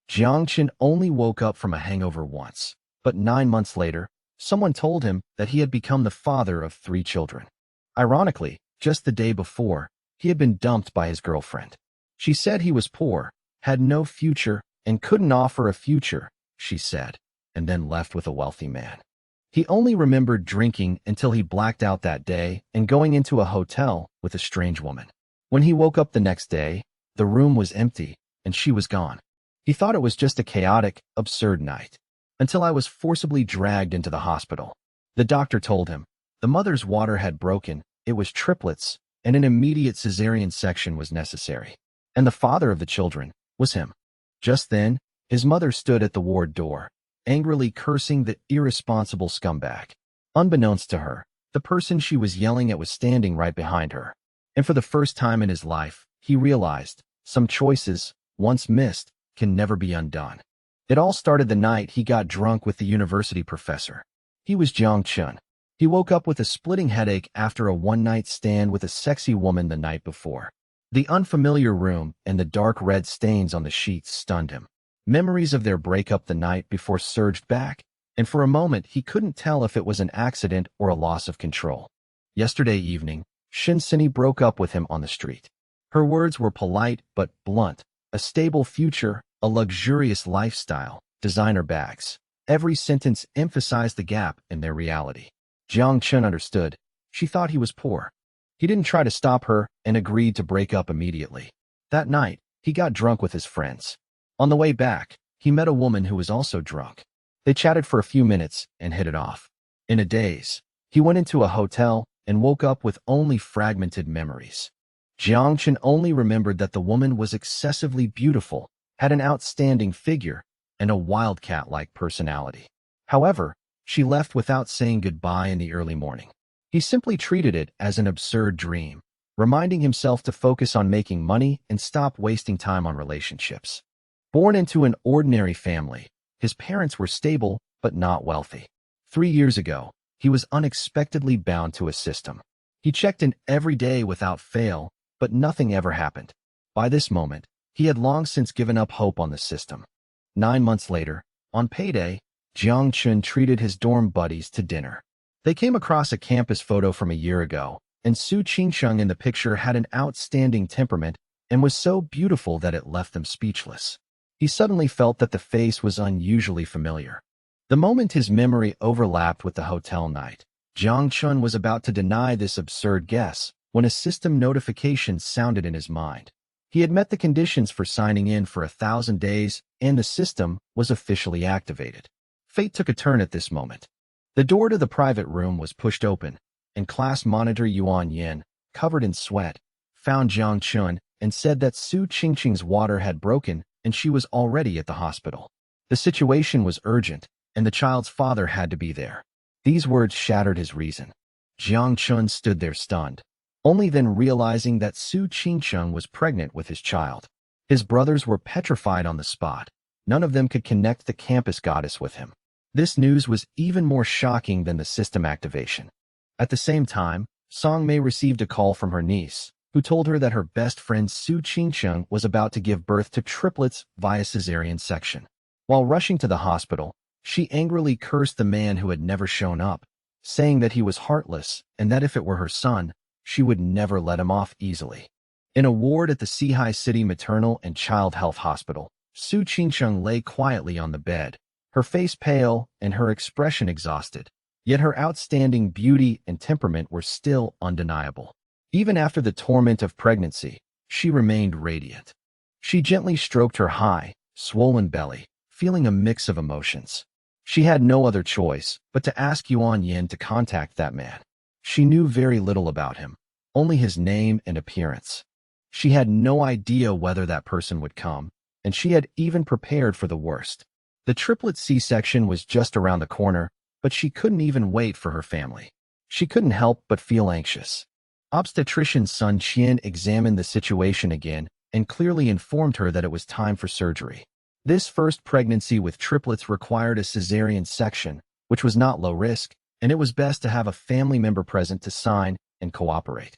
Jiang Chen only woke up from a hangover once, but 9 months later, someone told him that he had become the father of 3 children. Ironically, just the day before, he had been dumped by his girlfriend. She said he was poor, had no future, and couldn't offer a future, she said, and then left with a wealthy man. He only remembered drinking until he blacked out that day and going into a hotel with a strange woman. When he woke up the next day, the room was empty, and she was gone. He thought it was just a chaotic, absurd night. Until I was forcibly dragged into the hospital. The doctor told him, the mother's water had broken, it was triplets, and an immediate cesarean section was necessary. And the father of the children was him. Just then, his mother stood at the ward door, angrily cursing the irresponsible scumbag. Unbeknownst to her, the person she was yelling at was standing right behind her. And for the first time in his life, he realized, some choices, once missed, can never be undone. It all started the night he got drunk with the university professor. He was Jiang Chen. He woke up with a splitting headache after a one-night stand with a sexy woman the night before. The unfamiliar room and the dark red stains on the sheets stunned him. Memories of their breakup the night before surged back, and for a moment he couldn't tell if it was an accident or a loss of control. Yesterday evening, Shinsini broke up with him on the street. Her words were polite but blunt. A stable future, a luxurious lifestyle, designer bags. Every sentence emphasized the gap in their reality. Jiang Chen understood. She thought he was poor. He didn't try to stop her and agreed to break up immediately. That night, he got drunk with his friends. On the way back, he met a woman who was also drunk. They chatted for a few minutes and hit it off. In a daze, he went into a hotel and woke up with only fragmented memories. Jiang Chen only remembered that the woman was excessively beautiful, had an outstanding figure, and a wildcat-like personality. However, she left without saying goodbye in the early morning. He simply treated it as an absurd dream, reminding himself to focus on making money and stop wasting time on relationships. Born into an ordinary family, his parents were stable but not wealthy. 3 years ago, he was unexpectedly bound to a system. He checked in every day without fail, but nothing ever happened. By this moment, he had long since given up hope on the system. 9 months later, on payday, Jiang Chen treated his dorm buddies to dinner. They came across a campus photo from a year ago, and Su Qingsheng in the picture had an outstanding temperament and was so beautiful that it left them speechless. He suddenly felt that the face was unusually familiar. The moment his memory overlapped with the hotel night, Jiang Chen was about to deny this absurd guess when a system notification sounded in his mind. He had met the conditions for signing in for 1,000 days, and the system was officially activated. Fate took a turn at this moment. The door to the private room was pushed open, and class monitor Yuan Yin, covered in sweat, found Jiang Chen and said that Su Qingqing's water had broken and she was already at the hospital. The situation was urgent, and the child's father had to be there. These words shattered his reason. Jiang Chen stood there stunned, only then realizing that Su Qingsheng was pregnant with his child. His brothers were petrified on the spot. None of them could connect the campus goddess with him. This news was even more shocking than the system activation. At the same time, Song Mei received a call from her niece, who told her that her best friend Su Qingsheng was about to give birth to triplets via cesarean section. While rushing to the hospital, she angrily cursed the man who had never shown up, saying that he was heartless and that if it were her son, she would never let him off easily. In a ward at the Sihai City Maternal and Child Health Hospital, Su Qingsheng lay quietly on the bed, her face pale and her expression exhausted. Yet her outstanding beauty and temperament were still undeniable. Even after the torment of pregnancy, she remained radiant. She gently stroked her high, swollen belly, feeling a mix of emotions. She had no other choice but to ask Yuan Yin to contact that man. She knew very little about him, only his name and appearance. She had no idea whether that person would come, and she had even prepared for the worst. The triplet C-section was just around the corner, but she couldn't even wait for her family. She couldn't help but feel anxious. Obstetrician Sun Qian examined the situation again and clearly informed her that it was time for surgery. This first pregnancy with triplets required a cesarean section, which was not low risk, and it was best to have a family member present to sign and cooperate.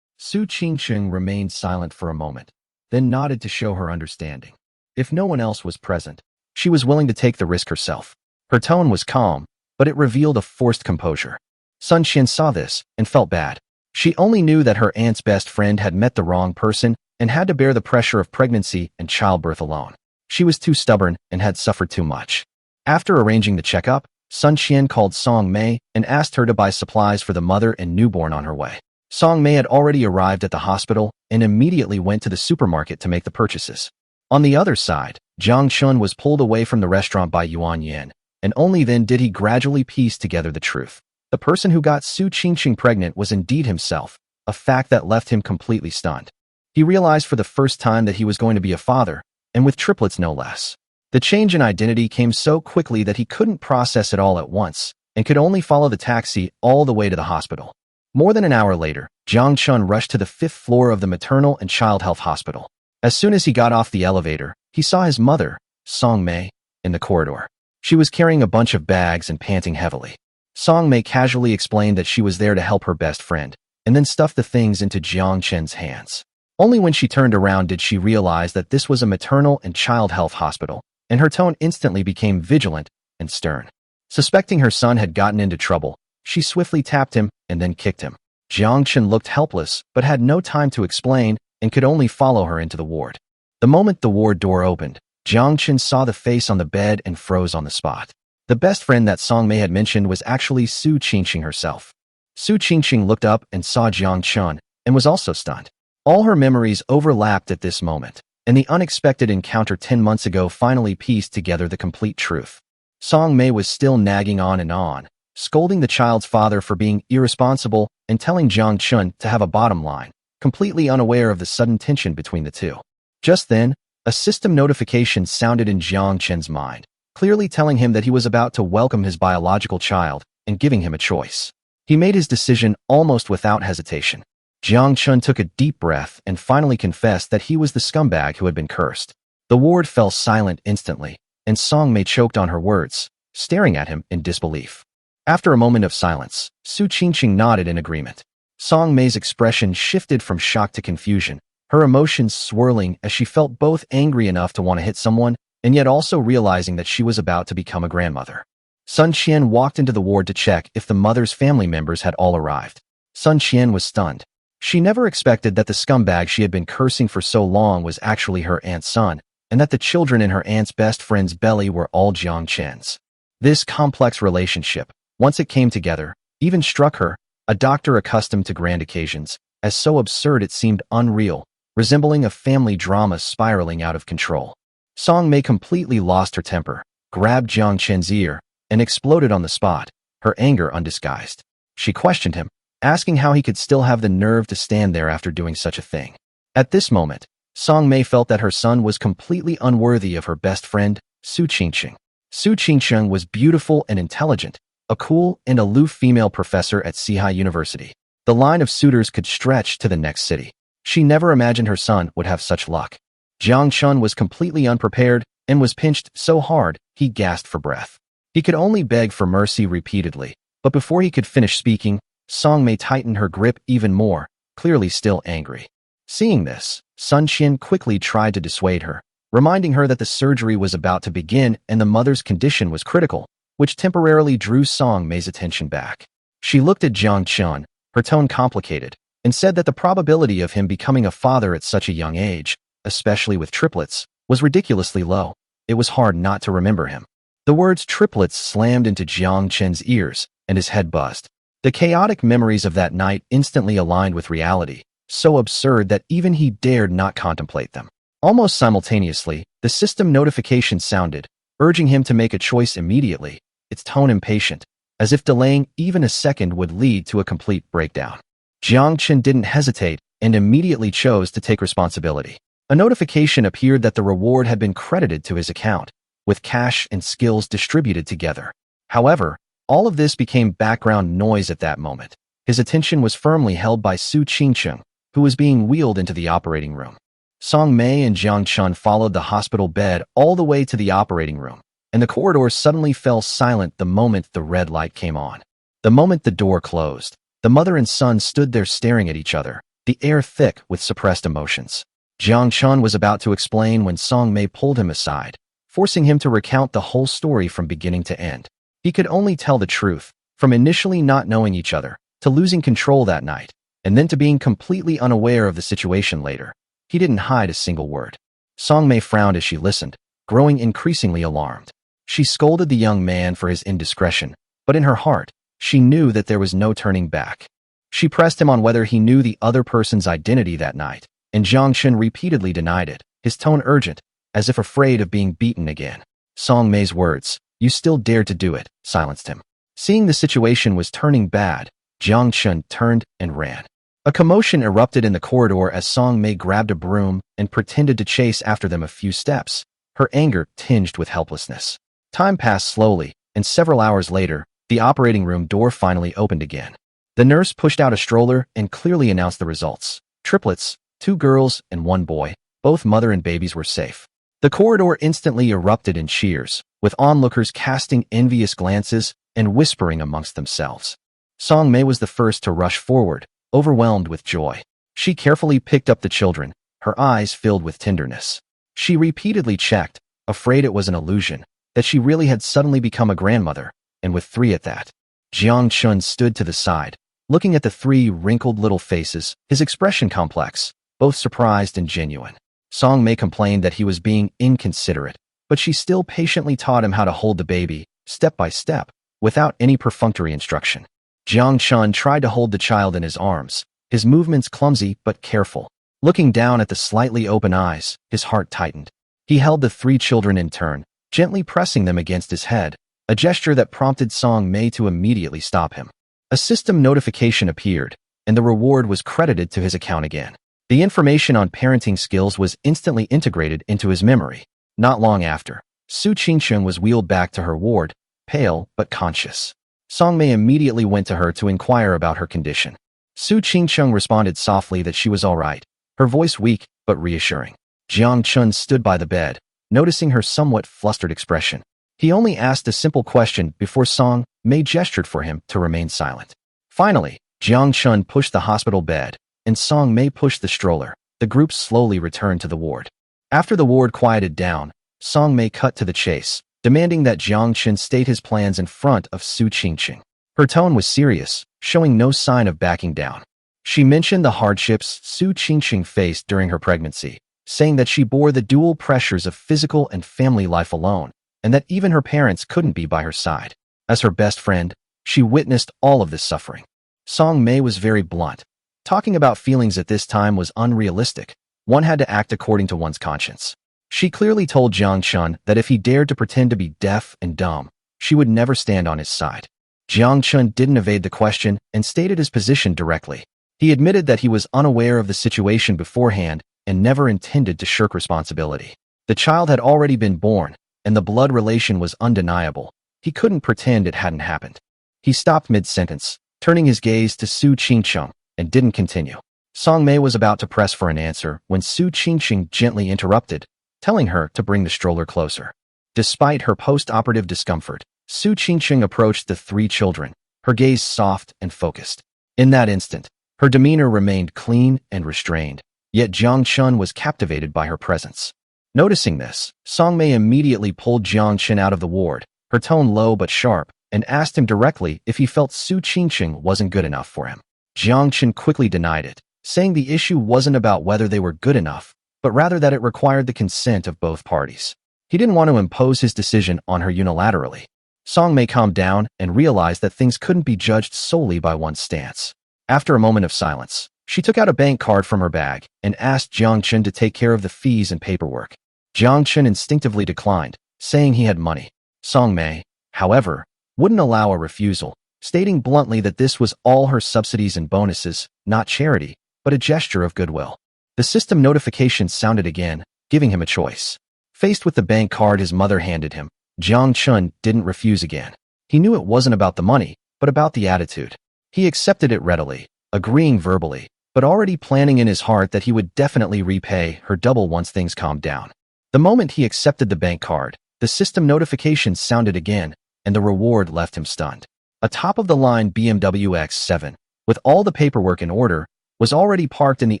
Su Qingsheng remained silent for a moment, then nodded to show her understanding. If no one else was present, She was willing to take the risk herself. Her tone was calm, but it revealed a forced composure. Sun Qian saw this and felt bad. She only knew that her aunt's best friend had met the wrong person and had to bear the pressure of pregnancy and childbirth alone. She was too stubborn and had suffered too much. After arranging the checkup, Sun Qian called Song Mei and asked her to buy supplies for the mother and newborn on her way. Song Mei had already arrived at the hospital and immediately went to the supermarket to make the purchases. On the other side, Jiang Chen was pulled away from the restaurant by Yuan Yan, and only then did he gradually piece together the truth. The person who got Su Qingqing pregnant was indeed himself, a fact that left him completely stunned. He realized for the first time that he was going to be a father, and with triplets no less. The change in identity came so quickly that he couldn't process it all at once, and could only follow the taxi all the way to the hospital. More than an hour later, Jiang Chen rushed to the 5th floor of the maternal and child health hospital. As soon as he got off the elevator, he saw his mother, Song Mei, in the corridor. She was carrying a bunch of bags and panting heavily. Song Mei casually explained that she was there to help her best friend, and then stuffed the things into Jiang Chen's hands. Only when she turned around did she realize that this was a maternal and child health hospital, and her tone instantly became vigilant and stern. Suspecting her son had gotten into trouble, she swiftly tapped him and then kicked him. Jiang Chen looked helpless but had no time to explain and could only follow her into the ward. The moment the ward door opened, Jiang Chen saw the face on the bed and froze on the spot. The best friend that Song Mei had mentioned was actually Su Qingqing herself. Su Qingqing looked up and saw Jiang Chen and was also stunned. All her memories overlapped at this moment, and the unexpected encounter 10 months ago finally pieced together the complete truth. Song Mei was still nagging on, scolding the child's father for being irresponsible and telling Jiang Chen to have a bottom line, completely unaware of the sudden tension between the two. Just then, a system notification sounded in Jiang Chen's mind, clearly telling him that he was about to welcome his biological child and giving him a choice. He made his decision almost without hesitation. Jiang Chen took a deep breath and finally confessed that he was the scumbag who had been cursed. The ward fell silent instantly, and Song Mei choked on her words, staring at him in disbelief. After a moment of silence, Su Qingqing nodded in agreement. Song Mei's expression shifted from shock to confusion, her emotions swirling as she felt both angry enough to want to hit someone and yet also realizing that she was about to become a grandmother. Sun Qian walked into the ward to check if the mother's family members had all arrived. Sun Qian was stunned. She never expected that the scumbag she had been cursing for so long was actually her aunt's son, and that the children in her aunt's best friend's belly were all Jiang Chen's. This complex relationship, once it came together, even struck her, a doctor accustomed to grand occasions, as so absurd it seemed unreal, resembling a family drama spiraling out of control. Song Mei completely lost her temper, grabbed Jiang Chen's ear, and exploded on the spot, her anger undisguised. She questioned him, asking how he could still have the nerve to stand there after doing such a thing. At this moment, Song Mei felt that her son was completely unworthy of her best friend, Su Qingqing. Su Qingqing was beautiful and intelligent, a cool and aloof female professor at Sihai University. The line of suitors could stretch to the next city. She never imagined her son would have such luck. Jiang Chen was completely unprepared and was pinched so hard he gasped for breath. He could only beg for mercy repeatedly, but before he could finish speaking, Song Mei tightened her grip even more, clearly still angry. Seeing this, Sun Qian quickly tried to dissuade her, reminding her that the surgery was about to begin and the mother's condition was critical, which temporarily drew Song Mei's attention back. She looked at Jiang Chen, her tone complicated, and said that the probability of him becoming a father at such a young age, especially with triplets, was ridiculously low. It was hard not to remember him. The words triplets slammed into Jiang Chen's ears, and his head buzzed. The chaotic memories of that night instantly aligned with reality, so absurd that even he dared not contemplate them. Almost simultaneously, the system notification sounded, urging him to make a choice immediately, its tone impatient, as if delaying even a second would lead to a complete breakdown. Jiang Chen didn't hesitate and immediately chose to take responsibility. A notification appeared that the reward had been credited to his account, with cash and skills distributed together. However, all of this became background noise at that moment. His attention was firmly held by Su Qingqing, who was being wheeled into the operating room. Song Mei and Jiang Chen followed the hospital bed all the way to the operating room, and the corridor suddenly fell silent the moment the red light came on. The moment the door closed, the mother and son stood there staring at each other, the air thick with suppressed emotions. Jiang Chen was about to explain when Song Mei pulled him aside, forcing him to recount the whole story from beginning to end. He could only tell the truth, from initially not knowing each other, to losing control that night, and then to being completely unaware of the situation later. He didn't hide a single word. Song Mei frowned as she listened, growing increasingly alarmed. She scolded the young man for his indiscretion, but in her heart, she knew that there was no turning back. She pressed him on whether he knew the other person's identity that night, and Jiang Chen repeatedly denied it, his tone urgent, as if afraid of being beaten again. Song Mei's words, "You still dared to do it," silenced him. Seeing the situation was turning bad, Jiang Chen turned and ran. A commotion erupted in the corridor as Song Mei grabbed a broom and pretended to chase after them a few steps, her anger tinged with helplessness. Time passed slowly, and several hours later, the operating room door finally opened again. The nurse pushed out a stroller and clearly announced the results. Triplets, 2 girls and 1 boy, both mother and babies were safe. The corridor instantly erupted in cheers, with onlookers casting envious glances and whispering amongst themselves. Song Mei was the first to rush forward, overwhelmed with joy. She carefully picked up the children, her eyes filled with tenderness. She repeatedly checked, afraid it was an illusion, that she really had suddenly become a grandmother, and with 3 at that. Jiang Chen stood to the side, looking at the 3 wrinkled little faces, his expression complex, both surprised and genuine. Song Mei complained that he was being inconsiderate, but she still patiently taught him how to hold the baby, step by step, without any perfunctory instruction. Jiang Chen tried to hold the child in his arms, his movements clumsy but careful. Looking down at the slightly open eyes, his heart tightened. He held the 3 children in turn, gently pressing them against his head, a gesture that prompted Song Mei to immediately stop him. A system notification appeared, and the reward was credited to his account again. The information on parenting skills was instantly integrated into his memory. Not long after, Su Qingcheng was wheeled back to her ward, pale but conscious. Song Mei immediately went to her to inquire about her condition. Su Qingcheng responded softly that she was all right, her voice weak but reassuring. Jiang Chen stood by the bed, noticing her somewhat flustered expression. He only asked a simple question before Song Mei gestured for him to remain silent. Finally, Jiang Chen pushed the hospital bed, and Song Mei pushed the stroller. The group slowly returned to the ward. After the ward quieted down, Song Mei cut to the chase, demanding that Jiang Chen state his plans in front of Su Qingcheng. Her tone was serious, showing no sign of backing down. She mentioned the hardships Su Qingcheng faced during her pregnancy, saying that she bore the dual pressures of physical and family life alone, and that even her parents couldn't be by her side. As her best friend, she witnessed all of this suffering. Song Mei was very blunt. Talking about feelings at this time was unrealistic. One had to act according to one's conscience. She clearly told Jiang Chen that if he dared to pretend to be deaf and dumb, she would never stand on his side. Jiang Chen didn't evade the question and stated his position directly. He admitted that he was unaware of the situation beforehand and never intended to shirk responsibility. The child had already been born, and the blood relation was undeniable. He couldn't pretend it hadn't happened. He stopped mid-sentence, turning his gaze to Su Qingcheng, and didn't continue. Song Mei was about to press for an answer when Su Qingcheng gently interrupted, telling her to bring the stroller closer. Despite her post-operative discomfort, Su Qingcheng approached the 3 children, her gaze soft and focused. In that instant, her demeanor remained clean and restrained, yet Jiang Chen was captivated by her presence. Noticing this, Song Mei immediately pulled Jiang Chen out of the ward, her tone low but sharp, and asked him directly if he felt Su Qingcheng wasn't good enough for him. Jiang Chen quickly denied it, saying the issue wasn't about whether they were good enough, but rather that it required the consent of both parties. He didn't want to impose his decision on her unilaterally. Song Mei calmed down and realized that things couldn't be judged solely by one's stance. After a moment of silence, she took out a bank card from her bag and asked Jiang Chen to take care of the fees and paperwork. Jiang Chen instinctively declined, saying he had money. Song Mei, however, wouldn't allow a refusal, stating bluntly that this was all her subsidies and bonuses, not charity, but a gesture of goodwill. The system notification sounded again, giving him a choice. Faced with the bank card his mother handed him, Jiang Chen didn't refuse again. He knew it wasn't about the money, but about the attitude. He accepted it readily, agreeing verbally, but already planning in his heart that he would definitely repay her double once things calmed down. The moment he accepted the bank card, the system notification sounded again, and the reward left him stunned. A top-of-the-line BMW X7, with all the paperwork in order, was already parked in the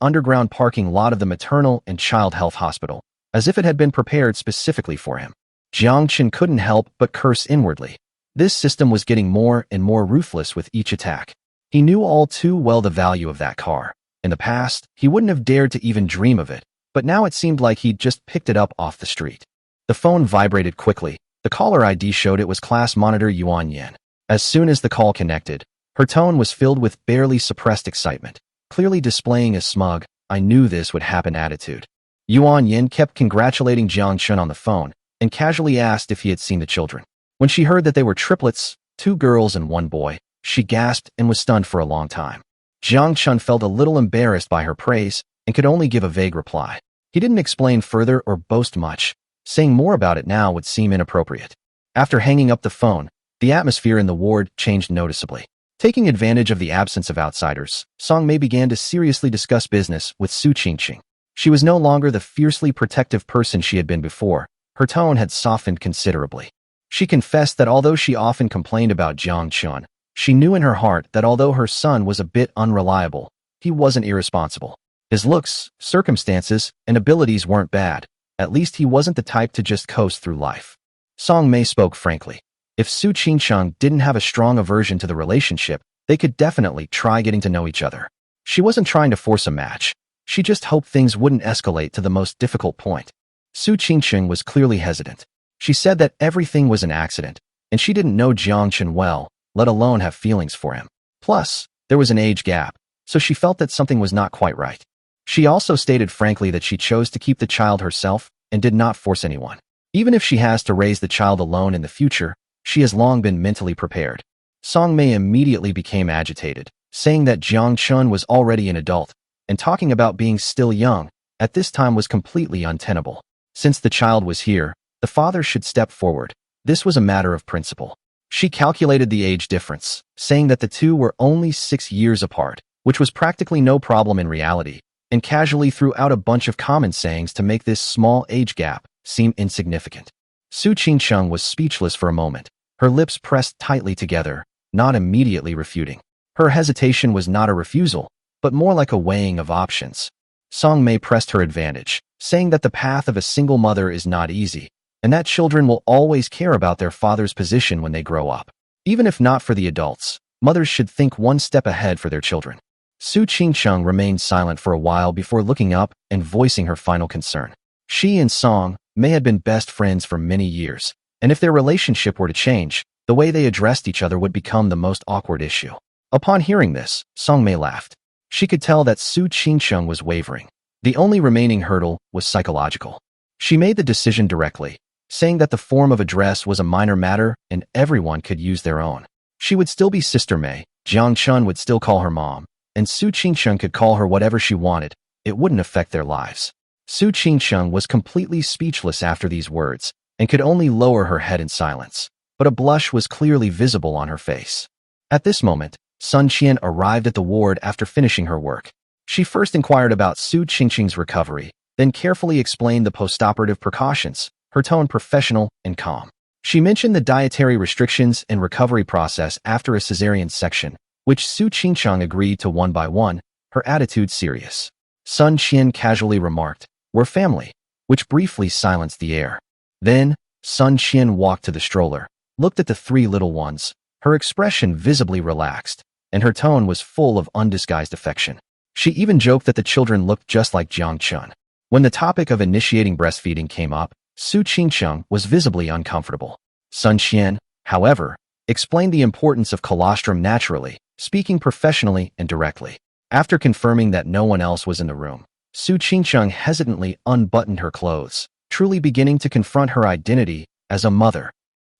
underground parking lot of the maternal and child health hospital, as if it had been prepared specifically for him. Jiang Chen couldn't help but curse inwardly. This system was getting more and more ruthless with each attack. He knew all too well the value of that car. In the past, he wouldn't have dared to even dream of it, but now it seemed like he'd just picked it up off the street. The phone vibrated quickly. The caller ID showed it was class monitor Yuan Yin. As soon as the call connected, her tone was filled with barely suppressed excitement, clearly displaying a smug, "I knew this would happen" attitude. Yuan Yin kept congratulating Jiang Chen on the phone and casually asked if he had seen the children. When she heard that they were triplets, 2 girls and 1 boy, she gasped and was stunned for a long time. Jiang Chen felt a little embarrassed by her praise and could only give a vague reply. He didn't explain further or boast much. Saying more about it now would seem inappropriate. After hanging up the phone, the atmosphere in the ward changed noticeably. Taking advantage of the absence of outsiders, Song Mei began to seriously discuss business with Su Qingqing. She was no longer the fiercely protective person she had been before. Her tone had softened considerably. She confessed that although she often complained about Jiang Chen, she knew in her heart that although her son was a bit unreliable, he wasn't irresponsible. His looks, circumstances, and abilities weren't bad. At least he wasn't the type to just coast through life. Song Mei spoke frankly. If Su Qingqing didn't have a strong aversion to the relationship, they could definitely try getting to know each other. She wasn't trying to force a match. She just hoped things wouldn't escalate to the most difficult point. Su Qingqing was clearly hesitant. She said that everything was an accident, and she didn't know Jiang Chen well, let alone have feelings for him. Plus, there was an age gap, so she felt that something was not quite right. She also stated frankly that she chose to keep the child herself and did not force anyone. Even if she has to raise the child alone in the future, she has long been mentally prepared. Song Mei immediately became agitated, saying that Jiang Chen was already an adult, and talking about being still young at this time was completely untenable. Since the child was here, the father should step forward. This was a matter of principle. She calculated the age difference, saying that the two were only 6 years apart, which was practically no problem in reality, and casually threw out a bunch of common sayings to make this small age gap seem insignificant. Su Qingqing was speechless for a moment, her lips pressed tightly together, not immediately refuting. Her hesitation was not a refusal, but more like a weighing of options. Song Mei pressed her advantage, saying that the path of a single mother is not easy, and that children will always care about their father's position when they grow up. Even if not for the adults, mothers should think one step ahead for their children. Su Qingqing remained silent for a while before looking up and voicing her final concern. She and Song Mei had been best friends for many years, and if their relationship were to change, the way they addressed each other would become the most awkward issue. Upon hearing this, Song Mei laughed. She could tell that Su Qingqing was wavering. The only remaining hurdle was psychological. She made the decision directly, saying that the form of address was a minor matter and everyone could use their own. She would still be Sister Mei, Jiang Chen would still call her mom, and Su Qingqing could call her whatever she wanted. It wouldn't affect their lives. Su Qingqing was completely speechless after these words and could only lower her head in silence, but a blush was clearly visible on her face. At this moment, Sun Qian arrived at the ward after finishing her work. She first inquired about Su Qingqing's recovery, then carefully explained the postoperative precautions, her tone professional and calm. She mentioned the dietary restrictions and recovery process after a cesarean section, which Su Qingqing agreed to one by one, her attitude serious. Sun Qian casually remarked, "We're family," which briefly silenced the air. Then, Sun Qian walked to the stroller, looked at the 3 little ones, her expression visibly relaxed, and her tone was full of undisguised affection. She even joked that the children looked just like Jiang Chen. When the topic of initiating breastfeeding came up, Su Qingqing was visibly uncomfortable. Sun Qian, however, explained the importance of colostrum naturally, speaking professionally and directly. After confirming that no one else was in the room, Su Qingqing hesitantly unbuttoned her clothes, truly beginning to confront her identity as a mother.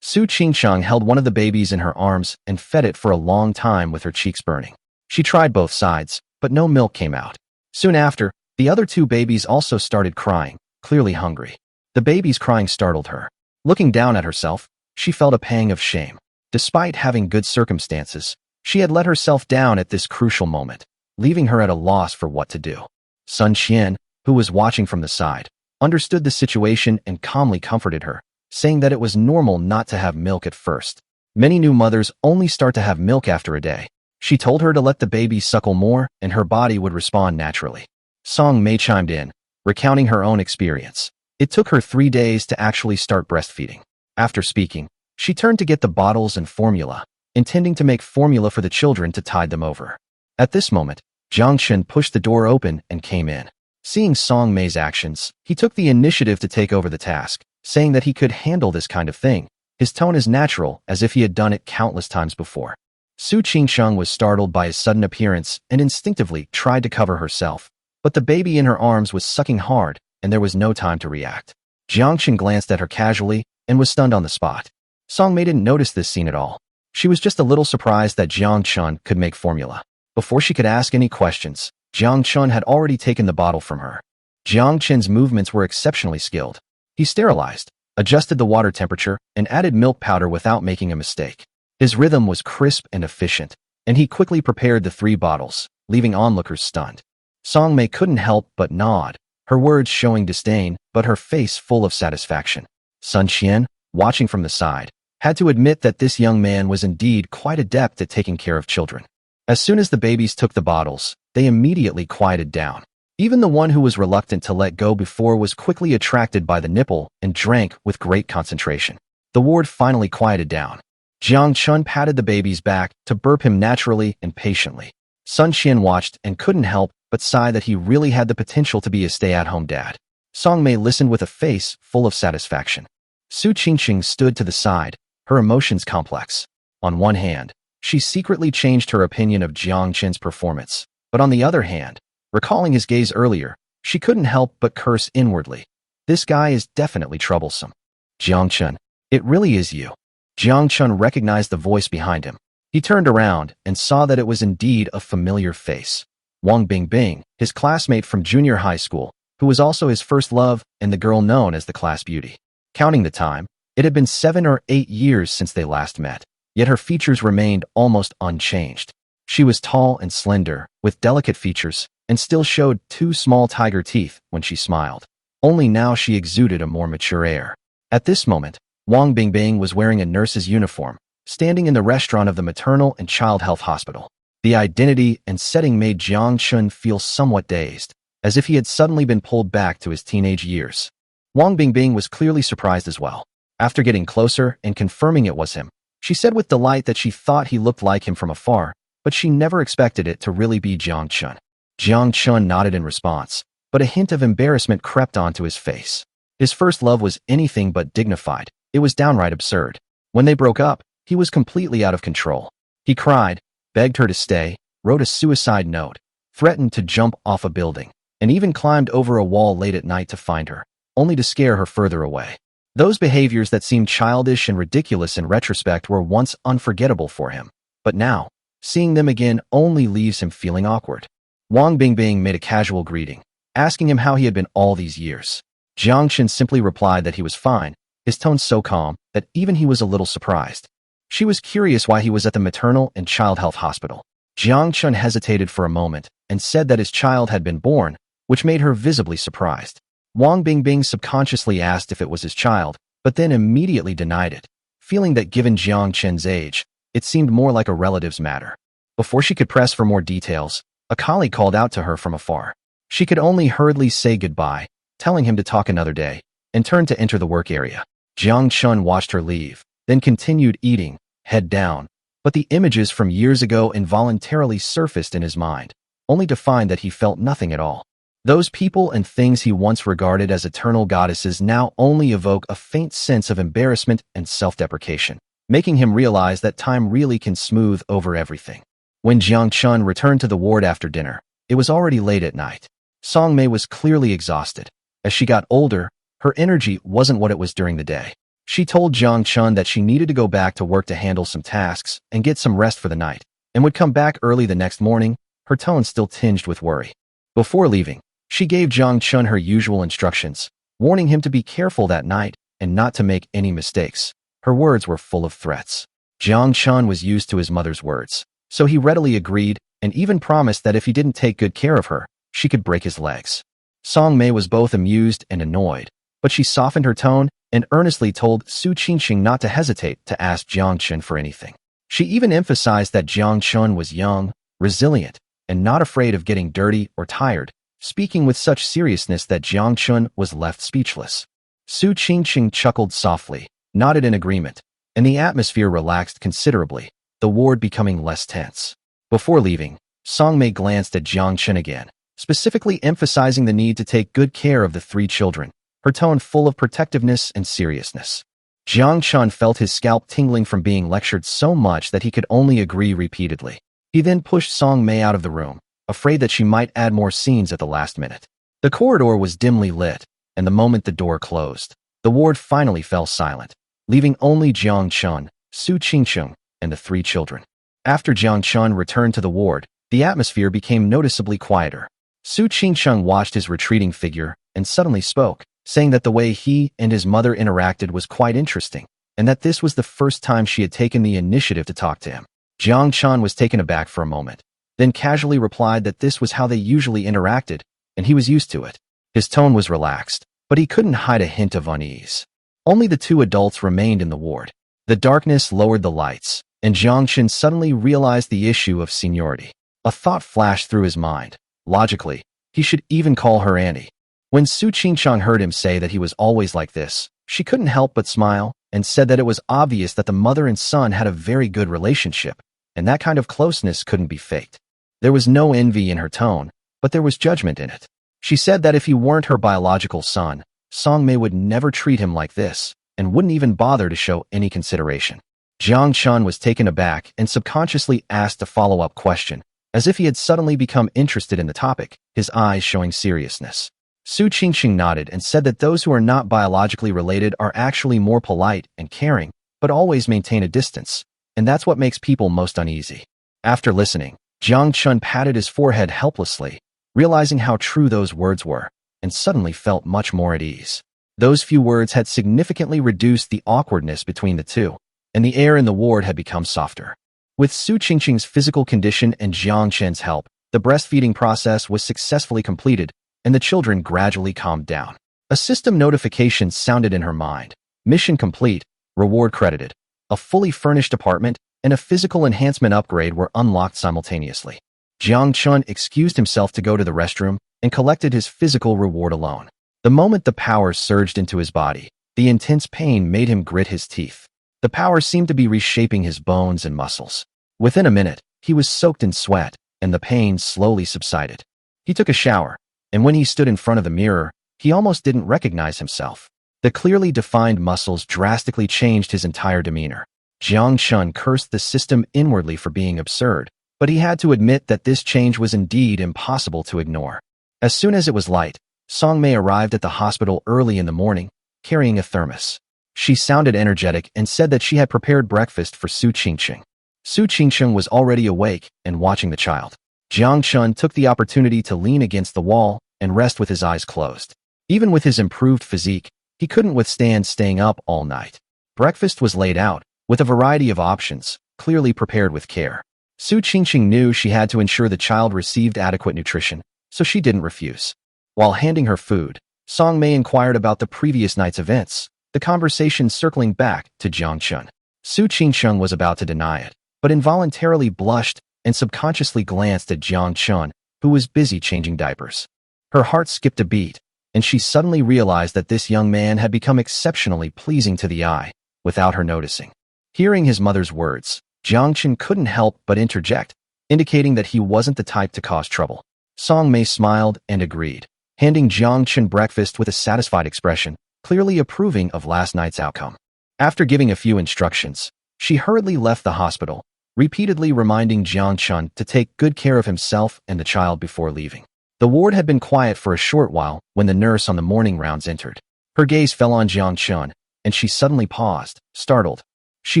Su Qingqing held one of the babies in her arms and fed it for a long time with her cheeks burning. She tried both sides, but no milk came out. Soon after, the other 2 babies also started crying, clearly hungry. The baby's crying startled her. Looking down at herself, she felt a pang of shame. Despite having good circumstances, she had let herself down at this crucial moment, leaving her at a loss for what to do. Sun Qian, who was watching from the side, understood the situation and calmly comforted her, saying that it was normal not to have milk at first. Many new mothers only start to have milk after a day. She told her to let the baby suckle more and her body would respond naturally. Song Mei chimed in, recounting her own experience. It took her 3 days to actually start breastfeeding. After speaking, she turned to get the bottles and formula, intending to make formula for the children to tide them over. At this moment, Jiang Chen pushed the door open and came in. Seeing Song Mei's actions, he took the initiative to take over the task, saying that he could handle this kind of thing. His tone is natural, as if he had done it countless times before. Su Qingsheng was startled by his sudden appearance and instinctively tried to cover herself, but the baby in her arms was sucking hard, and there was no time to react. Jiang Chen glanced at her casually and was stunned on the spot. Song Mei didn't notice this scene at all. She was just a little surprised that Jiang Chen could make formula. Before she could ask any questions, Jiang Chen had already taken the bottle from her. Jiang Chen's movements were exceptionally skilled. He sterilized, adjusted the water temperature, and added milk powder without making a mistake. His rhythm was crisp and efficient, and he quickly prepared the 3 bottles, leaving onlookers stunned. Song Mei couldn't help but nod, her words showing disdain, but her face full of satisfaction. Sun Qian, watching from the side, had to admit that this young man was indeed quite adept at taking care of children. As soon as the babies took the bottles, they immediately quieted down. Even the one who was reluctant to let go before was quickly attracted by the nipple and drank with great concentration. The ward finally quieted down. Jiang Chen patted the baby's back to burp him naturally and patiently. Sun Qian watched and couldn't help but sigh that he really had the potential to be a stay-at-home dad. Song Mei listened with a face full of satisfaction. Su Qingqing stood to the side, her emotions complex. On one hand, she secretly changed her opinion of Jiang Chen's performance, but on the other hand, recalling his gaze earlier, she couldn't help but curse inwardly. This guy is definitely troublesome. Jiang Chen, it really is you. Jiang Chen recognized the voice behind him. He turned around and saw that it was indeed a familiar face. Wang Bingbing, his classmate from junior high school, who was also his first love and the girl known as the class beauty. Counting the time, it had been 7 or 8 years since they last met, yet her features remained almost unchanged. She was tall and slender, with delicate features, and still showed 2 small tiger teeth when she smiled. Only now she exuded a more mature air. At this moment, Wang Bingbing was wearing a nurse's uniform, standing in the restaurant of the maternal and child health hospital. The identity and setting made Jiang Chen feel somewhat dazed, as if he had suddenly been pulled back to his teenage years. Wang Bingbing was clearly surprised as well. After getting closer and confirming it was him, she said with delight that she thought he looked like him from afar, but she never expected it to really be Jiang Chen. Jiang Chen nodded in response, but a hint of embarrassment crept onto his face. His first love was anything but dignified. It was downright absurd. When they broke up, he was completely out of control. He cried, begged her to stay, wrote a suicide note, threatened to jump off a building, and even climbed over a wall late at night to find her, only to scare her further away. Those behaviors that seemed childish and ridiculous in retrospect were once unforgettable for him, but now, seeing them again only leaves him feeling awkward. Wang Bingbing made a casual greeting, asking him how he had been all these years. Jiang Chen simply replied that he was fine, his tone so calm that even he was a little surprised. She was curious why he was at the maternal and child health hospital. Jiang Chen hesitated for a moment and said that his child had been born, which made her visibly surprised. Wang Bingbing subconsciously asked if it was his child, but then immediately denied it, feeling that given Jiang Chen's age, it seemed more like a relative's matter. Before she could press for more details, a colleague called out to her from afar. She could only hurriedly say goodbye, telling him to talk another day, and turned to enter the work area. Jiang Chen watched her leave, then continued eating, head down, but the images from years ago involuntarily surfaced in his mind, only to find that he felt nothing at all. Those people and things he once regarded as eternal goddesses now only evoke a faint sense of embarrassment and self-deprecation, making him realize that time really can smooth over everything. When Jiang Chen returned to the ward after dinner, it was already late at night. Song Mei was clearly exhausted. As she got older, her energy wasn't what it was during the day. She told Jiang Chen that she needed to go back to work to handle some tasks and get some rest for the night, and would come back early the next morning, her tone still tinged with worry. Before leaving, she gave Jiang Chen her usual instructions, warning him to be careful that night and not to make any mistakes. Her words were full of threats. Jiang Chen was used to his mother's words, so he readily agreed and even promised that if he didn't take good care of her, she could break his legs. Song Mei was both amused and annoyed, but she softened her tone and earnestly told Su Qingqing not to hesitate to ask Jiang Chen for anything. She even emphasized that Jiang Chen was young, resilient, and not afraid of getting dirty or tired, speaking with such seriousness that Jiang Chen was left speechless. Su Qingqing chuckled softly, nodded in agreement, and the atmosphere relaxed considerably, the ward becoming less tense. Before leaving, Song Mei glanced at Jiang Chen again, specifically emphasizing the need to take good care of the 3 children, her tone full of protectiveness and seriousness. Jiang Chen felt his scalp tingling from being lectured so much that he could only agree repeatedly. He then pushed Song Mei out of the room, afraid that she might add more scenes at the last minute. The corridor was dimly lit, and the moment the door closed, the ward finally fell silent, leaving only Jiang Chen, Su Qingqing, and the 3 children. After Jiang Chen returned to the ward, the atmosphere became noticeably quieter. Su Qingqing watched his retreating figure and suddenly spoke, saying that the way he and his mother interacted was quite interesting, and that this was the first time she had taken the initiative to talk to him. Jiang Chen was taken aback for a moment, then casually replied that this was how they usually interacted, and he was used to it. His tone was relaxed, but he couldn't hide a hint of unease. Only the 2 adults remained in the ward. The darkness lowered the lights, and Jiang Chen suddenly realized the issue of seniority. A thought flashed through his mind. Logically, he should even call her Annie. When Su Qingqing heard him say that he was always like this, she couldn't help but smile and said that it was obvious that the mother and son had a very good relationship, and that kind of closeness couldn't be faked. There was no envy in her tone, but there was judgment in it. She said that if he weren't her biological son, Song Mei would never treat him like this, and wouldn't even bother to show any consideration. Jiang Chen was taken aback and subconsciously asked a follow-up question, as if he had suddenly become interested in the topic, his eyes showing seriousness. Su Qingqing nodded and said that those who are not biologically related are actually more polite and caring, but always maintain a distance, and that's what makes people most uneasy. After listening, Jiang Chen patted his forehead helplessly, realizing how true those words were, and suddenly felt much more at ease. Those few words had significantly reduced the awkwardness between the 2, and the air in the ward had become softer. With Su Qingqing's physical condition and Jiang Chen's help, the breastfeeding process was successfully completed, and the children gradually calmed down. A system notification sounded in her mind. Mission complete, reward credited. A fully furnished apartment and a physical enhancement upgrade were unlocked simultaneously. Jiang Chen excused himself to go to the restroom and collected his physical reward alone. The moment the power surged into his body, the intense pain made him grit his teeth. The power seemed to be reshaping his bones and muscles. Within a minute, he was soaked in sweat, and the pain slowly subsided. He took a shower, and when he stood in front of the mirror, he almost didn't recognize himself. The clearly defined muscles drastically changed his entire demeanor. Jiang Chen cursed the system inwardly for being absurd, but he had to admit that this change was indeed impossible to ignore. As soon as it was light, Song Mei arrived at the hospital early in the morning, carrying a thermos. She sounded energetic and said that she had prepared breakfast for Su Qingqing. Su Qingqing was already awake and watching the child. Jiang Chen took the opportunity to lean against the wall and rest with his eyes closed. Even with his improved physique, he couldn't withstand staying up all night. Breakfast was laid out, with a variety of options, clearly prepared with care. Su Qingqing knew she had to ensure the child received adequate nutrition, so she didn't refuse. While handing her food, Song Mei inquired about the previous night's events, the conversation circling back to Jiang Chen. Su Qingqing was about to deny it, but involuntarily blushed and subconsciously glanced at Jiang Chen, who was busy changing diapers. Her heart skipped a beat, and she suddenly realized that this young man had become exceptionally pleasing to the eye, without her noticing. Hearing his mother's words, Jiang Chen couldn't help but interject, indicating that he wasn't the type to cause trouble. Song Mei smiled and agreed, handing Jiang Chen breakfast with a satisfied expression, clearly approving of last night's outcome. After giving a few instructions, she hurriedly left the hospital, repeatedly reminding Jiang Chen to take good care of himself and the child before leaving. The ward had been quiet for a short while when the nurse on the morning rounds entered. Her gaze fell on Jiang Chen, and she suddenly paused, startled. She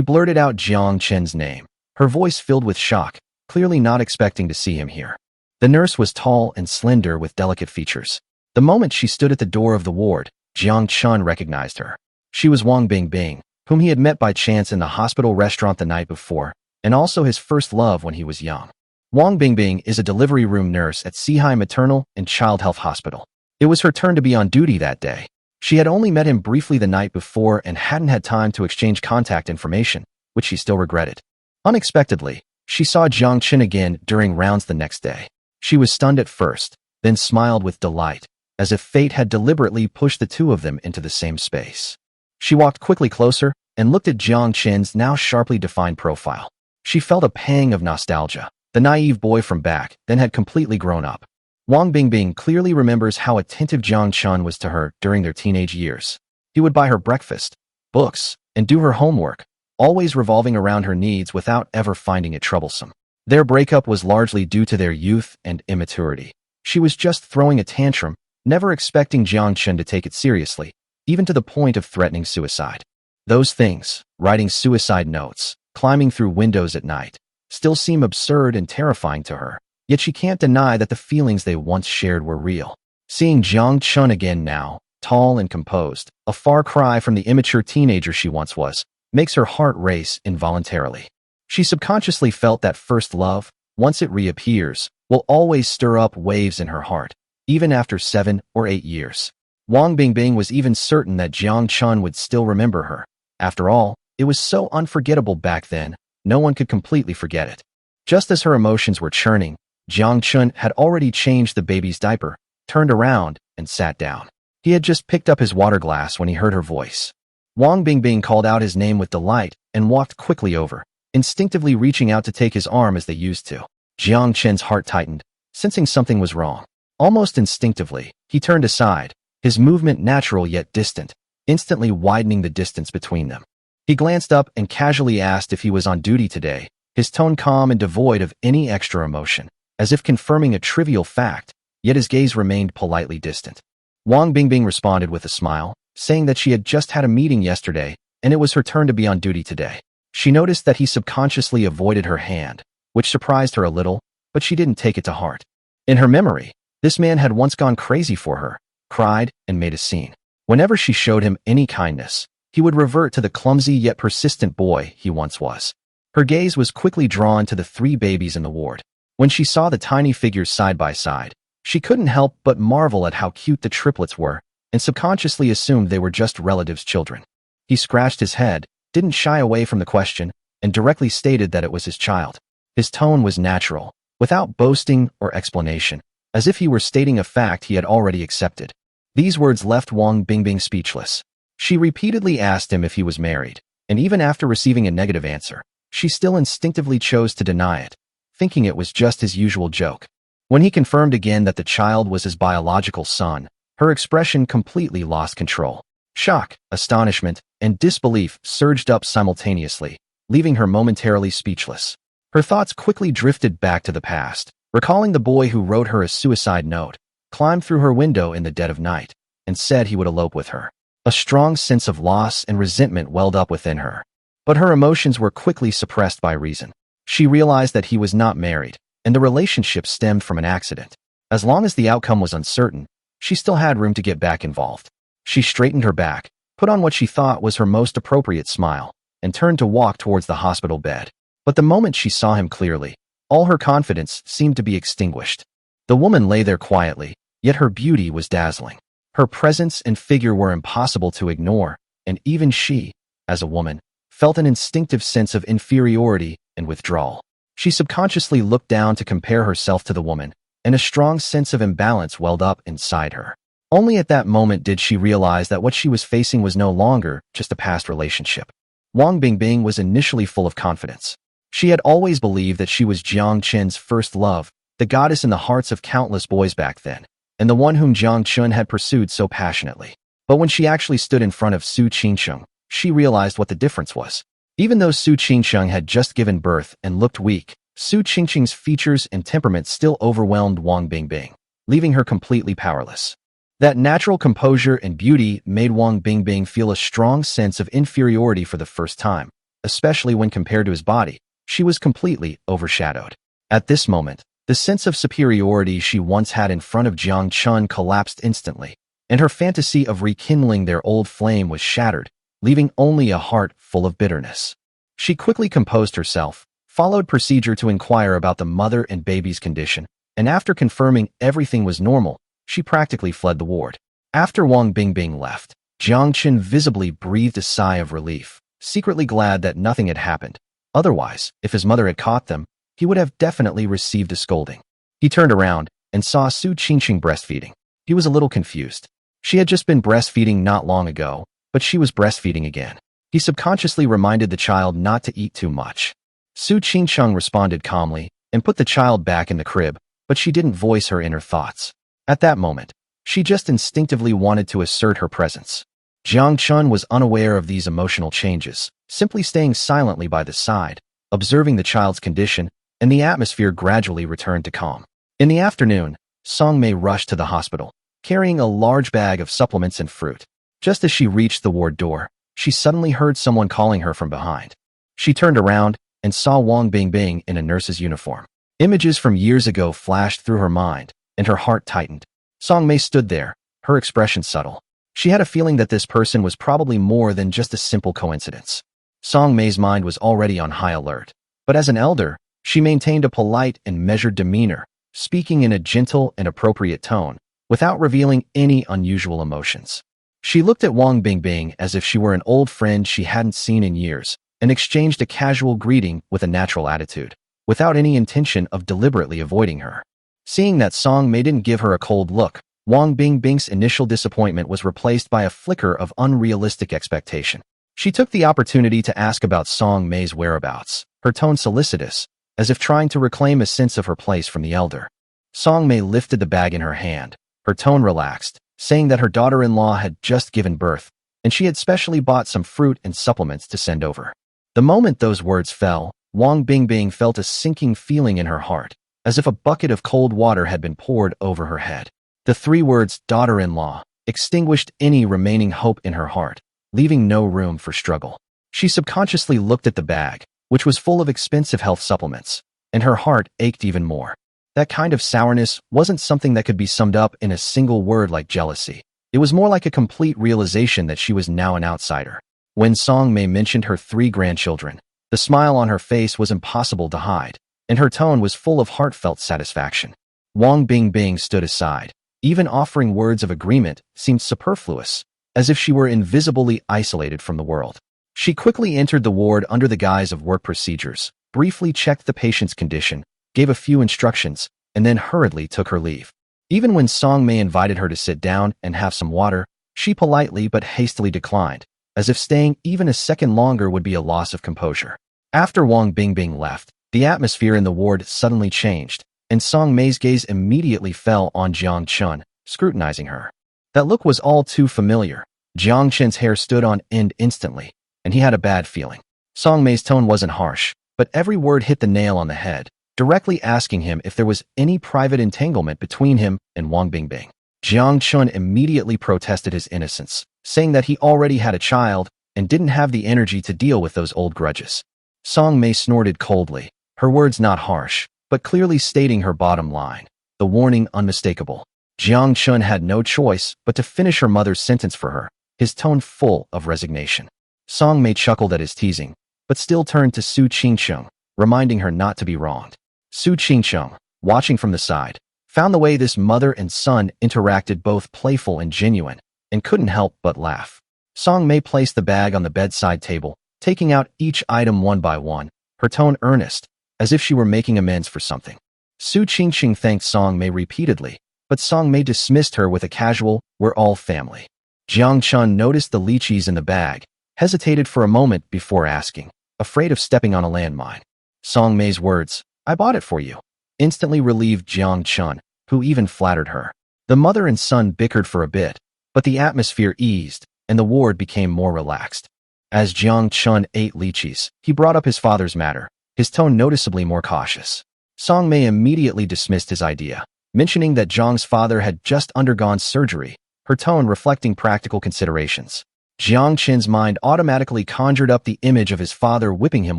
blurted out Jiang Chen's name, her voice filled with shock, clearly not expecting to see him here. The nurse was tall and slender with delicate features. The moment she stood at the door of the ward, Jiang Chen recognized her. She was Wang Bingbing, whom he had met by chance in the hospital restaurant the night before, and also his first love when he was young. Wang Bingbing is a delivery room nurse at Sihai Maternal and Child Health Hospital. It was her turn to be on duty that day. She had only met him briefly the night before and hadn't had time to exchange contact information, which she still regretted. Unexpectedly, she saw Jiang Chen again during rounds the next day. She was stunned at first, then smiled with delight, as if fate had deliberately pushed the two of them into the same space. She walked quickly closer and looked at Jiang Chen's now sharply defined profile. She felt a pang of nostalgia. The naive boy from back then had completely grown up. Wang Bingbing clearly remembers how attentive Jiang Chen was to her during their teenage years. He would buy her breakfast, books, and do her homework, always revolving around her needs without ever finding it troublesome. Their breakup was largely due to their youth and immaturity. She was just throwing a tantrum, never expecting Jiang Chen to take it seriously, even to the point of threatening suicide. Those things, writing suicide notes, climbing through windows at night, still seem absurd and terrifying to her, yet she can't deny that the feelings they once shared were real. Seeing Jiang Chen again now, tall and composed, a far cry from the immature teenager she once was, makes her heart race involuntarily. She subconsciously felt that first love, once it reappears, will always stir up waves in her heart, even after 7 or 8 years. Wang Bingbing was even certain that Jiang Chen would still remember her. After all, it was so unforgettable back then, no one could completely forget it. Just as her emotions were churning, Jiang Chen had already changed the baby's diaper, turned around, and sat down. He had just picked up his water glass when he heard her voice. Wang Bingbing called out his name with delight and walked quickly over, instinctively reaching out to take his arm as they used to. Jiang Chen's heart tightened, sensing something was wrong. Almost instinctively, he turned aside, his movement natural yet distant, instantly widening the distance between them. He glanced up and casually asked if he was on duty today, his tone calm and devoid of any extra emotion, as if confirming a trivial fact, yet his gaze remained politely distant. Wang Bingbing responded with a smile, saying that she had just had a meeting yesterday and it was her turn to be on duty today. She noticed that he subconsciously avoided her hand, which surprised her a little, but she didn't take it to heart. In her memory, this man had once gone crazy for her, cried, and made a scene. Whenever she showed him any kindness, he would revert to the clumsy yet persistent boy he once was. Her gaze was quickly drawn to the 3 babies in the ward. When she saw the tiny figures side by side, she couldn't help but marvel at how cute the triplets were, and subconsciously assumed they were just relatives' children. He scratched his head, didn't shy away from the question, and directly stated that it was his child. His tone was natural, without boasting or explanation, as if he were stating a fact he had already accepted. These words left Wang Bingbing speechless. She repeatedly asked him if he was married, and even after receiving a negative answer, she still instinctively chose to deny it, thinking it was just his usual joke. When he confirmed again that the child was his biological son, her expression completely lost control. Shock, astonishment, and disbelief surged up simultaneously, leaving her momentarily speechless. Her thoughts quickly drifted back to the past, recalling the boy who wrote her a suicide note, climbed through her window in the dead of night, and said he would elope with her. A strong sense of loss and resentment welled up within her. But her emotions were quickly suppressed by reason. She realized that he was not married, and the relationship stemmed from an accident. As long as the outcome was uncertain, she still had room to get back involved. She straightened her back, put on what she thought was her most appropriate smile, and turned to walk towards the hospital bed. But the moment she saw him clearly, all her confidence seemed to be extinguished. The woman lay there quietly, yet her beauty was dazzling. Her presence and figure were impossible to ignore, and even she, as a woman, felt an instinctive sense of inferiority and withdrawal. She subconsciously looked down to compare herself to the woman, and a strong sense of imbalance welled up inside her. Only at that moment did she realize that what she was facing was no longer just a past relationship. Wang Bingbing was initially full of confidence. She had always believed that she was Jiang Chen's first love, the goddess in the hearts of countless boys back then, and the one whom Jiang Chen had pursued so passionately. But when she actually stood in front of Su Qingsheng, she realized what the difference was. Even though Su Qingsheng had just given birth and looked weak, Su Qingsheng's features and temperament still overwhelmed Wang Bingbing, leaving her completely powerless. That natural composure and beauty made Wang Bingbing feel a strong sense of inferiority for the first time, especially when compared to his body. She was completely overshadowed. At this moment, the sense of superiority she once had in front of Jiang Chen collapsed instantly, and her fantasy of rekindling their old flame was shattered, leaving only a heart full of bitterness. She quickly composed herself, followed procedure to inquire about the mother and baby's condition, and after confirming everything was normal, she practically fled the ward. After Wang Bingbing left, Jiang Chen visibly breathed a sigh of relief, secretly glad that nothing had happened. Otherwise, if his mother had caught them, he would have definitely received a scolding. He turned around and saw Su Qingqing breastfeeding. He was a little confused. She had just been breastfeeding not long ago, but she was breastfeeding again. He subconsciously reminded the child not to eat too much. Su Qingqing responded calmly and put the child back in the crib, but she didn't voice her inner thoughts. At that moment, she just instinctively wanted to assert her presence. Jiang Chen was unaware of these emotional changes, simply staying silently by the side, observing the child's condition, and the atmosphere gradually returned to calm. In the afternoon, Song Mei rushed to the hospital, carrying a large bag of supplements and fruit. Just as she reached the ward door, she suddenly heard someone calling her from behind. She turned around and saw Wang Bingbing in a nurse's uniform. Images from years ago flashed through her mind, and her heart tightened. Song Mei stood there, her expression subtle. She had a feeling that this person was probably more than just a simple coincidence. Song Mei's mind was already on high alert, but as an elder, she maintained a polite and measured demeanor, speaking in a gentle and appropriate tone, without revealing any unusual emotions. She looked at Wang Bingbing as if she were an old friend she hadn't seen in years, and exchanged a casual greeting with a natural attitude, without any intention of deliberately avoiding her. Seeing that Song Mei didn't give her a cold look, Wang Bingbing's initial disappointment was replaced by a flicker of unrealistic expectation. She took the opportunity to ask about Song Mei's whereabouts, her tone solicitous, as if trying to reclaim a sense of her place from the elder. Song Mei lifted the bag in her hand, her tone relaxed, saying that her daughter-in-law had just given birth, and she had specially bought some fruit and supplements to send over. The moment those words fell, Wang Bingbing felt a sinking feeling in her heart, as if a bucket of cold water had been poured over her head. The three words, daughter-in-law, extinguished any remaining hope in her heart, leaving no room for struggle. She subconsciously looked at the bag, which was full of expensive health supplements, and her heart ached even more. That kind of sourness wasn't something that could be summed up in a single word like jealousy. It was more like a complete realization that she was now an outsider. When Song Mei mentioned her 3 grandchildren, the smile on her face was impossible to hide, and her tone was full of heartfelt satisfaction. Wang Bingbing stood aside. Even offering words of agreement seemed superfluous, as if she were invisibly isolated from the world. She quickly entered the ward under the guise of work procedures, briefly checked the patient's condition, gave a few instructions, and then hurriedly took her leave. Even when Song Mei invited her to sit down and have some water, she politely but hastily declined, as if staying even a second longer would be a loss of composure. After Wang Bingbing left, the atmosphere in the ward suddenly changed, and Song Mei's gaze immediately fell on Jiang Chen, scrutinizing her. That look was all too familiar. Jiang Chen's hair stood on end instantly, and he had a bad feeling. Song Mei's tone wasn't harsh, but every word hit the nail on the head, directly asking him if there was any private entanglement between him and Wang Bingbing. Jiang Chen immediately protested his innocence, saying that he already had a child and didn't have the energy to deal with those old grudges. Song Mei snorted coldly, her words not harsh, but clearly stating her bottom line, the warning unmistakable. Jiang Chen had no choice but to finish her mother's sentence for her, his tone full of resignation. Song Mei chuckled at his teasing, but still turned to Su Qingqing, reminding her not to be wronged. Su Qingqing, watching from the side, found the way this mother and son interacted both playful and genuine, and couldn't help but laugh. Song Mei placed the bag on the bedside table, taking out each item one by one, her tone earnest, as if she were making amends for something. Su Qingqing thanked Song Mei repeatedly, but Song Mei dismissed her with a casual, "We're all family." Jiang Chen noticed the lychees in the bag, hesitated for a moment before asking, afraid of stepping on a landmine. Song Mei's words, "I bought it for you," instantly relieved Jiang Chen, who even flattered her. The mother and son bickered for a bit, but the atmosphere eased, and the ward became more relaxed. As Jiang Chen ate lychees, he brought up his father's matter, his tone noticeably more cautious. Song Mei immediately dismissed his idea, mentioning that Jiang's father had just undergone surgery, her tone reflecting practical considerations. Jiang Chen's mind automatically conjured up the image of his father whipping him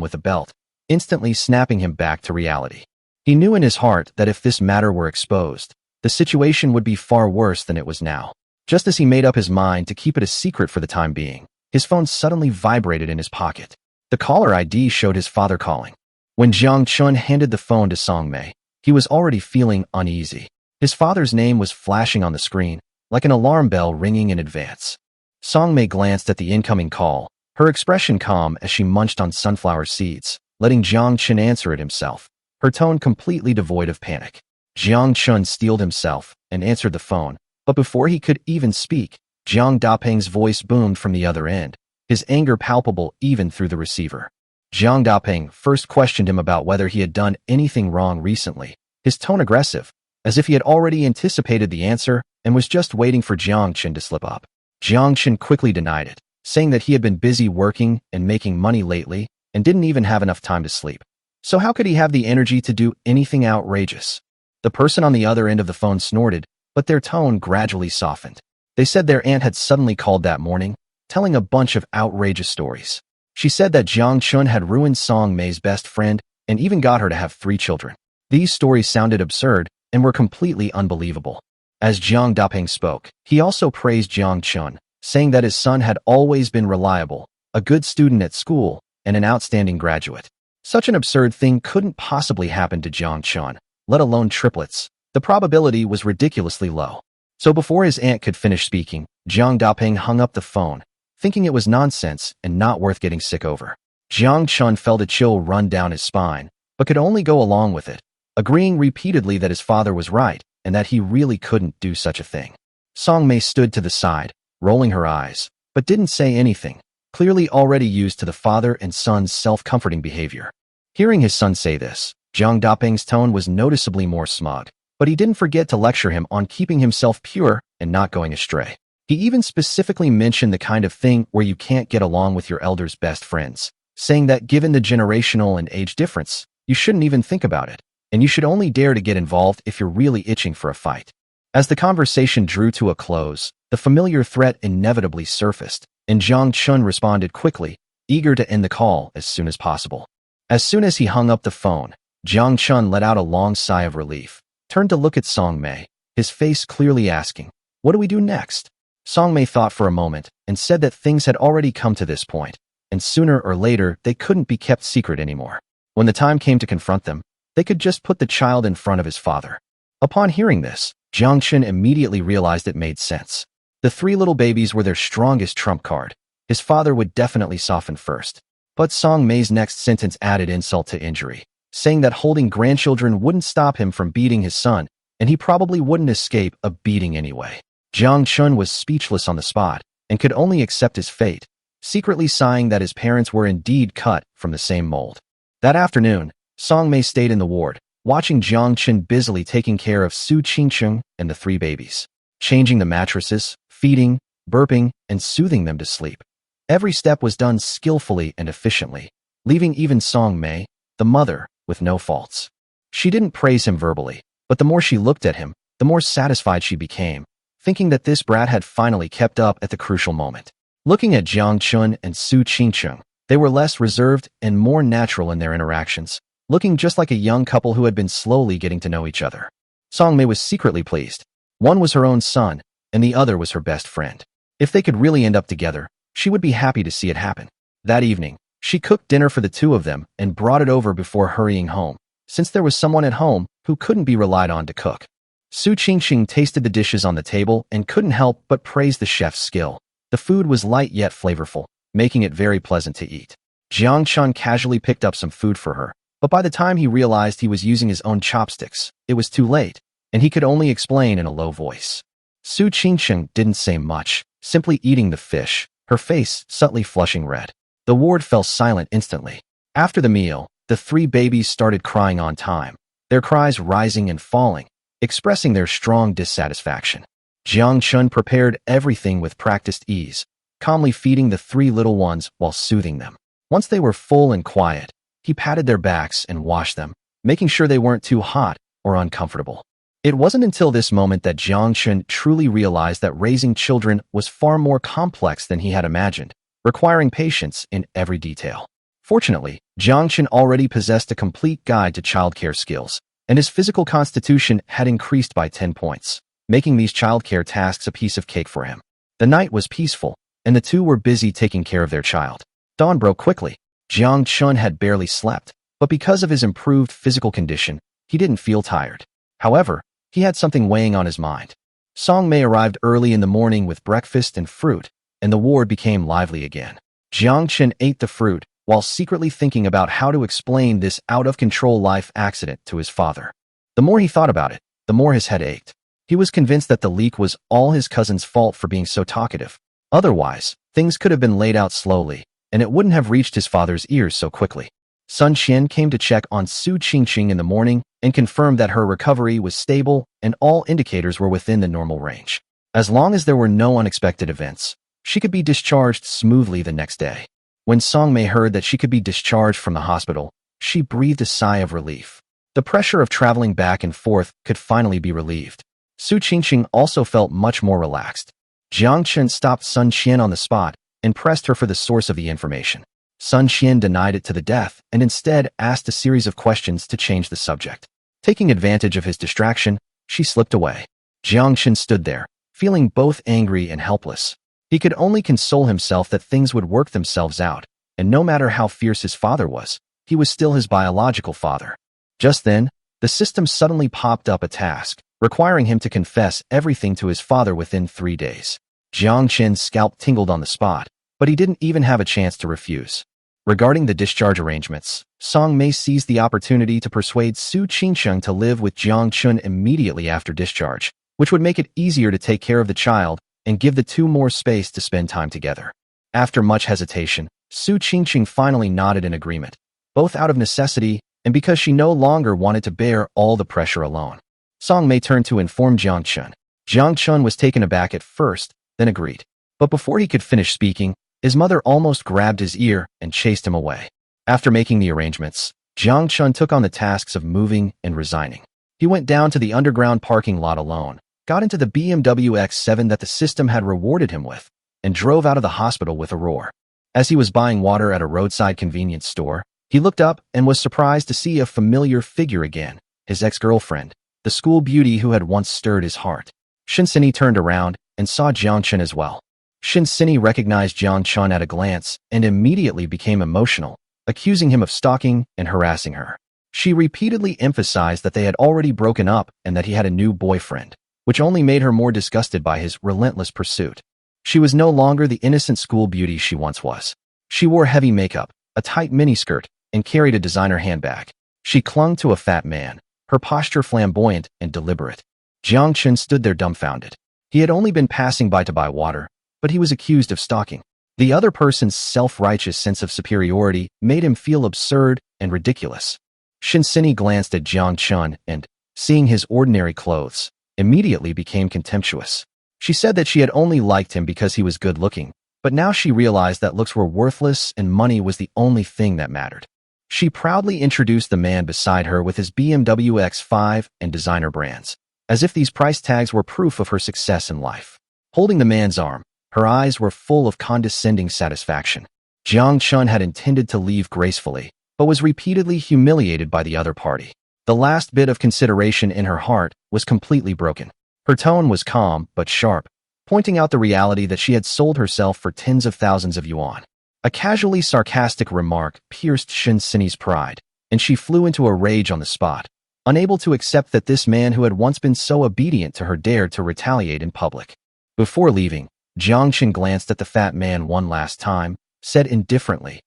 with a belt, instantly snapping him back to reality. He knew in his heart that if this matter were exposed, the situation would be far worse than it was now. Just as he made up his mind to keep it a secret for the time being, his phone suddenly vibrated in his pocket. The caller ID showed his father calling. When Jiang Chen handed the phone to Song Mei, he was already feeling uneasy. His father's name was flashing on the screen, like an alarm bell ringing in advance. Song Mei glanced at the incoming call, her expression calm as she munched on sunflower seeds, letting Jiang Chen answer it himself, her tone completely devoid of panic. Jiang Chen steeled himself and answered the phone, but before he could even speak, Jiang Dapeng's voice boomed from the other end, his anger palpable even through the receiver. Jiang Dapeng first questioned him about whether he had done anything wrong recently, his tone aggressive, as if he had already anticipated the answer and was just waiting for Jiang Chen to slip up. Jiang Chen quickly denied it, saying that he had been busy working and making money lately and didn't even have enough time to sleep. So how could he have the energy to do anything outrageous? The person on the other end of the phone snorted, but their tone gradually softened. They said their aunt had suddenly called that morning, telling a bunch of outrageous stories. She said that Jiang Chen had ruined Song Mei's best friend and even got her to have 3 children. These stories sounded absurd and were completely unbelievable. As Jiang Dapeng spoke, he also praised Jiang Chen, saying that his son had always been reliable, a good student at school, and an outstanding graduate. Such an absurd thing couldn't possibly happen to Jiang Chen, let alone triplets. The probability was ridiculously low. So before his aunt could finish speaking, Jiang Dapeng hung up the phone, thinking it was nonsense and not worth getting sick over. Jiang Chen felt a chill run down his spine, but could only go along with it, agreeing repeatedly that his father was right and that he really couldn't do such a thing. Song Mei stood to the side, rolling her eyes, but didn't say anything, clearly already used to the father and son's self-comforting behavior. Hearing his son say this, Jiang Dapeng's tone was noticeably more smug, but he didn't forget to lecture him on keeping himself pure and not going astray. He even specifically mentioned the kind of thing where you can't get along with your elder's best friends, saying that given the generational and age difference, you shouldn't even think about it, and you should only dare to get involved if you're really itching for a fight. As the conversation drew to a close, the familiar threat inevitably surfaced, and Jiang Chen responded quickly, eager to end the call as soon as possible. As soon as he hung up the phone, Jiang Chen let out a long sigh of relief, turned to look at Song Mei, his face clearly asking, "What do we do next?" Song Mei thought for a moment and said that things had already come to this point, and sooner or later they couldn't be kept secret anymore. When the time came to confront them, they could just put the child in front of his father. Upon hearing this, Jiang Chen immediately realized it made sense. The 3 little babies were their strongest trump card. His father would definitely soften first. But Song Mei's next sentence added insult to injury, saying that holding grandchildren wouldn't stop him from beating his son, and he probably wouldn't escape a beating anyway. Jiang Chen was speechless on the spot and could only accept his fate, secretly sighing that his parents were indeed cut from the same mold. That afternoon, Song Mei stayed in the ward, watching Jiang Chen busily taking care of Su Qingcheng and the 3 babies, changing the mattresses, feeding, burping, and soothing them to sleep. Every step was done skillfully and efficiently, leaving even Song Mei, the mother, with no faults. She didn't praise him verbally, but the more she looked at him, the more satisfied she became, thinking that this brat had finally kept up at the crucial moment. Looking at Jiang Chen and Su Qingcheng, they were less reserved and more natural in their interactions, looking just like a young couple who had been slowly getting to know each other. Song Mei was secretly pleased. One was her own son, and the other was her best friend. If they could really end up together, she would be happy to see it happen. That evening, she cooked dinner for the 2 of them and brought it over before hurrying home, since there was someone at home who couldn't be relied on to cook. Su Qingxing tasted the dishes on the table and couldn't help but praise the chef's skill. The food was light yet flavorful, making it very pleasant to eat. Jiang Chen casually picked up some food for her, but by the time he realized he was using his own chopsticks, it was too late, and he could only explain in a low voice. Su Qingxing didn't say much, simply eating the fish, her face subtly flushing red. The ward fell silent instantly. After the meal, the 3 babies started crying on time, their cries rising and falling, expressing their strong dissatisfaction. Jiang Chen prepared everything with practiced ease, calmly feeding the 3 little ones while soothing them. Once they were full and quiet, he patted their backs and washed them, making sure they weren't too hot or uncomfortable. It wasn't until this moment that Jiang Chen truly realized that raising children was far more complex than he had imagined, requiring patience in every detail. Fortunately, Jiang Chen already possessed a complete guide to childcare skills, and his physical constitution had increased by 10 points, making these childcare tasks a piece of cake for him. The night was peaceful, and the 2 were busy taking care of their child. Dawn broke quickly. Jiang Chen had barely slept, but because of his improved physical condition, he didn't feel tired. However, he had something weighing on his mind. Song Mei arrived early in the morning with breakfast and fruit, and the ward became lively again. Jiang Chen ate the fruit while secretly thinking about how to explain this out-of-control life accident to his father. The more he thought about it, the more his head ached. He was convinced that the leak was all his cousin's fault for being so talkative. Otherwise, things could have been laid out slowly, and it wouldn't have reached his father's ears so quickly. Sun Qian came to check on Su Qingqing in the morning and confirmed that her recovery was stable and all indicators were within the normal range. As long as there were no unexpected events, she could be discharged smoothly the next day. When Song Mei heard that she could be discharged from the hospital, she breathed a sigh of relief. The pressure of traveling back and forth could finally be relieved. Su Qingqing also felt much more relaxed. Jiang Chen stopped Sun Qian on the spot and pressed her for the source of the information. Sun Qian denied it to the death and instead asked a series of questions to change the subject. Taking advantage of his distraction, she slipped away. Jiang Chen stood there, feeling both angry and helpless. He could only console himself that things would work themselves out, and no matter how fierce his father was, he was still his biological father. Just then, the system suddenly popped up a task, requiring him to confess everything to his father within 3 days. Jiang Chen's scalp tingled on the spot, but he didn't even have a chance to refuse. Regarding the discharge arrangements, Song Mei seized the opportunity to persuade Su Qingqing to live with Jiang Chen immediately after discharge, which would make it easier to take care of the child and give the two more space to spend time together. After much hesitation, Su Qingqing finally nodded in agreement, both out of necessity and because she no longer wanted to bear all the pressure alone. Song Mei turned to inform Jiang Chen. Jiang Chen was taken aback at first, then agreed. But before he could finish speaking, his mother almost grabbed his ear and chased him away. After making the arrangements, Jiang Chen took on the tasks of moving and resigning. He went down to the underground parking lot alone, got into the BMW X7 that the system had rewarded him with, and drove out of the hospital with a roar. As he was buying water at a roadside convenience store, he looked up and was surprised to see a familiar figure again, his ex-girlfriend, the school beauty who had once stirred his heart. Shinsini turned around and saw Jiang Chen as well. Shinsini recognized Jiang Chen at a glance and immediately became emotional, accusing him of stalking and harassing her. She repeatedly emphasized that they had already broken up and that he had a new boyfriend, which only made her more disgusted by his relentless pursuit. She was no longer the innocent school beauty she once was. She wore heavy makeup, a tight miniskirt, and carried a designer handbag. She clung to a fat man, her posture flamboyant and deliberate. Jiang Chen stood there dumbfounded. He had only been passing by to buy water, but he was accused of stalking. The other person's self-righteous sense of superiority made him feel absurd and ridiculous. Shinsini glanced at Jiang Chen and, seeing his ordinary clothes, immediately became contemptuous. She said that she had only liked him because he was good-looking, but now she realized that looks were worthless and money was the only thing that mattered. She proudly introduced the man beside her with his BMW X5 and designer brands, as if these price tags were proof of her success in life. Holding the man's arm, her eyes were full of condescending satisfaction. Jiang Chen had intended to leave gracefully, but was repeatedly humiliated by the other party. The last bit of consideration in her heart was completely broken. Her tone was calm but sharp, pointing out the reality that she had sold herself for tens of thousands of yuan. A casually sarcastic remark pierced Shinsini's pride, and she flew into a rage on the spot, unable to accept that this man who had once been so obedient to her dared to retaliate in public. Before leaving, Jiang Chen glanced at the fat man one last time, said indifferently,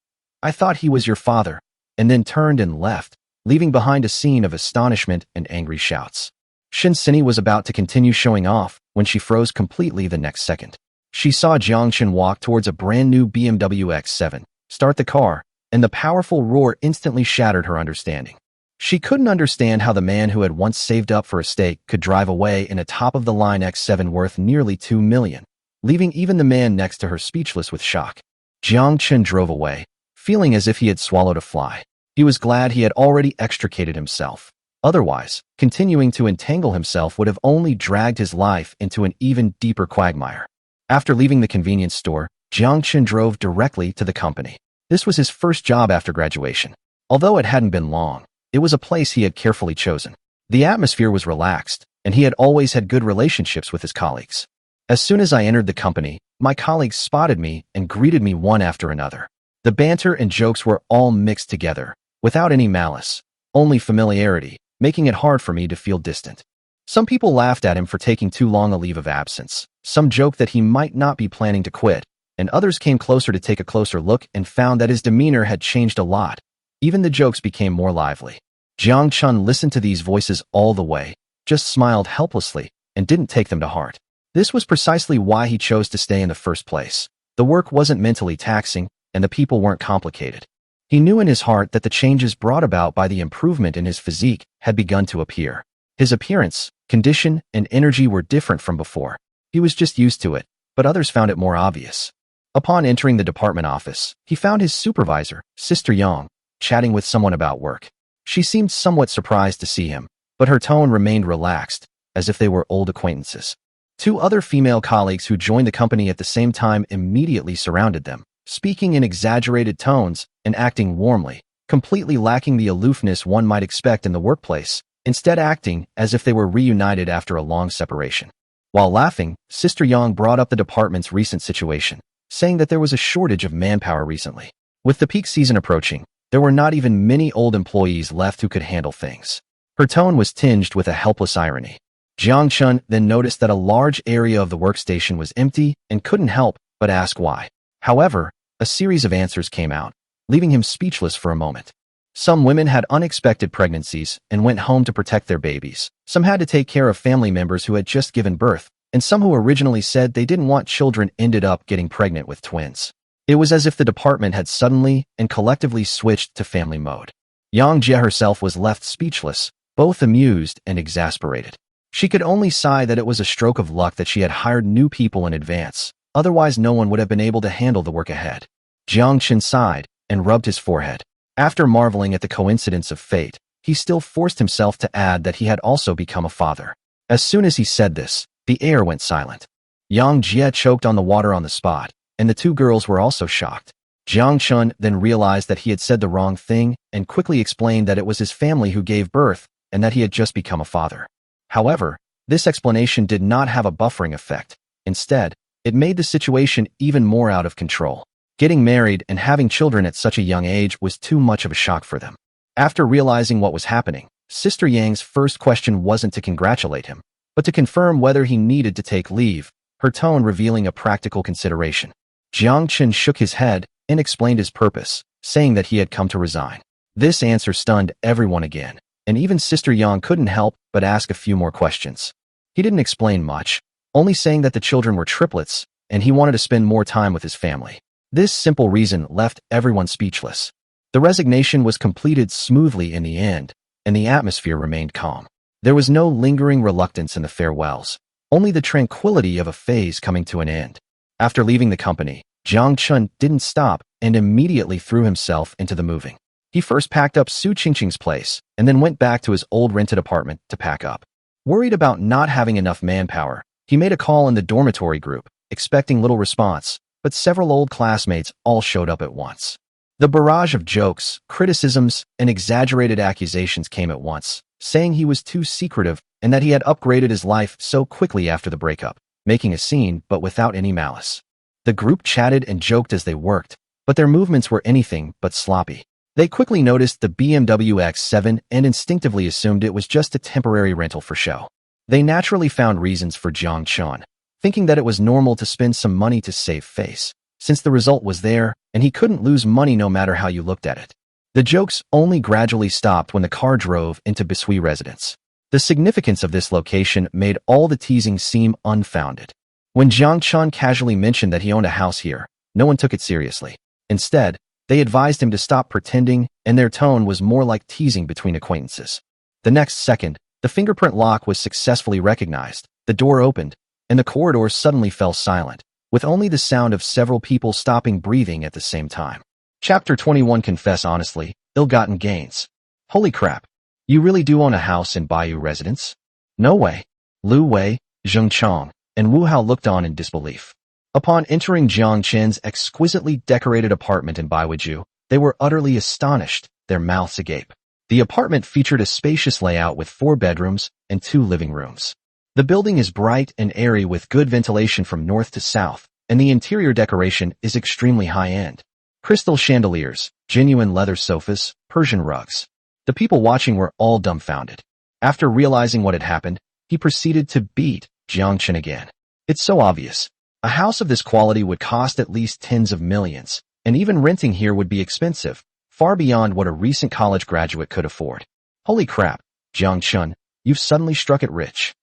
"I thought he was your father," and then turned and left, leaving behind a scene of astonishment and angry shouts. Shinsini was about to continue showing off when she froze completely the next second. She saw Jiang Chen walk towards a brand new BMW X7, start the car, and the powerful roar instantly shattered her understanding. She couldn't understand how the man who had once saved up for a steak could drive away in a top-of-the-line X7 worth nearly 2 million, leaving even the man next to her speechless with shock. Jiang Chen drove away, feeling as if he had swallowed a fly. He was glad he had already extricated himself. Otherwise, continuing to entangle himself would have only dragged his life into an even deeper quagmire. After leaving the convenience store, Jiang Chen drove directly to the company. This was his first job after graduation. Although it hadn't been long, it was a place he had carefully chosen. The atmosphere was relaxed, and he had always had good relationships with his colleagues. As soon as I entered the company, my colleagues spotted me and greeted me one after another. The banter and jokes were all mixed together, without any malice, only familiarity, making it hard for me to feel distant. Some people laughed at him for taking too long a leave of absence. Some joked that he might not be planning to quit, and others came closer to take a closer look and found that his demeanor had changed a lot. Even the jokes became more lively. Jiang Chen listened to these voices all the way, just smiled helplessly and didn't take them to heart. This was precisely why he chose to stay in the first place. The work wasn't mentally taxing, and the people weren't complicated. He knew in his heart that the changes brought about by the improvement in his physique had begun to appear. His appearance, condition, and energy were different from before. He was just used to it, but others found it more obvious. Upon entering the department office, he found his supervisor, Sister Yang, chatting with someone about work. She seemed somewhat surprised to see him, but her tone remained relaxed, as if they were old acquaintances. Two other female colleagues who joined the company at the same time immediately surrounded them, speaking in exaggerated tones and acting warmly, completely lacking the aloofness one might expect in the workplace, instead acting as if they were reunited after a long separation. While laughing, Sister Yang brought up the department's recent situation, saying that there was a shortage of manpower recently. With the peak season approaching, there were not even many old employees left who could handle things. Her tone was tinged with a helpless irony. Jiang Chen then noticed that a large area of the workstation was empty and couldn't help but ask why. However, a series of answers came out, leaving him speechless for a moment. Some women had unexpected pregnancies and went home to protect their babies. Some had to take care of family members who had just given birth, and some who originally said they didn't want children ended up getting pregnant with twins. It was as if the department had suddenly and collectively switched to family mode. Yang Jie herself was left speechless, both amused and exasperated. She could only sigh that it was a stroke of luck that she had hired new people in advance, otherwise no one would have been able to handle the work ahead. Jiang Chen sighed and rubbed his forehead. After marveling at the coincidence of fate, he still forced himself to add that he had also become a father. As soon as he said this, the air went silent. Yang Jie choked on the water on the spot, and the two girls were also shocked. Jiang Chen then realized that he had said the wrong thing and quickly explained that it was his family who gave birth and that he had just become a father. However, this explanation did not have a buffering effect. Instead, it made the situation even more out of control. Getting married and having children at such a young age was too much of a shock for them. After realizing what was happening, Sister Yang's first question wasn't to congratulate him, but to confirm whether he needed to take leave, her tone revealing a practical consideration. Jiang Chen shook his head and explained his purpose, saying that he had come to resign. This answer stunned everyone again, and even Sister Yang couldn't help but ask a few more questions. He didn't explain much, only saying that the children were triplets, and he wanted to spend more time with his family. This simple reason left everyone speechless. The resignation was completed smoothly in the end, and the atmosphere remained calm. There was no lingering reluctance in the farewells, only the tranquility of a phase coming to an end. After leaving the company, Jiang Chen didn't stop and immediately threw himself into the moving. He first packed up Su Qingqing's place and then went back to his old rented apartment to pack up. Worried about not having enough manpower, he made a call in the dormitory group, expecting little response, but several old classmates all showed up at once. The barrage of jokes, criticisms, and exaggerated accusations came at once, saying he was too secretive and that he had upgraded his life so quickly after the breakup, making a scene but without any malice. The group chatted and joked as they worked, but their movements were anything but sloppy. They quickly noticed the BMW X7 and instinctively assumed it was just a temporary rental for show. They naturally found reasons for Jiang Chen, thinking that it was normal to spend some money to save face, since the result was there and he couldn't lose money no matter how you looked at it. The jokes only gradually stopped when the car drove into Bisui residence. The significance of this location made all the teasing seem unfounded. When Jiang Chen casually mentioned that he owned a house here, no one took it seriously. Instead, they advised him to stop pretending, and their tone was more like teasing between acquaintances. The next second, the fingerprint lock was successfully recognized, the door opened, and the corridor suddenly fell silent, with only the sound of several people stopping breathing at the same time. Chapter 21. Confess honestly, ill-gotten gains. Holy crap. You really do own a house in Bayou residence? No way. Lu Wei, Zheng Chong, and Wu Hao looked on in disbelief. Upon entering Jiang Chen's exquisitely decorated apartment in Baiwiju, they were utterly astonished, their mouths agape. The apartment featured a spacious layout with 4 bedrooms and 2 living rooms. The building is bright and airy with good ventilation from north to south, and the interior decoration is extremely high-end. Crystal chandeliers, genuine leather sofas, Persian rugs. The people watching were all dumbfounded. After realizing what had happened, he proceeded to beat Jiang Chen again. It's so obvious. A house of this quality would cost at least tens of millions, and even renting here would be expensive, far beyond what a recent college graduate could afford. Holy crap, Jiang Chen, you've suddenly struck it rich.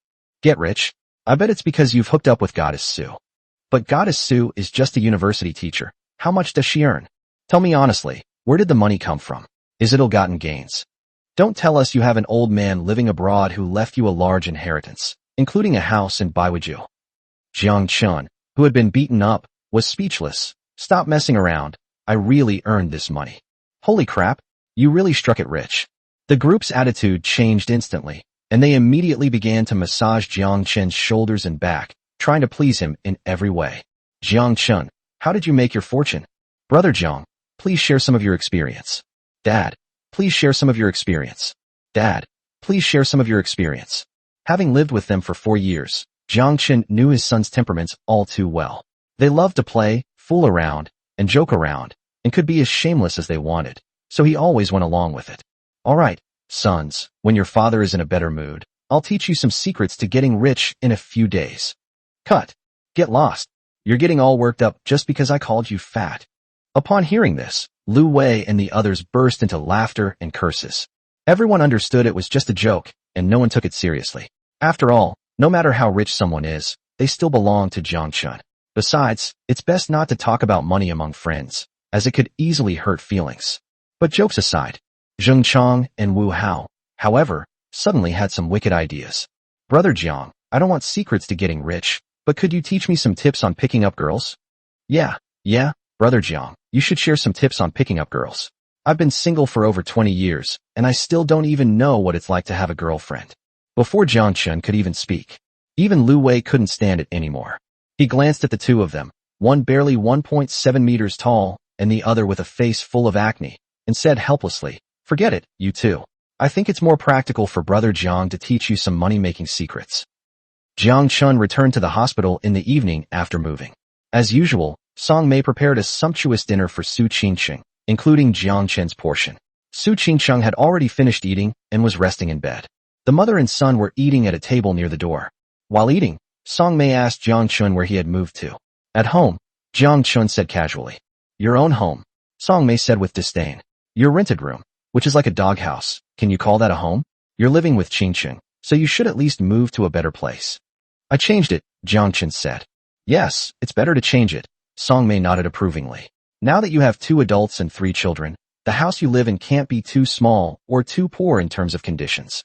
Get rich? I bet it's because you've hooked up with Goddess Sue. But Goddess Sue is just a university teacher. How much does she earn? Tell me honestly, where did the money come from? Is it ill-gotten gains? Don't tell us you have an old man living abroad who left you a large inheritance, including a house in Baiwaju. Jiang Chen, who had been beaten up, was speechless. Stop messing around. I really earned this money. Holy crap, you really struck it rich. The group's attitude changed instantly, and they immediately began to massage Jiang Chen's shoulders and back, trying to please him in every way. Jiang Chen, how did you make your fortune? Brother Jiang, please share some of your experience. Dad, please share some of your experience. Dad, please share some of your experience. Having lived with them for 4 years, Jiang Chen knew his son's temperaments all too well. They loved to play, fool around, and joke around, and could be as shameless as they wanted, so he always went along with it. All right, sons, when your father is in a better mood, I'll teach you some secrets to getting rich in a few days. Cut. Get lost. You're getting all worked up just because I called you fat. Upon hearing this, Lu Wei and the others burst into laughter and curses. Everyone understood it was just a joke, and no one took it seriously. After all, no matter how rich someone is, they still belong to Jiang Chen. Besides, it's best not to talk about money among friends, as it could easily hurt feelings. But jokes aside, Zheng Chang and Wu Hao, however, suddenly had some wicked ideas. Brother Jiang, I don't want secrets to getting rich, but could you teach me some tips on picking up girls? Yeah, Brother Jiang, you should share some tips on picking up girls. I've been single for over 20 years, and I still don't even know what it's like to have a girlfriend. Before Jiang Chen could even speak, even Lu Wei couldn't stand it anymore. He glanced at the two of them, one barely 1.7 meters tall, and the other with a face full of acne, and said helplessly, forget it, you two. I think it's more practical for Brother Jiang to teach you some money-making secrets. Jiang Chen returned to the hospital in the evening after moving. As usual, Song Mei prepared a sumptuous dinner for Su Qingcheng, including Jiang Chen's portion. Su Qingcheng had already finished eating and was resting in bed. The mother and son were eating at a table near the door. While eating, Song Mei asked Jiang Chen where he had moved to. At home, Jiang Chen said casually. Your own home, Song Mei said with disdain. Your rented room, which is like a doghouse, can you call that a home? You're living with Qingcheng, so you should at least move to a better place. I changed it, Jiang Chen said. Yes, it's better to change it. Song Mei nodded approvingly. Now that you have 2 adults and 3 children, the house you live in can't be too small or too poor in terms of conditions.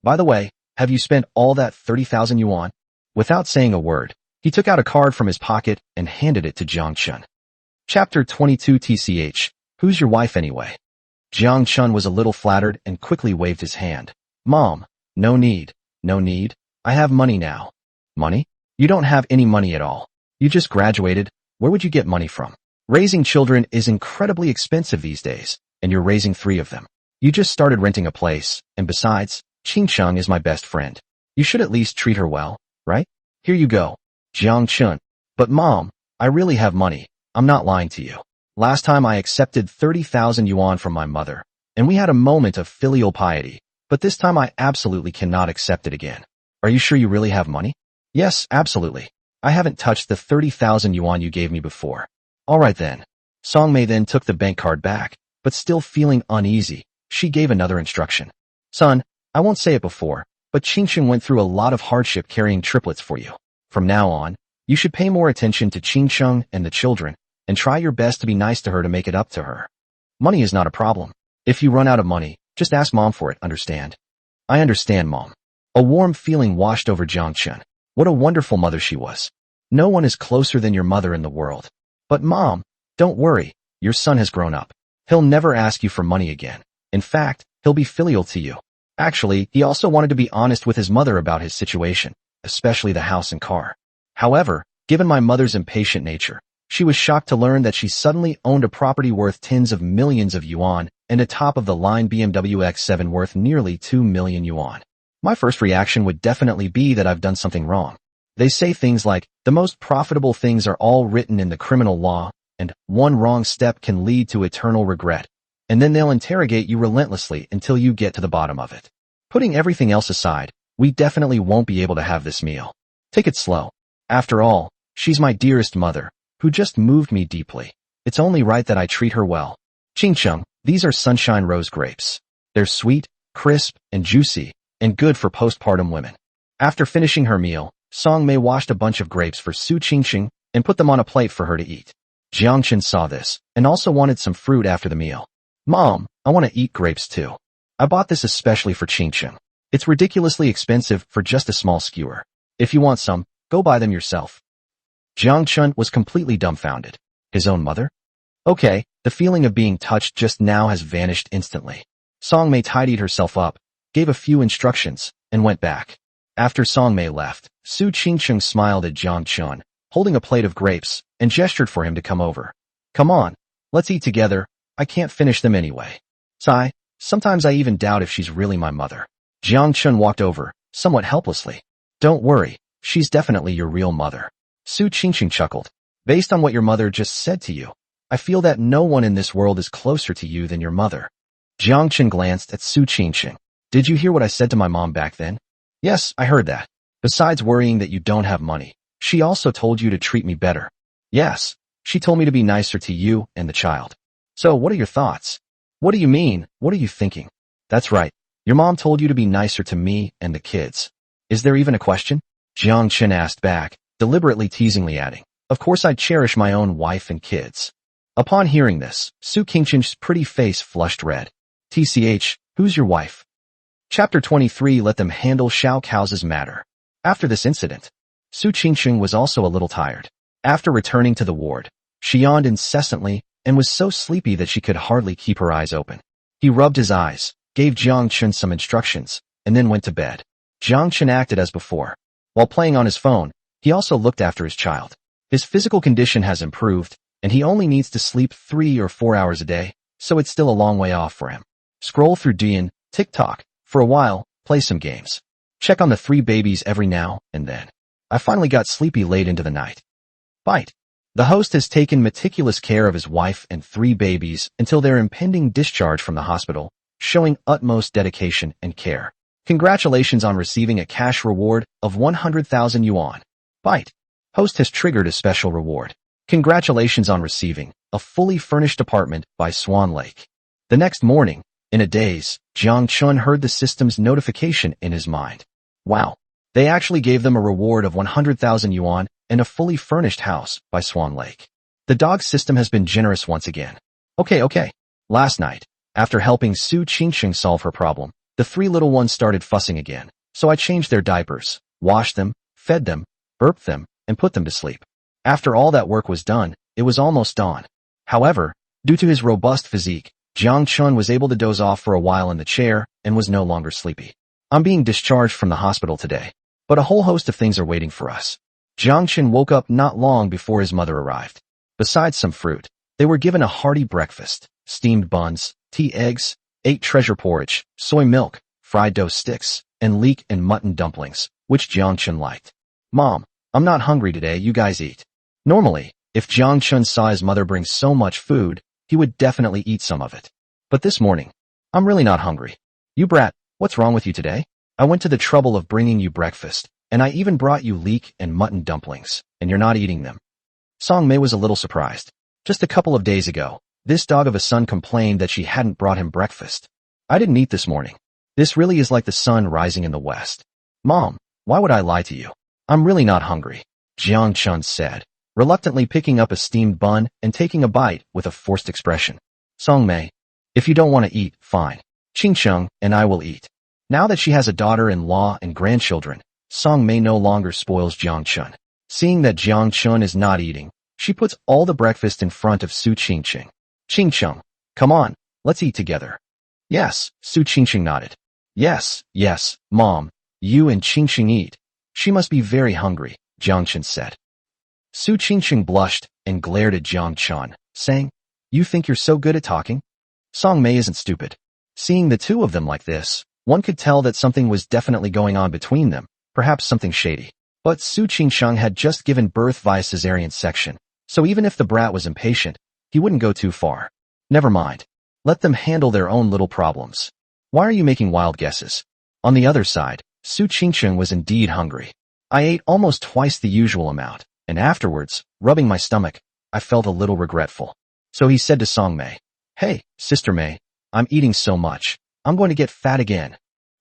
By the way, have you spent all that 30,000 yuan? Without saying a word, he took out a card from his pocket and handed it to Jiang Chen. Chapter 22 TCH, who's your wife anyway? Jiang Chen was a little flattered and quickly waved his hand. Mom, no need. I have money now. Money? You don't have any money at all. You just graduated. Where would you get money from? Raising children is incredibly expensive these days, and you're raising 3 of them. You just started renting a place, and besides, Qingcheng is my best friend. You should at least treat her well, right? Here you go. Jiang Chen. But Mom, I really have money. I'm not lying to you. Last time I accepted 30,000 yuan from my mother, and we had a moment of filial piety, but this time I absolutely cannot accept it again. Are you sure you really have money? Yes, absolutely. I haven't touched the 30,000 yuan you gave me before. All right then. Song Mei then took the bank card back, but still feeling uneasy, she gave another instruction. Son, I won't say it before, but Qingcheng went through a lot of hardship carrying triplets for you. From now on, you should pay more attention to Qingcheng and the children, and try your best to be nice to her to make it up to her. Money is not a problem. If you run out of money, just ask Mom for it, understand? I understand, Mom. A warm feeling washed over Jiang Chen. What a wonderful mother she was. No one is closer than your mother in the world. But Mom, don't worry, your son has grown up. He'll never ask you for money again. In fact, he'll be filial to you. Actually, he also wanted to be honest with his mother about his situation, especially the house and car. However, given my mother's impatient nature, she was shocked to learn that she suddenly owned a property worth tens of millions of yuan and a top-of-the-line BMW X7 worth nearly 2 million yuan. My first reaction would definitely be that I've done something wrong. They say things like, the most profitable things are all written in the criminal law, and one wrong step can lead to eternal regret. And then they'll interrogate you relentlessly until you get to the bottom of it. Putting everything else aside, we definitely won't be able to have this meal. Take it slow. After all, she's my dearest mother, who just moved me deeply. It's only right that I treat her well. Qingcheng, these are sunshine rose grapes. They're sweet, crisp, and juicy, and good for postpartum women. After finishing her meal, Song Mei washed a bunch of grapes for Su Qingqing and put them on a plate for her to eat. Jiang Chen saw this and also wanted some fruit after the meal. Mom, I want to eat grapes too. I bought this especially for Qingqing. It's ridiculously expensive for just a small skewer. If you want some, go buy them yourself. Jiang Chen was completely dumbfounded. His own mother? Okay, the feeling of being touched just now has vanished instantly. Song Mei tidied herself up, gave a few instructions, and went back. After Song Mei left, Su Qingqing smiled at Jiang Chen, holding a plate of grapes, and gestured for him to come over. Come on, let's eat together, I can't finish them anyway. Sigh, sometimes I even doubt if she's really my mother. Jiang Chen walked over, somewhat helplessly. Don't worry, she's definitely your real mother. Su Qingqing chuckled. Based on what your mother just said to you, I feel that no one in this world is closer to you than your mother. Jiang Chen glanced at Su Qingqing. Did you hear what I said to my mom back then? Yes, I heard that. Besides worrying that you don't have money, she also told you to treat me better. Yes, she told me to be nicer to you and the child. So what are your thoughts? What do you mean? What are you thinking? That's right. Your mom told you to be nicer to me and the kids. Is there even a question? Jiang Chen asked back, deliberately teasingly adding, of course I'd cherish my own wife and kids. Upon hearing this, Su Qingqing's pretty face flushed red. TCH, who's your wife? Chapter 23 Let them handle Xiao Cao's matter. After this incident, Su Qingqing was also a little tired. After returning to the ward, she yawned incessantly and was so sleepy that she could hardly keep her eyes open. He rubbed his eyes, gave Jiang Chen some instructions, and then went to bed. Jiang Chen acted as before. While playing on his phone, he also looked after his child. His physical condition has improved, and he only needs to sleep 3 or 4 hours a day, so it's still a long way off for him. Scroll through Douyin, TikTok, for a while, play some games. Check on the 3 babies every now and then. I finally got sleepy late into the night. Bite. The host has taken meticulous care of his wife and 3 babies until their impending discharge from the hospital, showing utmost dedication and care. Congratulations on receiving a cash reward of 100,000 yuan. Bite. Host has triggered a special reward. Congratulations on receiving a fully furnished apartment by Swan Lake. The next morning, in a daze, Jiang Chen heard the system's notification in his mind. Wow. They actually gave them a reward of 100,000 yuan and a fully furnished house by Swan Lake. The dog system has been generous once again. Okay. Last night, after helping Su Qingqing solve her problem, the 3 little ones started fussing again, so I changed their diapers, washed them, fed them, burped them, and put them to sleep. After all that work was done, it was almost dawn. However, due to his robust physique, Jiang Chen was able to doze off for a while in the chair and was no longer sleepy. I'm being discharged from the hospital today, but a whole host of things are waiting for us. Jiang Chen woke up not long before his mother arrived. Besides some fruit, they were given a hearty breakfast, steamed buns, tea eggs, 8 treasure porridge, soy milk, fried dough sticks, and leek and mutton dumplings, which Jiang Chen liked. Mom, I'm not hungry today, you guys eat. Normally, if Jiang Chen saw his mother bring so much food, he would definitely eat some of it. But this morning, I'm really not hungry. You brat, what's wrong with you today? I went to the trouble of bringing you breakfast, and I even brought you leek and mutton dumplings, and you're not eating them. Song Mei was a little surprised. Just a couple of days ago, this dog of a son complained that she hadn't brought him breakfast. I didn't eat this morning. This really is like the sun rising in the west. Mom, why would I lie to you? I'm really not hungry, Jiang Chen said, reluctantly picking up a steamed bun and taking a bite with a forced expression. Song Mei, if you don't want to eat, fine. Qingqing and I will eat. Now that she has a daughter-in-law and grandchildren, Song Mei no longer spoils Jiang Chen. Seeing that Jiang Chen is not eating, she puts all the breakfast in front of Su Qingqing. Qingqing, come on, let's eat together. Yes, Su Qingqing nodded. Yes, Mom, you and Qingqing eat. She must be very hungry, Jiang Chen said. Su Qingqing blushed and glared at Jiang Chen, saying, You think you're so good at talking? Song Mei isn't stupid. Seeing the two of them like this, one could tell that something was definitely going on between them, perhaps something shady. But Su Qingqing had just given birth via cesarean section, so even if the brat was impatient, he wouldn't go too far. Never mind. Let them handle their own little problems. Why are you making wild guesses? On the other side, Su Qingqing was indeed hungry. I ate almost twice the usual amount, and afterwards, rubbing my stomach, I felt a little regretful. So he said to Song Mei, Hey, Sister Mei, I'm eating so much, I'm going to get fat again.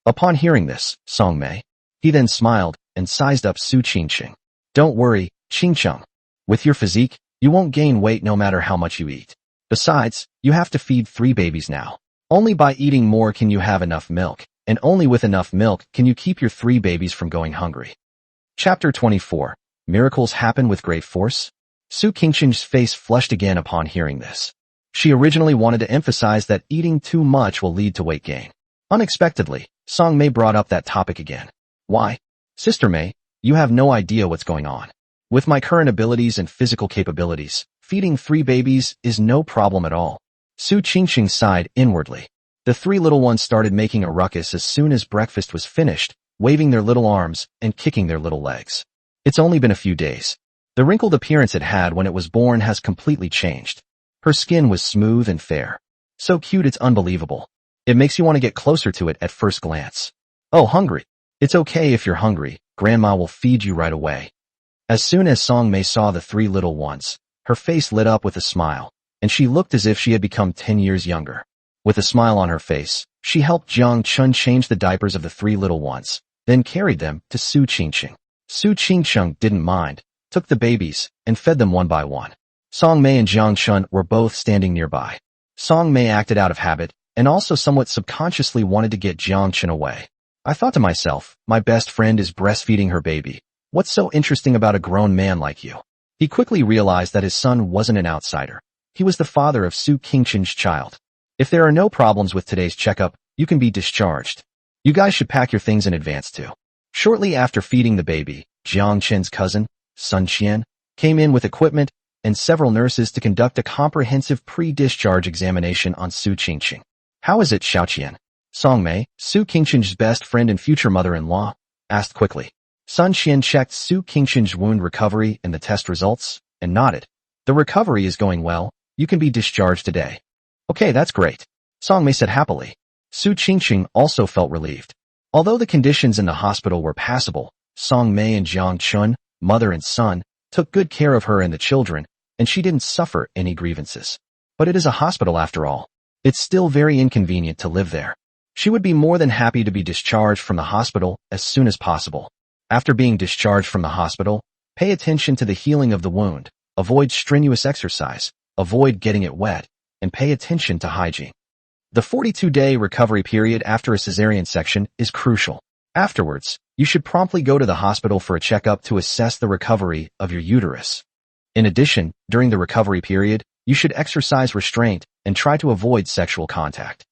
Upon hearing this, Song Mei, he then smiled and sized up Su Qingqing. Don't worry, Qingcheng. With your physique, you won't gain weight no matter how much you eat. Besides, you have to feed 3 babies now. Only by eating more can you have enough milk, and only with enough milk can you keep your 3 babies from going hungry. Chapter 24. Miracles happen with great force? Su Qingqing's face flushed again upon hearing this. She originally wanted to emphasize that eating too much will lead to weight gain. Unexpectedly, Song Mei brought up that topic again. Why? Sister Mei, you have no idea what's going on. With my current abilities and physical capabilities, feeding 3 babies is no problem at all. Su Qingqing sighed inwardly. The 3 little ones started making a ruckus as soon as breakfast was finished, waving their little arms and kicking their little legs. It's only been a few days. The wrinkled appearance it had when it was born has completely changed. Her skin was smooth and fair. So cute it's unbelievable. It makes you want to get closer to it at first glance. Oh, hungry. It's okay if you're hungry, Grandma will feed you right away. As soon as Song Mei saw the 3 little ones, her face lit up with a smile, and she looked as if she had become 10 years younger. With a smile on her face, she helped Jiang Chen change the diapers of the 3 little ones, then carried them to Su Qingqing. Su Qingqing didn't mind, took the babies, and fed them one by one. Song Mei and Jiang Chen were both standing nearby. Song Mei acted out of habit, and also somewhat subconsciously wanted to get Jiang Chen away. I thought to myself, my best friend is breastfeeding her baby. What's so interesting about a grown man like you? He quickly realized that his son wasn't an outsider. He was the father of Su Qingqing's child. If there are no problems with today's checkup, you can be discharged. You guys should pack your things in advance too. Shortly after feeding the baby, Jiang Chen's cousin, Sun Qian, came in with equipment and several nurses to conduct a comprehensive pre-discharge examination on Su Qingqing. How is it, Xiao Qian? Song Mei, Su Qingqing's best friend and future mother-in-law, asked quickly. Sun Qian checked Su Qingqing's wound recovery and the test results, and nodded. The recovery is going well. You can be discharged today. Okay, that's great. Song Mei said happily. Su Qingqing also felt relieved. Although the conditions in the hospital were passable, Song Mei and Jiang Chen, mother and son, took good care of her and the children, and she didn't suffer any grievances. But it is a hospital after all. It's still very inconvenient to live there. She would be more than happy to be discharged from the hospital as soon as possible. After being discharged from the hospital, pay attention to the healing of the wound, avoid strenuous exercise, avoid getting it wet, and pay attention to hygiene. The 42-day recovery period after a cesarean section is crucial. Afterwards, you should promptly go to the hospital for a checkup to assess the recovery of your uterus. In addition, during the recovery period, you should exercise restraint and try to avoid sexual contact.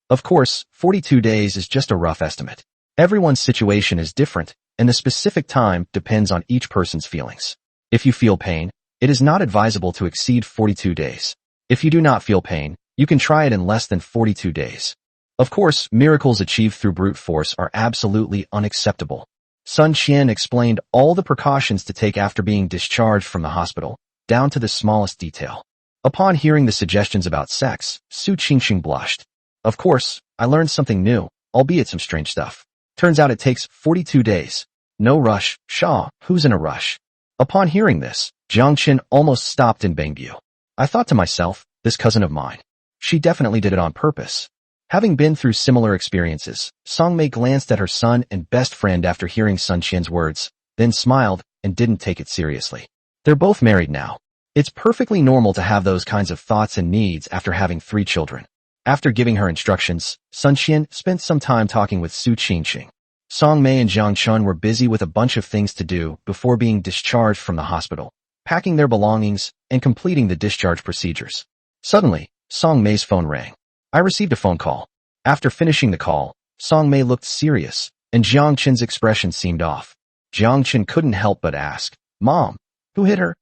Of course, 42 days is just a rough estimate. Everyone's situation is different, and the specific time depends on each person's feelings. If you feel pain, it is not advisable to exceed 42 days. If you do not feel pain, you can try it in less than 42 days. Of course, miracles achieved through brute force are absolutely unacceptable. Sun Qian explained all the precautions to take after being discharged from the hospital, down to the smallest detail. Upon hearing the suggestions about sex, Su Qingqing blushed. Of course, I learned something new, albeit some strange stuff. Turns out it takes 42 days. No rush, Shaw, who's in a rush? Upon hearing this, Jiang Chen almost stopped in Bangbu. I thought to myself, this cousin of mine. She definitely did it on purpose. Having been through similar experiences, Song Mei glanced at her son and best friend after hearing Sun Qian's words, then smiled and didn't take it seriously. They're both married now. It's perfectly normal to have those kinds of thoughts and needs after having 3 children. After giving her instructions, Sun Qian spent some time talking with Su Qingqing. Song Mei and Jiang Chen were busy with a bunch of things to do before being discharged from the hospital, packing their belongings and completing the discharge procedures. Suddenly, Song Mei's phone rang. I received a phone call. After finishing the call, Song Mei looked serious, and Jiang Chen's expression seemed off. Jiang Chen couldn't help but ask, Mom, who hit her?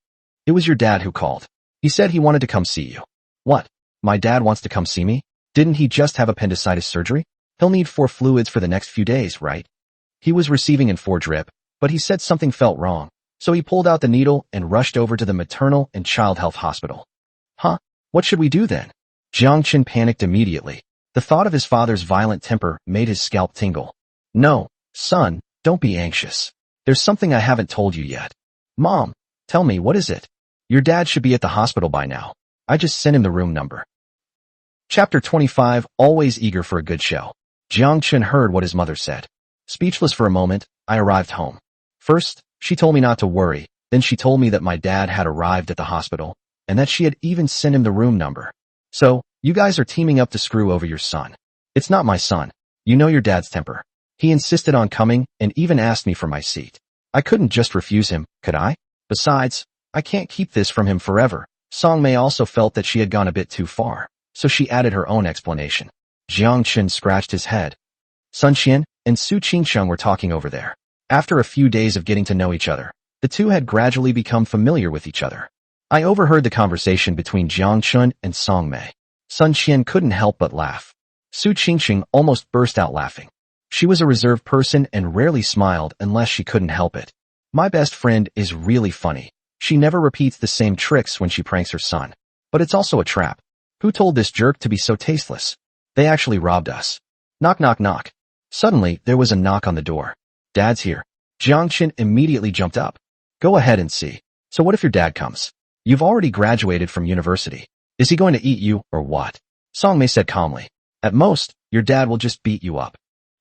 It was your dad who called. He said he wanted to come see you. What? My dad wants to come see me? Didn't he just have appendicitis surgery? He'll need 4 fluids for the next few days, right? He was receiving in 4 drip, but he said something felt wrong, so he pulled out the needle and rushed over to the maternal and child health hospital. Huh? What should we do then? Jiang Chen panicked immediately. The thought of his father's violent temper made his scalp tingle. No, son, don't be anxious. There's something I haven't told you yet. Mom, tell me, what is it? Your dad should be at the hospital by now. I just sent him the room number. Chapter 25, always eager for a good show. Jiang Chen heard what his mother said. Speechless for a moment, I arrived home. First, she told me not to worry, then she told me that my dad had arrived at the hospital, and that she had even sent him the room number. So, you guys are teaming up to screw over your son. It's not my son. You know your dad's temper. He insisted on coming and even asked me for my seat. I couldn't just refuse him, could I? Besides, I can't keep this from him forever. Song Mei also felt that she had gone a bit too far, so she added her own explanation. Jiang Chen scratched his head. Sun Qian and Su Qingsheng were talking over there. After a few days of getting to know each other, the two had gradually become familiar with each other. I overheard the conversation between Jiang Chen and Song Mei. Sun Qian couldn't help but laugh. Su Qingsheng almost burst out laughing. She was a reserved person and rarely smiled unless she couldn't help it. My best friend is really funny. She never repeats the same tricks when she pranks her son. But it's also a trap. Who told this jerk to be so tasteless? They actually robbed us. Knock knock knock. Suddenly, there was a knock on the door. Dad's here. Jiang Chen immediately jumped up. Go ahead and see. So what if your dad comes? You've already graduated from university. Is he going to eat you, or what? Song Mei said calmly. At most, your dad will just beat you up.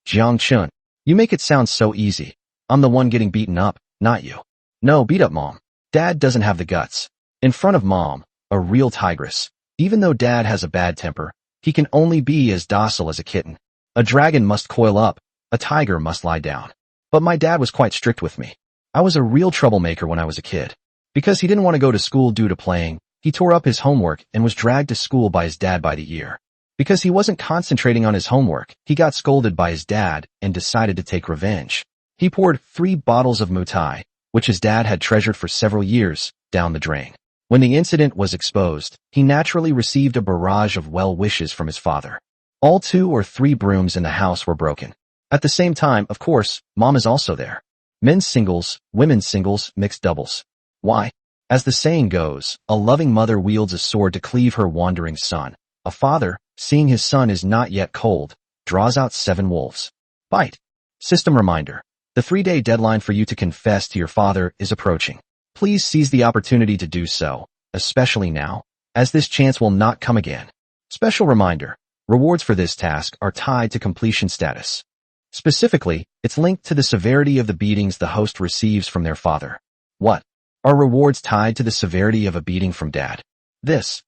Jiang Chen, you make it sound so easy. I'm the one getting beaten up, not you. No, beat up mom. Dad doesn't have the guts. In front of mom, a real tigress. Even though dad has a bad temper, he can only be as docile as a kitten. A dragon must coil up, a tiger must lie down. But my dad was quite strict with me. I was a real troublemaker when I was a kid. Because he didn't want to go to school due to playing, he tore up his homework and was dragged to school by his dad by the ear. Because he wasn't concentrating on his homework, he got scolded by his dad and decided to take revenge. He poured 3 bottles of mutai, which his dad had treasured for several years, down the drain. When the incident was exposed, he naturally received a barrage of well wishes from his father. All 2 or 3 brooms in the house were broken. At the same time, of course, mom is also there. Men's singles, women's singles, mixed doubles. Why? As the saying goes, a loving mother wields a sword to cleave her wandering son. A father, seeing his son is not yet cold, draws out 7 wolves. Bite. System reminder. The 3-day deadline for you to confess to your father is approaching. Please seize the opportunity to do so, especially now, as this chance will not come again. Special reminder. Rewards for this task are tied to completion status. Specifically, it's linked to the severity of the beatings the host receives from their father. What? Are rewards tied to the severity of a beating from dad? This.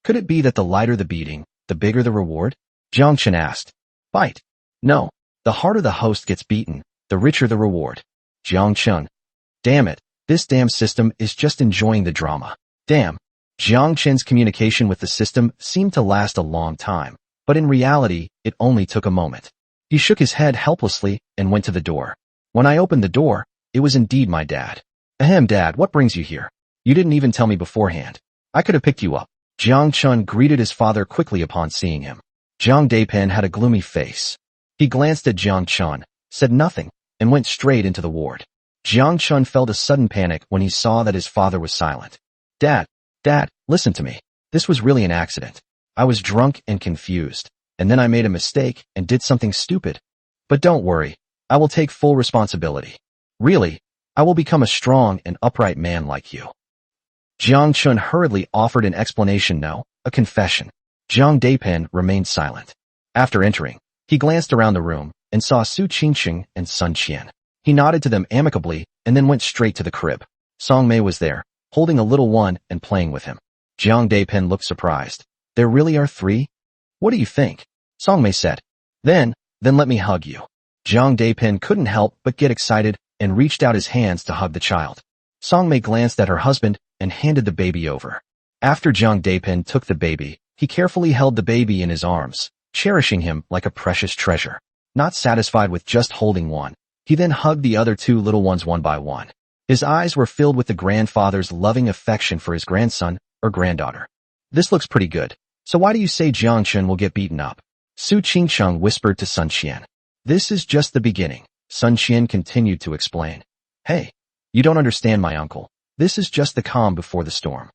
Could it be that the lighter the beating, the bigger the reward? Jiang Chen asked. Bite. No. The harder the host gets beaten, the richer the reward. Jiang Chen. Damn it. This damn system is just enjoying the drama. Damn. Jiang Chen's communication with the system seemed to last a long time, but in reality, it only took a moment. He shook his head helplessly and went to the door. When I opened the door, it was indeed my dad. Ahem, Dad, what brings you here? You didn't even tell me beforehand. I could have picked you up. Jiang Chen greeted his father quickly upon seeing him. Jiang Daipen had a gloomy face. He glanced at Jiang Chen, said nothing, and went straight into the ward. Jiang Chen felt a sudden panic when he saw that his father was silent. Dad, listen to me. This was really an accident. I was drunk and confused, and then I made a mistake and did something stupid. But don't worry, I will take full responsibility. Really, I will become a strong and upright man like you. Jiang Chen hurriedly offered an explanation, no, a confession. Jiang Daipen remained silent. After entering, he glanced around the room and saw Su Qingsheng and Sun Qian. He nodded to them amicably and then went straight to the crib. Song Mei was there, holding a little one and playing with him. Jiang Daipen looked surprised. There really are 3? What do you think? Song Mei said. Then let me hug you. Jiang Daipen couldn't help but get excited and reached out his hands to hug the child. Song Mei glanced at her husband and handed the baby over. After Jiang Daipen took the baby, he carefully held the baby in his arms, cherishing him like a precious treasure. Not satisfied with just holding one, he then hugged the other 2 little ones one by one. His eyes were filled with the grandfather's loving affection for his grandson or granddaughter. This looks pretty good. So why do you say Jiang Chen will get beaten up? Su Qingsheng whispered to Sun Qian. This is just the beginning. Sun Qian continued to explain. Hey, you don't understand, my uncle. This is just the calm before the storm.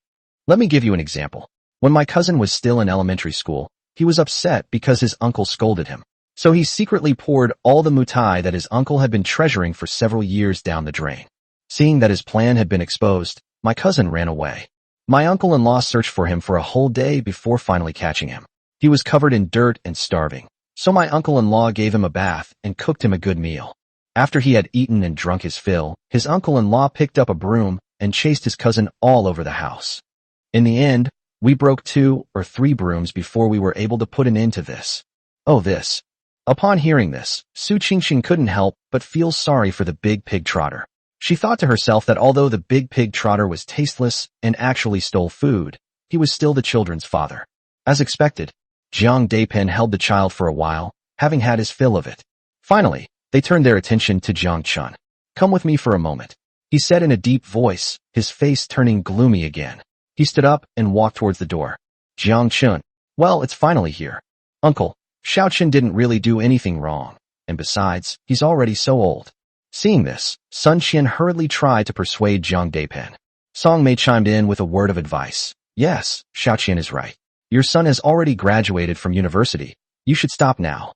Let me give you an example. When my cousin was still in elementary school, he was upset because his uncle scolded him. So he secretly poured all the mutai that his uncle had been treasuring for several years down the drain. Seeing that his plan had been exposed, my cousin ran away. My uncle-in-law searched for him for a whole day before finally catching him. He was covered in dirt and starving. So my uncle-in-law gave him a bath and cooked him a good meal. After he had eaten and drunk his fill, his uncle-in-law picked up a broom and chased his cousin all over the house. In the end, we broke 2 or 3 brooms before we were able to put an end to this. Oh, this. Upon hearing this, Su Qingxing couldn't help but feel sorry for the big pig trotter. She thought to herself that although the big pig trotter was tasteless and actually stole food, he was still the children's father. As expected, Jiang Chen held the child for a while, having had his fill of it. Finally, they turned their attention to Jiang Chen. "Come with me for a moment," he said in a deep voice, his face turning gloomy again. He stood up and walked towards the door. "Jiang Chen, well, it's finally here. Uncle, Xiao Chen didn't really do anything wrong, and besides, he's already so old." Seeing this, Sun Qian hurriedly tried to persuade Jiang Chen. Song Mei chimed in with a word of advice. "Yes, Xiao Qian is right. Your son has already graduated from university. You should stop now."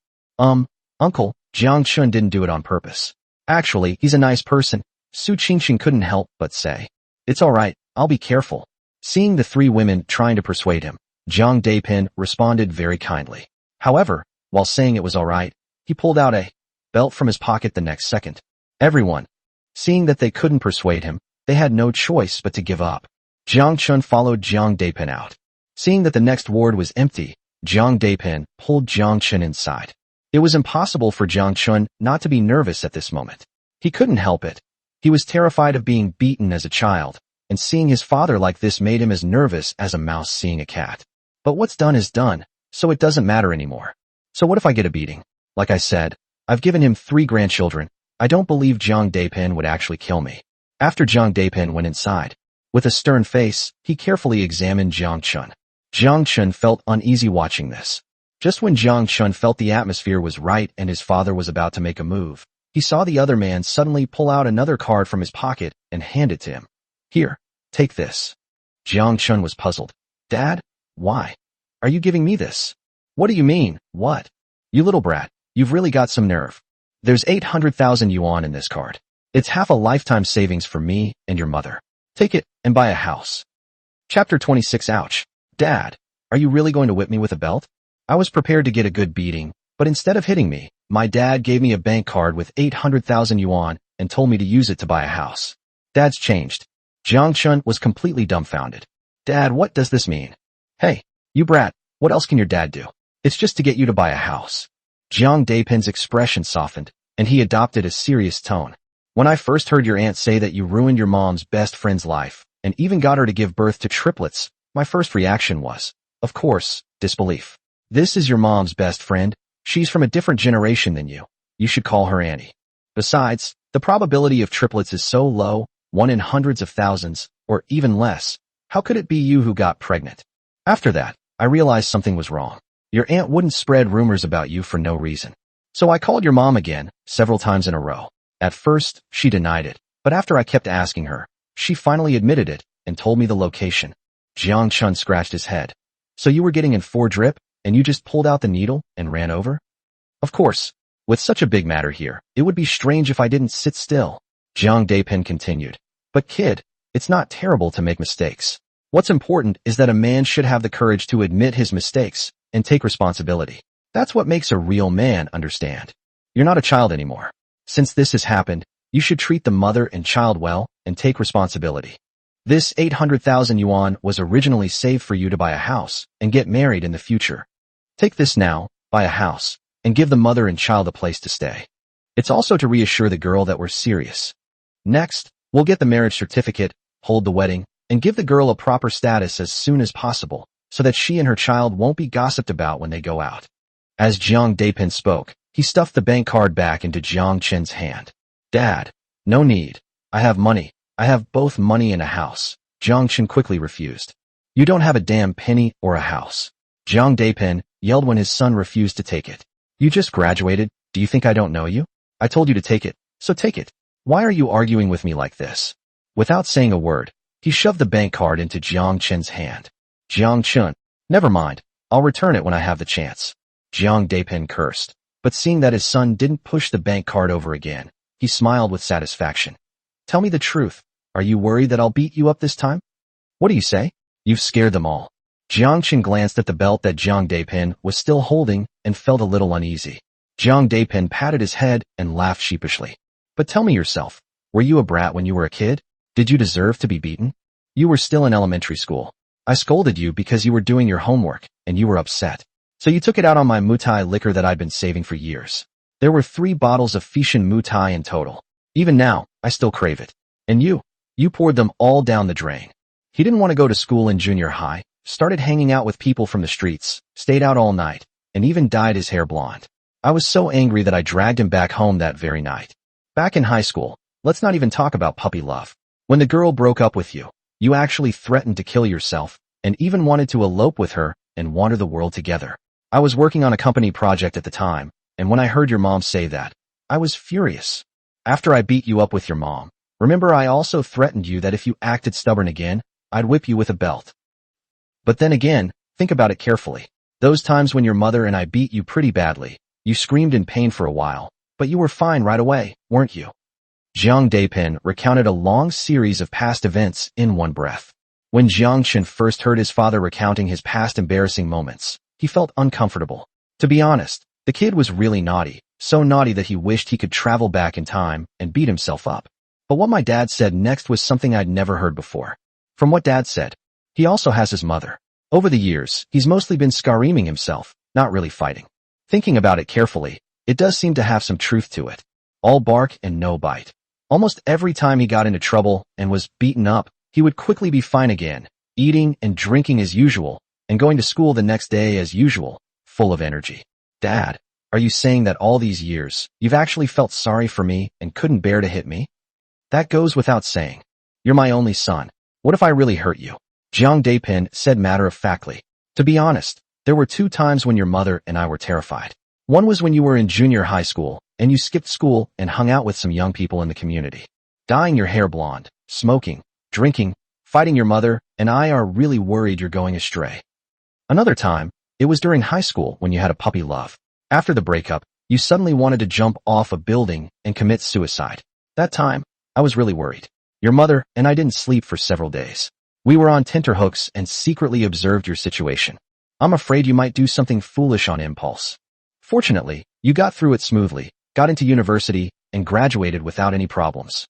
Uncle, Jiang Chen didn't do it on purpose. Actually, he's a nice person," Su Qingxing couldn't help but say. "It's all right, I'll be careful." Seeing the 3 women trying to persuade him, Jiang Chen responded very kindly. However, while saying it was all right, he pulled out a belt from his pocket the next second. Everyone, seeing that they couldn't persuade him, they had no choice but to give up. Jiang Chen followed Jiang Chen out. Seeing that the next ward was empty, Jiang Chen pulled Jiang Chen inside. It was impossible for Jiang Chen not to be nervous at this moment. He couldn't help it. He was terrified of being beaten as a child, and seeing his father like this made him as nervous as a mouse seeing a cat. But what's done is done, so it doesn't matter anymore. So what if I get a beating? Like I said, I've given him 3 grandchildren. I don't believe Jiang Chen would actually kill me. After Jiang Chen went inside, with a stern face, he carefully examined Jiang Chen. Jiang Chen felt uneasy watching this. Just when Jiang Chen felt the atmosphere was right and his father was about to make a move, he saw the other man suddenly pull out another card from his pocket and hand it to him. "Here, take this." Jiang Chen was puzzled. "Dad? Why? Are you giving me this?" "What do you mean, what? You little brat, you've really got some nerve. There's 800,000 yuan in this card. It's half a lifetime savings for me and your mother. Take it and buy a house." Chapter 26. Ouch. "Dad, are you really going to whip me with a belt?" I was prepared to get a good beating, but instead of hitting me, my dad gave me a bank card with 800,000 yuan and told me to use it to buy a house. Dad's changed. Jiang Chen was completely dumbfounded. "Dad, what does this mean?" "Hey, you brat, what else can your dad do? It's just to get you to buy a house." Jiang Chen's expression softened, and he adopted a serious tone. "When I first heard your aunt say that you ruined your mom's best friend's life, and even got her to give birth to triplets, my first reaction was, of course, disbelief. This is your mom's best friend. She's from a different generation than you. You should call her Annie. Besides, the probability of triplets is so low, 1 in hundreds of thousands, or even less. How could it be you who got pregnant?" After that, I realized something was wrong. Your aunt wouldn't spread rumors about you for no reason. So I called your mom again, several times in a row. At first, she denied it, but after I kept asking her, she finally admitted it and told me the location. Jiang Chen scratched his head. "So you were getting in 4 drip, and you just pulled out the needle and ran over?" "Of course. With such a big matter here, it would be strange if I didn't sit still," Jiang Chen continued. "But kid, it's not terrible to make mistakes. What's important is that a man should have the courage to admit his mistakes and take responsibility. That's what makes a real man, understand? You're not a child anymore. Since this has happened, you should treat the mother and child well and take responsibility. This 800,000 yuan was originally saved for you to buy a house and get married in the future. Take this now, buy a house, and give the mother and child a place to stay. It's also to reassure the girl that we're serious. Next, we'll get the marriage certificate, hold the wedding, and give the girl a proper status as soon as possible, so that she and her child won't be gossiped about when they go out." As Jiang Chen spoke, he stuffed the bank card back into Jiang Chen's hand. "Dad, no need. I have money. I have both money and a house." Jiang Chen quickly refused. "You don't have a damn penny or a house." Jiang Chen yelled when his son refused to take it. "You just graduated. Do you think I don't know you? I told you to take it, so take it. Why are you arguing with me like this?" Without saying a word, he shoved the bank card into Jiang Chen's hand. "Jiang Chen, never mind. I'll return it when I have the chance." Jiang Chen cursed, but seeing that his son didn't push the bank card over again, he smiled with satisfaction. "Tell me the truth. Are you worried that I'll beat you up this time?" "What do you say? You've scared them all." Jiang Chen glanced at the belt that Jiang Chen was still holding and felt a little uneasy. Jiang Depin patted his head and laughed sheepishly. But tell me yourself, were you a brat when you were a kid? Did you deserve to be beaten? You were still in elementary school. I scolded you because you were doing your homework, and you were upset. So you took it out on my Mutai liquor that I'd been saving for years. There were 3 bottles of Fishan Mutai in total. Even now, I still crave it. And you poured them all down the drain. He didn't want to go to school in junior high, started hanging out with people from the streets, stayed out all night, and even dyed his hair blonde. I was so angry that I dragged him back home that very night. Back in high school, let's not even talk about puppy love. When the girl broke up with you, you actually threatened to kill yourself, and even wanted to elope with her and wander the world together. I was working on a company project at the time, and when I heard your mom say that, I was furious. After I beat you up with your mom, remember I also threatened you that if you acted stubborn again, I'd whip you with a belt. But then again, think about it carefully. Those times when your mother and I beat you pretty badly, you screamed in pain for a while, but you were fine right away, weren't you? Jiang Depin recounted a long series of past events in one breath. When Jiang Chen first heard his father recounting his past embarrassing moments, he felt uncomfortable. To be honest, the kid was really naughty, so naughty that he wished he could travel back in time and beat himself up. But what my dad said next was something I'd never heard before. From what Dad said, he also has his mother. Over the years, he's mostly been screaming himself, not really fighting. Thinking about it carefully, it does seem to have some truth to it. All bark and no bite. Almost every time he got into trouble and was beaten up, he would quickly be fine again, eating and drinking as usual, and going to school the next day as usual, full of energy. Dad, are you saying that all these years, you've actually felt sorry for me and couldn't bear to hit me? That goes without saying. You're my only son. What if I really hurt you? Jiang Depin said matter-of-factly. To be honest, there were 2 times when your mother and I were terrified. One was when you were in junior high school, and you skipped school and hung out with some young people in the community. Dyeing your hair blonde, smoking, drinking, fighting your mother, and I are really worried you're going astray. Another time, it was during high school when you had a puppy love. After the breakup, you suddenly wanted to jump off a building and commit suicide. That time, I was really worried. Your mother and I didn't sleep for several days. We were on tenterhooks and secretly observed your situation. I'm afraid you might do something foolish on impulse. Fortunately, you got through it smoothly, got into university, and graduated without any problems.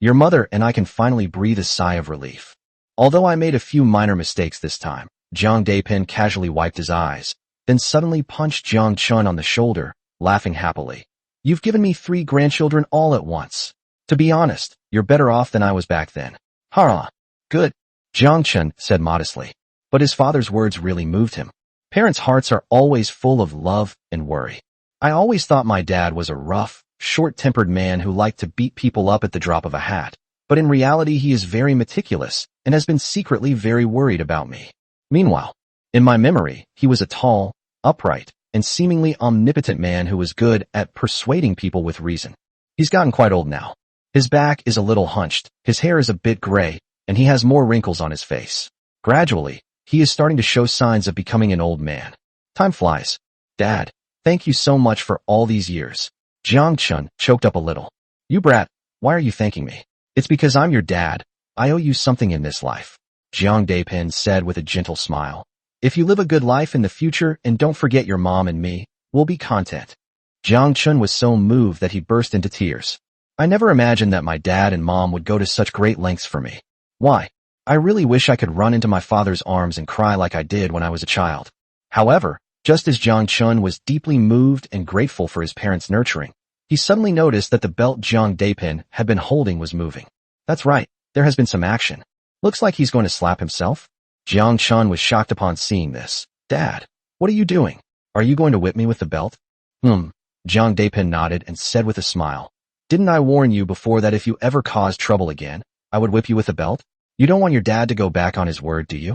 Your mother and I can finally breathe a sigh of relief. Although I made a few minor mistakes this time, Jiang Depin casually wiped his eyes, then suddenly punched Jiang Chen on the shoulder, laughing happily. You've given me 3 grandchildren all at once. To be honest, you're better off than I was back then. Hurrah! Good, Jiang Chen said modestly. But his father's words really moved him. Parents' hearts are always full of love and worry. I always thought my dad was a rough, short-tempered man who liked to beat people up at the drop of a hat. But in reality he is very meticulous and has been secretly very worried about me. Meanwhile, in my memory, he was a tall, upright, and seemingly omnipotent man who was good at persuading people with reason. He's gotten quite old now. His back is a little hunched, his hair is a bit gray, and he has more wrinkles on his face. Gradually, he is starting to show signs of becoming an old man. Time flies. Dad, thank you so much for all these years. Jiang Chen choked up a little. You brat, why are you thanking me? It's because I'm your dad. I owe you something in this life. Jiang Depin said with a gentle smile. If you live a good life in the future and don't forget your mom and me, we'll be content. Jiang Chen was so moved that he burst into tears. I never imagined that my dad and mom would go to such great lengths for me. Why? I really wish I could run into my father's arms and cry like I did when I was a child. However, just as Jiang Chen was deeply moved and grateful for his parents' nurturing, he suddenly noticed that the belt Jiang Depin had been holding was moving. That's right, there has been some action. Looks like he's going to slap himself. Jiang Chen was shocked upon seeing this. Dad, what are you doing? Are you going to whip me with the belt? Jiang Depin nodded and said with a smile. Didn't I warn you before that if you ever caused trouble again, I would whip you with a belt? You don't want your dad to go back on his word, do you?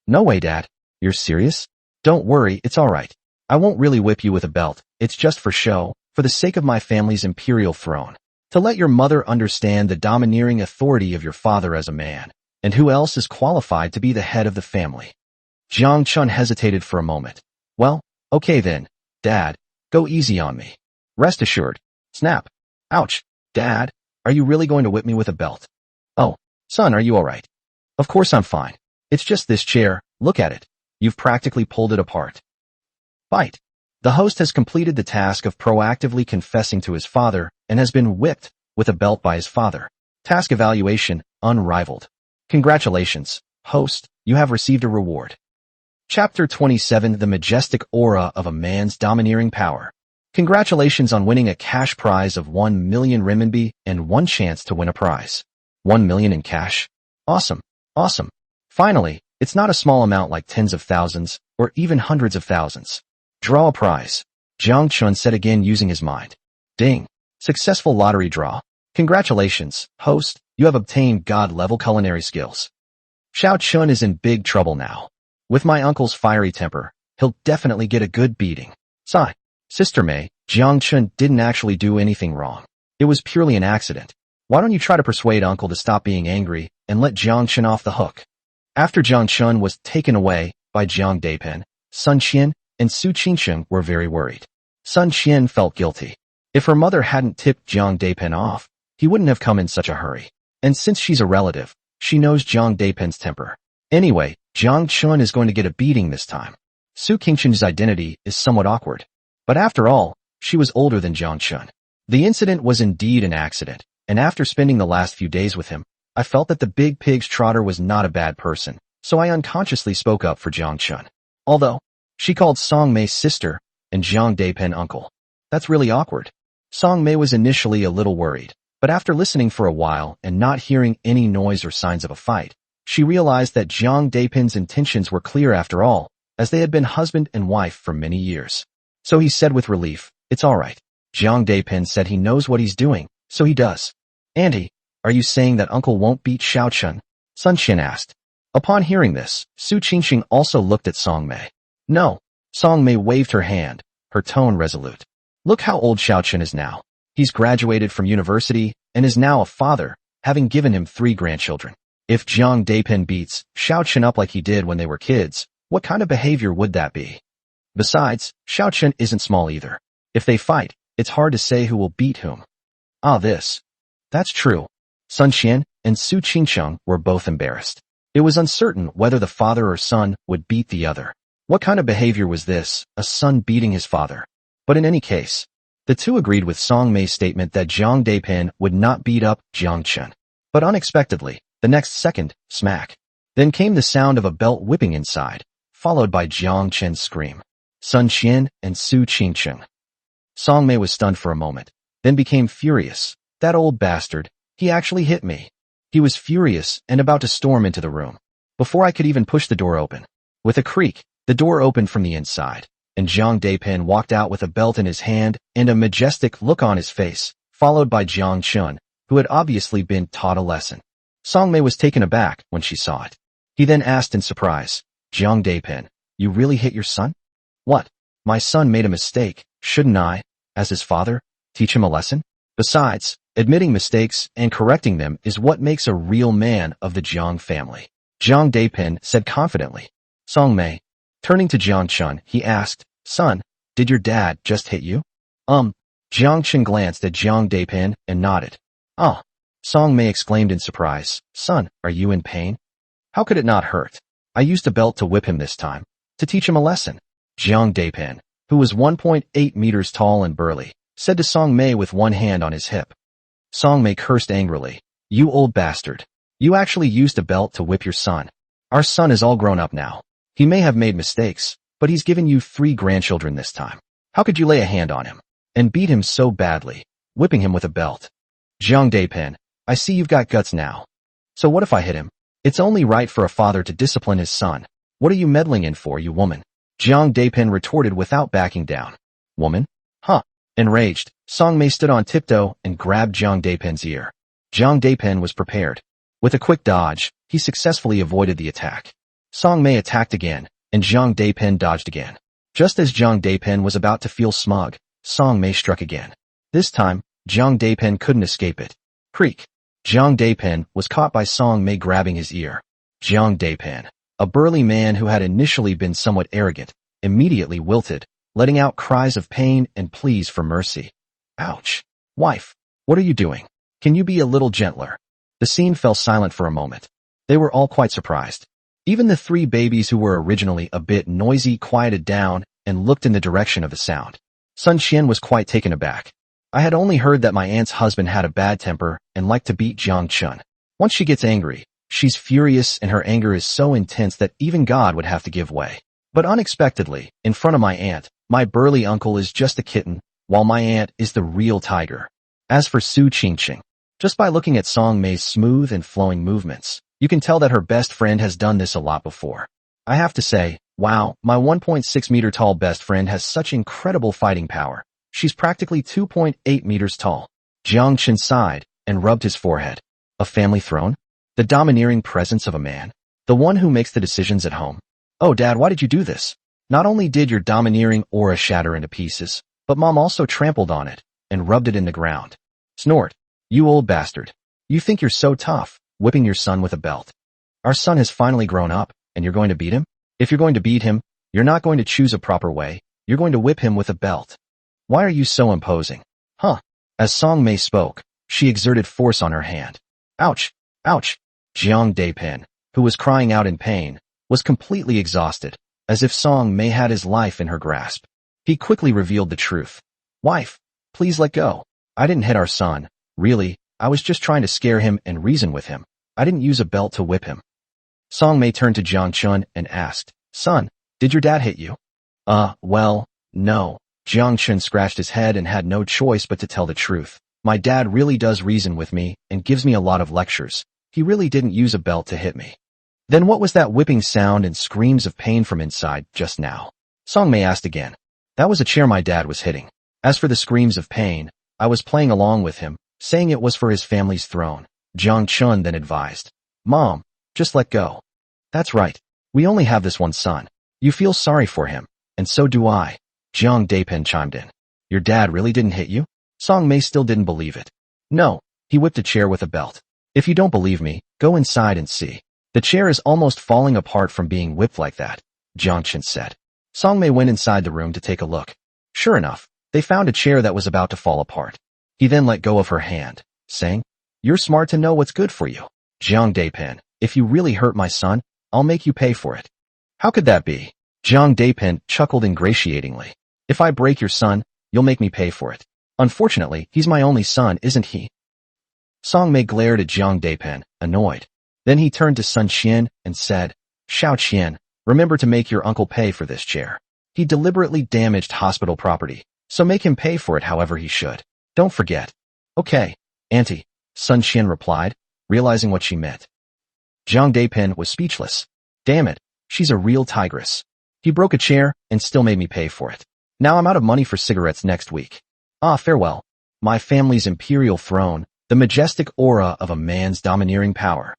No way, Dad. You're serious? Don't worry, it's all right. I won't really whip you with a belt. It's just for show, for the sake of my family's imperial throne. To let your mother understand the domineering authority of your father as a man, and who else is qualified to be the head of the family. Jiang Chen hesitated for a moment. Well, okay then, Dad, go easy on me. Rest assured. Snap. Ouch. Dad, are you really going to whip me with a belt? Oh, son, are you all right? Of course I'm fine. It's just this chair, look at it. You've practically pulled it apart. Bite. The host has completed the task of proactively confessing to his father and has been whipped with a belt by his father. Task evaluation, unrivaled. Congratulations, host, you have received a reward. Chapter 27, The Majestic Aura of a Man's Domineering Power. Congratulations on winning a cash prize of 1 million renminbi and one chance to win a prize. 1 million in cash? Awesome. Awesome. Finally, it's not a small amount like tens of thousands or even hundreds of thousands. Draw a prize. Jiang Chen said again using his mind. Ding. Successful lottery draw. Congratulations, host, you have obtained God-level culinary skills. Xiao Chun is in big trouble now. With my uncle's fiery temper, he'll definitely get a good beating. Sigh. Sister May, Jiang Chen didn't actually do anything wrong. It was purely an accident. Why don't you try to persuade uncle to stop being angry and let Jiang Chen off the hook? After Jiang Chen was taken away by Jiang Daipen, Sun Qian and Su Qingsheng were very worried. Sun Qian felt guilty. If her mother hadn't tipped Jiang Daipen off, he wouldn't have come in such a hurry. And since she's a relative, she knows Jiang Daipen's temper. Anyway, Jiang Chen is going to get a beating this time. Su Qingsheng's identity is somewhat awkward. But after all, she was older than Jiang Chen. The incident was indeed an accident, and after spending the last few days with him, I felt that the big pig's trotter was not a bad person, so I unconsciously spoke up for Jiang Chen. Although, she called Song Mei sister and Jiang Daipen uncle. That's really awkward. Song Mei was initially a little worried, but after listening for a while and not hearing any noise or signs of a fight, she realized that Jiang Daipen's intentions were clear after all, as they had been husband and wife for many years. So he said with relief, it's all right. Jiang Daipen said he knows what he's doing, so he does. Auntie, are you saying that uncle won't beat Xiao Chen? Sun Qian asked. Upon hearing this, Su Qingsheng also looked at Song Mei. No. Song Mei waved her hand, her tone resolute. Look how old Xiao Chen is now. He's graduated from university and is now a father, having given him 3 grandchildren. If Jiang Daipen beats Xiao Chen up like he did when they were kids, what kind of behavior would that be? Besides, Xiao Chen isn't small either. If they fight, it's hard to say who will beat whom. That's true. Sun Qian and Su Qingsheng were both embarrassed. It was uncertain whether the father or son would beat the other. What kind of behavior was this, a son beating his father? But in any case, the two agreed with Song Mei's statement that Jiang Daipen would not beat up Jiang Chen. But unexpectedly, the next second, smack. Then came the sound of a belt whipping inside, followed by Jiang Chen's scream. Sun Qian and Su Qingsheng. Song Mei was stunned for a moment, then became furious. That old bastard, he actually hit me. He was furious and about to storm into the room. Before I could even push the door open. With a creak, the door opened from the inside, and Jiang Daipen walked out with a belt in his hand and a majestic look on his face, followed by Jiang Chen, who had obviously been taught a lesson. Song Mei was taken aback when she saw it. He then asked in surprise, Jiang Daipen, you really hit your son? What? My son made a mistake, shouldn't I, as his father, teach him a lesson? Besides, admitting mistakes and correcting them is what makes a real man of the Jiang family. Jiang Daipen said confidently. Song Mei. Turning to Jiang Chen, he asked, Son, did your dad just hit you? Jiang Chen glanced at Jiang Daipen and nodded. Ah. Song Mei exclaimed in surprise, Son, are you in pain? How could it not hurt? I used a belt to whip him this time, to teach him a lesson. Jiang Daipen, who was 1.8 meters tall and burly, said to Song Mei with one hand on his hip. Song Mei cursed angrily. You old bastard. You actually used a belt to whip your son. Our son is all grown up now. He may have made mistakes, but he's given you 3 grandchildren this time. How could you lay a hand on him and beat him so badly, whipping him with a belt? Jiang Daipen, I see you've got guts now. So what if I hit him? It's only right for a father to discipline his son. What are you meddling in for, you woman? Jiang Daipen retorted without backing down. Woman? Huh. Enraged, Song Mei stood on tiptoe and grabbed Jiang Daipen's ear. Jiang Daipen was prepared. With a quick dodge, he successfully avoided the attack. Song Mei attacked again, and Jiang Daipen dodged again. Just as Jiang Daipen was about to feel smug, Song Mei struck again. This time, Jiang Daipen couldn't escape it. Creak. Jiang Daipen was caught by Song Mei grabbing his ear. Jiang Daipen, a burly man who had initially been somewhat arrogant, immediately wilted, letting out cries of pain and pleas for mercy. Ouch. Wife, what are you doing? Can you be a little gentler? The scene fell silent for a moment. They were all quite surprised. Even the 3 babies who were originally a bit noisy quieted down and looked in the direction of the sound. Sun Qian was quite taken aback. I had only heard that my aunt's husband had a bad temper and liked to beat Jiang Chen. Once she gets angry, she's furious and her anger is so intense that even God would have to give way. But unexpectedly, in front of my aunt, my burly uncle is just a kitten, while my aunt is the real tiger. As for Su Qingqing, just by looking at Song Mei's smooth and flowing movements, you can tell that her best friend has done this a lot before. I have to say, wow, my 1.6 meter tall best friend has such incredible fighting power. She's practically 2.8 meters tall. Jiang Chen sighed and rubbed his forehead. A family throne? The domineering presence of a man? The one who makes the decisions at home? Oh, Dad, why did you do this? Not only did your domineering aura shatter into pieces, but Mom also trampled on it and rubbed it in the ground. Snort. You old bastard. You think you're so tough, whipping your son with a belt. Our son has finally grown up, and you're going to beat him? If you're going to beat him, you're not going to choose a proper way. You're going to whip him with a belt. Why are you so imposing? Huh? As Song Mei spoke, she exerted force on her hand. Ouch! Ouch! Jiang Depin, who was crying out in pain, was completely exhausted, as if Song Mei had his life in her grasp. He quickly revealed the truth. Wife, please let go. I didn't hit our son. Really, I was just trying to scare him and reason with him. I didn't use a belt to whip him. Song Mei turned to Jiang Chen and asked, Son, did your dad hit you? Well, no. Jiang Chen scratched his head and had no choice but to tell the truth. My dad really does reason with me and gives me a lot of lectures. He really didn't use a belt to hit me. Then what was that whipping sound and screams of pain from inside just now? Song Mei asked again. That was a chair my dad was hitting. As for the screams of pain, I was playing along with him, saying it was for his family's throne. Jiang Chen then advised. Mom, just let go. That's right. We only have this one son. You feel sorry for him, and so do I. Jiang Depin chimed in. Your dad really didn't hit you? Song Mei still didn't believe it. No, he whipped a chair with a belt. If you don't believe me, go inside and see. The chair is almost falling apart from being whipped like that, Jiang Chen said. Song Mei went inside the room to take a look. Sure enough, they found a chair that was about to fall apart. He then let go of her hand, saying, You're smart to know what's good for you. Jiang Depin, if you really hurt my son, I'll make you pay for it. How could that be? Jiang Depin chuckled ingratiatingly. If I break your son, you'll make me pay for it. Unfortunately, he's my only son, isn't he? Song Mei glared at Jiang Depin, annoyed. Then he turned to Sun Qian and said, Xiao Qian, remember to make your uncle pay for this chair. He deliberately damaged hospital property, so make him pay for it however he should. Don't forget. Okay, Auntie, Sun Qian replied, realizing what she meant. Jiang Depin was speechless. Damn it, she's a real tigress. He broke a chair and still made me pay for it. Now I'm out of money for cigarettes next week. Farewell. My family's imperial throne, the majestic aura of a man's domineering power.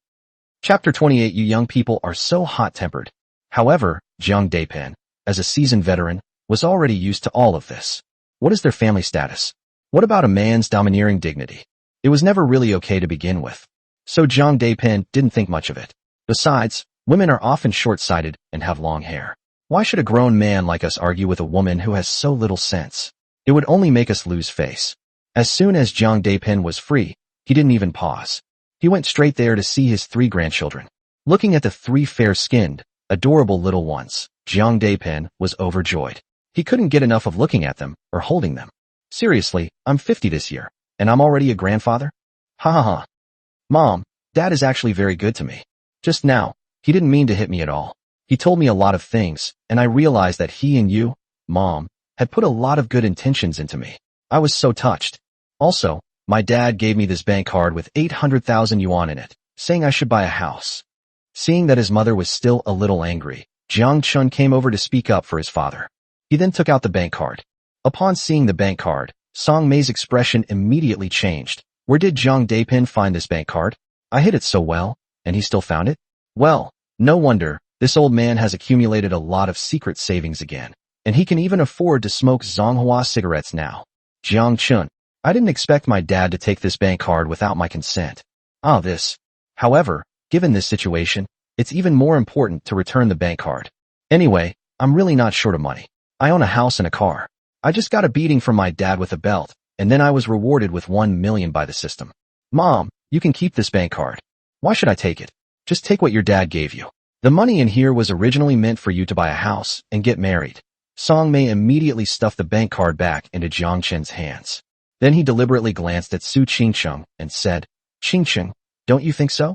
Chapter 28. You young people are so hot-tempered. However, Jiang Depin, as a seasoned veteran, was already used to all of this. What is their family status? What about a man's domineering dignity? It was never really okay to begin with. So Jiang Depin didn't think much of it. Besides, women are often short-sighted and have long hair. Why should a grown man like us argue with a woman who has so little sense? It would only make us lose face. As soon as Jiang Depin was free, he didn't even pause. He went straight there to see his 3 grandchildren. Looking at the 3 fair-skinned, adorable little ones, Jiang Depin was overjoyed. He couldn't get enough of looking at them or holding them. Seriously, I'm 50 this year, and I'm already a grandfather? Ha ha ha. Mom, Dad is actually very good to me. Just now, he didn't mean to hit me at all. He told me a lot of things, and I realized that he and you, Mom, had put a lot of good intentions into me. I was so touched. Also, my dad gave me this bank card with 800,000 yuan in it, saying I should buy a house. Seeing that his mother was still a little angry, Jiang Chen came over to speak up for his father. He then took out the bank card. Upon seeing the bank card, Song Mei's expression immediately changed. Where did Jiang Depin find this bank card? I hid it so well, and he still found it? Well, no wonder. This old man has accumulated a lot of secret savings again, and he can even afford to smoke Zonghua cigarettes now. Jiang Chen, I didn't expect my dad to take this bank card without my consent. However, given this situation, it's even more important to return the bank card. Anyway, I'm really not short of money. I own a house and a car. I just got a beating from my dad with a belt, and then I was rewarded with 1 million by the system. Mom, you can keep this bank card. Why should I take it? Just take what your dad gave you. The money in here was originally meant for you to buy a house and get married. Song Mei immediately stuffed the bank card back into Jiang Chen's hands. Then he deliberately glanced at Su Qingcheng and said, "Qingcheng, don't you think so?"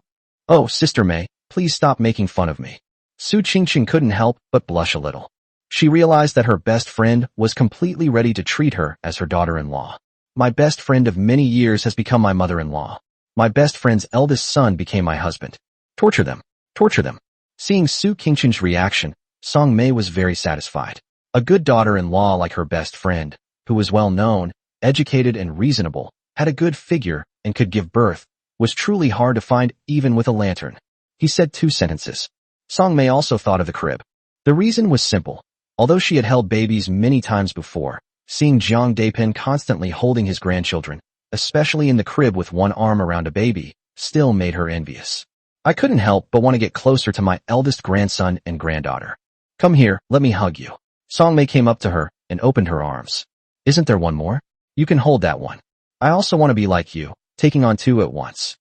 "Oh, Sister Mei, please stop making fun of me." Su Qingcheng couldn't help but blush a little. She realized that her best friend was completely ready to treat her as her daughter-in-law. "My best friend of many years has become my mother-in-law. My best friend's eldest son became my husband. Torture them. Torture them." Seeing Su Qingcheng's reaction, Song Mei was very satisfied. A good daughter-in-law like her best friend, who was well-known, educated and reasonable, had a good figure, and could give birth, was truly hard to find even with a lantern. He said 2 sentences. Song Mei also thought of the crib. The reason was simple. Although she had held babies many times before, seeing Jiang Depin constantly holding his grandchildren, especially in the crib with one arm around a baby, still made her envious. "I couldn't help but want to get closer to my eldest grandson and granddaughter. Come here, let me hug you." Song Mei came up to her and opened her arms. "Isn't there one more? You can hold that one. I also want to be like you, taking on 2 at once."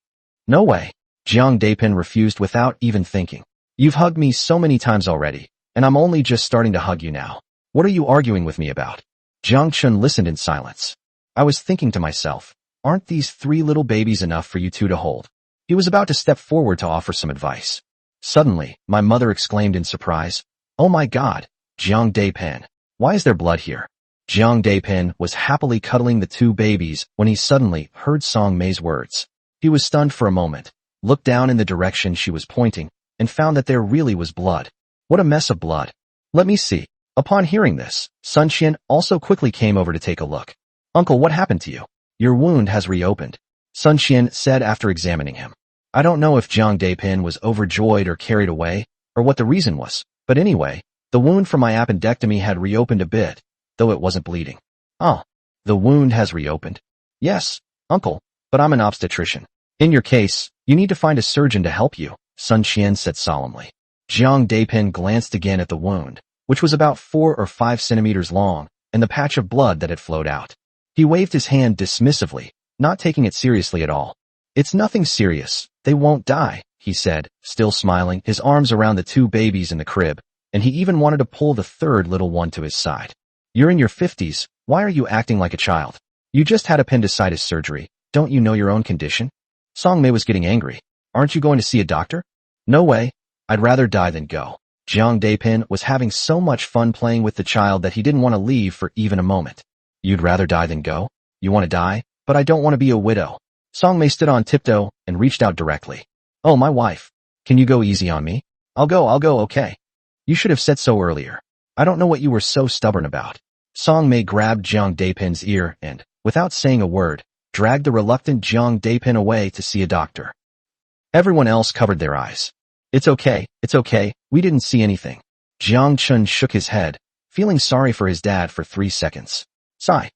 "No way." Jiang Depin refused without even thinking. "You've hugged me so many times already, and I'm only just starting to hug you now. What are you arguing with me about?" Jiang Chen listened in silence. "I was thinking to myself, aren't these 3 little babies enough for you 2 to hold?" He was about to step forward to offer some advice. Suddenly, my mother exclaimed in surprise, "Oh my God, Jiang Depin, why is there blood here?" Jiang Depin was happily cuddling the 2 babies when he suddenly heard Song Mei's words. He was stunned for a moment, looked down in the direction she was pointing, and found that there really was blood. What a mess of blood. "Let me see." Upon hearing this, Sun Qian also quickly came over to take a look. "Uncle, what happened to you? Your wound has reopened," Sun Qian said after examining him. I don't know if Jiang Depin was overjoyed or carried away, or what the reason was, but anyway, the wound from my appendectomy had reopened a bit, though it wasn't bleeding. "Oh, the wound has reopened?" "Yes, uncle, but I'm an obstetrician. In your case, you need to find a surgeon to help you," Sun Qian said solemnly. Jiang Depin glanced again at the wound, which was about 4 or 5 centimeters long, and the patch of blood that had flowed out. He waved his hand dismissively, not taking it seriously at all. "It's nothing serious. They won't die," he said, still smiling, his arms around the 2 babies in the crib, and he even wanted to pull the 3rd little one to his side. "You're in your 50s, why are you acting like a child? You just had appendicitis surgery, don't you know your own condition?" Song Mei was getting angry. "Aren't you going to see a doctor?" "No way. I'd rather die than go." Jiang Depin was having so much fun playing with the child that he didn't want to leave for even a moment. "You'd rather die than go? You want to die? But I don't want to be a widow." Song Mei stood on tiptoe and reached out directly. "Oh, my wife. Can you go easy on me?" I'll go, okay. You should have said so earlier. I don't know what you were so stubborn about." Song Mei grabbed Jiang Depin's ear and, without saying a word, dragged the reluctant Jiang Depin away to see a doctor. Everyone else covered their eyes. It's okay, we didn't see anything." Jiang Chen shook his head, feeling sorry for his dad for 3 seconds. "Sigh.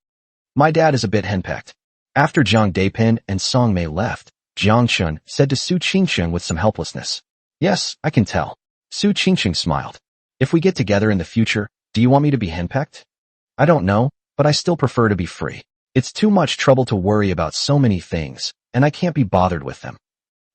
My dad is a bit henpecked." After Jiang Depin and Song Mei left, Jiang Chen said to Su Qingcheng with some helplessness, "Yes, I can tell." Su Qingcheng smiled. "If we get together in the future, do you want me to be henpecked?" "I don't know, but I still prefer to be free. It's too much trouble to worry about so many things, and I can't be bothered with them.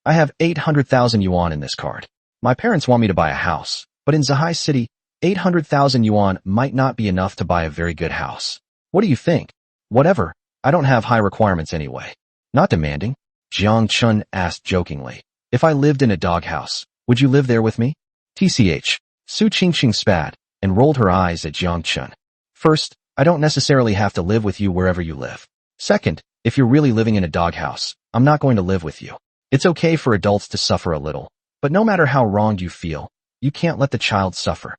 I have 800,000 yuan in this card. My parents want me to buy a house, but in Zhai City, 800,000 yuan might not be enough to buy a very good house. What do you think?" "Whatever, I don't have high requirements anyway." "Not demanding?" Jiang Chen asked jokingly. "If I lived in a doghouse, would you live there with me?" "TCH. Su Qingqing spat and rolled her eyes at Jiang Chen. "First, I don't necessarily have to live with you wherever you live. Second, if you're really living in a doghouse, I'm not going to live with you. It's okay for adults to suffer a little, but no matter how wronged you feel, you can't let the child suffer."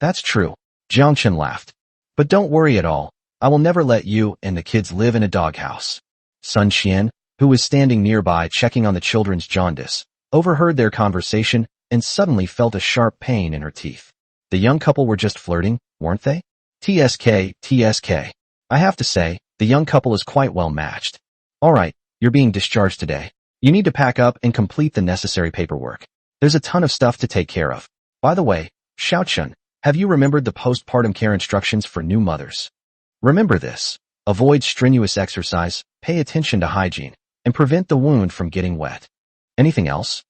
"That's true." Jiang Chen laughed. "But don't worry at all. I will never let you and the kids live in a doghouse." Sun Qian, who was standing nearby checking on the children's jaundice, overheard their conversation and suddenly felt a sharp pain in her teeth. The young couple were just flirting, weren't they? TSK. I have to say, the young couple is quite well matched. All right, you're being discharged today. You need to pack up and complete the necessary paperwork. There's a ton of stuff to take care of. By the way, Xiaochun, have you remembered the postpartum care instructions for new mothers? Remember this. Avoid strenuous exercise, pay attention to hygiene, and prevent the wound from getting wet. Anything else?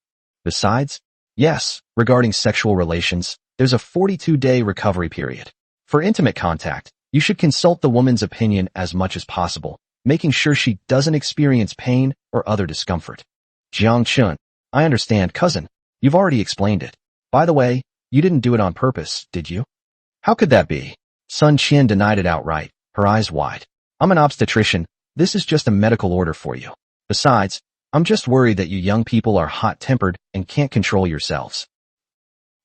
Besides? Yes, regarding sexual relations, there's a 42-day recovery period. For intimate contact, you should consult the woman's opinion as much as possible, making sure she doesn't experience pain or other discomfort. Jiang Chen, I understand, cousin. You've already explained it. By the way, you didn't do it on purpose, did you? How could that be? Sun Qian denied it outright, her eyes wide. I'm an obstetrician. This is just a medical order for you. Besides, I'm just worried that you young people are hot-tempered and can't control yourselves.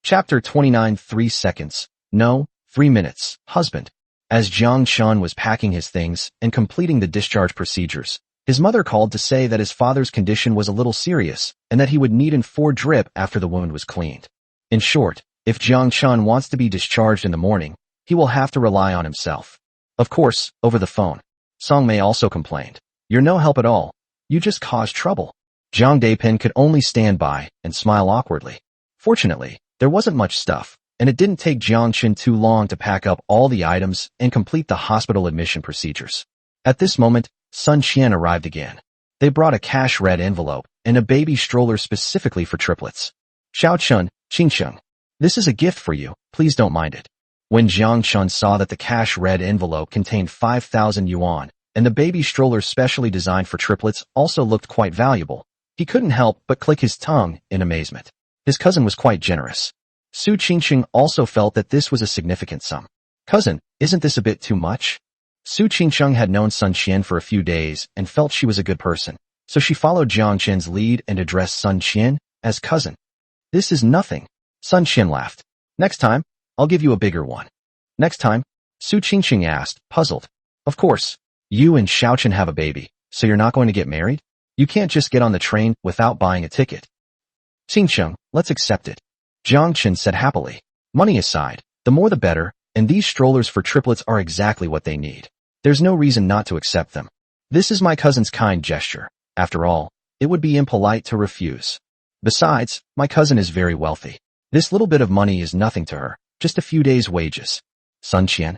Chapter 29 3 seconds. No, 3 minutes. Husband. As Jiang Chen was packing his things and completing the discharge procedures, his mother called to say that his father's condition was a little serious and that he would need an 4 drip after the wound was cleaned. In short, if Jiang Chen wants to be discharged in the morning, he will have to rely on himself. Of course, over the phone. Song Mei also complained. You're no help at all. You just caused trouble. Zhang Daipin could only stand by and smile awkwardly. Fortunately, there wasn't much stuff, and it didn't take Jiang Chen too long to pack up all the items and complete the hospital admission procedures. At this moment, Sun Qian arrived again. They brought a cash red envelope and a baby stroller specifically for triplets. Xiao Chun, Qingcheng. This is a gift for you, please don't mind it. When Jiang Chen saw that the cash red envelope contained 5,000 yuan, and the baby stroller specially designed for triplets also looked quite valuable, he couldn't help but click his tongue in amazement. His cousin was quite generous. Su Qingcheng also felt that this was a significant sum. Cousin, isn't this a bit too much? Su Qingcheng had known Sun Qian for a few days and felt she was a good person, so she followed Jiang Chen's lead and addressed Sun Qian as cousin. This is nothing. Sun Qian laughed. Next time, I'll give you a bigger one. Next time? Su Qingcheng asked, puzzled. Of course. You and Xiao Chen have a baby, so you're not going to get married? You can't just get on the train without buying a ticket. Qingcheng, let's accept it. Jiang Chen said happily. Money aside, the more the better, and these strollers for triplets are exactly what they need. There's no reason not to accept them. This is my cousin's kind gesture. After all, it would be impolite to refuse. Besides, my cousin is very wealthy. This little bit of money is nothing to her, just a few days' wages. Sun Qian.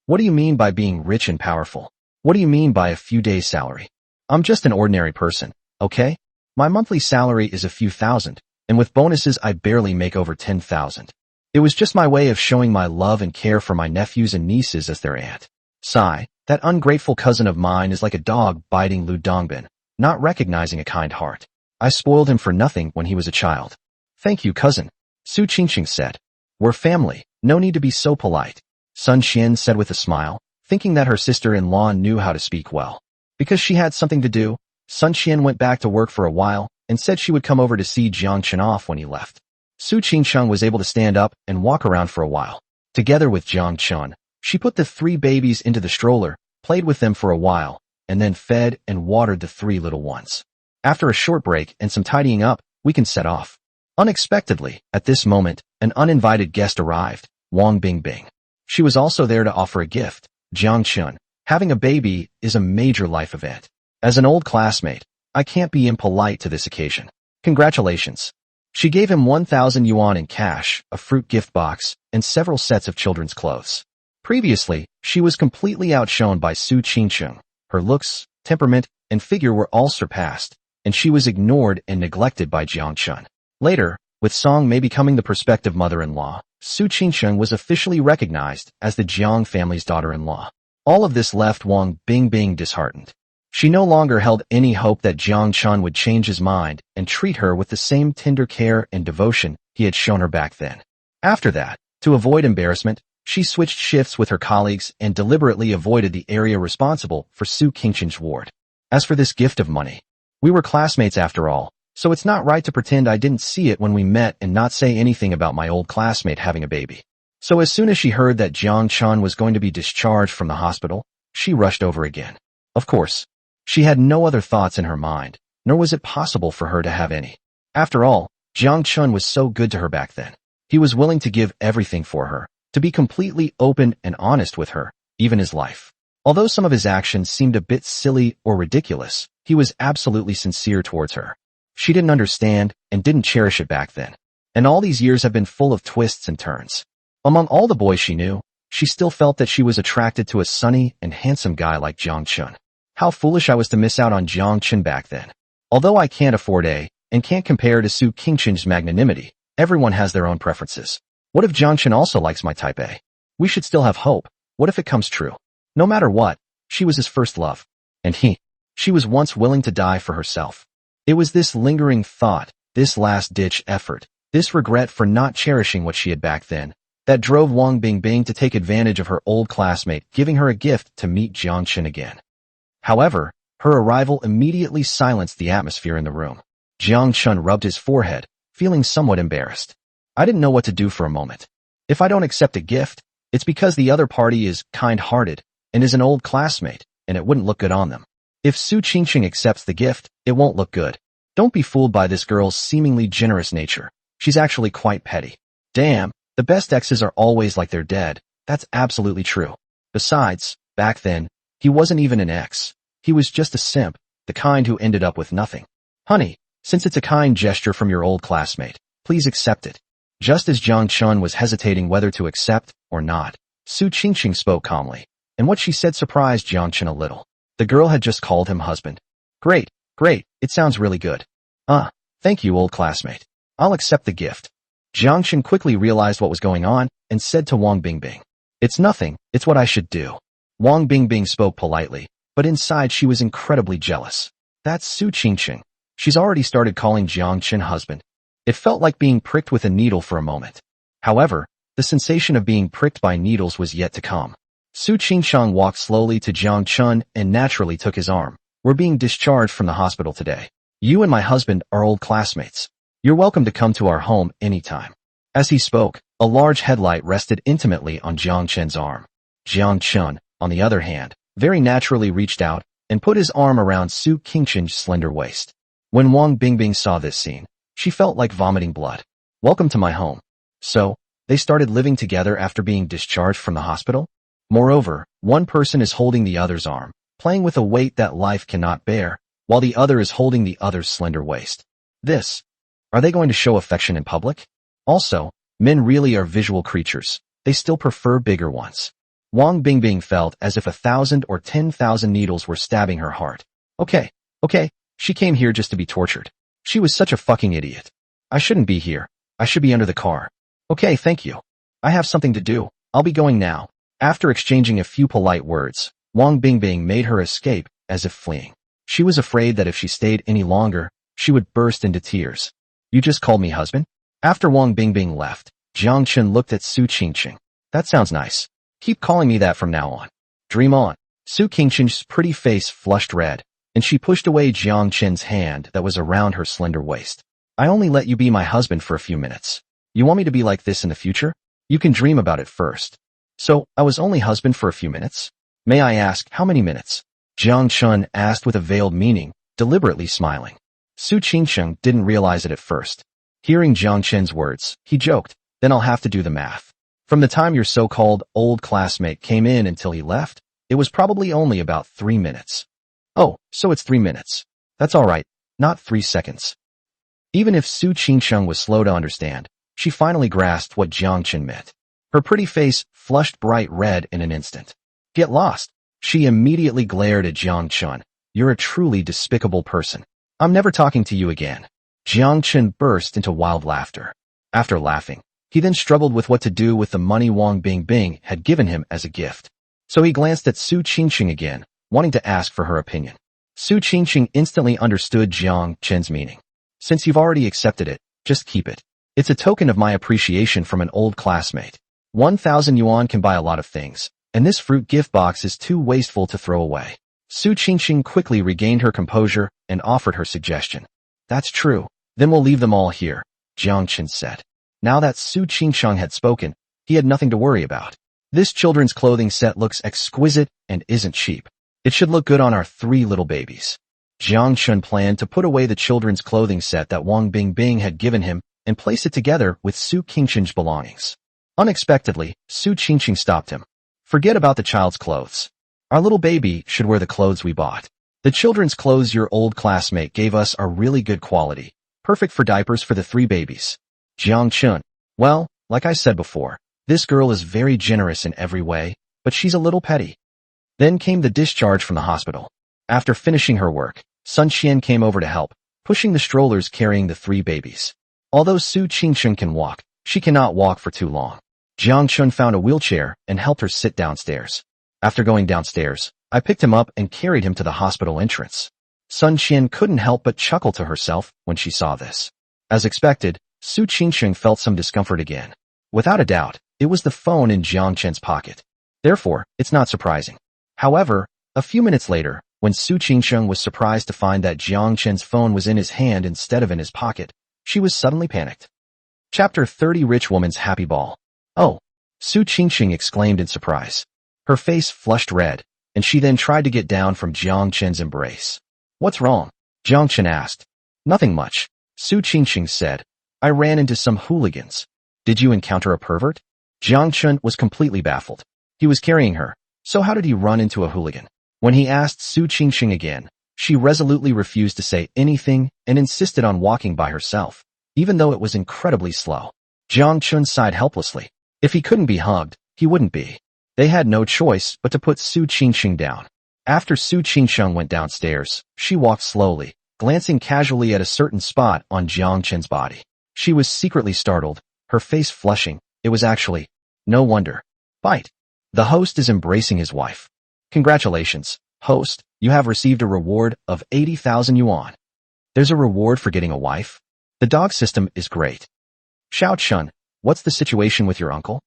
What do you mean by being rich and powerful? What do you mean by a few days' salary? I'm just an ordinary person, okay? My monthly salary is a few thousand, and with bonuses I barely make over 10,000. It was just my way of showing my love and care for my nephews and nieces as their aunt. Sigh, that ungrateful cousin of mine is like a dog biting Lu Dongbin, not recognizing a kind heart. I spoiled him for nothing when he was a child. Thank you, cousin. Su Qingcheng said. We're family, no need to be so polite. Sun Qian said with a smile, thinking that her sister-in-law knew how to speak well. Because she had something to do, Sun Qian went back to work for a while and said she would come over to see Jiang Chen off when he left. Su Qingcheng was able to stand up and walk around for a while. Together with Jiang Chen, she put the 3 babies into the stroller, played with them for a while, and then fed and watered the 3 little ones. After a short break and some tidying up, we can set off. Unexpectedly, at this moment, an uninvited guest arrived, Wang Bingbing. She was also there to offer a gift. Jiang Chen, having a baby is a major life event. As an old classmate, I can't be impolite to this occasion. Congratulations. She gave him 1,000 yuan in cash, a fruit gift box, and several sets of children's clothes. Previously, she was completely outshone by Su Qingcheng. Her looks, temperament, and figure were all surpassed, and she was ignored and neglected by Jiang Chen. Later, with Song Mei becoming the prospective mother-in-law, Su Qingcheng was officially recognized as the Jiang family's daughter-in-law. All of this left Wang Bingbing disheartened. She no longer held any hope that Jiang Chen would change his mind and treat her with the same tender care and devotion he had shown her back then. After that, to avoid embarrassment, she switched shifts with her colleagues and deliberately avoided the area responsible for Su Qingcheng's ward. As for this gift of money, we were classmates after all, so it's not right to pretend I didn't see it when we met and not say anything about my old classmate having a baby. So as soon as she heard that Jiang Chen was going to be discharged from the hospital, she rushed over again. Of course, she had no other thoughts in her mind, nor was it possible for her to have any. After all, Jiang Chen was so good to her back then. He was willing to give everything for her, to be completely open and honest with her, even his life. Although some of his actions seemed a bit silly or ridiculous, he was absolutely sincere towards her. She didn't understand and didn't cherish it back then. And all these years have been full of twists and turns. Among all the boys she knew, she still felt that she was attracted to a sunny and handsome guy like Jiang Chen. How foolish I was to miss out on Jiang Chen back then. Although I can't afford and can't compare to Su Qingcheng's magnanimity, everyone has their own preferences. What if Jiang Chen also likes my type A? We should still have hope. What if it comes true? No matter what, she was his first love. And she was once willing to die for herself. It was this lingering thought, this last-ditch effort, this regret for not cherishing what she had back then, that drove Wang Bingbing to take advantage of her old classmate, giving her a gift to meet Jiang Chen again. However, her arrival immediately silenced the atmosphere in the room. Jiang Chen rubbed his forehead, feeling somewhat embarrassed. I didn't know what to do for a moment. If I don't accept a gift, it's because the other party is kind-hearted and is an old classmate, and it wouldn't look good on them. If Su Qingqing accepts the gift, it won't look good. Don't be fooled by this girl's seemingly generous nature. She's actually quite petty. Damn, the best exes are always like they're dead. That's absolutely true. Besides, back then, he wasn't even an ex. He was just a simp, the kind who ended up with nothing. Honey, since it's a kind gesture from your old classmate, please accept it. Just as Jiang Chen was hesitating whether to accept or not, Su Qingqing spoke calmly, and what she said surprised Jiang Chen a little. The girl had just called him husband. Great, it sounds really good. Thank you, old classmate. I'll accept the gift. Jiang Chen quickly realized what was going on and said to Wang Bingbing, It's nothing, it's what I should do. Wang Bingbing spoke politely, but inside she was incredibly jealous. That's Su Qingqing. She's already started calling Jiang Chen husband. It felt like being pricked with a needle for a moment. However, the sensation of being pricked by needles was yet to come. Su Qingqiang walked slowly to Jiang Chen and naturally took his arm. We're being discharged from the hospital today. You and my husband are old classmates. You're welcome to come to our home anytime. As he spoke, a large headlight rested intimately on Jiang Chen's arm. Jiang Chen, on the other hand, very naturally reached out and put his arm around Su Qingqing's slender waist. When Wang Bingbing saw this scene, she felt like vomiting blood. Welcome to my home. So, they started living together after being discharged from the hospital? Moreover, one person is holding the other's arm, playing with a weight that life cannot bear, while the other is holding the other's slender waist. Are they going to show affection in public? Also, men really are visual creatures. They still prefer bigger ones. Wang Bingbing felt as if 1,000 or 10,000 needles were stabbing her heart. Okay, she came here just to be tortured. She was such a fucking idiot. I shouldn't be here. I should be under the car. Okay, thank you. I have something to do. I'll be going now. After exchanging a few polite words, Wang Bingbing made her escape, as if fleeing. She was afraid that if she stayed any longer, she would burst into tears. You just called me husband? After Wang Bingbing left, Jiang Chen looked at Su Qingqing. That sounds nice. Keep calling me that from now on. Dream on. Su Qingqing's pretty face flushed red, and she pushed away Jiang Chen's hand that was around her slender waist. I only let you be my husband for a few minutes. You want me to be like this in the future? You can dream about it first. So, I was only husband for a few minutes? May I ask how many minutes? Jiang Chen asked with a veiled meaning, deliberately smiling. Su Qingqing didn't realize it at first. Hearing Jiang Chen's words, he joked, then I'll have to do the math. From the time your so-called old classmate came in until he left, it was probably only about 3 minutes. Oh, so it's 3 minutes. That's all right, not 3 seconds. Even if Su Qingqing was slow to understand, she finally grasped what Jiang Chen meant. Her pretty face flushed bright red in an instant. Get lost. She immediately glared at Jiang Chen. You're a truly despicable person. I'm never talking to you again. Jiang Chen burst into wild laughter. After laughing, he then struggled with what to do with the money Wang Bingbing had given him as a gift. So he glanced at Su Qingqing again, wanting to ask for her opinion. Su Qingqing instantly understood Jiang Chen's meaning. Since you've already accepted it, just keep it. It's a token of my appreciation from an old classmate. 1,000 yuan can buy a lot of things, and this fruit gift box is too wasteful to throw away. Su Qingqing quickly regained her composure and offered her suggestion. That's true. Then we'll leave them all here, Jiang Chen said. Now that Su Qingqiang had spoken, he had nothing to worry about. This children's clothing set looks exquisite and isn't cheap. It should look good on our 3 little babies. Jiang Chen planned to put away the children's clothing set that Wang Bingbing had given him and place it together with Su Qingqing's belongings. Unexpectedly, Su Qingqing stopped him. Forget about the child's clothes. Our little baby should wear the clothes we bought. The children's clothes your old classmate gave us are really good quality, perfect for diapers for the 3 babies. Jiang Chen. Well, like I said before, this girl is very generous in every way, but she's a little petty. Then came the discharge from the hospital. After finishing her work, Sun Qian came over to help, pushing the strollers carrying the 3 babies. Although Su Qingqing can walk, she cannot walk for too long. Jiang Chen found a wheelchair and helped her sit downstairs. After going downstairs, I picked him up and carried him to the hospital entrance. Sun Qian couldn't help but chuckle to herself when she saw this. As expected, Su Qingsheng felt some discomfort again. Without a doubt, it was the phone in Jiang Chen's pocket. Therefore, it's not surprising. However, a few minutes later, when Su Qingsheng was surprised to find that Jiang Chen's phone was in his hand instead of in his pocket, she was suddenly panicked. Chapter 30 Rich Woman's Happy Ball. Oh! Su Qingsheng exclaimed in surprise. Her face flushed red, and she then tried to get down from Jiang Chen's embrace. What's wrong? Jiang Chen asked. Nothing much, Su Qingsheng said. I ran into some hooligans. Did you encounter a pervert? Jiang Chen was completely baffled. He was carrying her, so how did he run into a hooligan? When he asked Su Qingsheng again, she resolutely refused to say anything and insisted on walking by herself, even though it was incredibly slow. Jiang Chen sighed helplessly. If he couldn't be hugged, he wouldn't be. They had no choice but to put Su Qingsheng down. After Su Qingsheng went downstairs, she walked slowly, glancing casually at a certain spot on Jiang Chen's body. She was secretly startled, her face flushing. It was actually, no wonder. Bite. The host is embracing his wife. Congratulations, host, you have received a reward of 80,000 yuan. There's a reward for getting a wife? The dog system is great. Xiao Chun, what's the situation with your uncle?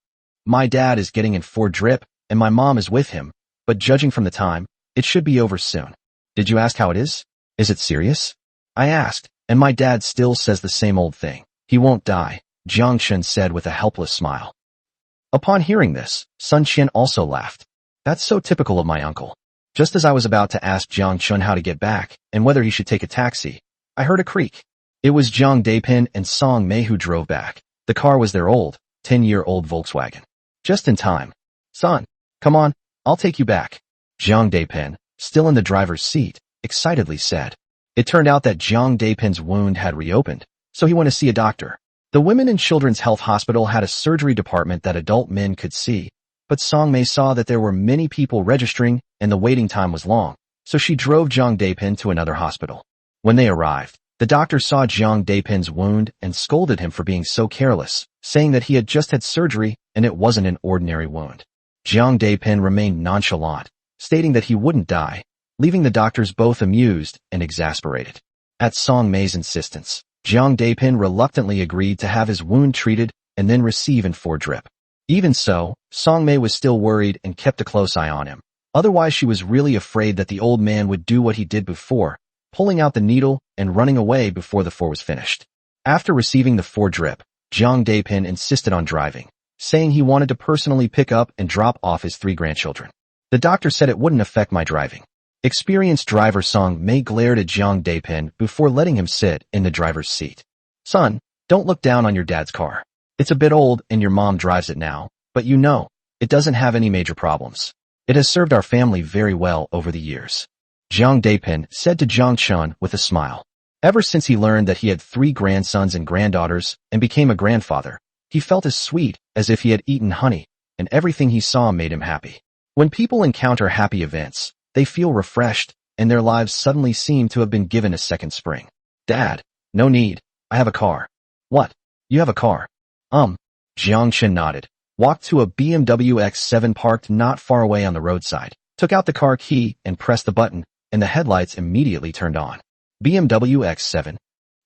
My dad is getting in for drip, and my mom is with him, but judging from the time, it should be over soon. Did you ask how it is? Is it serious? I asked, and my dad still says the same old thing. He won't die, Jiang Chen said with a helpless smile. Upon hearing this, Sun Qian also laughed. That's so typical of my uncle. Just as I was about to ask Jiang Chen how to get back and whether he should take a taxi, I heard a creak. It was Jiang Daipin and Song Mei who drove back. The car was their old, 10-year-old Volkswagen. Just in time. Son, come on, I'll take you back. Jiang Daipin, still in the driver's seat, excitedly said. It turned out that Jiang Daipin's wound had reopened, so he went to see a doctor. The Women and Children's Health Hospital had a surgery department that adult men could see, but Song Mei saw that there were many people registering and the waiting time was long, so she drove Jiang Daipin to another hospital. When they arrived, the doctor saw Jiang Daipin's wound and scolded him for being so careless, saying that he had just had surgery and it wasn't an ordinary wound. Jiang Daipin remained nonchalant, stating that he wouldn't die, leaving the doctors both amused and exasperated. At Song Mei's insistence, Jiang Daipin reluctantly agreed to have his wound treated and then receive in for drip. Even so, Song Mei was still worried and kept a close eye on him. Otherwise, she was really afraid that the old man would do what he did before, pulling out the needle and running away before the four was finished. After receiving the for drip, Jiang Daipin insisted on driving, saying he wanted to personally pick up and drop off his 3 grandchildren. The doctor said it wouldn't affect my driving. Experienced driver Song Mei glared at Jiang Daipin before letting him sit in the driver's seat. Son, don't look down on your dad's car. It's a bit old and your mom drives it now, but you know, it doesn't have any major problems. It has served our family very well over the years. Jiang Daipin said to Jiang Chen with a smile. Ever since he learned that he had 3 grandsons and granddaughters and became a grandfather, he felt as sweet as if he had eaten honey, and everything he saw made him happy. When people encounter happy events, they feel refreshed, and their lives suddenly seem to have been given a second spring. Dad, no need. I have a car. What? You have a car? Jiang Chen nodded, walked to a BMW X7 parked not far away on the roadside, took out the car key and pressed the button, and the headlights immediately turned on. BMW X7?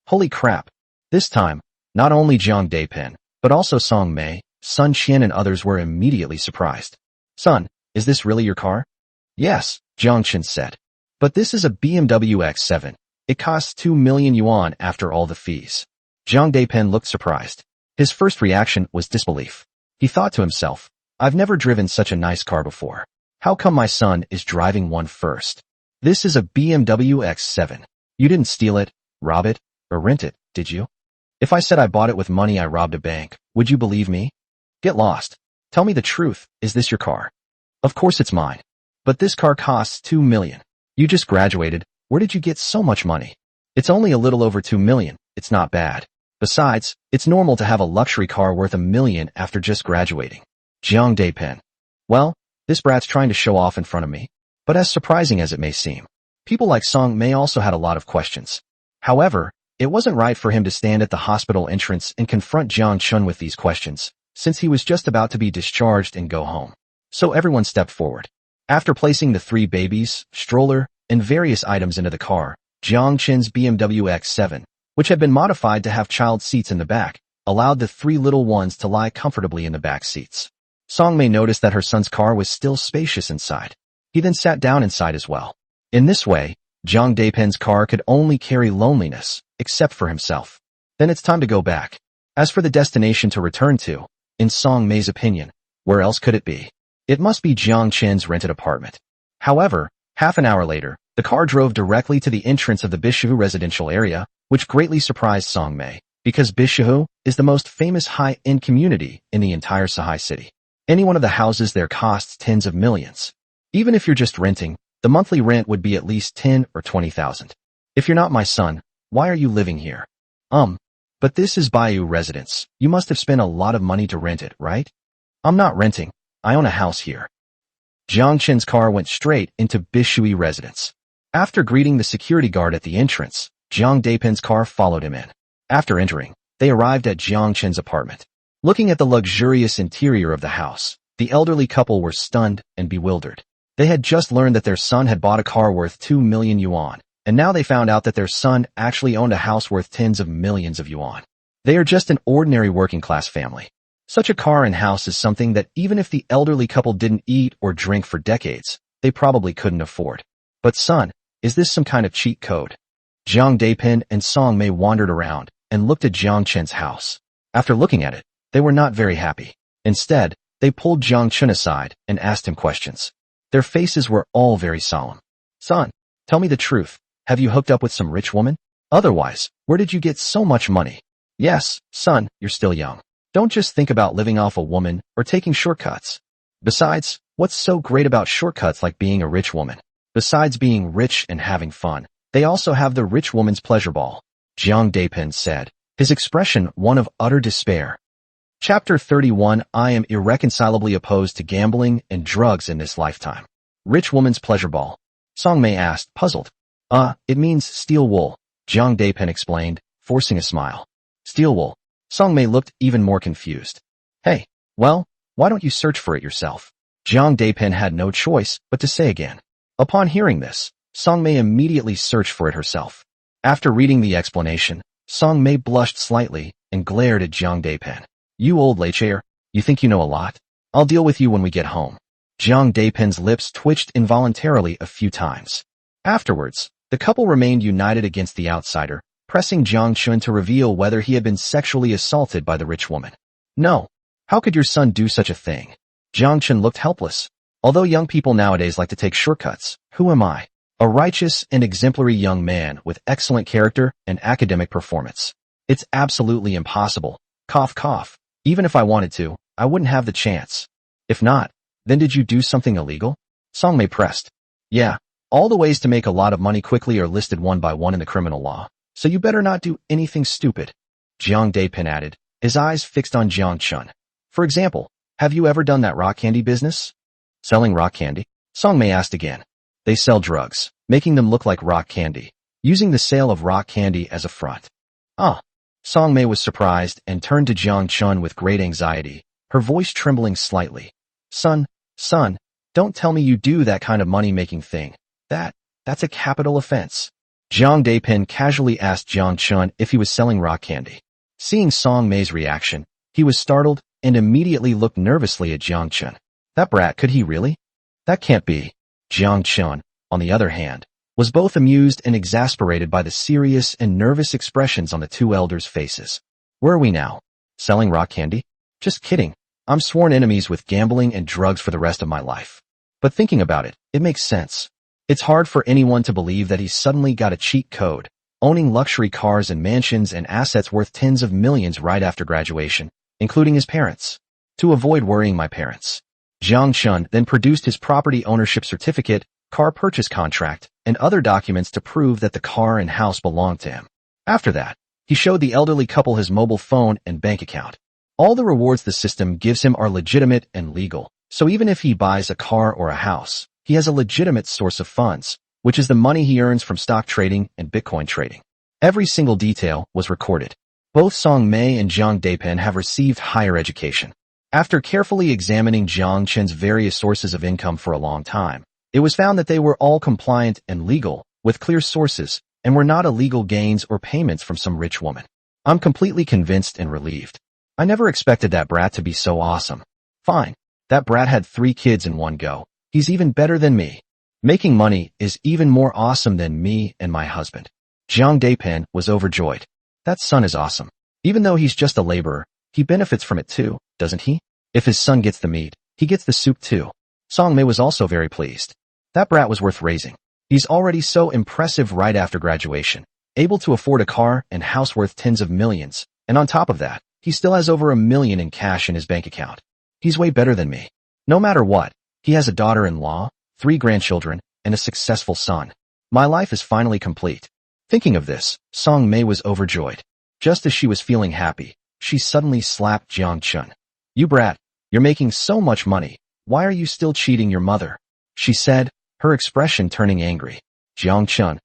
Holy crap. This time, not only Jiang Daipin, but also Song Mei, Sun Qian and others were immediately surprised. Son, is this really your car? Yes, Jiang Chen said. But this is a BMW X7. It costs 2 million yuan after all the fees. Jiang Daipin looked surprised. His first reaction was disbelief. He thought to himself, I've never driven such a nice car before. How come my son is driving one first? This is a BMW X7. You didn't steal it, rob it, or rent it, did you? If I said I bought it with money I robbed a bank, would you believe me? Get lost. Tell me the truth, is this your car? Of course it's mine. But this car costs 2 million. You just graduated, where did you get so much money? It's only a little over 2 million, it's not bad. Besides, it's normal to have a luxury car worth 1 million after just graduating. Jiang Daipin. Well, this brat's trying to show off in front of me. But as surprising as it may seem, people like Song Mei also had a lot of questions. However, it wasn't right for him to stand at the hospital entrance and confront Jiang Chen with these questions, since he was just about to be discharged and go home. So everyone stepped forward. After placing the 3 babies, stroller, and various items into the car, Jiang Chen's BMW X7, which had been modified to have child seats in the back, allowed the 3 little ones to lie comfortably in the back seats. Song-mei noticed that her son's car was still spacious inside. He then sat down inside as well. In this way, Jiang Daipen's car could only carry loneliness, except for himself. Then it's time to go back. As for the destination to return to, in Song-mei's opinion, where else could it be? It must be Jiang Chen's rented apartment. However, half an hour later, the car drove directly to the entrance of the Bishihu residential area, which greatly surprised Song-mei, because Bishihu is the most famous high-end community in the entire Sahai city. Any one of the houses there costs tens of millions. Even if you're just renting, the monthly rent would be at least 10 or 20,000. If you're not my son, why are you living here? But this is Bayou residence. You must have spent a lot of money to rent it, right? I'm not renting. I own a house here. Jiang Chen's car went straight into Bishui residence. After greeting the security guard at the entrance, Jiang Daipen's car followed him in. After entering, they arrived at Jiang Chen's apartment. Looking at the luxurious interior of the house, the elderly couple were stunned and bewildered. They had just learned that their son had bought a car worth 2 million yuan, and now they found out that their son actually owned a house worth tens of millions of yuan. They are just an ordinary working-class family. Such a car and house is something that even if the elderly couple didn't eat or drink for decades, they probably couldn't afford. But son, is this some kind of cheat code? Jiang Daipen and Song-mei wandered around and looked at Jiang Chen's house. After looking at it, they were not very happy. Instead, they pulled Jiang Chen aside and asked him questions. Their faces were all very solemn. Son, tell me the truth. Have you hooked up with some rich woman? Otherwise, where did you get so much money? Yes, son, you're still young. Don't just think about living off a woman or taking shortcuts. Besides, what's so great about shortcuts like being a rich woman? Besides being rich and having fun, they also have the rich woman's pleasure ball, Jiang Daipen said, his expression one of utter despair. Chapter 31 I am irreconcilably opposed to gambling and drugs in this lifetime. Rich woman's pleasure ball. Song-mei asked, puzzled. It means steel wool, Jiang Daipen explained, forcing a smile. Steel wool. Song-mei looked even more confused. Hey, well, why don't you search for it yourself? Jiang Daipen had no choice but to say again. Upon hearing this, Song-mei immediately searched for it herself. After reading the explanation, Song-mei blushed slightly and glared at Jiang Daipen. You old lachair, you think you know a lot? I'll deal with you when we get home. Jiang Daipen's lips twitched involuntarily a few times. Afterwards, the couple remained united against the outsider, pressing Jiang Chen to reveal whether he had been sexually assaulted by the rich woman. No. How could your son do such a thing? Jiang Chen looked helpless. Although young people nowadays like to take shortcuts, who am I? A righteous and exemplary young man with excellent character and academic performance. It's absolutely impossible. Cough cough. Even if I wanted to, I wouldn't have the chance. If not, then did you do something illegal? Song-mei pressed. Yeah, all the ways to make a lot of money quickly are listed one by one in the criminal law. So you better not do anything stupid. Jiang Daipen added, his eyes fixed on Jiang Chen. For example, have you ever done that rock candy business? Selling rock candy? Song-mei asked again. They sell drugs, making them look like rock candy, using the sale of rock candy as a front. Song-mei was surprised and turned to Jiang Chen with great anxiety, her voice trembling slightly. Son, don't tell me you do that kind of money-making thing. That's a capital offense. Jiang Daipen casually asked Jiang Chen if he was selling rock candy. Seeing Song-mei's reaction, he was startled and immediately looked nervously at Jiang Chen. That brat, could he really? That can't be. Jiang Chen, on the other hand, was both amused and exasperated by the serious and nervous expressions on the two elders' faces. Where are we now? Selling rock candy? Just kidding. I'm sworn enemies with gambling and drugs for the rest of my life. But thinking about it, it makes sense. It's hard for anyone to believe that he's suddenly got a cheat code, owning luxury cars and mansions and assets worth tens of millions right after graduation, including his parents. To avoid worrying my parents, Jiang Chen then produced his property ownership certificate, car purchase contract, and other documents to prove that the car and house belonged to him. After that, he showed the elderly couple his mobile phone and bank account. All the rewards the system gives him are legitimate and legal, so even if he buys a car or a house, he has a legitimate source of funds, which is the money he earns from stock trading and Bitcoin trading. Every single detail was recorded. Both Song-mei and Jiang Daipen have received higher education. After carefully examining Jiang Chen's various sources of income for a long time, it was found that they were all compliant and legal, with clear sources, and were not illegal gains or payments from some rich woman. I'm completely convinced and relieved. I never expected that brat to be so awesome. Fine. That brat had 3 kids in one go. He's even better than me. Making money is even more awesome than me and my husband. Jiang Daipen was overjoyed. That son is awesome. Even though he's just a laborer, he benefits from it too, doesn't he? If his son gets the meat, he gets the soup too. Song Mei was also very pleased. That brat was worth raising. He's already so impressive right after graduation, able to afford a car and house worth tens of millions, and on top of that, he still has over $1 million in cash in his bank account. He's way better than me. No matter what, he has a daughter-in-law, 3 grandchildren, and a successful son. My life is finally complete. Thinking of this, Song Mei was overjoyed. Just as she was feeling happy, she suddenly slapped Jiang Chen. You brat, you're making so much money. Why are you still cheating your mother? She said, her expression turning angry. Jiang Chen,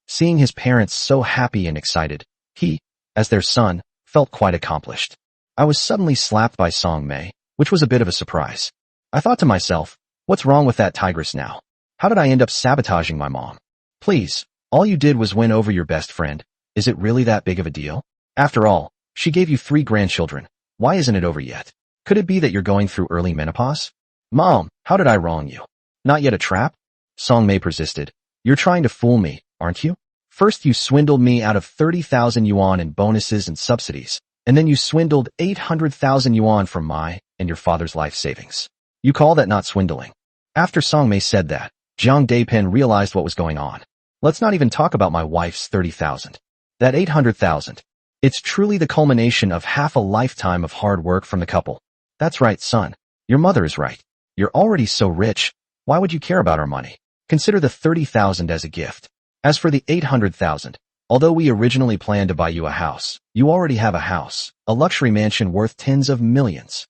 seeing his parents so happy and excited, he, as their son, felt quite accomplished. I was suddenly slapped by Song Mei, which was a bit of a surprise. I thought to myself, what's wrong with that tigress now? How did I end up sabotaging my mom? Please, all you did was win over your best friend. Is it really that big of a deal? After all, she gave you 3 grandchildren. Why isn't it over yet? Could it be that you're going through early menopause? Mom, how did I wrong you? Not yet a trap? Song Mei persisted. You're trying to fool me, aren't you? First you swindled me out of 30,000 yuan in bonuses and subsidies, and then you swindled 800,000 yuan from my and your father's life savings. You call that not swindling? After Song Mei said that, Jiang Daipen realized what was going on. Let's not even talk about my wife's 30,000. That 800,000. It's truly the culmination of half a lifetime of hard work from the couple. That's right, son. Your mother is right. You're already so rich. Why would you care about our money? Consider the 30,000 as a gift. As for the 800,000, although we originally planned to buy you a house, you already have a house, a luxury mansion worth tens of millions.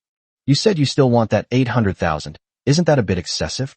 You said you still want that 800,000. Isn't that a bit excessive?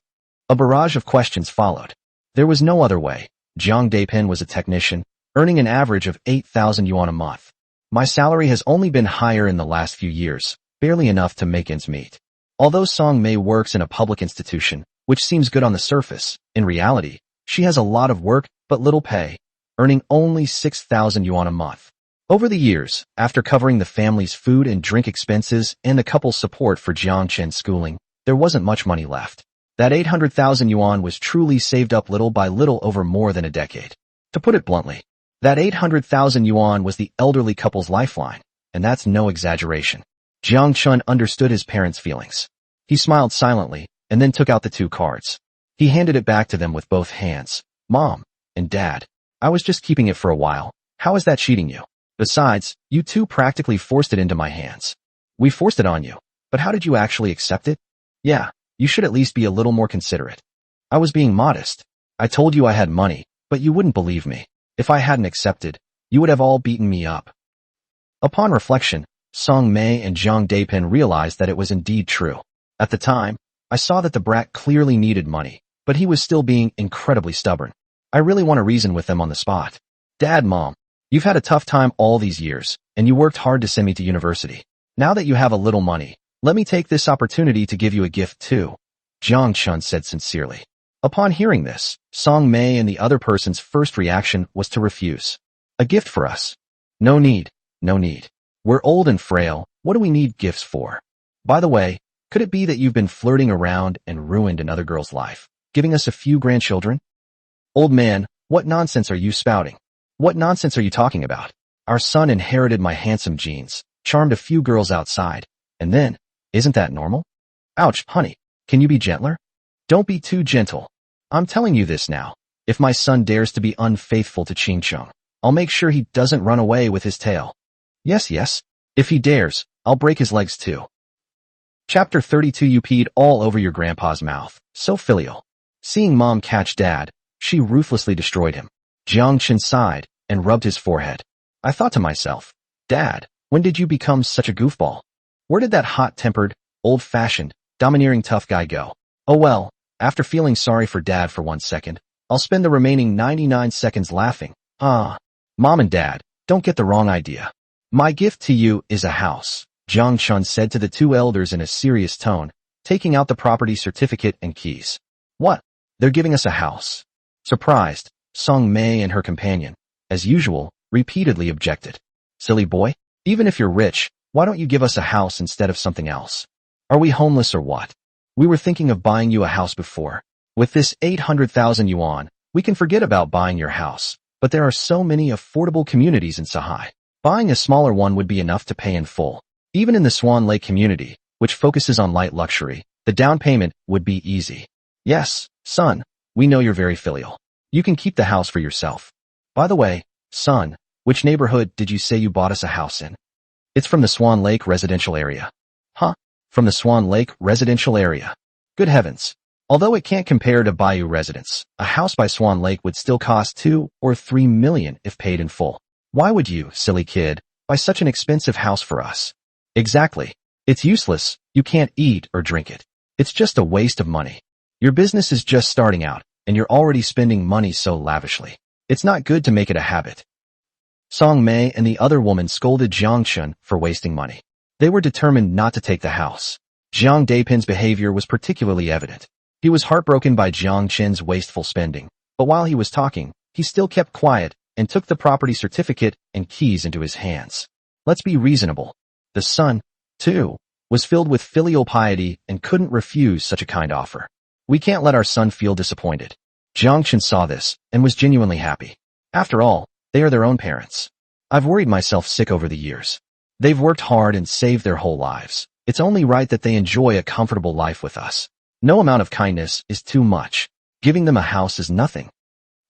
A barrage of questions followed. There was no other way. Jiang Daipen was a technician, earning an average of 8,000 yuan a month. My salary has only been higher in the last few years, barely enough to make ends meet. Although Song Mei works in a public institution, which seems good on the surface, in reality, she has a lot of work but little pay, earning only 6,000 yuan a month. Over the years, after covering the family's food and drink expenses and the couple's support for Jiang Chen's schooling, there wasn't much money left. That 800,000 yuan was truly saved up little by little over more than a decade. To put it bluntly, that 800,000 yuan was the elderly couple's lifeline, and that's no exaggeration. Jiang Chen understood his parents' feelings. He smiled silently, and then took out the 2 cards. He handed it back to them with both hands. Mom and Dad, I was just keeping it for a while. How is that cheating you? Besides, you 2 practically forced it into my hands. We forced it on you, but how did you actually accept it? Yeah, you should at least be a little more considerate. I was being modest. I told you I had money, but you wouldn't believe me. If I hadn't accepted, you would have all beaten me up. Upon reflection, Song Mei and Jiang Daipen realized that it was indeed true. At the time, I saw that the brat clearly needed money, but he was still being incredibly stubborn. I really want to reason with them on the spot. Dad, Mom, you've had a tough time all these years, and you worked hard to send me to university. Now that you have a little money, let me take this opportunity to give you a gift too, Jiang Chen said sincerely. Upon hearing this, Song Mei and the other person's first reaction was to refuse. A gift for us? No need, no need. We're old and frail, what do we need gifts for? By the way, could it be that you've been flirting around and ruined another girl's life, giving us a few grandchildren? Old man, what nonsense are you spouting? What nonsense are you talking about? Our son inherited my handsome genes, charmed a few girls outside, and then, isn't that normal? Ouch, honey, can you be gentler? Don't be too gentle. I'm telling you this now. If my son dares to be unfaithful to Qing Cheng, I'll make sure he doesn't run away with his tail. Yes, yes. If he dares, I'll break his legs too. Chapter 32. You peed all over your grandpa's mouth. So filial. Seeing Mom catch Dad, she ruthlessly destroyed him. Jiang Chen sighed and rubbed his forehead. I thought to myself, Dad, when did you become such a goofball? Where did that hot-tempered, old-fashioned, domineering tough guy go? Oh well, after feeling sorry for Dad for 1 second, I'll spend the remaining 99 seconds laughing. Mom and Dad, don't get the wrong idea. My gift to you is a house. Jiang Chen said to the two elders in a serious tone, taking out the property certificate and keys. What? They're giving us a house. Surprised, Song Mei and her companion, as usual, repeatedly objected. Silly boy, even if you're rich, why don't you give us a house instead of something else? Are we homeless or what? We were thinking of buying you a house before. With this 800,000 yuan, we can forget about buying your house, but there are so many affordable communities in Sahai. Buying a smaller one would be enough to pay in full. Even in the Swan Lake community, which focuses on light luxury, the down payment would be easy. Yes, son, we know you're very filial. You can keep the house for yourself. By the way, son, which neighborhood did you say you bought us a house in? It's from the Swan Lake residential area. Huh? From the Swan Lake residential area. Good heavens. Although it can't compare to Bayou residence, a house by Swan Lake would still cost 2 or 3 million if paid in full. Why would you, silly kid, buy such an expensive house for us? Exactly. It's useless, you can't eat or drink it. It's just a waste of money. Your business is just starting out, and you're already spending money so lavishly. It's not good to make it a habit. Song Mei and the other woman scolded Jiang Chen for wasting money. They were determined not to take the house. Jiang Dapin's behavior was particularly evident. He was heartbroken by Jiang Chen's wasteful spending, but while he was talking, he still kept quiet and took the property certificate and keys into his hands. Let's be reasonable. The son, too, was filled with filial piety and couldn't refuse such a kind offer. We can't let our son feel disappointed. Jiang Chen saw this and was genuinely happy. After all, they are their own parents. I've worried myself sick over the years. They've worked hard and saved their whole lives. It's only right that they enjoy a comfortable life with us. No amount of kindness is too much. Giving them a house is nothing.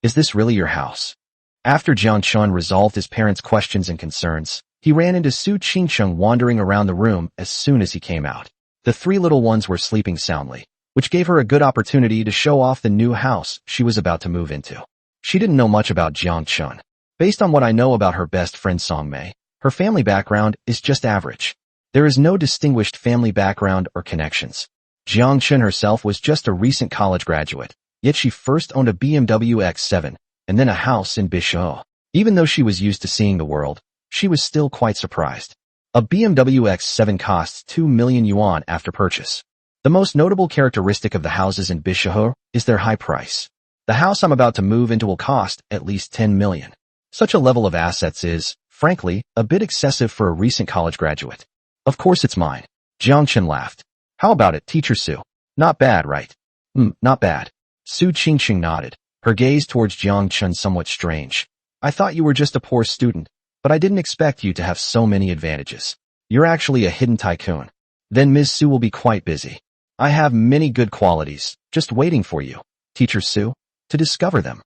Is this really your house? After Jiang Chen resolved his parents' questions and concerns, he ran into Su Qingsheng wandering around the room as soon as he came out. The three little ones were sleeping soundly, which gave her a good opportunity to show off the new house she was about to move into. She didn't know much about Jiang Chen. Based on what I know about her best friend Song Mei, her family background is just average. There is no distinguished family background or connections. Jiang Chen herself was just a recent college graduate, yet she first owned a BMW X7 and then a house in Bishou. Even though she was used to seeing the world, she was still quite surprised. A BMW X7 costs 2 million yuan after purchase. The most notable characteristic of the houses in Bishou is their high price. The house I'm about to move into will cost at least 10 million. Such a level of assets is, frankly, a bit excessive for a recent college graduate. Of course it's mine. Jiang Chen laughed. How about it, Teacher Su? Not bad, right? Not bad. Su Qingqing nodded, her gaze towards Jiang Chen somewhat strange. I thought you were just a poor student, but I didn't expect you to have so many advantages. You're actually a hidden tycoon. Then Ms. Su will be quite busy. I have many good qualities, just waiting for you, Teacher Su, to discover them.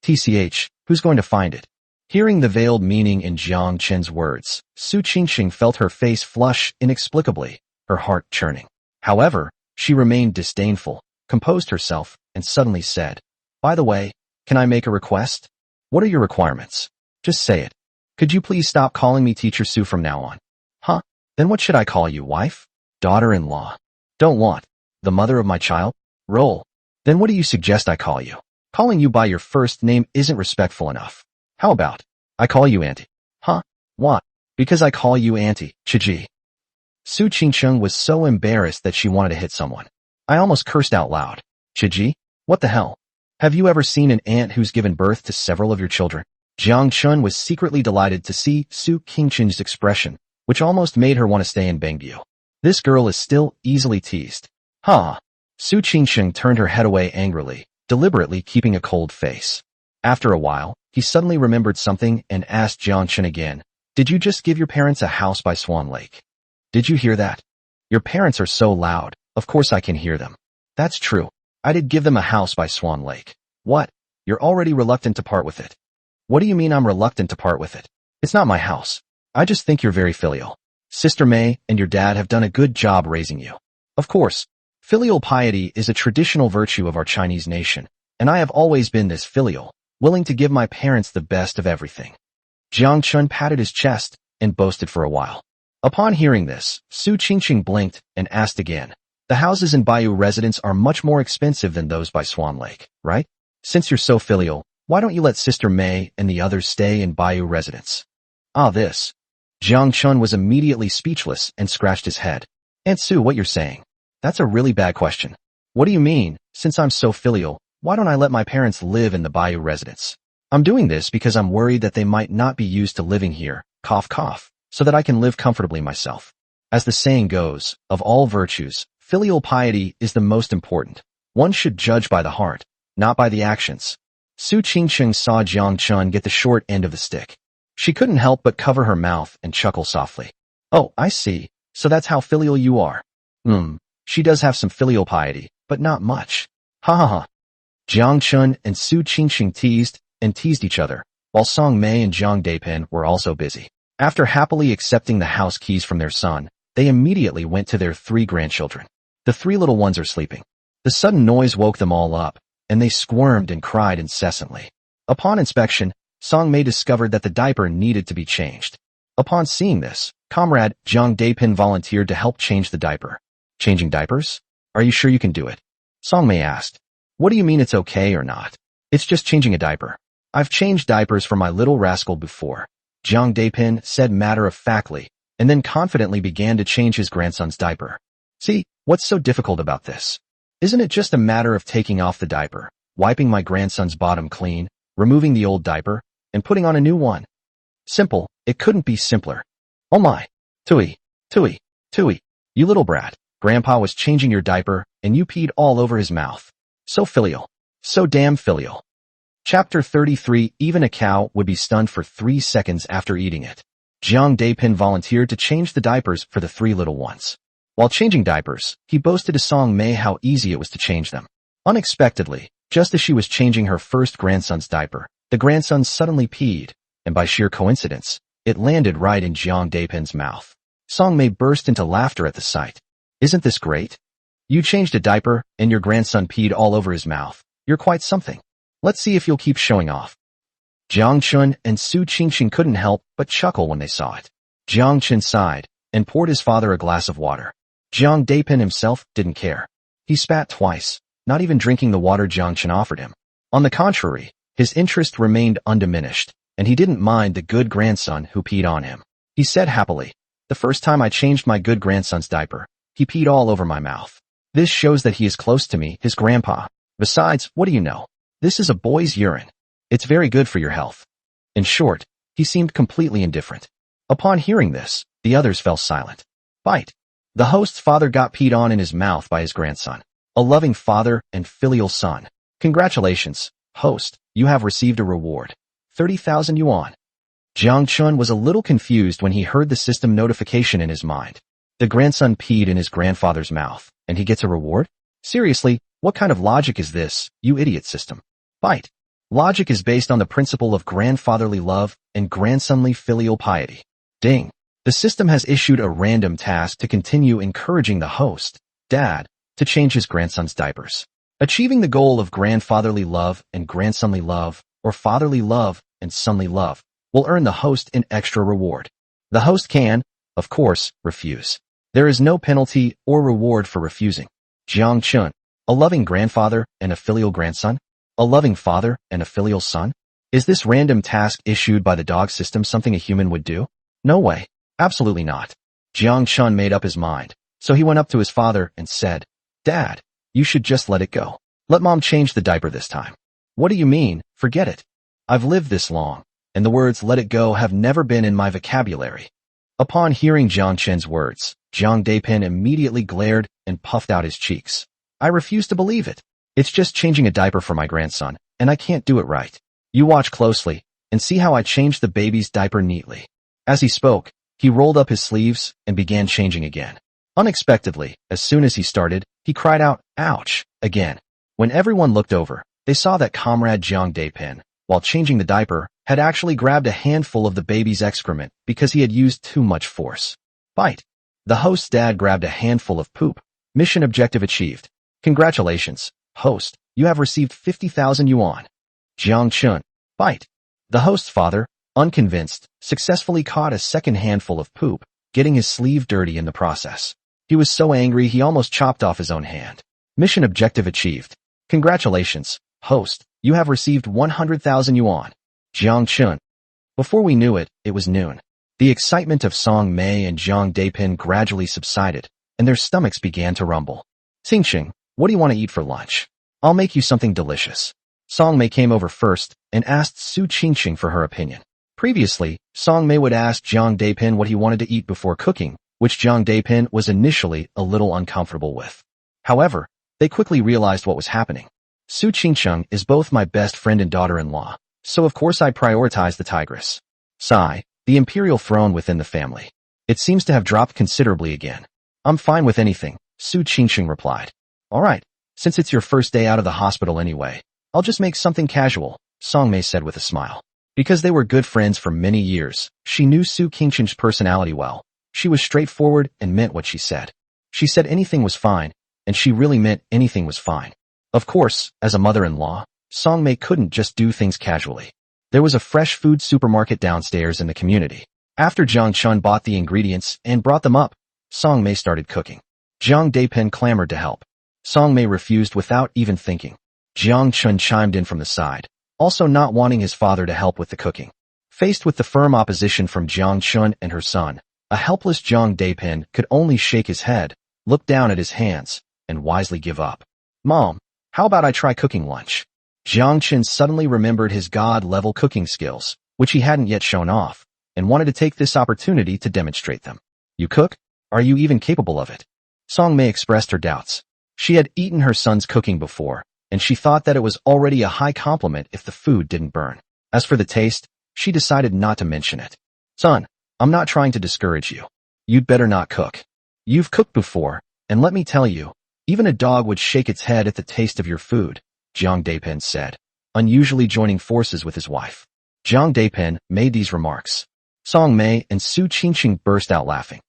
TCH, who's going to find it? Hearing the veiled meaning in Jiang Chen's words, Su Qingqing felt her face flush inexplicably, her heart churning. However, she remained disdainful, composed herself, and suddenly said, By the way, can I make a request? What are your requirements? Just say it. Could you please stop calling me Teacher Su from now on? Huh? Then what should I call you, wife? Daughter-in-law? Don't want. The mother of my child? Roll. Then what do you suggest I call you? Calling you by your first name isn't respectful enough. How about, I call you auntie? Huh? What? Because I call you auntie, Chiji. Su Qingsheng was so embarrassed that she wanted to hit someone. I almost cursed out loud. Chiji? What the hell? Have you ever seen an aunt who's given birth to several of your children? Jiang Chen was secretly delighted to see Su Qingsheng's expression, which almost made her want to stay in Bengbu. This girl is still easily teased. Huh? Su Qingsheng turned her head away angrily, deliberately keeping a cold face. After a while, he suddenly remembered something and asked Jiang Chen again, Did you just give your parents a house by Swan Lake? Did you hear that? Your parents are so loud, of course I can hear them. That's true. I did give them a house by Swan Lake. What? You're already reluctant to part with it. What do you mean I'm reluctant to part with it? It's not my house. I just think you're very filial. Sister May and your dad have done a good job raising you. Of course, filial piety is a traditional virtue of our Chinese nation, and I have always been this filial, willing to give my parents the best of everything. Jiang Chen patted his chest and boasted for a while. Upon hearing this, Su Qingqing blinked and asked again, The houses in Bayou residence are much more expensive than those by Swan Lake, right? Since you're so filial, why don't you let Sister May and the others stay in Bayou residence? Ah, this. Jiang Chen was immediately speechless and scratched his head. Aunt Sue, what you're saying? That's a really bad question. What do you mean? Since I'm so filial, why don't I let my parents live in the Bayou residence? I'm doing this because I'm worried that they might not be used to living here, cough cough, so that I can live comfortably myself. As the saying goes, of all virtues, filial piety is the most important. One should judge by the heart, not by the actions. Su Qingcheng saw Jiang Chen get the short end of the stick. She couldn't help but cover her mouth and chuckle softly. Oh, I see. So that's how filial you are. She does have some filial piety, but not much. Ha ha ha. Jiang Chen and Su Qingcheng teased each other, while Song Mei and Zhang Depin were also busy. After happily accepting the house keys from their son, they immediately went to their 3 grandchildren. The 3 little ones are sleeping. The sudden noise woke them all up, and they squirmed and cried incessantly. Upon inspection, Song Mei discovered that the diaper needed to be changed. Upon seeing this, Comrade Zhang Depin volunteered to help change the diaper. Changing diapers? Are you sure you can do it? Song Mei asked. What do you mean it's okay or not? It's just changing a diaper. I've changed diapers for my little rascal before, Jiang Depin said matter-of-factly, and then confidently began to change his grandson's diaper. See, what's so difficult about this? Isn't it just a matter of taking off the diaper, wiping my grandson's bottom clean, removing the old diaper, and putting on a new one? Simple, it couldn't be simpler. Oh my! Tui, Tui, Tui, you little brat, Grandpa was changing your diaper, and you peed all over his mouth. So filial. So damn filial. Chapter 33. Even a cow would be stunned for 3 seconds after eating it. Jiang Depin volunteered to change the diapers for the 3 little ones. While changing diapers, he boasted to Song Mei how easy it was to change them. Unexpectedly, just as she was changing her first grandson's diaper, the grandson suddenly peed, and by sheer coincidence, it landed right in Jiang Depin's mouth. Song Mei burst into laughter at the sight. Isn't this great? You changed a diaper, and your grandson peed all over his mouth. You're quite something. Let's see if you'll keep showing off. Jiang Chen and Su Qingcheng couldn't help but chuckle when they saw it. Jiang Chen sighed and poured his father a glass of water. Jiang Depin himself didn't care. He spat twice, not even drinking the water Jiang Chen offered him. On the contrary, his interest remained undiminished, and he didn't mind the good grandson who peed on him. He said happily, "The first time I changed my good grandson's diaper, he peed all over my mouth. This shows that he is close to me, his grandpa. Besides, what do you know? This is a boy's urine. It's very good for your health." In short, he seemed completely indifferent. Upon hearing this, the others fell silent. Bite. The host's father got peed on in his mouth by his grandson. A loving father and filial son. Congratulations, host, you have received a reward. 30,000 yuan. Jiang Chen was a little confused when he heard the system notification in his mind. The grandson peed in his grandfather's mouth, and he gets a reward? Seriously, what kind of logic is this, you idiot system? Bite. Logic is based on the principle of grandfatherly love and grandsonly filial piety. Ding. The system has issued a random task to continue encouraging the host, dad, to change his grandson's diapers. Achieving the goal of grandfatherly love and grandsonly love, or fatherly love and sonly love, will earn the host an extra reward. The host can, of course, refuse. There is no penalty or reward for refusing. Jiang Chen, a loving grandfather and a filial grandson? A loving father and a filial son? Is this random task issued by the dog system something a human would do? No way. Absolutely not. Jiang Chen made up his mind, so he went up to his father and said, "Dad, you should just let it go. Let mom change the diaper this time." "What do you mean? Forget it. I've lived this long, and the words let it go have never been in my vocabulary." Upon hearing Jiang Chen's words, Jiang Depin immediately glared and puffed out his cheeks. "I refuse to believe it. It's just changing a diaper for my grandson, and I can't do it right. You watch closely, and see how I change the baby's diaper neatly." As he spoke, he rolled up his sleeves and began changing again. Unexpectedly, as soon as he started, he cried out, "Ouch!" again. When everyone looked over, they saw that Comrade Jiang Depin, while changing the diaper, had actually grabbed a handful of the baby's excrement because he had used too much force. Bite. The host's dad grabbed a handful of poop. Mission objective achieved. Congratulations, host, you have received 50,000 yuan. Jiang Chen. Bite. The host's father, unconvinced, successfully caught a second handful of poop, getting his sleeve dirty in the process. He was so angry he almost chopped off his own hand. Mission objective achieved. Congratulations, host, you have received 100,000 yuan. Jiang Chen. Before we knew it, it was noon. The excitement of Song Mei and Jiang Depin gradually subsided, and their stomachs began to rumble. Qingqing, what do you want to eat for lunch? I'll make you something delicious. Song Mei came over first and asked Su Qingqing for her opinion. Previously, Song Mei would ask Jiang Depin what he wanted to eat before cooking, which Jiang Depin was initially a little uncomfortable with. However, they quickly realized what was happening. Su Qingqing is both my best friend and daughter-in-law, so of course I prioritize the tigress. Sigh, the imperial throne within the family. It seems to have dropped considerably again. I'm fine with anything, Su Qingqing replied. Alright, since it's your first day out of the hospital anyway, I'll just make something casual, Song Mei said with a smile. Because they were good friends for many years, she knew Su Qingqing's personality well. She was straightforward and meant what she said. She said anything was fine, and she really meant anything was fine. Of course, as a mother-in-law, Song Mei couldn't just do things casually. There was a fresh food supermarket downstairs in the community. After Jiang Chen bought the ingredients and brought them up, Song Mei started cooking. Jiang Depin clamored to help. Song Mei refused without even thinking. Jiang Chen chimed in from the side, also not wanting his father to help with the cooking. Faced with the firm opposition from Jiang Chen and her son, a helpless Jiang Depin could only shake his head, look down at his hands, and wisely give up. Mom, how about I try cooking lunch? Jiang Chen suddenly remembered his god-level cooking skills, which he hadn't yet shown off, and wanted to take this opportunity to demonstrate them. You cook? Are you even capable of it? Song Mei expressed her doubts. She had eaten her son's cooking before, and she thought that it was already a high compliment if the food didn't burn. As for the taste, she decided not to mention it. Son, I'm not trying to discourage you. You'd better not cook. You've cooked before, and let me tell you, even a dog would shake its head at the taste of your food, Jiang Depin said, unusually joining forces with his wife. Jiang Depin made these remarks. Song Mei and Su Qingqing burst out laughing.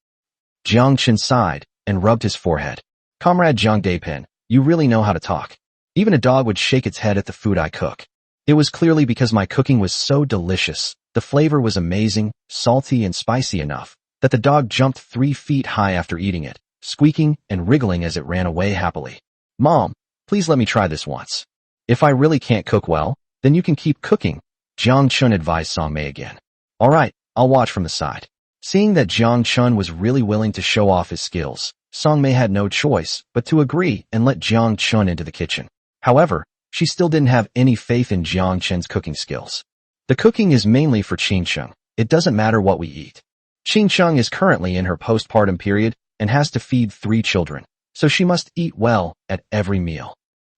Jiang Chen sighed and rubbed his forehead. Comrade Jiang Depin, you really know how to talk. Even a dog would shake its head at the food I cook. It was clearly because my cooking was so delicious, the flavor was amazing, salty and spicy enough, that the dog jumped 3 feet high after eating it, squeaking and wriggling as it ran away happily. Mom, please let me try this once. If I really can't cook well, then you can keep cooking, Jiang Chen advised Song Mei again. Alright, I'll watch from the side. Seeing that Jiang Chen was really willing to show off his skills, Song Mei had no choice but to agree and let Jiang Chen into the kitchen. However, she still didn't have any faith in Jiang Chen's cooking skills. The cooking is mainly for Qingqing. It doesn't matter what we eat. Qingqing is currently in her postpartum period and has to feed 3 children, so she must eat well at every meal.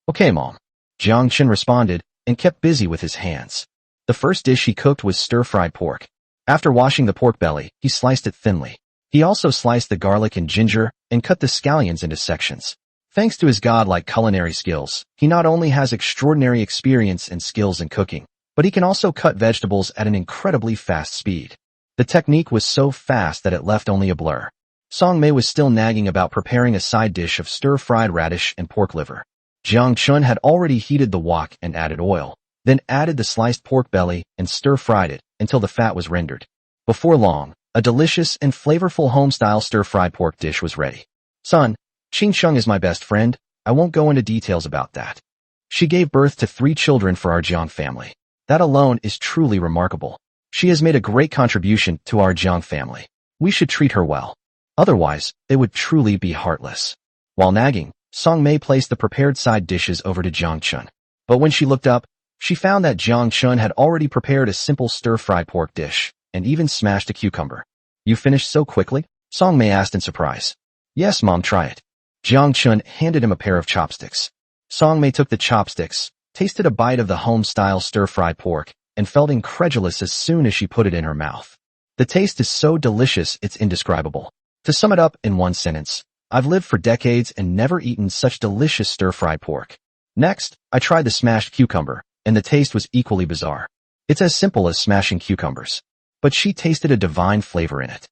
Okay, Mom. Jiang Chen responded and kept busy with his hands. The first dish he cooked was stir-fried pork. After washing the pork belly, he sliced it thinly. He also sliced the garlic and ginger and cut the scallions into sections. Thanks to his godlike culinary skills, he not only has extraordinary experience and skills in cooking, but he can also cut vegetables at an incredibly fast speed. The technique was so fast that it left only a blur. Song Mei was still nagging about preparing a side dish of stir-fried radish and pork liver. Jiang Chen had already heated the wok and added oil, then added the sliced pork belly and stir-fried it until the fat was rendered. Before long, a delicious and flavorful home-style stir-fried pork dish was ready. Son, Qingqing is my best friend. I won't go into details about that. She gave birth to 3 children for our Jiang family. That alone is truly remarkable. She has made a great contribution to our Jiang family. We should treat her well. Otherwise, they would truly be heartless. While nagging, Song Mei placed the prepared side dishes over to Jiang Chen. But when she looked up, she found that Jiang Chen had already prepared a simple stir-fried pork dish, and even smashed a cucumber. You finished so quickly? Song Mei asked in surprise. Yes, Mom, try it. Jiang Chen handed him a pair of chopsticks. Song Mei took the chopsticks, tasted a bite of the home-style stir-fried pork, and felt incredulous as soon as she put it in her mouth. The taste is so delicious it's indescribable. To sum it up in one sentence, I've lived for decades and never eaten such delicious stir-fried pork. Next, I tried the smashed cucumber, and the taste was equally bizarre. It's as simple as smashing cucumbers. But she tasted a divine flavor in it.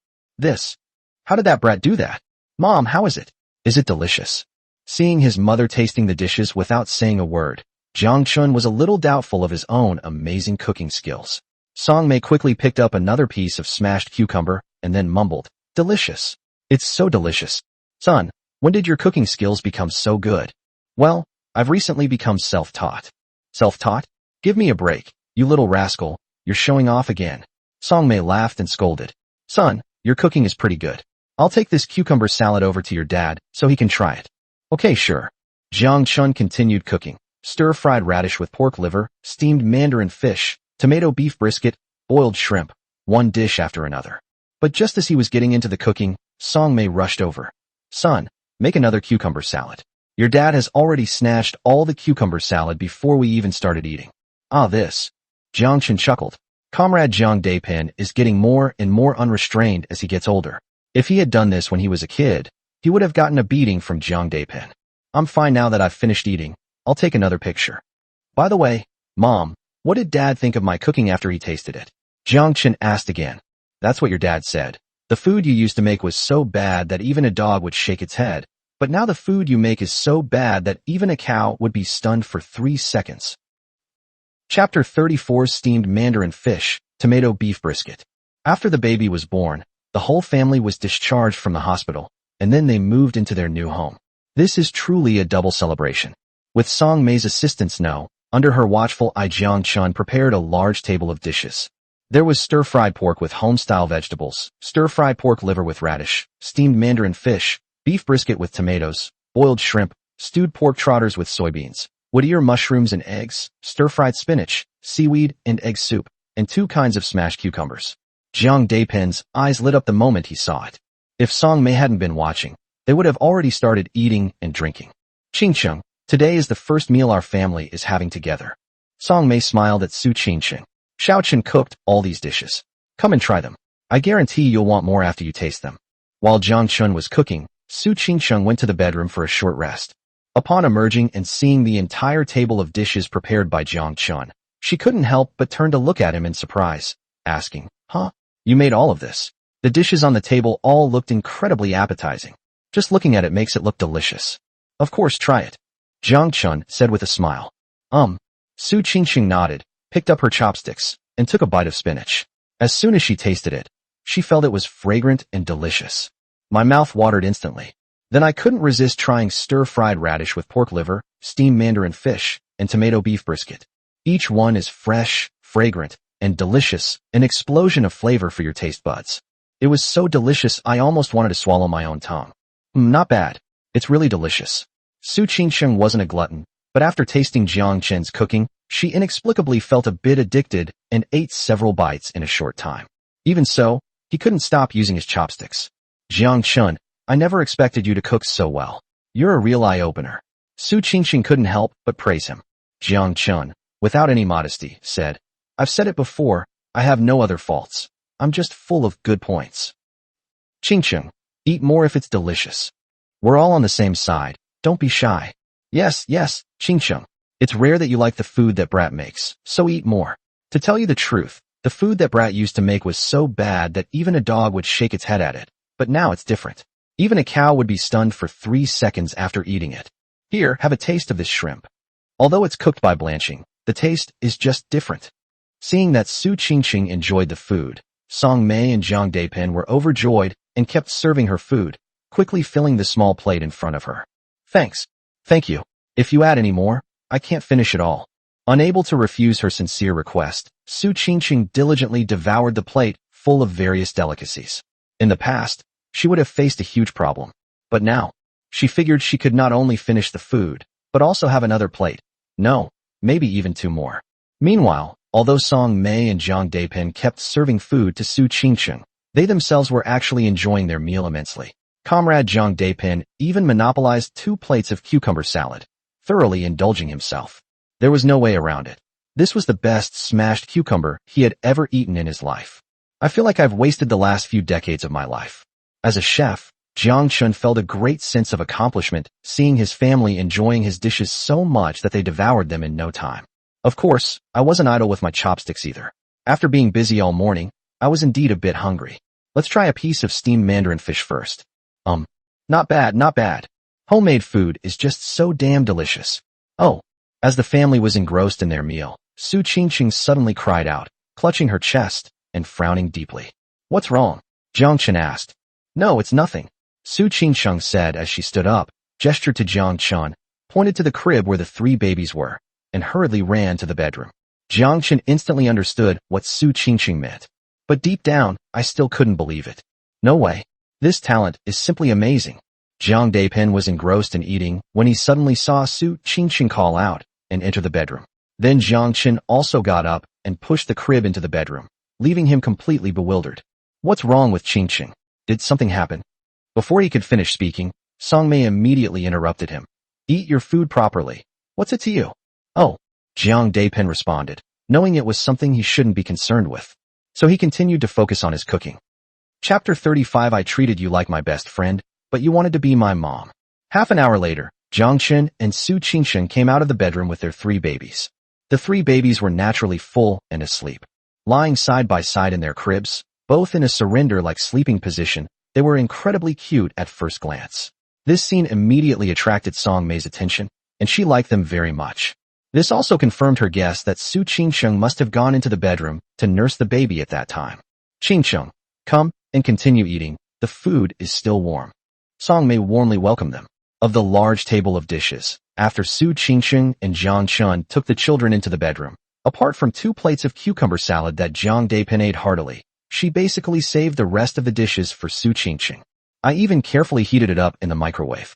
How did that brat do that? Mom, how is it? Is it delicious? Seeing his mother tasting the dishes without saying a word, Jiang Chen was a little doubtful of his own amazing cooking skills. Song Mei quickly picked up another piece of smashed cucumber and then mumbled, delicious. It's so delicious. Son, when did your cooking skills become so good? Well, I've recently become self-taught. Self-taught? Give me a break, you little rascal, you're showing off again. Song Mei laughed and scolded. Son, your cooking is pretty good. I'll take this cucumber salad over to your dad so he can try it. Okay, sure. Jiang Chen continued cooking. Stir-fried radish with pork liver, steamed mandarin fish, tomato beef brisket, boiled shrimp, one dish after another. But just as he was getting into the cooking, Song Mei rushed over. Son, make another cucumber salad. Your dad has already snatched all the cucumber salad before we even started eating. Ah, this. Jiang Chen chuckled. Comrade Jiang Depin is getting more and more unrestrained as he gets older. If he had done this when he was a kid, he would have gotten a beating from Jiang Depin. I'm fine now that I've finished eating. I'll take another picture. By the way, Mom, what did Dad think of my cooking after he tasted it? Jiang Chen asked again. That's what your dad said. The food you used to make was so bad that even a dog would shake its head. But now the food you make is so bad that even a cow would be stunned for 3 seconds. Chapter 34 Steamed Mandarin Fish, Tomato Beef Brisket. After the baby was born, the whole family was discharged from the hospital, and then they moved into their new home. This is truly a double celebration. With Song Mei's assistance under her watchful eye, Jiang Chen prepared a large table of dishes. There was stir-fried pork with home-style vegetables, stir-fried pork liver with radish, steamed mandarin fish, beef brisket with tomatoes, boiled shrimp, stewed pork trotters with soybeans, wood ear mushrooms and eggs, stir-fried spinach, seaweed and egg soup, and 2 kinds of smashed cucumbers. Jiang Depin's eyes lit up the moment he saw it. If Song Mei hadn't been watching, they would have already started eating and drinking. Qingcheng, today is the first meal our family is having together. Song Mei smiled at Su Qingcheng. Xiao Chen cooked all these dishes. Come and try them. I guarantee you'll want more after you taste them. While Jiang Chen was cooking, Su Qingcheng went to the bedroom for a short rest. Upon emerging and seeing the entire table of dishes prepared by Jiang Chen, she couldn't help but turn to look at him in surprise, asking, Huh? You made all of this? The dishes on the table all looked incredibly appetizing. Just looking at it makes it look delicious. Of course, try it. Jiang Chen said with a smile. Su Qingcheng nodded, picked up her chopsticks, and took a bite of spinach. As soon as she tasted it, she felt it was fragrant and delicious. My mouth watered instantly. Then I couldn't resist trying stir-fried radish with pork liver, steamed mandarin fish, and tomato beef brisket. Each one is fresh, fragrant, and delicious, an explosion of flavor for your taste buds. It was so delicious I almost wanted to swallow my own tongue. Not bad. It's really delicious. Su Qingcheng wasn't a glutton, but after tasting Jiang Chen's cooking, she inexplicably felt a bit addicted and ate several bites in a short time. Even so, he couldn't stop using his chopsticks. Jiang Chen, I never expected you to cook so well. You're a real eye-opener. Su Qingcheng couldn't help but praise him. Jiang Chen, without any modesty, said, I've said it before, I have no other faults. I'm just full of good points. Qingcheng, eat more if it's delicious. We're all on the same side, don't be shy. Yes, Qingcheng. It's rare that you like the food that Brat makes, so eat more. To tell you the truth, the food that Brat used to make was so bad that even a dog would shake its head at it. But now it's different. Even a cow would be stunned for 3 seconds after eating it. Here, have a taste of this shrimp. Although it's cooked by blanching, the taste is just different. Seeing that Su Qingcheng enjoyed the food, Song Mei and Jiang Depin were overjoyed and kept serving her food, quickly filling the small plate in front of her. Thanks. Thank you. If you add any more, I can't finish it all. Unable to refuse her sincere request, Su Qingcheng diligently devoured the plate full of various delicacies. In the past, she would have faced a huge problem. But now, she figured she could not only finish the food, but also have another plate. No, maybe even 2 more. Meanwhile, although Song Mei and Jiang Depin kept serving food to Su Qingcheng, they themselves were actually enjoying their meal immensely. Comrade Jiang Depin even monopolized 2 plates of cucumber salad, thoroughly indulging himself. There was no way around it. This was the best smashed cucumber he had ever eaten in his life. I feel like I've wasted the last few decades of my life. As a chef, Jiang Chen felt a great sense of accomplishment, seeing his family enjoying his dishes so much that they devoured them in no time. Of course, I wasn't idle with my chopsticks either. After being busy all morning, I was indeed a bit hungry. Let's try a piece of steamed mandarin fish first. Not bad. Homemade food is just so damn delicious. Oh, as the family was engrossed in their meal, Su Qingcheng suddenly cried out, clutching her chest and frowning deeply. What's wrong? Jiang Chen asked. No, it's nothing. Su Qingcheng said as she stood up, gestured to Jiang Chen, pointed to the crib where the 3 babies were, and hurriedly ran to the bedroom. Jiang Chen instantly understood what Su Qingcheng meant. But deep down, I still couldn't believe it. No way. This talent is simply amazing. Jiang Depin was engrossed in eating when he suddenly saw Su Qingqing call out and enter the bedroom. Then Jiang Chen also got up and pushed the crib into the bedroom, leaving him completely bewildered. What's wrong with Qingqing? Did something happen? Before he could finish speaking, Song Mei immediately interrupted him. Eat your food properly. What's it to you? Oh, Jiang Depin responded, knowing it was something he shouldn't be concerned with. So he continued to focus on his cooking. Chapter 35. I treated you like my best friend, but you wanted to be my mom. Half an hour later, Jiang Chen and Su Qingqing came out of the bedroom with their 3 babies. The 3 babies were naturally full and asleep. Lying side by side in their cribs, both in a surrender-like sleeping position, they were incredibly cute at first glance. This scene immediately attracted Song Mei's attention, and she liked them very much. This also confirmed her guess that Su Qingqing must have gone into the bedroom to nurse the baby at that time. Qingqing, come and continue eating. The food is still warm. Song Mei warmly welcomed them. Of the large table of dishes, after Su Qingqing and Jiang Chen took the children into the bedroom, apart from 2 plates of cucumber salad that Jiang Depin ate heartily, she basically saved the rest of the dishes for Su Qingqing. I even carefully heated it up in the microwave.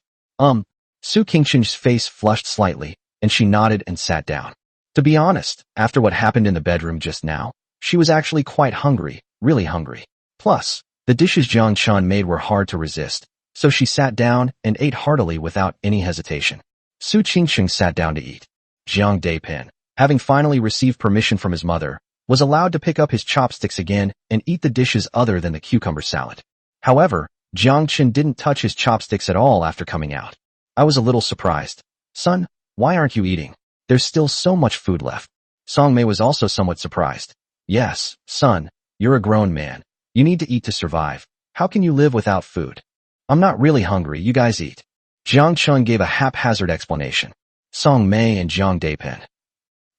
Su Qingqing's face flushed slightly, and she nodded and sat down. To be honest, after what happened in the bedroom just now, she was actually quite hungry, really hungry. Plus, the dishes Jiang Chen made were hard to resist, so she sat down and ate heartily without any hesitation. Su Qingqing sat down to eat. Jiang Depin, having finally received permission from his mother, was allowed to pick up his chopsticks again and eat the dishes other than the cucumber salad. However, Jiang Chen didn't touch his chopsticks at all after coming out. I was a little surprised. Son, why aren't you eating? There's still so much food left. Song Mei was also somewhat surprised. Yes, son, you're a grown man. You need to eat to survive. How can you live without food? I'm not really hungry, you guys eat. Jiang Chen gave a haphazard explanation. Song Mei and Jiang Depin.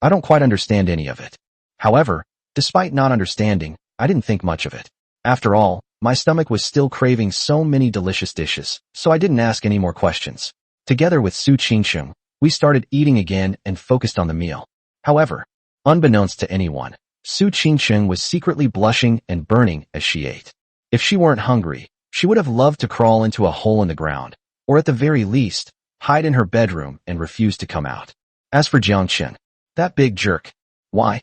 I don't quite understand any of it. However, despite not understanding, I didn't think much of it. After all, my stomach was still craving so many delicious dishes, so I didn't ask any more questions. Together with Su Qingqing, we started eating again and focused on the meal. However, unbeknownst to anyone, Su Qingqing was secretly blushing and burning as she ate. If she weren't hungry, she would have loved to crawl into a hole in the ground, or at the very least, hide in her bedroom and refuse to come out. As for Jiang Chen, that big jerk. Why?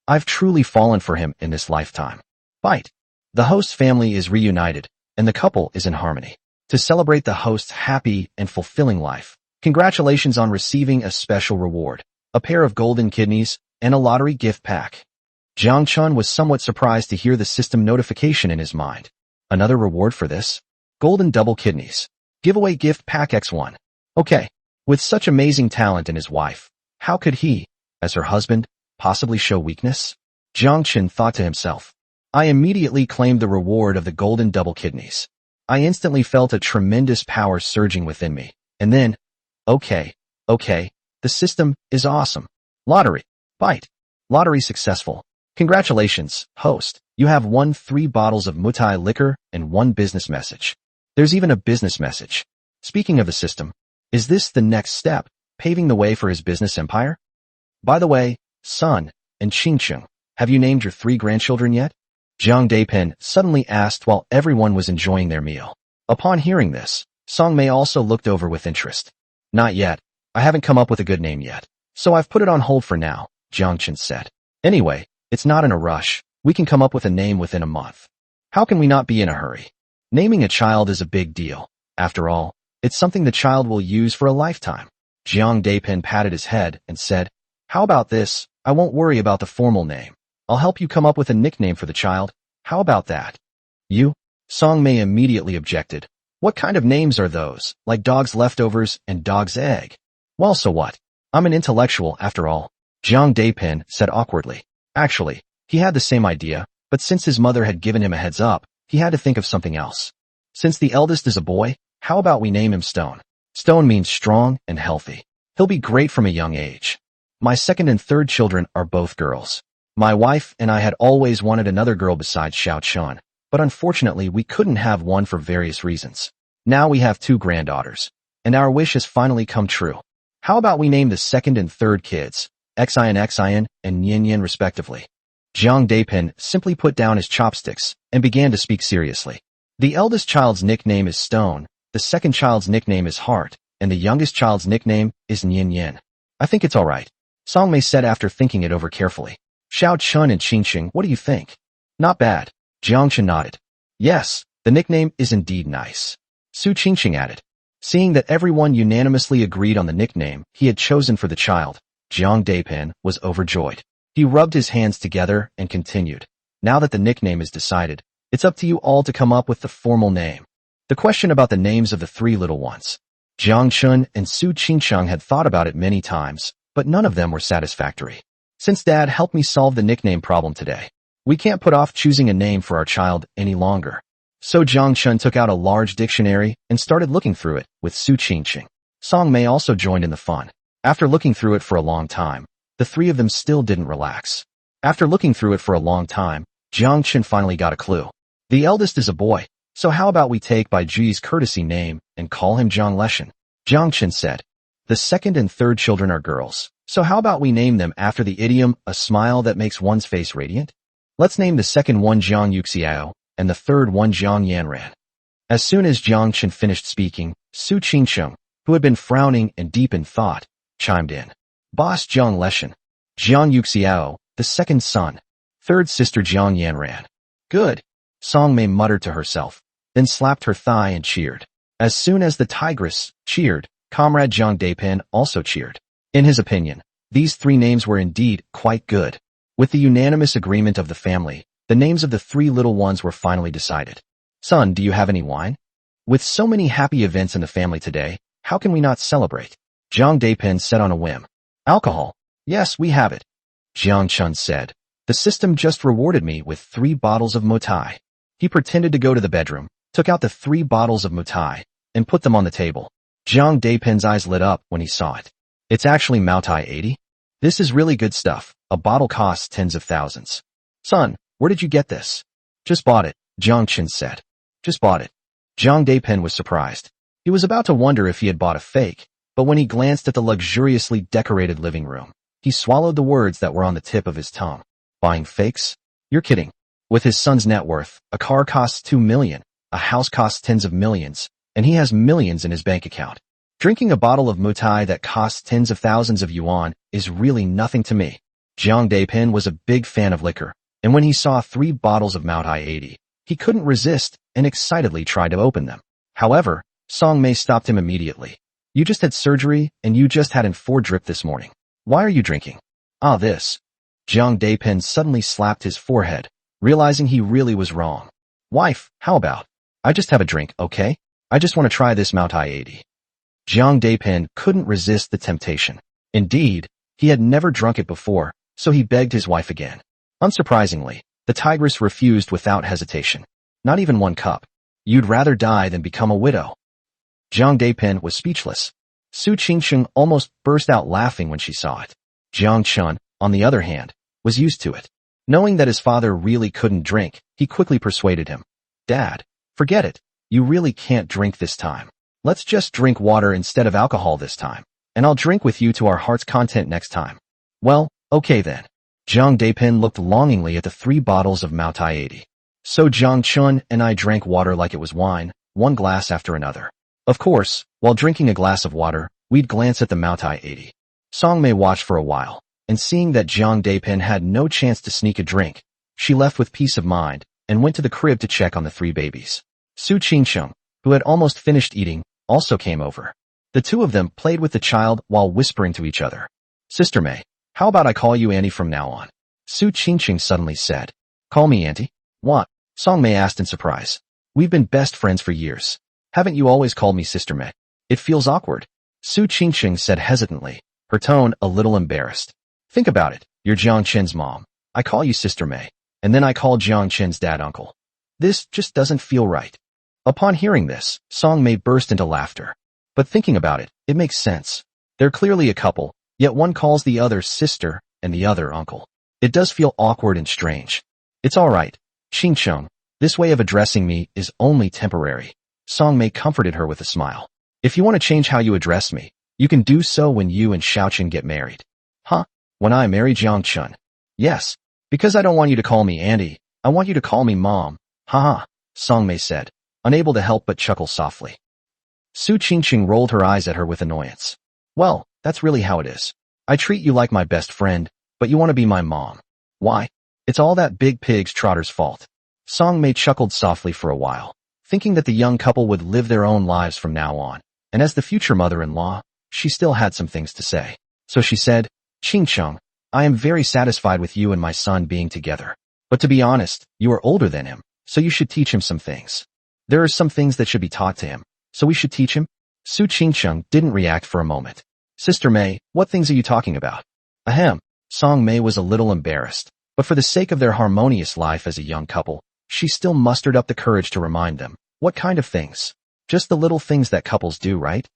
I've truly fallen for him in this lifetime. Bite. The host family is reunited, and the couple is in harmony. To celebrate the host's happy and fulfilling life, congratulations on receiving a special reward, a pair of golden kidneys, and a lottery gift pack. Jiang Chen was somewhat surprised to hear the system notification in his mind. Another reward for this? Golden double kidneys. Giveaway gift pack X1. Okay. With such amazing talent in his wife, how could he, as her husband, possibly show weakness? Jiang Chen thought to himself. I immediately claimed the reward of the golden double kidneys. I instantly felt a tremendous power surging within me. And then, okay, the system is awesome. Lottery. Bite. Lottery successful. Congratulations, host. You have won 3 bottles of Mutai liquor and 1 business message. There's even a business message. Speaking of the system, is this the next step, paving the way for his business empire? By the way, son, and Qingqing, have you named your 3 grandchildren yet? Jiang Depin suddenly asked while everyone was enjoying their meal. Upon hearing this, Song Mei also looked over with interest. Not yet. I haven't come up with a good name yet, so I've put it on hold for now, Jiang Chen said. Anyway, it's not in a rush. We can come up with a name within a month. How can we not be in a hurry? Naming a child is a big deal. After all, it's something the child will use for a lifetime. Jiang Depin patted his head and said, How about this? I won't worry about the formal name. I'll help you come up with a nickname for the child. How about that? You? Song Mei immediately objected. What kind of names are those, like dog's leftovers and dog's egg? Well, so what? I'm an intellectual after all. Jiang Depin said awkwardly. Actually, he had the same idea, but since his mother had given him a heads up, he had to think of something else. Since the eldest is a boy, how about we name him Stone? Stone means strong and healthy. He'll be great from a young age. My second and third children are both girls. My wife and I had always wanted another girl besides Xiao Chen, but unfortunately we couldn't have one for various reasons. Now we have 2 granddaughters, and our wish has finally come true. How about we name the second and third kids, Xian and Yin Yin respectively? Jiang Dapin simply put down his chopsticks and began to speak seriously. The eldest child's nickname is Stone, the second child's nickname is Heart, and the youngest child's nickname is Nian Yin. I think it's all right, Song Mei said after thinking it over carefully. Xiao Chun and Qingqing, what do you think? Not bad. Jiang Chen nodded. Yes, the nickname is indeed nice. Su Qingqing added. Seeing that everyone unanimously agreed on the nickname he had chosen for the child, Jiang Dapin was overjoyed. He rubbed his hands together and continued. Now that the nickname is decided, it's up to you all to come up with the formal name. The question about the names of the three little ones. Jiang Chen and Su Qingqing had thought about it many times, but none of them were satisfactory. Since Dad helped me solve the nickname problem today, we can't put off choosing a name for our child any longer. So Jiang Chen took out a large dictionary and started looking through it with Su Qingqing. Song Mei also joined in the fun. After looking through it for a long time, the three of them still didn't relax. After looking through it for a long time, Jiang Chen finally got a clue. The eldest is a boy, so how about we take by Ji's courtesy name and call him Jiang Leshan? Jiang Chen said. The second and third children are girls, so how about we name them after the idiom, a smile that makes one's face radiant? Let's name the second one Jiang Yuxiao and the third one Jiang Yanran. As soon as Jiang Chen finished speaking, Su Qingqing, who had been frowning and deep in thought, chimed in. Boss Jiang Leshan. Jiang Yuxiao, the second son. Third sister Jiang Yanran. Good. Song Mei muttered to herself, then slapped her thigh and cheered. As soon as the tigress cheered, Comrade Jiang Dapin also cheered. In his opinion, these three names were indeed quite good. With the unanimous agreement of the family, the names of the three little ones were finally decided. Son, do you have any wine? With so many happy events in the family today, how can we not celebrate? Jiang Dapin said on a whim. Alcohol? Yes, we have it. Jiang Chen said. The system just rewarded me with 3 bottles of Motai. He pretended to go to the bedroom, took out the 3 bottles of Motai, and put them on the table. Jiang Dapin's eyes lit up when he saw it. It's actually Motai 80? This is really good stuff. A bottle costs tens of thousands. Son, where did you get this? Just bought it, Jiang Chen said. Just bought it. Jiang Dapin was surprised. He was about to wonder if he had bought a fake, but when he glanced at the luxuriously decorated living room, he swallowed the words that were on the tip of his tongue. Buying fakes? You're kidding. With his son's net worth, a car costs 2 million, a house costs tens of millions, and he has millions in his bank account. Drinking a bottle of Motai that costs tens of thousands of yuan is really nothing to me. Jiang Dapin was a big fan of liquor, and when he saw 3 bottles of Motai 80, he couldn't resist and excitedly tried to open them. However, Song Mei stopped him immediately. You just had surgery, and you just had an 4 drip this morning. Why are you drinking? Ah, this. Jiang Dapin suddenly slapped his forehead, realizing he really was wrong. Wife, how about? I just have a drink, okay? I just want to try this Motai 80. Jiang Dapin couldn't resist the temptation. Indeed, he had never drunk it before, so he begged his wife again. Unsurprisingly, the tigress refused without hesitation. Not even 1 cup. You'd rather die than become a widow. Jiang Dapin was speechless. Su Qingqing almost burst out laughing when she saw it. Jiang Chen, on the other hand, was used to it. Knowing that his father really couldn't drink, he quickly persuaded him. Dad, forget it. You really can't drink this time. Let's just drink water instead of alcohol this time, and I'll drink with you to our heart's content next time. Well, okay then. Jiang Dapin looked longingly at the 3 bottles of Motai 80. So Jiang Chen and I drank water like it was wine, 1 glass after another. Of course, while drinking a glass of water, we'd glance at the Motai 80. Song Mei watched for a while, and seeing that Jiang Dapin had no chance to sneak a drink, she left with peace of mind and went to the crib to check on the 3 babies. Su Qingqing, who had almost finished eating, also came over. The 2 of them played with the child while whispering to each other. Sister Mei, how about I call you Auntie from now on? Su Qingqing suddenly said. Call me Auntie? What? Song Mei asked in surprise. We've been best friends for years. Haven't you always called me Sister Mei? It feels awkward. Su Qingqing said hesitantly, her tone a little embarrassed. Think about it. You're Jiang Chen's mom. I call you Sister Mei, and then I call Jiang Chen's dad uncle. This just doesn't feel right. Upon hearing this, Song Mei burst into laughter. But thinking about it, it makes sense. They're clearly a couple, yet one calls the other sister and the other uncle. It does feel awkward and strange. It's all right, Qingqing. This way of addressing me is only temporary. Song Mei comforted her with a smile. If you want to change how you address me, you can do so when you and Xiao Chen get married. Huh? When I marry Jiang Chen? Yes. Because I don't want you to call me Auntie, I want you to call me Mom. Haha, Song Mei said, unable to help but chuckle softly. Su Qingqing rolled her eyes at her with annoyance. Well, that's really how it is. I treat you like my best friend, but you want to be my mom. Why? It's all that big pig's Trotter's fault. Song Mei chuckled softly for a while, thinking that the young couple would live their own lives from now on, and as the future mother-in-law, she still had some things to say. So she said, Qingcheng, I am very satisfied with you and my son being together. But to be honest, you are older than him, so you should teach him some things. There are some things that should be taught to him, so we should teach him? Su Qingcheng didn't react for a moment. Sister Mei, what things are you talking about? Ahem. Song Mei was a little embarrassed, but for the sake of their harmonious life as a young couple, she still mustered up the courage to remind them. What kind of things? Just the little things that couples do, right?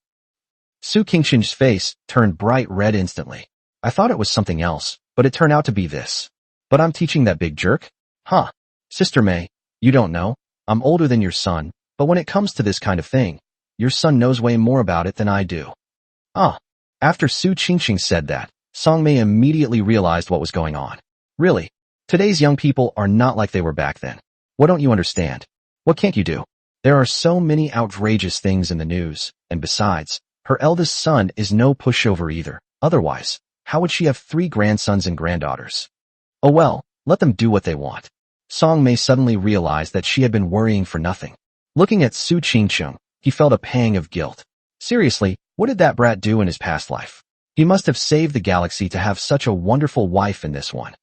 Su Qingcheng's face turned bright red instantly. I thought it was something else, but it turned out to be this. But I'm teaching that big jerk? Huh. Sister Mei, you don't know. I'm older than your son, but when it comes to this kind of thing, your son knows way more about it than I do. Ah. After Su Qingqing said that, Song Mei immediately realized what was going on. Really? Today's young people are not like they were back then. What don't you understand? What can't you do? There are so many outrageous things in the news, and besides, her eldest son is no pushover either. Otherwise, how would she have 3 grandsons and granddaughters? Oh well, let them do what they want. Song Mei suddenly realized that she had been worrying for nothing. Looking at Su Qingcheng, he felt a pang of guilt. Seriously, what did that brat do in his past life? He must have saved the galaxy to have such a wonderful wife in this one.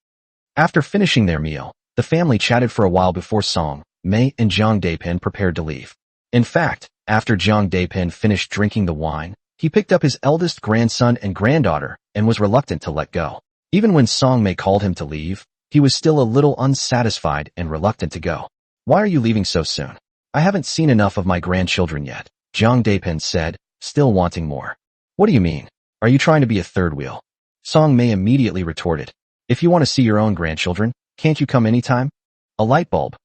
After finishing their meal, the family chatted for a while before Song Mei and Jiang Depin prepared to leave. In fact, after Jiang Depin finished drinking the wine, he picked up his eldest grandson and granddaughter and was reluctant to let go. Even when Song Mei called him to leave, he was still a little unsatisfied and reluctant to go. Why are you leaving so soon? I haven't seen enough of my grandchildren yet, Jiang Depin said, still wanting more. What do you mean? Are you trying to be a third wheel? Song Mei immediately retorted. If you want to see your own grandchildren, can't you come anytime? A light bulb.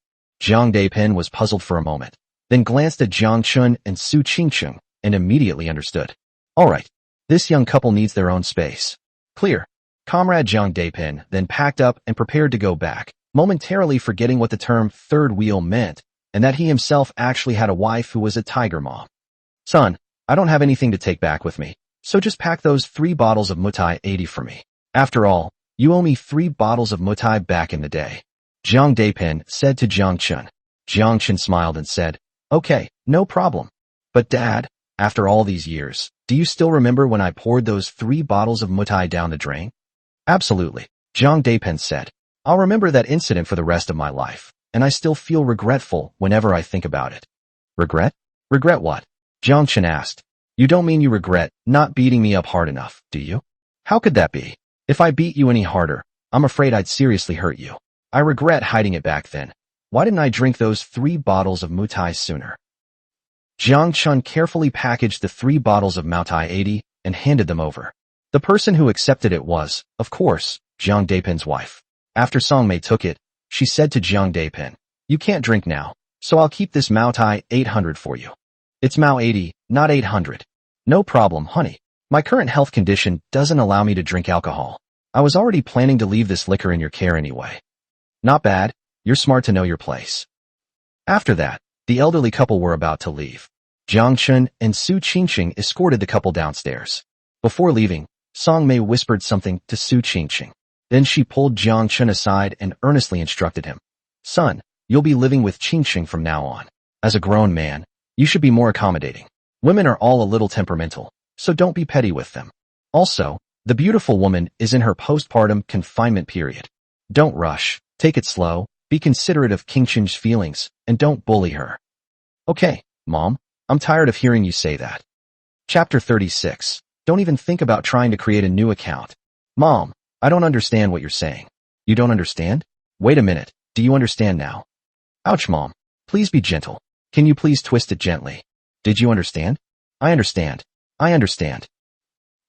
Jiang Depin was puzzled for a moment, then glanced at Jiang Chen and Su Qingcheng and immediately understood. All right, this young couple needs their own space. Clear. Comrade Jiang Depin then packed up and prepared to go back, momentarily forgetting what the term third wheel meant, and that he himself actually had a wife who was a tiger mom. Son, I don't have anything to take back with me, so just pack those 3 bottles of Mutai 80 for me. After all, you owe me 3 bottles of Mutai back in the day. Jiang Depin said to Jiang Chen. Jiang Chen smiled and said, okay, no problem. But Dad, after all these years, do you still remember when I poured those 3 bottles of Mutai down the drain? Absolutely, Jiang Depin said. I'll remember that incident for the rest of my life, and I still feel regretful whenever I think about it. Regret? Regret what? Jiang Chen asked. You don't mean you regret not beating me up hard enough, do you? How could that be? If I beat you any harder, I'm afraid I'd seriously hurt you. I regret hiding it back then. Why didn't I drink those 3 bottles of Mutai sooner? Jiang Chen carefully packaged the 3 bottles of Mutai 80 and handed them over. The person who accepted it was, of course, Jiang Depin's wife. After Song Mei took it, she said to Jiang Depin, you can't drink now, so I'll keep this Mutai 800 for you. It's Mao 80, not 800. No problem, honey. My current health condition doesn't allow me to drink alcohol. I was already planning to leave this liquor in your care anyway. Not bad. You're smart to know your place. After that, the elderly couple were about to leave. Jiang Chen and Su Qingqing escorted the couple downstairs. Before leaving, Song Mei whispered something to Su Qingqing. Then she pulled Jiang Chen aside and earnestly instructed him. Son, you'll be living with Qingqing from now on. As a grown man, you should be more accommodating. Women are all a little temperamental, so don't be petty with them. Also, the beautiful woman is in her postpartum confinement period. Don't rush, take it slow, be considerate of Qingqing's feelings, and don't bully her. Okay, Mom, I'm tired of hearing you say that. Chapter 36. Don't even think about trying to create a new account. Mom, I don't understand what you're saying. You don't understand? Wait a minute, do you understand now? Ouch, Mom. Please be gentle. Can you please twist it gently? Did you understand? I understand. I understand.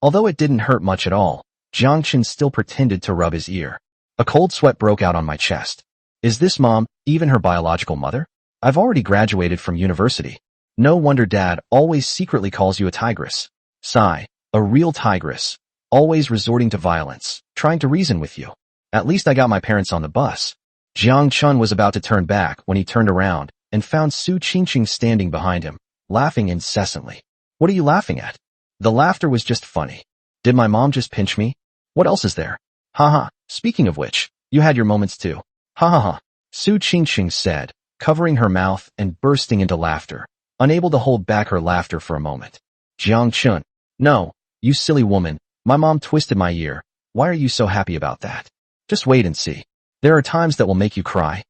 Although it didn't hurt much at all, Jiang Chen still pretended to rub his ear. A cold sweat broke out on my chest. Is this Mom even her biological mother? I've already graduated from university. No wonder Dad always secretly calls you a tigress. Sigh, a real tigress, always resorting to violence, trying to reason with you. At least I got my parents on the bus. Jiang Chen was about to turn back when he turned around and found Su Qingqing standing behind him, laughing incessantly. What are you laughing at? The laughter was just funny. Did my mom just pinch me? What else is there? Haha, speaking of which, you had your moments too. Ha ha ha, Su Qingqing said, covering her mouth and bursting into laughter, unable to hold back her laughter for a moment. Jiang Chen, no, you silly woman, my mom twisted my ear. Why are you so happy about that? Just wait and see. There are times that will make you cry.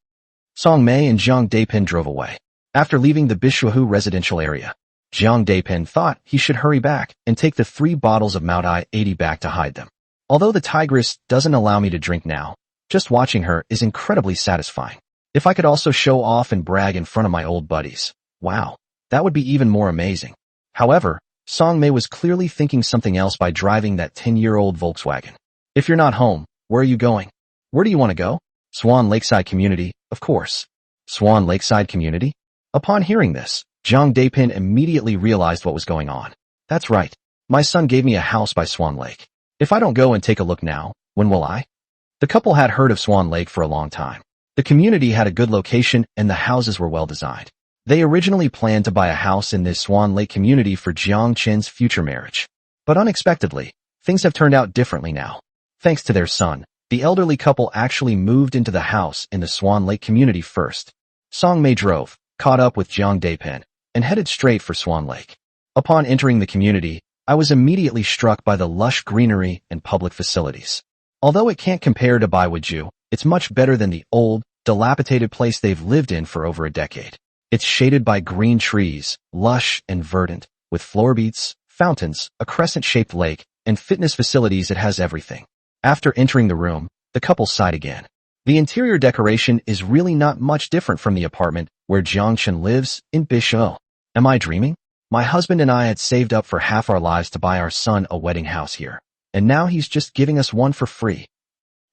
Song Mei and Jiang Depin drove away. After leaving the Bishuahu residential area, Jiang Depin thought he should hurry back and take the 3 bottles of Mount I-80 back to hide them. Although the tigress doesn't allow me to drink now, just watching her is incredibly satisfying. If I could also show off and brag in front of my old buddies, wow, that would be even more amazing. However, Song Mei was clearly thinking something else by driving that 10-year-old Volkswagen. If you're not home, where are you going? Where do you want to go? Swan Lakeside Community, of course. Swan Lakeside Community? Upon hearing this, Jiang Depin immediately realized what was going on. That's right. My son gave me a house by Swan Lake. If I don't go and take a look now, when will I? The couple had heard of Swan Lake for a long time. The community had a good location and the houses were well designed. They originally planned to buy a house in this Swan Lake community for Jiang Chen's future marriage. But unexpectedly, things have turned out differently now. Thanks to their son, the elderly couple actually moved into the house in the Swan Lake community first. Song Mei drove, caught up with Jiang Depin, and headed straight for Swan Lake. Upon entering the community, I was immediately struck by the lush greenery and public facilities. Although it can't compare to Baiwaju, it's much better than the old, dilapidated place they've lived in for over a decade. It's shaded by green trees, lush and verdant, with floor beats, fountains, a crescent-shaped lake, and fitness facilities. It has everything. After entering the room, the couple sighed again. The interior decoration is really not much different from the apartment where Jiang Chen lives in Bishuo. Am I dreaming? My husband and I had saved up for half our lives to buy our son a wedding house here, and now he's just giving us one for free.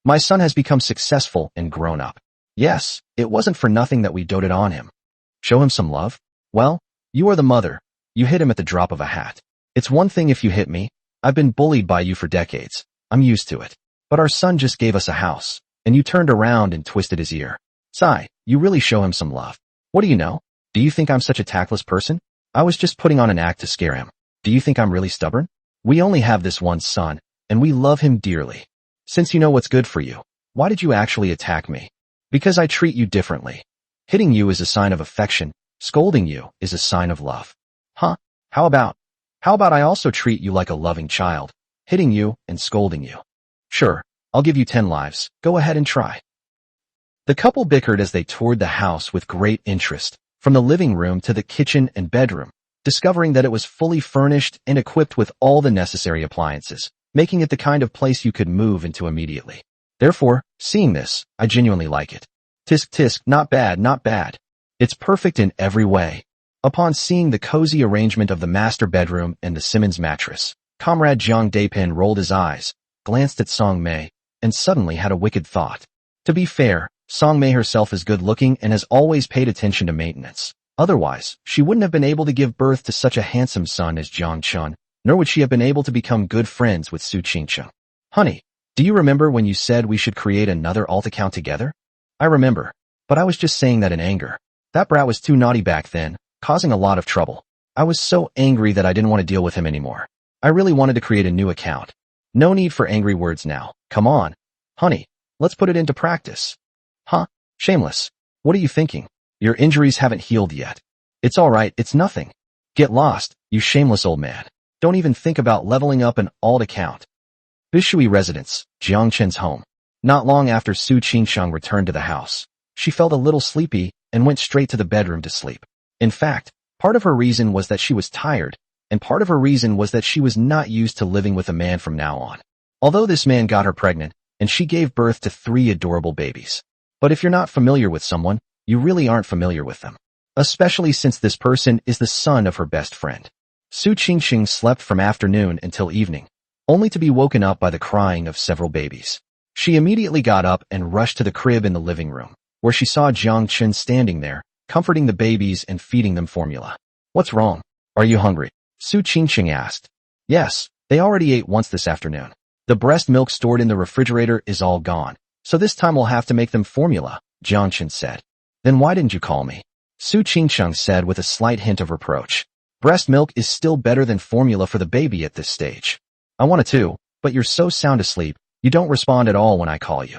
My son has become successful and grown up. Yes, it wasn't for nothing that we doted on him. Show him some love? Well, you are the mother. You hit him at the drop of a hat. It's one thing if you hit me. I've been bullied by you for decades. I'm used to it. But our son just gave us a house, and you turned around and twisted his ear. Sigh, you really show him some love. What do you know? Do you think I'm such a tactless person? I was just putting on an act to scare him. Do you think I'm really stubborn? We only have this one son, and we love him dearly. Since you know what's good for you, why did you actually attack me? Because I treat you differently. Hitting you is a sign of affection. Scolding you is a sign of love. Huh? How about I also treat you like a loving child, hitting you and scolding you? Sure, I'll give you 10 lives. Go ahead and try. The couple bickered as they toured the house with great interest, from the living room to the kitchen and bedroom, discovering that it was fully furnished and equipped with all the necessary appliances, making it the kind of place you could move into immediately. Therefore, seeing this, I genuinely like it. Tisk tisk, not bad, not bad. It's perfect in every way. Upon seeing the cozy arrangement of the master bedroom and the Simmons mattress, Comrade Jiang Depin rolled his eyes, glanced at Song Mei, and suddenly had a wicked thought. To be fair, Song Mei herself is good-looking and has always paid attention to maintenance. Otherwise, she wouldn't have been able to give birth to such a handsome son as Jiang Chen, nor would she have been able to become good friends with Su Qingqing. Honey, do you remember when you said we should create another alt account together? I remember, but I was just saying that in anger. That brat was too naughty back then, causing a lot of trouble. I was so angry that I didn't want to deal with him anymore. I really wanted to create a new account. No need for angry words now. Come on. Honey, let's put it into practice. Huh? Shameless. What are you thinking? Your injuries haven't healed yet. It's all right, it's nothing. Get lost, you shameless old man. Don't even think about leveling up an alt account. Bishui residence, Jiang Chen's home. Not long after Su Qingsheng returned to the house, she felt a little sleepy and went straight to the bedroom to sleep. In fact, part of her reason was that she was tired, and part of her reason was that she was not used to living with a man from now on. Although this man got her pregnant, and she gave birth to 3 adorable babies. But if you're not familiar with someone, you really aren't familiar with them. Especially since this person is the son of her best friend. Su Qingxing slept from afternoon until evening, only to be woken up by the crying of several babies. She immediately got up and rushed to the crib in the living room, where she saw Jiang Chen standing there, comforting the babies and feeding them formula. What's wrong? Are you hungry? Su Qingxing asked. Yes, they already ate once this afternoon. The breast milk stored in the refrigerator is all gone, So this time we'll have to make them formula, Jiang Chen said. Then why didn't you call me? Su Qingcheng said with a slight hint of reproach. Breast milk is still better than formula for the baby at this stage. I wanted to, but you're so sound asleep, you don't respond at all when I call you.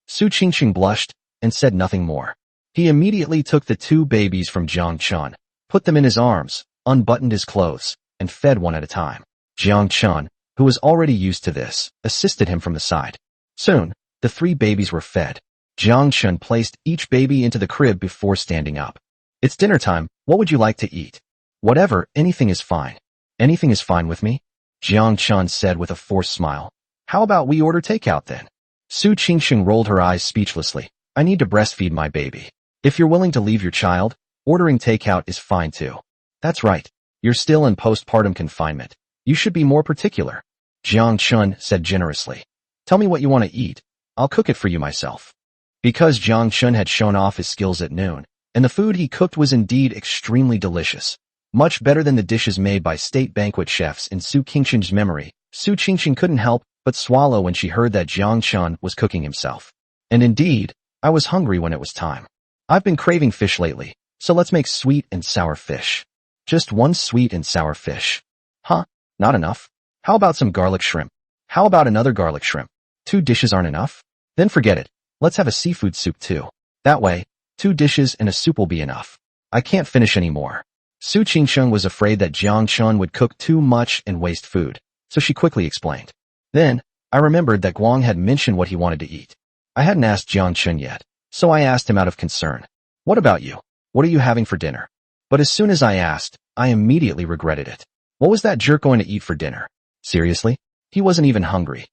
Su Qingcheng blushed and said nothing more. He immediately took the two babies from Jiang Chen, put them in his arms, unbuttoned his clothes, and fed one at a time. Jiang Chen, who was already used to this, assisted him from the side. Soon, the three babies were fed. Jiang Chen placed each baby into the crib before standing up. It's dinner time, what would you like to eat? Whatever, anything is fine. Anything is fine with me? Jiang Chen said with a forced smile. How about we order takeout then? Su Qingcheng rolled her eyes speechlessly. I need to breastfeed my baby. If you're willing to leave your child, ordering takeout is fine too. That's right. You're still in postpartum confinement. You should be more particular. Jiang Chen said generously. Tell me what you want to eat. I'll cook it for you myself. Because Jiang Chen had shown off his skills at noon, and the food he cooked was indeed extremely delicious. Much better than the dishes made by state banquet chefs in Su Qingcheng's memory, Su Qingcheng couldn't help but swallow when she heard that Jiang Chen was cooking himself. And indeed, I was hungry when it was time. I've been craving fish lately, so let's make sweet and sour fish. Just one sweet and sour fish. Huh? Not enough? How about some garlic shrimp? How about another garlic shrimp? 2 dishes aren't enough? Then forget it. Let's have a seafood soup too. That way, 2 dishes and a soup will be enough. I can't finish anymore. Su Qingcheng was afraid that Jiang Chen would cook too much and waste food, so she quickly explained. Then, I remembered that Guang had mentioned what he wanted to eat. I hadn't asked Jiang Chen yet, so I asked him out of concern. What about you? What are you having for dinner? But as soon as I asked, I immediately regretted it. What was that jerk going to eat for dinner? Seriously? He wasn't even hungry.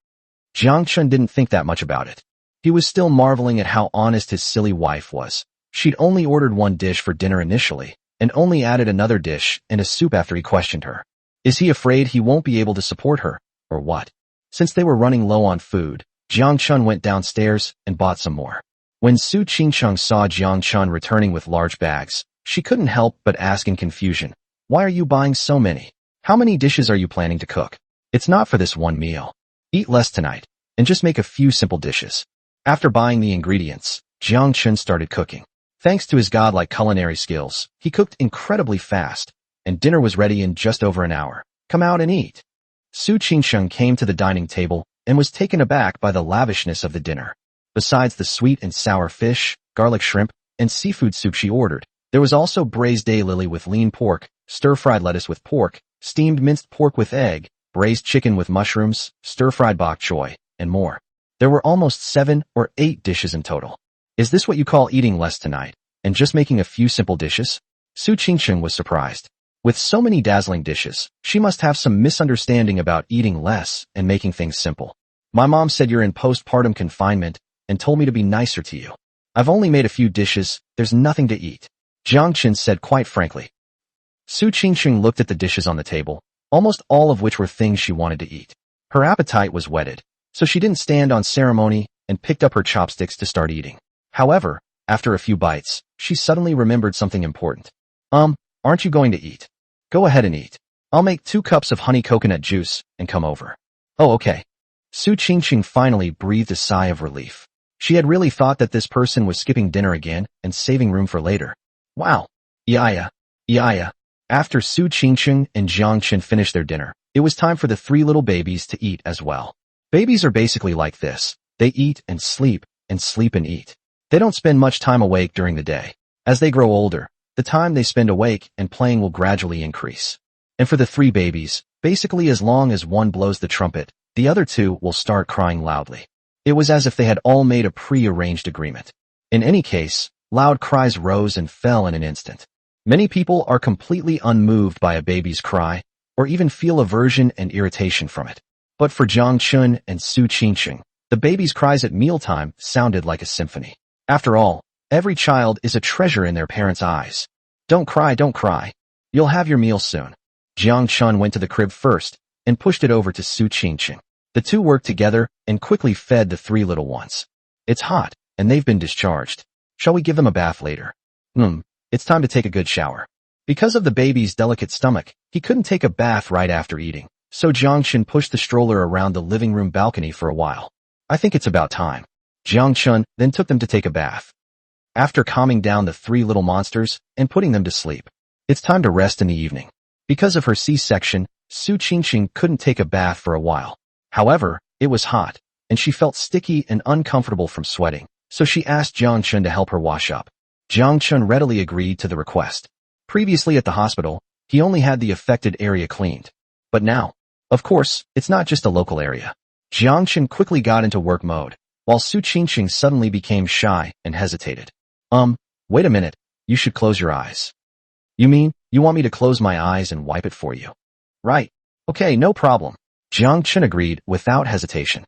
Jiang Chen didn't think that much about it. He was still marveling at how honest his silly wife was. She'd only ordered 1 dish for dinner initially, and only added another dish and a soup after he questioned her. Is he afraid he won't be able to support her, or what? Since they were running low on food, Jiang Chen went downstairs and bought some more. When Su Qingcheng saw Jiang Chen returning with large bags, she couldn't help but ask in confusion, why are you buying so many? How many dishes are you planning to cook? It's not for this one meal. Eat less tonight, and just make a few simple dishes. After buying the ingredients, Jiang Chen started cooking. Thanks to his godlike culinary skills, he cooked incredibly fast, and dinner was ready in just over an hour. Come out and eat. Su Qingcheng came to the dining table and was taken aback by the lavishness of the dinner. Besides the sweet and sour fish, garlic shrimp, and seafood soup she ordered, there was also braised daylily with lean pork, stir-fried lettuce with pork, steamed minced pork with egg, braised chicken with mushrooms, stir-fried bok choy, and more. There were almost 7 or 8 dishes in total. Is this what you call eating less tonight, and just making a few simple dishes? Su Qingcheng was surprised. With so many dazzling dishes, she must have some misunderstanding about eating less and making things simple. My mom said you're in postpartum confinement and told me to be nicer to you. I've only made a few dishes, there's nothing to eat. Jiang Chen said quite frankly. Su Qingcheng looked at the dishes on the table, almost all of which were things she wanted to eat. Her appetite was whetted, so she didn't stand on ceremony and picked up her chopsticks to start eating. However, after a few bites, she suddenly remembered something important. Aren't you going to eat? Go ahead and eat. I'll make 2 cups of honey coconut juice and come over. Oh, okay. Su Qingcheng finally breathed a sigh of relief. She had really thought that this person was skipping dinner again and saving room for later. Wow. Yeah. After Su Qingcheng and Jiang Chen finished their dinner, it was time for the 3 little babies to eat as well. Babies are basically like this. They eat and sleep and eat. They don't spend much time awake during the day. As they grow older, the time they spend awake and playing will gradually increase. And for the 3 babies, basically as long as one blows the trumpet, the other 2 will start crying loudly. It was as if they had all made a pre-arranged agreement. In any case, loud cries rose and fell in an instant. Many people are completely unmoved by a baby's cry, or even feel aversion and irritation from it. But for Jiang Chen and Su Qingcheng, the baby's cries at mealtime sounded like a symphony. After all, every child is a treasure in their parents' eyes. Don't cry. You'll have your meal soon. Jiang Chen went to the crib first and pushed it over to Su Qingcheng. The 2 worked together and quickly fed the 3 little ones. It's hot, and they've been discharged. Shall we give them a bath later? It's time to take a good shower. Because of the baby's delicate stomach, he couldn't take a bath right after eating, so Jiang Chen pushed the stroller around the living room balcony for a while. I think it's about time. Jiang Chen then took them to take a bath. After calming down the three little monsters and putting them to sleep, it's time to rest in the evening. Because of her C-section, Su Qingqing couldn't take a bath for a while. However, it was hot, and she felt sticky and uncomfortable from sweating, so she asked Jiang Chen to help her wash up. Jiang Chen readily agreed to the request. Previously at the hospital, he only had the affected area cleaned. But now, of course, it's not just a local area. Jiang Chen quickly got into work mode, while Su Qingqing suddenly became shy and hesitated. Wait a minute, you should close your eyes. You mean, you want me to close my eyes and wipe it for you? Right. Okay, no problem. Jiang Chen agreed without hesitation.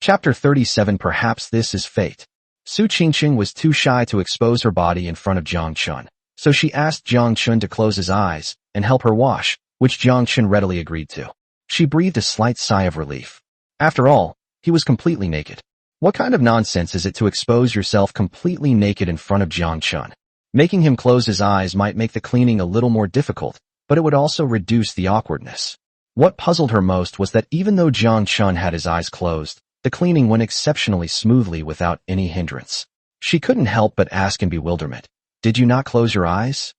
Chapter 37. Perhaps this is fate. Su Qingqing was too shy to expose her body in front of Jiang Chen, so she asked Jiang Chen to close his eyes and help her wash, which Jiang Chen readily agreed to. She breathed a slight sigh of relief. After all, he was completely naked. What kind of nonsense is it to expose yourself completely naked in front of Jiang Chen? Making him close his eyes might make the cleaning a little more difficult, but it would also reduce the awkwardness. What puzzled her most was that even though Jiang Chen had his eyes closed, the cleaning went exceptionally smoothly without any hindrance. She couldn't help but ask in bewilderment, "Did you not close your eyes?"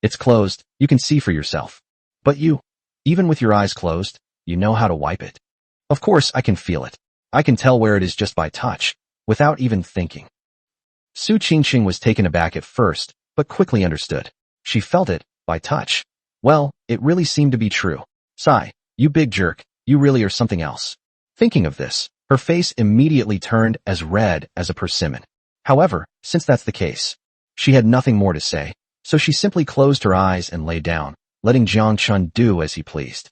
"It's closed, you can see for yourself." "But you, even with your eyes closed, you know how to wipe it." "Of course I can feel it. I can tell where it is just by touch, without even thinking." Su Qingqing was taken aback at first, but quickly understood. She felt it, by touch. Well, it really seemed to be true. Sigh, you big jerk, you really are something else. Thinking of this, her face immediately turned as red as a persimmon. However, since that's the case, she had nothing more to say, so she simply closed her eyes and lay down, letting Jiang Chen do as he pleased.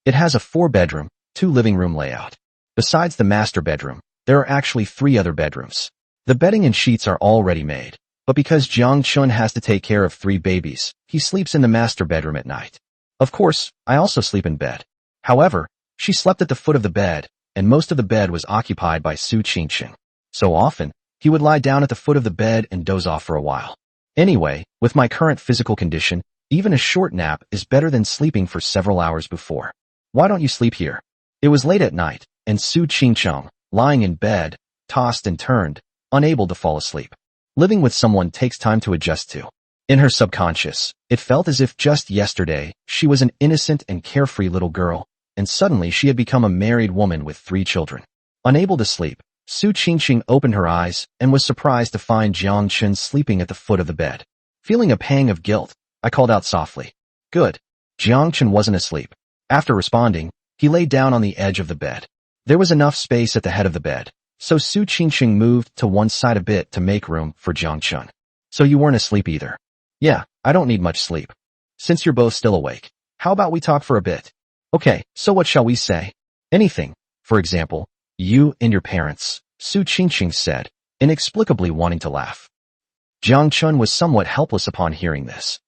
It has a 4-bedroom, 2-living room layout. Besides the master bedroom, there are actually 3 other bedrooms. The bedding and sheets are already made, but because Jiang Chen has to take care of 3 babies, he sleeps in the master bedroom at night. Of course, I also sleep in bed. However, she slept at the foot of the bed, and most of the bed was occupied by Su Qingqing. So often, he would lie down at the foot of the bed and doze off for a while. Anyway, with my current physical condition, even a short nap is better than sleeping for several hours before. Why don't you sleep here? It was late at night, and Su Qingqing, lying in bed, tossed and turned, unable to fall asleep. Living with someone takes time to adjust to. In her subconscious, it felt as if just yesterday, she was an innocent and carefree little girl, and suddenly she had become a married woman with 3 children. Unable to sleep, Su Qingqing opened her eyes and was surprised to find Jiang Chen sleeping at the foot of the bed. Feeling a pang of guilt, I called out softly. Good. Jiang Chen wasn't asleep. After responding, he lay down on the edge of the bed. There was enough space at the head of the bed, so Su Qingqing moved to one side a bit to make room for Jiang Chen. So you weren't asleep either? Yeah, I don't need much sleep. Since you're both still awake, how about we talk for a bit? Okay, so what shall we say? Anything. For example, you and your parents, Su Qingqing said, inexplicably wanting to laugh. Jiang Chen was somewhat helpless upon hearing this.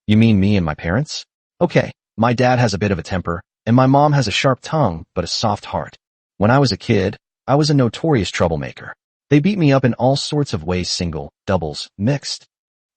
You mean me and my parents? Okay, my dad has a bit of a temper, and my mom has a sharp tongue but a soft heart. When I was a kid, I was a notorious troublemaker. They beat me up in all sorts of ways, single, doubles, mixed.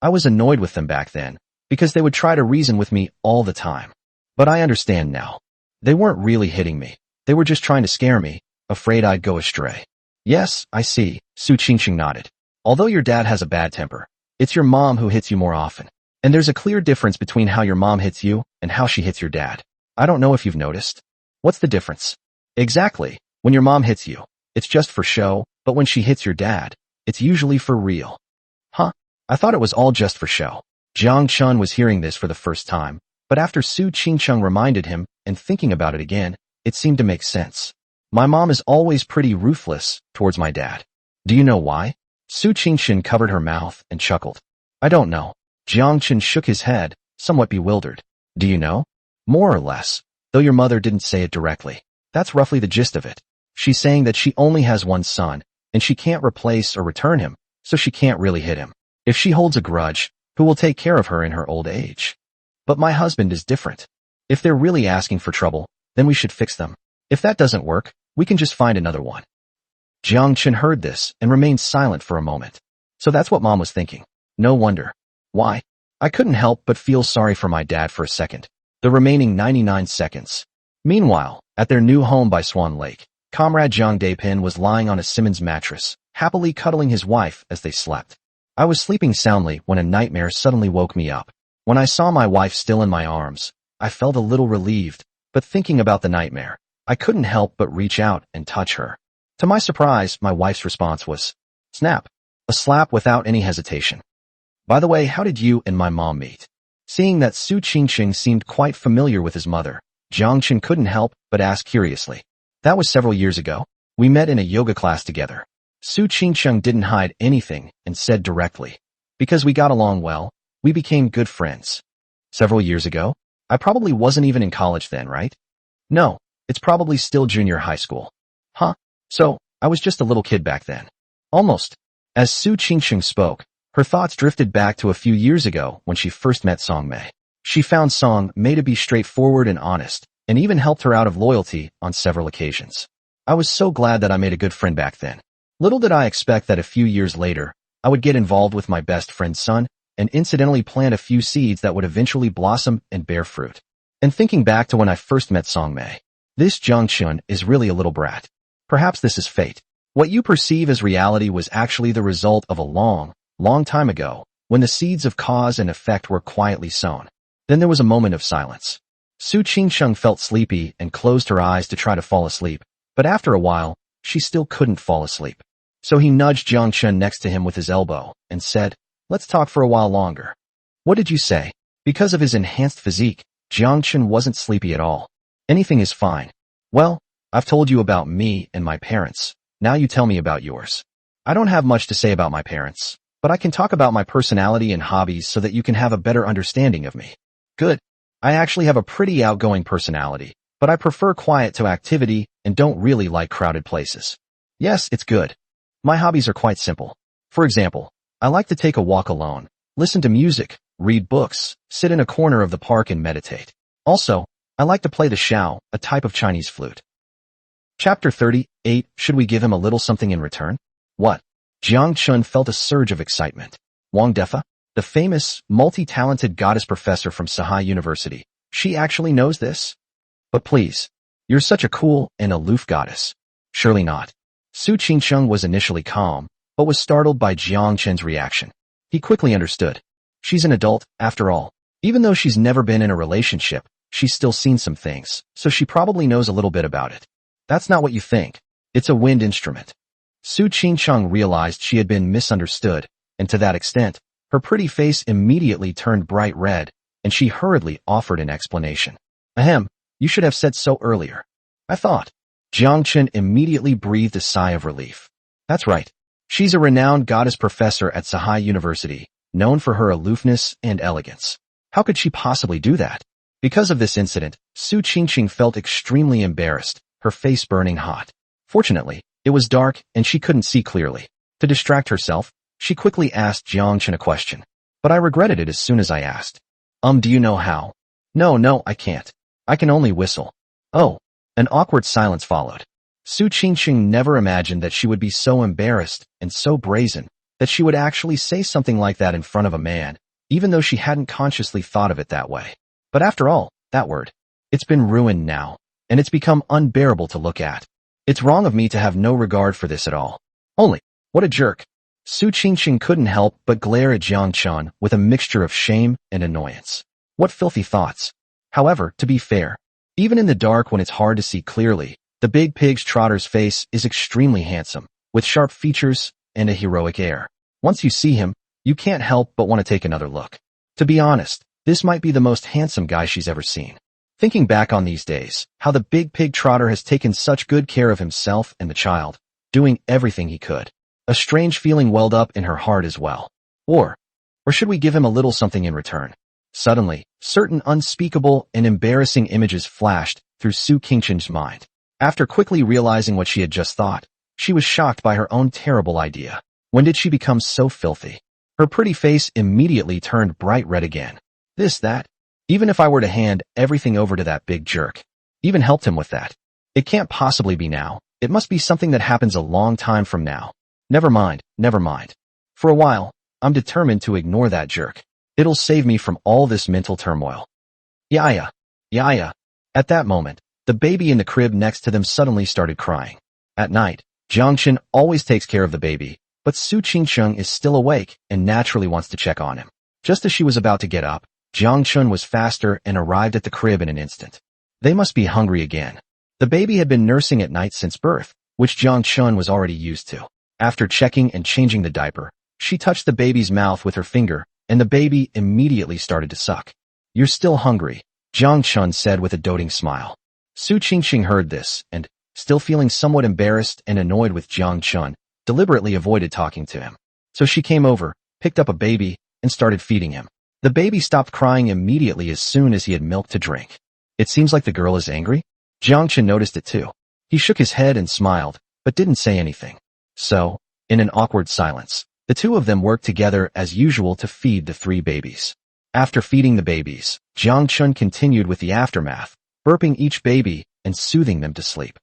I was annoyed with them back then, because they would try to reason with me all the time. But I understand now. They weren't really hitting me. They were just trying to scare me, afraid I'd go astray. Yes, I see, Su Qingqing nodded. Although your dad has a bad temper, it's your mom who hits you more often. And there's a clear difference between how your mom hits you and how she hits your dad. I don't know if you've noticed. What's the difference? Exactly. When your mom hits you, it's just for show, but when she hits your dad, it's usually for real. Huh? I thought it was all just for show. Jiang Chen was hearing this for the first time, but after Su Qingqing reminded him and thinking about it again, it seemed to make sense. My mom is always pretty ruthless towards my dad. Do you know why? Su Qingqing covered her mouth and chuckled. I don't know. Jiang Chen shook his head, somewhat bewildered. Do you know? More or less, though your mother didn't say it directly. That's roughly the gist of it. She's saying that she only has one son, and she can't replace or return him, so she can't really hit him. If she holds a grudge, who will take care of her in her old age? But my husband is different. If they're really asking for trouble, then we should fix them. If that doesn't work, we can just find another one. Jiang Chen heard this and remained silent for a moment. So that's what Mom was thinking. No wonder. Why? I couldn't help but feel sorry for my dad for a second. The remaining 99 seconds. Meanwhile, at their new home by Swan Lake, Comrade Zhang Daipin was lying on a Simmons mattress, happily cuddling his wife as they slept. I was sleeping soundly when a nightmare suddenly woke me up. When I saw my wife still in my arms, I felt a little relieved, but thinking about the nightmare, I couldn't help but reach out and touch her. To my surprise, my wife's response was, snap. A slap without any hesitation. By the way, how did you and my mom meet? Seeing that Su Qingqing seemed quite familiar with his mother, Jiang Chen couldn't help but ask curiously. That was several years ago. We met in a yoga class together. Su Qingqing didn't hide anything and said directly. Because we got along well, we became good friends. Several years ago? I probably wasn't even in college then, right? No, it's probably still junior high school. Huh? So, I was just a little kid back then. Almost. As Su Qingqing spoke, her thoughts drifted back to a few years ago when she first met Song Mei. She found Song Mei to be straightforward and honest, and even helped her out of loyalty on several occasions. I was so glad that I made a good friend back then. Little did I expect that a few years later, I would get involved with my best friend's son and incidentally plant a few seeds that would eventually blossom and bear fruit. And thinking back to when I first met Song Mei, this Jiang Chen is really a little brat. Perhaps this is fate. What you perceive as reality was actually the result of a long time ago, when the seeds of cause and effect were quietly sown. Then there was a moment of silence. Su Qingqing felt sleepy and closed her eyes to try to fall asleep, but after a while, she still couldn't fall asleep. So he nudged Jiang Chen next to him with his elbow and said, let's talk for a while longer. What did you say? Because of his enhanced physique, Jiang Chen wasn't sleepy at all. Anything is fine. Well, I've told you about me and my parents. Now you tell me about yours. I don't have much to say about my parents, but I can talk about my personality and hobbies so that you can have a better understanding of me. Good. I actually have a pretty outgoing personality, but I prefer quiet to activity and don't really like crowded places. Yes, it's good. My hobbies are quite simple. For example, I like to take a walk alone, listen to music, read books, sit in a corner of the park and meditate. Also, I like to play the xiao, a type of Chinese flute. Chapter 38, Should we give him a little something in return? What? Jiang Chen felt a surge of excitement. Wang Defa, the famous, multi-talented goddess professor from Sahai University, she actually knows this? But please, you're such a cool and aloof goddess. Surely not. Su Qingqing was initially calm, but was startled by Jiang Chen's reaction. He quickly understood. She's an adult, after all. Even though she's never been in a relationship, she's still seen some things, so she probably knows a little bit about it. That's not what you think. It's a wind instrument. Su Qingqing realized she had been misunderstood, and to that extent, her pretty face immediately turned bright red, and she hurriedly offered an explanation. Ahem, you should have said so earlier. I thought. Jiang Chen immediately breathed a sigh of relief. That's right. She's a renowned goddess professor at Sahai University, known for her aloofness and elegance. How could she possibly do that? Because of this incident, Su Qingqing felt extremely embarrassed, her face burning hot. Fortunately, it was dark and she couldn't see clearly. To distract herself, she quickly asked Jiang Chen a question. But I regretted it as soon as I asked. Do you know how? No, I can't. I can only whistle. Oh. An awkward silence followed. Su Qingqing never imagined that she would be so embarrassed and so brazen that she would actually say something like that in front of a man, even though she hadn't consciously thought of it that way. But after all, that word. It's been ruined now, and it's become unbearable to look at. It's wrong of me to have no regard for this at all. Only, what a jerk. Su Qingqing couldn't help but glare at Jiang Chen with a mixture of shame and annoyance. What filthy thoughts. However, to be fair, even in the dark when it's hard to see clearly, the big pig's trotter's face is extremely handsome, with sharp features and a heroic air. Once you see him, you can't help but want to take another look. To be honest, this might be the most handsome guy she's ever seen. Thinking back on these days, how the big pig trotter has taken such good care of himself and the child, doing everything he could. A strange feeling welled up in her heart as well. Or should we give him a little something in return? Suddenly, certain unspeakable and embarrassing images flashed through Su Qingqing's mind. After quickly realizing what she had just thought, she was shocked by her own terrible idea. When did she become so filthy? Her pretty face immediately turned bright red again. That. Even if I were to hand everything over to that big jerk, even helped him with that. It can't possibly be now. It must be something that happens a long time from now. Never mind. For a while, I'm determined to ignore that jerk. It'll save me from all this mental turmoil. Yaya. At that moment, the baby in the crib next to them suddenly started crying. At night, Jiang Chen always takes care of the baby, but Su Qingsheng is still awake and naturally wants to check on him. Just as she was about to get up, Jiang Chen was faster and arrived at the crib in an instant. They must be hungry again. The baby had been nursing at night since birth, which Jiang Chen was already used to. After checking and changing the diaper, she touched the baby's mouth with her finger, and the baby immediately started to suck. "You're still hungry," Jiang Chen said with a doting smile. Su Qingxing heard this, and, still feeling somewhat embarrassed and annoyed with Jiang Chen, deliberately avoided talking to him. So she came over, picked up a baby, and started feeding him. The baby stopped crying immediately as soon as he had milk to drink. "It seems like the girl is angry?" Jiang Chen noticed it too. He shook his head and smiled, but didn't say anything. So, in an awkward silence, the two of them worked together as usual to feed the three babies. After feeding the babies, Jiang Chen continued with the aftermath, burping each baby and soothing them to sleep.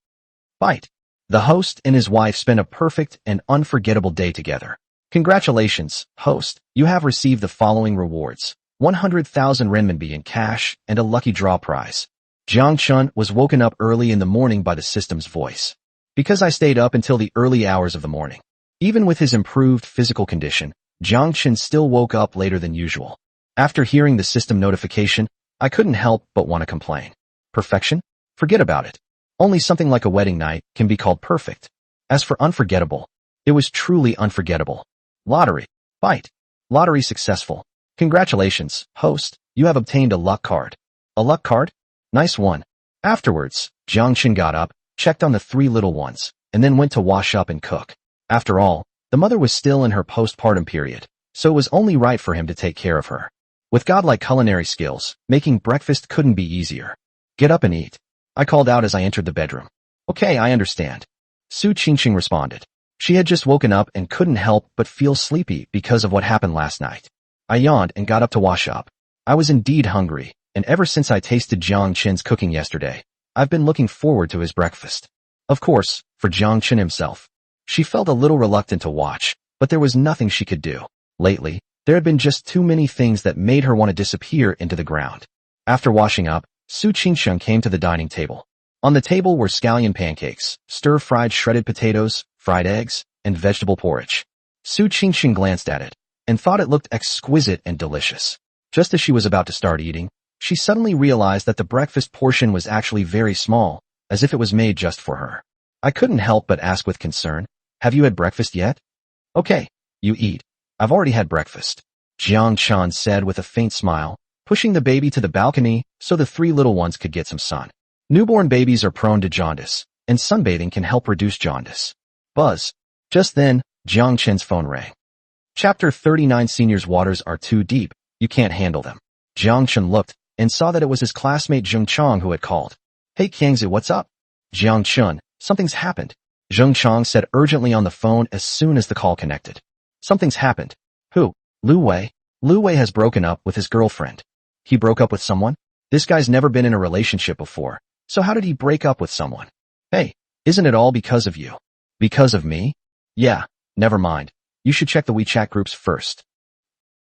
Bite. The host and his wife spent a perfect and unforgettable day together. "Congratulations, host, you have received the following rewards: 100,000 renminbi in cash and a lucky draw prize." Jiang Chen was woken up early in the morning by the system's voice. "Because I stayed up until the early hours of the morning." Even with his improved physical condition, Jiang Chen still woke up later than usual. After hearing the system notification, I couldn't help but want to complain. Perfection? Forget about it. Only something like a wedding night can be called perfect. As for unforgettable, it was truly unforgettable. Lottery. Bite. Lottery successful. "Congratulations, host, you have obtained a luck card." "A luck card? Nice one." Afterwards, Jiang Chen got up, checked on the three little ones, and then went to wash up and cook. After all, the mother was still in her postpartum period, so it was only right for him to take care of her. With godlike culinary skills, making breakfast couldn't be easier. "Get up and eat," I called out as I entered the bedroom. "Okay, I understand," Su Qingxing responded. She had just woken up and couldn't help but feel sleepy because of what happened last night. I yawned and got up to wash up. I was indeed hungry, and ever since I tasted Jiang Chen's cooking yesterday, I've been looking forward to his breakfast. Of course, for Jiang Chen himself. She felt a little reluctant to watch, but there was nothing she could do. Lately, there had been just too many things that made her want to disappear into the ground. After washing up, Su Qingsheng came to the dining table. On the table were scallion pancakes, stir-fried shredded potatoes, fried eggs, and vegetable porridge. Su Qingsheng glanced at it, and thought it looked exquisite and delicious. Just as she was about to start eating, she suddenly realized that the breakfast portion was actually very small, as if it was made just for her. I couldn't help but ask with concern, "Have you had breakfast yet?" "Okay, you eat. I've already had breakfast," Jiang Chen said with a faint smile, pushing the baby to the balcony so the three little ones could get some sun. Newborn babies are prone to jaundice, and sunbathing can help reduce jaundice. Buzz. Just then, Jiang Chen's phone rang. Chapter 39. Seniors' waters are too deep, you can't handle them. Jiang Chen looked and saw that it was his classmate Zheng Chang who had called. "Hey Kangzi, what's up?" "Jiang Chen, something's happened," Zheng Chang said urgently on the phone as soon as the call connected. "Something's happened. Who?" "Lu Wei. Lu Wei has broken up with his girlfriend." "He broke up with someone? This guy's never been in a relationship before, so how did he break up with someone?" "Hey, isn't it all because of you?" "Because of me?" "Yeah, never mind. You should check the WeChat groups first."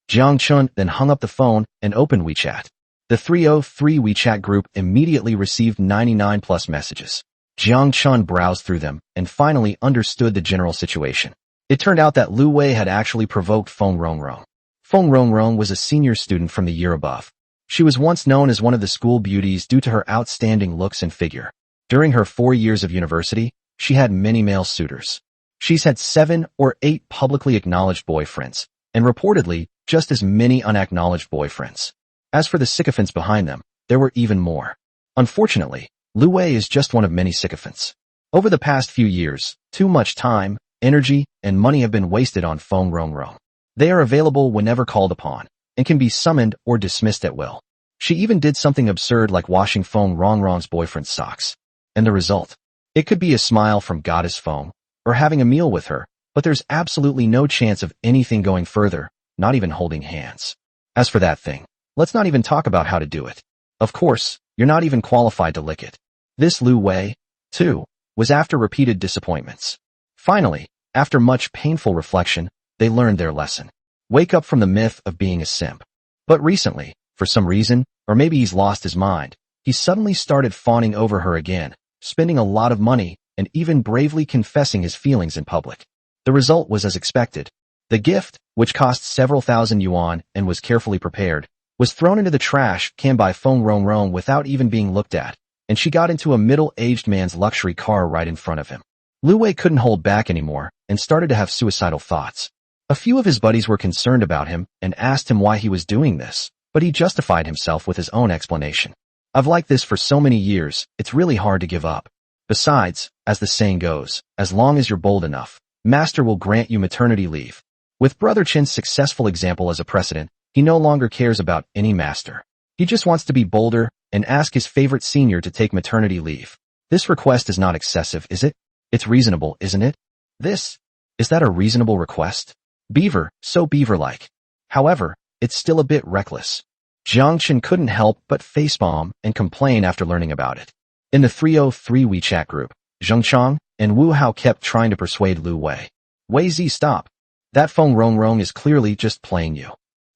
Jiang Chen then hung up the phone and opened WeChat. The 303 WeChat group immediately received 99 plus messages. Jiang Chen browsed through them and finally understood the general situation. It turned out that Lu Wei had actually provoked Feng Rongrong. Feng Rongrong was a senior student from the year above. She was once known as one of the school beauties due to her outstanding looks and figure. During her 4 years of university, she had many male suitors. She's had 7 or 8 publicly acknowledged boyfriends, and reportedly just as many unacknowledged boyfriends. As for the sycophants behind them, there were even more. Unfortunately, Lu Wei is just one of many sycophants. Over the past few years, too much time, energy, and money have been wasted on Feng Rongrong. They are available whenever called upon, and can be summoned or dismissed at will. She even did something absurd like washing Feng Rongrong's boyfriend's socks. And the result? It could be a smile from Goddess Feng, or having a meal with her, but there's absolutely no chance of anything going further, not even holding hands. As for that thing, let's not even talk about how to do it. Of course, you're not even qualified to lick it. This Lu Wei, too, was after repeated disappointments. Finally, after much painful reflection, they learned their lesson. Wake up from the myth of being a simp. But recently, for some reason, or maybe he's lost his mind, he suddenly started fawning over her again, spending a lot of money, and even bravely confessing his feelings in public. The result was as expected. The gift, which cost several thousand yuan and was carefully prepared, was thrown into the trash can by Feng Rongrong without even being looked at, and she got into a middle-aged man's luxury car right in front of him. Lu Wei couldn't hold back anymore and started to have suicidal thoughts. A few of his buddies were concerned about him and asked him why he was doing this, but he justified himself with his own explanation. I've liked this for so many years, it's really hard to give up. Besides, as the saying goes, as long as you're bold enough, Master will grant you maternity leave. With Brother Chen's successful example as a precedent, he no longer cares about any master. He just wants to be bolder and ask his favorite senior to take maternity leave. This request is not excessive, is it? It's reasonable, isn't it? Is that a reasonable request? Beaver, so beaver-like. However, it's still a bit reckless. Jiang Chen couldn't help but facepalm and complain after learning about it. In the 303 WeChat group, Zheng Chang and Wu Hao kept trying to persuade Lu Wei. Wei Zi, stop. That Feng Rongrong is clearly just playing you.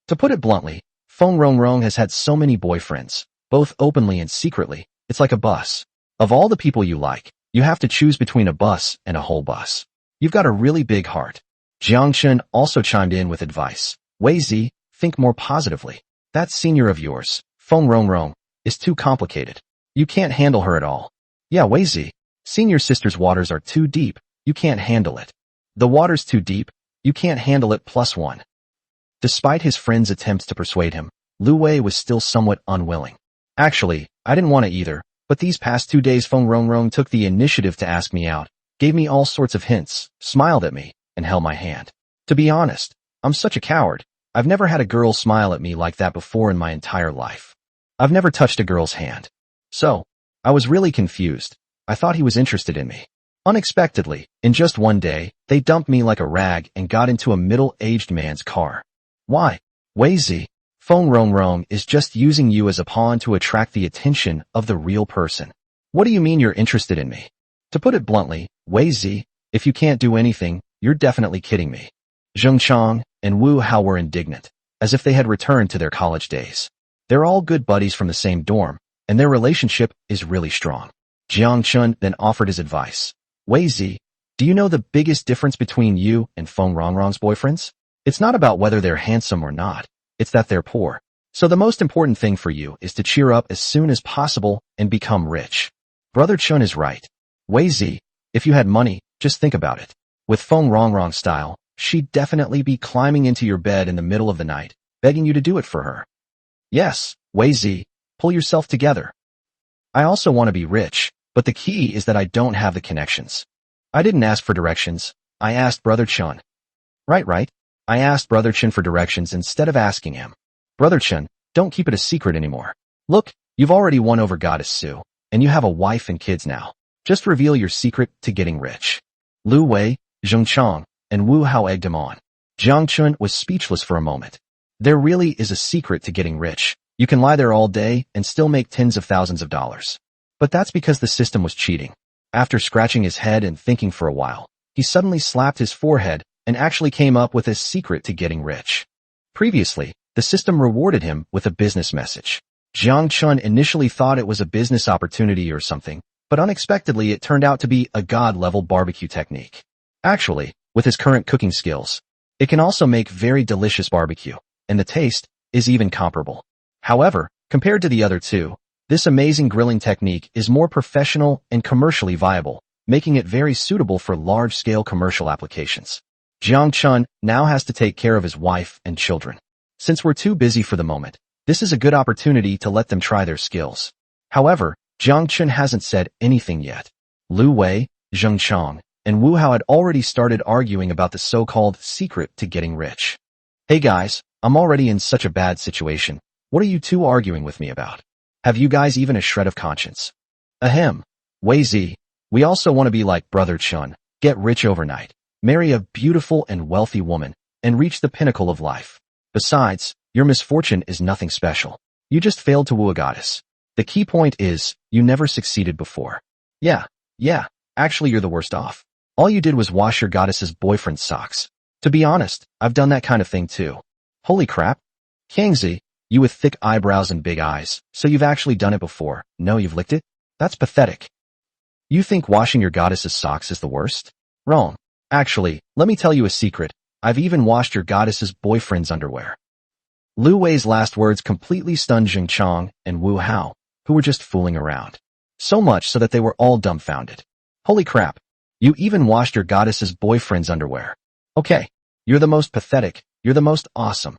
To put it bluntly, Feng Rongrong has had so many boyfriends, both openly and secretly, it's like a bus. Of all the people you like, you have to choose between a bus and a whole bus. You've got a really big heart. Jiang Chen also chimed in with advice. Wei Zi, think more positively. That senior of yours, Feng Rongrong, is too complicated. You can't handle her at all. Yeah, Wei Zi, senior sister's waters are too deep, you can't handle it. The water's too deep, you can't handle it +1. Despite his friend's attempts to persuade him, Lu Wei was still somewhat unwilling. Actually, I didn't want to either, but these past 2 days Feng Rongrong took the initiative to ask me out, gave me all sorts of hints, smiled at me, and held my hand. To be honest, I'm such a coward. I've never had a girl smile at me like that before in my entire life. I've never touched a girl's hand. So, I was really confused. I thought he was interested in me. Unexpectedly, in just one day, they dumped me like a rag and got into a middle-aged man's car. Why? Wei Zi, Feng Rongrong is just using you as a pawn to attract the attention of the real person. What do you mean you're interested in me? To put it bluntly, Wei Zi, if you can't do anything, you're definitely kidding me. Zheng Chang and Wu Hao were indignant, as if they had returned to their college days. They're all good buddies from the same dorm, and their relationship is really strong. Jiang Chen then offered his advice. Wei Zi, do you know the biggest difference between you and Feng Rongrong's boyfriends? It's not about whether they're handsome or not, it's that they're poor. So the most important thing for you is to cheer up as soon as possible and become rich. Brother Chen is right. Wei Zi, if you had money, just think about it. With Feng Rongrong's style, she'd definitely be climbing into your bed in the middle of the night, begging you to do it for her. Yes, Wei Zi, pull yourself together. I also want to be rich, but the key is that I don't have the connections. I didn't ask for directions, I asked Brother Chen. Right. I asked Brother Chen for directions instead of asking him. Brother Chen, don't keep it a secret anymore. Look, you've already won over Goddess Su, and you have a wife and kids now. Just reveal your secret to getting rich. Lu Wei, Zheng Chang, and Wu Hao egged him on. Jiang Chen was speechless for a moment. There really is a secret to getting rich. You can lie there all day and still make tens of thousands of dollars. But that's because the system was cheating. After scratching his head and thinking for a while, he suddenly slapped his forehead and actually came up with a secret to getting rich. Previously, the system rewarded him with a business message. Jiang Chen initially thought it was a business opportunity or something, but unexpectedly it turned out to be a god-level barbecue technique. Actually, with his current cooking skills, it can also make very delicious barbecue, and the taste is even comparable. However, compared to the other two, this amazing grilling technique is more professional and commercially viable, making it very suitable for large-scale commercial applications. Jiang Chen now has to take care of his wife and children. Since we're too busy for the moment, this is a good opportunity to let them try their skills. However, Jiang Chen hasn't said anything yet. Lu Wei, Zheng Chang, and Wu Hao had already started arguing about the so-called secret to getting rich. Hey guys, I'm already in such a bad situation. What are you two arguing with me about? Have you guys even a shred of conscience? Ahem. Wei Zi, we also want to be like Brother Chen, get rich overnight, marry a beautiful and wealthy woman, and reach the pinnacle of life. Besides, your misfortune is nothing special. You just failed to woo a goddess. The key point is, you never succeeded before. Yeah, actually you're the worst off. All you did was wash your goddess's boyfriend's socks. To be honest, I've done that kind of thing too. Holy crap. Kangzi, you with thick eyebrows and big eyes, so you've actually done it before. No, you've licked it? That's pathetic. You think washing your goddess's socks is the worst? Wrong. Actually, let me tell you a secret. I've even washed your goddess's boyfriend's underwear. Lu Wei's last words completely stunned Jiang Chen and Wu Hao, who were just fooling around. So much so that they were all dumbfounded. Holy crap. You even washed your goddess's boyfriend's underwear. Okay. You're the most pathetic. You're the most awesome.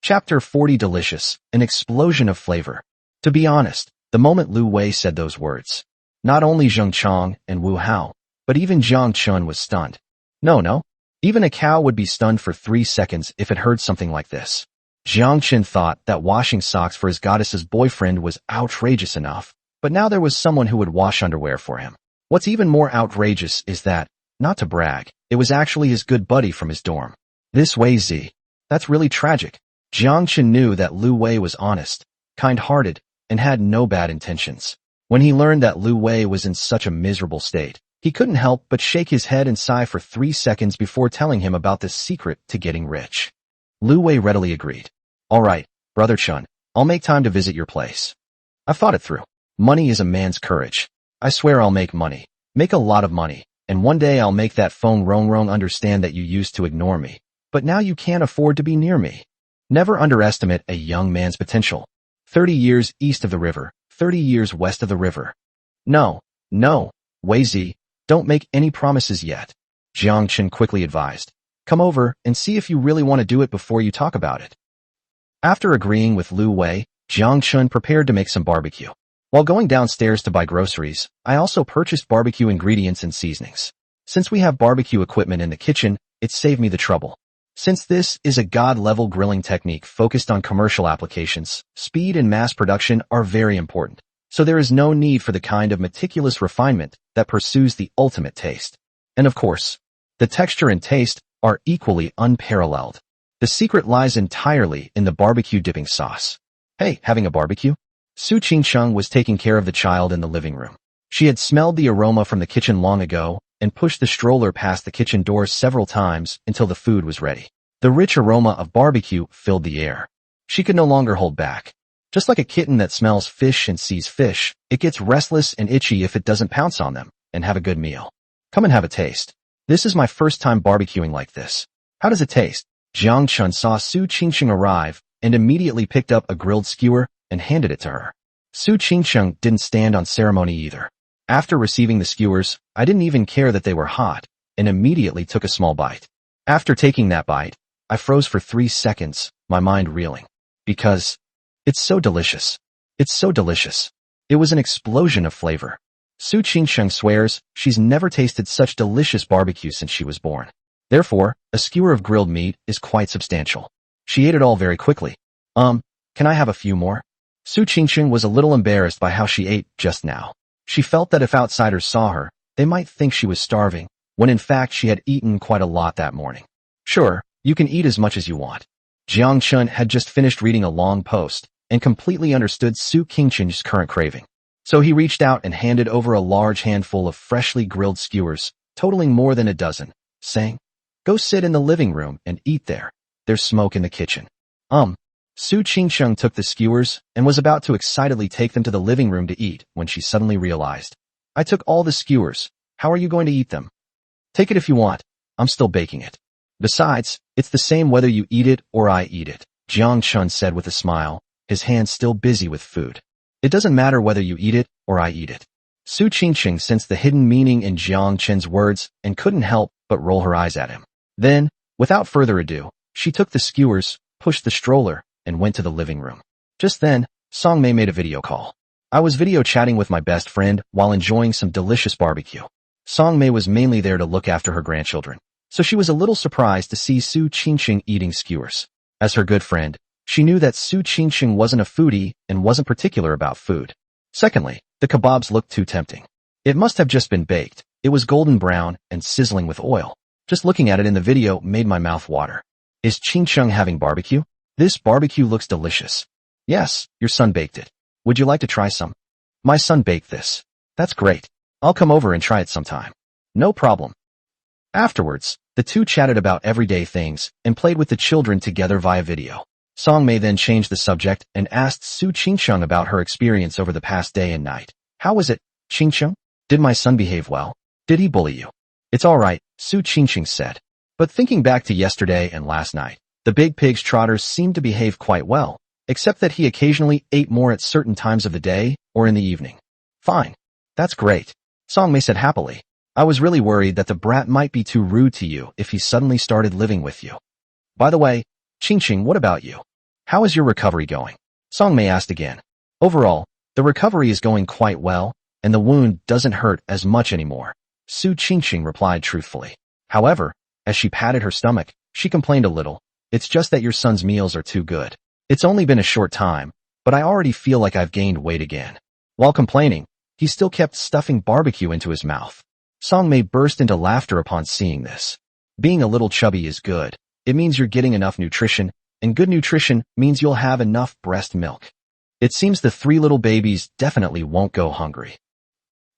Chapter 40 Delicious, an explosion of flavor. To be honest, the moment Lu Wei said those words, not only Jiang Chen and Wu Hao, but even Jiang Chen was stunned. No. Even a cow would be stunned for 3 seconds if it heard something like this. Jiang Chen thought that washing socks for his goddess's boyfriend was outrageous enough, but now there was someone who would wash underwear for him. What's even more outrageous is that, not to brag, it was actually his good buddy from his dorm. This Wei Z. That's really tragic. Jiang Chen knew that Lu Wei was honest, kind-hearted, and had no bad intentions. When he learned that Lu Wei was in such a miserable state, he couldn't help but shake his head and sigh for 3 seconds before telling him about the secret to getting rich. Lu Wei readily agreed. All right, Brother Chen, I'll make time to visit your place. I've thought it through. Money is a man's courage. I swear I'll make money. Make a lot of money. And one day I'll make that phone Rong understand that you used to ignore me. But now you can't afford to be near me. Never underestimate a young man's potential. 30 years east of the river, 30 years west of the river. No, Wei Z, don't make any promises yet. Jiang Chen quickly advised. Come over and see if you really want to do it before you talk about it. After agreeing with Lu Wei, Jiang Chen prepared to make some barbecue. While going downstairs to buy groceries, I also purchased barbecue ingredients and seasonings. Since we have barbecue equipment in the kitchen, it saved me the trouble. Since this is a god-level grilling technique focused on commercial applications, speed and mass production are very important, so there is no need for the kind of meticulous refinement that pursues the ultimate taste. And of course, the texture and taste are equally unparalleled. The secret lies entirely in the barbecue dipping sauce. Hey, having a barbecue? Su Qingcheng was taking care of the child in the living room. She had smelled the aroma from the kitchen long ago and pushed the stroller past the kitchen door several times until the food was ready. The rich aroma of barbecue filled the air. She could no longer hold back. Just like a kitten that smells fish and sees fish, it gets restless and itchy if it doesn't pounce on them and have a good meal. Come and have a taste. This is my first time barbecuing like this. How does it taste? Jiang Chen saw Su Qingcheng arrive and immediately picked up a grilled skewer and handed it to her. Su Qingcheng didn't stand on ceremony either. After receiving the skewers, I didn't even care that they were hot, and immediately took a small bite. After taking that bite, I froze for 3 seconds, my mind reeling. Because it's so delicious. It's so delicious. It was an explosion of flavor. Su Qingcheng swears she's never tasted such delicious barbecue since she was born. Therefore, a skewer of grilled meat is quite substantial. She ate it all very quickly. Can I have a few more? Su Qingcheng was a little embarrassed by how she ate just now. She felt that if outsiders saw her, they might think she was starving, when in fact she had eaten quite a lot that morning. Sure, you can eat as much as you want. Jiang Chen had just finished reading a long post and completely understood Su Qingcheng's current craving. So he reached out and handed over a large handful of freshly grilled skewers, totaling more than a dozen, saying, "Go sit in the living room and eat there. There's smoke in the kitchen." Su Qingcheng took the skewers and was about to excitedly take them to the living room to eat when she suddenly realized. I took all the skewers. How are you going to eat them? Take it if you want. I'm still baking it. Besides, it's the same whether you eat it or I eat it, Jiang Chen said with a smile, his hands still busy with food. It doesn't matter whether you eat it or I eat it. Su Qingcheng sensed the hidden meaning in Jiang Chen's words and couldn't help but roll her eyes at him. Then, without further ado, she took the skewers, pushed the stroller, and went to the living room. Just then, Song Mei made a video call. I was video chatting with my best friend while enjoying some delicious barbecue. Song Mei was mainly there to look after her grandchildren, so she was a little surprised to see Su Qingcheng eating skewers. As her good friend, she knew that Su Qingcheng wasn't a foodie and wasn't particular about food. Secondly, the kebabs looked too tempting. It must have just been baked. It was golden brown and sizzling with oil. Just looking at it in the video made my mouth water. Is Qingcheng having barbecue? This barbecue looks delicious. Yes, your son baked it. Would you like to try some? My son baked this. That's great. I'll come over and try it sometime. No problem. Afterwards, the two chatted about everyday things and played with the children together via video. Song Mei then changed the subject and asked Su Qingcheng about her experience over the past day and night. How was it, Qingcheng? Did my son behave well? Did he bully you? It's all right, Su Qingqing said. But thinking back to yesterday and last night, the big pig's trotters seemed to behave quite well, except that he occasionally ate more at certain times of the day or in the evening. Fine. That's great, Songmei said happily. I was really worried that the brat might be too rude to you if he suddenly started living with you. By the way, Qingqing, what about you? How is your recovery going? Songmei asked again. Overall, the recovery is going quite well, and the wound doesn't hurt as much anymore, Su Qingqing replied truthfully. However, as she patted her stomach, she complained a little. It's just that your son's meals are too good. It's only been a short time, but I already feel like I've gained weight again. While complaining, he still kept stuffing barbecue into his mouth. Songmei burst into laughter upon seeing this. Being a little chubby is good. It means you're getting enough nutrition, and good nutrition means you'll have enough breast milk. It seems the three little babies definitely won't go hungry.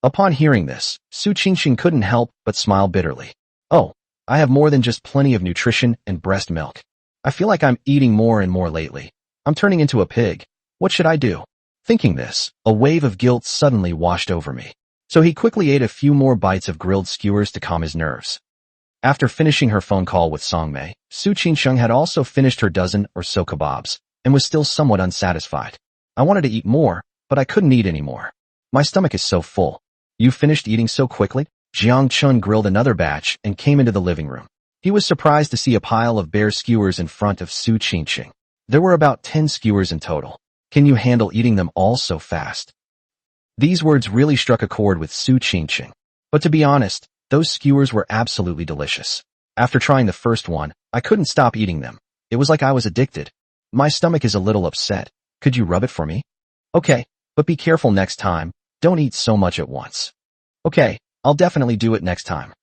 Upon hearing this, Su Qingqing couldn't help but smile bitterly. Oh, I have more than just plenty of nutrition and breast milk. I feel like I'm eating more and more lately. I'm turning into a pig. What should I do? Thinking this, a wave of guilt suddenly washed over me. So he quickly ate a few more bites of grilled skewers to calm his nerves. After finishing her phone call with Songmei, Su Qingqing had also finished her dozen or so kebabs, and was still somewhat unsatisfied. I wanted to eat more, but I couldn't eat anymore. My stomach is so full. You finished eating so quickly? Jiang Chen grilled another batch and came into the living room. He was surprised to see a pile of bare skewers in front of Su Qingqing. There were about 10 skewers in total. Can you handle eating them all so fast? These words really struck a chord with Su Qingqing. But to be honest, those skewers were absolutely delicious. After trying the first one, I couldn't stop eating them. It was like I was addicted. My stomach is a little upset. Could you rub it for me? Okay, but be careful next time. Don't eat so much at once. Okay, I'll definitely do it next time.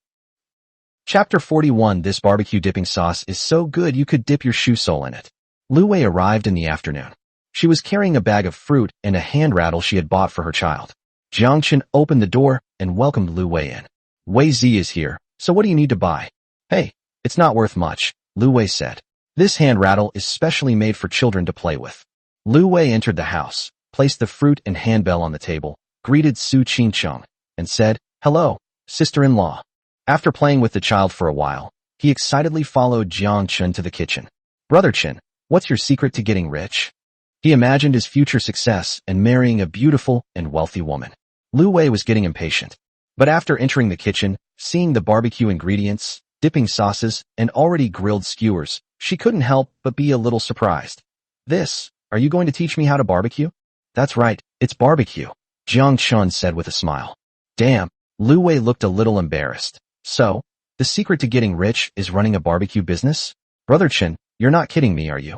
Chapter 41. This barbecue dipping sauce is so good you could dip your shoe sole in it. Lu Wei arrived in the afternoon. She was carrying a bag of fruit and a hand rattle she had bought for her child. Jiang Chen opened the door and welcomed Lu Wei in. Wei Zi is here, so what do you need to buy? Hey, it's not worth much, Lu Wei said. This hand rattle is specially made for children to play with. Lu Wei entered the house, placed the fruit and handbell on the table, greeted Su Qingqing, and said, Hello, sister-in-law. After playing with the child for a while, he excitedly followed Jiang Chen to the kitchen. Brother Chen, what's your secret to getting rich? He imagined his future success and marrying a beautiful and wealthy woman. Lu Wei was getting impatient. But after entering the kitchen, seeing the barbecue ingredients, dipping sauces, and already grilled skewers, she couldn't help but be a little surprised. Are you going to teach me how to barbecue? That's right, it's barbecue, Jiang Chen said with a smile. Damn, Lu Wei looked a little embarrassed. So, the secret to getting rich is running a barbecue business? Brother Chen, you're not kidding me, are you?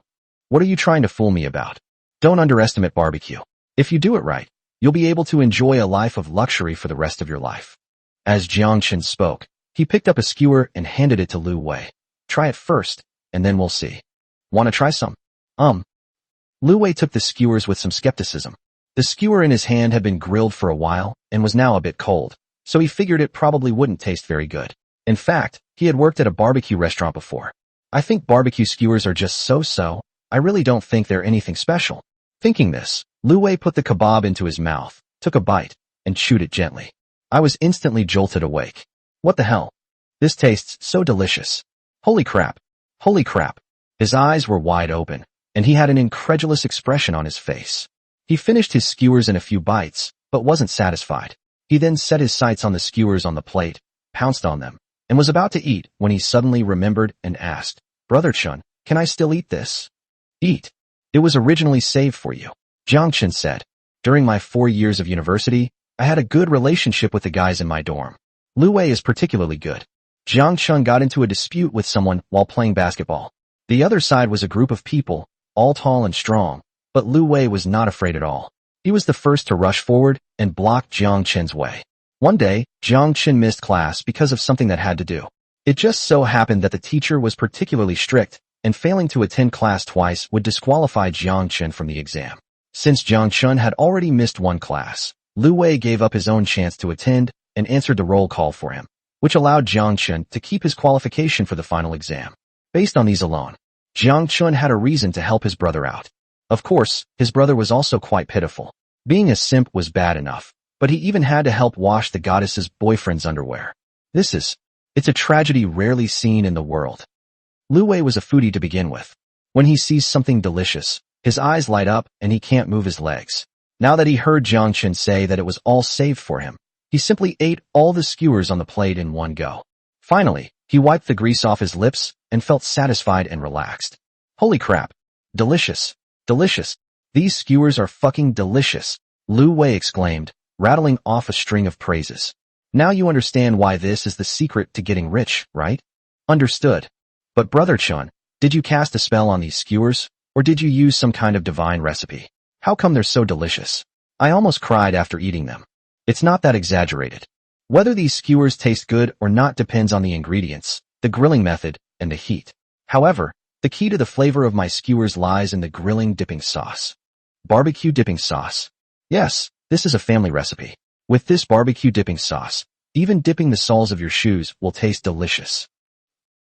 What are you trying to fool me about? Don't underestimate barbecue. If you do it right, you'll be able to enjoy a life of luxury for the rest of your life. As Jiang Chen spoke, he picked up a skewer and handed it to Lu Wei. Try it first, and then we'll see. Want to try some? Lu Wei took the skewers with some skepticism. The skewer in his hand had been grilled for a while and was now a bit cold, so he figured it probably wouldn't taste very good. In fact, he had worked at a barbecue restaurant before. I think barbecue skewers are just so-so. I really don't think they're anything special. Thinking this, Lu Wei put the kebab into his mouth, took a bite, and chewed it gently. I was instantly jolted awake. What the hell? This tastes so delicious. Holy crap. Holy crap. His eyes were wide open, and he had an incredulous expression on his face. He finished his skewers in a few bites, but wasn't satisfied. He then set his sights on the skewers on the plate, pounced on them, and was about to eat when he suddenly remembered and asked, Brother Chen, can I still eat this? Eat. It was originally saved for you, Jiang Chen said. During my 4 years of university, I had a good relationship with the guys in my dorm. Lu Wei is particularly good. Jiang Chen got into a dispute with someone while playing basketball. The other side was a group of people, all tall and strong, but Lu Wei was not afraid at all. He was the first to rush forward and block Jiang Chen's way. One day, Jiang Chen missed class because of something that had to do. It just so happened that the teacher was particularly strict, and failing to attend class twice would disqualify Jiang Chen from the exam. Since Jiang Chen had already missed one class, Lu Wei gave up his own chance to attend and answered the roll call for him, which allowed Jiang Chen to keep his qualification for the final exam. Based on these alone, Jiang Chen had a reason to help his brother out. Of course, his brother was also quite pitiful. Being a simp was bad enough, but he even had to help wash the goddess's boyfriend's underwear. It's a tragedy rarely seen in the world. Lu Wei was a foodie to begin with. When he sees something delicious, his eyes light up and he can't move his legs. Now that he heard Jiang Chen say that it was all saved for him, he simply ate all the skewers on the plate in one go. Finally, he wiped the grease off his lips and felt satisfied and relaxed. Holy crap. Delicious. Delicious. These skewers are fucking delicious, Lu Wei exclaimed, rattling off a string of praises. Now you understand why this is the secret to getting rich, right? Understood. But Brother Chen, did you cast a spell on these skewers, or did you use some kind of divine recipe? How come they're so delicious? I almost cried after eating them. It's not that exaggerated. Whether these skewers taste good or not depends on the ingredients, the grilling method, and the heat. However, the key to the flavor of my skewers lies in the grilling dipping sauce. Barbecue dipping sauce. Yes, this is a family recipe. With this barbecue dipping sauce, even dipping the soles of your shoes will taste delicious.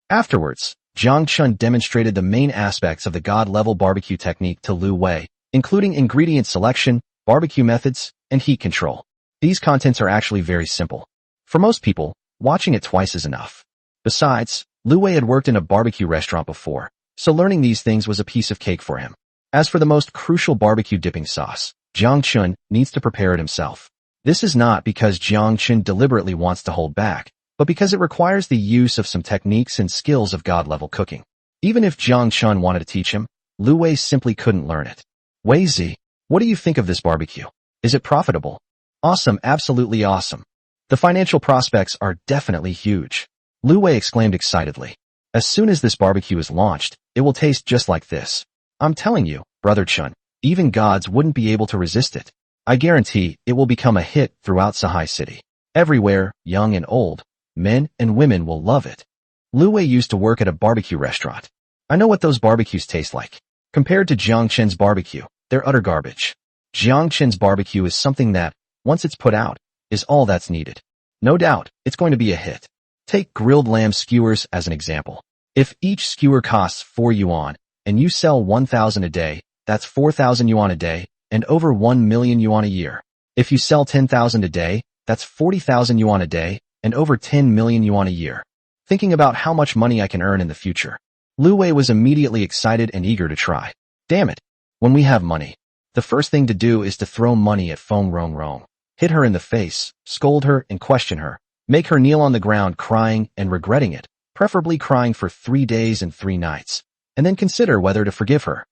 Afterwards, Jiang Chen demonstrated the main aspects of the god-level barbecue technique to Lu Wei, including ingredient selection, barbecue methods, and heat control. These contents are actually very simple. For most people, watching it twice is enough. Besides, Lu Wei had worked in a barbecue restaurant before, so learning these things was a piece of cake for him. As for the most crucial barbecue dipping sauce, Jiang Chen needs to prepare it himself. This is not because Jiang Chen deliberately wants to hold back, but because it requires the use of some techniques and skills of god-level cooking. Even if Jiang Chen wanted to teach him, Lu Wei simply couldn't learn it. Wei Zi, what do you think of this barbecue? Is it profitable? Awesome, absolutely awesome. The financial prospects are definitely huge. Lu Wei exclaimed excitedly. As soon as this barbecue is launched, it will taste just like this. I'm telling you, Brother Chen, even gods wouldn't be able to resist it. I guarantee it will become a hit throughout Sahai City. Everywhere, young and old, men and women will love it. Lu Wei used to work at a barbecue restaurant. I know what those barbecues taste like. Compared to Jiang Chen's barbecue, they're utter garbage. Jiang Chen's barbecue is something that, once it's put out, is all that's needed. No doubt, it's going to be a hit. Take grilled lamb skewers as an example. If each skewer costs 4 yuan, and you sell 1,000 a day, that's 4,000 yuan a day, and over 1 million yuan a year. If you sell 10,000 a day, that's 40,000 yuan a day, and over 10 million yuan a year. Thinking about how much money I can earn in the future, Lu Wei was immediately excited and eager to try. Damn it. When we have money, the first thing to do is to throw money at Feng Rongrong. Hit her in the face, scold her and question her. Make her kneel on the ground crying and regretting it, preferably crying for 3 days and 3 nights, and then consider whether to forgive her.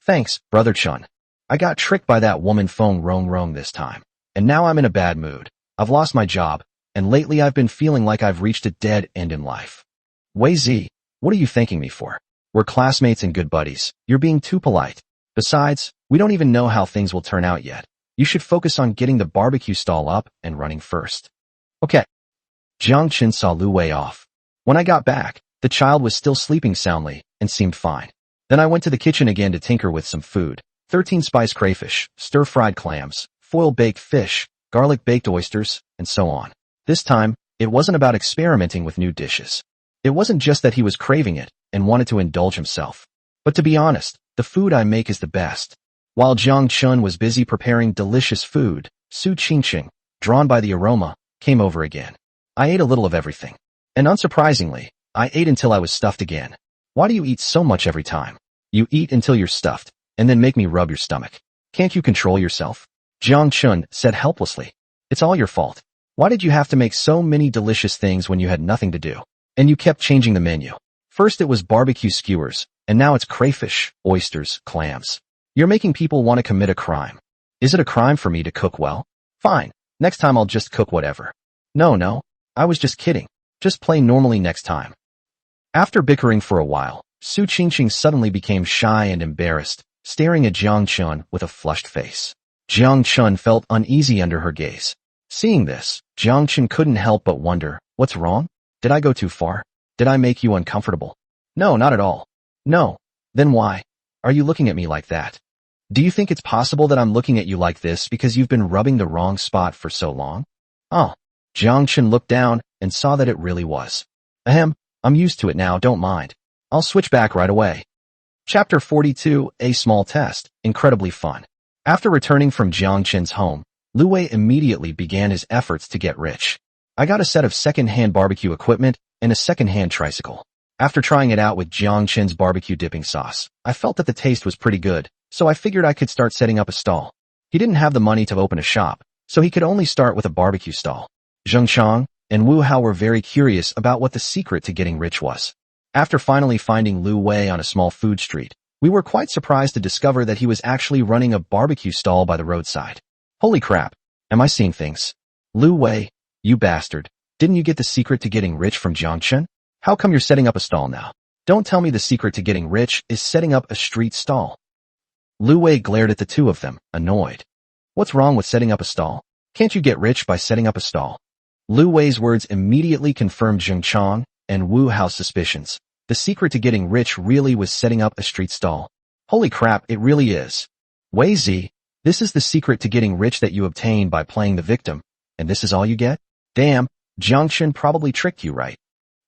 Thanks, Brother Chen. I got tricked by that woman Feng Rongrong this time, and now I'm in a bad mood. I've lost my job, and lately I've been feeling like I've reached a dead end in life. Wei Zi, what are you thanking me for? We're classmates and good buddies. You're being too polite. Besides, we don't even know how things will turn out yet. You should focus on getting the barbecue stall up and running first. Okay. Jiang Chen saw Lu Wei off. When I got back, the child was still sleeping soundly and seemed fine. Then I went to the kitchen again to tinker with some food. 13-spice crayfish, stir-fried clams, foil-baked fish, garlic-baked oysters, and so on. This time, it wasn't about experimenting with new dishes. It wasn't just that he was craving it and wanted to indulge himself. But to be honest, the food I make is the best. While Jiang Chen was busy preparing delicious food, Su Qingqing, drawn by the aroma, came over again. I ate a little of everything. And unsurprisingly, I ate until I was stuffed again. Why do you eat so much every time? You eat until you're stuffed, and then make me rub your stomach. Can't you control yourself? Jiang Chen said helplessly. It's all your fault. Why did you have to make so many delicious things when you had nothing to do? And you kept changing the menu. First it was barbecue skewers, and now it's crayfish, oysters, clams. You're making people want to commit a crime. Is it a crime for me to cook well? Fine. Next time I'll just cook whatever. No, I was just kidding. Just play normally next time. After bickering for a while, Su Qingqing suddenly became shy and embarrassed, staring at Jiang Chen with a flushed face. Jiang Chen felt uneasy under her gaze. Seeing this, Jiang Chen couldn't help but wonder, what's wrong? Did I go too far? Did I make you uncomfortable? No, not at all. No. Then why are you looking at me like that? Do you think it's possible that I'm looking at you like this because you've been rubbing the wrong spot for so long? Oh. Jiang Chen looked down and saw that it really was. Ahem, I'm used to it now, don't mind. I'll switch back right away. Chapter 42, A Small Test, incredibly fun. After returning from Jiang Chen's home, Lu Wei immediately began his efforts to get rich. I got a set of second-hand barbecue equipment and a second-hand tricycle. After trying it out with Jiang Chen's barbecue dipping sauce, I felt that the taste was pretty good, so I figured I could start setting up a stall. He didn't have the money to open a shop, so he could only start with a barbecue stall. Jiang Chen and Wu Hao were very curious about what the secret to getting rich was. After finally finding Lu Wei on a small food street, we were quite surprised to discover that he was actually running a barbecue stall by the roadside. Holy crap, am I seeing things? Lu Wei, you bastard, didn't you get the secret to getting rich from Jiang Chen? How come you're setting up a stall now? Don't tell me the secret to getting rich is setting up a street stall. Lu Wei glared at the two of them, annoyed. What's wrong with setting up a stall? Can't you get rich by setting up a stall? Lu Wei's words immediately confirmed Jiang Chen and Wu Hao's suspicions. The secret to getting rich really was setting up a street stall. Holy crap, it really is. Wei Zi, this is the secret to getting rich that you obtain by playing the victim, and this is all you get? Damn, Jiang Chen probably tricked you, right?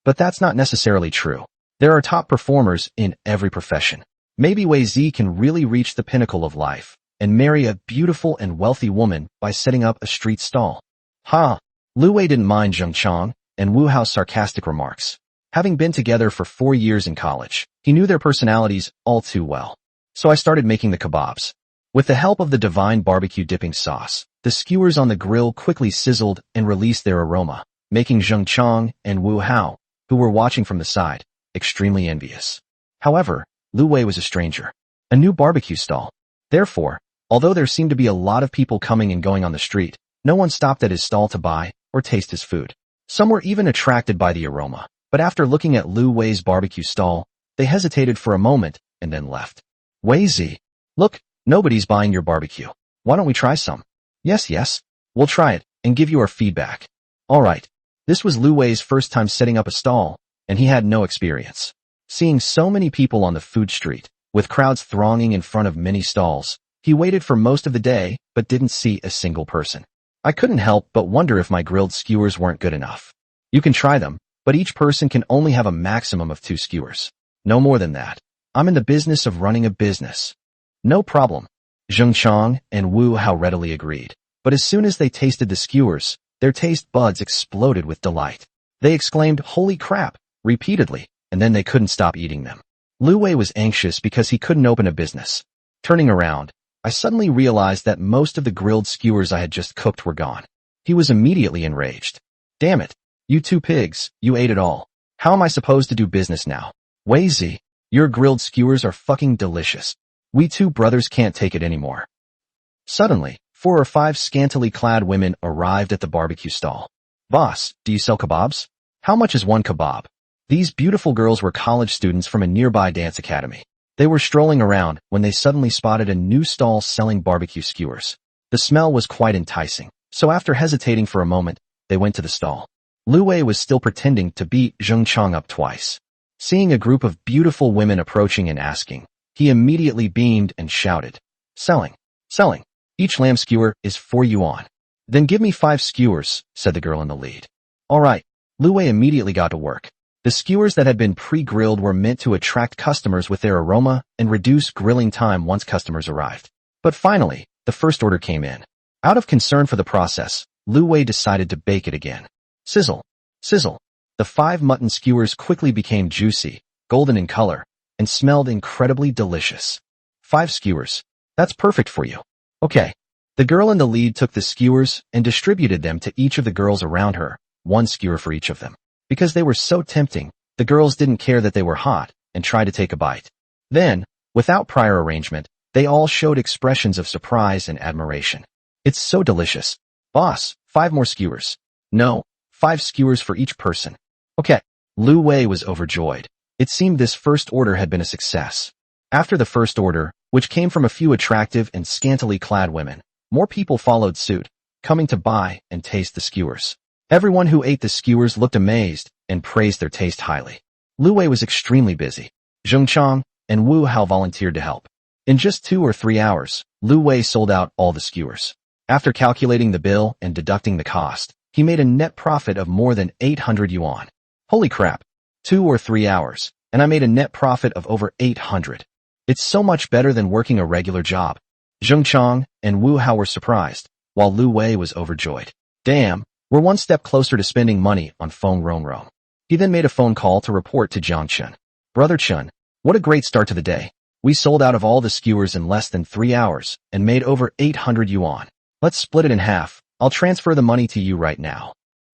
But that's not necessarily true. There are top performers in every profession. Maybe Wei Zi can really reach the pinnacle of life and marry a beautiful and wealthy woman by setting up a street stall. Ha! Lu Wei didn't mind Jiang Chen and Wu Hao's sarcastic remarks. Having been together for 4 years in college, he knew their personalities all too well. So I started making the kebabs. With the help of the divine barbecue dipping sauce, the skewers on the grill quickly sizzled and released their aroma, making Jiang Chen and Wu Hao, who were watching from the side, extremely envious. However, Lu Wei was a stranger. A new barbecue stall. Therefore, although there seemed to be a lot of people coming and going on the street, no one stopped at his stall to buy or taste his food. Some were even attracted by the aroma, but after looking at Lu Wei's barbecue stall, they hesitated for a moment and then left. Wei Zi, look, nobody's buying your barbecue. Why don't we try some? Yes, we'll try it and give you our feedback. Alright, this was Lu Wei's first time setting up a stall, and he had no experience. Seeing so many people on the food street, with crowds thronging in front of many stalls, he waited for most of the day but didn't see a single person. I couldn't help but wonder if my grilled skewers weren't good enough. You can try them, but each person can only have a maximum of 2 skewers. No more than that. I'm in the business of running a business. No problem. Jiang Chen and Wu Hao readily agreed. But as soon as they tasted the skewers, their taste buds exploded with delight. They exclaimed, "Holy crap!" repeatedly, and then they couldn't stop eating them. Lu Wei was anxious because he couldn't open a business. Turning around, I suddenly realized that most of the grilled skewers I had just cooked were gone. He was immediately enraged. Damn it! You 2 pigs, you ate it all. How am I supposed to do business now? Wei Zi, your grilled skewers are fucking delicious. We 2 brothers can't take it anymore. Suddenly, 4 or 5 scantily clad women arrived at the barbecue stall. Boss, do you sell kebabs? How much is 1 kebab? These beautiful girls were college students from a nearby dance academy. They were strolling around when they suddenly spotted a new stall selling barbecue skewers. The smell was quite enticing, so after hesitating for a moment, they went to the stall. Lu Wei was still pretending to beat Jiang Chen up twice. Seeing a group of beautiful women approaching and asking, he immediately beamed and shouted, Selling! Each lamb skewer is 4 yuan. Then give me 5 skewers, said the girl in the lead. Alright, Lu Wei immediately got to work. The skewers that had been pre-grilled were meant to attract customers with their aroma and reduce grilling time once customers arrived. But finally, the first order came in. Out of concern for the process, Lu Wei decided to bake it again. Sizzle! The 5 mutton skewers quickly became juicy, golden in color, and smelled incredibly delicious. 5 skewers. That's perfect for you. Okay. The girl in the lead took the skewers and distributed them to each of the girls around her, 1 skewer for each of them. Because they were so tempting, the girls didn't care that they were hot and tried to take a bite. Then, without prior arrangement, they all showed expressions of surprise and admiration. It's so delicious. Boss, 5 more skewers. No, 5 skewers for each person. Okay. Lu Wei was overjoyed. It seemed this first order had been a success. After the first order, which came from a few attractive and scantily clad women, more people followed suit, coming to buy and taste the skewers. Everyone who ate the skewers looked amazed and praised their taste highly. Lu Wei was extremely busy. Jiang Chen and Wu Hao volunteered to help. In just 2 or 3 hours, Lu Wei sold out all the skewers. After calculating the bill and deducting the cost, he made a net profit of more than 800 yuan. Holy crap! 2 or 3 hours, and I made a net profit of over 800. It's so much better than working a regular job. Jiang Chen and Wu Hao were surprised, while Lu Wei was overjoyed. Damn, we're one step closer to spending money on phone Ronro. He then made a phone call to report to Jiang Chen. Brother Chen, what a great start to the day. We sold out of all the skewers in less than 3 hours and made over 800 yuan. Let's split it in half. I'll transfer the money to you right now.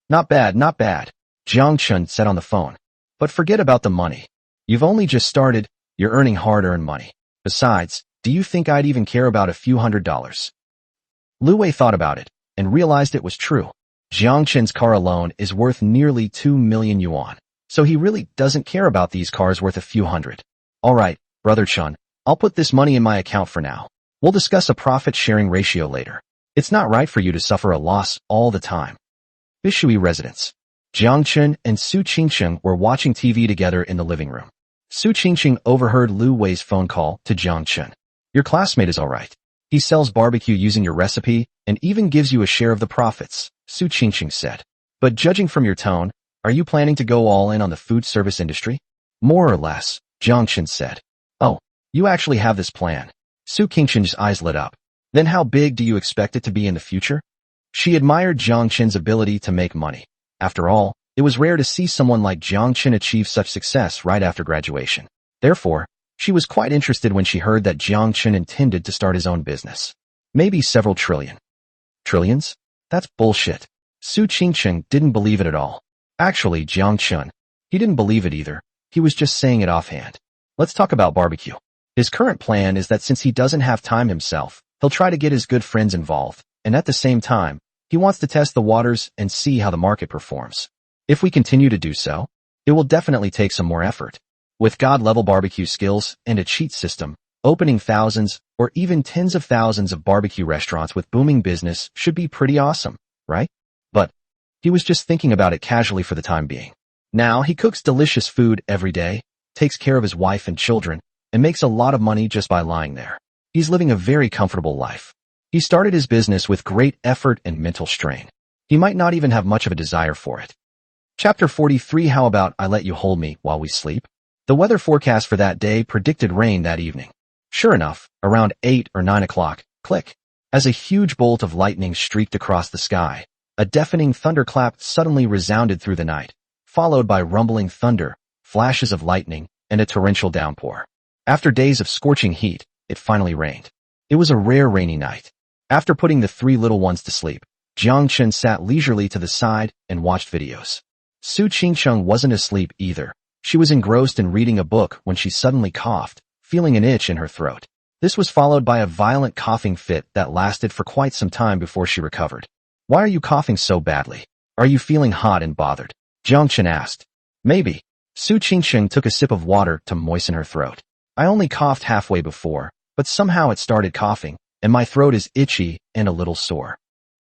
Not bad, not bad, Jiang Chen said on the phone. But forget about the money. You've only just started, you're earning hard-earned money. Besides, do you think I'd even care about a few $100s? Lu Wei thought about it and realized it was true. Jiang Chen's car alone is worth nearly 2 million yuan, so he really doesn't care about these cars worth a few hundred. Alright, Brother Chen, I'll put this money in my account for now. We'll discuss a profit-sharing ratio later. It's not right for you to suffer a loss all the time. Bishui residence. Jiang Chen and Su Qingqing were watching TV together in the living room. Su Qingqing overheard Lu Wei's phone call to Jiang Chen. Your classmate is alright. He sells barbecue using your recipe and even gives you a share of the profits, Su Qingqing said. But judging from your tone, are you planning to go all in on the food service industry? More or less, Jiang Chen said. Oh, you actually have this plan. Su Qingqing's eyes lit up. Then how big do you expect it to be in the future? She admired Jiang Chen's ability to make money. After all, it was rare to see someone like Jiang Chen achieve such success right after graduation. Therefore, she was quite interested when she heard that Jiang Chen intended to start his own business. Maybe several trillion. Trillions? That's bullshit. Su Qingqing didn't believe it at all. Actually, Jiang Chen, he didn't believe it either. He was just saying it offhand. Let's talk about barbecue. His current plan is that since he doesn't have time himself, he'll try to get his good friends involved, and at the same time, he wants to test the waters and see how the market performs. If we continue to do so, it will definitely take some more effort. With God-level barbecue skills and a cheat system, opening thousands or even tens of thousands of barbecue restaurants with booming business should be pretty awesome, right? But he was just thinking about it casually for the time being. Now he cooks delicious food every day, takes care of his wife and children, and makes a lot of money just by lying there. He's living a very comfortable life. He started his business with great effort and mental strain. He might not even have much of a desire for it. Chapter 43. How about I let you hold me while we sleep? The weather forecast for that day predicted rain that evening. Sure enough, around 8 or 9 o'clock, click, as a huge bolt of lightning streaked across the sky, a deafening thunderclap suddenly resounded through the night, followed by rumbling thunder, flashes of lightning, and a torrential downpour. After days of scorching heat, it finally rained. It was a rare rainy night. After putting the 3 little ones to sleep, Jiang Chen sat leisurely to the side and watched videos. Su Qingqing wasn't asleep either. She was engrossed in reading a book when she suddenly coughed, feeling an itch in her throat. This was followed by a violent coughing fit that lasted for quite some time before she recovered. Why are you coughing so badly? Are you feeling hot and bothered? Jiang Chen asked. Maybe. Su Qingqing took a sip of water to moisten her throat. I only coughed halfway before, but somehow it started coughing, and my throat is itchy and a little sore.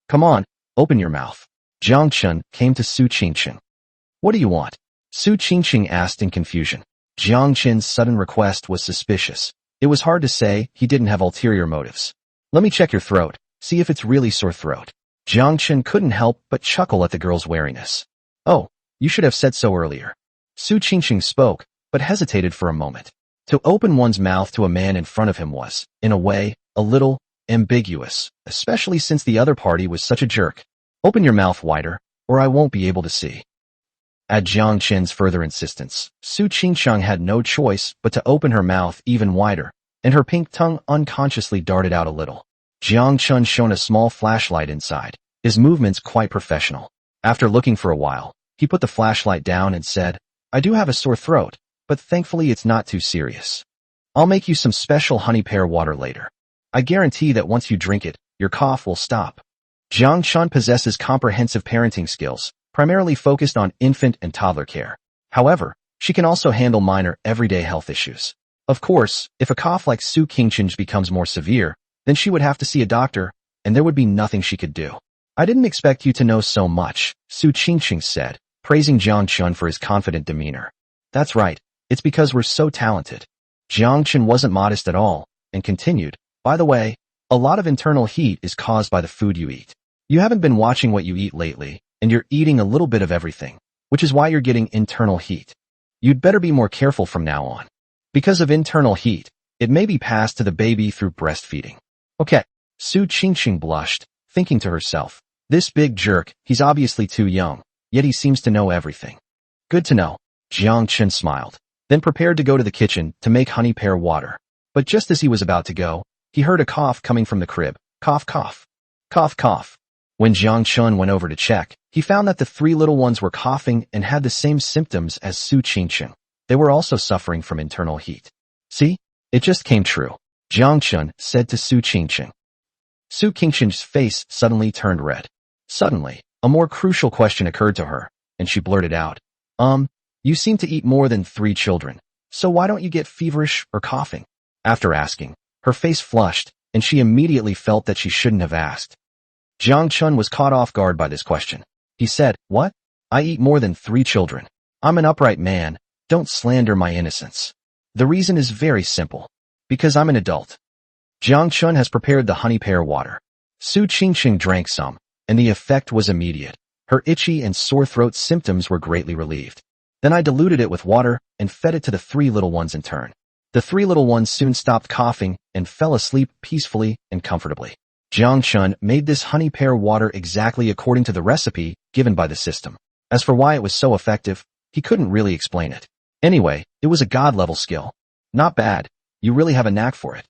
Come on, open your mouth. Jiang Chen came to Su Qingqing. What do you want? Su Qingqing asked in confusion. Jiang Chen's sudden request was suspicious. It was hard to say he didn't have ulterior motives. Let me check your throat, see if it's really sore throat. Jiang Chen couldn't help but chuckle at the girl's wariness. Oh, you should have said so earlier. Su Qingqing spoke, but hesitated for a moment. To open one's mouth to a man in front of him was, in a way, a little ambiguous, especially since the other party was such a jerk. Open your mouth wider, or I won't be able to see. At Jiang Chen's further insistence, Su Qingqing had no choice but to open her mouth even wider, and her pink tongue unconsciously darted out a little. Jiang Chen shone a small flashlight inside, his movements quite professional. After looking for a while, he put the flashlight down and said, I do have a sore throat, but thankfully it's not too serious. I'll make you some special honey pear water later. I guarantee that once you drink it, your cough will stop. Jiang Chen possesses comprehensive parenting skills, primarily focused on infant and toddler care. However, she can also handle minor, everyday health issues. Of course, if a cough like Su Qingqing's becomes more severe, then she would have to see a doctor, and there would be nothing she could do. I didn't expect you to know so much, Su Qingqing said, praising Jiang Chen for his confident demeanor. That's right, it's because we're so talented. Jiang Chen wasn't modest at all, and continued, by the way, a lot of internal heat is caused by the food you eat. You haven't been watching what you eat lately, and you're eating a little bit of everything, which is why you're getting internal heat. You'd better be more careful from now on. Because of internal heat, it may be passed to the baby through breastfeeding. Okay, Su Qingqing blushed, thinking to herself, "This big jerk, he's obviously too young, yet he seems to know everything." Good to know. Jiang Chen smiled, then prepared to go to the kitchen to make honey pear water. But just as he was about to go, he heard a cough coming from the crib. Cough, cough. Cough, cough. When Jiang Chen went over to check, he found that the three little ones were coughing and had the same symptoms as Su Qingqing. They were also suffering from internal heat. "See? It just came true," Jiang Chen said to Su Qingqing. Su Qingqing's face suddenly turned red. Suddenly, a more crucial question occurred to her, and she blurted out, You seem to eat more than 3 children, so why don't you get feverish or coughing?" After asking, her face flushed, and she immediately felt that she shouldn't have asked. Jiang Chen was caught off guard by this question. He said, "What? I eat more than 3 children. I'm an upright man. Don't slander my innocence. The reason is very simple. Because I'm an adult." Jiang Chen has prepared the honey pear water. Su Qingqing drank some, and the effect was immediate. Her itchy and sore throat symptoms were greatly relieved. Then I diluted it with water and fed it to the 3 little ones in turn. The 3 little ones soon stopped coughing and fell asleep peacefully and comfortably. Jiang Chen made this honey pear water exactly according to the recipe given by the system. As for why it was so effective, he couldn't really explain it. Anyway, it was a god-level skill. Not bad. You really have a knack for it.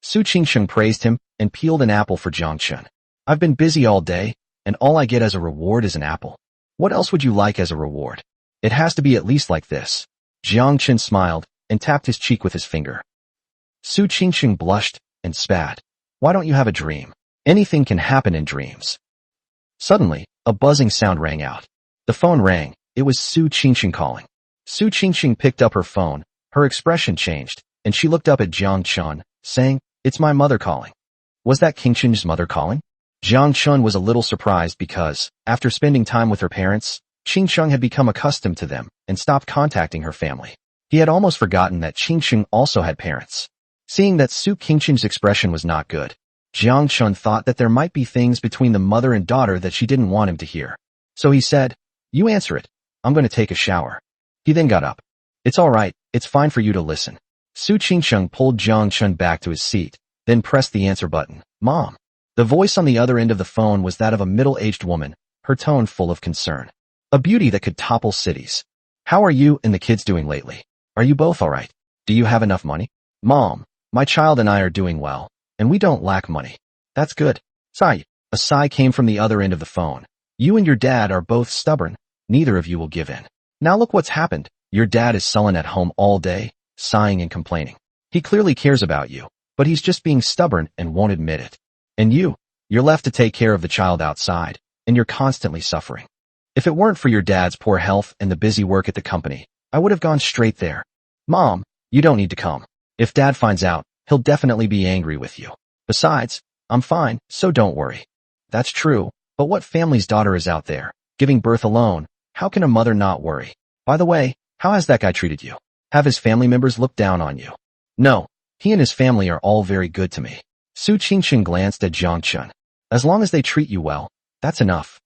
Su Qingqing praised him and peeled an apple for Jiang Chen. "I've been busy all day, and all I get as a reward is an apple. What else would you like as a reward? It has to be at least like this." Jiang Chen smiled and tapped his cheek with his finger. Su Qingqing blushed and spat. "Why don't you have a dream? Anything can happen in dreams." Suddenly, a buzzing sound rang out. The phone rang. It was Su Qingqing calling. Su Qingqing picked up her phone. Her expression changed, and she looked up at Jiang Chen, saying, "It's my mother calling." Was that Qingqing's mother calling? Jiang Chen was a little surprised because, after spending time with her parents, Qingqing had become accustomed to them and stopped contacting her family. He had almost forgotten that Qingqing also had parents. Seeing that Su Qingqing's expression was not good, Jiang Chen thought that there might be things between the mother and daughter that she didn't want him to hear. So he said, "You answer it. I'm going to take a shower." He then got up. "It's all right. It's fine for you to listen." Su Qingqing pulled Jiang Chen back to his seat, then pressed the answer button. "Mom." The voice on the other end of the phone was that of a middle-aged woman, her tone full of concern. A beauty that could topple cities. "How are you and the kids doing lately? Are you both all right? Do you have enough money?" "Mom, my child and I are doing well, and we don't lack money." "That's good." Sigh. A sigh came from the other end of the phone. "You and your dad are both stubborn. Neither of you will give in. Now look what's happened. Your dad is sullen at home all day, sighing and complaining. He clearly cares about you, but he's just being stubborn and won't admit it. And you're left to take care of the child outside, and you're constantly suffering. If it weren't for your dad's poor health and the busy work at the company, I would have gone straight there. Mom, you don't need to come. If Dad finds out, he'll definitely be angry with you. Besides, I'm fine, so don't worry." That's true, but what family's daughter is out there, giving birth alone? How can a mother not worry? By the way, how has that guy treated you? Have his family members looked down on you? No, he and his family are all very good to me. Su Qingqing glanced at Jiang Chen. As long as they treat you well, that's enough.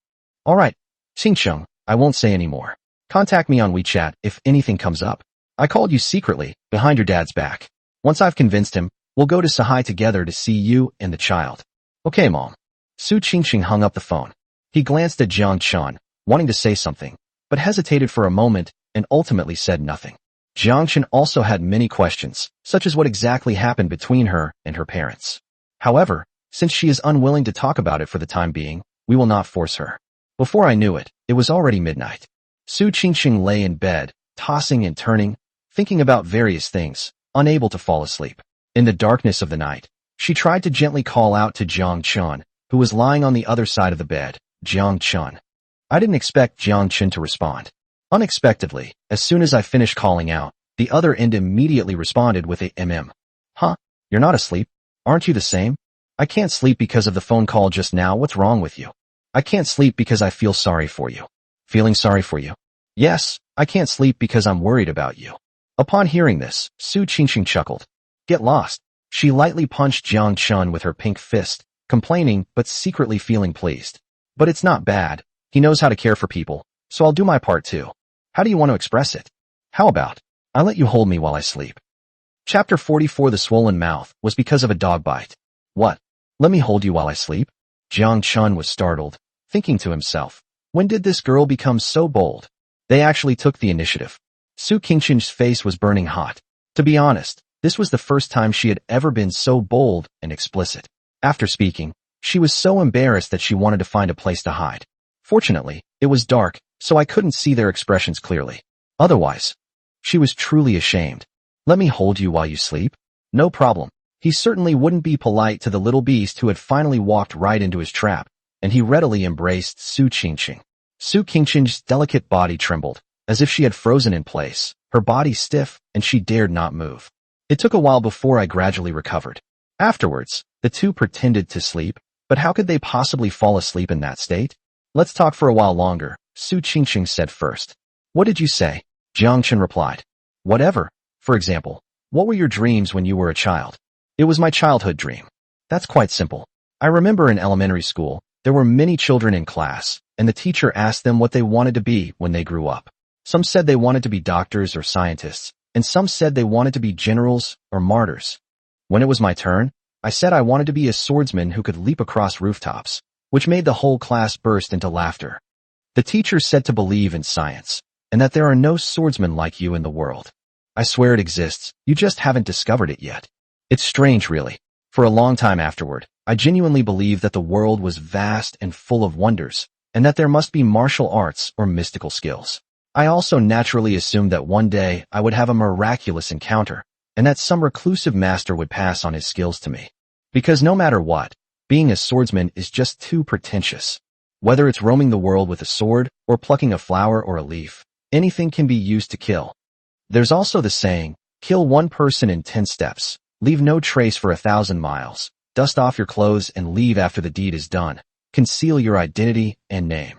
All right, Qingqing, I won't say any more. Contact me on WeChat if anything comes up. I called you secretly, behind your dad's back. Once I've convinced him, we'll go to Sahai together to see you and the child. Okay, Mom. Su Qingqing hung up the phone. He glanced at Jiang Chen, wanting to say something, but hesitated for a moment and ultimately said nothing. Jiang Chen also had many questions, such as what exactly happened between her and her parents. However, since she is unwilling to talk about it for the time being, we will not force her. Before I knew it, it was already midnight. Su Qingqing lay in bed, tossing and turning, thinking about various things, unable to fall asleep. In the darkness of the night, she tried to gently call out to Jiang Chen, who was lying on the other side of the bed. "Jiang Chen." I didn't expect Jiang Chen to respond. Unexpectedly, as soon as I finished calling out, the other end immediately responded with a Huh? You're not asleep? Aren't you the same? I can't sleep because of the phone call just now. What's wrong with you? I can't sleep because I feel sorry for you. Feeling sorry for you? Yes, I can't sleep because I'm worried about you. Upon hearing this, Su Qingqing chuckled. Get lost. She lightly punched Jiang Chen with her pink fist, complaining but secretly feeling pleased. But it's not bad. He knows how to care for people, so I'll do my part too. How do you want to express it? How about, I let you hold me while I sleep? Chapter 44. The swollen mouth was because of a dog bite. What? Let me hold you while I sleep? Jiang Chen was startled, thinking to himself, when did this girl become so bold? They actually took the initiative. Su Qingqing's face was burning hot. To be honest, this was the first time she had ever been so bold and explicit. After speaking, she was so embarrassed that she wanted to find a place to hide. Fortunately, it was dark, so I couldn't see their expressions clearly. Otherwise, she was truly ashamed. Let me hold you while you sleep? No problem. He certainly wouldn't be polite to the little beast who had finally walked right into his trap, and he readily embraced Su Qingqing. Su Qingqing's delicate body trembled, as if she had frozen in place, her body stiff, and she dared not move. It took a while before I gradually recovered. Afterwards, the two pretended to sleep, but how could they possibly fall asleep in that state? Let's talk for a while longer, Su Qingqing said first. What did you say? Jiang Chen replied. Whatever. For example, what were your dreams when you were a child? It was my childhood dream. That's quite simple. I remember in elementary school, there were many children in class, and the teacher asked them what they wanted to be when they grew up. Some said they wanted to be doctors or scientists, and some said they wanted to be generals or martyrs. When it was my turn, I said I wanted to be a swordsman who could leap across rooftops, which made the whole class burst into laughter. The teacher said to believe in science, and that there are no swordsmen like you in the world. I swear it exists, you just haven't discovered it yet. It's strange, really. For a long time afterward, I genuinely believed that the world was vast and full of wonders, and that there must be martial arts or mystical skills. I also naturally assumed that one day I would have a miraculous encounter, and that some reclusive master would pass on his skills to me. Because no matter what, being a swordsman is just too pretentious. Whether it's roaming the world with a sword, or plucking a flower or a leaf, anything can be used to kill. There's also the saying, kill one person in 10 steps, leave no trace for 1,000 miles, dust off your clothes and leave after the deed is done, conceal your identity and name.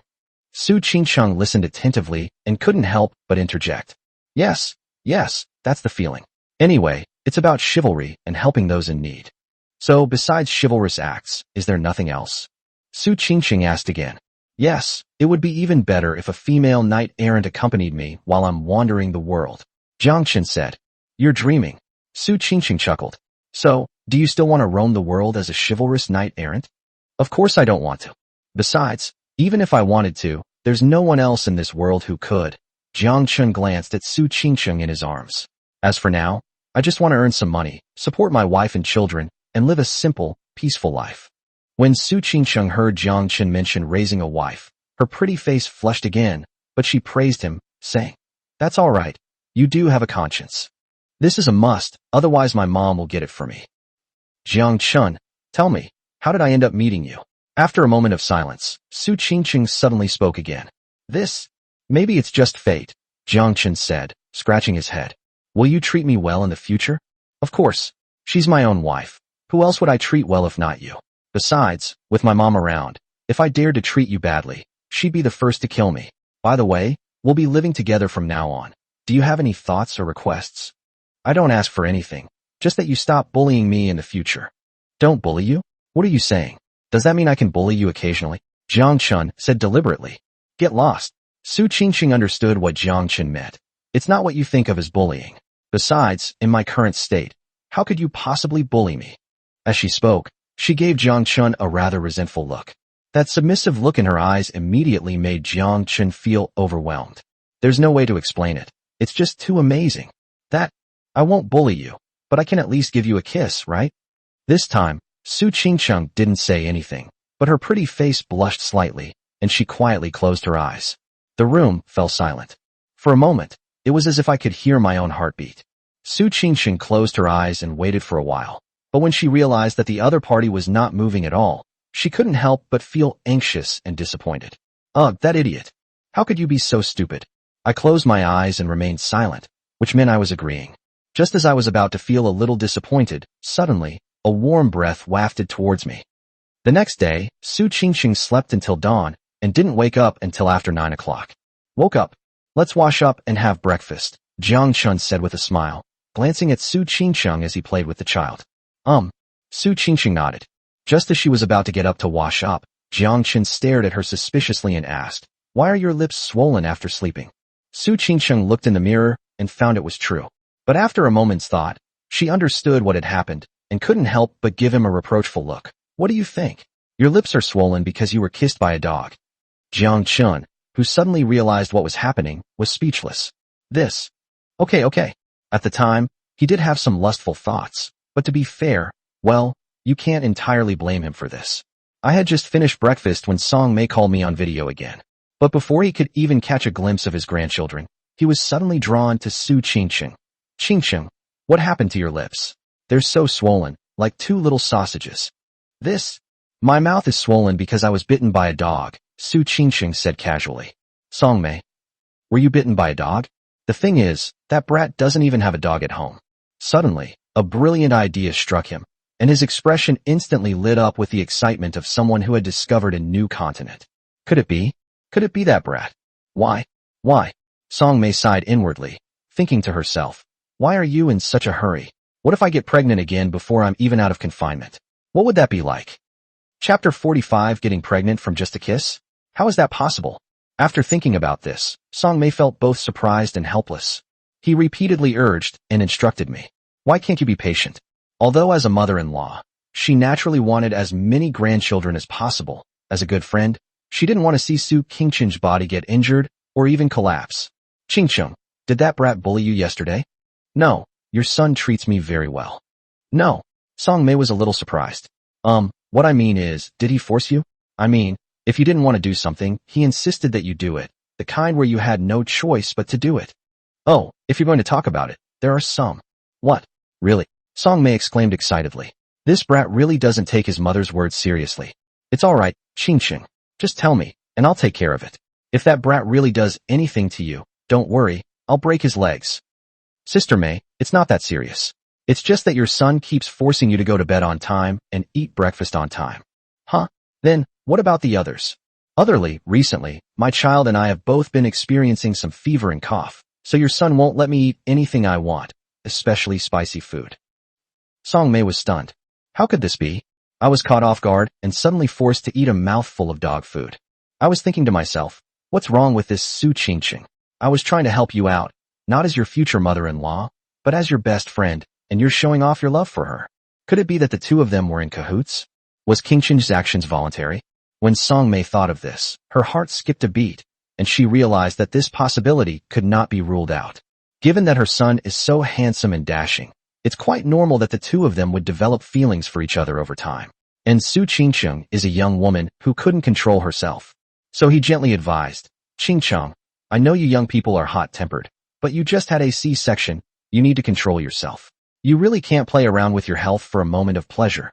Su Qingqing listened attentively and couldn't help but interject. Yes, that's the feeling. Anyway, it's about chivalry and helping those in need. So, besides chivalrous acts, is there nothing else? Su Qingqing asked again. Yes, it would be even better if a female knight-errant accompanied me while I'm wandering the world. Jiang Chen said. You're dreaming. Su Qingqing chuckled. So, do you still want to roam the world as a chivalrous knight-errant? Of course I don't want to. Besides, even if I wanted to, there's no one else in this world who could. Jiang Chen glanced at Su Qingqing in his arms. As for now, I just want to earn some money, support my wife and children, and live a simple, peaceful life. When Su Qingqing heard Jiang Chen mention raising a wife, her pretty face flushed again, but she praised him, saying, That's all right. You do have a conscience. This is a must, otherwise my mom will get it for me. Jiang Chen, tell me, how did I end up meeting you? After a moment of silence, Su Qingqing suddenly spoke again. Maybe it's just fate, Jiang Chen said, scratching his head. Will you treat me well in the future? Of course. She's my own wife. Who else would I treat well if not you? Besides, with my mom around, if I dared to treat you badly, she'd be the first to kill me. By the way, we'll be living together from now on. Do you have any thoughts or requests? I don't ask for anything, just that you stop bullying me in the future. Don't bully you? What are you saying? Does that mean I can bully you occasionally? Jiang Chen said deliberately. Get lost. Su Qingqing understood what Jiang Chen meant. It's not what you think of as bullying. Besides, in my current state, how could you possibly bully me? As she spoke, she gave Jiang Chen a rather resentful look. That submissive look in her eyes immediately made Jiang Chen feel overwhelmed. There's no way to explain it. It's just too amazing. I won't bully you, but I can at least give you a kiss, right? This time, Su Qingqing didn't say anything, but her pretty face blushed slightly, and she quietly closed her eyes. The room fell silent. For a moment, it was as if I could hear my own heartbeat. Su Qingqing closed her eyes and waited for a while, but when she realized that the other party was not moving at all, she couldn't help but feel anxious and disappointed. Ugh, that idiot. How could you be so stupid? I closed my eyes and remained silent, which meant I was agreeing. Just as I was about to feel a little disappointed, suddenly, a warm breath wafted towards me. The next day, Su Qingqing slept until dawn and didn't wake up until after 9 o'clock. Woke up. Let's wash up and have breakfast, Jiang Chen said with a smile, glancing at Su Qingqing as he played with the child. Su Qingqing nodded. Just as she was about to get up to wash up, Jiang Chen stared at her suspiciously and asked, Why are your lips swollen after sleeping? Su Qingqing looked in the mirror and found it was true. But after a moment's thought, she understood what had happened and couldn't help but give him a reproachful look. What do you think? Your lips are swollen because you were kissed by a dog. Jiang Chen, who suddenly realized what was happening, was speechless. This. Okay. At the time, he did have some lustful thoughts, but to be fair, well, you can't entirely blame him for this. I had just finished breakfast when Song Mei called me on video again. But before he could even catch a glimpse of his grandchildren, he was suddenly drawn to Su Qingqing. Qingqing, what happened to your lips? They're so swollen, like two little sausages. This. My mouth is swollen because I was bitten by a dog, Su Qingqing said casually. Song Mei. Were you bitten by a dog? The thing is, that brat doesn't even have a dog at home. Suddenly, a brilliant idea struck him, and his expression instantly lit up with the excitement of someone who had discovered a new continent. Could it be? Could it be that brat? Why? Song Mei sighed inwardly, thinking to herself, why are you in such a hurry? What if I get pregnant again before I'm even out of confinement? What would that be like? Chapter 45, Getting Pregnant from Just a Kiss? How is that possible? After thinking about this, Song Mei felt both surprised and helpless. He repeatedly urged and instructed me. Why can't you be patient? Although as a mother-in-law, she naturally wanted as many grandchildren as possible. As a good friend, she didn't want to see Su Qingqing's body get injured or even collapse. Qingqing, did that brat bully you yesterday? No, your son treats me very well. No. Song Mei was a little surprised. What I mean is, did he force you? I mean, if you didn't want to do something, he insisted that you do it, the kind where you had no choice but to do it. Oh, if you're going to talk about it, there are some. What? Really? Song Mei exclaimed excitedly. This brat really doesn't take his mother's words seriously. It's all right, Qingqing. Just tell me, and I'll take care of it. If that brat really does anything to you, don't worry, I'll break his legs. Sister Mei, it's not that serious. It's just that your son keeps forcing you to go to bed on time and eat breakfast on time. Huh? Then, what about the others? Recently, my child and I have both been experiencing some fever and cough, so your son won't let me eat anything I want, especially spicy food. Song Mei was stunned. How could this be? I was caught off guard and suddenly forced to eat a mouthful of dog food. I was thinking to myself, what's wrong with this Su Qingqing? I was trying to help you out, not as your future mother-in-law, but as your best friend, and you're showing off your love for her. Could it be that the two of them were in cahoots? Was Qingqing's actions voluntary? When Song Mei thought of this, her heart skipped a beat, and she realized that this possibility could not be ruled out. Given that her son is so handsome and dashing, it's quite normal that the two of them would develop feelings for each other over time. And Su Qingqing is a young woman who couldn't control herself. So he gently advised, Qingqing, I know you young people are hot-tempered, but you just had a C-section, you need to control yourself. You really can't play around with your health for a moment of pleasure.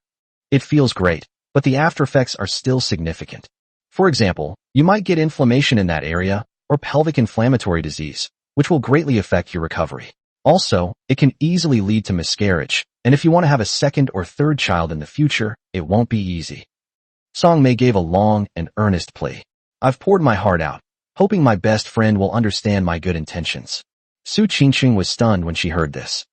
It feels great, but the after-effects are still significant. For example, you might get inflammation in that area, or pelvic inflammatory disease, which will greatly affect your recovery. Also, it can easily lead to miscarriage, and if you want to have a second or third child in the future, it won't be easy. Song Mei gave a long and earnest plea. I've poured my heart out, hoping my best friend will understand my good intentions. Su Qingqing was stunned when she heard this.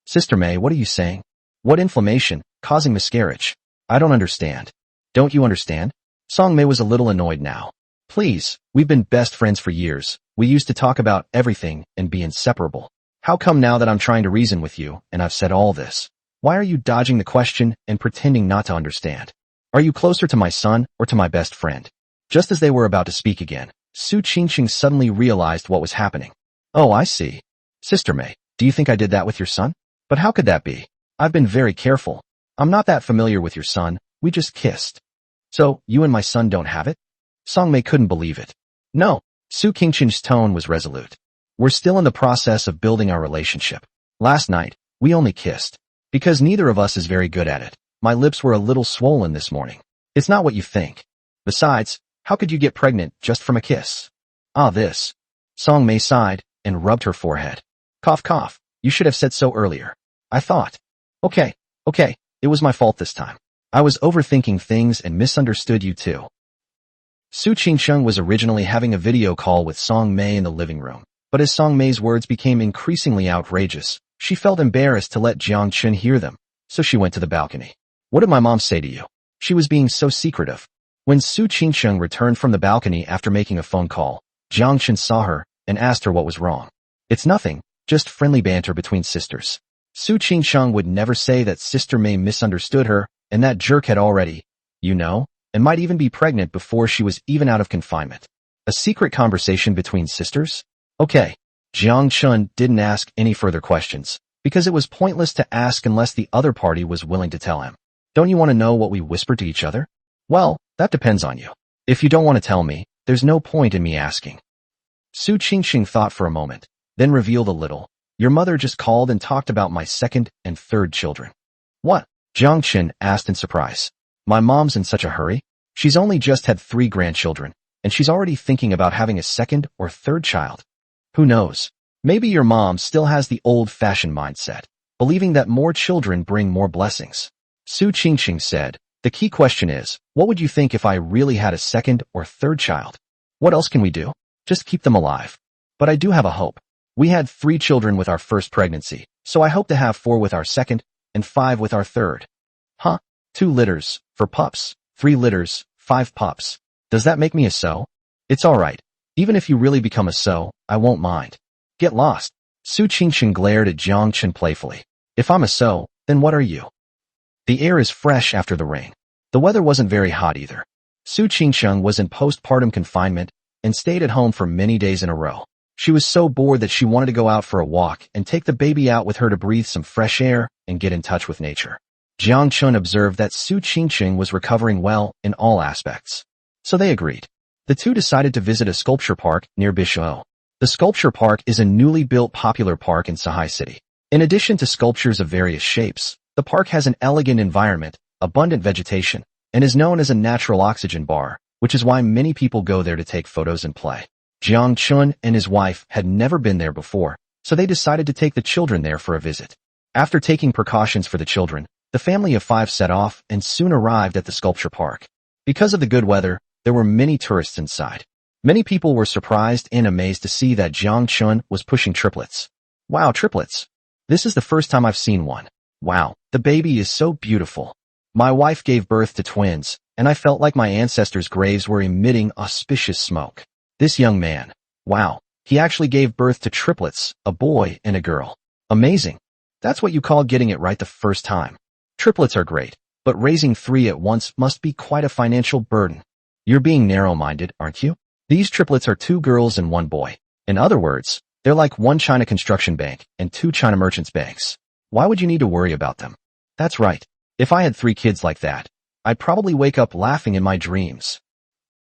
Sister Mei, what are you saying? What inflammation, causing miscarriage? I don't understand. Don't you understand? Song Mei was a little annoyed now. Please, we've been best friends for years. We used to talk about everything and be inseparable. How come now that I'm trying to reason with you, and I've said all this? Why are you dodging the question and pretending not to understand? Are you closer to my son or to my best friend? Just as they were about to speak again, Su Qingqing suddenly realized what was happening. Oh, I see. Sister Mei, do you think I did that with your son? But how could that be? I've been very careful. I'm not that familiar with your son, we just kissed. So, you and my son don't have it? Song Mei couldn't believe it. No, Su Qingqing's tone was resolute. We're still in the process of building our relationship. Last night, we only kissed. Because neither of us is very good at it, my lips were a little swollen this morning. It's not what you think. Besides, how could you get pregnant just from a kiss? This. Song Mei sighed and rubbed her forehead. Cough cough, you should have said so earlier. I thought. Okay, it was my fault this time. I was overthinking things and misunderstood you too. Su Qingqing was originally having a video call with Song Mei in the living room. But as Song Mei's words became increasingly outrageous, she felt embarrassed to let Jiang Chen hear them, so she went to the balcony. What did my mom say to you? She was being so secretive. When Su Qingqing returned from the balcony after making a phone call, Jiang Chen saw her and asked her what was wrong. It's nothing, just friendly banter between sisters. Su Qingqing would never say that Sister Mei misunderstood her, and that jerk had already, and might even be pregnant before she was even out of confinement. A secret conversation between sisters? Okay. Jiang Chen didn't ask any further questions, because it was pointless to ask unless the other party was willing to tell him. Don't you want to know what we whispered to each other? Well, that depends on you. If you don't want to tell me, there's no point in me asking. Su Qingxing thought for a moment, then revealed a little. Your mother just called and talked about my second and third children. What? Jiang Chen asked in surprise. My mom's in such a hurry? She's only just had 3 grandchildren, and she's already thinking about having a second or third child. Who knows? Maybe your mom still has the old-fashioned mindset, believing that more children bring more blessings. Su Qingxing said, the key question is, what would you think if I really had a second or third child? What else can we do? Just keep them alive. But I do have a hope. We had 3 children with our first pregnancy, so I hope to have 4 with our second and 5 with our third. Huh? 2 litters, for pups, 3 litters, 5 pups. Does that make me a so? It's alright. Even if you really become a so, I won't mind. Get lost. Su Qingxing glared at Jiang Chen playfully. If I'm a so, then what are you? The air is fresh after the rain. The weather wasn't very hot either. Su Qingxing was in postpartum confinement and stayed at home for many days in a row. She was so bored that she wanted to go out for a walk and take the baby out with her to breathe some fresh air and get in touch with nature. Jiang Chen observed that Su Qingxing was recovering well in all aspects. So they agreed. The two decided to visit a sculpture park near Bishou. The sculpture park is a newly built popular park in Shanghai City. In addition to sculptures of various shapes, the park has an elegant environment, abundant vegetation, and is known as a natural oxygen bar, which is why many people go there to take photos and play. Jiang Chen and his wife had never been there before, so they decided to take the children there for a visit. After taking precautions for the children, the family of 5 set off and soon arrived at the sculpture park. Because of the good weather, there were many tourists inside. Many people were surprised and amazed to see that Jiang Chen was pushing triplets. Wow, triplets! This is the first time I've seen one. Wow, the baby is so beautiful. My wife gave birth to twins, and I felt like my ancestors' graves were emitting auspicious smoke. This young man, wow, he actually gave birth to triplets, a boy and a girl. Amazing. That's what you call getting it right the first time. Triplets are great, but raising 3 at once must be quite a financial burden. You're being narrow-minded, aren't you? These triplets are 2 girls and 1 boy. In other words, they're like 1 China construction bank and 2 China merchants banks. Why would you need to worry about them? That's right. If I had 3 kids like that, I'd probably wake up laughing in my dreams.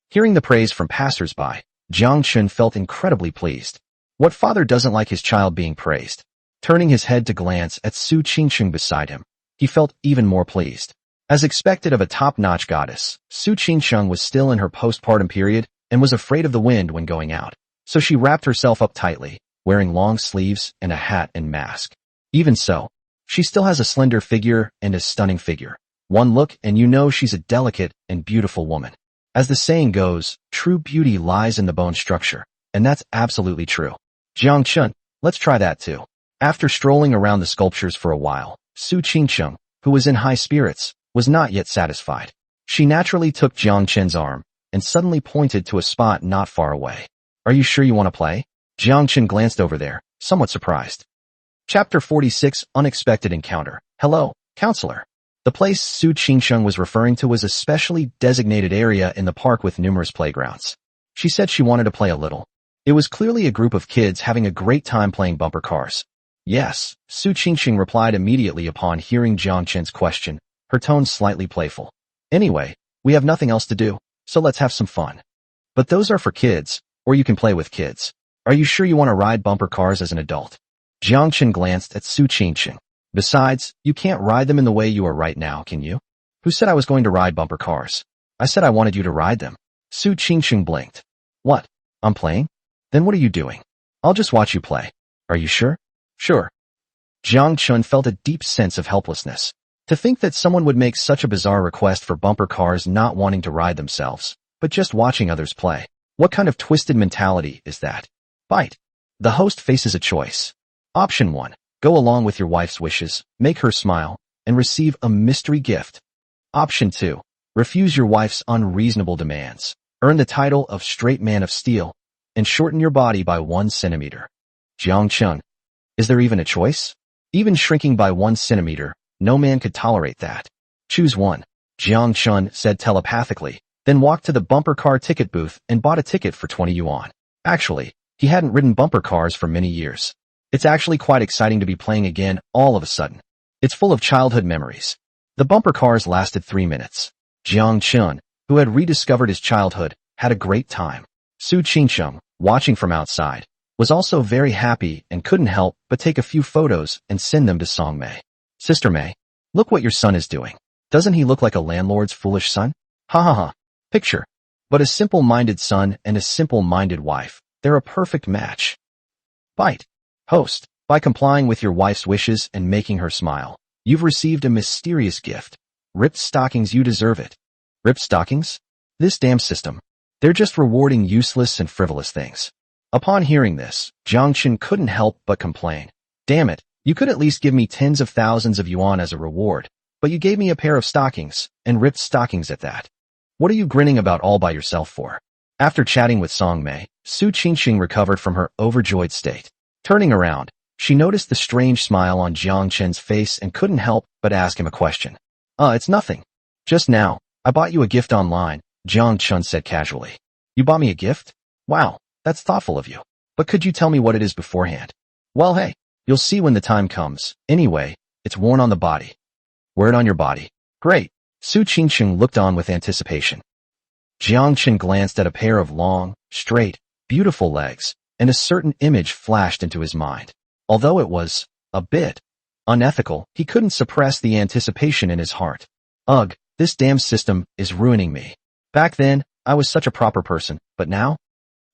Hearing the praise from passers-by, Jiang Chen felt incredibly pleased. What father doesn't like his child being praised? Turning his head to glance at Su Qingxing beside him, he felt even more pleased. As expected of a top-notch goddess, Su Qingxing was still in her postpartum period and was afraid of the wind when going out, so she wrapped herself up tightly, wearing long sleeves and a hat and mask. Even so, she still has a slender figure and a stunning figure. One look and you know she's a delicate and beautiful woman. As the saying goes, true beauty lies in the bone structure, and that's absolutely true. Jiang Chen, let's try that too. After strolling around the sculptures for a while, Su Qingxing, who was in high spirits, was not yet satisfied. She naturally took Jiang Chen's arm and suddenly pointed to a spot not far away. Are you sure you want to play? Jiang Chen glanced over there, somewhat surprised. Chapter 46, Unexpected Encounter. Hello, counselor. The place Su Qingxing was referring to was a specially designated area in the park with numerous playgrounds. She said she wanted to play a little. It was clearly a group of kids having a great time playing bumper cars. Yes, Su Qingxing replied immediately upon hearing Jiang Chen's question, her tone slightly playful. Anyway, we have nothing else to do, so let's have some fun. But those are for kids, or you can play with kids. Are you sure you want to ride bumper cars as an adult? Jiang Chen glanced at Su Qingxing. Besides, you can't ride them in the way you are right now, can you? Who said I was going to ride bumper cars? I said I wanted you to ride them. Su Qingxing blinked. What? I'm playing? Then what are you doing? I'll just watch you play. Are you sure? Sure. Jiang Chen felt a deep sense of helplessness. To think that someone would make such a bizarre request for bumper cars not wanting to ride themselves, but just watching others play. What kind of twisted mentality is that? Bite. The host faces a choice. Option 1. Go along with your wife's wishes, make her smile, and receive a mystery gift. Option 2. Refuse your wife's unreasonable demands, earn the title of straight man of steel, and shorten your body by 1 centimeter. Jiang Chen. Is there even a choice? Even shrinking by 1 centimeter, no man could tolerate that. Choose one. Jiang Chen said telepathically, then walked to the bumper car ticket booth and bought a ticket for 20 yuan. Actually, he hadn't ridden bumper cars for many years. It's actually quite exciting to be playing again all of a sudden. It's full of childhood memories. The bumper cars lasted 3 minutes. Jiang Chen, who had rediscovered his childhood, had a great time. Su Qingsheng, watching from outside, was also very happy and couldn't help but take a few photos and send them to Song Mei. Sister Mei, look what your son is doing. Doesn't he look like a landlord's foolish son? Ha ha ha. Picture. But a simple-minded son and a simple-minded wife, they're a perfect match. Bite. Host, by complying with your wife's wishes and making her smile, you've received a mysterious gift. Ripped stockings, you deserve it. Ripped stockings? This damn system. They're just rewarding useless and frivolous things. Upon hearing this, Jiang Chen couldn't help but complain. Damn it, you could at least give me tens of thousands of yuan as a reward, but you gave me a pair of stockings, and ripped stockings at that. What are you grinning about all by yourself for? After chatting with Song Mei, Su Qingxing recovered from her overjoyed state. Turning around, she noticed the strange smile on Jiang Chen's face and couldn't help but ask him a question. It's nothing. Just now, I bought you a gift online, Jiang Chen said casually. You bought me a gift? Wow, that's thoughtful of you. But could you tell me what it is beforehand? Well, hey, you'll see when the time comes. Anyway, it's worn on the body. Wear it on your body. Great. Su Qingxing looked on with anticipation. Jiang Chen glanced at a pair of long, straight, beautiful legs, and a certain image flashed into his mind. Although it was a bit unethical, he couldn't suppress the anticipation in his heart. Ugh, this damn system is ruining me. Back then, I was such a proper person, but now?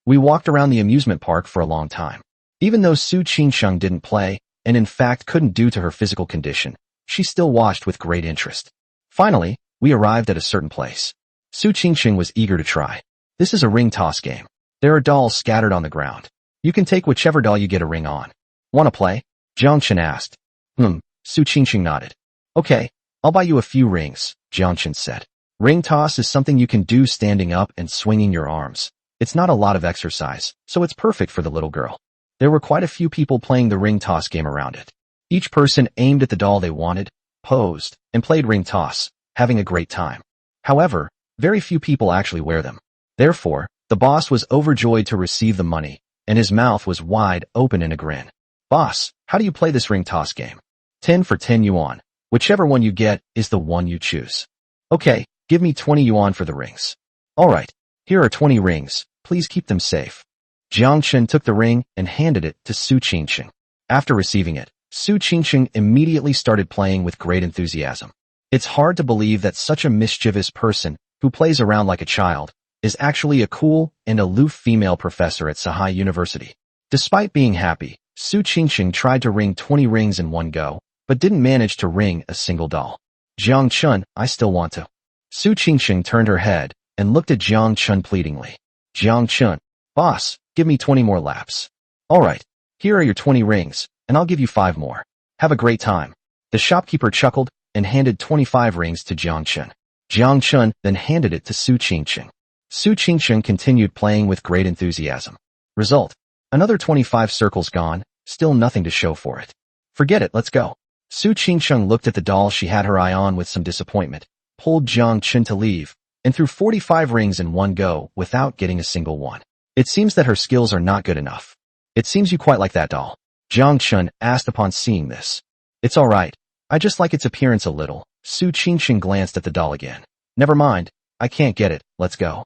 We walked around the amusement park for a long time. Even though Su Qingsheng didn't play, and in fact couldn't due to her physical condition, she still watched with great interest. Finally, we arrived at a certain place. Su Qingsheng was eager to try. This is a ring toss game. There are dolls scattered on the ground. You can take whichever doll you get a ring on. Wanna play? Jiang Chen asked. Su Qingsheng nodded. Okay, I'll buy you a few rings, Jiang Chen said. Ring toss is something you can do standing up and swinging your arms. It's not a lot of exercise, so it's perfect for the little girl. There were quite a few people playing the ring toss game around it. Each person aimed at the doll they wanted, posed, and played ring toss, having a great time. However, very few people actually wear them. Therefore, the boss was overjoyed to receive the money, and his mouth was wide open in a grin. Boss, how do you play this ring toss game? 10 for 10 yuan. Whichever one you get is the one you choose. Okay, give me 20 yuan for the rings. Alright, here are 20 rings, please keep them safe. Jiang Chen took the ring and handed it to Su Qingsheng. After receiving it, Su Qingsheng immediately started playing with great enthusiasm. It's hard to believe that such a mischievous person, who plays around like a child, is actually a cool and aloof female professor at Sahai University. Despite being happy, Su Qingsheng tried to ring 20 rings in one go, but didn't manage to ring a single doll. Jiang Chen, I still want to. Su Qingsheng turned her head and looked at Jiang Chen pleadingly. Jiang Chen, boss, give me 20 more laps. Alright, here are your 20 rings, and I'll give you 5 more. Have a great time. The shopkeeper chuckled and handed 25 rings to Jiang Chen. Jiang Chen then handed it to Su Qingsheng. Su Qingsheng continued playing with great enthusiasm. Result: another 25 circles gone, still nothing to show for it. Forget it, let's go. Su Qingsheng looked at the doll she had her eye on with some disappointment, pulled Jiang Chen to leave, and threw 45 rings in one go without getting a single one. It seems that her skills are not good enough. It seems you quite like that doll. Jiang Chen asked upon seeing this. It's alright. I just like its appearance a little. Su Qingsheng glanced at the doll again. Never mind. I can't get it. Let's go.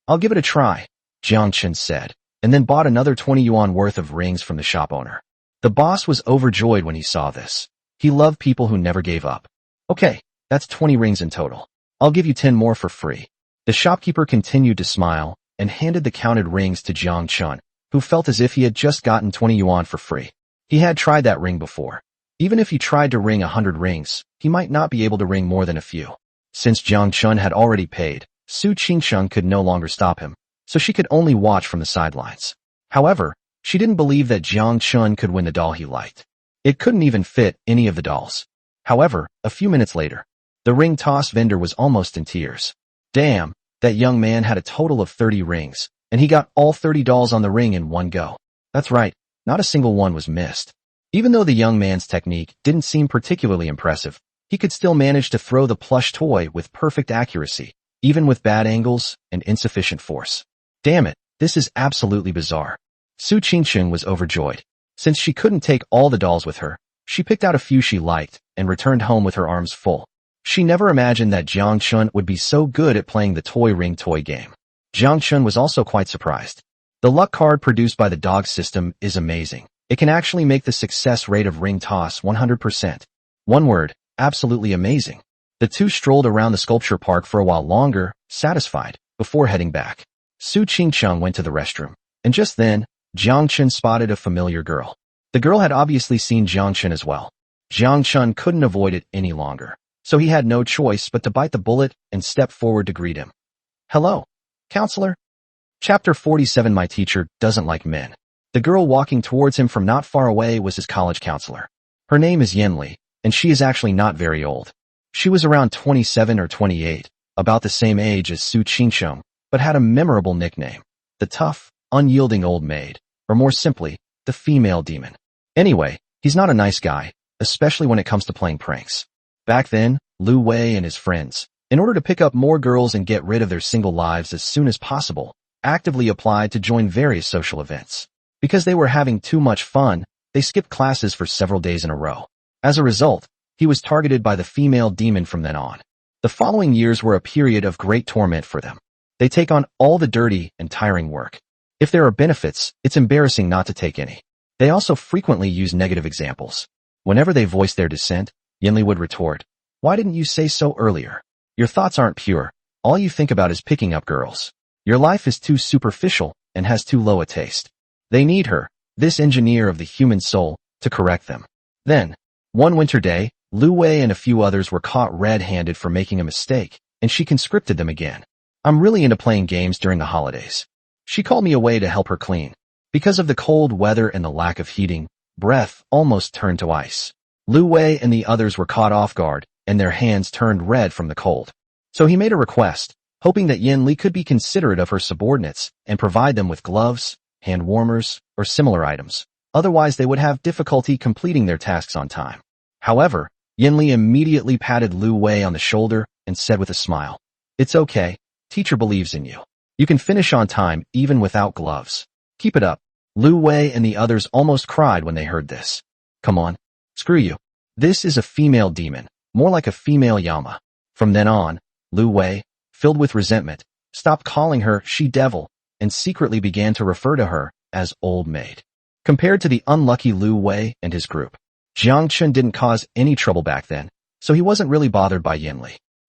I'll give it a try, Jiang Chen said, and then bought another 20 yuan worth of rings from the shop owner. The boss was overjoyed when he saw this. He loved people who never gave up. Okay, that's 20 rings in total. I'll give you 10 more for free. The shopkeeper continued to smile and handed the counted rings to Jiang Chen, who felt as if he had just gotten 20 yuan for free. He had tried that ring before. Even if he tried to ring 100 rings, he might not be able to ring more than a few. Since Jiang Chen had already paid, Su Qingsheng could no longer stop him, so she could only watch from the sidelines. However, she didn't believe that Jiang Chen could win the doll he liked. It couldn't even fit any of the dolls. However, a few minutes later, the ring toss vendor was almost in tears. Damn, that young man had a total of 30 rings, and he got all 30 dolls on the ring in one go. That's right, not a single one was missed. Even though the young man's technique didn't seem particularly impressive, He could still manage to throw the plush toy with perfect accuracy, even with bad angles and insufficient force. Damn it, this is absolutely bizarre. Jiang Chen was overjoyed. Since she couldn't take all the dolls with her, she picked out a few she liked and returned home with her arms full. She never imagined that Jiang Chen would be so good at playing the toy ring toy game. Jiang Chen was also quite surprised. The luck card produced by the dog system is amazing. It can actually make the success rate of ring toss 100%. One word, absolutely amazing. The two strolled around the sculpture park for a while longer, satisfied, before heading back. Jiang Chen went to the restroom, and just then, Jiang Chen spotted a familiar girl. The girl had obviously seen Jiang Chen as well. Jiang Chen couldn't avoid it any longer, so he had no choice but to bite the bullet and step forward to greet him. Hello, counselor. Chapter 47. My teacher doesn't like men. The girl walking towards him from not far away was his college counselor. Her name is Yan, and she is actually not very old. She was around 27 or 28, about the same age as Jiang Chen, but had a memorable nickname, the tough, unyielding old maid, or more simply, the female demon. Anyway, he's not a nice guy, especially when it comes to playing pranks. Back then, Lu Wei and his friends, in order to pick up more girls and get rid of their single lives as soon as possible, actively applied to join various social events. Because they were having too much fun, they skipped classes for several days in a row. As a result, he was targeted by the female demon from then on. The following years were a period of great torment for them. They take on all the dirty and tiring work. If there are benefits, it's embarrassing not to take any. They also frequently use negative examples. Whenever they voice their dissent, Yan would retort, "Why didn't you say so earlier? Your thoughts aren't pure. All you think about is picking up girls. Your life is too superficial and has too low a taste." They need her, this engineer of the human soul, to correct them. Then, one winter day, Lu Wei and a few others were caught red-handed for making a mistake, and she conscripted them again. I'm really into playing games during the holidays. She called me away to help her clean. Because of the cold weather and the lack of heating, breath almost turned to ice. Lu Wei and the others were caught off guard, and their hands turned red from the cold. So he made a request, hoping that Yan could be considerate of her subordinates and provide them with gloves, hand warmers, or similar items. Otherwise, they would have difficulty completing their tasks on time. However, Yan immediately patted Lu Wei on the shoulder and said with a smile, "It's okay. Teacher believes in you. You can finish on time even without gloves. Keep it up." Lu Wei and the others almost cried when they heard this. Come on. Screw you. This is a female demon, more like a female Yama. From then on, Lu Wei, filled with resentment, stopped calling her she-devil and secretly began to refer to her as old maid. Compared to the unlucky Lu Wei and his group, Jiang Chen didn't cause any trouble back then, so he wasn't really bothered by Yan.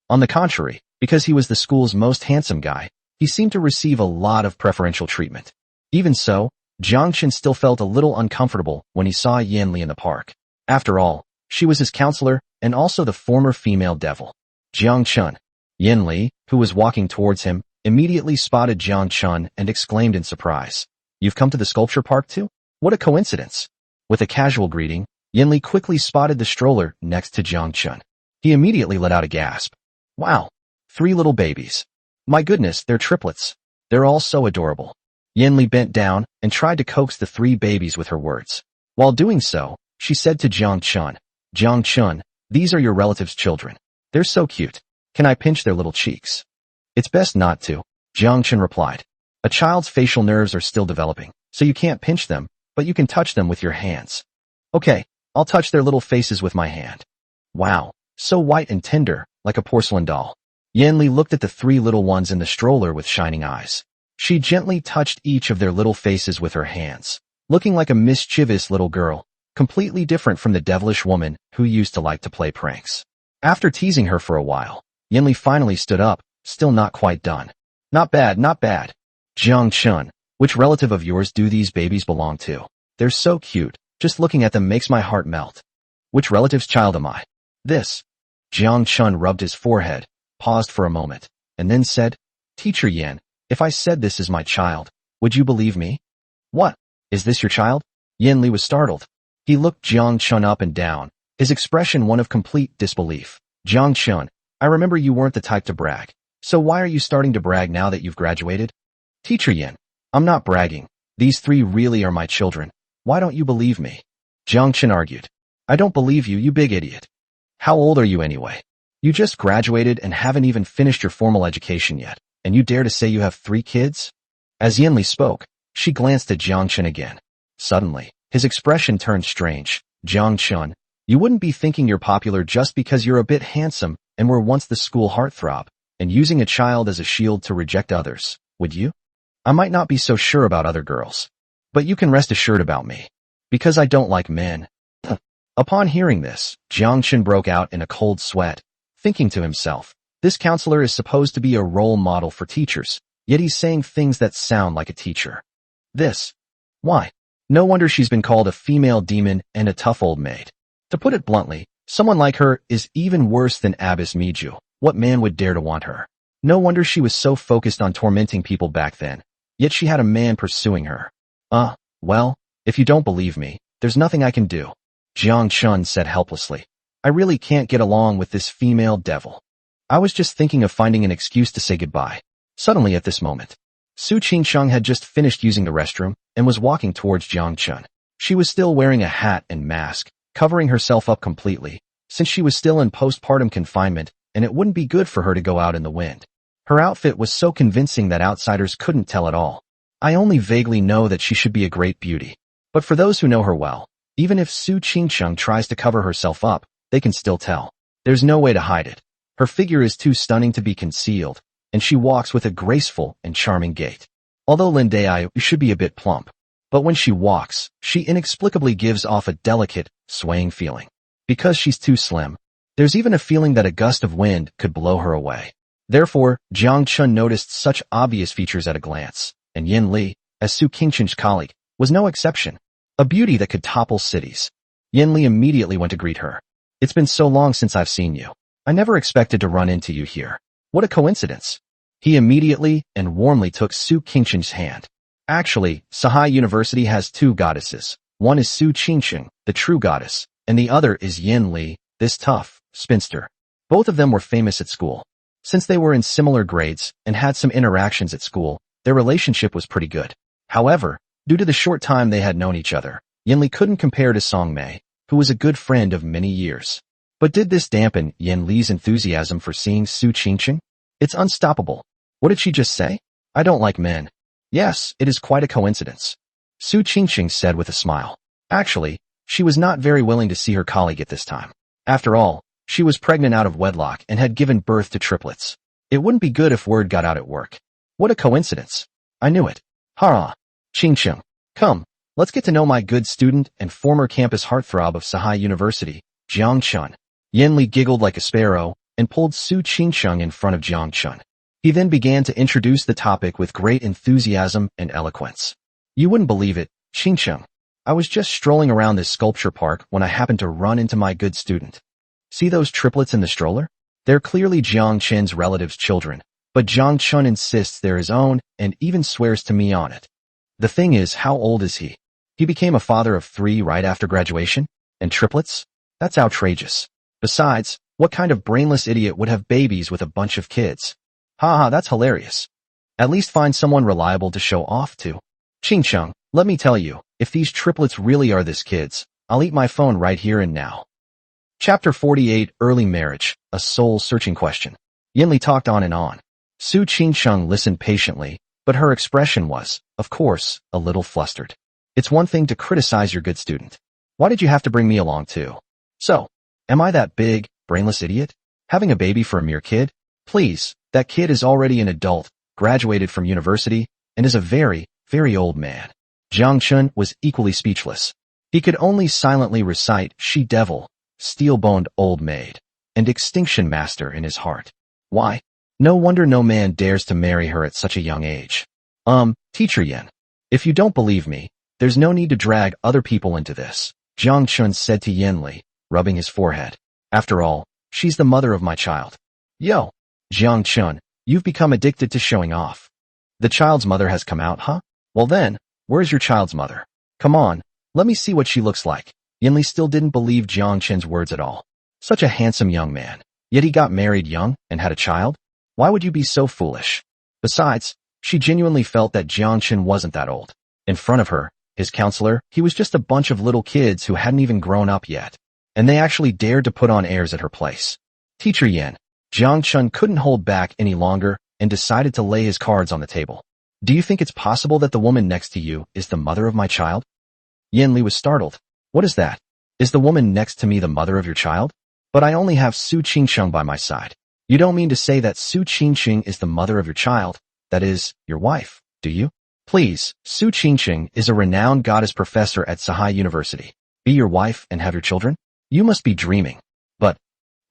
On the contrary, because he was the school's most handsome guy, he seemed to receive a lot of preferential treatment. Even so, Jiang Chen still felt a little uncomfortable when he saw Yan in the park. After all, she was his counselor and also the former female devil. Jiang Chen. Yan, who was walking towards him, immediately spotted Jiang Chen and exclaimed in surprise, "You've come to the sculpture park too? What a coincidence." With a casual greeting, Yan quickly spotted the stroller next to Jiang Chen. He immediately let out a gasp. Wow, 3 little babies. My goodness, they're triplets. They're all so adorable. Yan bent down and tried to coax the 3 babies with her words. While doing so, she said to Jiang Chen, "Jiang Chen, these are your relatives' children. They're so cute. Can I pinch their little cheeks?" "It's best not to," Jiang Chen replied. "A child's facial nerves are still developing, so you can't pinch them, but you can touch them with your hands." "Okay, I'll touch their little faces with my hand." Wow, so white and tender, like a porcelain doll. Yan looked at the 3 little ones in the stroller with shining eyes. She gently touched each of their little faces with her hands, looking like a mischievous little girl, completely different from the devilish woman who used to like to play pranks. After teasing her for a while, Yan finally stood up, still not quite done. "Not bad, not bad. Jiang Chen, which relative of yours do these babies belong to? They're so cute, just looking at them makes my heart melt." "Which relative's child am I?" "This." Jiang Chen rubbed his forehead, paused for a moment, and then said, "Teacher Yan, if I said this is my child, would you believe me?" "What? Is this your child?" Yan was startled. He looked Jiang Chen up and down, his expression one of complete disbelief. "Jiang Chen, I remember you weren't the type to brag. So why are you starting to brag now that you've graduated?" "Teacher Yan, I'm not bragging. These 3 really are my children. Why don't you believe me?" Jiang Chen argued. "I don't believe you, you big idiot." How old are you anyway? You just graduated and haven't even finished your formal education yet, and you dare to say you have 3 kids? As Yinli spoke, she glanced at Jiang Chen again. Suddenly, his expression turned strange. Jiang Chen, you wouldn't be thinking you're popular just because you're a bit handsome and were once the school heartthrob, and using a child as a shield to reject others, would you? I might not be so sure about other girls, but you can rest assured about me. Because I don't like men. Upon hearing this, Jiang Chen broke out in a cold sweat, thinking to himself, this counselor is supposed to be a role model for teachers, yet he's saying things that sound like a teacher. Why? No wonder she's been called a female demon and a tough old maid. To put it bluntly, someone like her is even worse than Abbess Miju. What man would dare to want her? No wonder she was so focused on tormenting people back then, yet she had a man pursuing her. Well, if you don't believe me, there's nothing I can do. Jiang Chen said helplessly. I really can't get along with this female devil. I was just thinking of finding an excuse to say goodbye. Suddenly at this moment, Su Qingsheng had just finished using the restroom and was walking towards Jiang Chen. She was still wearing a hat and mask, covering herself up completely, since she was still in postpartum confinement and it wouldn't be good for her to go out in the wind. Her outfit was so convincing that outsiders couldn't tell at all. I only vaguely know that she should be a great beauty. But for those who know her well, even if Su Qingsheng tries to cover herself up, they can still tell. There's no way to hide it. Her figure is too stunning to be concealed, and she walks with a graceful and charming gait. Although Lindai should be a bit plump, but when she walks, she inexplicably gives off a delicate, swaying feeling. Because she's too slim, there's even a feeling that a gust of wind could blow her away. Therefore, Jiang Chen noticed such obvious features at a glance, and Yin Li, as Su Qingsheng's colleague, was no exception. A beauty that could topple cities. Yin Li immediately went to greet her. It's been so long since I've seen you. I never expected to run into you here. What a coincidence. He immediately and warmly took Su Qingsheng's hand. Actually, Sahai University has 2 goddesses. One is Su Qingsheng, the true goddess, and the other is Yin Li, this tough spinster. Both of them were famous at school. Since they were in similar grades and had some interactions at school, their relationship was pretty good. However, due to the short time they had known each other, Yin Li couldn't compare to Song Mei, who was a good friend of many years. But did this dampen Yin Li's enthusiasm for seeing Su Qingsheng? It's unstoppable. What did she just say? I don't like men. Yes, it is quite a coincidence. Su Qingsheng said with a smile. Actually, she was not very willing to see her colleague at this time. After all, she was pregnant out of wedlock and had given birth to triplets. It wouldn't be good if word got out at work. What a coincidence. I knew it. Ha! Qingsheng, come, let's get to know my good student and former campus heartthrob of Sahai University, Jiang Chen. Yin Li giggled like a sparrow and pulled Su Qingsheng in front of Jiang Chen. He then began to introduce the topic with great enthusiasm and eloquence. You wouldn't believe it, Qingsheng. I was just strolling around this sculpture park when I happened to run into my good student. See those triplets in the stroller? They're clearly Jiang Chen's relatives' children, but Jiang Chen insists they're his own and even swears to me on it. The thing is, how old is he? He became a father of 3 right after graduation? And triplets? That's outrageous. Besides, what kind of brainless idiot would have babies with a bunch of kids? Haha, that's hilarious. At least find someone reliable to show off to. Qingsheng, let me tell you, if these triplets really are this kids, I'll eat my phone right here and now. Chapter 48, Early Marriage, a soul-searching question. Yin Li talked on and on. Su Qingsheng listened patiently, but her expression was, of course, a little flustered. It's one thing to criticize your good student. Why did you have to bring me along too? So, am I that big, brainless idiot? Having a baby for a mere kid? Please, that kid is already an adult, graduated from university, and is a very, very old man. Jiang Chen was equally speechless. He could only silently recite she-devil, steel-boned old maid, and extinction master in his heart. Why? No wonder no man dares to marry her at such a young age. Teacher Yin, if you don't believe me, there's no need to drag other people into this, Jiang Chen said to Yin Li, rubbing his forehead. After all, she's the mother of my child. Yo, Jiang Chen, you've become addicted to showing off. The child's mother has come out, huh? Well then, where's your child's mother? Come on, let me see what she looks like. Yin Li still didn't believe Jiang Chen's words at all. Such a handsome young man, yet he got married young and had a child? Why would you be so foolish? Besides, she genuinely felt that Jiang Chen wasn't that old. In front of her, his counselor, he was just a bunch of little kids who hadn't even grown up yet. And they actually dared to put on airs at her place. Teacher Yan, Jiang Chen couldn't hold back any longer and decided to lay his cards on the table. Do you think it's possible that the woman next to you is the mother of my child? Yan Li was startled. What is that? Is the woman next to me the mother of your child? But I only have Su Qingsheng by my side. You don't mean to say that Su Qingsheng is the mother of your child, that is, your wife, do you? Please, Su Qingsheng is a renowned goddess professor at Sahai University. Be your wife and have your children? You must be dreaming. But,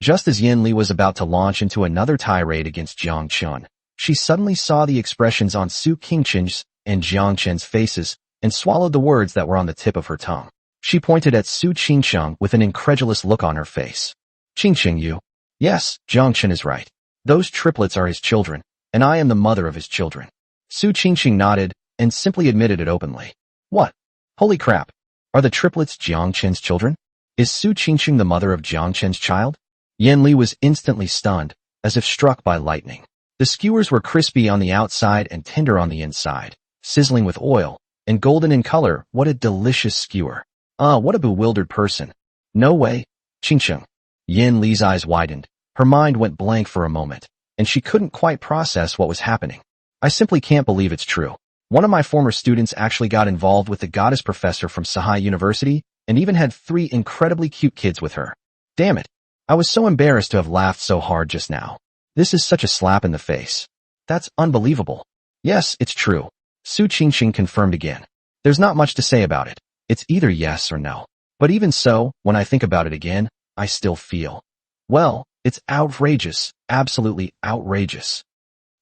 just as Yan Li was about to launch into another tirade against Jiang Chen, she suddenly saw the expressions on Su Qingsheng's and Jiang Chen's faces and swallowed the words that were on the tip of her tongue. She pointed at Su Qingsheng with an incredulous look on her face. Qingsheng, you? Yes, Jiang Chen is right. Those triplets are his children, and I am the mother of his children. Su Qingsheng nodded and simply admitted it openly. What? Holy crap. Are the triplets Jiang Chen's children? Is Su Qingsheng the mother of Jiang Chen's child? Yan Li was instantly stunned, as if struck by lightning. The skewers were crispy on the outside and tender on the inside, sizzling with oil, and golden in color. What a delicious skewer. What a bewildered person. No way. Qingsheng. Yan Li's eyes widened. Her mind went blank for a moment, and she couldn't quite process what was happening. I simply can't believe it's true. One of my former students actually got involved with the goddess professor from Sahai University and even had 3 incredibly cute kids with her. Damn it. I was so embarrassed to have laughed so hard just now. This is such a slap in the face. That's unbelievable. Yes, it's true. Su Qingsheng confirmed again. There's not much to say about it. It's either yes or no. But even so, when I think about it again, I still feel, well, it's outrageous, absolutely outrageous.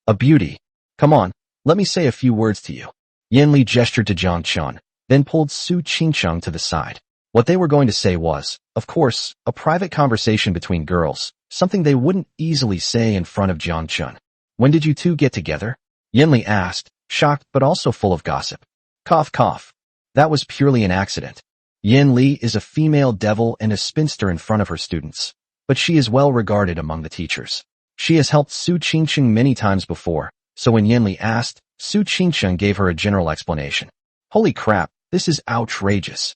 A beauty. Come on, let me say a few words to you. Yan Li gestured to Jiang Chen, then pulled Su Qingsheng to the side. What they were going to say was, of course, a private conversation between girls, something they wouldn't easily say in front of Jiang Chen. When did you two get together? Yan Li asked, shocked but also full of gossip. Cough cough. That was purely an accident. Yan Li is a female devil and a spinster in front of her students, but she is well regarded among the teachers. She has helped Su Qingsheng many times before, so when Yan Li asked, Su Qingsheng gave her a general explanation. Holy crap, this is outrageous.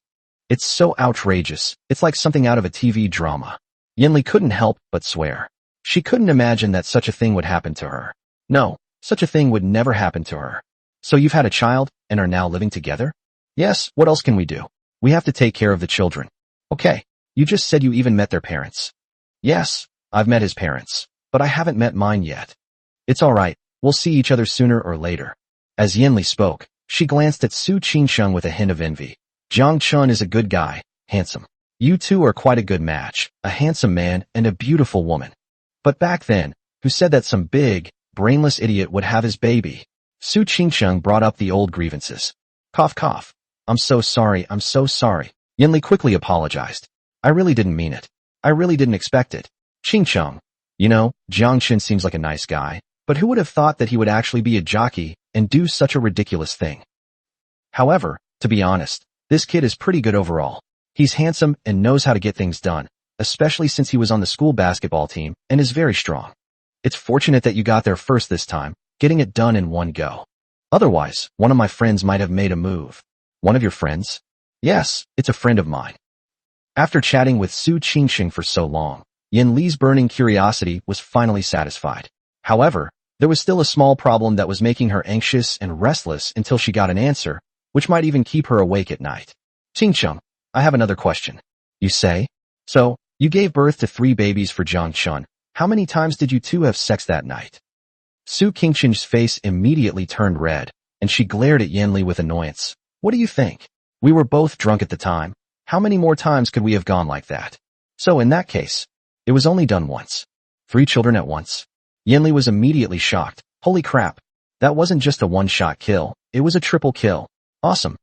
It's so outrageous, it's like something out of a TV drama. Yan Li couldn't help but swear. She couldn't imagine that such a thing would happen to her. No, such a thing would never happen to her. So you've had a child and are now living together? Yes, what else can we do? We have to take care of the children. Okay, you just said you even met their parents. Yes, I've met his parents, but I haven't met mine yet. It's alright, we'll see each other sooner or later. As Yan Li spoke, she glanced at Su Qingsheng with a hint of envy. Jiang Chen is a good guy, handsome. You two are quite a good match, a handsome man and a beautiful woman. But back then, who said that some big, brainless idiot would have his baby? Su Qingsheng brought up the old grievances. Cough cough. I'm so sorry. Yan Li quickly apologized. I really didn't mean it. I really didn't expect it. Qingsheng. You know, Jiang Chen seems like a nice guy, but who would have thought that he would actually be a jockey and do such a ridiculous thing? However, to be honest, this kid is pretty good overall. He's handsome and knows how to get things done, especially since he was on the school basketball team and is very strong. It's fortunate that you got there first this time, getting it done in one go. Otherwise, one of my friends might have made a move. One of your friends? Yes, it's a friend of mine. After chatting with Su Qingsheng for so long, Yan Li's burning curiosity was finally satisfied. However, there was still a small problem that was making her anxious and restless until she got an answer, which might even keep her awake at night. Qingsheng, I have another question. You say? So, you gave birth to 3 babies for Jiang Chen. How many times did you two have sex that night? Su Qingsheng's face immediately turned red, and she glared at Yan Li with annoyance. What do you think? We were both drunk at the time. How many more times could we have gone like that? So in that case, it was only done once. 3 children at once. Yan Li was immediately shocked. Holy crap. That wasn't just a one-shot kill. It was a triple kill. Awesome.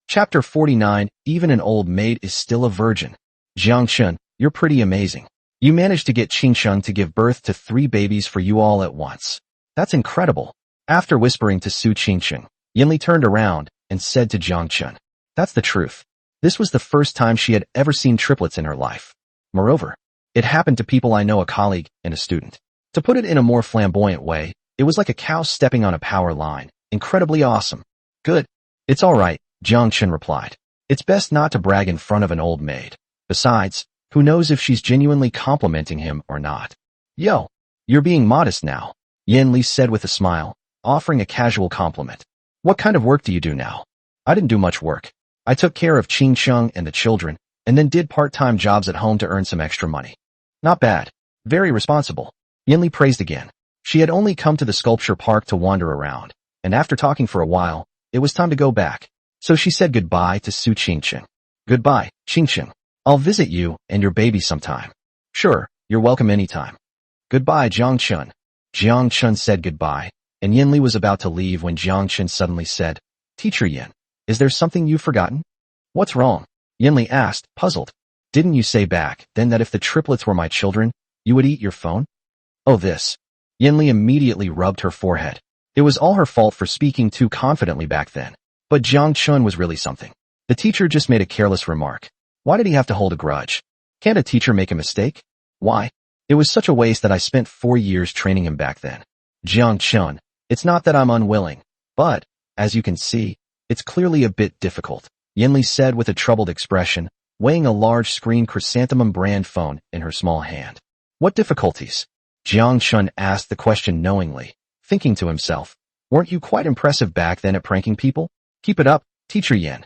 Chapter 49, Even an old maid is still a virgin. Jiang Chen, you're pretty amazing. You managed to get Qingsheng to give birth to 3 babies for you all at once. That's incredible. After whispering to Su Qingsheng, Yan Li turned around and said to Jiang Chen, that's the truth. This was the first time she had ever seen triplets in her life. Moreover, it happened to people I know, a colleague and a student. To put it in a more flamboyant way, it was like a cow stepping on a power line. Incredibly awesome. Good. It's all right, Jiang Chen replied. It's best not to brag in front of an old maid. Besides, Who knows if she's genuinely complimenting him or not? Yo, you're being modest now, Yan said with a smile, offering a casual compliment. What kind of work do you do now? I didn't do much work. I took care of Qing Cheng and the children, and then did part-time jobs at home to earn some extra money. Not bad. Very responsible. Yan praised again. She had only come to the sculpture park to wander around, and after talking for a while, it was time to go back. So she said goodbye to Su Qingchen. Goodbye, Qingchen. I'll visit you and your baby sometime. Sure, you're welcome anytime. Goodbye, Jiang Chen. Jiang Chen said goodbye, and Yan was about to leave when Jiang Chen suddenly said, Teacher Yan, is there something you've forgotten? What's wrong? Yan asked, puzzled. Didn't you say back then that if the triplets were my children, you would eat your phone? Oh, this. Yan immediately rubbed her forehead. It was all her fault for speaking too confidently back then. But Jiang Chen was really something. The teacher just made a careless remark. Why did he have to hold a grudge? Can't a teacher make a mistake? Why? It was such a waste that I spent 4 years training him back then. Jiang Chen, it's not that I'm unwilling, but, as you can see, it's clearly a bit difficult, Yan said with a troubled expression, weighing a large screen chrysanthemum brand phone in her small hand. What difficulties? Jiang Chen asked the question knowingly, thinking to himself, weren't you quite impressive back then at pranking people? Keep it up, Teacher Yan.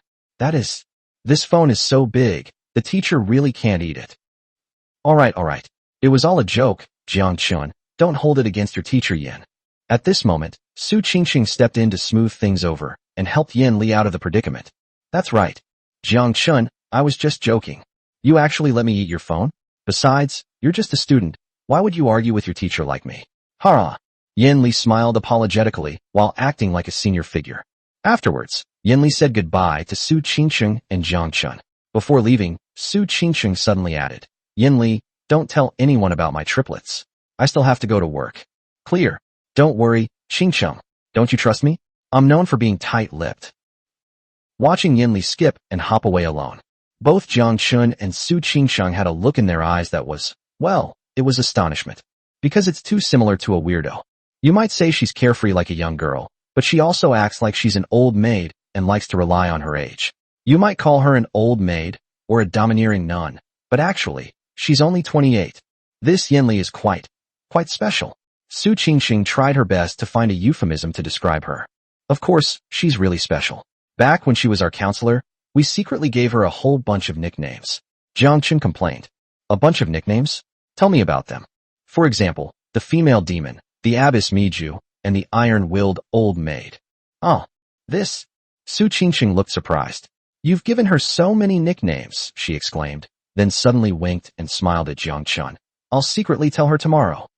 This phone is so big, the teacher really can't eat it. Alright. It was all a joke, Jiang Chen. Don't hold it against your teacher Yan. At this moment, Su Qingqing stepped in to smooth things over and helped Yan out of the predicament. That's right. Jiang Chen, I was just joking. You actually let me eat your phone? Besides, you're just a student. Why would you argue with your teacher like me? Hara. Yan smiled apologetically while acting like a senior figure. Afterwards, Yan said goodbye to Su Qingqing and Jiang Chen. Before leaving, Su Qingqing suddenly added, Yan, don't tell anyone about my triplets. I still have to go to work. Clear. Don't worry, Qingqing. Don't you trust me? I'm known for being tight-lipped. Watching Yan skip and hop away alone. Both Jiang Chen and Su Qingqing had a look in their eyes that was, well, it was astonishment. Because it's too similar to a weirdo. You might say she's carefree like a young girl, but she also acts like she's an old maid and likes to rely on her age. You might call her an old maid or a domineering nun, but actually, she's only 28. This Yan is quite special. Su Qingqing tried her best to find a euphemism to describe her. Of course, she's really special. Back when she was our counselor, we secretly gave her a whole bunch of nicknames. Jiang Chen complained. A bunch of nicknames? Tell me about them. For example, the female demon, the abyss Miju, and the iron-willed old maid. Oh, this? Su Qingqing looked surprised. You've given her so many nicknames, she exclaimed, then suddenly winked and smiled at Jiang Chen. I'll secretly tell her tomorrow.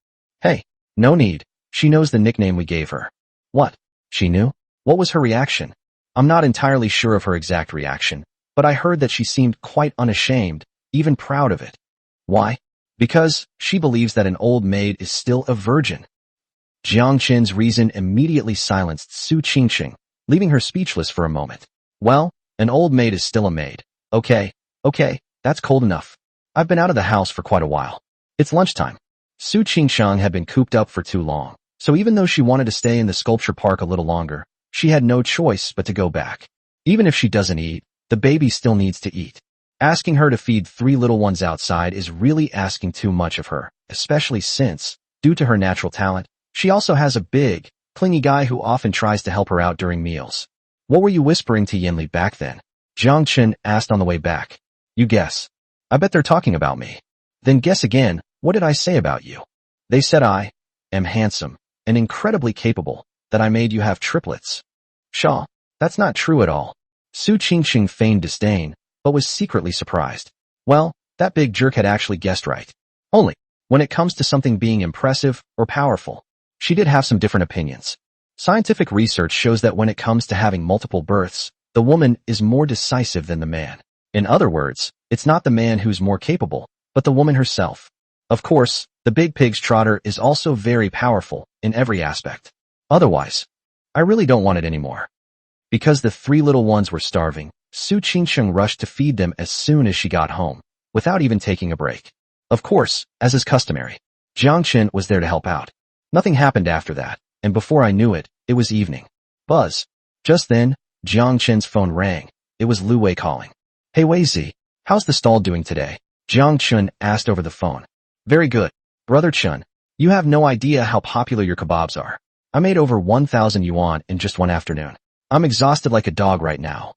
Hey, no need. She knows the nickname we gave her. What? She knew? What was her reaction? I'm not entirely sure of her exact reaction, but I heard that she seemed quite unashamed, even proud of it. Why? Because she believes that an old maid is still a virgin. Jiang Chen's reason immediately silenced Su Qingqing, leaving her speechless for a moment. Well, an old maid is still a maid. Okay, that's cold enough. I've been out of the house for quite a while. It's lunchtime. Su Qingqing had been cooped up for too long, so even though she wanted to stay in the sculpture park a little longer, she had no choice but to go back. Even if she doesn't eat, the baby still needs to eat. Asking her to feed 3 little ones outside is really asking too much of her, especially since, due to her natural talent, she also has a big, clingy guy who often tries to help her out during meals. What were you whispering to Yan back then? Jiang Chen asked on the way back. You guess. I bet they're talking about me. Then guess again, what did I say about you? They said I am handsome and incredibly capable, that I made you have triplets. Shaw, that's not true at all. Su Qingqing feigned disdain, but was secretly surprised. Well, that big jerk had actually guessed right. Only, when it comes to something being impressive or powerful, she did have some different opinions. Scientific research shows that when it comes to having multiple births, the woman is more decisive than the man. In other words, it's not the man who's more capable, but the woman herself. Of course, the big pig's trotter is also very powerful in every aspect. Otherwise, I really don't want it anymore. Because the 3 little ones were starving, Su Qingqing rushed to feed them as soon as she got home, without even taking a break. Of course, as is customary, Jiang Chen was there to help out. Nothing happened after that, and before I knew it, it was evening. Buzz. Just then, Jiang Chen's phone rang. It was Lu Wei calling. Hey Wei Zi, how's the stall doing today? Jiang Chen asked over the phone. Very good. Brother Chen, you have no idea how popular your kebabs are. I made over 1,000 yuan in just one afternoon. I'm exhausted like a dog right now.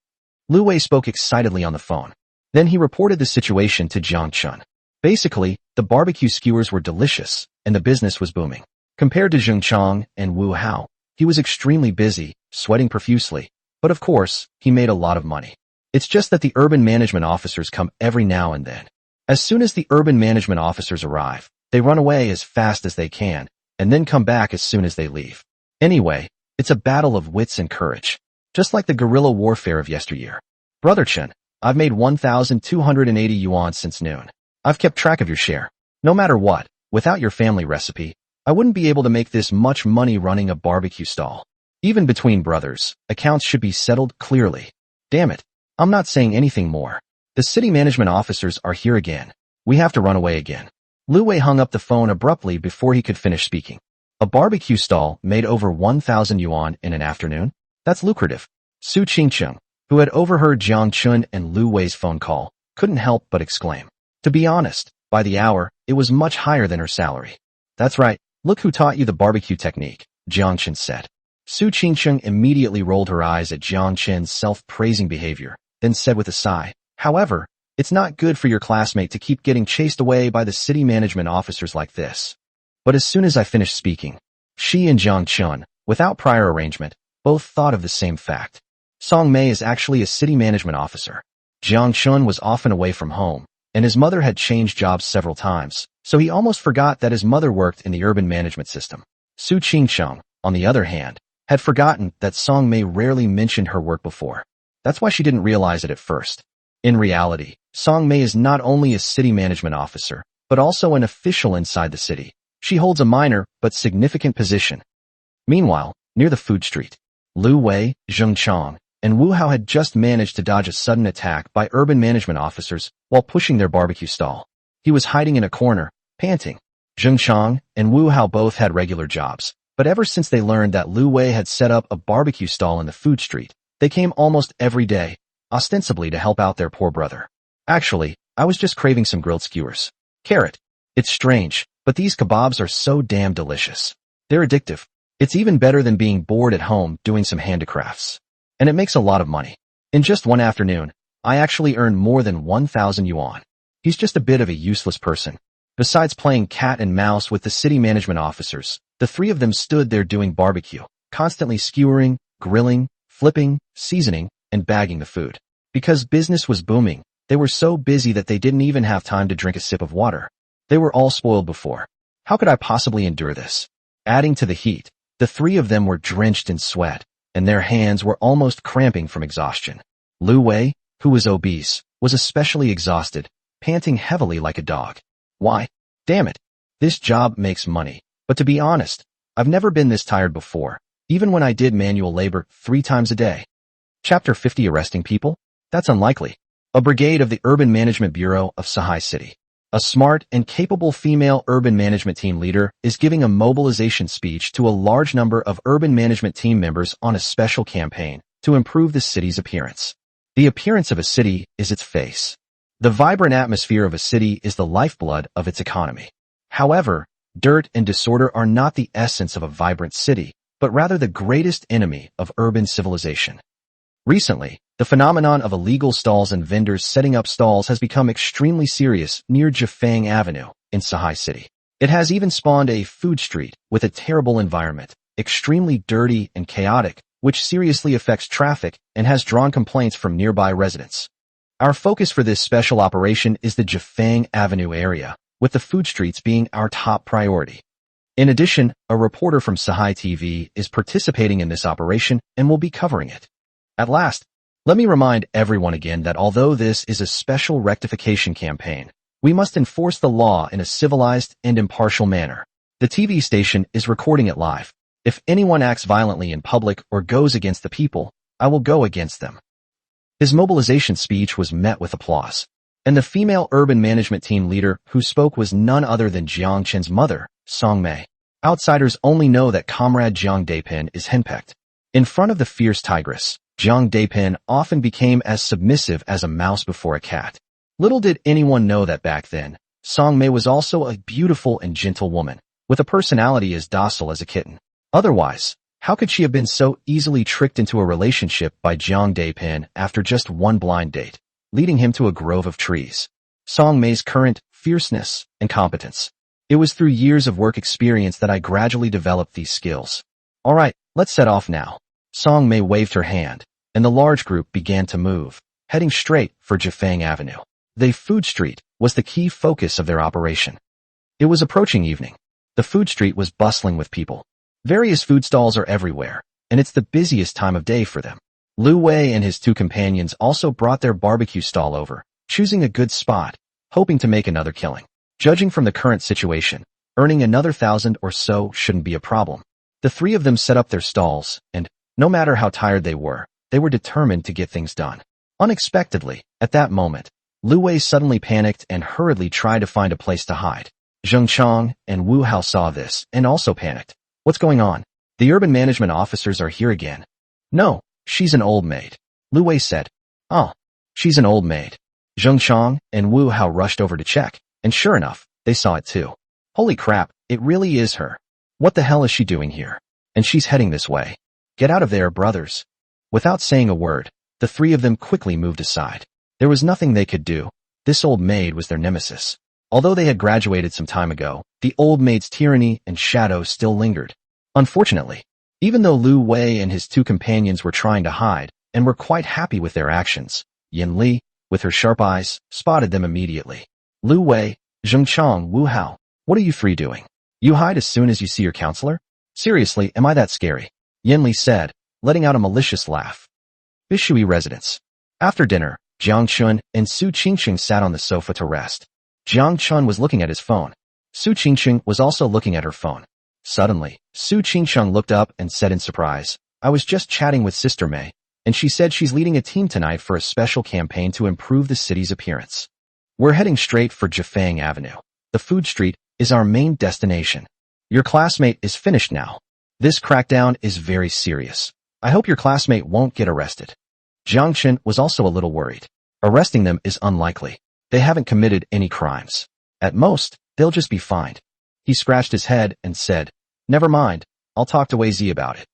Lu Wei spoke excitedly on the phone. Then he reported the situation to Jiang Chen. Basically, the barbecue skewers were delicious, and the business was booming. Compared to Zheng Chang and Wu Hao, he was extremely busy, sweating profusely, but of course, he made a lot of money. It's just that the urban management officers come every now and then. As soon as the urban management officers arrive, they run away as fast as they can, and then come back as soon as they leave. Anyway, it's a battle of wits and courage, just like the guerrilla warfare of yesteryear. Brother Chen, I've made 1,280 yuan since noon. I've kept track of your share. No matter what, without your family recipe, I wouldn't be able to make this much money running a barbecue stall. Even between brothers, accounts should be settled clearly. Damn it, I'm not saying anything more. The city management officers are here again. We have to run away again. Lu Wei hung up the phone abruptly before he could finish speaking. A barbecue stall made over 1,000 yuan in an afternoon? That's lucrative. Su Qingcheng, who had overheard Jiang Chen and Lu Wei's phone call, couldn't help but exclaim. To be honest, by the hour, it was much higher than her salary. That's right, look who taught you the barbecue technique, Jiang Chen said. Su Qingcheng immediately rolled her eyes at Jiang Chen's self-praising behavior, then said with a sigh, however, it's not good for your classmate to keep getting chased away by the city management officers like this. But as soon as I finished speaking, she and Jiang Chen, without prior arrangement, both thought of the same fact. Song Mei is actually a city management officer. Jiang Chen was often away from home, and his mother had changed jobs several times, so he almost forgot that his mother worked in the urban management system. Su Qingcheng, on the other hand, had forgotten that Song Mei rarely mentioned her work before. That's why she didn't realize it at first. In reality, Song Mei is not only a city management officer, but also an official inside the city. She holds a minor but significant position. Meanwhile, near the food street, Lu Wei, Zheng Chang, and Wu Hao had just managed to dodge a sudden attack by urban management officers while pushing their barbecue stall. He was hiding in a corner, panting. Zheng Chang and Wu Hao both had regular jobs, but ever since they learned that Lu Wei had set up a barbecue stall in the food street, they came almost every day, ostensibly to help out their poor brother. Actually, I was just craving some grilled skewers. Carrot. It's strange, but these kebabs are so damn delicious. They're addictive. It's even better than being bored at home doing some handicrafts. And it makes a lot of money. In just one afternoon, I actually earned more than 1,000 yuan. He's just a bit of a useless person. Besides playing cat and mouse with the city management officers, the three of them stood there doing barbecue, constantly skewering, grilling, flipping, seasoning, and bagging the food. Because business was booming, they were so busy that they didn't even have time to drink a sip of water. They were all spoiled before. How could I possibly endure this? Adding to the heat, the three of them were drenched in sweat, and their hands were almost cramping from exhaustion. Lu Wei, who was obese, was especially exhausted, panting heavily like a dog. Why? Damn it. This job makes money. But to be honest, I've never been this tired before, even when I did manual labor 3 times a day. Chapter 50 Arresting people? That's unlikely. A brigade of the Urban Management Bureau of Sahai City. A smart and capable female urban management team leader is giving a mobilization speech to a large number of urban management team members on a special campaign to improve the city's appearance. The appearance of a city is its face. The vibrant atmosphere of a city is the lifeblood of its economy. However, dirt and disorder are not the essence of a vibrant city, but rather the greatest enemy of urban civilization. Recently, the phenomenon of illegal stalls and vendors setting up stalls has become extremely serious near Jifang Avenue in Sahai City. It has even spawned a food street with a terrible environment, extremely dirty and chaotic, which seriously affects traffic and has drawn complaints from nearby residents. Our focus for this special operation is the Jifang Avenue area, with the food streets being our top priority. In addition, a reporter from Sahai TV is participating in this operation and will be covering it. At last, let me remind everyone again that although this is a special rectification campaign, we must enforce the law in a civilized and impartial manner. The TV station is recording it live. If anyone acts violently in public or goes against the people, I will go against them. His mobilization speech was met with applause. And the female urban management team leader who spoke was none other than Jiang Chen's mother, Song Mei. Outsiders only know that Comrade Jiang Depin is henpecked. In front of the fierce tigress, Jiang Depin often became as submissive as a mouse before a cat. Little did anyone know that back then, Song Mei was also a beautiful and gentle woman, with a personality as docile as a kitten. Otherwise, how could she have been so easily tricked into a relationship by Jiang Depin after just one blind date, leading him to a grove of trees? Song Mei's current fierceness and competence. It was through years of work experience that I gradually developed these skills. All right, let's set off now. Song Mei waved her hand, and the large group began to move, heading straight for Jifang Avenue. The food street was the key focus of their operation. It was approaching evening. The food street was bustling with people. Various food stalls are everywhere, and it's the busiest time of day for them. Lu Wei and his two companions also brought their barbecue stall over, choosing a good spot, hoping to make another killing. Judging from the current situation, earning another 1,000 or so shouldn't be a problem. The three of them set up their stalls, and, no matter how tired they were determined to get things done. Unexpectedly, at that moment, Lu Wei suddenly panicked and hurriedly tried to find a place to hide. Jiang Chen and Wu Hao saw this and also panicked. What's going on? The urban management officers are here again. No, she's an old maid. Lu Wei said. Oh, she's an old maid. Jiang Chen and Wu Hao rushed over to check, and sure enough, they saw it too. Holy crap, it really is her. What the hell is she doing here? And she's heading this way. Get out of there, brothers. Without saying a word, the three of them quickly moved aside. There was nothing they could do. This old maid was their nemesis. Although they had graduated some time ago, the old maid's tyranny and shadow still lingered. Unfortunately, even though Lu Wei and his two companions were trying to hide and were quite happy with their actions, Yin Li, with her sharp eyes, spotted them immediately. Lu Wei, Jiang Chen, Wu Hao, what are you three doing? You hide as soon as you see your counselor? Seriously, am I that scary? Yin Li said, letting out a malicious laugh. Bishui residence. After dinner, Jiang Chen and Su Qingqing sat on the sofa to rest. Jiang Chen was looking at his phone. Su Qingqing was also looking at her phone. Suddenly, Su Qingqing looked up and said in surprise, I was just chatting with Sister Mei, and she said she's leading a team tonight for a special campaign to improve the city's appearance. We're heading straight for Jifang Avenue. The food street is our main destination. Your classmate is finished now. This crackdown is very serious. I hope your classmate won't get arrested. Jiang Chen was also a little worried. Arresting them is unlikely. They haven't committed any crimes. At most, they'll just be fined. He scratched his head and said, never mind, I'll talk to Wei Zi about it.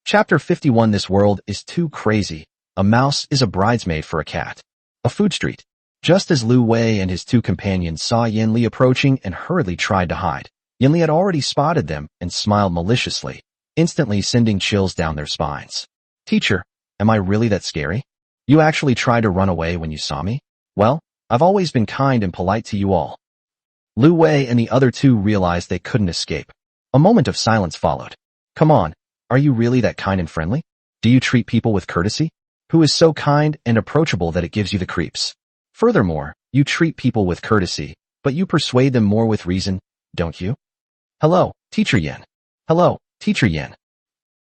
Chapter 51. This world is too crazy. A mouse is a bridesmaid for a cat. A food street. Just as Lu Wei and his two companions saw Yin Li approaching and hurriedly tried to hide, Yin Li had already spotted them and smiled maliciously, instantly sending chills down their spines. Teacher, am I really that scary? You actually tried to run away when you saw me? Well, I've always been kind and polite to you all. Lu Wei and the other two realized they couldn't escape. A moment of silence followed. Come on, are you really that kind and friendly? Do you treat people with courtesy? Who is so kind and approachable that it gives you the creeps? Furthermore, you treat people with courtesy, but you persuade them more with reason, don't you? Hello, Teacher Yin. Hello, Teacher Yin.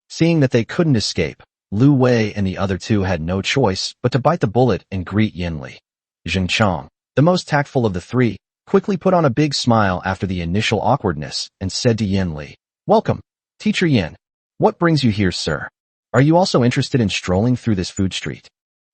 Seeing that they couldn't escape, Lu Wei and the other two had no choice but to bite the bullet and greet Yin Li. Jiang Chen, the most tactful of the three, quickly put on a big smile after the initial awkwardness and said to Yin Li, welcome, Teacher Yin. What brings you here, sir? Are you also interested in strolling through this food street?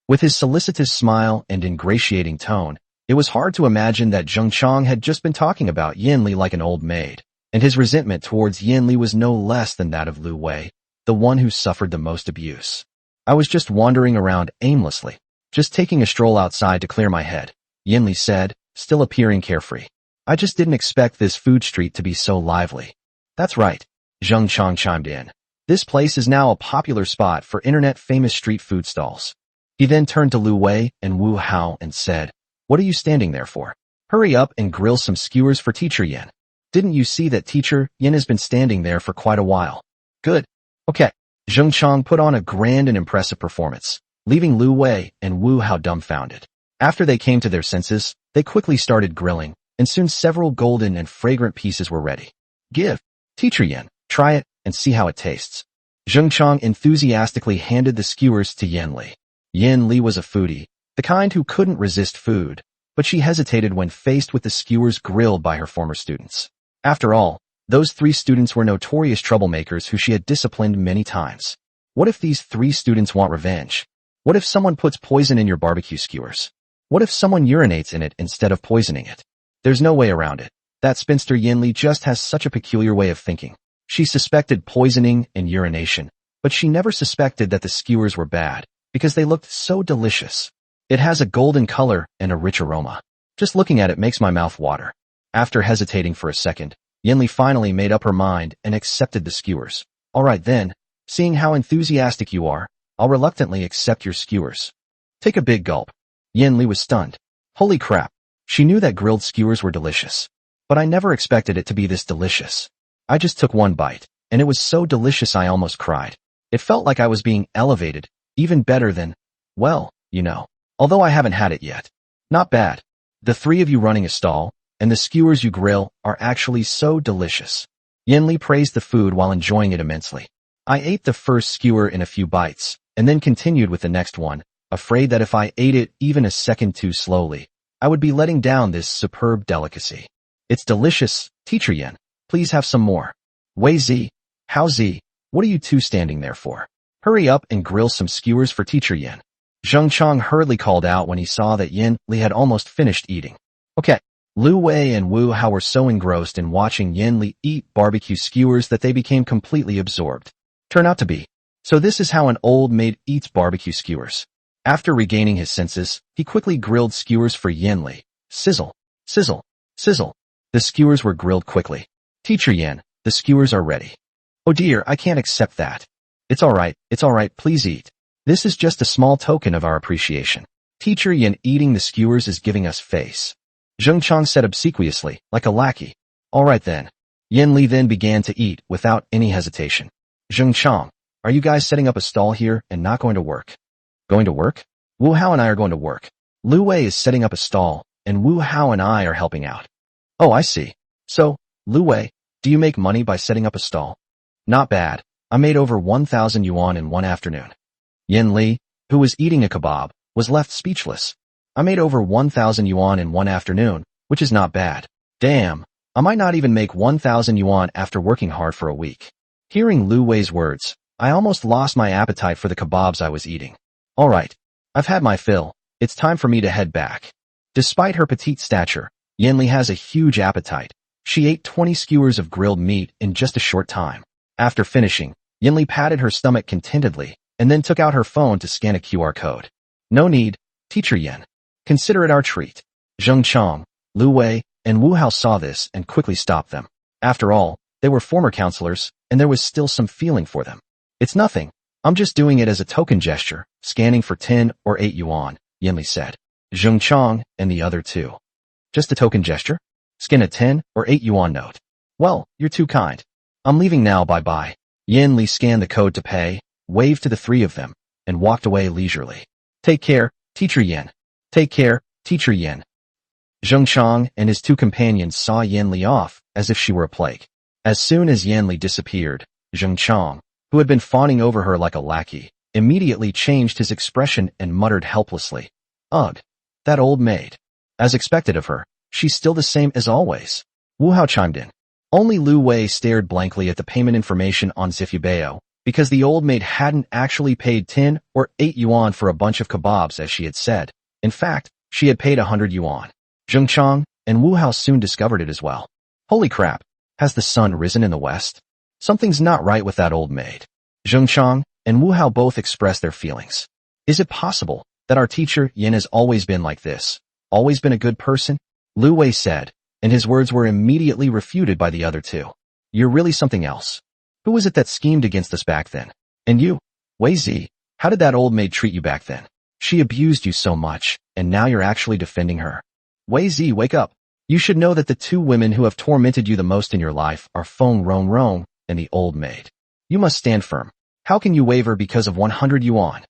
With his solicitous smile and ingratiating tone, it was hard to imagine that Jiang Chen had just been talking about Yin Li like an old maid, and his resentment towards Yin Li was no less than that of Lu Wei, the one who suffered the most abuse. I was just wandering around aimlessly, just taking a stroll outside to clear my head, Yin Li said, still appearing carefree. I just didn't expect this food street to be so lively. That's right, Jiang Chen chimed in. This place is now a popular spot for internet-famous street food stalls. He then turned to Lu Wei and Wu Hao and said, what are you standing there for? Hurry up and grill some skewers for Teacher Yin. Didn't you see that Teacher Yin has been standing there for quite a while? Good. Okay. Jiang Chen put on a grand and impressive performance, leaving Lu Wei and Wu Hao dumbfounded. After they came to their senses, they quickly started grilling, and soon several golden and fragrant pieces were ready. Give, Teacher Yin, try it and see how it tastes. Jiang Chen enthusiastically handed the skewers to Yin Li. Yin Li was a foodie, the kind who couldn't resist food, but she hesitated when faced with the skewers grilled by her former students. After all, those three students were notorious troublemakers who she had disciplined many times. What if these three students want revenge? What if someone puts poison in your barbecue skewers? What if someone urinates in it instead of poisoning it? There's no way around it. That spinster Yinli just has such a peculiar way of thinking. She suspected poisoning and urination, but she never suspected that the skewers were bad, because they looked so delicious. It has a golden color and a rich aroma. Just looking at it makes my mouth water. After hesitating for a second, Yinli finally made up her mind and accepted the skewers. Alright then, seeing how enthusiastic you are, I'll reluctantly accept your skewers. Take a big gulp. Yinli was stunned. Holy crap. She knew that grilled skewers were delicious. But I never expected it to be this delicious. I just took one bite, and it was so delicious I almost cried. It felt like I was being elevated, even better than, well, you know. Although I haven't had it yet. Not bad. The three of you running a stall, and the skewers you grill, are actually so delicious. Yinli praised the food while enjoying it immensely. I ate the first skewer in a few bites, and then continued with the next one, afraid that if I ate it even a second too slowly, I would be letting down this superb delicacy. It's delicious, Teacher Yin. Please have some more. Wei Zi, Hao Zi, what are you two standing there for? Hurry up and grill some skewers for Teacher Yin. Jiang Chen hurriedly called out when he saw that Yin Li had almost finished eating. Okay. Lu Wei and Wu Hao were so engrossed in watching Yin Li eat barbecue skewers that they became completely absorbed. Turn out to be. So this is how an old maid eats barbecue skewers. After regaining his senses, he quickly grilled skewers for Yin Li. Sizzle, sizzle, sizzle. The skewers were grilled quickly. Teacher Yin, the skewers are ready. Oh dear, I can't accept that. It's alright, please eat. This is just a small token of our appreciation. Teacher Yin eating the skewers is giving us face. Jiang Chen said obsequiously, like a lackey. Alright then. Yin Li then began to eat without any hesitation. Jiang Chen, are you guys setting up a stall here and not going to work? Going to work? Wu Hao and I are going to work. Lu Wei is setting up a stall, and Wu Hao and I are helping out. Oh, I see. So, Lu Wei, do you make money by setting up a stall? Not bad. I made over 1,000 yuan in one afternoon. Yin Li, who was eating a kebab, was left speechless. I made over 1,000 yuan in one afternoon, which is not bad. Damn, I might not even make 1,000 yuan after working hard for a week. Hearing Lu Wei's words, I almost lost my appetite for the kebabs I was eating. Alright, I've had my fill. It's time for me to head back. Despite her petite stature, Yin Li has a huge appetite. She ate 20 skewers of grilled meat in just a short time. After finishing, Yin Li patted her stomach contentedly, and then took out her phone to scan a QR code. No need, Teacher Yin. Consider it our treat. Jiang Chen, Lu Wei, and Wu Hao saw this and quickly stopped them. After all, they were former counselors, and there was still some feeling for them. It's nothing. I'm just doing it as a token gesture, scanning for 10 or 8 yuan, Yin Li said. Jiang Chen and the other two. Just a token gesture? Scan a 10 or 8 yuan note. Well, you're too kind. I'm leaving now, bye-bye. Yin Li scanned the code to pay, waved to the three of them, and walked away leisurely. Take care, Teacher Yin. Take care, Teacher Yin. Jiang Chen and his two companions saw Yin Li off as if she were a plague. As soon as Yin Li disappeared, Jiang Chen, who had been fawning over her like a lackey, immediately changed his expression and muttered helplessly. Ugh, that old maid. As expected of her, she's still the same as always. Wu Hao chimed in. Only Lu Wei stared blankly at the payment information on Zifubeo, because the old maid hadn't actually paid 10 or 8 yuan for a bunch of kebabs as she had said. In fact, she had paid 100 yuan. Jiang Chen and Wu Hao soon discovered it as well. Holy crap, has the sun risen in the west? Something's not right with that old maid. Jiang Chen and Wu Hao both expressed their feelings. Is it possible that our teacher Yin has always been like this? Always been a good person? Lu Wei said, and his words were immediately refuted by the other two. You're really something else. Who was it that schemed against us back then? And you, Wei Zi, how did that old maid treat you back then? She abused you so much, and now you're actually defending her. Wei Zi, wake up. You should know that the two women who have tormented you the most in your life are Feng Rong and the old maid. You must stand firm. How can you waver because of 100 yuan?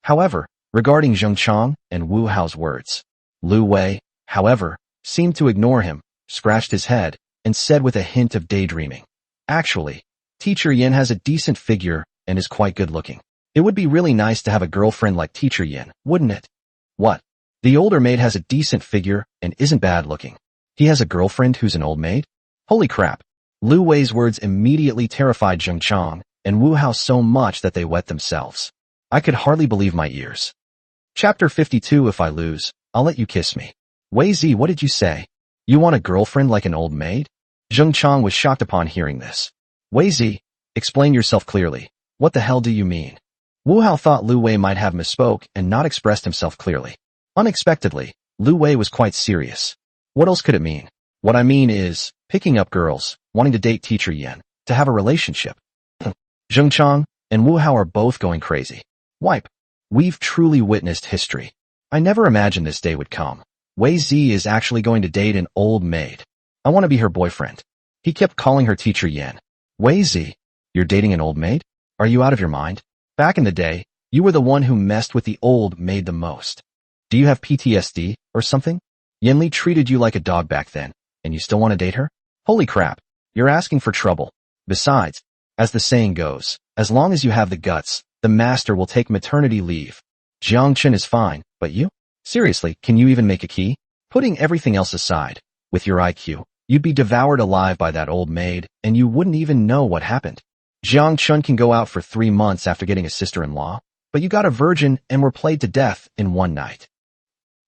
However, regarding Jiang Chen and Wu Hao's words, Lu Wei, however, seemed to ignore him, scratched his head, and said with a hint of daydreaming. Actually, Teacher Yin has a decent figure and is quite good-looking. It would be really nice to have a girlfriend like Teacher Yin, wouldn't it? What? The older maid has a decent figure and isn't bad-looking. He has a girlfriend who's an old maid? Holy crap. Lu Wei's words immediately terrified Jiang Chen and Wu Hao so much that they wet themselves. I could hardly believe my ears. Chapter 52. If I lose, I'll let you kiss me. Wei Zi, what did you say? You want a girlfriend like an old maid? Jiang Chen was shocked upon hearing this. Wei Zi, explain yourself clearly. What the hell do you mean? Wu Hao thought Lu Wei might have misspoke and not expressed himself clearly. Unexpectedly, Lu Wei was quite serious. What else could it mean? What I mean is, picking up girls, wanting to date Teacher Yan, to have a relationship. Jiang Chen and Wu Hao are both going crazy. Wipe. We've truly witnessed history. I never imagined this day would come. Wei Zi is actually going to date an old maid. I want to be her boyfriend. He kept calling her Teacher Yan. Wei Zi, you're dating an old maid? Are you out of your mind? Back in the day, you were the one who messed with the old maid the most. Do you have PTSD or something? Yanli treated you like a dog back then, and you still want to date her? Holy crap, you're asking for trouble. Besides, as the saying goes, as long as you have the guts, the master will take maternity leave. Jiang Chen is fine, but you? Seriously, can you even make a key? Putting everything else aside, with your IQ, you'd be devoured alive by that old maid, and you wouldn't even know what happened. Jiang Chen can go out for 3 months after getting a sister-in-law, but you got a virgin and were played to death in one night.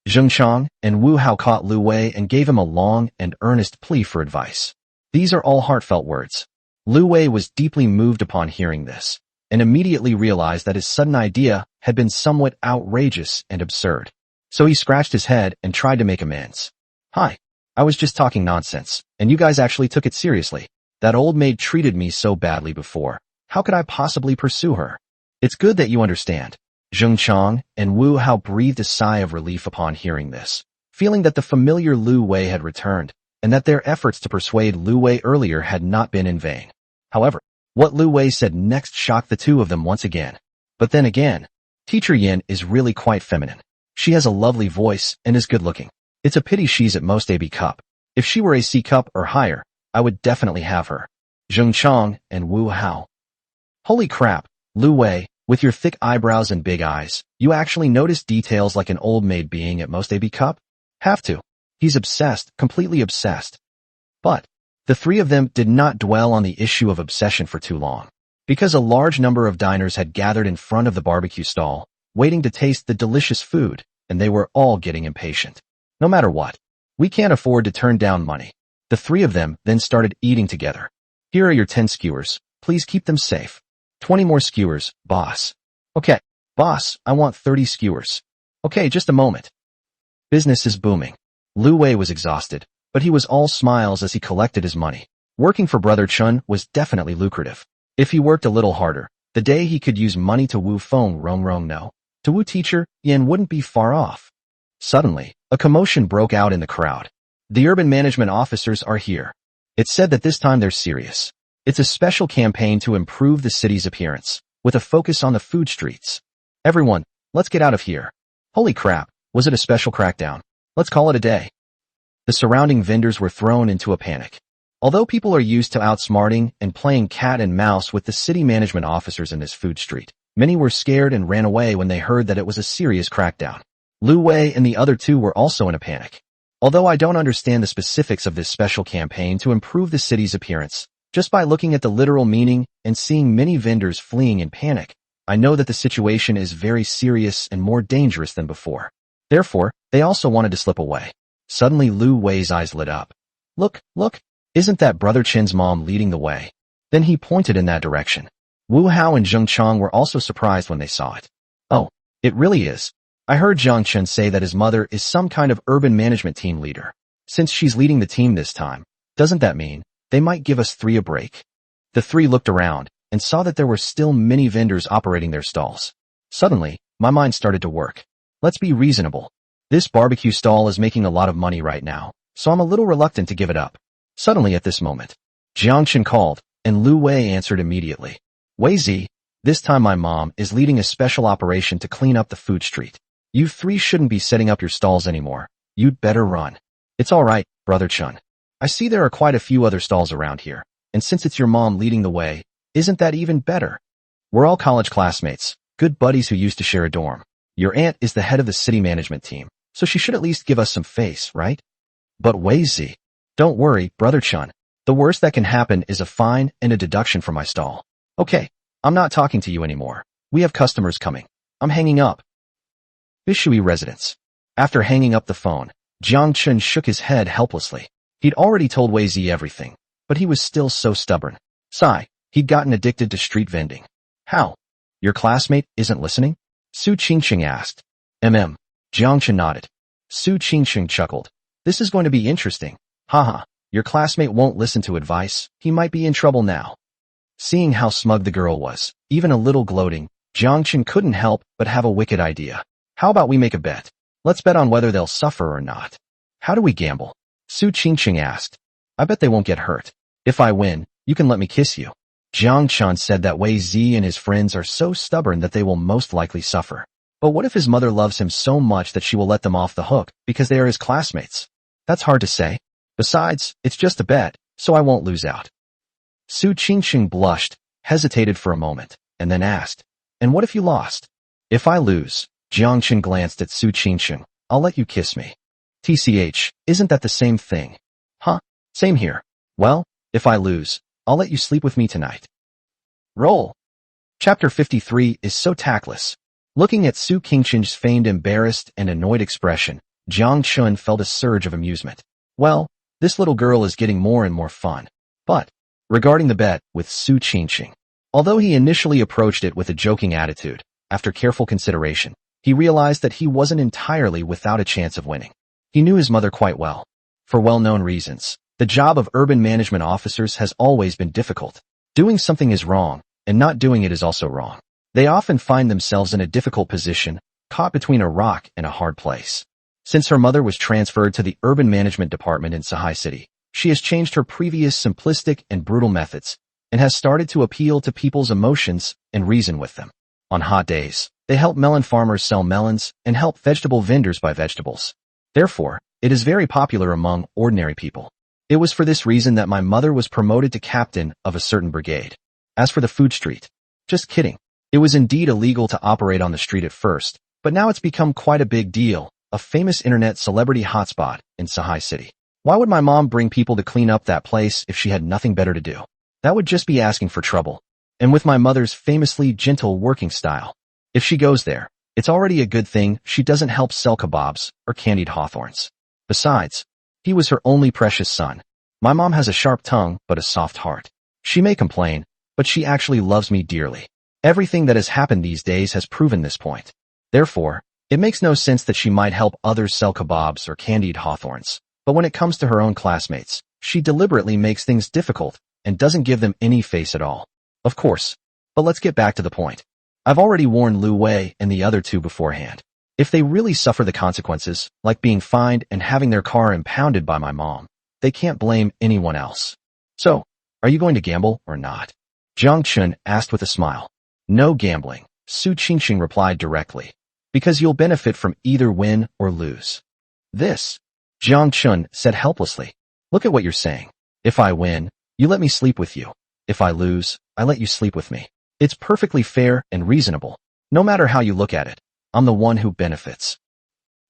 Jiang Chen and Wu Hao caught Lu Wei and gave him a long and earnest plea for advice. These are all heartfelt words. Lu Wei was deeply moved upon hearing this, and immediately realized that his sudden idea had been somewhat outrageous and absurd. So he scratched his head and tried to make amends. Hi, I was just talking nonsense, and you guys actually took it seriously. That old maid treated me so badly before. How could I possibly pursue her? It's good that you understand. Jiang Chen and Wu Hao breathed a sigh of relief upon hearing this, feeling that the familiar Lu Wei had returned, and that their efforts to persuade Lu Wei earlier had not been in vain. However, what Lu Wei said next shocked the two of them once again. But then again, Teacher Yan is really quite feminine. She has a lovely voice and is good-looking. It's a pity she's at most AB cup. If she were a C cup or higher, I would definitely have her. Jiang Chen and Wu Hao. Holy crap, Lu Wei, with your thick eyebrows and big eyes, you actually notice details like an old maid being at most AB cup? Have to. He's obsessed, completely obsessed. But the three of them did not dwell on the issue of obsession for too long, because a large number of diners had gathered in front of the barbecue stall, waiting to taste the delicious food, and they were all getting impatient. No matter what, we can't afford to turn down money. The three of them then started eating together. Here are your 10 skewers. Please keep them safe. 20 more skewers, boss. Okay, boss, I want 30 skewers. Okay, just a moment. Business is booming. Lu Wei was exhausted, but he was all smiles as he collected his money. Working for Brother Chun was definitely lucrative. If he worked a little harder, the day he could use money to Wu Feng Rong no. To Wu Teacher Yan wouldn't be far off. Suddenly, a commotion broke out in the crowd. The urban management officers are here. It's said that this time they're serious. It's a special campaign to improve the city's appearance, with a focus on the food streets. Everyone, let's get out of here. Holy crap, was it a special crackdown? Let's call it a day. The surrounding vendors were thrown into a panic. Although people are used to outsmarting and playing cat and mouse with the city management officers in this food street, many were scared and ran away when they heard that it was a serious crackdown. Lu Wei and the other two were also in a panic. Although I don't understand the specifics of this special campaign to improve the city's appearance, just by looking at the literal meaning and seeing many vendors fleeing in panic, I know that the situation is very serious and more dangerous than before. Therefore, they also wanted to slip away. Suddenly Lu Wei's eyes lit up. Look, isn't that Brother Chen's mom leading the way? Then he pointed in that direction. Wu Hao and Jiang Chen were also surprised when they saw it. Oh, it really is. I heard Jiang Chen say that his mother is some kind of urban management team leader. Since she's leading the team this time, doesn't that mean they might give us three a break? The three looked around and saw that there were still many vendors operating their stalls. Suddenly, my mind started to work. Let's be reasonable. This barbecue stall is making a lot of money right now, so I'm a little reluctant to give it up. Suddenly at this moment, Jiang Chen called, and Lu Wei answered immediately. Wei Zi, this time my mom is leading a special operation to clean up the food street. You three shouldn't be setting up your stalls anymore. You'd better run. It's all right, Brother Chun. I see there are quite a few other stalls around here, and since it's your mom leading the way, isn't that even better? We're all college classmates, good buddies who used to share a dorm. Your aunt is the head of the city management team, so she should at least give us some face, right? But Wei Zi, don't worry, Brother Chun. The worst that can happen is a fine and a deduction from my stall. Okay, I'm not talking to you anymore. We have customers coming. I'm hanging up. Bishui residence. After hanging up the phone, Jiang Chen shook his head helplessly. He'd already told Wei Zi everything, but he was still so stubborn. He'd gotten addicted to street vending. How? Your classmate isn't listening? Su Qingqing asked. Jiang Chen nodded. Su Qingqing chuckled. This is going to be interesting. Haha, your classmate won't listen to advice. He might be in trouble now. Seeing how smug the girl was, even a little gloating, Jiang Chen couldn't help but have a wicked idea. How about we make a bet? Let's bet on whether they'll suffer or not. How do we gamble? Su Qingqing asked. I bet they won't get hurt. If I win, you can let me kiss you. Jiang Chen said that Wei Zi and his friends are so stubborn that they will most likely suffer. But what if his mother loves him so much that she will let them off the hook because they are his classmates? That's hard to say. Besides, it's just a bet, so I won't lose out. Su Qingqing blushed, hesitated for a moment, and then asked, and what if you lost? If I lose, Jiang Chen glanced at Su Qingqing, I'll let you kiss me. TCH, isn't that the same thing? Huh? Same here. Well, if I lose, I'll let you sleep with me tonight. Roll. Chapter 53 is so tactless. Looking at Su Qingqing's feigned embarrassed and annoyed expression, Jiang Chen felt a surge of amusement. Well, this little girl is getting more and more fun. But, regarding the bet with Su Qingqing, although he initially approached it with a joking attitude, after careful consideration, he realized that he wasn't entirely without a chance of winning. He knew his mother quite well. For well-known reasons, the job of urban management officers has always been difficult. Doing something is wrong, and not doing it is also wrong. They often find themselves in a difficult position, caught between a rock and a hard place. Since her mother was transferred to the urban management department in Sahai City, she has changed her previous simplistic and brutal methods, and has started to appeal to people's emotions and reason with them. On hot days, they help melon farmers sell melons and help vegetable vendors buy vegetables. Therefore, it is very popular among ordinary people. It was for this reason that my mother was promoted to captain of a certain brigade. As for the food street, just kidding. It was indeed illegal to operate on the street at first, but now it's become quite a big deal, a famous internet celebrity hotspot in Sahai City. Why would my mom bring people to clean up that place if she had nothing better to do? That would just be asking for trouble. And with my mother's famously gentle working style, if she goes there, it's already a good thing she doesn't help sell kebabs or candied hawthorns. Besides, he was her only precious son. My mom has a sharp tongue but a soft heart. She may complain, but she actually loves me dearly. Everything that has happened these days has proven this point. Therefore, it makes no sense that she might help others sell kebabs or candied hawthorns. But when it comes to her own classmates, she deliberately makes things difficult and doesn't give them any face at all. Of course. But let's get back to the point. I've already warned Lu Wei and the other two beforehand. If they really suffer the consequences, like being fined and having their car impounded by my mom, they can't blame anyone else. So, are you going to gamble or not? Jiang Chen asked with a smile. No gambling, Su Qingqing replied directly. Because you'll benefit from either win or lose. This, Jiang Chen said helplessly. Look at what you're saying. If I win, you let me sleep with you. If I lose, I let you sleep with me. It's perfectly fair and reasonable. No matter how you look at it, I'm the one who benefits.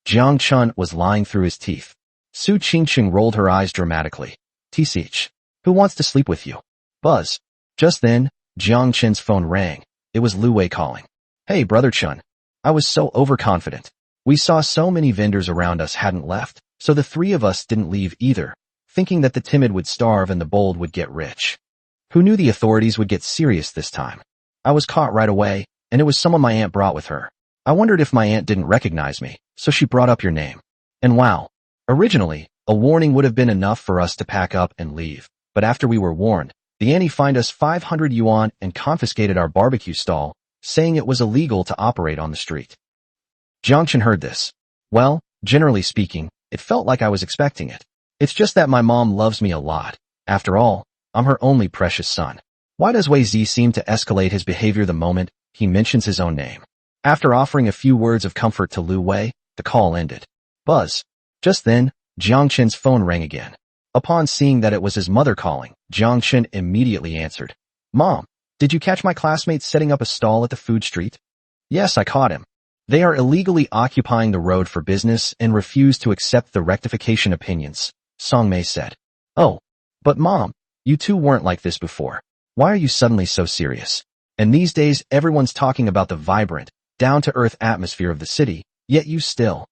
Jiang Chen was lying through his teeth. Su Qingqing rolled her eyes dramatically. TCH. Who wants to sleep with you? Buzz. Just then, Jiang Chen's phone rang. It was Lu Wei calling. Hey, Brother Chen. I was so overconfident. We saw so many vendors around us hadn't left, so the three of us didn't leave either, thinking that the timid would starve and the bold would get rich. Who knew the authorities would get serious this time? I was caught right away, and it was someone my aunt brought with her. I wondered if my aunt didn't recognize me, so she brought up your name. And wow. Originally, a warning would have been enough for us to pack up and leave, but after we were warned, the auntie fined us 500 yuan and confiscated our barbecue stall, saying it was illegal to operate on the street. Jiang Chen heard this. Well, generally speaking, it felt like I was expecting it. It's just that my mom loves me a lot. After all, I'm her only precious son. Why does Wei Zi seem to escalate his behavior the moment he mentions his own name? After offering a few words of comfort to Lu Wei, the call ended. Buzz. Just then, Jiang Chen's phone rang again. Upon seeing that it was his mother calling, Jiang Chen immediately answered. Mom, did you catch my classmates setting up a stall at the food street? Yes, I caught him. They are illegally occupying the road for business and refuse to accept the rectification opinions, Song Mei said. Oh, but Mom, you two weren't like this before. Why are you suddenly so serious? And these days everyone's talking about the vibrant, down-to-earth atmosphere of the city, yet you still.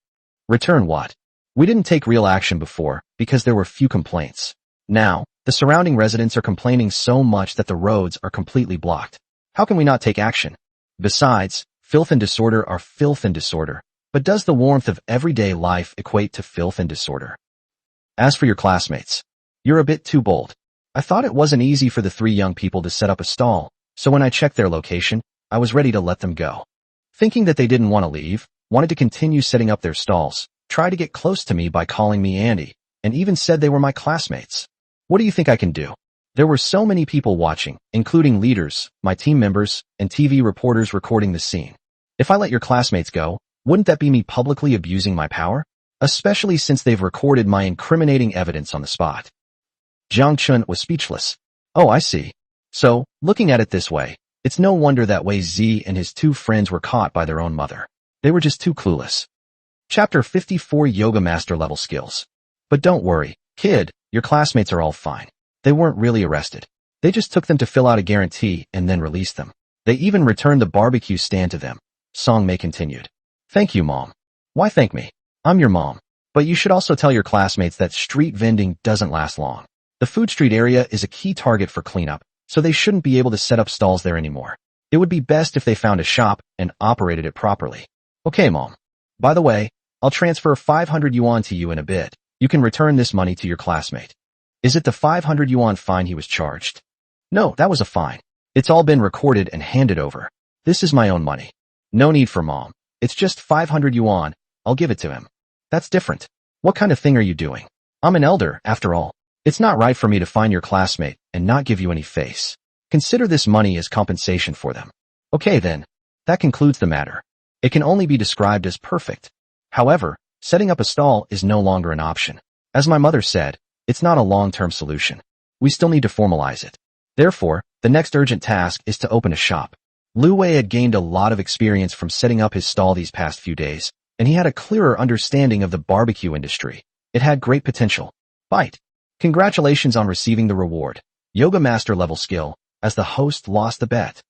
Return what? We didn't take real action before because there were few complaints. Now, the surrounding residents are complaining so much that the roads are completely blocked. How can we not take action? Besides, filth and disorder are filth and disorder. But does the warmth of everyday life equate to filth and disorder? As for your classmates, you're a bit too bold. I thought it wasn't easy for the three young people to set up a stall, so when I checked their location, I was ready to let them go. Thinking that they didn't want to leave, wanted to continue setting up their stalls, tried to get close to me by calling me Andy, and even said they were my classmates. What do you think I can do? There were so many people watching, including leaders, my team members, and TV reporters recording the scene. If I let your classmates go, wouldn't that be me publicly abusing my power? Especially since they've recorded my incriminating evidence on the spot. Jiang Chen was speechless. Oh, I see. So, looking at it this way, it's no wonder that Wei Zi and his two friends were caught by their own mother. They were just too clueless. Chapter 54 Yoga Master Level Skills. But don't worry, kid, your classmates are all fine. They weren't really arrested. They just took them to fill out a guarantee and then released them. They even returned the barbecue stand to them. Song Mei continued. Thank you, Mom. Why thank me? I'm your mom. But you should also tell your classmates that street vending doesn't last long. The food street area is a key target for cleanup, so they shouldn't be able to set up stalls there anymore. It would be best if they found a shop and operated it properly. Okay, Mom. By the way, I'll transfer 500 yuan to you in a bit. You can return this money to your classmate. Is it the 500 yuan fine he was charged? No, that was a fine. It's all been recorded and handed over. This is my own money. No need for Mom. It's just 500 yuan. I'll give it to him. That's different. What kind of thing are you doing? I'm an elder, after all. It's not right for me to find your classmate and not give you any face. Consider this money as compensation for them. Okay then. That concludes the matter. It can only be described as perfect. However, setting up a stall is no longer an option. As my mother said, it's not a long-term solution. We still need to formalize it. Therefore, the next urgent task is to open a shop. Lu Wei had gained a lot of experience from setting up his stall these past few days, and he had a clearer understanding of the barbecue industry. It had great potential. Bite. Congratulations on receiving the reward. Yoga Master Level Skill, as the host lost the bet.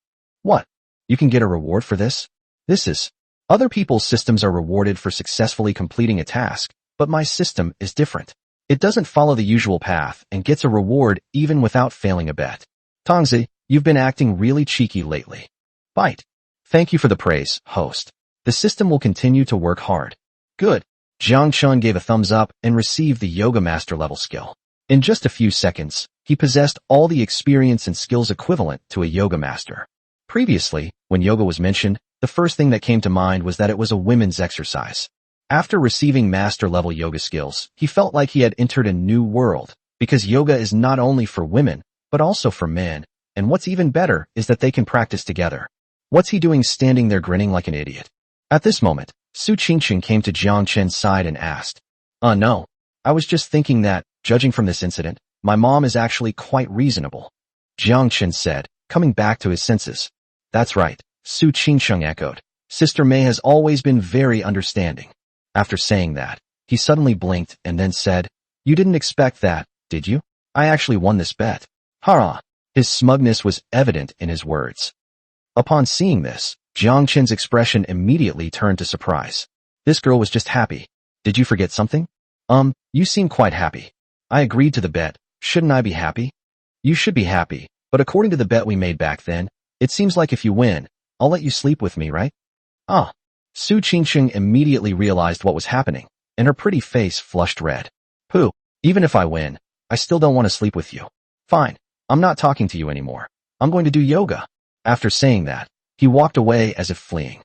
What? You can get a reward for this? This is. Other people's systems are rewarded for successfully completing a task, but my system is different. It doesn't follow the usual path and gets a reward even without failing a bet. Tongzi, you've been acting really cheeky lately. Bite. Thank you for the praise, host. The system will continue to work hard. Good. Jiang Chen gave a thumbs up and received the Yoga Master Level skill. In just a few seconds, he possessed all the experience and skills equivalent to a Yoga Master. Previously, when yoga was mentioned, the first thing that came to mind was that it was a women's exercise. After receiving Master Level yoga skills, he felt like he had entered a new world, because yoga is not only for women, but also for men, and what's even better is that they can practice together. What's he doing standing there grinning like an idiot? At this moment, Su Qingqing came to Jiang Chen's side and asked, no. I was just thinking that, judging from this incident, my mom is actually quite reasonable. Jiang Chen said, coming back to his senses. That's right, Su Qingqing echoed. Sister Mei has always been very understanding. After saying that, he suddenly blinked and then said, You didn't expect that, did you? I actually won this bet. Hurrah! His smugness was evident in his words. Upon seeing this, Jiang Chen's expression immediately turned to surprise. This girl was just happy. Did you forget something? You seem quite happy. I agreed to the bet. Shouldn't I be happy? You should be happy, but according to the bet we made back then, it seems like if you win, I'll let you sleep with me, right? Su Qingqing immediately realized what was happening, and her pretty face flushed red. Pooh, even if I win, I still don't want to sleep with you. Fine, I'm not talking to you anymore. I'm going to do yoga. After saying that, he walked away as if fleeing.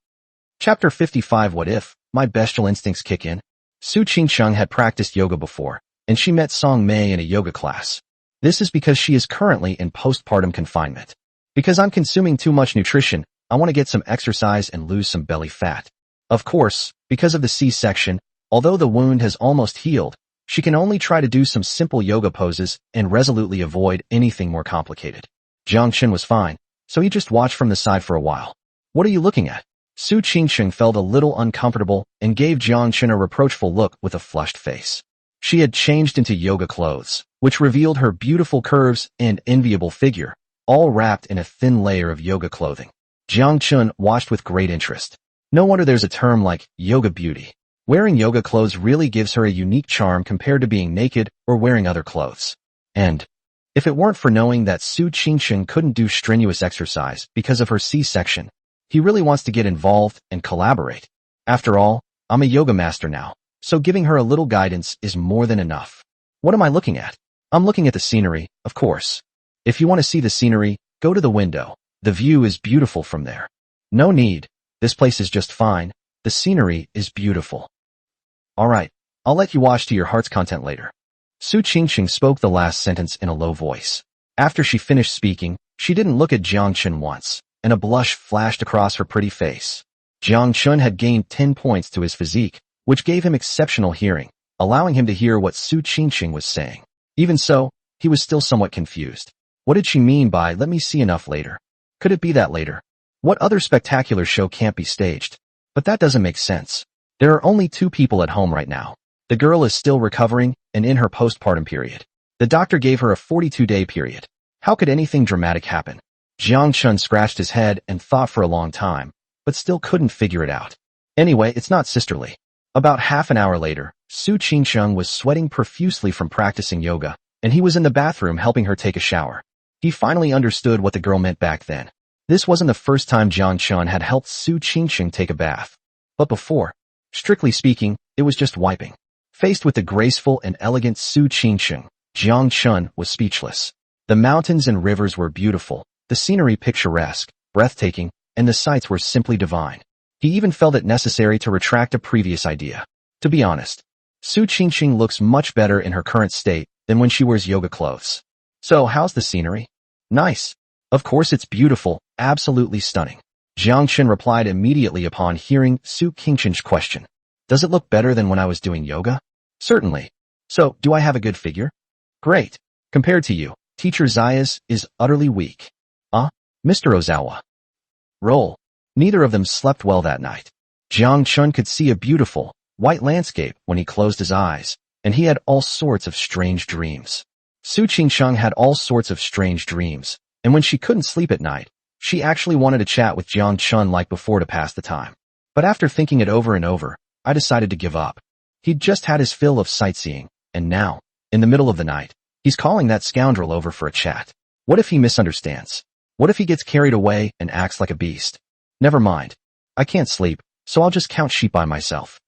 Chapter 55 What if my bestial instincts kick in? Su Qingqing had practiced yoga before, and she met Song Mei in a yoga class. This is because she is currently in postpartum confinement. Because I'm consuming too much nutrition, I want to get some exercise and lose some belly fat. Of course, because of the C-section, although the wound has almost healed, she can only try to do some simple yoga poses and resolutely avoid anything more complicated. Jiang Chen was fine, so he just watched from the side for a while. What are you looking at? Su Qingqing felt a little uncomfortable and gave Jiang Chen a reproachful look with a flushed face. She had changed into yoga clothes, which revealed her beautiful curves and enviable figure, all wrapped in a thin layer of yoga clothing. Jiang Chen watched with great interest. No wonder there's a term like yoga beauty. Wearing yoga clothes really gives her a unique charm compared to being naked or wearing other clothes. And if it weren't for knowing that Su Qingsheng couldn't do strenuous exercise because of her C-section, he really wants to get involved and collaborate. After all, I'm a yoga master now, so giving her a little guidance is more than enough. What am I looking at? I'm looking at the scenery, of course. If you want to see the scenery, go to the window. The view is beautiful from there. No need. This place is just fine. The scenery is beautiful. Alright, I'll let you watch to your heart's content later. Su Qingsheng spoke the last sentence in a low voice. After she finished speaking, she didn't look at Jiang Chen once, and a blush flashed across her pretty face. Jiang Chen had gained 10 points to his physique, which gave him exceptional hearing, allowing him to hear what Su Qingsheng was saying. Even so, he was still somewhat confused. What did she mean by "let me see enough later"? Could it be that later? What other spectacular show can't be staged? But that doesn't make sense. There are only 2 people at home right now. The girl is still recovering and in her postpartum period. The doctor gave her a 42-day period. How could anything dramatic happen? Jiang Chen scratched his head and thought for a long time, but still couldn't figure it out. Anyway, it's not sisterly. About half an hour later, Su Qingsheng was sweating profusely from practicing yoga, and he was in the bathroom helping her take a shower. He finally understood what the girl meant back then. This wasn't the first time Jiang Chen had helped Su Qingsheng take a bath. But before, strictly speaking, it was just wiping. Faced with the graceful and elegant Su Qingsheng, Jiang Chen was speechless. The mountains and rivers were beautiful, the scenery picturesque, breathtaking, and the sights were simply divine. He even felt it necessary to retract a previous idea. To be honest, Su Qingsheng looks much better in her current state than when she wears yoga clothes. So how's the scenery? Nice. Of course it's beautiful, absolutely stunning. Jiang Chen replied immediately upon hearing Su Qingsheng's question. Does it look better than when I was doing yoga? Certainly. So, do I have a good figure? Great. Compared to you, Teacher Zayas is utterly weak. Mr. Ozawa. Roll. Neither of them slept well that night. Jiang Chen could see a beautiful, white landscape when he closed his eyes, and he had all sorts of strange dreams. Su Qingsheng had all sorts of strange dreams, and when she couldn't sleep at night, she actually wanted to chat with Jiang Chen like before to pass the time. But after thinking it over and over, I decided to give up. He'd just had his fill of sightseeing, and now, in the middle of the night, he's calling that scoundrel over for a chat. What if he misunderstands? What if he gets carried away and acts like a beast? Never mind. I can't sleep, so I'll just count sheep by myself.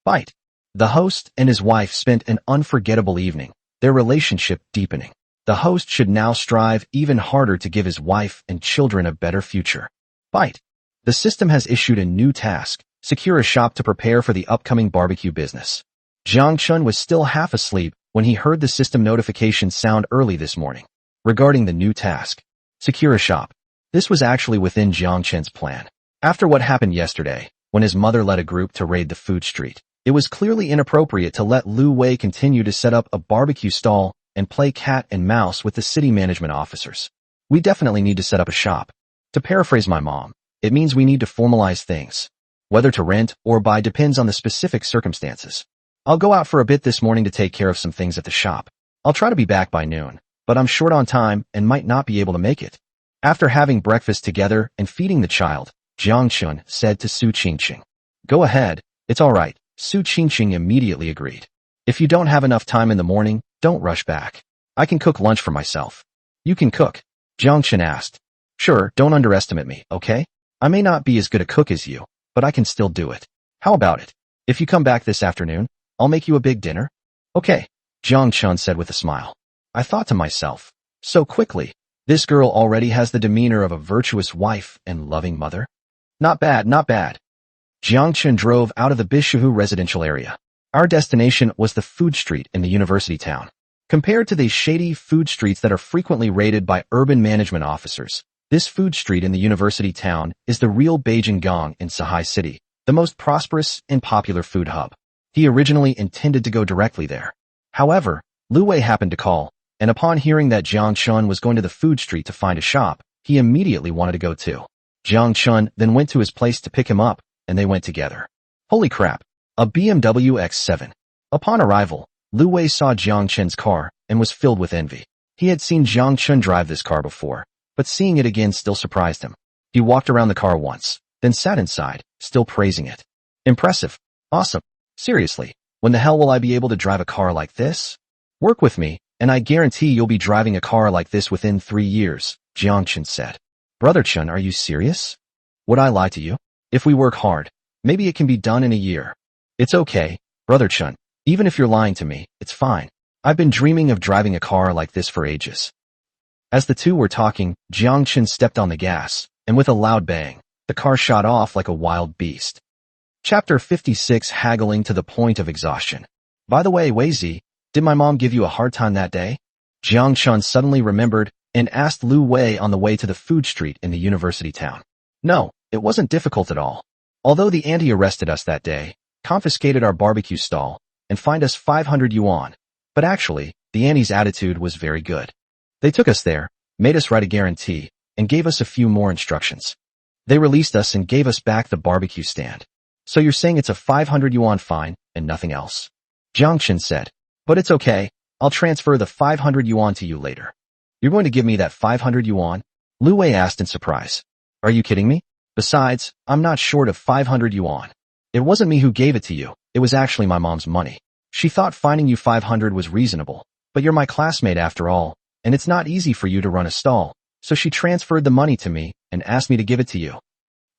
Bite. The host and his wife spent an unforgettable evening, their relationship deepening. The host should now strive even harder to give his wife and children a better future. Bite. The system has issued a new task, secure a shop to prepare for the upcoming barbecue business. Jiang Chen was still half asleep when he heard the system notification sound early this morning. Regarding the new task, secure a shop. This was actually within Jiang Chen's plan. After what happened yesterday, when his mother led a group to raid the food street, it was clearly inappropriate to let Lu Wei continue to set up a barbecue stall and play cat and mouse with the city management officers. We definitely need to set up a shop. To paraphrase my mom, it means we need to formalize things. Whether to rent or buy depends on the specific circumstances. I'll go out for a bit this morning to take care of some things at the shop. I'll try to be back by noon, but I'm short on time and might not be able to make it. After having breakfast together and feeding the child, Jiang Chen said to Su Qingsheng, "Go ahead, it's all right." Su Qingsheng immediately agreed. "If you don't have enough time in the morning, don't rush back. I can cook lunch for myself." "You can cook?" Jiang Chen asked. "Sure, don't underestimate me, okay? I may not be as good a cook as you, but I can still do it. How about it? If you come back this afternoon, I'll make you a big dinner." "Okay," Jiang Chen said with a smile. I thought to myself, so quickly, this girl already has the demeanor of a virtuous wife and loving mother. Not bad, not bad. Jiang Chen drove out of the Bishihu residential area. Our destination was the food street in the university town. Compared to the shady food streets that are frequently raided by urban management officers, this food street in the university town is the real Beijing Gong in Sahai City, the most prosperous and popular food hub. He originally intended to go directly there. However, Lu Wei happened to call, and upon hearing that Jiang Chen was going to the food street to find a shop, he immediately wanted to go too. Jiang Chen then went to his place to pick him up, and they went together. Holy crap, a BMW X7. Upon arrival, Lu Wei saw Jiang Chen's car and was filled with envy. He had seen Jiang Chen drive this car before, but seeing it again still surprised him. He walked around the car once, then sat inside, still praising it. Impressive. Awesome. Seriously, when the hell will I be able to drive a car like this? Work with me, and I guarantee you'll be driving a car like this within 3 years, Jiang Chen said. Brother Chen, are you serious? Would I lie to you? If we work hard, maybe it can be done in a year. It's okay, Brother Chen. Even if you're lying to me, it's fine. I've been dreaming of driving a car like this for ages. As the two were talking, Jiang Chen stepped on the gas, and with a loud bang, the car shot off like a wild beast. Chapter 56, Haggling to the Point of Exhaustion. By the way, Wei, did my mom give you a hard time that day? Jiang Chen suddenly remembered and asked Lu Wei on the way to the food street in the university town. No, it wasn't difficult at all. Although the auntie arrested us that day, confiscated our barbecue stall, and fined us 500 yuan, but actually, the auntie's attitude was very good. They took us there, made us write a guarantee, and gave us a few more instructions. They released us and gave us back the barbecue stand. So you're saying it's a 500 yuan fine and nothing else? Jiang Chen said. But it's okay, I'll transfer the 500 yuan to you later. You're going to give me that 500 yuan? Lu Wei asked in surprise. Are you kidding me? Besides, I'm not short of 500 yuan. It wasn't me who gave it to you, it was actually my mom's money. She thought finding you 500 was reasonable, but you're my classmate after all, and it's not easy for you to run a stall, so she transferred the money to me and asked me to give it to you.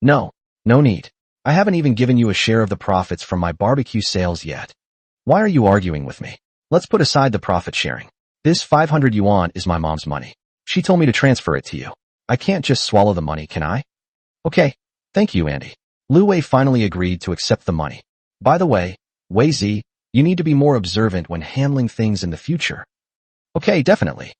No need. I haven't even given you a share of the profits from my barbecue sales yet. Why are you arguing with me? Let's put aside the profit sharing. This 500 yuan is my mom's money. She told me to transfer it to you. I can't just swallow the money, can I? Okay, thank you, Andy. Lu Wei finally agreed to accept the money. By the way, Wei, you need to be more observant when handling things in the future. Okay, definitely.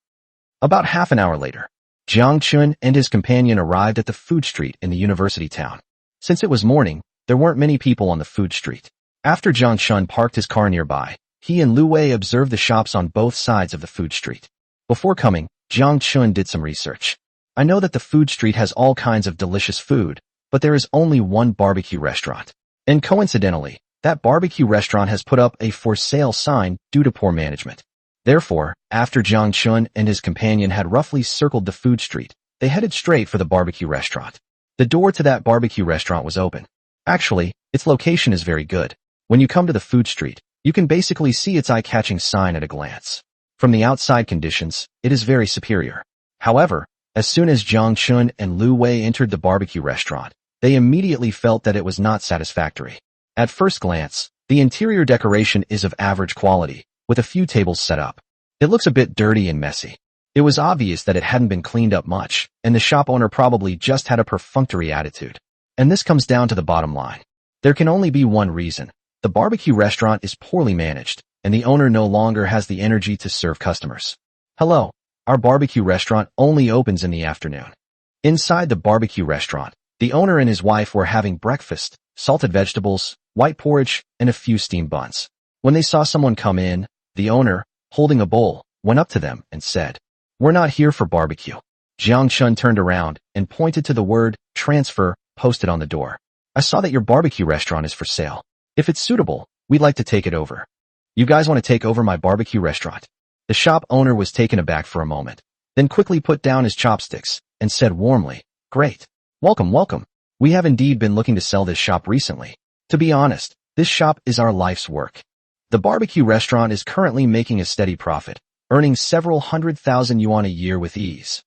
About half an hour later, Jiang Chen and his companion arrived at the food street in the university town. Since it was morning, there weren't many people on the food street. After Jiang Chen parked his car nearby, he and Lu Wei observed the shops on both sides of the food street. Before coming, Jiang Chen did some research. I know that the food street has all kinds of delicious food, but there is only one barbecue restaurant. And coincidentally, that barbecue restaurant has put up a for sale sign due to poor management. Therefore, after Jiang Chen and his companion had roughly circled the food street, they headed straight for the barbecue restaurant. The door to that barbecue restaurant was open. Actually, its location is very good. When you come to the food street, you can basically see its eye-catching sign at a glance. From the outside conditions, it is very superior. However, as soon as Jiang Chen and Lu Wei entered the barbecue restaurant, they immediately felt that it was not satisfactory. At first glance, the interior decoration is of average quality, with a few tables set up. It looks a bit dirty and messy. It was obvious that it hadn't been cleaned up much, and the shop owner probably just had a perfunctory attitude. And this comes down to the bottom line. There can only be one reason. The barbecue restaurant is poorly managed, and the owner no longer has the energy to serve customers. Hello, our barbecue restaurant only opens in the afternoon. Inside the barbecue restaurant, the owner and his wife were having breakfast, salted vegetables, white porridge, and a few steamed buns. When they saw someone come in, the owner, holding a bowl, went up to them and said, "We're not here for barbecue." Jiang Chen turned around and pointed to the word transfer posted on the door. I saw that your barbecue restaurant is for sale. If it's suitable, we'd like to take it over. You guys want to take over my barbecue restaurant? The shop owner was taken aback for a moment, then quickly put down his chopsticks and said warmly, "Great. Welcome. We have indeed been looking to sell this shop recently. To be honest, this shop is our life's work. The barbecue restaurant is currently making a steady profit, earning several 100,000 yuan a year with ease.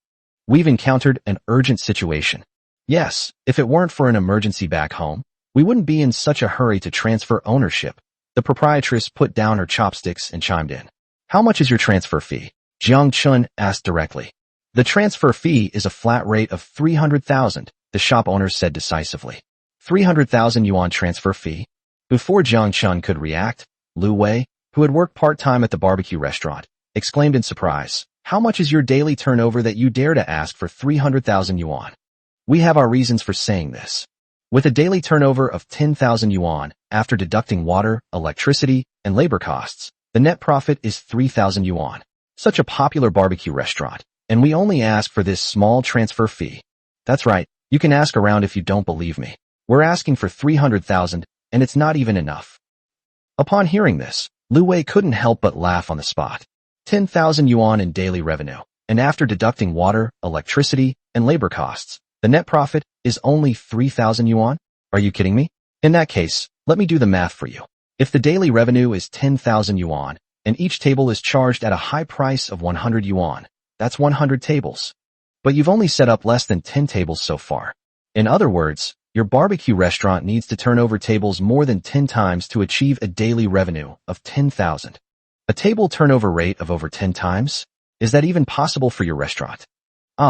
We've encountered an urgent situation. Yes, if it weren't for an emergency back home, we wouldn't be in such a hurry to transfer ownership." The proprietress put down her chopsticks and chimed in. "How much is your transfer fee?" Jiang Chen asked directly. "The transfer fee is a flat rate of 300,000, the shop owner said decisively. 300,000 yuan transfer fee? Before Jiang Chen could react, Lu Wei, who had worked part-time at the barbecue restaurant, exclaimed in surprise, "How much is your daily turnover that you dare to ask for 300,000 yuan? We have our reasons for saying this. With a daily turnover of 10,000 yuan, after deducting water, electricity, and labor costs, the net profit is 3,000 yuan. Such a popular barbecue restaurant, and we only ask for this small transfer fee. That's right, you can ask around if you don't believe me. We're asking for 300,000, and it's not even enough." Upon hearing this, Lu Wei couldn't help but laugh on the spot. 10,000 yuan in daily revenue, and after deducting water, electricity, and labor costs, the net profit is only 3,000 yuan? Are you kidding me? In that case, let me do the math for you. If the daily revenue is 10,000 yuan, and each table is charged at a high price of 100 yuan, that's 100 tables. But you've only set up less than 10 tables so far. In other words, your barbecue restaurant needs to turn over tables more than 10 times to achieve a daily revenue of 10,000. A table turnover rate of over 10 times? Is that even possible for your restaurant?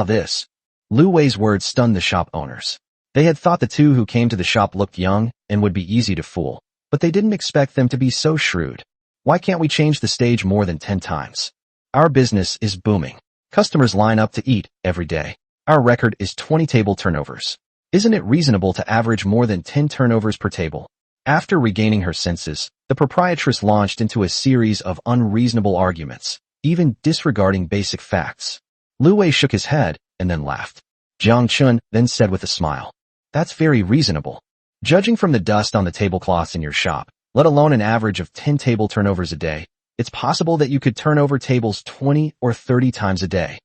This. Lu Wei's words stunned the shop owners. They had thought the two who came to the shop looked young and would be easy to fool, but they didn't expect them to be so shrewd. Why can't we change the stage more than 10 times? Our business is booming. Customers line up to eat every day. Our record is 20 table turnovers. Isn't it reasonable to average more than 10 turnovers per table? After regaining her senses, the proprietress launched into a series of unreasonable arguments, even disregarding basic facts. Lu Wei shook his head and then laughed. Jiang Chen then said with a smile, "That's very reasonable. Judging from the dust on the tablecloths in your shop, let alone an average of 10 table turnovers a day, it's possible that you could turn over tables 20 or 30 times a day."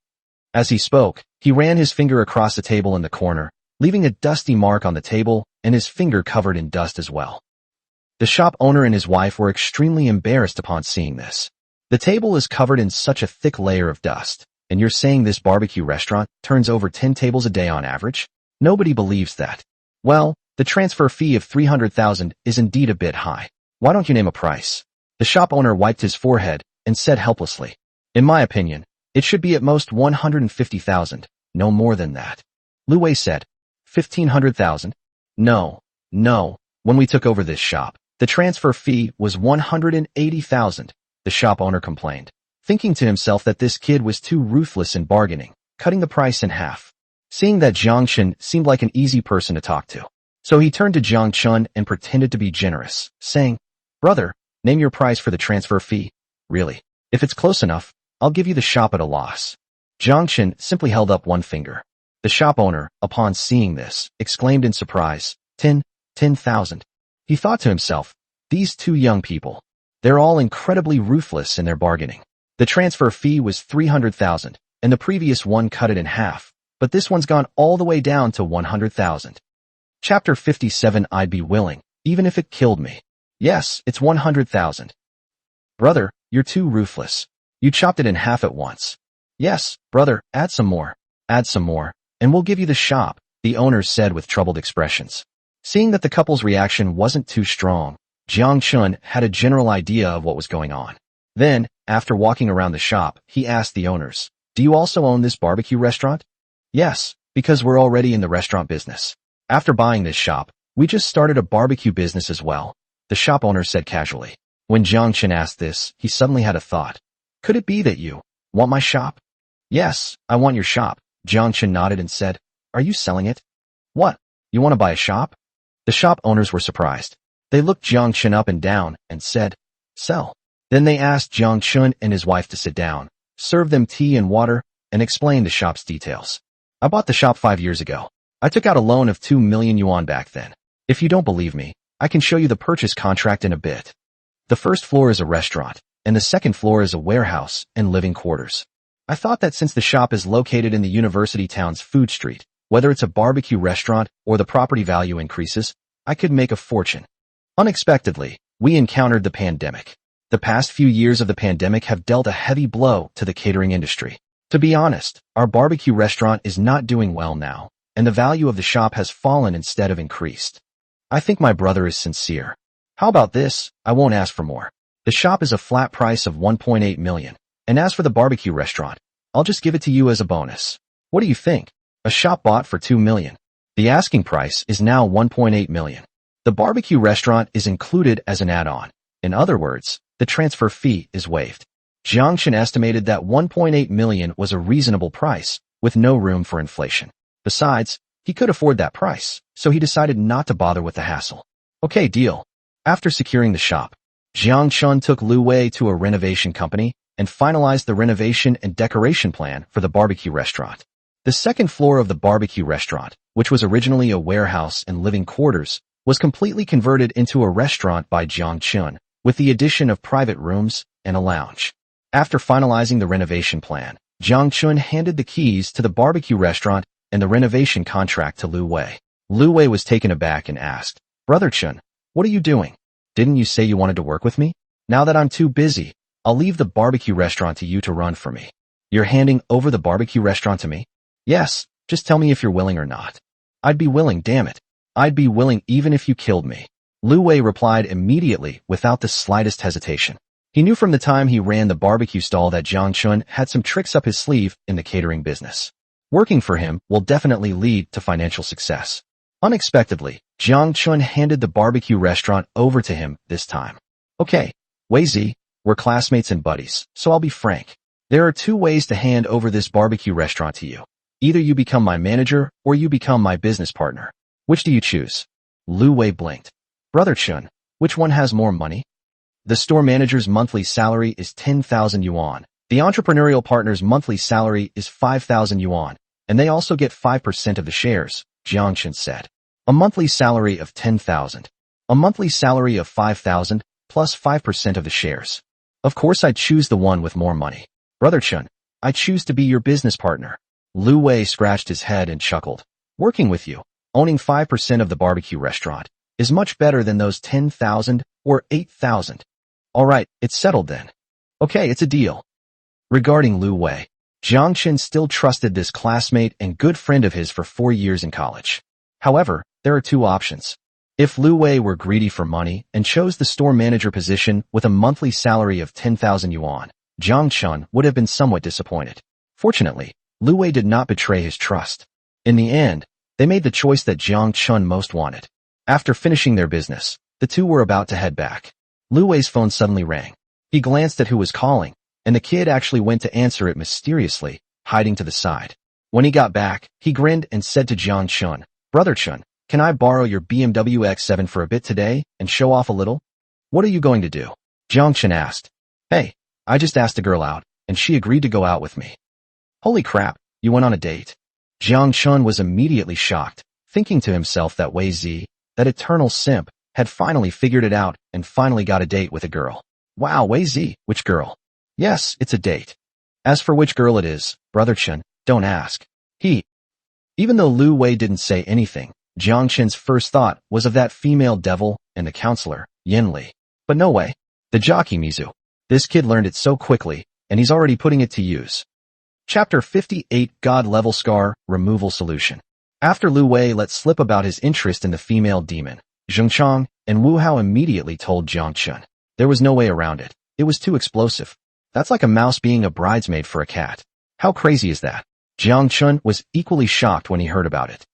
As he spoke, he ran his finger across the table in the corner, leaving a dusty mark on the table and his finger covered in dust as well. The shop owner and his wife were extremely embarrassed upon seeing this. The table is covered in such a thick layer of dust, and you're saying this barbecue restaurant turns over 10 tables a day on average? Nobody believes that. Well, the transfer fee of 300,000 is indeed a bit high. Why don't you name a price? The shop owner wiped his forehead and said helplessly, "In my opinion, it should be at most 150,000, no more than that." Lu Wei said, 1,500,000? No. When we took over this shop, the transfer fee was 180,000, the shop owner complained, thinking to himself that this kid was too ruthless in bargaining, cutting the price in half. Seeing that Jiang Chen seemed like an easy person to talk to, so he turned to Jiang Chen and pretended to be generous, saying, "Brother, name your price for the transfer fee. Really, if it's close enough, I'll give you the shop at a loss." Jiang Chen simply held up one finger. The shop owner, upon seeing this, exclaimed in surprise, 10,000. He thought to himself, these two young people, they're all incredibly ruthless in their bargaining. The transfer fee was 300,000, and the previous one cut it in half, but this one's gone all the way down to 100,000. Chapter 57. I'd be willing, even if it killed me. Yes, it's 100,000. Brother, you're too ruthless. You chopped it in half at once. Yes, brother, add some more, and we'll give you the shop, the owners said with troubled expressions. Seeing that the couple's reaction wasn't too strong, Jiang Chen had a general idea of what was going on. Then, after walking around the shop, he asked the owners, "Do you also own this barbecue restaurant?" "Yes, because we're already in the restaurant business. After buying this shop, we just started a barbecue business as well," the shop owner said casually. When Jiang Chen asked this, he suddenly had a thought. "Could it be that you want my shop?" "Yes, I want your shop." Jiang Chen nodded and said, "Are you selling it?" "What? You want to buy a shop?" The shop owners were surprised. They looked Jiang Chen up and down and said, "Sell." Then they asked Jiang Chen and his wife to sit down, serve them tea and water, and explain the shop's details. "I bought the shop 5 years ago. I took out a loan of 2 million yuan back then. If you don't believe me, I can show you the purchase contract in a bit. The first floor is a restaurant, and the second floor is a warehouse and living quarters. I thought that since the shop is located in the university town's food street, whether it's a barbecue restaurant or the property value increases, I could make a fortune. Unexpectedly, we encountered the pandemic. The past few years of the pandemic have dealt a heavy blow to the catering industry. To be honest, our barbecue restaurant is not doing well now, and the value of the shop has fallen instead of increased. I think my brother is sincere. How about this? I won't ask for more. The shop is a flat price of 1.8 million, and as for the barbecue restaurant, I'll just give it to you as a bonus. What do you think? A shop bought for 2 million. The asking price is now 1.8 million. The barbecue restaurant is included as an add-on. In other words, the transfer fee is waived. Jiang Chen estimated that 1.8 million was a reasonable price, with no room for inflation. Besides, he could afford that price, so he decided not to bother with the hassle. Okay, deal. After securing the shop, Jiang Chen took Lu Wei to a renovation company and finalized the renovation and decoration plan for the barbecue restaurant. The second floor of the barbecue restaurant, which was originally a warehouse and living quarters, was completely converted into a restaurant by Jiang Chen, with the addition of private rooms and a lounge. After finalizing the renovation plan, Jiang Chen handed the keys to the barbecue restaurant and the renovation contract to Lu Wei. Lu Wei was taken aback and asked, "Brother Chen, what are you doing?" Didn't you say you wanted to work with me? Now that I'm too busy, I'll leave the barbecue restaurant to you to run for me. You're handing over the barbecue restaurant to me? Yes, just tell me if you're willing or not. I'd be willing, damn it. I'd be willing even if you killed me. Lu Wei replied immediately without the slightest hesitation. He knew from the time he ran the barbecue stall that Jiang Chen had some tricks up his sleeve in the catering business. Working for him will definitely lead to financial success. Unexpectedly, Jiang Chen handed the barbecue restaurant over to him this time. Okay, Wei Zi, we're classmates and buddies, so I'll be frank. There are two ways to hand over this barbecue restaurant to you. Either you become my manager or you become my business partner. Which do you choose? Lu Wei blinked. Brother Chen, which one has more money? The store manager's monthly salary is 10,000 yuan. The entrepreneurial partner's monthly salary is 5,000 yuan, and they also get 5% of the shares, Jiang Chen said. A monthly salary of 10,000. A monthly salary of 5,000 plus 5% of the shares. Of course I'd choose the one with more money. Brother Chen, I choose to be your business partner. Lu Wei scratched his head and chuckled. Working with you, owning 5% of the barbecue restaurant, is much better than those 10,000 or 8,000. All right, it's settled then. Okay, it's a deal. Regarding Lu Wei, Jiang Chen still trusted this classmate and good friend of his for 4 years in college. However, there are two options. If Lu Wei were greedy for money and chose the store manager position with a monthly salary of 10,000 yuan, Jiang Chen would have been somewhat disappointed. Fortunately, Lu Wei did not betray his trust. In the end, they made the choice that Jiang Chen most wanted. After finishing their business, the two were about to head back. Lu Wei's phone suddenly rang. He glanced at who was calling, and the kid actually went to answer it mysteriously, hiding to the side. When he got back, he grinned and said to Jiang Chen, Brother Chen, can I borrow your BMW X7 for a bit today and show off a little? What are you going to do? Jiang Chen asked. Hey, I just asked a girl out, and she agreed to go out with me. Holy crap, you went on a date. Jiang Chen was immediately shocked, thinking to himself that Wei Zi, that eternal simp, had finally figured it out and finally got a date with a girl. Wow, Wei Zi, which girl? Yes, it's a date. As for which girl it is, Brother Chen, don't ask. Even though Lu Wei didn't say anything, Jiang Chen's first thought was of that female devil and the counselor, Yin Li. But no way. The jockey Mizu. This kid learned it so quickly, and he's already putting it to use. Chapter 58 God-Level Scar Removal Solution. After Lu Wei let slip about his interest in the female demon, Zheng Chang and Wu Hao immediately told Jiang Chen. There was no way around it. It was too explosive. That's like a mouse being a bridesmaid for a cat. How crazy is that? Jiang Chen was equally shocked when he heard about it.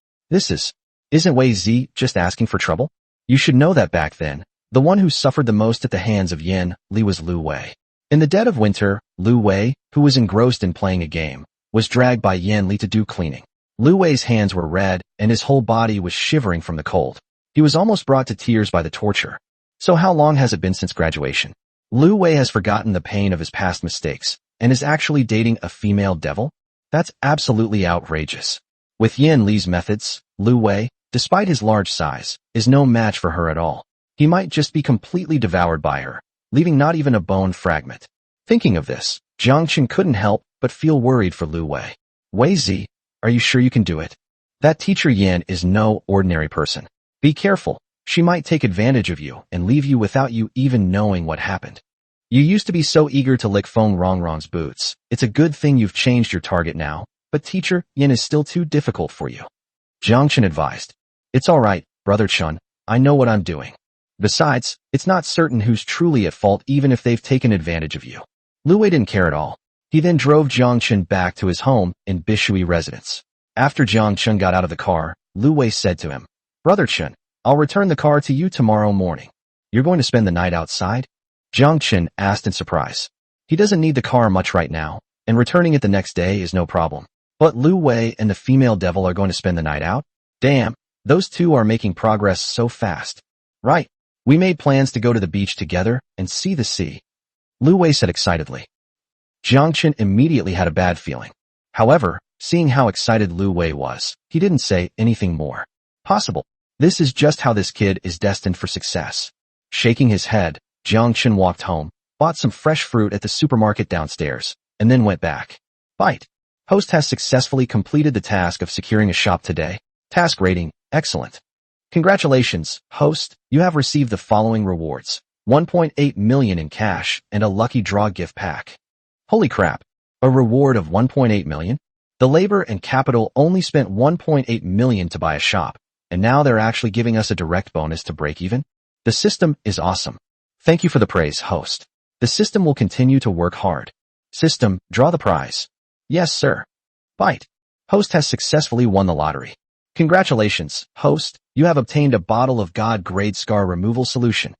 Isn't Wei Zi just asking for trouble? You should know that back then, the one who suffered the most at the hands of Yin Li was Lu Wei. In the dead of winter, Lu Wei, who was engrossed in playing a game, was dragged by Yin Li to do cleaning. Lu Wei's hands were red and his whole body was shivering from the cold. He was almost brought to tears by the torture. So how long has it been since graduation? Lu Wei has forgotten the pain of his past mistakes and is actually dating a female devil? That's absolutely outrageous. With Yin Li's methods, Lu Wei, despite his large size, is no match for her at all. He might just be completely devoured by her, leaving not even a bone fragment. Thinking of this, Jiang Chen couldn't help but feel worried for Lu Wei. Wei Zi, are you sure you can do it? That teacher Yin is no ordinary person. Be careful, she might take advantage of you and leave you without you even knowing what happened. You used to be so eager to lick Feng Rongrong's boots. It's a good thing you've changed your target now, but teacher Yin is still too difficult for you. Jiang Chen advised. It's alright, Brother Chen, I know what I'm doing. Besides, it's not certain who's truly at fault even if they've taken advantage of you. Lu Wei didn't care at all. He then drove Jiang Chen back to his home in Bishui residence. After Jiang Chen got out of the car, Lu Wei said to him, Brother Chen, I'll return the car to you tomorrow morning. You're going to spend the night outside? Jiang Chen asked in surprise. He doesn't need the car much right now, and returning it the next day is no problem. But Lu Wei and the female devil are going to spend the night out? Damn, those two are making progress so fast. Right. We made plans to go to the beach together and see the sea. Lu Wei said excitedly. Jiang Chen immediately had a bad feeling. However, seeing how excited Lu Wei was, he didn't say anything more. Possible. This is just how this kid is destined for success. Shaking his head, Jiang Chen walked home, bought some fresh fruit at the supermarket downstairs, and then went back. Bite. Host has successfully completed the task of securing a shop today. Task rating, excellent. Congratulations, host, you have received the following rewards. 1.8 million in cash and a lucky draw gift pack. Holy crap, a reward of 1.8 million? The labor and capital only spent 1.8 million to buy a shop, and now they're actually giving us a direct bonus to break even? The system is awesome. Thank you for the praise, host. The system will continue to work hard. System, draw the prize. Yes, sir. Bite. Host has successfully won the lottery. Congratulations, host, you have obtained a bottle of God-grade scar removal solution.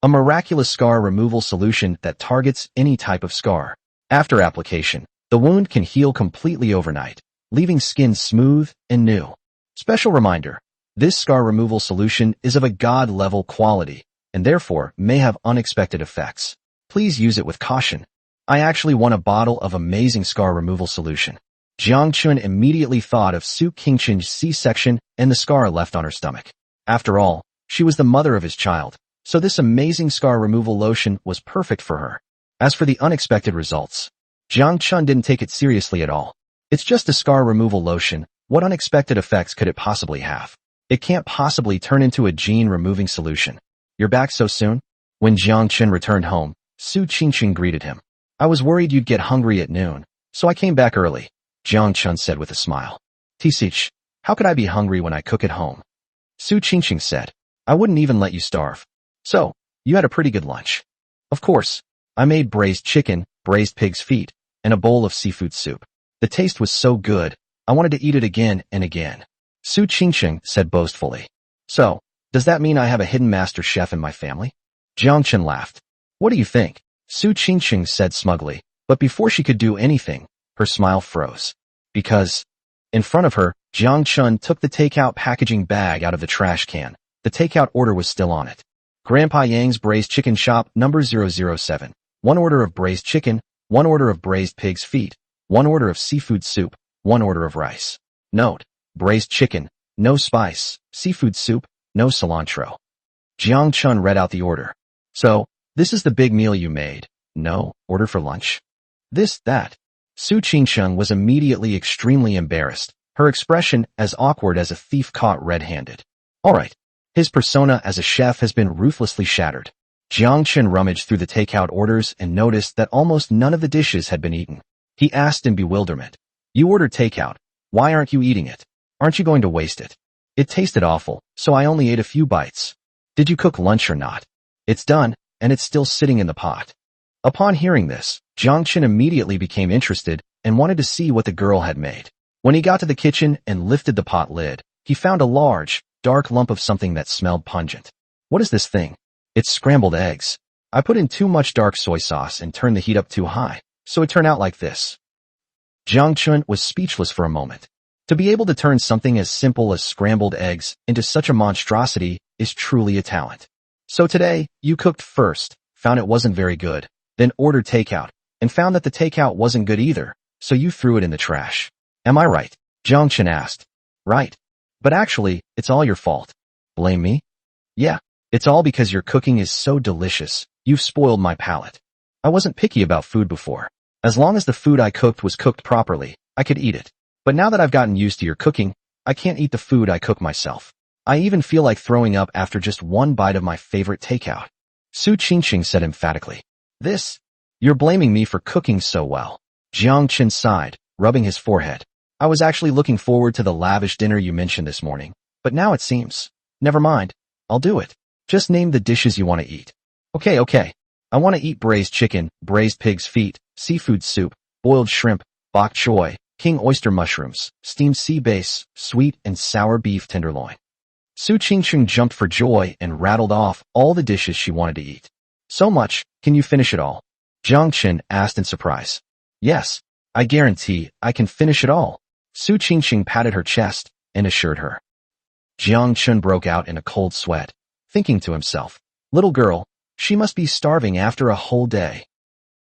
A miraculous scar removal solution that targets any type of scar. After application, the wound can heal completely overnight, leaving skin smooth and new. Special reminder, this scar removal solution is of a God-level quality, and therefore may have unexpected effects. Please use it with caution. I actually won a bottle of amazing scar removal solution. Jiang Chen immediately thought of Su Qingchen's C-section and the scar left on her stomach. After all, she was the mother of his child, so this amazing scar removal lotion was perfect for her. As for the unexpected results, Jiang Chen didn't take it seriously at all. It's just a scar removal lotion. What unexpected effects could it possibly have? It can't possibly turn into a gene-removing solution. You're back so soon? When Jiang Chen returned home, Su Qingchen greeted him. I was worried you'd get hungry at noon, so I came back early, Jiang Chen said with a smile. Tisich, how could I be hungry when I cook at home? Su Qingchen said. I wouldn't even let you starve. So, you had a pretty good lunch. Of course, I made braised chicken, braised pig's feet, and a bowl of seafood soup. The taste was so good, I wanted to eat it again and again. Su Qingchen said boastfully. So, does that mean I have a hidden master chef in my family? Jiang Chen laughed. What do you think? Su Qingchen said smugly, but before she could do anything, her smile froze. Because, in front of her, Jiang Chen took the takeout packaging bag out of the trash can. The takeout order was still on it. Grandpa Yang's Braised Chicken Shop, number 007. 1 order of braised chicken, 1 order of braised pig's feet, 1 order of seafood soup, 1 order of rice. Note, braised chicken, no spice, seafood soup, no cilantro. Jiang Chen read out the order. So, this is the big meal you made. No, order for lunch. This, that. Su Qingchen was immediately extremely embarrassed, her expression as awkward as a thief caught red-handed. Alright. His persona as a chef has been ruthlessly shattered. Jiang Chen rummaged through the takeout orders and noticed that almost none of the dishes had been eaten. He asked in bewilderment. You ordered takeout. Why aren't you eating it? Aren't you going to waste it? It tasted awful, so I only ate a few bites. Did you cook lunch or not? It's done, and it's still sitting in the pot. Upon hearing this, Jiang Chen immediately became interested and wanted to see what the girl had made. When he got to the kitchen and lifted the pot lid, he found a large, dark lump of something that smelled pungent. What is this thing? It's scrambled eggs. I put in too much dark soy sauce and turned the heat up too high, so it turned out like this. Jiang Chen was speechless for a moment. To be able to turn something as simple as scrambled eggs into such a monstrosity is truly a talent. So today, you cooked first, found it wasn't very good, then ordered takeout, and found that the takeout wasn't good either, so you threw it in the trash. Am I right? Jiang Chen asked. Right. But actually, it's all your fault. Blame me? Yeah, it's all because your cooking is so delicious, you've spoiled my palate. I wasn't picky about food before. As long as the food I cooked was cooked properly, I could eat it. But now that I've gotten used to your cooking, I can't eat the food I cook myself. I even feel like throwing up after just one bite of my favorite takeout. Su Qingchen said emphatically. You're blaming me for cooking so well. Jiang Chen sighed, rubbing his forehead. I was actually looking forward to the lavish dinner you mentioned this morning, but now it seems. Never mind, I'll do it. Just name the dishes you want to eat. Okay. I want to eat braised chicken, braised pig's feet, seafood soup, boiled shrimp, bok choy, king oyster mushrooms, steamed sea bass, sweet and sour beef tenderloin. Su Qingchen jumped for joy and rattled off all the dishes she wanted to eat. So much, can you finish it all? Jiang Chen asked in surprise. Yes, I guarantee I can finish it all. Su Qingchen patted her chest and assured her. Jiang Chen broke out in a cold sweat, thinking to himself, little girl, she must be starving after a whole day.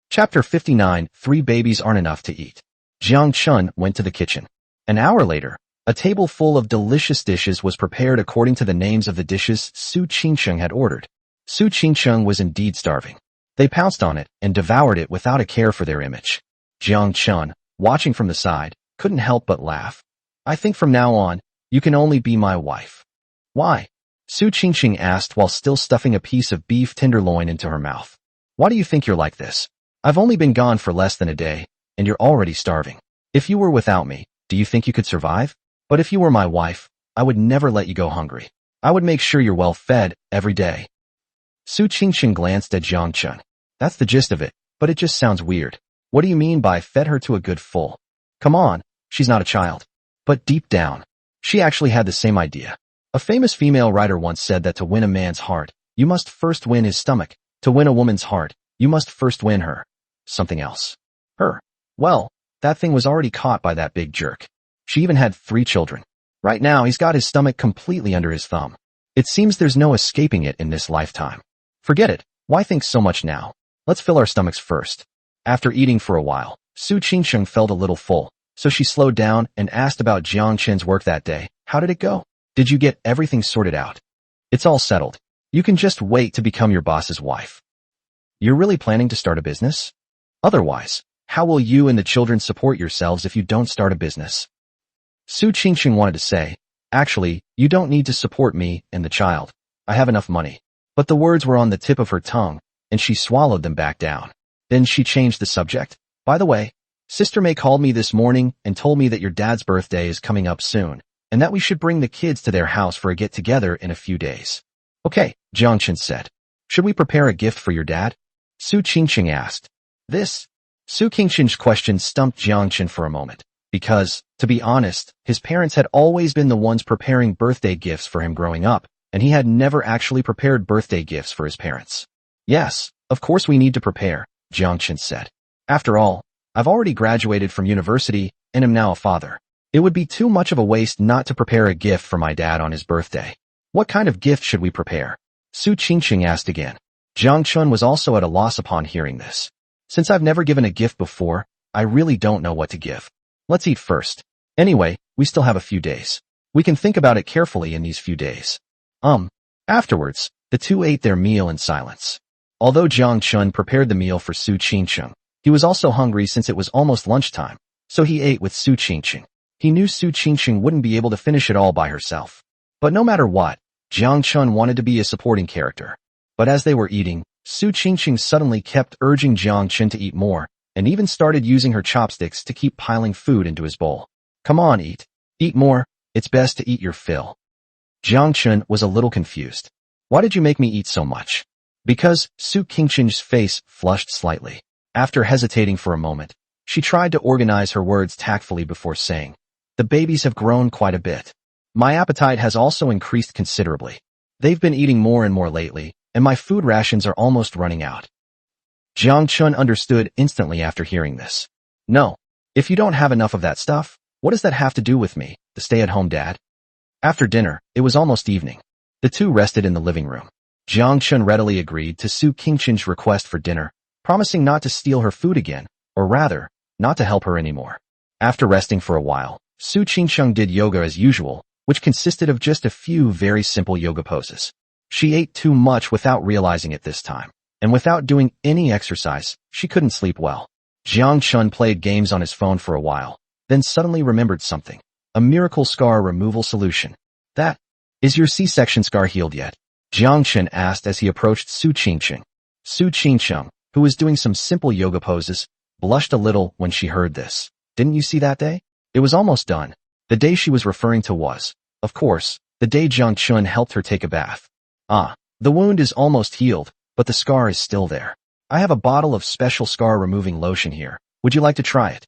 Chapter 59, 3 babies aren't enough to eat. Jiang Chen went to the kitchen. An hour later, a table full of delicious dishes was prepared according to the names of the dishes Su Qingchen had ordered. Su Qingchen was indeed starving. They pounced on it and devoured it without a care for their image. Jiang Chen, watching from the side, couldn't help but laugh. I think from now on, you can only be my wife. Why? Su Qingqing asked while still stuffing a piece of beef tenderloin into her mouth. Why do you think you're like this? I've only been gone for less than a day, and you're already starving. If you were without me, do you think you could survive? But if you were my wife, I would never let you go hungry. I would make sure you're well fed every day. Su Qingqing glanced at Jiang Chen. That's the gist of it, but it just sounds weird. What do you mean by fed her to a good full? Come on, she's not a child. But deep down, she actually had the same idea. A famous female writer once said that to win a man's heart, you must first win his stomach. To win a woman's heart, you must first win her. Something else. Her. Well, that thing was already caught by that big jerk. She even had 3 children. Right now, he's got his stomach completely under his thumb. It seems there's no escaping it in this lifetime. Forget it. Why think so much now? Let's fill our stomachs first. After eating for a while, Su Qingqing felt a little full, so she slowed down and asked about Jiang Chen's work that day. How did it go? Did you get everything sorted out? It's all settled. You can just wait to become your boss's wife. You're really planning to start a business? Otherwise, how will you and the children support yourselves if you don't start a business? Su Qingqing wanted to say, actually, you don't need to support me and the child. I have enough money. But the words were on the tip of her tongue, and she swallowed them back down. Then she changed the subject. By the way, Sister May called me this morning and told me that your dad's birthday is coming up soon, and that we should bring the kids to their house for a get-together in a few days. Okay, Jiang Chen said. Should we prepare a gift for your dad? Su Qingqing asked. Su Qingqing's question stumped Jiang Chen for a moment, because, to be honest, his parents had always been the ones preparing birthday gifts for him growing up, and he had never actually prepared birthday gifts for his parents. Yes, of course we need to prepare, Jiang Chen said. After all, I've already graduated from university and am now a father. It would be too much of a waste not to prepare a gift for my dad on his birthday. What kind of gift should we prepare? Su Qingqing asked again. Jiang Chen was also at a loss upon hearing this. Since I've never given a gift before, I really don't know what to give. Let's eat first. Anyway, we still have a few days. We can think about it carefully in these few days. Afterwards, the two ate their meal in silence. Although Jiang Chen prepared the meal for Su Qingqing, he was also hungry since it was almost lunchtime, so he ate with Su Qingqing. He knew Su Qingqing wouldn't be able to finish it all by herself. But no matter what, Jiang Chen wanted to be a supporting character. But as they were eating, Su Qingqing suddenly kept urging Jiang Chen to eat more, and even started using her chopsticks to keep piling food into his bowl. Come on, eat. Eat more. It's best to eat your fill. Jiang Chen was a little confused. Why did you make me eat so much? Because Su Qingqing's face flushed slightly. After hesitating for a moment, she tried to organize her words tactfully before saying, the babies have grown quite a bit. My appetite has also increased considerably. They've been eating more and more lately, and my food rations are almost running out. Jiang Chen understood instantly after hearing this. No, if you don't have enough of that stuff, what does that have to do with me, the stay-at-home dad? After dinner, it was almost evening. The two rested in the living room. Jiang Chen readily agreed to Su Qingqing's request for dinner, promising not to steal her food again, or rather, not to help her anymore. After resting for a while, Su Qingqing did yoga as usual, which consisted of just a few very simple yoga poses. She ate too much without realizing it this time, and without doing any exercise, she couldn't sleep well. Jiang Chen played games on his phone for a while, then suddenly remembered something. A miracle scar removal solution. That, is your C-section scar healed yet? Jiang Chen asked as he approached Su Qingqing. Su Qingqing, who was doing some simple yoga poses, blushed a little when she heard this. Didn't you see that day? It was almost done. The day she was referring to was, of course, the day Jiang Chen helped her take a bath. The wound is almost healed, but the scar is still there. I have a bottle of special scar-removing lotion here. Would you like to try it?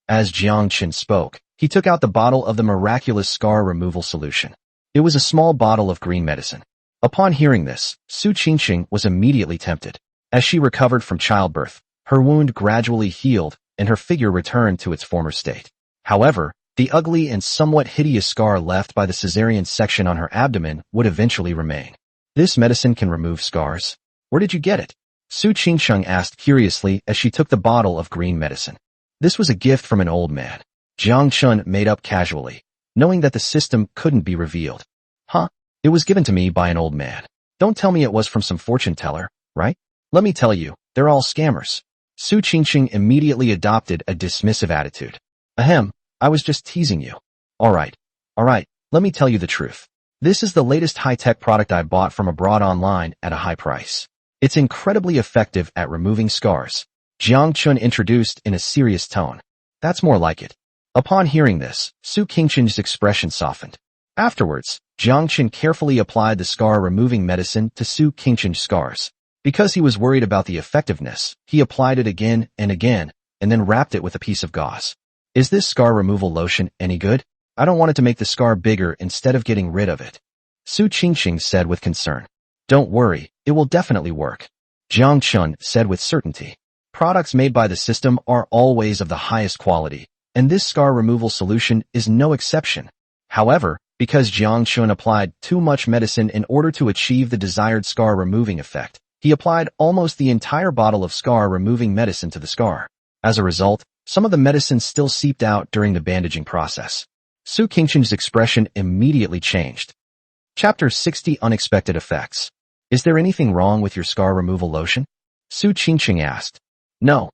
As Jiang Chen spoke, he took out the bottle of the miraculous scar removal solution. It was a small bottle of green medicine. Upon hearing this, Su Qingqing was immediately tempted. As she recovered from childbirth, her wound gradually healed, and her figure returned to its former state. However, the ugly and somewhat hideous scar left by the cesarean section on her abdomen would eventually remain. This medicine can remove scars? Where did you get it? Su Qingqing asked curiously as she took the bottle of green medicine. This was a gift from an old man. Jiang Chen made up casually, knowing that the system couldn't be revealed. It was given to me by an old man. Don't tell me it was from some fortune teller, right? Let me tell you, they're all scammers. Su Qingqing immediately adopted a dismissive attitude. I was just teasing you. All right, let me tell you the truth. This is the latest high-tech product I bought from abroad online at a high price. It's incredibly effective at removing scars. Jiang Chen introduced in a serious tone. That's more like it. Upon hearing this, Su Qingchen's expression softened. Afterwards, Jiang Chen carefully applied the scar-removing medicine to Su Qingchen's scars. Because he was worried about the effectiveness, he applied it again, and then wrapped it with a piece of gauze. Is this scar removal lotion any good? I don't want it to make the scar bigger instead of getting rid of it. Su Qingchen said with concern. Don't worry, it will definitely work. Jiang Chen said with certainty. Products made by the system are always of the highest quality, and this scar removal solution is no exception. However, because Jiang Chen applied too much medicine in order to achieve the desired scar removing effect, he applied almost the entire bottle of scar removing medicine to the scar. As a result, some of the medicine still seeped out during the bandaging process. Su Qingchen's expression immediately changed. Chapter 60 Unexpected Effects. Is there anything wrong with your scar removal lotion? Su Qingchen asked. No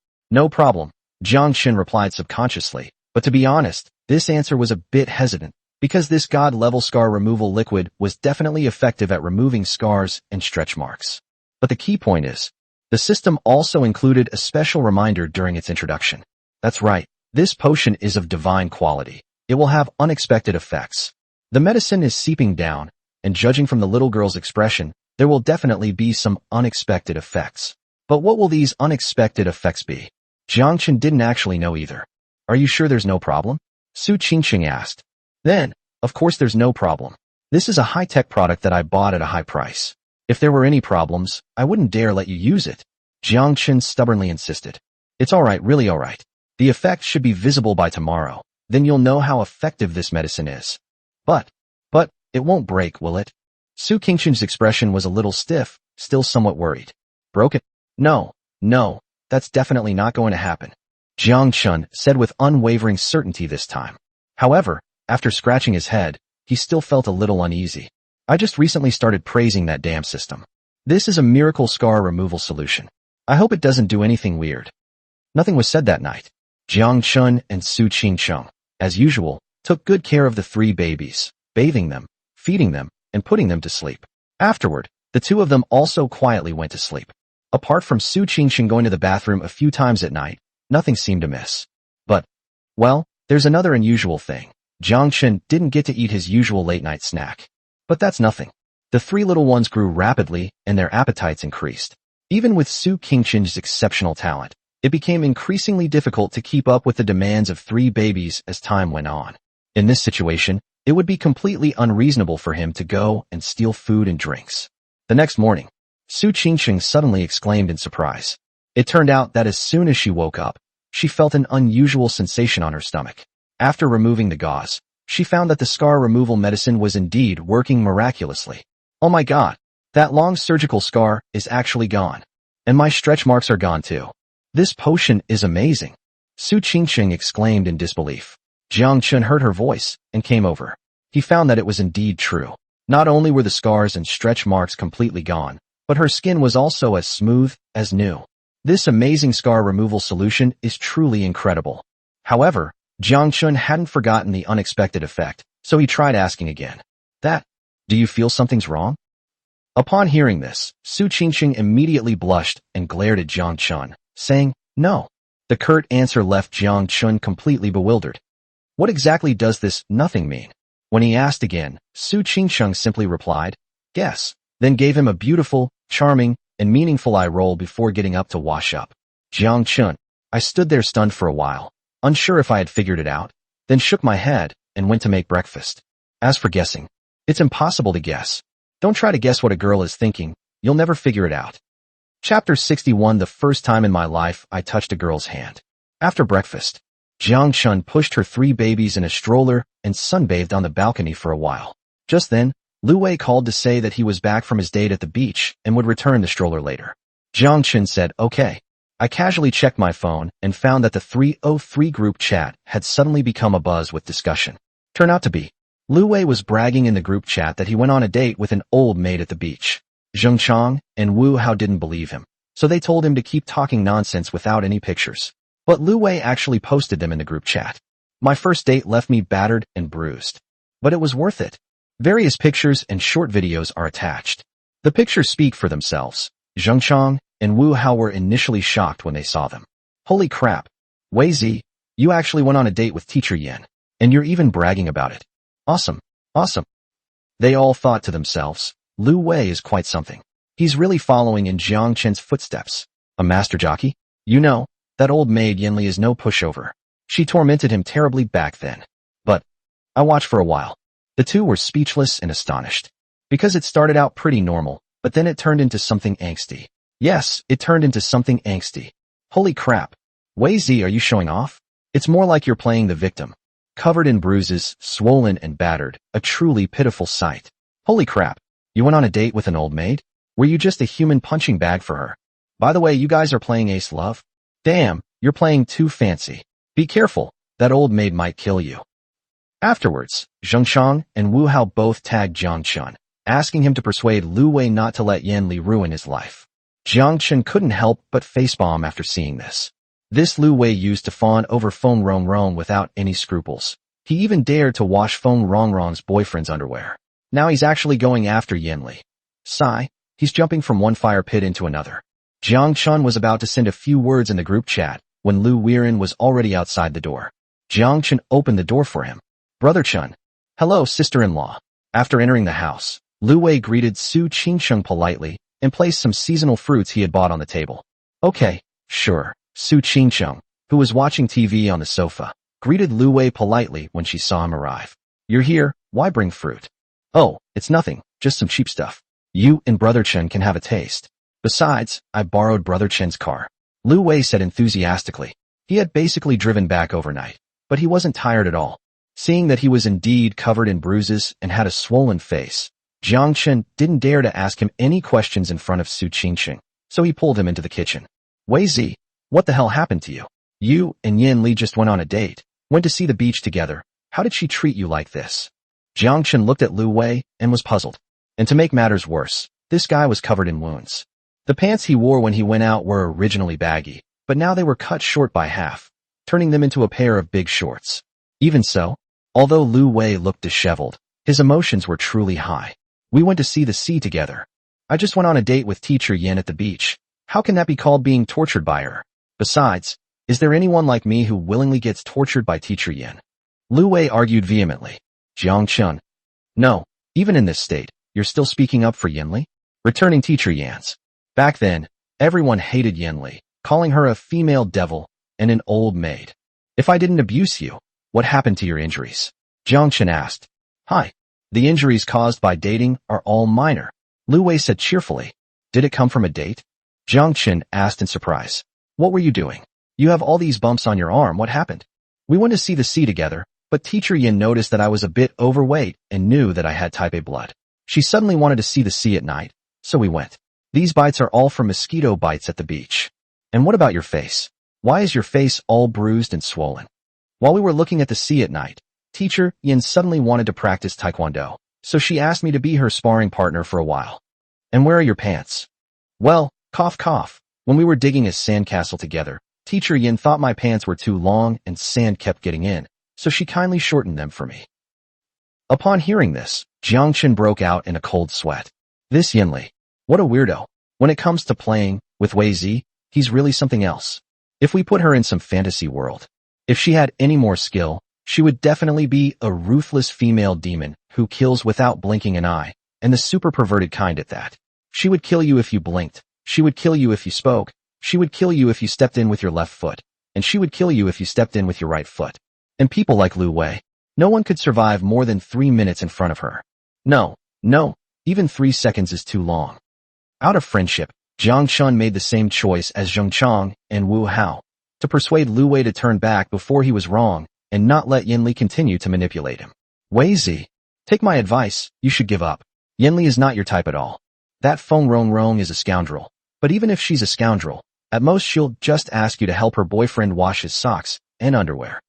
problem, Jiang Chen replied subconsciously, but to be honest, this answer was a bit hesitant, because this god-level scar removal liquid was definitely effective at removing scars and stretch marks. But the key point is, the system also included a special reminder during its introduction. That's right, this potion is of divine quality. It will have unexpected effects. The medicine is seeping down, and judging from the little girl's expression, there will definitely be some unexpected effects. But what will these unexpected effects be? Jiang Chen didn't actually know either. Are you sure there's no problem? Su Qingchen asked. Then, of course there's no problem. This is a high-tech product that I bought at a high price. If there were any problems, I wouldn't dare let you use it. Jiang Chen stubbornly insisted. It's alright, really alright. The effect should be visible by tomorrow. Then you'll know how effective this medicine is. But, it won't break, will it? Su Qingchen's expression was a little stiff, still somewhat worried. Broken? No, that's definitely not going to happen. Jiang Chen said with unwavering certainty this time. However, after scratching his head, he still felt a little uneasy. I just recently started praising that damn system. This is a miracle scar removal solution. I hope it doesn't do anything weird. Nothing was said that night. Jiang Chen and Su Qingchen, as usual, took good care of the three babies, bathing them, feeding them, and putting them to sleep. Afterward, the two of them also quietly went to sleep. Apart from Su Qingchen going to the bathroom a few times at night, nothing seemed amiss. But, well, there's another unusual thing. Jiang Chen didn't get to eat his usual late-night snack. But that's nothing. The three little ones grew rapidly, and their appetites increased. Even with Su Qingchen's exceptional talent, it became increasingly difficult to keep up with the demands of three babies as time went on. In this situation, it would be completely unreasonable for him to go and steal food and drinks. The next morning, Su Qingchen suddenly exclaimed in surprise. It turned out that as soon as she woke up, she felt an unusual sensation on her stomach. After removing the gauze, she found that the scar removal medicine was indeed working miraculously. Oh my god, that long surgical scar is actually gone. And my stretch marks are gone too. This potion is amazing. Su Qingchen exclaimed in disbelief. Jiang Chen heard her voice and came over. He found that it was indeed true. Not only were the scars and stretch marks completely gone, but her skin was also as smooth as new. This amazing scar removal solution is truly incredible. However, Jiang Chen hadn't forgotten the unexpected effect, so he tried asking again. Do you feel something's wrong? Upon hearing this, Su Qingchen immediately blushed and glared at Jiang Chen, saying, no. The curt answer left Jiang Chen completely bewildered. What exactly does this nothing mean? When he asked again, Su Qingchen simply replied, guess, then gave him a beautiful, charming, and meaningful eye roll before getting up to wash up. Jiang Chen. I stood there stunned for a while, unsure if I had figured it out, then shook my head and went to make breakfast. As for guessing, it's impossible to guess. Don't try to guess what a girl is thinking, you'll never figure it out. Chapter 61 The first time in my life I touched a girl's hand. After breakfast, Jiang Chen pushed her three babies in a stroller and sunbathed on the balcony for a while. Just then, Lu Wei called to say that he was back from his date at the beach and would return the stroller later. Jiang Chen said, okay. I casually checked my phone and found that the 303 group chat had suddenly become abuzz with discussion. Turned out to be, Lu Wei was bragging in the group chat that he went on a date with an old maid at the beach. Zheng Chang and Wu Hao didn't believe him, so they told him to keep talking nonsense without any pictures. But Lu Wei actually posted them in the group chat. My first date left me battered and bruised. But it was worth it. Various pictures and short videos are attached. The pictures speak for themselves. Jiang Chen and Wu Hao were initially shocked when they saw them. Holy crap! Wei Zi, you actually went on a date with teacher Yan. And you're even bragging about it. Awesome. Awesome. They all thought to themselves, Lu Wei is quite something. He's really following in Jiang Chen's footsteps. A master jockey? You know, that old maid Yanli is no pushover. She tormented him terribly back then. But I watched for a while. The two were speechless and astonished. Because it started out pretty normal, but then it turned into something angsty. Yes, it turned into something angsty. Holy crap. Wei Zi, are you showing off? It's more like you're playing the victim. Covered in bruises, swollen and battered, a truly pitiful sight. Holy crap. You went on a date with an old maid? Were you just a human punching bag for her? By the way, you guys are playing ace love? Damn, you're playing too fancy. Be careful, that old maid might kill you. Afterwards, Jiang Chen and Wu Hao both tagged Jiang Chen, asking him to persuade Lu Wei not to let Yan Li ruin his life. Jiang Chen couldn't help but facepalm after seeing this. This Lu Wei used to fawn over Feng Rongrong without any scruples. He even dared to wash Feng Rongrong's boyfriend's underwear. Now he's actually going after Yan Li. Sigh, he's jumping from one fire pit into another. Jiang Chen was about to send a few words in the group chat when Lu Weiren was already outside the door. Jiang Chen opened the door for him. Brother Chen. Hello, sister-in-law. After entering the house, Lu Wei greeted Su Qingsheng politely and placed some seasonal fruits he had bought on the table. Okay, sure. Su Qingsheng, who was watching TV on the sofa, greeted Lu Wei politely when she saw him arrive. You're here, why bring fruit? Oh, it's nothing, just some cheap stuff. You and Brother Chen can have a taste. Besides, I borrowed Brother Chen's car. Lu Wei said enthusiastically. He had basically driven back overnight, but he wasn't tired at all. Seeing that he was indeed covered in bruises and had a swollen face, Jiang Chen didn't dare to ask him any questions in front of Su Qingsheng, so he pulled him into the kitchen. Wei Zi, what the hell happened to you? You and Yan Li just went on a date, went to see the beach together. How did she treat you like this? Jiang Chen looked at Lu Wei and was puzzled. And to make matters worse, this guy was covered in wounds. The pants he wore when he went out were originally baggy, but now they were cut short by half, turning them into a pair of big shorts. Even so, although Lu Wei looked disheveled, his emotions were truly high. We went to see the sea together. I just went on a date with teacher Yan at the beach. How can that be called being tortured by her? Besides, is there anyone like me who willingly gets tortured by teacher Yan? Lu Wei argued vehemently. Jiang Chen. No, even in this state, you're still speaking up for Yan Li? Returning teacher Yan's. Back then, everyone hated Yan Li, calling her a female devil and an old maid. If I didn't abuse you, what happened to your injuries? Jiang Chen asked. Hi. The injuries caused by dating are all minor. Lu Wei said cheerfully. Did it come from a date? Jiang Chen asked in surprise. What were you doing? You have all these bumps on your arm, what happened? We went to see the sea together, but teacher Yan noticed that I was a bit overweight and knew that I had type A blood. She suddenly wanted to see the sea at night, so we went. These bites are all from mosquito bites at the beach. And what about your face? Why is your face all bruised and swollen? While we were looking at the sea at night, teacher Yan suddenly wanted to practice taekwondo, so she asked me to be her sparring partner for a while. And where are your pants? Well, cough cough. When we were digging a sandcastle together, teacher Yan thought my pants were too long and sand kept getting in, so she kindly shortened them for me. Upon hearing this, Jiang Chen broke out in a cold sweat. This Yan Li, what a weirdo. When it comes to playing with Wei Zi, he's really something else. If we put her in some fantasy world, if she had any more skill, she would definitely be a ruthless female demon who kills without blinking an eye, and the super perverted kind at that. She would kill you if you blinked. She would kill you if you spoke. She would kill you if you stepped in with your left foot. And she would kill you if you stepped in with your right foot. And people like Lu Wei, no one could survive more than 3 minutes in front of her. No, even 3 seconds is too long. Out of friendship, Jiang Chen made the same choice as Jiang Chen and Wu Hao, to persuade Lu Wei to turn back before he was wrong and not let Yan Li continue to manipulate him. Wei Zi, take my advice, you should give up. Yan Li is not your type at all. That Feng Rongrong is a scoundrel. But even if she's a scoundrel, at most she'll just ask you to help her boyfriend wash his socks and underwear.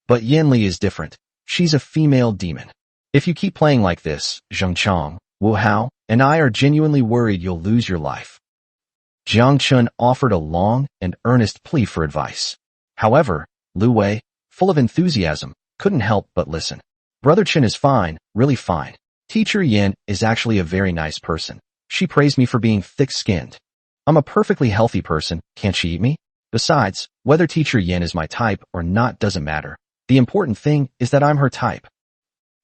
But Yan Li is different. She's a female demon. If you keep playing like this, Jiang Chen, Wu Hao, and I are genuinely worried you'll lose your life. Jiang Chen offered a long and earnest plea for advice. However, Lu Wei, full of enthusiasm, couldn't help but listen. Brother Chen is fine, really fine. Teacher Yin is actually a very nice person. She praised me for being thick-skinned. I'm a perfectly healthy person, can't she eat me? Besides, whether Teacher Yin is my type or not doesn't matter. The important thing is that I'm her type.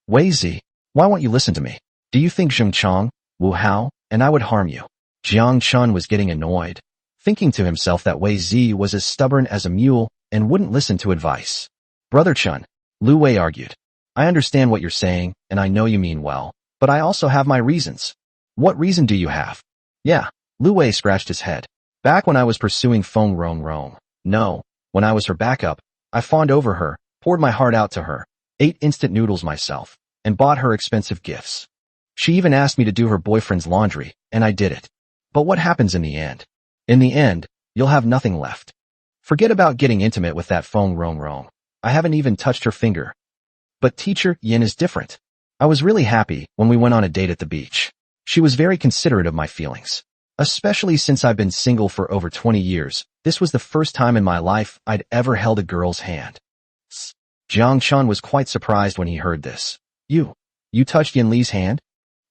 Wei Zi, why won't you listen to me? Do you think Jiang Chen, Wu Hao, and I would harm you? Jiang Chen was getting annoyed, thinking to himself that Wei Zi was as stubborn as a mule and wouldn't listen to advice. Brother Chen, Lu Wei argued. I understand what you're saying, and I know you mean well, but I also have my reasons. What reason do you have? Yeah, Lu Wei scratched his head. Back when I was pursuing Feng Rong. No, when I was her backup, I fawned over her, poured my heart out to her, ate instant noodles myself, and bought her expensive gifts. She even asked me to do her boyfriend's laundry, and I did it. But what happens in the end? In the end, you'll have nothing left. Forget about getting intimate with that Feng Rong. I haven't even touched her finger. But Teacher Yin is different. I was really happy when we went on a date at the beach. She was very considerate of my feelings. Especially since I've been single for over 20 years, this was the first time in my life I'd ever held a girl's hand. Jiang Chen was quite surprised when he heard this. You touched Yin Li's hand?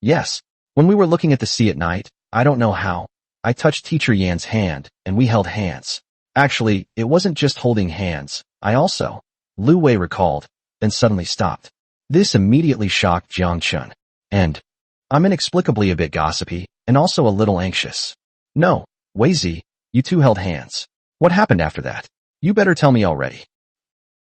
Yes. When we were looking at the sea at night, I don't know how. I touched Teacher Yan's hand, and we held hands. Actually, it wasn't just holding hands. I also, Lu Wei recalled, then suddenly stopped. This immediately shocked Jiang Chen. And I'm inexplicably a bit gossipy, and also a little anxious. No, Wei Zi, you two held hands. What happened after that? You better tell me already.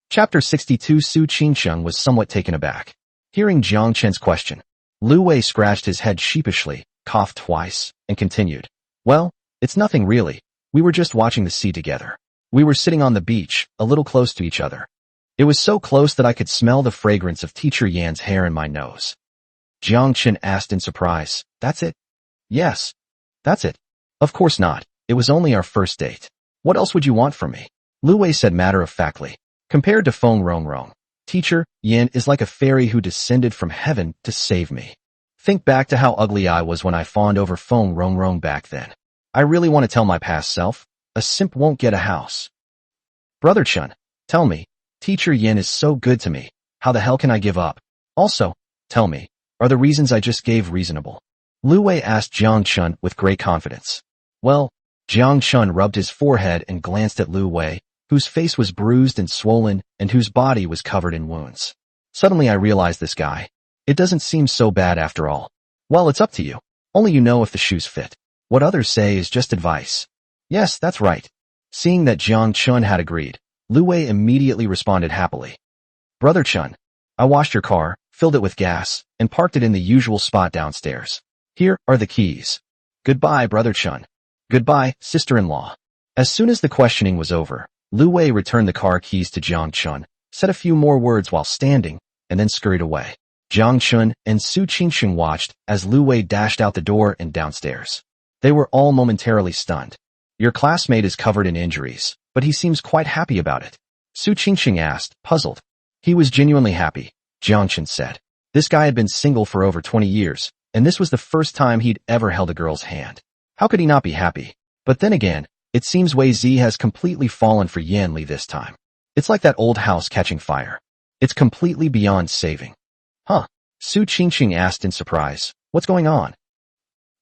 Chapter 62. Su Qingsheng was somewhat taken aback. Hearing Jiang Chen's question, Lu Wei scratched his head sheepishly, coughed twice, and continued. Well, it's nothing really. We were just watching the sea together. We were sitting on the beach, a little close to each other. It was so close that I could smell the fragrance of Teacher Yan's hair in my nose. Jiang Chen asked in surprise, That's it? Yes. That's it. Of course not. It was only our first date. What else would you want from me? Lu Wei said matter-of-factly. Compared to Feng Rong, Teacher Yin is like a fairy who descended from heaven to save me. Think back to how ugly I was when I fawned over Feng Rong back then. I really want to tell my past self, a simp won't get a house. Brother Chen, tell me, Teacher Yin is so good to me, how the hell can I give up? Also, tell me, are the reasons I just gave reasonable? Lu Wei asked Jiang Chen with great confidence. Well, Jiang Chen rubbed his forehead and glanced at Lu Wei, whose face was bruised and swollen and whose body was covered in wounds. Suddenly I realized this guy. It doesn't seem so bad after all. Well, it's up to you. Only you know if the shoes fit. What others say is just advice. Yes, that's right. Seeing that Jiang Chen had agreed, Lu Wei immediately responded happily. Brother Chen, I washed your car, filled it with gas, and parked it in the usual spot downstairs. Here are the keys. Goodbye, Brother Chen. Goodbye, sister-in-law. As soon as the questioning was over, Lu Wei returned the car keys to Jiang Chen, said a few more words while standing, and then scurried away. Jiang Chen and Su Qingsheng watched as Lu Wei dashed out the door and downstairs. They were all momentarily stunned. Your classmate is covered in injuries, but he seems quite happy about it. Su Qingsheng asked, puzzled. He was genuinely happy, Jiang Chen said. This guy had been single for over 20 years, and this was the first time he'd ever held a girl's hand. How could he not be happy? But then again, it seems Wei Zi has completely fallen for Yin Li this time. It's like that old house catching fire. It's completely beyond saving. Huh? Su Qingsheng asked in surprise. What's going on?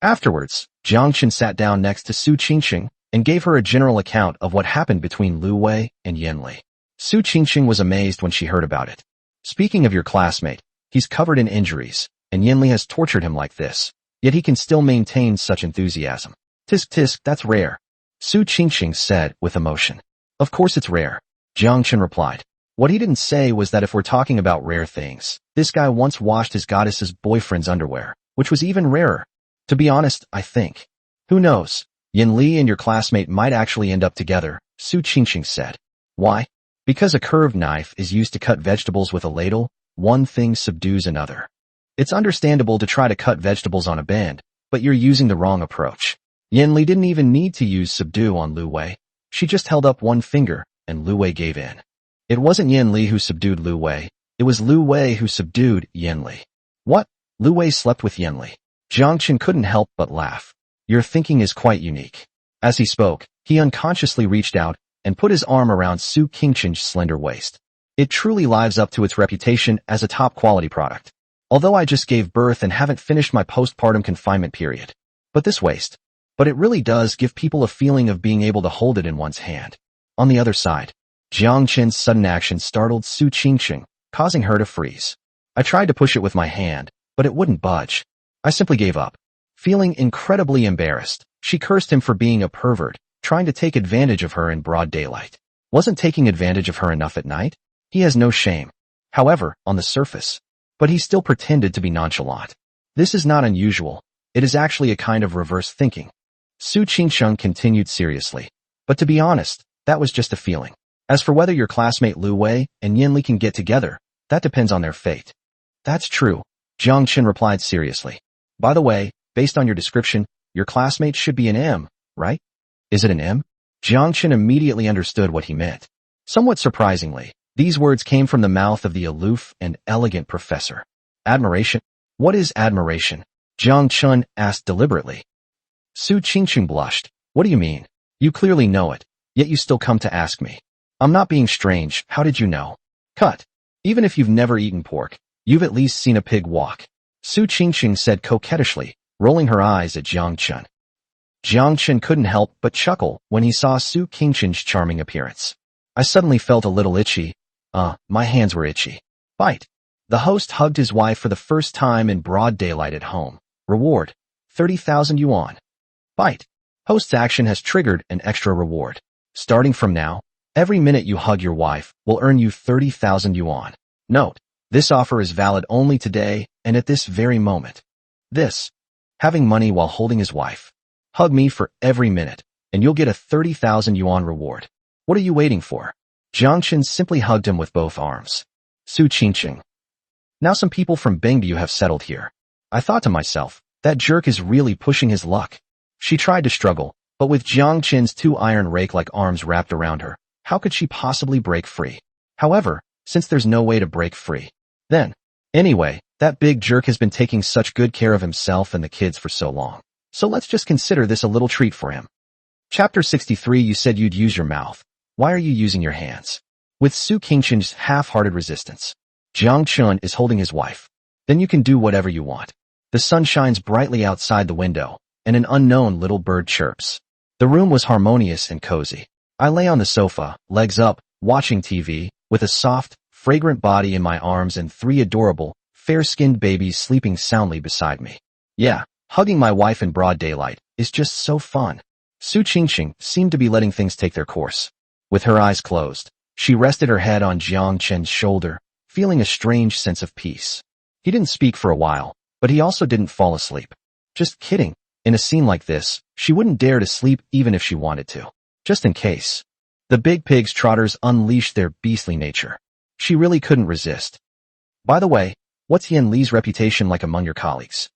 Afterwards, Jiang Chen sat down next to Su Qingsheng and gave her a general account of what happened between Lu Wei and Yin Li. Su Qingsheng was amazed when she heard about it. Speaking of your classmate, he's covered in injuries, and Yin Li has tortured him like this, yet he can still maintain such enthusiasm. Tisk, that's rare. Su Qingsheng said with emotion. Of course it's rare, Jiang Chen replied. What he didn't say was that if we're talking about rare things, this guy once washed his goddess's boyfriend's underwear, which was even rarer. To be honest, I think. Who knows? Yin Li and your classmate might actually end up together, Su Qingsheng said. Why? Because a curved knife is used to cut vegetables with a ladle, one thing subdues another. It's understandable to try to cut vegetables on a bend, but you're using the wrong approach. Yin Li didn't even need to use subdue on Lu Wei. She just held up one finger, and Lu Wei gave in. It wasn't Yin Li who subdued Lu Wei. It was Lu Wei who subdued Yin Li. What? Lu Wei slept with Yin Li. Jiang Chen couldn't help but laugh. Your thinking is quite unique. As he spoke, he unconsciously reached out and put his arm around Su Qingsheng's slender waist. It truly lives up to its reputation as a top-quality product. Although I just gave birth and haven't finished my postpartum confinement period. But this waste. But it really does give people a feeling of being able to hold it in one's hand. On the other side, Jiang Chen's sudden action startled Su Qingqing, causing her to freeze. I tried to push it with my hand, but it wouldn't budge. I simply gave up. Feeling incredibly embarrassed, she cursed him for being a pervert, trying to take advantage of her in broad daylight. Wasn't taking advantage of her enough at night? He has no shame. However, on the surface. But he still pretended to be nonchalant. This is not unusual. It is actually a kind of reverse thinking. Su Qingsheng continued seriously. But to be honest, that was just a feeling. As for whether your classmate Lu Wei and Yin Li can get together, that depends on their fate. That's true, Jiang Chen replied seriously. By the way, based on your description, your classmate should be an M, right? Is it an M? Jiang Chen immediately understood what he meant. Somewhat surprisingly, these words came from the mouth of the aloof and elegant professor. Admiration? What is admiration? Jiang Chen asked deliberately. Su Qingqing blushed. What do you mean? You clearly know it, yet you still come to ask me. I'm not being strange, how did you know? Cut. Even if you've never eaten pork, you've at least seen a pig walk. Su Qingqing said coquettishly, rolling her eyes at Jiang Chen. Jiang Chen couldn't help but chuckle when he saw Su Qingqing's charming appearance. I suddenly felt a little itchy. My hands were itchy. Bite. The host hugged his wife for the first time in broad daylight at home. Reward. 30,000 yuan. Bite. Host's action has triggered an extra reward. Starting from now, every minute you hug your wife will earn you 30,000 yuan. Note, this offer is valid only today and at this very moment. This. Having money while holding his wife. Hug me for every minute, and you'll get a 30,000 yuan reward. What are you waiting for? Jiang Chen simply hugged him with both arms. Su Qingqing. Now some people from Bengbu have settled here. I thought to myself, that jerk is really pushing his luck. She tried to struggle, but with Jiang Chen's two iron rake-like arms wrapped around her, how could she possibly break free? However, since there's no way to break free, then, anyway, that big jerk has been taking such good care of himself and the kids for so long. So let's just consider this a little treat for him. Chapter 63. You said you'd use your mouth. Why are you using your hands? With Su Qingqing's half-hearted resistance, Jiang Chen is holding his wife. Then you can do whatever you want. The sun shines brightly outside the window, and an unknown little bird chirps. The room was harmonious and cozy. I lay on the sofa, legs up, watching TV, with a soft, fragrant body in my arms and three adorable, fair-skinned babies sleeping soundly beside me. Yeah, hugging my wife in broad daylight is just so fun. Su Qingqing seemed to be letting things take their course. With her eyes closed, she rested her head on Jiang Chen's shoulder, feeling a strange sense of peace. He didn't speak for a while, but he also didn't fall asleep. Just kidding. In a scene like this, she wouldn't dare to sleep even if she wanted to. Just in case. The big pig's trotters unleashed their beastly nature. She really couldn't resist. By the way, what's Yin Li's reputation like among your colleagues?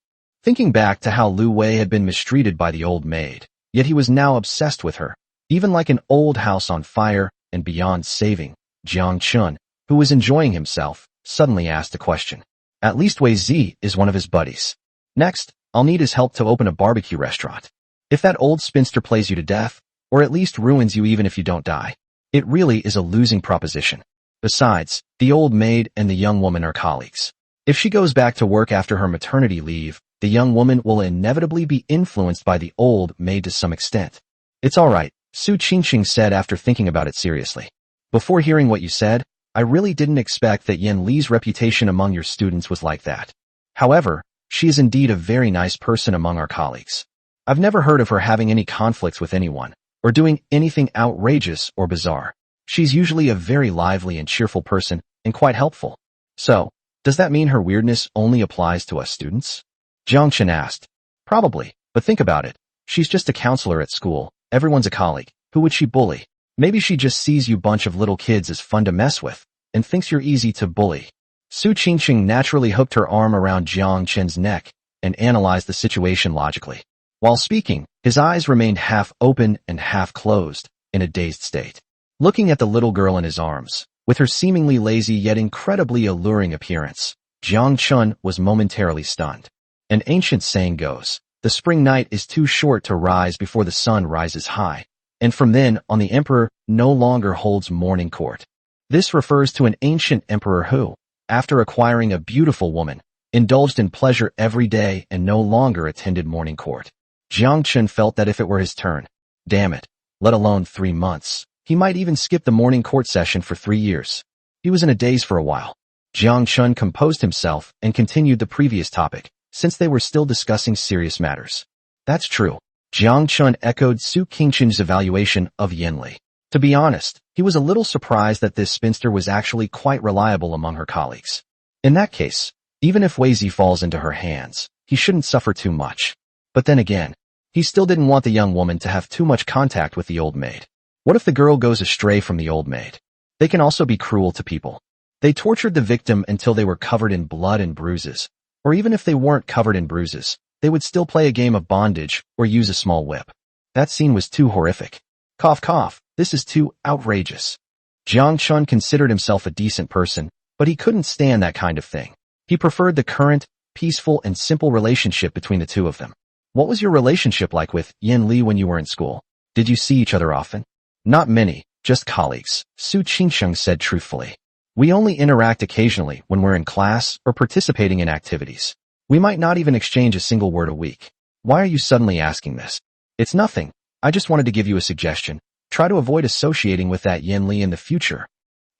Thinking back to how Lu Wei had been mistreated by the old maid, yet he was now obsessed with her, even like an old house on fire and beyond saving, Jiang Chen, who was enjoying himself, suddenly asked a question. At least Wei Zi is one of his buddies. Next, I'll need his help to open a barbecue restaurant. If that old spinster plays you to death, or at least ruins you even if you don't die, it really is a losing proposition. Besides, the old maid and the young woman are colleagues. If she goes back to work after her maternity leave, the young woman will inevitably be influenced by the old maid to some extent. It's all right, Su Qingqing said after thinking about it seriously. Before hearing what you said, I really didn't expect that Yin Li's reputation among your students was like that. However, she is indeed a very nice person among our colleagues. I've never heard of her having any conflicts with anyone, or doing anything outrageous or bizarre. She's usually a very lively and cheerful person, and quite helpful. So, does that mean her weirdness only applies to us students? Jiang Chen asked. Probably, but think about it. She's just a counselor at school. Everyone's a colleague. Who would she bully? Maybe she just sees you bunch of little kids as fun to mess with, and thinks you're easy to bully. Su Qingqing naturally hooked her arm around Jiang Chen's neck and analyzed the situation logically. While speaking, his eyes remained half open and half closed, in a dazed state. Looking at the little girl in his arms, with her seemingly lazy yet incredibly alluring appearance, Jiang Chen was momentarily stunned. An ancient saying goes, the spring night is too short to rise before the sun rises high, and from then on the emperor no longer holds morning court. This refers to an ancient emperor who, after acquiring a beautiful woman, indulged in pleasure every day and no longer attended morning court. Jiang Chen felt that if it were his turn, damn it, let alone 3 months, he might even skip the morning court session for 3 years. He was in a daze for a while. Jiang Chen composed himself and continued the previous topic, since they were still discussing serious matters. That's true. Jiang Chen echoed Su Qingchen's evaluation of Yin Li. To be honest, he was a little surprised that this spinster was actually quite reliable among her colleagues. In that case, even if Wei Zi falls into her hands, he shouldn't suffer too much. But then again, he still didn't want the young woman to have too much contact with the old maid. What if the girl goes astray from the old maid? They can also be cruel to people. They tortured the victim until they were covered in blood and bruises. Or even if they weren't covered in bruises, they would still play a game of bondage or use a small whip. That scene was too horrific. Cough cough, this is too outrageous. Jiang Chen considered himself a decent person, but he couldn't stand that kind of thing. He preferred the current, peaceful and simple relationship between the two of them. What was your relationship like with Yin Li when you were in school? Did you see each other often? Not many, just colleagues, Su Qingcheng said truthfully. We only interact occasionally when we're in class or participating in activities. We might not even exchange a single word a week. Why are you suddenly asking this? It's nothing. I just wanted to give you a suggestion. Try to avoid associating with that Yin Li in the future.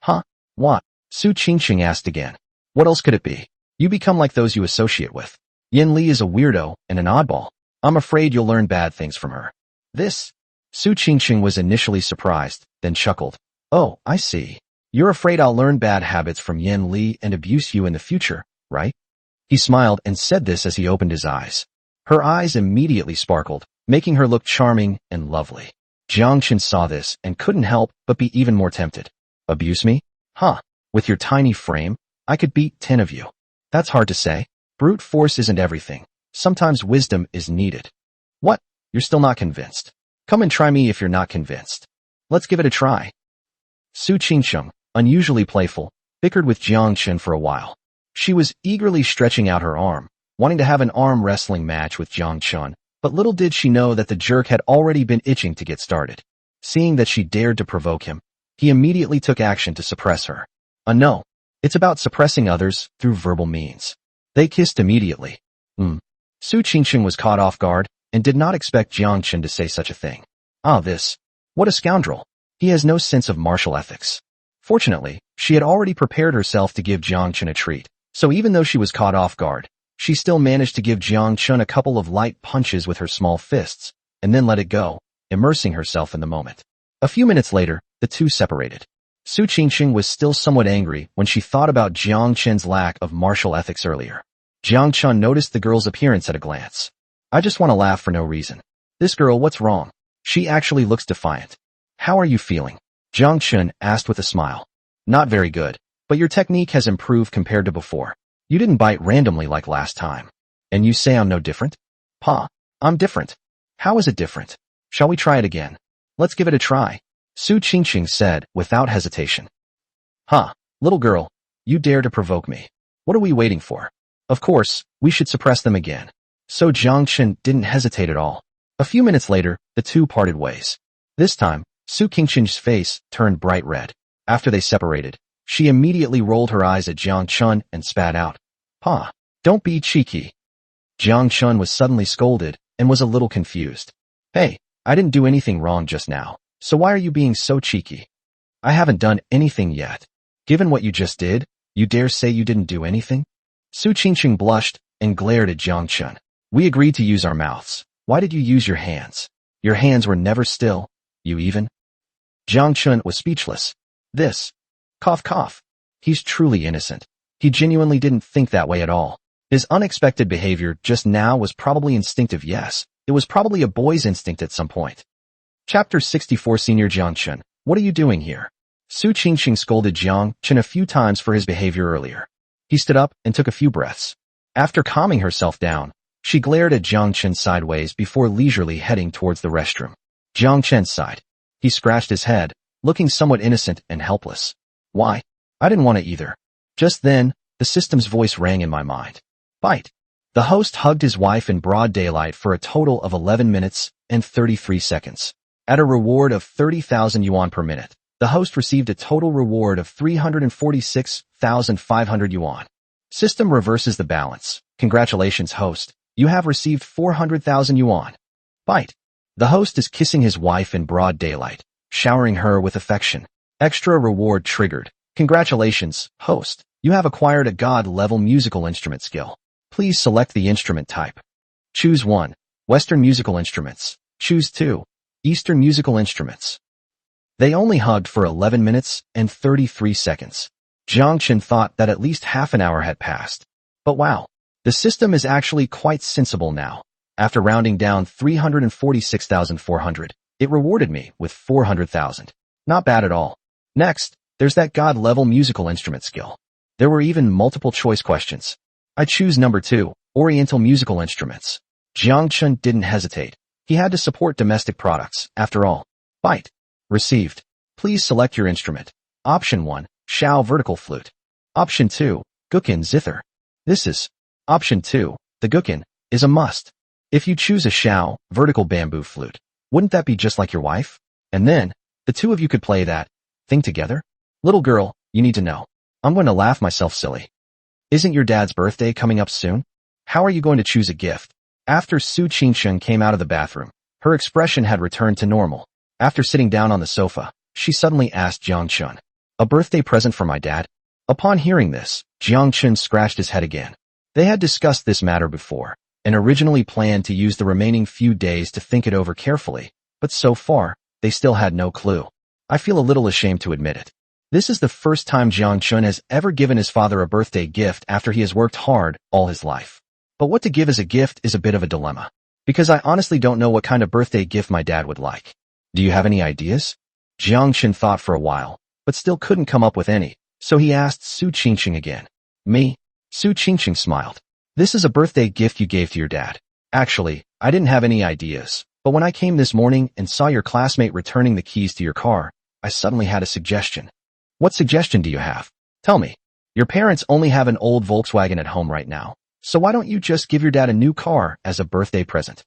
Huh? What? Su Qingcheng asked again. What else could it be? You become like those you associate with. Yin Li is a weirdo and an oddball. I'm afraid you'll learn bad things from her. This? Su Qingcheng was initially surprised, then chuckled. Oh, I see. You're afraid I'll learn bad habits from Yin Li and abuse you in the future, right? He smiled and said this as he opened his eyes. Her eyes immediately sparkled, making her look charming and lovely. Jiang Chen saw this and couldn't help but be even more tempted. Abuse me? Huh. With your tiny frame, I could beat 10 of you. That's hard to say. Brute force isn't everything. Sometimes wisdom is needed. What? You're still not convinced? Come and try me if you're not convinced. Let's give it a try. Su Qingcheng, unusually playful, bickered with Jiang Chen for a while. She was eagerly stretching out her arm, wanting to have an arm wrestling match with Jiang Chen, but little did she know that the jerk had already been itching to get started. Seeing that she dared to provoke him, he immediately took action to suppress her. No. It's about suppressing others through verbal means. They kissed immediately. Su Qingcheng was caught off guard and did not expect Jiang Chen to say such a thing. This. What a scoundrel. He has no sense of martial ethics. Fortunately, she had already prepared herself to give Jiang Chen a treat, so even though she was caught off guard, she still managed to give Jiang Chen a couple of light punches with her small fists, and then let it go, immersing herself in the moment. A few minutes later, the two separated. Su Qingcheng was still somewhat angry when she thought about Jiang Chen's lack of martial ethics earlier. Jiang Chen noticed the girl's appearance at a glance. I just want to laugh for no reason. This girl, what's wrong? She actually looks defiant. How are you feeling? Jiang Chen asked with a smile. Not very good, but your technique has improved compared to before. You didn't bite randomly like last time. And you say I'm no different? Pa, I'm different. How is it different? Shall we try it again? Let's give it a try. Su Qingcheng said without hesitation. Little girl, you dare to provoke me. What are we waiting for? Of course, we should suppress them again. So Jiang Chen didn't hesitate at all. A few minutes later, the two parted ways. This time, Su Qingcheng's face turned bright red. After they separated, she immediately rolled her eyes at Jiang Chen and spat out. Pa, don't be cheeky. Jiang Chen was suddenly scolded and was a little confused. Hey, I didn't do anything wrong just now, so why are you being so cheeky? I haven't done anything yet. Given what you just did, you dare say you didn't do anything? Su Qingcheng blushed and glared at Jiang Chen. We agreed to use our mouths. Why did you use your hands? Your hands were never still. You even? Jiang Chen was speechless. This. Cough cough. He's truly innocent. He genuinely didn't think that way at all. His unexpected behavior just now was probably instinctive, yes. It was probably a boy's instinct at some point. Chapter 64 Senior Jiang Chen, what are you doing here? Su Qingcheng scolded Jiang Chen a few times for his behavior earlier. He stood up and took a few breaths. After calming herself down, she glared at Jiang Chen sideways before leisurely heading towards the restroom. Jiang Chen sighed. He scratched his head, looking somewhat innocent and helpless. Why? I didn't want to either. Just then, the system's voice rang in my mind. Bite. The host hugged his wife in broad daylight for a total of 11 minutes and 33 seconds. At a reward of 30,000 yuan per minute, the host received a total reward of 346,500 yuan. System reverses the balance. Congratulations, host. You have received 400,000 yuan. Bite. The host is kissing his wife in broad daylight, showering her with affection. Extra reward triggered. Congratulations, host. You have acquired a god-level musical instrument skill. Please select the instrument type. Choose 1. Western musical instruments. Choose 2. Eastern musical instruments. They only hugged for 11 minutes and 33 seconds. Jiang Chen thought that at least half an hour had passed. But wow, the system is actually quite sensible now. After rounding down 346,400, it rewarded me with 400,000. Not bad at all. Next, there's that god-level musical instrument skill. There were even multiple choice questions. I choose number 2, Oriental musical instruments. Jiang Chen didn't hesitate. He had to support domestic products, after all. Bite. Received. Please select your instrument. Option 1, Shao vertical flute. Option 2, Guqin zither. This is. Option 2, the Guqin, is a must. If you choose a Shao vertical bamboo flute, wouldn't that be just like your wife? And then, the two of you could play that thing together? Little girl, you need to know. I'm going to laugh myself silly. Isn't your dad's birthday coming up soon? How are you going to choose a gift? After Su Qingsheng came out of the bathroom, her expression had returned to normal. After sitting down on the sofa, she suddenly asked Jiang Chen, "A birthday present for my dad?" Upon hearing this, Jiang Chen scratched his head again. They had discussed this matter before, and originally planned to use the remaining few days to think it over carefully, but so far, they still had no clue. I feel a little ashamed to admit it. This is the first time Jiang Chen has ever given his father a birthday gift after he has worked hard all his life. But what to give as a gift is a bit of a dilemma, because I honestly don't know what kind of birthday gift my dad would like. Do you have any ideas? Jiang Chen thought for a while, but still couldn't come up with any, so he asked Su Qingsheng again. Me? Su Qingsheng smiled. This is a birthday gift you gave to your dad. Actually, I didn't have any ideas, but when I came this morning and saw your classmate returning the keys to your car, I suddenly had a suggestion. What suggestion do you have? Tell me. Your parents only have an old Volkswagen at home right now, so why don't you just give your dad a new car as a birthday present?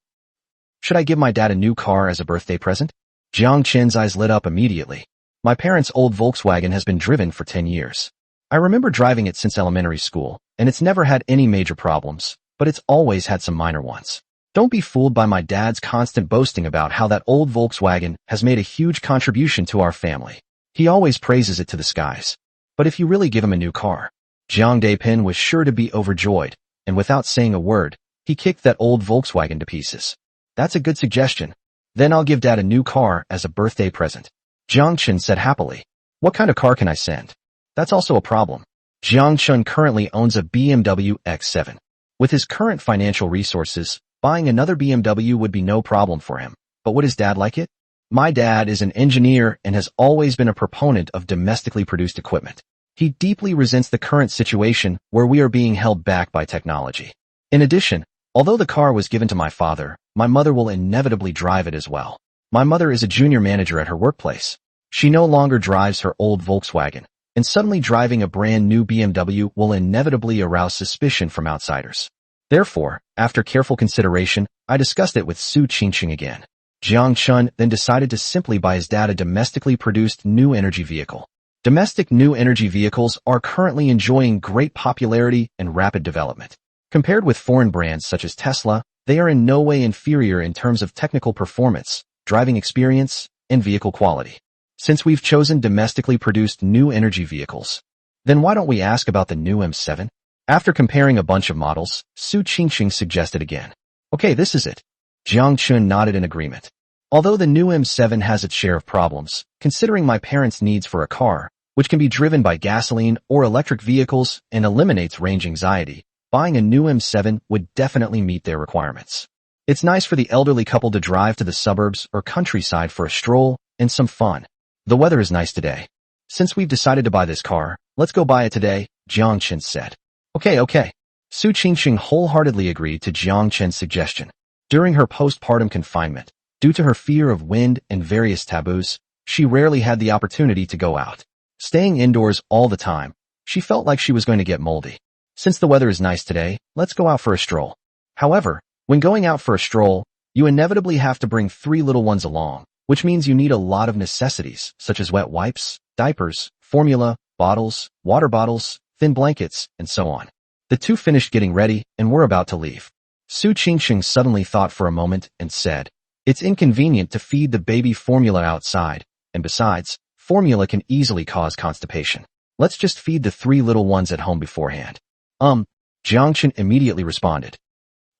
Should I give my dad a new car as a birthday present? Jiang Chen's eyes lit up immediately. My parents' old Volkswagen has been driven for 10 years. I remember driving it since elementary school, and it's never had any major problems, but it's always had some minor ones. Don't be fooled by my dad's constant boasting about how that old Volkswagen has made a huge contribution to our family. He always praises it to the skies. But if you really give him a new car, Jiang Depin was sure to be overjoyed, and without saying a word, he kicked that old Volkswagen to pieces. That's a good suggestion. Then I'll give Dad a new car as a birthday present. Jiang Chen said happily. What kind of car can I send? That's also a problem. Jiang Chen currently owns a BMW X7. With his current financial resources, buying another BMW would be no problem for him. But would his dad like it? My dad is an engineer and has always been a proponent of domestically produced equipment. He deeply resents the current situation where we are being held back by technology. In addition, although the car was given to my father, my mother will inevitably drive it as well. My mother is a junior manager at her workplace. She no longer drives her old Volkswagen, and suddenly driving a brand new BMW will inevitably arouse suspicion from outsiders. Therefore, after careful consideration, I discussed it with Su Qingsheng again. Jiang Chen then decided to simply buy his dad a domestically produced new energy vehicle. Domestic new energy vehicles are currently enjoying great popularity and rapid development. Compared with foreign brands such as Tesla, they are in no way inferior in terms of technical performance, driving experience, and vehicle quality. Since we've chosen domestically produced new energy vehicles, then why don't we ask about the new M7? After comparing a bunch of models, Su Qingsheng suggested again. Okay, this is it. Jiang Chen nodded in agreement. Although the new M7 has its share of problems, considering my parents' needs for a car, which can be driven by gasoline or electric vehicles and eliminates range anxiety, buying a new M7 would definitely meet their requirements. It's nice for the elderly couple to drive to the suburbs or countryside for a stroll and some fun. The weather is nice today. Since we've decided to buy this car, let's go buy it today, Jiang Chen said. Okay. Su Qingsheng wholeheartedly agreed to Jiang Chen's suggestion. During her postpartum confinement, due to her fear of wind and various taboos, she rarely had the opportunity to go out. Staying indoors all the time, she felt like she was going to get moldy. Since the weather is nice today, let's go out for a stroll. However, when going out for a stroll, you inevitably have to bring 3 little ones along, which means you need a lot of necessities, such as wet wipes, diapers, formula, bottles, water bottles, thin blankets, and so on. The two finished getting ready and were about to leave. Su Qingsheng suddenly thought for a moment and said, "It's inconvenient to feed the baby formula outside, and besides, formula can easily cause constipation. Let's just feed the 3 little ones at home beforehand." Jiang Chen immediately responded.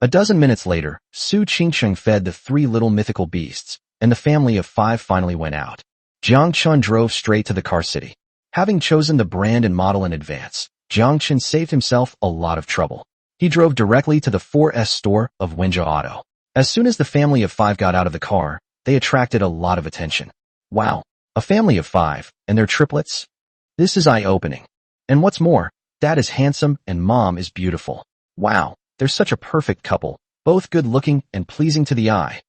A dozen minutes later, Su Qingsheng fed the 3 little mythical beasts, and the family of 5 finally went out. Jiang Chen drove straight to the car city. Having chosen the brand and model in advance, Jiang Chen saved himself a lot of trouble. He drove directly to the 4S store of Wenjia Auto. As soon as the family of 5 got out of the car, they attracted a lot of attention. Wow, a family of 5, and they're triplets? This is eye-opening. And what's more, Dad is handsome and Mom is beautiful. Wow, they're such a perfect couple, both good-looking and pleasing to the eye.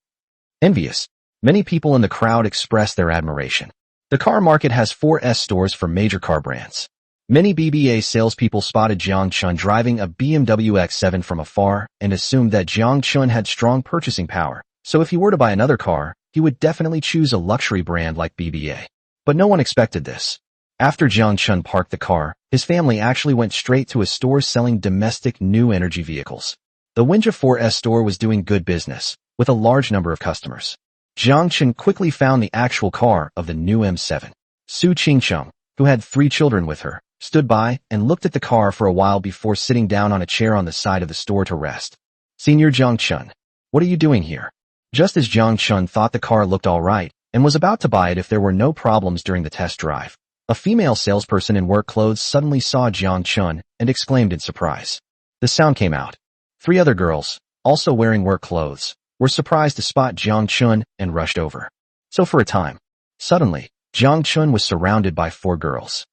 Envious. Many people in the crowd expressed their admiration. The car market has 4S stores for major car brands. Many BBA salespeople spotted Jiang Chen driving a BMW X7 from afar and assumed that Jiang Chen had strong purchasing power, so if he were to buy another car, he would definitely choose a luxury brand like BBA. But no one expected this. After Jiang Chen parked the car, his family actually went straight to a store selling domestic new energy vehicles. The Wenjia 4S store was doing good business, with a large number of customers. Jiang Chen quickly found the actual car of the new M7. Su Qingsheng, who had 3 children with her, stood by and looked at the car for a while before sitting down on a chair on the side of the store to rest. "Senior Jiang Chen, what are you doing here?" Just as Jiang Chen thought the car looked all right and was about to buy it if there were no problems during the test drive, a female salesperson in work clothes suddenly saw Jiang Chen and exclaimed in surprise. The sound came out. 3 other girls, also wearing work clothes, were surprised to spot Jiang Chen and rushed over. So for a time, suddenly, Jiang Chen was surrounded by 4 girls.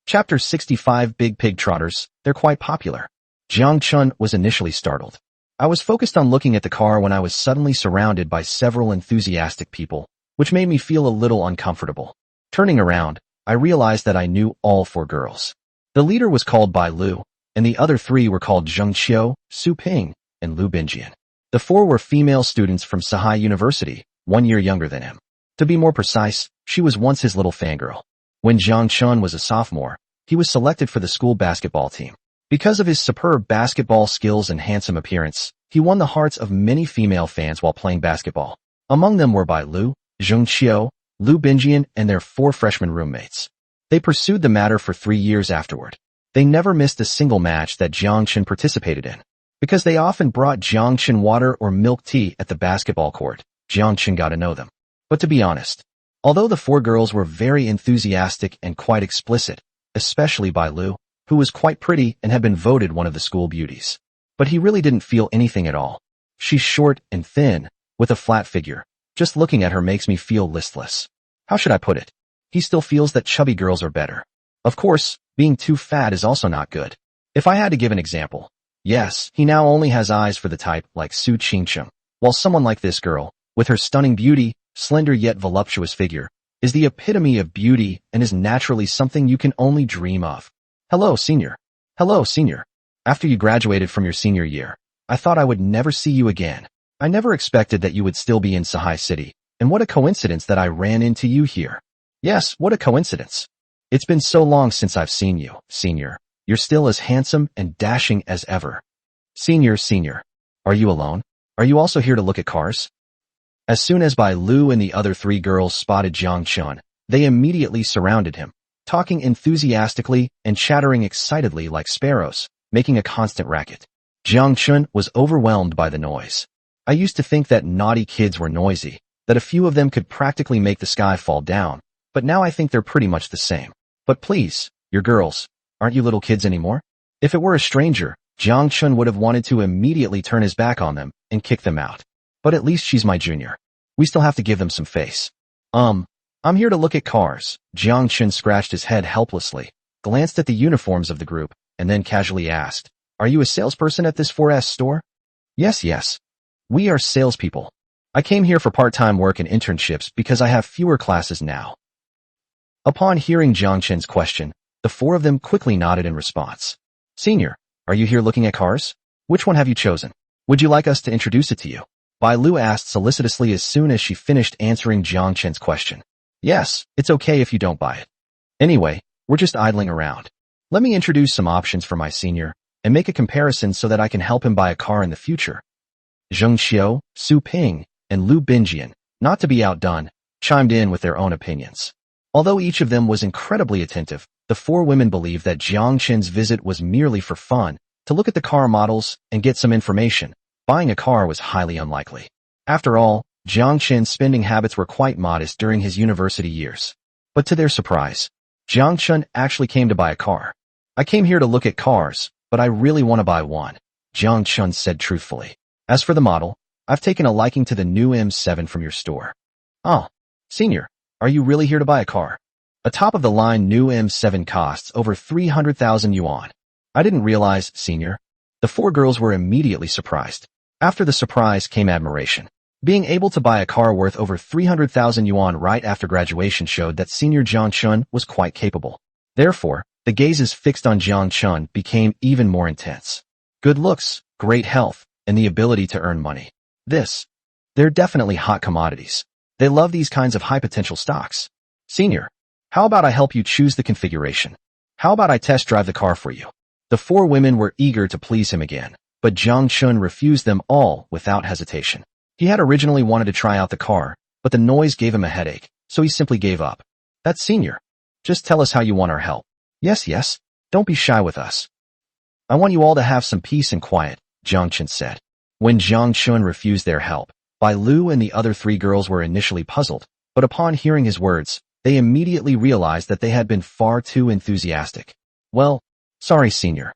Chapter 65 Big Pig Trotters, they're quite popular. Jiang Chen was initially startled. I was focused on looking at the car when I was suddenly surrounded by several enthusiastic people, which made me feel a little uncomfortable. Turning around, I realized that I knew all 4 girls. The leader was called Bai Lu, and the other 3 were called Zheng Qiu, Su Ping, and Lu Binjian. The 4 were female students from Sahai University, 1 year younger than him. To be more precise, she was once his little fangirl. When Jiang Chen was a sophomore, he was selected for the school basketball team. Because of his superb basketball skills and handsome appearance, he won the hearts of many female fans while playing basketball. Among them were Bai Lu, Zheng Qiu, Lu Binjian, and their 4 freshman roommates. They pursued the matter for 3 years afterward. They never missed a single match that Jiang Chen participated in. Because they often brought Jiang Chen water or milk tea at the basketball court, Jiang Chen got to know them. But to be honest, although the 4 girls were very enthusiastic and quite explicit, especially Bai Lu, who was quite pretty and had been voted one of the school beauties. But he really didn't feel anything at all. She's short and thin, with a flat figure. Just looking at her makes me feel listless. How should I put it? He still feels that chubby girls are better. Of course, being too fat is also not good. If I had to give an example, yes, he now only has eyes for the type like Su Qingsheng, while someone like this girl, with her stunning beauty, slender yet voluptuous figure, is the epitome of beauty and is naturally something you can only dream of. Hello, senior. Hello, senior. After you graduated from your senior year, I thought I would never see you again. I never expected that you would still be in Sahai City, and what a coincidence that I ran into you here. Yes, what a coincidence. It's been so long since I've seen you, senior. You're still as handsome and dashing as ever. Senior, are you alone? Are you also here to look at cars? As soon as Bai Lu and the other 3 girls spotted Jiang Chen, they immediately surrounded him, talking enthusiastically and chattering excitedly like sparrows, making a constant racket. Jiang Chen was overwhelmed by the noise. I used to think that naughty kids were noisy, that a few of them could practically make the sky fall down, but now I think they're pretty much the same. But please, you're girls, aren't you little kids anymore? If it were a stranger, Jiang Chen would have wanted to immediately turn his back on them and kick them out. But at least she's my junior. We still have to give them some face. I'm here to look at cars. Jiang Chen scratched his head helplessly, glanced at the uniforms of the group, and then casually asked, "Are you a salesperson at this 4S store?" Yes. We are salespeople. I came here for part-time work and internships because I have fewer classes now. Upon hearing Jiang Chen's question, the 4 of them quickly nodded in response. Senior, are you here looking at cars? Which one have you chosen? Would you like us to introduce it to you? Bai Lu asked solicitously as soon as she finished answering Jiang Chen's question. Yes, it's okay if you don't buy it. Anyway, we're just idling around. Let me introduce some options for my senior. and make a comparison so that I can help him buy a car in the future. Zheng Xiao, Su Ping, and Lu Binjian, not to be outdone, chimed in with their own opinions. Although each of them was incredibly attentive, the four women believed that Jiang Chen's visit was merely for fun, to look at the car models and get some information. Buying a car was highly unlikely. After all, Jiang Chen's spending habits were quite modest during his university years. But to their surprise, Jiang Chen actually came to buy a car. I came here to look at cars, but I really want to buy one, Jiang Chen said truthfully. As for the model, I've taken a liking to the new M7 from your store. Oh, senior, are you really here to buy a car? A top-of-the-line new M7 costs over 300,000 yuan. I didn't realize, senior. The four girls were immediately surprised. After the surprise came admiration. Being able to buy a car worth over 300,000 yuan right after graduation showed that senior Jiang Chen was quite capable. Therefore, the gazes fixed on Jiang Chen became even more intense. Good looks, great health, and the ability to earn money. They're definitely hot commodities. They love these kinds of high-potential stocks. Senior, how about I help you choose the configuration? How about I test drive the car for you? The four women were eager to please him again, but Jiang Chen refused them all without hesitation. He had originally wanted to try out the car, but the noise gave him a headache, so he simply gave up. That's senior. Just tell us how you want our help. Yes, don't be shy with us. I want you all to have some peace and quiet, Jiang Chen said. When Jiang Chen refused their help, Bai Lu and the other three girls were initially puzzled, but upon hearing his words, they immediately realized that they had been far too enthusiastic. Well, sorry senior.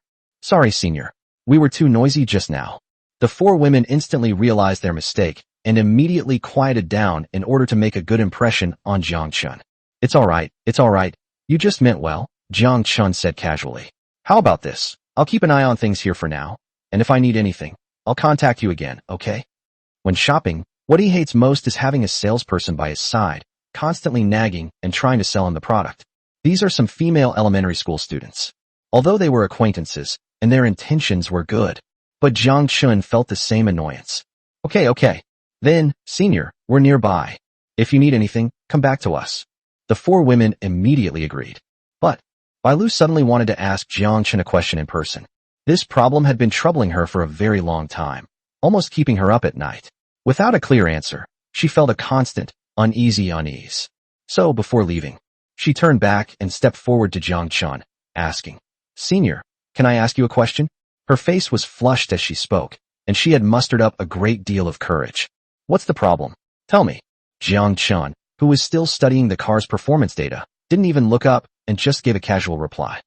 We were too noisy just now. The four women instantly realized their mistake and immediately quieted down in order to make a good impression on Jiang Chen. It's all right. You just meant well, Jiang Chen said casually. How about this? I'll keep an eye on things here for now, and if I need anything, I'll contact you again, okay? When shopping, what he hates most is having a salesperson by his side, constantly nagging and trying to sell him the product. These are some female elementary school students. Although they were acquaintances, and their intentions were good, but Jiang Chen felt the same annoyance. Okay. Then, senior, we're nearby. If you need anything, come back to us. The four women immediately agreed. But Bai Lu suddenly wanted to ask Jiang Chen a question in person. This problem had been troubling her for a very long time, almost keeping her up at night. Without a clear answer, she felt a constant, uneasy unease. So, before leaving, she turned back and stepped forward to Jiang Chen, asking, Senior, can I ask you a question? Her face was flushed as she spoke, and she had mustered up a great deal of courage. What's the problem? Tell me. Jiang Chen, who was still studying the car's performance data, didn't even look up and just gave a casual reply.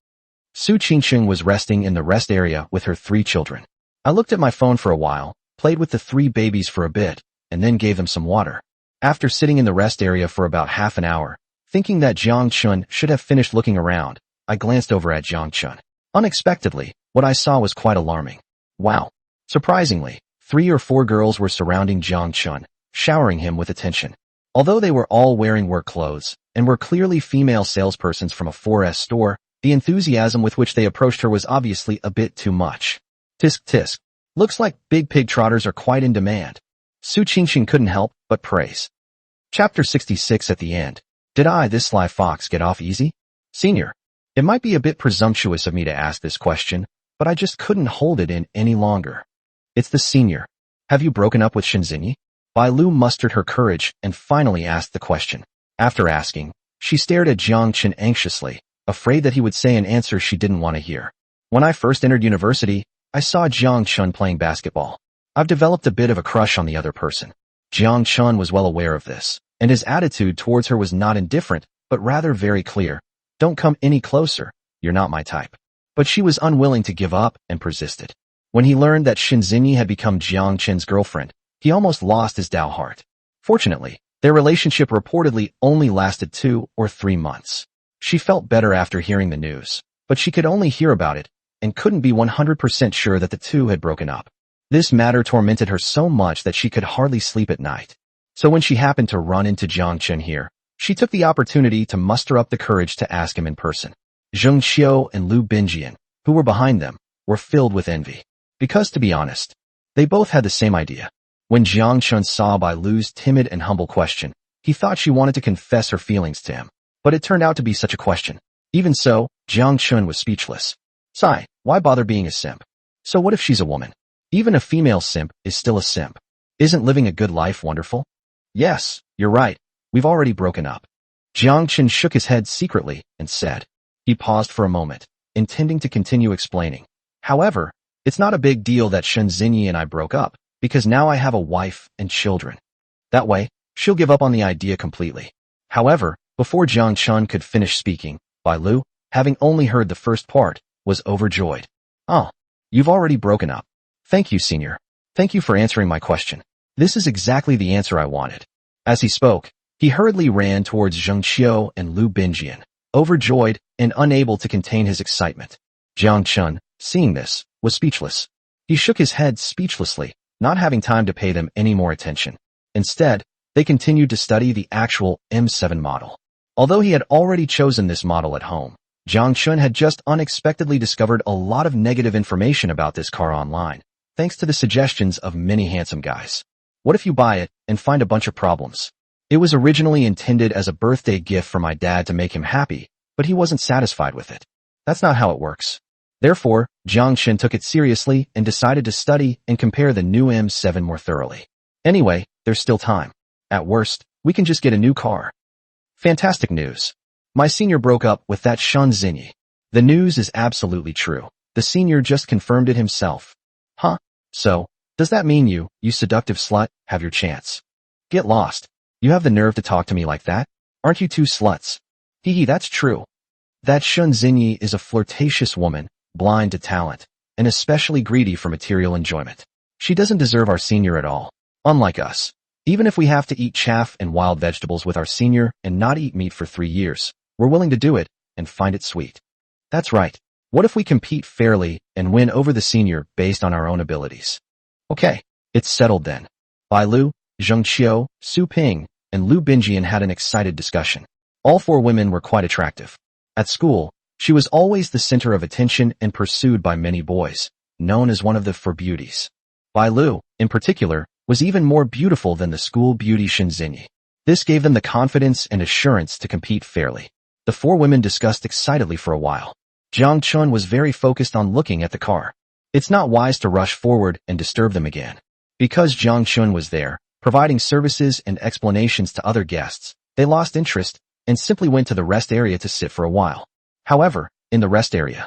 Su Qingqing was resting in the rest area with her 3 children. I looked at my phone for a while, played with the 3 babies for a bit, and then gave them some water. After sitting in the rest area for about half an hour, thinking that Jiang Chen should have finished looking around, I glanced over at Jiang Chen. Unexpectedly, what I saw was quite alarming. Wow. Surprisingly, 3 or 4 girls were surrounding Jiang Chen, showering him with attention. Although they were all wearing work clothes, and were clearly female salespersons from a 4S store, the enthusiasm with which they approached her was obviously a bit too much. Tisk. Looks like big pig trotters are quite in demand. Su Qingqing couldn't help but praise. Chapter 66 at the end. Did I, this sly fox, get off easy? Senior, it might be a bit presumptuous of me to ask this question, but I just couldn't hold it in any longer. It's the senior. Have you broken up with Shenzhen? Bai Lu mustered her courage and finally asked the question. After asking, she stared at Jiang Chen anxiously, afraid that he would say an answer she didn't want to hear. When I first entered university, I saw Jiang Chen playing basketball. I've developed a bit of a crush on the other person. Jiang Chen was well aware of this, and his attitude towards her was not indifferent, but rather very clear. Don't come any closer, you're not my type. But she was unwilling to give up and persisted. When he learned that Shenzhen had become Jiang Chen's girlfriend, he almost lost his Dao heart. Fortunately, their relationship reportedly only lasted 2 or 3 months. She felt better after hearing the news, but she could only hear about it and couldn't be 100% sure that the two had broken up. This matter tormented her so much that she could hardly sleep at night. So when she happened to run into Jiang Chen here, she took the opportunity to muster up the courage to ask him in person. Zheng Xiao and Lu Binjian, who were behind them, were filled with envy. Because, to be honest, they both had the same idea. When Jiang Chen saw Bai Lu's timid and humble question, he thought she wanted to confess her feelings to him. But it turned out to be such a question. Even so, Jiang Chen was speechless. Sigh, why bother being a simp? So what if she's a woman? Even a female simp is still a simp. Isn't living a good life wonderful? Yes, you're right. We've already broken up. Jiang Chen shook his head secretly and said. He paused for a moment, intending to continue explaining. However, it's not a big deal that Shen Xinyi and I broke up, because now I have a wife and children. That way, she'll give up on the idea completely. However, before Jiang Chen could finish speaking, Bai Lu, having only heard the first part, was overjoyed. Oh, you've already broken up. Thank you, senior. Thank you for answering my question. This is exactly the answer I wanted. As he spoke, he hurriedly ran towards Zheng Qiu and Lu Binjian, overjoyed and unable to contain his excitement. Jiang Chen, seeing this, was speechless. He shook his head speechlessly, not having time to pay them any more attention. Instead, they continued to study the actual M7 model. Although he had already chosen this model at home, Jiang Chen had just unexpectedly discovered a lot of negative information about this car online, thanks to the suggestions of many handsome guys. What if you buy it and find a bunch of problems? It was originally intended as a birthday gift for my dad to make him happy, but he wasn't satisfied with it. That's not how it works. Therefore, Jiang Chen took it seriously and decided to study and compare the new M7 more thoroughly. Anyway, there's still time. At worst, we can just get a new car. Fantastic news. My senior broke up with that Shen Xinyi. The news is absolutely true. The senior just confirmed it himself. Huh? So, does that mean you seductive slut, have your chance? Get lost. You have the nerve to talk to me like that? Aren't you two sluts? Hee, that's true. That Shen Xinyi is a flirtatious woman, blind to talent, and especially greedy for material enjoyment. She doesn't deserve our senior at all. Unlike us. Even if we have to eat chaff and wild vegetables with our senior and not eat meat for 3 years, we're willing to do it and find it sweet. That's right. What if we compete fairly and win over the senior based on our own abilities? Okay, it's settled then. Bai Lu, Zheng Qiu, Su Ping, and Lu Binjian had an excited discussion. All 4 women were quite attractive. At school, she was always the center of attention and pursued by many boys, known as one of the 4 beauties. Bai Lu, in particular, was even more beautiful than the school beauty Shen Xinyi. This gave them the confidence and assurance to compete fairly. The 4 women discussed excitedly for a while. Jiang Chen was very focused on looking at the car. It's not wise to rush forward and disturb them again. Because Jiang Chen was there, providing services and explanations to other guests, they lost interest and simply went to the rest area to sit for a while. However, in the rest area,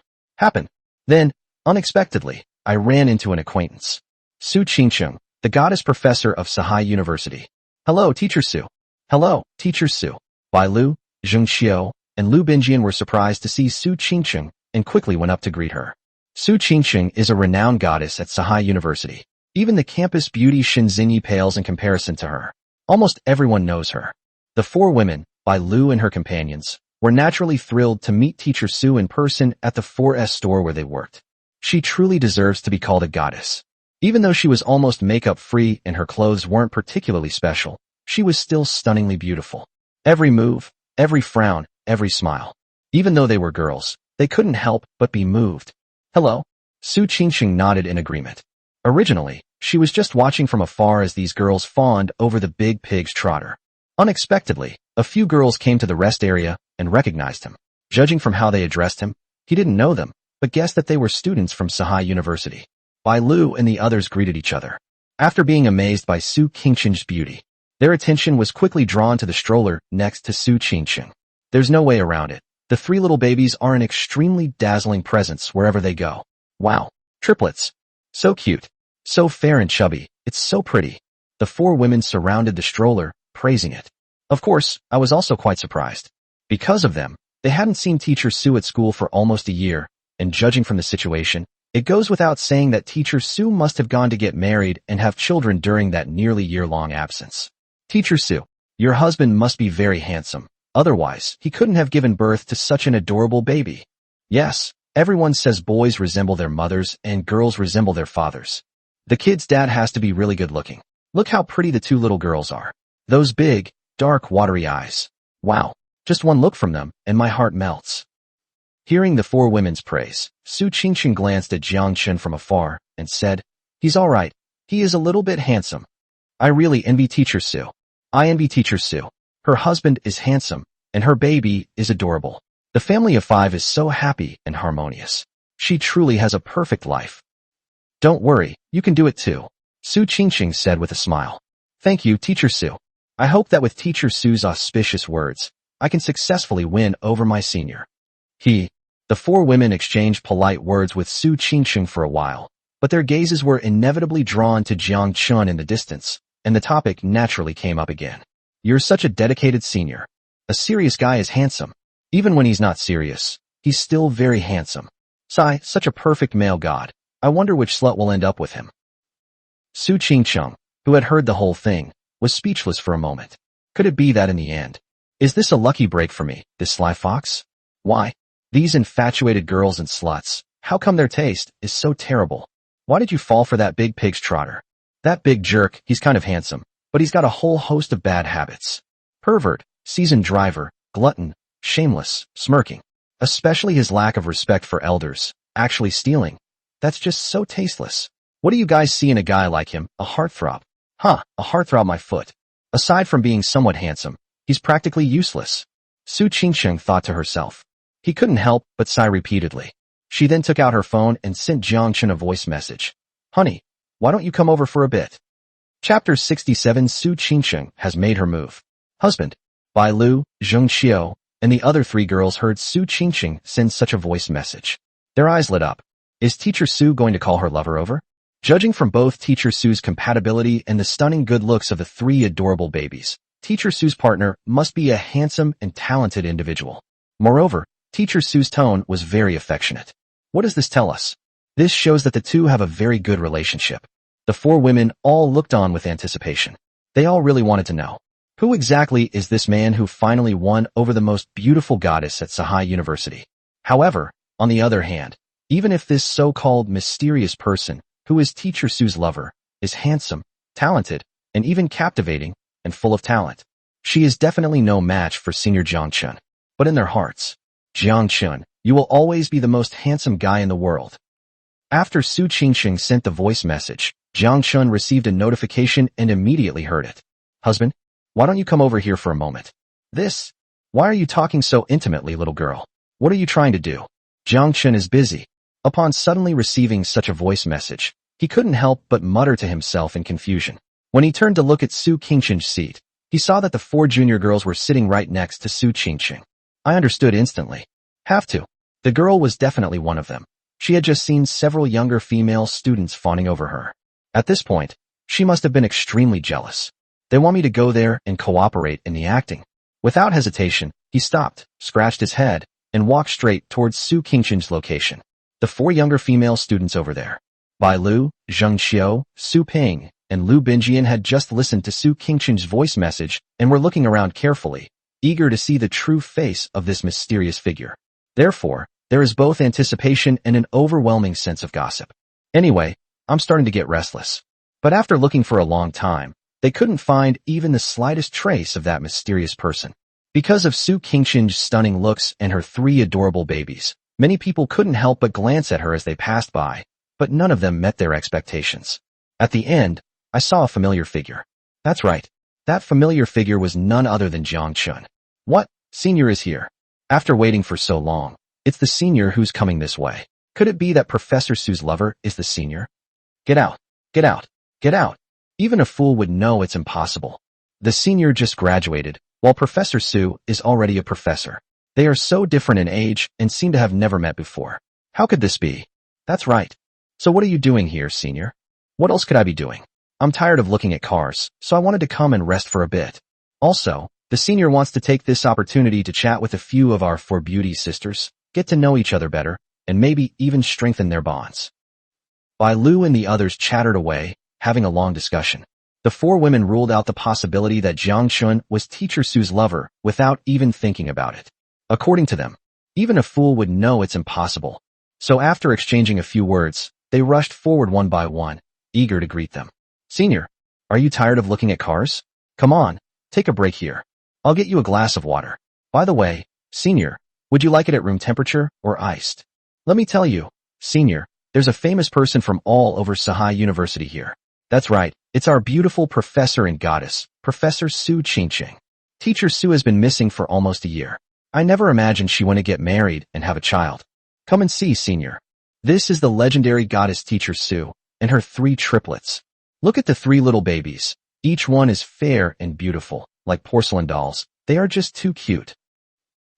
Then, unexpectedly, I ran into an acquaintance. Su Qingcheng, the goddess professor of Sahai University. Hello, Teacher Su. Hello, Teacher Su. Bai Lu, Zheng Qiu, and Lu Binjian were surprised to see Su Qingcheng and quickly went up to greet her. Su Qingcheng is a renowned goddess at Sahai University. Even the campus beauty Shen Xinyi pales in comparison to her. Almost everyone knows her. The 4 women, Bai Lu and her companions, were naturally thrilled to meet Teacher Su in person at the 4S store where they worked. She truly deserves to be called a goddess. Even though she was almost makeup-free and her clothes weren't particularly special, she was still stunningly beautiful. Every move, every frown, every smile. Even though they were girls, they couldn't help but be moved. Hello? Su Qingcheng nodded in agreement. Originally, she was just watching from afar as these girls fawned over the big pig's trotter. Unexpectedly, a few girls came to the rest area and recognized him. Judging from how they addressed him, he didn't know them, but guessed that they were students from Sahai University. Bai Lu and the others greeted each other. After being amazed by Su Qingcheng's beauty, their attention was quickly drawn to the stroller next to Su Qingcheng. There's no way around it. The 3 little babies are an extremely dazzling presence wherever they go. Wow. Triplets. So cute. So fair and chubby. It's so pretty. The 4 women surrounded the stroller, praising it. Of course, I was also quite surprised. Because of them, they hadn't seen Teacher Su at school for almost a year, and judging from the situation, it goes without saying that Teacher Su must have gone to get married and have children during that nearly year-long absence. Teacher Su, your husband must be very handsome. Otherwise, he couldn't have given birth to such an adorable baby. Yes, everyone says boys resemble their mothers and girls resemble their fathers. The kid's dad has to be really good looking. Look how pretty the 2 little girls are. Those big, dark, watery eyes. Wow, just one look from them, and my heart melts. Hearing the 4 women's praise, Su Qingcheng glanced at Jiang Chen from afar and said, He's all right. He is a little bit handsome. I really envy Teacher Su. I envy Teacher Su. Her husband is handsome, and her baby is adorable. The family of 5 is so happy and harmonious. She truly has a perfect life. Don't worry, you can do it too, Su Qingqing said with a smile. Thank you, Teacher Su. I hope that with Teacher Su's auspicious words, I can successfully win over my senior. The four women exchanged polite words with Su Qingqing for a while, but their gazes were inevitably drawn to Jiang Chen in the distance, and the topic naturally came up again. You're such a dedicated senior. A serious guy is handsome. Even when he's not serious, he's still very handsome. Sigh, such a perfect male god. I wonder which slut will end up with him. Su Qingqing, who had heard the whole thing, was speechless for a moment. Could it be that in the end? Is this a lucky break for me, this sly fox? Why? These infatuated girls and sluts, how come their taste is so terrible? Why did you fall for that big pig's trotter? That big jerk, he's kind of handsome, but he's got a whole host of bad habits. Pervert, seasoned driver, glutton, shameless, smirking. Especially his lack of respect for elders, actually stealing. That's just so tasteless. What do you guys see in a guy like him, a heartthrob? A heartthrob my foot. Aside from being somewhat handsome, he's practically useless. Su Qingqing thought to herself. He couldn't help but sigh repeatedly. She then took out her phone and sent Jiang Chen a voice message. Honey, why don't you come over for a bit? Chapter 67 Su Qingqing has made her move. Husband. Bai Lu, Zheng Xiao, and the other three girls heard Su Qingqing send such a voice message. Their eyes lit up. Is Teacher Su going to call her lover over? Judging from both Teacher Su's compatibility and the stunning good looks of the three adorable babies, Teacher Su's partner must be a handsome and talented individual. Moreover, Teacher Su's tone was very affectionate. What does this tell us? This shows that the two have a very good relationship. The four women all looked on with anticipation. They all really wanted to know. Who exactly is this man who finally won over the most beautiful goddess at Sahai University? However, on the other hand, even if this so-called mysterious person, who is Teacher Su's lover, is handsome, talented, and even captivating, and full of talent, she is definitely no match for Senior Jiang Chen. But in their hearts, Jiang Chen, you will always be the most handsome guy in the world. After Su Qingqing sent the voice message, Jiang Chen received a notification and immediately heard it. Husband, why don't you come over here for a moment? Why are you talking so intimately, little girl? What are you trying to do? Jiang Chen is busy. Upon suddenly receiving such a voice message, he couldn't help but mutter to himself in confusion. When he turned to look at Su Qingqing's seat, he saw that the four junior girls were sitting right next to Su Qingqing. I understood instantly. Have to. The girl was definitely one of them. She had just seen several younger female students fawning over her. At this point, she must have been extremely jealous. They want me to go there and cooperate in the acting. Without hesitation, he stopped, scratched his head, and walked straight towards Su Qingqing's location. The four younger female students over there, Bai Lu, Zheng Xiao, Su Ping, and Lu Binjian had just listened to Su Qingqing's voice message and were looking around carefully, eager to see the true face of this mysterious figure. Therefore, there is both anticipation and an overwhelming sense of gossip. Anyway, I'm starting to get restless. But after looking for a long time, they couldn't find even the slightest trace of that mysterious person. Because of Su Qingqing's stunning looks and her three adorable babies, many people couldn't help but glance at her as they passed by, but none of them met their expectations. At the end, I saw a familiar figure. That's right. That familiar figure was none other than Jiang Chen. What? Senior is here. After waiting for so long, it's the senior who's coming this way. Could it be that Professor Su's lover is the senior? Get out. Get out. Get out. Even a fool would know it's impossible. The senior just graduated, while Professor Su is already a professor. They are so different in age and seem to have never met before. How could this be? That's right. So what are you doing here, senior? What else could I be doing? I'm tired of looking at cars, so I wanted to come and rest for a bit. Also, the senior wants to take this opportunity to chat with a few of our four beauty sisters, get to know each other better, and maybe even strengthen their bonds. Bai Lu and the others chattered away, having a long discussion. The four women ruled out the possibility that Jiang Chen was Teacher Su's lover without even thinking about it. According to them, even a fool would know it's impossible. So after exchanging a few words, they rushed forward one by one, eager to greet them. Senior, are you tired of looking at cars? Come on, take a break here. I'll get you a glass of water. By the way, Senior, would you like it at room temperature or iced? Let me tell you, Senior, there's a famous person from all over Sahai University here. That's right, it's our beautiful professor and goddess, Professor Su Qingqing. Teacher Su has been missing for almost a year. I never imagined she wouldn't get married and have a child. Come and see, Senior. This is the legendary goddess Teacher Su, and her 3 triplets. Look at the 3 little babies. Each one is fair and beautiful, like porcelain dolls. They are just too cute.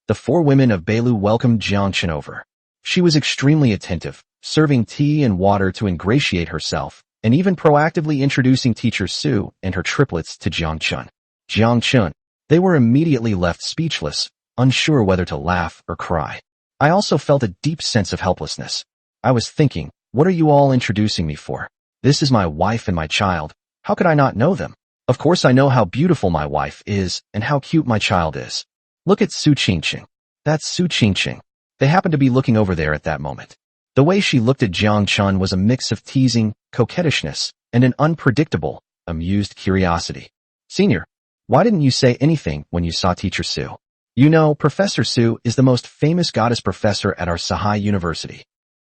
The 4 women of Beilu welcomed Jiang Chen over. She was extremely attentive, serving tea and water to ingratiate herself, and even proactively introducing teacher Su and her triplets to Jiang Chen. Jiang Chen. They were immediately left speechless, unsure whether to laugh or cry. I also felt a deep sense of helplessness. I was thinking, what are you all introducing me for? This is my wife and my child. How could I not know them? Of course I know how beautiful my wife is and how cute my child is. Look at Su Qingqing. That's Su Qingqing. They happened to be looking over there at that moment. The way she looked at Jiang Chen was a mix of teasing, coquettishness, and an unpredictable, amused curiosity. Senior, why didn't you say anything when you saw Teacher Su? You know, Professor Su is the most famous goddess professor at our Sahai University.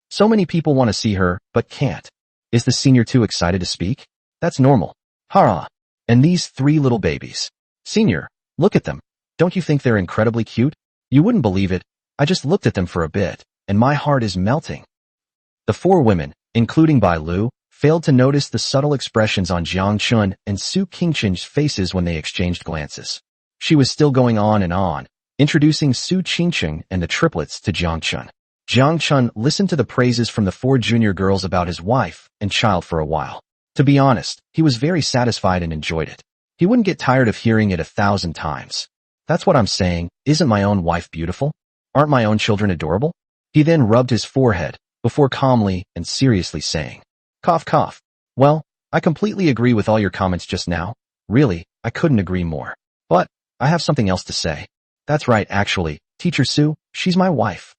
So many people want to see her, but can't. Is the senior too excited to speak? That's normal. Hara. And these 3 little babies. Senior, look at them. Don't you think they're incredibly cute? You wouldn't believe it. I just looked at them for a bit, and my heart is melting. The 4 women, including Bai Lu, failed to notice the subtle expressions on Jiang Chen and Su Qingqing's faces when they exchanged glances. She was still going on, introducing Su Qingqing and the triplets to Jiang Chen. Jiang Chen listened to the praises from the 4 junior girls about his wife and child for a while. To be honest, he was very satisfied and enjoyed it. He wouldn't get tired of hearing it 1,000 times. That's what I'm saying. Isn't my own wife beautiful? Aren't my own children adorable? He then rubbed his forehead, before calmly and seriously saying, cough cough. Well, I completely agree with all your comments just now. Really, I couldn't agree more. But, I have something else to say. That's right actually, Teacher Su, she's my wife.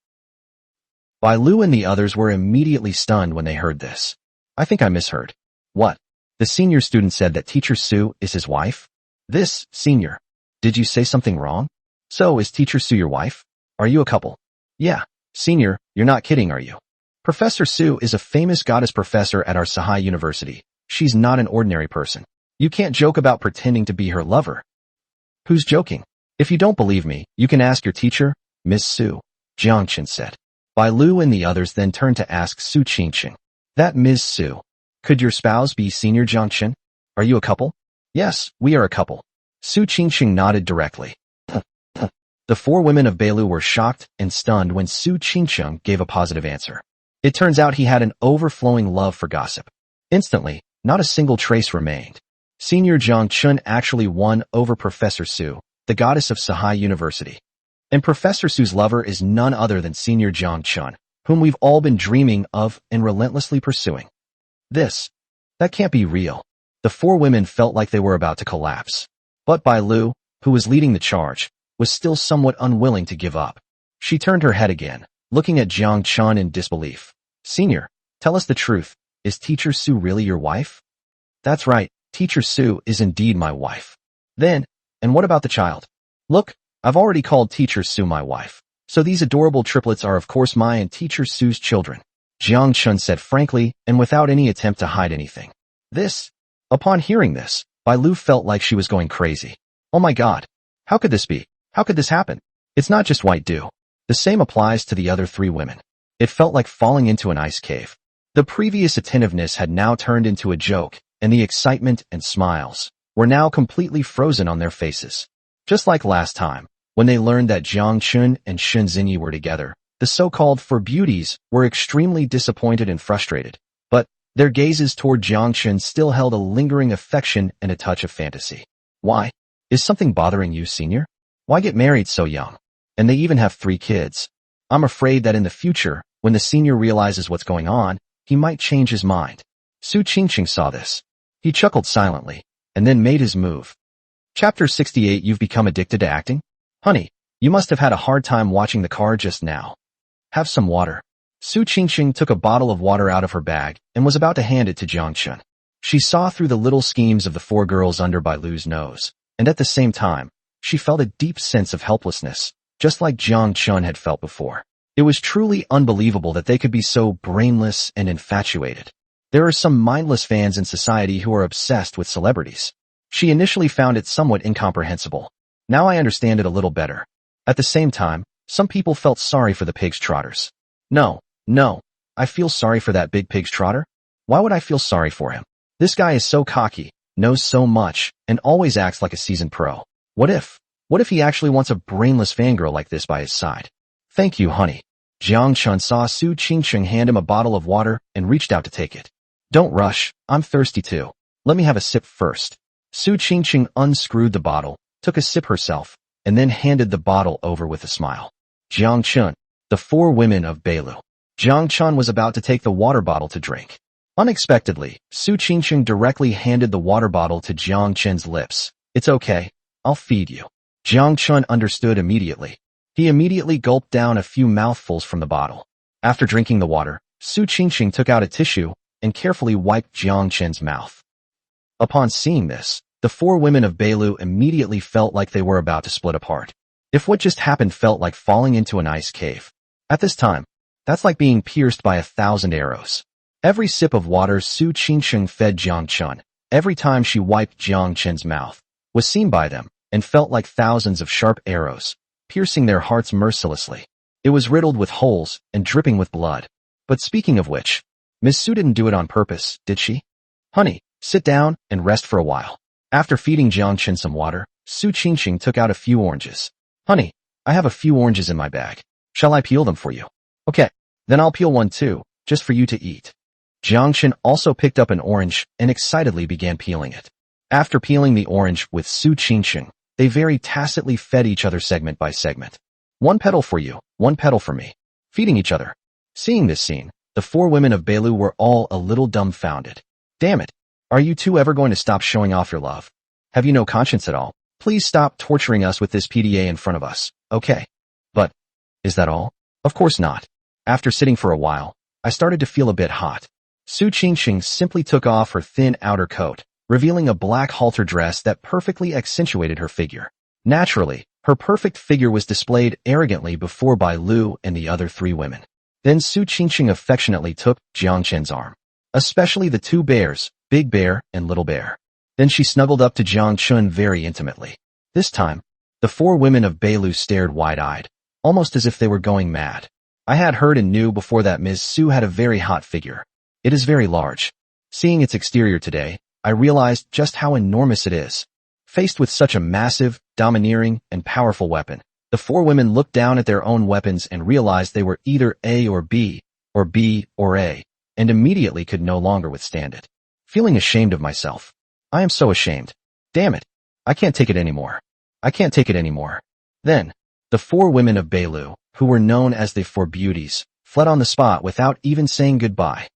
Bai Lu and the others were immediately stunned when they heard this. I think I misheard. What? The senior student said that Teacher Su is his wife? This, senior. Did you say something wrong? So, is Teacher Su your wife? Are you a couple? Yeah. Senior, you're not kidding, are you? Professor Su is a famous goddess professor at our Sahai University. She's not an ordinary person. You can't joke about pretending to be her lover. Who's joking? If you don't believe me, you can ask your teacher, Miss Su, Jiang Chen said. Bai Lu and the others then turned to ask Su Qingqing. That Ms. Su. Could your spouse be Senior Jiang Chen? Are you a couple? Yes, we are a couple. Su Qingqing nodded directly. The 4 women of Beilu were shocked and stunned when Su Qingqing gave a positive answer. It turns out he had an overflowing love for gossip. Instantly, not a single trace remained. Senior Jiang Chen actually won over Professor Su, the goddess of Sahai University. And Professor Su's lover is none other than Senior Jiang Chen, whom we've all been dreaming of and relentlessly pursuing. That can't be real. The 4 women felt like they were about to collapse. But Bai Lu, who was leading the charge, was still somewhat unwilling to give up. She turned her head again, looking at Jiang Chen in disbelief. Senior, tell us the truth. Is Teacher Su really your wife? That's right, Teacher Su is indeed my wife. Then, and what about the child? Look, I've already called Teacher Su my wife. So these adorable triplets are of course my and Teacher Su's children. Jiang Chen said frankly and without any attempt to hide anything. Upon hearing this, Bai Lu felt like she was going crazy. Oh my god. How could this be? How could this happen? It's not just white dew. The same applies to the other 3 women. It felt like falling into an ice cave. The previous attentiveness had now turned into a joke, and the excitement and smiles were now completely frozen on their faces. Just like last time, when they learned that Jiang Chen and Shen Xinyi were together, the so-called 4 beauties were extremely disappointed and frustrated. But their gazes toward Jiang Chen still held a lingering affection and a touch of fantasy. Why? Is something bothering you, senior? Why get married so young? And they even have 3 kids. I'm afraid that in the future, when the senior realizes what's going on, he might change his mind. Su Qingqing saw this. He chuckled silently, and then made his move. Chapter 68. You've become addicted to acting? Honey, you must have had a hard time watching the car just now. Have some water. Su Qingqing took a bottle of water out of her bag and was about to hand it to Jiang Chen. She saw through the little schemes of the 4 girls under Bai Lu's nose, and at the same time, she felt a deep sense of helplessness, just like Jiang Chen had felt before. It was truly unbelievable that they could be so brainless and infatuated. There are some mindless fans in society who are obsessed with celebrities. She initially found it somewhat incomprehensible. Now I understand it a little better. At the same time, some people felt sorry for the pig's trotters. No, I feel sorry for that big pig's trotter. Why would I feel sorry for him? This guy is so cocky, knows so much, and always acts like a seasoned pro. What if he actually wants a brainless fangirl like this by his side? Thank you, honey. Jiang Chen saw Su Qingqing hand him a bottle of water and reached out to take it. Don't rush, I'm thirsty too. Let me have a sip first. Su Qingqing unscrewed the bottle, took a sip herself, and then handed the bottle over with a smile. Jiang Chen, the four women of Beilu. Jiang Chen was about to take the water bottle to drink. Unexpectedly, Su Qingqing directly handed the water bottle to Jiang Chen's lips. It's okay, I'll feed you. Jiang Chen understood immediately. He immediately gulped down a few mouthfuls from the bottle. After drinking the water, Su Qingqing took out a tissue and carefully wiped Jiang Chen's mouth. Upon seeing this, the four women of Beilu immediately felt like they were about to split apart. If what just happened felt like falling into an ice cave. At this time, that's like being pierced by 1,000 arrows. Every sip of water Su Qingqing fed Jiang Chen, every time she wiped Jiang Chen's mouth, was seen by them, and felt like thousands of sharp arrows, piercing their hearts mercilessly. It was riddled with holes and dripping with blood. But speaking of which, Miss Su didn't do it on purpose, did she? Honey, sit down and rest for a while. After feeding Jiang Chen some water, Su Qingqing took out a few oranges. Honey, I have a few oranges in my bag. Shall I peel them for you? Okay, then I'll peel one too, just for you to eat. Jiang Chen also picked up an orange and excitedly began peeling it. After peeling the orange with Su Qingqing, they very tacitly fed each other segment by segment. One petal for you, one petal for me. Feeding each other. Seeing this scene, the four women of Beilu were all a little dumbfounded. Damn it. Are you two ever going to stop showing off your love? Have you no conscience at all? Please stop torturing us with this PDA in front of us, okay? But, is that all? Of course not. After sitting for a while, I started to feel a bit hot. Su Qingqing simply took off her thin outer coat, revealing a black halter dress that perfectly accentuated her figure. Naturally, her perfect figure was displayed arrogantly before Bai Lu and the other three women. Then Su Qingqing affectionately took Jiang Chen's arm. Especially the two bears, Big Bear and Little Bear. Then she snuggled up to Jiang Chen very intimately. This time, the four women of Beilu stared wide-eyed, almost as if they were going mad. I had heard and knew before that Ms. Su had a very hot figure. It is very large. Seeing its exterior today, I realized just how enormous it is. Faced with such a massive, domineering, and powerful weapon, the four women looked down at their own weapons and realized they were either A or B, or B or A, and immediately could no longer withstand it. Feeling ashamed of myself. I am so ashamed. Damn it. I can't take it anymore. I can't take it anymore. Then, the four women of Beilu, who were known as the Four Beauties, fled on the spot without even saying goodbye.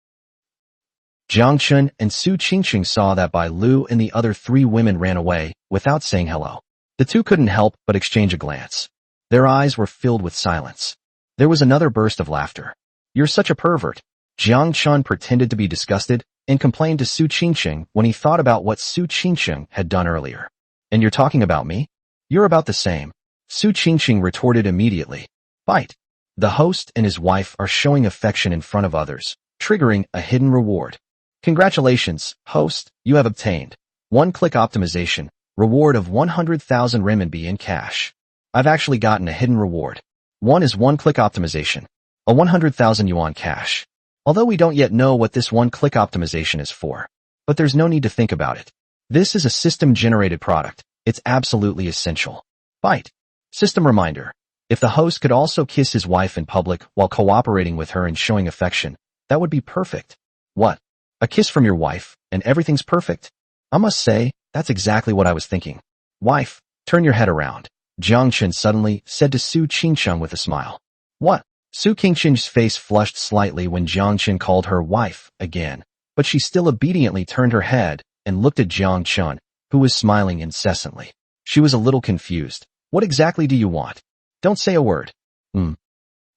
Jiang Chen and Su Qingqing saw that Bai Lu and the other three women ran away without saying hello. The two couldn't help but exchange a glance. Their eyes were filled with silence. There was another burst of laughter. You're such a pervert. Jiang Chen pretended to be disgusted and complained to Su Qingqing when he thought about what Su Qingqing had done earlier. And you're talking about me? You're about the same. Su Qingqing retorted immediately. Bite. The host and his wife are showing affection in front of others, triggering a hidden reward. Congratulations, host, you have obtained one-click optimization, reward of 100,000 renminbi in cash. I've actually gotten a hidden reward. One is one-click optimization, a 100,000 yuan cash. Although we don't yet know what this one-click optimization is for. But there's no need to think about it. This is a system-generated product. It's absolutely essential. Bite. System reminder. If the host could also kiss his wife in public while cooperating with her and showing affection, that would be perfect. What? A kiss from your wife, and everything's perfect? I must say, that's exactly what I was thinking. Wife, turn your head around. Jiang Chen suddenly said to Su Qingqing with a smile. What? Su Qingqing's face flushed slightly when Jiang Chen called her wife again, but she still obediently turned her head and looked at Jiang Chen, who was smiling incessantly. She was a little confused. What exactly do you want? Don't say a word.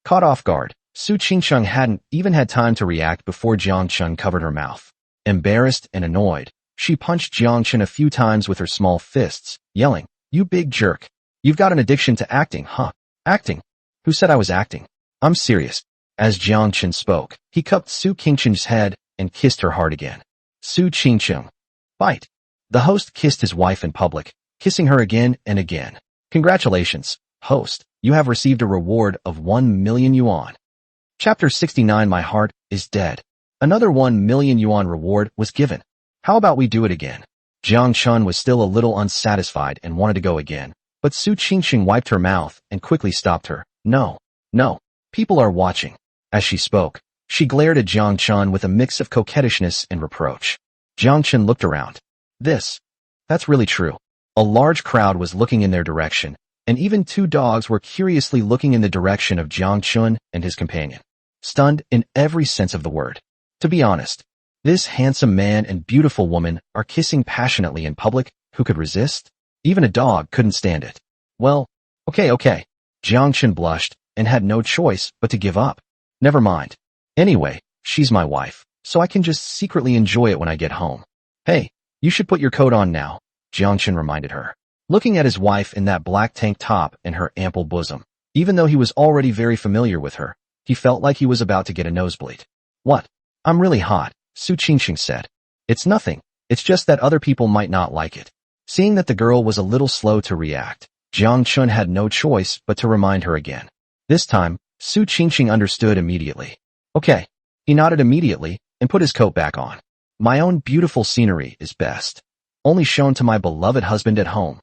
Caught off guard, Su Qingqing hadn't even had time to react before Jiang Chen covered her mouth. Embarrassed and annoyed, she punched Jiang Chen a few times with her small fists, yelling, You big jerk. You've got an addiction to acting, huh? Acting? Who said I was acting? I'm serious. As Jiang Chen spoke, he cupped Su Qingqing's head and kissed her hard again. Su Qingqing. Bite. The host kissed his wife in public, kissing her again and again. Congratulations, host. You have received a reward of 1 million yuan. Chapter 69 My heart is dead. Another 1 million yuan reward was given. How about we do it again? Jiang Chen was still a little unsatisfied and wanted to go again, but Su Qingqing wiped her mouth and quickly stopped her. No, no, people are watching. As she spoke, she glared at Jiang Chen with a mix of coquettishness and reproach. Jiang Chen looked around. That's really true. A large crowd was looking in their direction, and even 2 dogs were curiously looking in the direction of Jiang Chen and his companion. Stunned in every sense of the word. To be honest, this handsome man and beautiful woman are kissing passionately in public. Who could resist? Even a dog couldn't stand it. Well, okay. Jiang Chen blushed and had no choice but to give up. Never mind. Anyway, she's my wife, so I can just secretly enjoy it when I get home. Hey, you should put your coat on now, Jiang Chen reminded her. Looking at his wife in that black tank top and her ample bosom, even though he was already very familiar with her, he felt like he was about to get a nosebleed. What? I'm really hot, Su Qingqing said. It's nothing, it's just that other people might not like it. Seeing that the girl was a little slow to react, Jiang Chen had no choice but to remind her again. This time, Su Qingqing understood immediately. Okay. He nodded immediately and put his coat back on. My own beautiful scenery is best. Only shown to my beloved husband at home.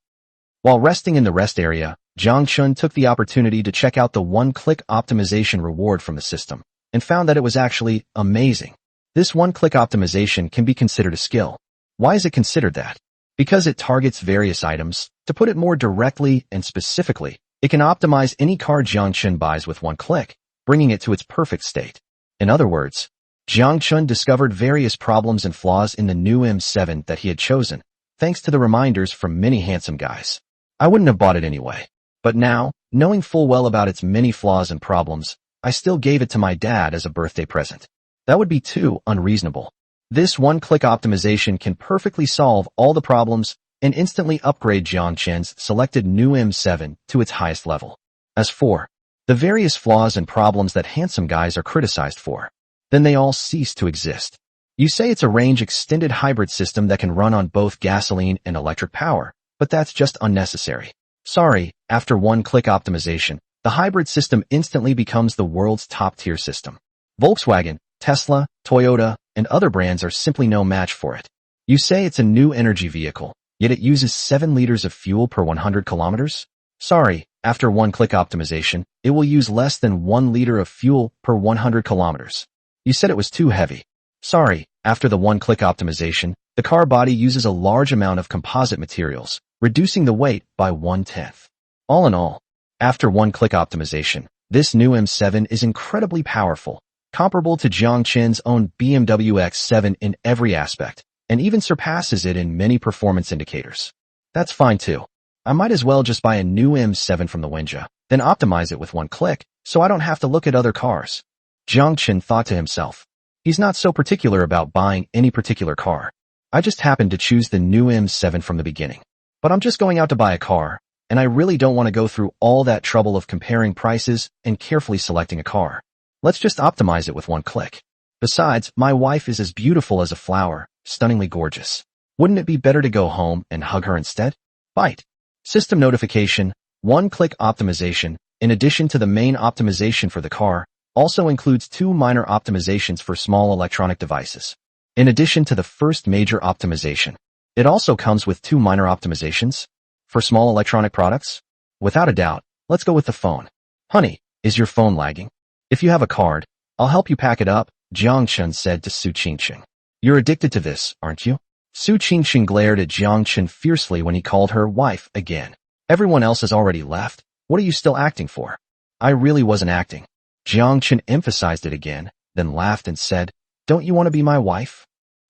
While resting in the rest area, Jiang Chen took the opportunity to check out the one-click optimization reward from the system, and found that it was actually amazing. This one-click optimization can be considered a skill. Why is it considered that? Because it targets various items. To put it more directly and specifically, it can optimize any car Jiang Chen buys with one click, bringing it to its perfect state. In other words, Jiang Chen discovered various problems and flaws in the new M7 that he had chosen, thanks to the reminders from many handsome guys. I wouldn't have bought it anyway. But now, knowing full well about its many flaws and problems, I still gave it to my dad as a birthday present. That would be too unreasonable. This one-click optimization can perfectly solve all the problems and instantly upgrade Jiang Chen's selected new M7 to its highest level. As for the various flaws and problems that handsome guys are criticized for, then they all cease to exist. You say it's a range-extended hybrid system that can run on both gasoline and electric power, but that's just unnecessary. Sorry, after one-click optimization, the hybrid system instantly becomes the world's top-tier system. Volkswagen, Tesla, Toyota, and other brands are simply no match for it. You say it's a new energy vehicle, yet it uses 7 liters of fuel per 100 kilometers? Sorry, after one-click optimization, it will use less than 1 liter of fuel per 100 kilometers. You said it was too heavy. Sorry, after the one-click optimization, the car body uses a large amount of composite materials, reducing the weight by 1/10. All in all, after one-click optimization, this new M7 is incredibly powerful, comparable to Jiang Chen's own BMW X7 in every aspect, and even surpasses it in many performance indicators. That's fine too. I might as well just buy a new M7 from the Wenja, then optimize it with one click, so I don't have to look at other cars. Jiang Chen thought to himself. He's not so particular about buying any particular car. I just happened to choose the new M7 from the beginning. But I'm just going out to buy a car, and I really don't want to go through all that trouble of comparing prices and carefully selecting a car. Let's just optimize it with one click. Besides, my wife is as beautiful as a flower, stunningly gorgeous. Wouldn't it be better to go home and hug her instead? Bite. System notification, one-click optimization, in addition to the main optimization for the car, also includes 2 minor optimizations for small electronic devices. In addition to the first major optimization, it also comes with 2 minor optimizations for small electronic products. Without a doubt, let's go with the phone. Honey, is your phone lagging? If you have a card, I'll help you pack it up, Jiang Chen said to Su Qingqing. You're addicted to this, aren't you? Su Qingqing glared at Jiang Chen fiercely when he called her wife again. Everyone else has already left. What are you still acting for? I really wasn't acting. Jiang Chen emphasized it again, then laughed and said, Don't you want to be my wife?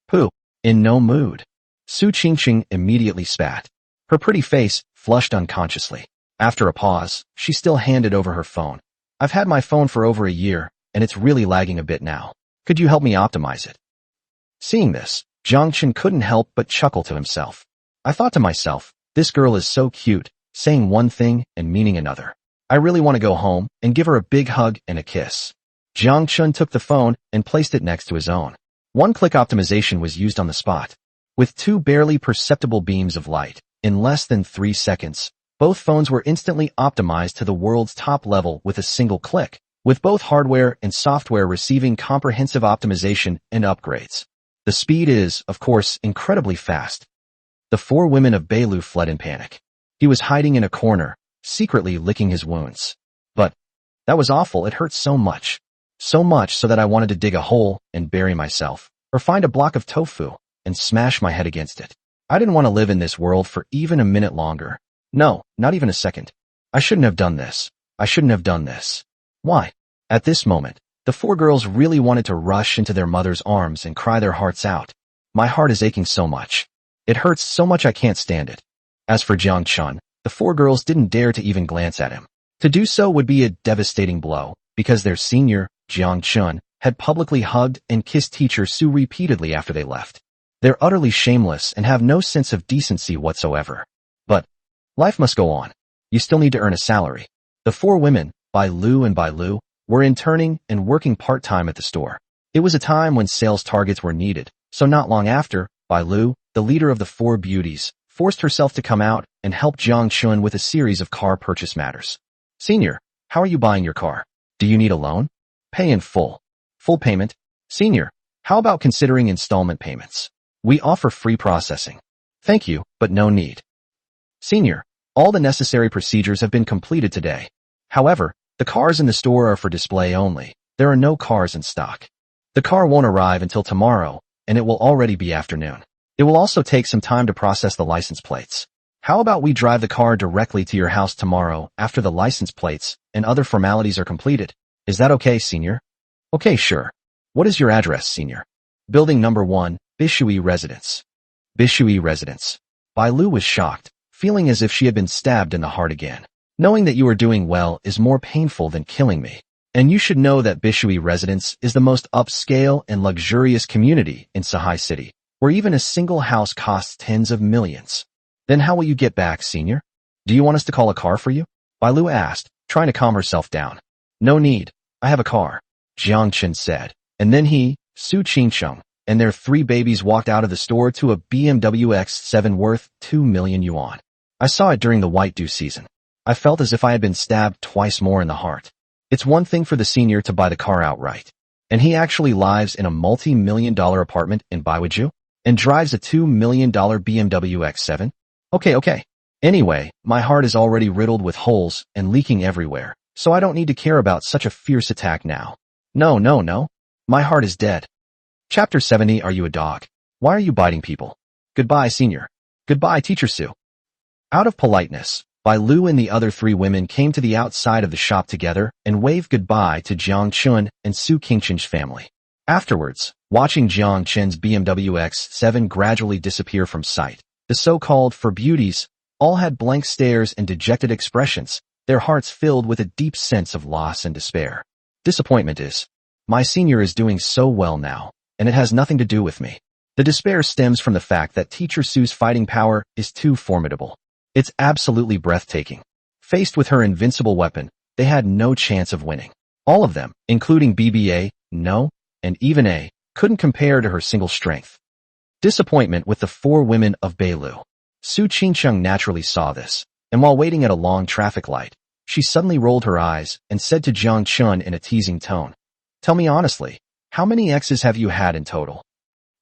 Pooh, in no mood. Su Qingqing immediately spat. Her pretty face flushed unconsciously. After a pause, she still handed over her phone. I've had my phone for over a year, and it's really lagging a bit now. Could you help me optimize it? Seeing this, Jiang Chen couldn't help but chuckle to himself. I thought to myself, this girl is so cute, saying one thing and meaning another. I really want to go home and give her a big hug and a kiss. Jiang Chen took the phone and placed it next to his own. One-click optimization was used on the spot. With 2 barely perceptible beams of light, in less than 3 seconds, both phones were instantly optimized to the world's top level with a single click, with both hardware and software receiving comprehensive optimization and upgrades. The speed is, of course, incredibly fast. The four women of Beilu fled in panic. He was hiding in a corner, secretly licking his wounds. But that was awful. It hurt so much. So much so that I wanted to dig a hole and bury myself, or find a block of tofu and smash my head against it. I didn't want to live in this world for even a minute longer. No, not even a second. I shouldn't have done this. I shouldn't have done this. Why? At this moment, the four girls really wanted to rush into their mother's arms and cry their hearts out. My heart is aching so much. It hurts so much I can't stand it. As for Jiang Chen, the four girls didn't dare to even glance at him. To do so would be a devastating blow, because their senior, Jiang Chen, had publicly hugged and kissed teacher Su repeatedly after they left. They're utterly shameless and have no sense of decency whatsoever. But life must go on. You still need to earn a salary. The four women, Bai Lu and Bai Lu, were interning and working part-time at the store. It was a time when sales targets were needed, so not long after, Bai Lu, the leader of the four beauties, forced herself to come out and help Jiang Chen with a series of car purchase matters. Senior, how are you buying your car? Do you need a loan? Pay in full. Full payment? Senior, how about considering installment payments? We offer free processing. Thank you, but no need. Senior, all the necessary procedures have been completed today. However, the cars in the store are for display only. There are no cars in stock. The car won't arrive until tomorrow, and it will already be afternoon. It will also take some time to process the license plates. How about we drive the car directly to your house tomorrow after the license plates and other formalities are completed? Is that okay, Senior? Okay, sure. What is your address, Senior? Building number 1, Bishui Residence. Bishui Residence. Bai Lu was shocked, feeling as if she had been stabbed in the heart again. Knowing that you are doing well is more painful than killing me. And you should know that Bishui Residence is the most upscale and luxurious community in Sahai City, where even a single house costs tens of millions. Then how will you get back, Senior? Do you want us to call a car for you? Bai Lu asked, trying to calm herself down. No need. I have a car, Jiang Chen said. And then he, Su Qingcheng, and their 3 babies walked out of the store to a BMW X7 worth 2 million yuan. I saw it during the white dew season. I felt as if I had been stabbed twice more in the heart. It's one thing for the senior to buy the car outright. And he actually lives in a multi-million-dollar apartment in Baiwaju and drives a $2 million BMW X7. Okay. Anyway, my heart is already riddled with holes and leaking everywhere, so I don't need to care about such a fierce attack now. No. My heart is dead. Chapter 70. Are you a dog? Why are you biting people? Goodbye, Senior. Goodbye, Teacher Su. Out of politeness, Bai Lu and the other 3 women came to the outside of the shop together and waved goodbye to Jiang Chen and Su Qingcheng's family. Afterwards, watching Jiang Chen's BMW X7 gradually disappear from sight, the so-called four beauties all had blank stares and dejected expressions, their hearts filled with a deep sense of loss and despair. Disappointment is, my senior is doing so well now, and it has nothing to do with me. The despair stems from the fact that Teacher Su's fighting power is too formidable. It's absolutely breathtaking. Faced with her invincible weapon, they had no chance of winning. All of them, including BBA, No, and even A, couldn't compare to her single strength. Disappointment with the 4 women of Beilu. Su Qingcheng naturally saw this, and while waiting at a long traffic light, she suddenly rolled her eyes and said to Jiang Chen in a teasing tone, "Tell me honestly, how many exes have you had in total?"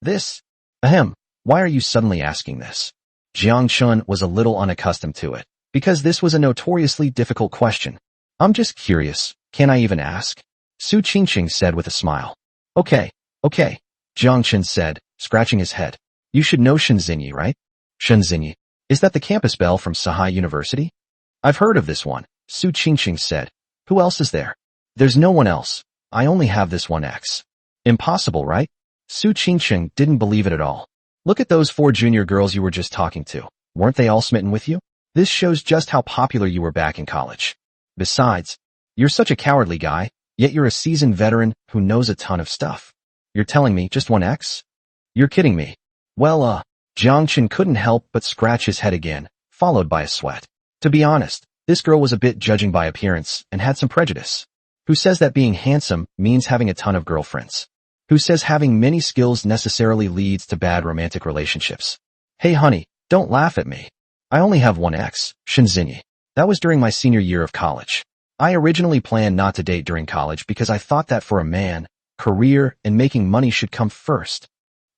This? Ahem, why are you suddenly asking this? Jiang Chen was a little unaccustomed to it, because this was a notoriously difficult question. I'm just curious, can I even ask? Su Qingcheng said with a smile. Okay, Jiang Chen said, scratching his head. You should know Shenzhenyi, right? Shenzhenyi. Is that the campus bell from Sahai University? I've heard of this one, Su Qingcheng said. Who else is there? There's no one else. I only have this one ex. Impossible, right? Su Qingcheng didn't believe it at all. Look at those 4 junior girls you were just talking to. Weren't they all smitten with you? This shows just how popular you were back in college. Besides, you're such a cowardly guy, yet you're a seasoned veteran who knows a ton of stuff. You're telling me just one ex? You're kidding me. Well, Jiang Chen couldn't help but scratch his head again, followed by a sweat. To be honest, this girl was a bit judging by appearance and had some prejudice. Who says that being handsome means having a ton of girlfriends? Who says having many skills necessarily leads to bad romantic relationships? Hey honey, don't laugh at me. I only have one ex, Shenzhenyi. That was during my senior year of college. I originally planned not to date during college because I thought that for a man, career and making money should come first.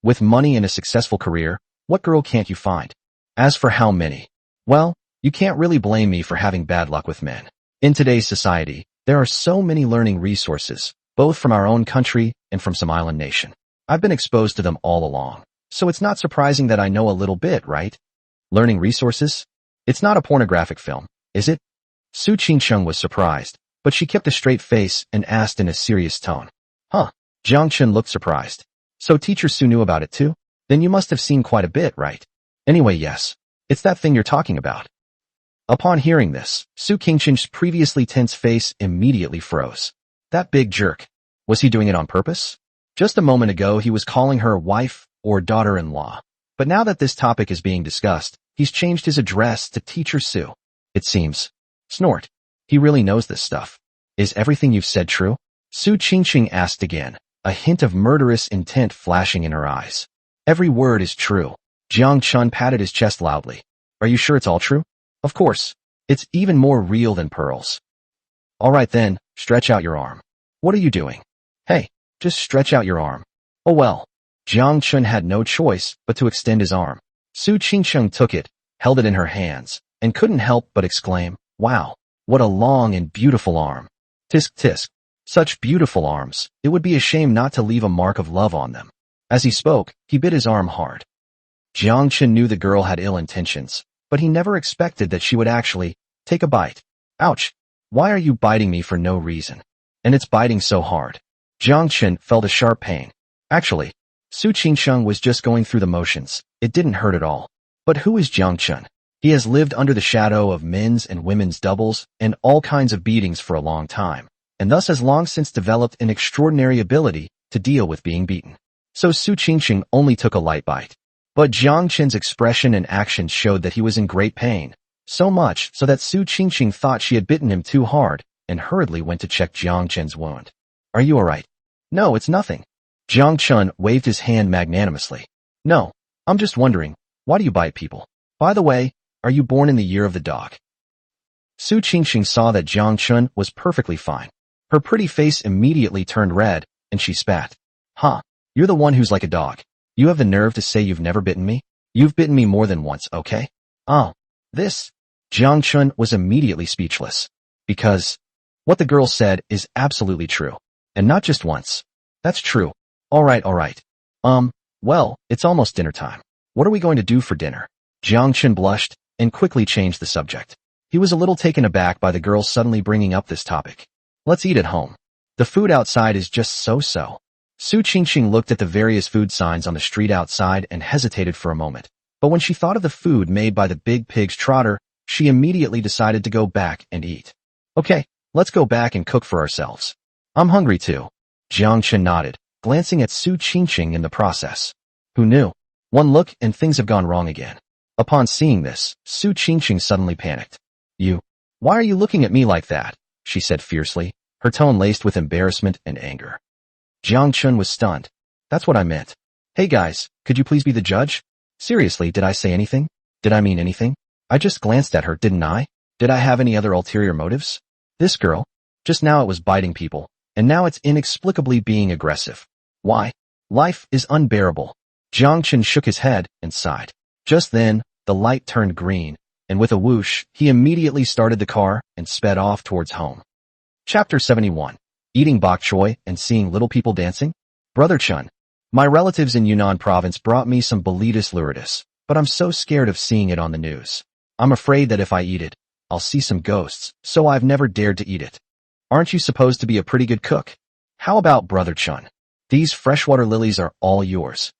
With money and a successful career, what girl can't you find? As for how many, well, you can't really blame me for having bad luck with men. In today's society, there are so many learning resources, both from our own country and from some island nation. I've been exposed to them all along, so it's not surprising that I know a little bit, right? Learning resources? It's not a pornographic film, is it? Su Qingcheng was surprised, but she kept a straight face and asked in a serious tone. Huh. Jiang Chen looked surprised. So teacher Su knew about it too? Then you must have seen quite a bit, right? Anyway, yes. It's that thing you're talking about. Upon hearing this, Su Qingcheng's previously tense face immediately froze. That big jerk. Was he doing it on purpose? Just a moment ago he was calling her wife or daughter-in-law. But now that this topic is being discussed, he's changed his address to teacher Su. It seems. Snort. He really knows this stuff. Is everything you've said true? Su Qingcheng asked again, a hint of murderous intent flashing in her eyes. Every word is true. Jiang Chen patted his chest loudly. Are you sure it's all true? Of course. It's even more real than pearls. All right then, stretch out your arm. What are you doing? Hey, just stretch out your arm. Oh well. Jiang Chen had no choice but to extend his arm. Su Qingcheng took it, held it in her hands, and couldn't help but exclaim, wow, what a long and beautiful arm. Tisk tisk. Such beautiful arms, it would be a shame not to leave a mark of love on them. As he spoke, he bit his arm hard. Jiang Chen knew the girl had ill intentions, but he never expected that she would actually take a bite. Ouch! Why are you biting me for no reason? And it's biting so hard. Jiang Chen felt a sharp pain. Actually, Su Qingcheng was just going through the motions. It didn't hurt at all. But who is Jiang Chen? He has lived under the shadow of men's and women's doubles and all kinds of beatings for a long time, and thus has long since developed an extraordinary ability to deal with being beaten. So Su Qingcheng only took a light bite. But Jiang Chen's expression and actions showed that he was in great pain, so much so that Su Qingcheng thought she had bitten him too hard and hurriedly went to check Jiang Chen's wound. Are you alright? No, it's nothing. Jiang Chen waved his hand magnanimously. No, I'm just wondering, why do you bite people? By the way, are you born in the year of the dog? Su Qingcheng saw that Jiang Chen was perfectly fine. Her pretty face immediately turned red, and she spat. Huh, you're the one who's like a dog. You have the nerve to say you've never bitten me? You've bitten me more than once, okay? Oh, this? Jiang Chen was immediately speechless. Because what the girl said is absolutely true. And not just once. That's true. Alright. Well, it's almost dinner time. What are we going to do for dinner? Jiang Chen blushed and quickly changed the subject. He was a little taken aback by the girl suddenly bringing up this topic. Let's eat at home. The food outside is just so-so. Su Qingcheng looked at the various food signs on the street outside and hesitated for a moment. But when she thought of the food made by the big pig's trotter, she immediately decided to go back and eat. Okay, let's go back and cook for ourselves. I'm hungry too. Jiang Chen nodded, glancing at Su Qingcheng in the process. Who knew? One look and things have gone wrong again. Upon seeing this, Su Qingcheng suddenly panicked. Why are you looking at me like that? She said fiercely, her tone laced with embarrassment and anger. Jiang Chen was stunned. That's what I meant. Hey guys, could you please be the judge? Seriously, did I say anything? Did I mean anything? I just glanced at her, didn't I? Did I have any other ulterior motives? This girl? Just now it was biting people, and now it's inexplicably being aggressive. Why? Life is unbearable. Jiang Chen shook his head and sighed. Just then, the light turned green, and with a whoosh, he immediately started the car and sped off towards home. Chapter 71. Eating bok choy and seeing little people dancing? Brother Chen, my relatives in Yunnan province brought me some Boletus luridus, but I'm so scared of seeing it on the news. I'm afraid that if I eat it, I'll see some ghosts, so I've never dared to eat it. Aren't you supposed to be a pretty good cook? How about Brother Chen? These freshwater lilies are all yours.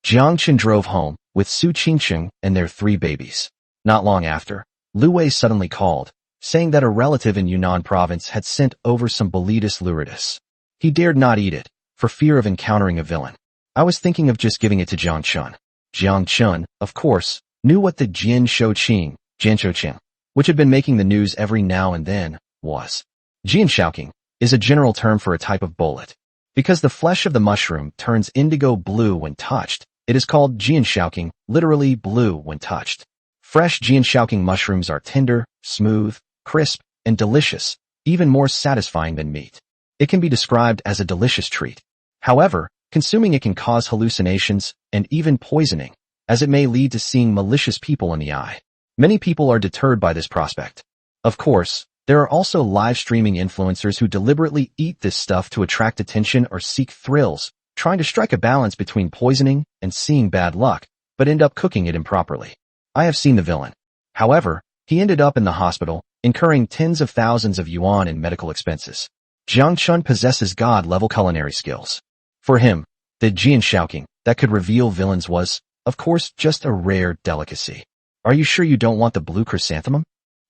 Jiang Chen drove home with Su Qingcheng and their 3 babies. Not long after, Lu Wei suddenly called, saying that a relative in Yunnan province had sent over some Boletus luridus. He dared not eat it, for fear of encountering a villain. I was thinking of just giving it to Jiang Chen. Jiang Chen, of course, knew what the Jian Shouqing, which had been making the news every now and then, was. Jian Shouqing is a general term for a type of bolet. Because the flesh of the mushroom turns indigo blue when touched, it is called Jian Shouqing, literally blue when touched. Fresh Jian Shouqing mushrooms are tender, smooth, crisp, and delicious, even more satisfying than meat. It can be described as a delicious treat. However, consuming it can cause hallucinations and even poisoning, as it may lead to seeing malicious people in the eye. Many people are deterred by this prospect. Of course, there are also live streaming influencers who deliberately eat this stuff to attract attention or seek thrills, trying to strike a balance between poisoning and seeing bad luck, but end up cooking it improperly. I have seen the villain. However, he ended up in the hospital, incurring tens of thousands of yuan in medical expenses. Jiang Chen possesses god-level culinary skills. For him, the Jian that could reveal villains was, of course, just a rare delicacy. Are you sure you don't want the blue chrysanthemum?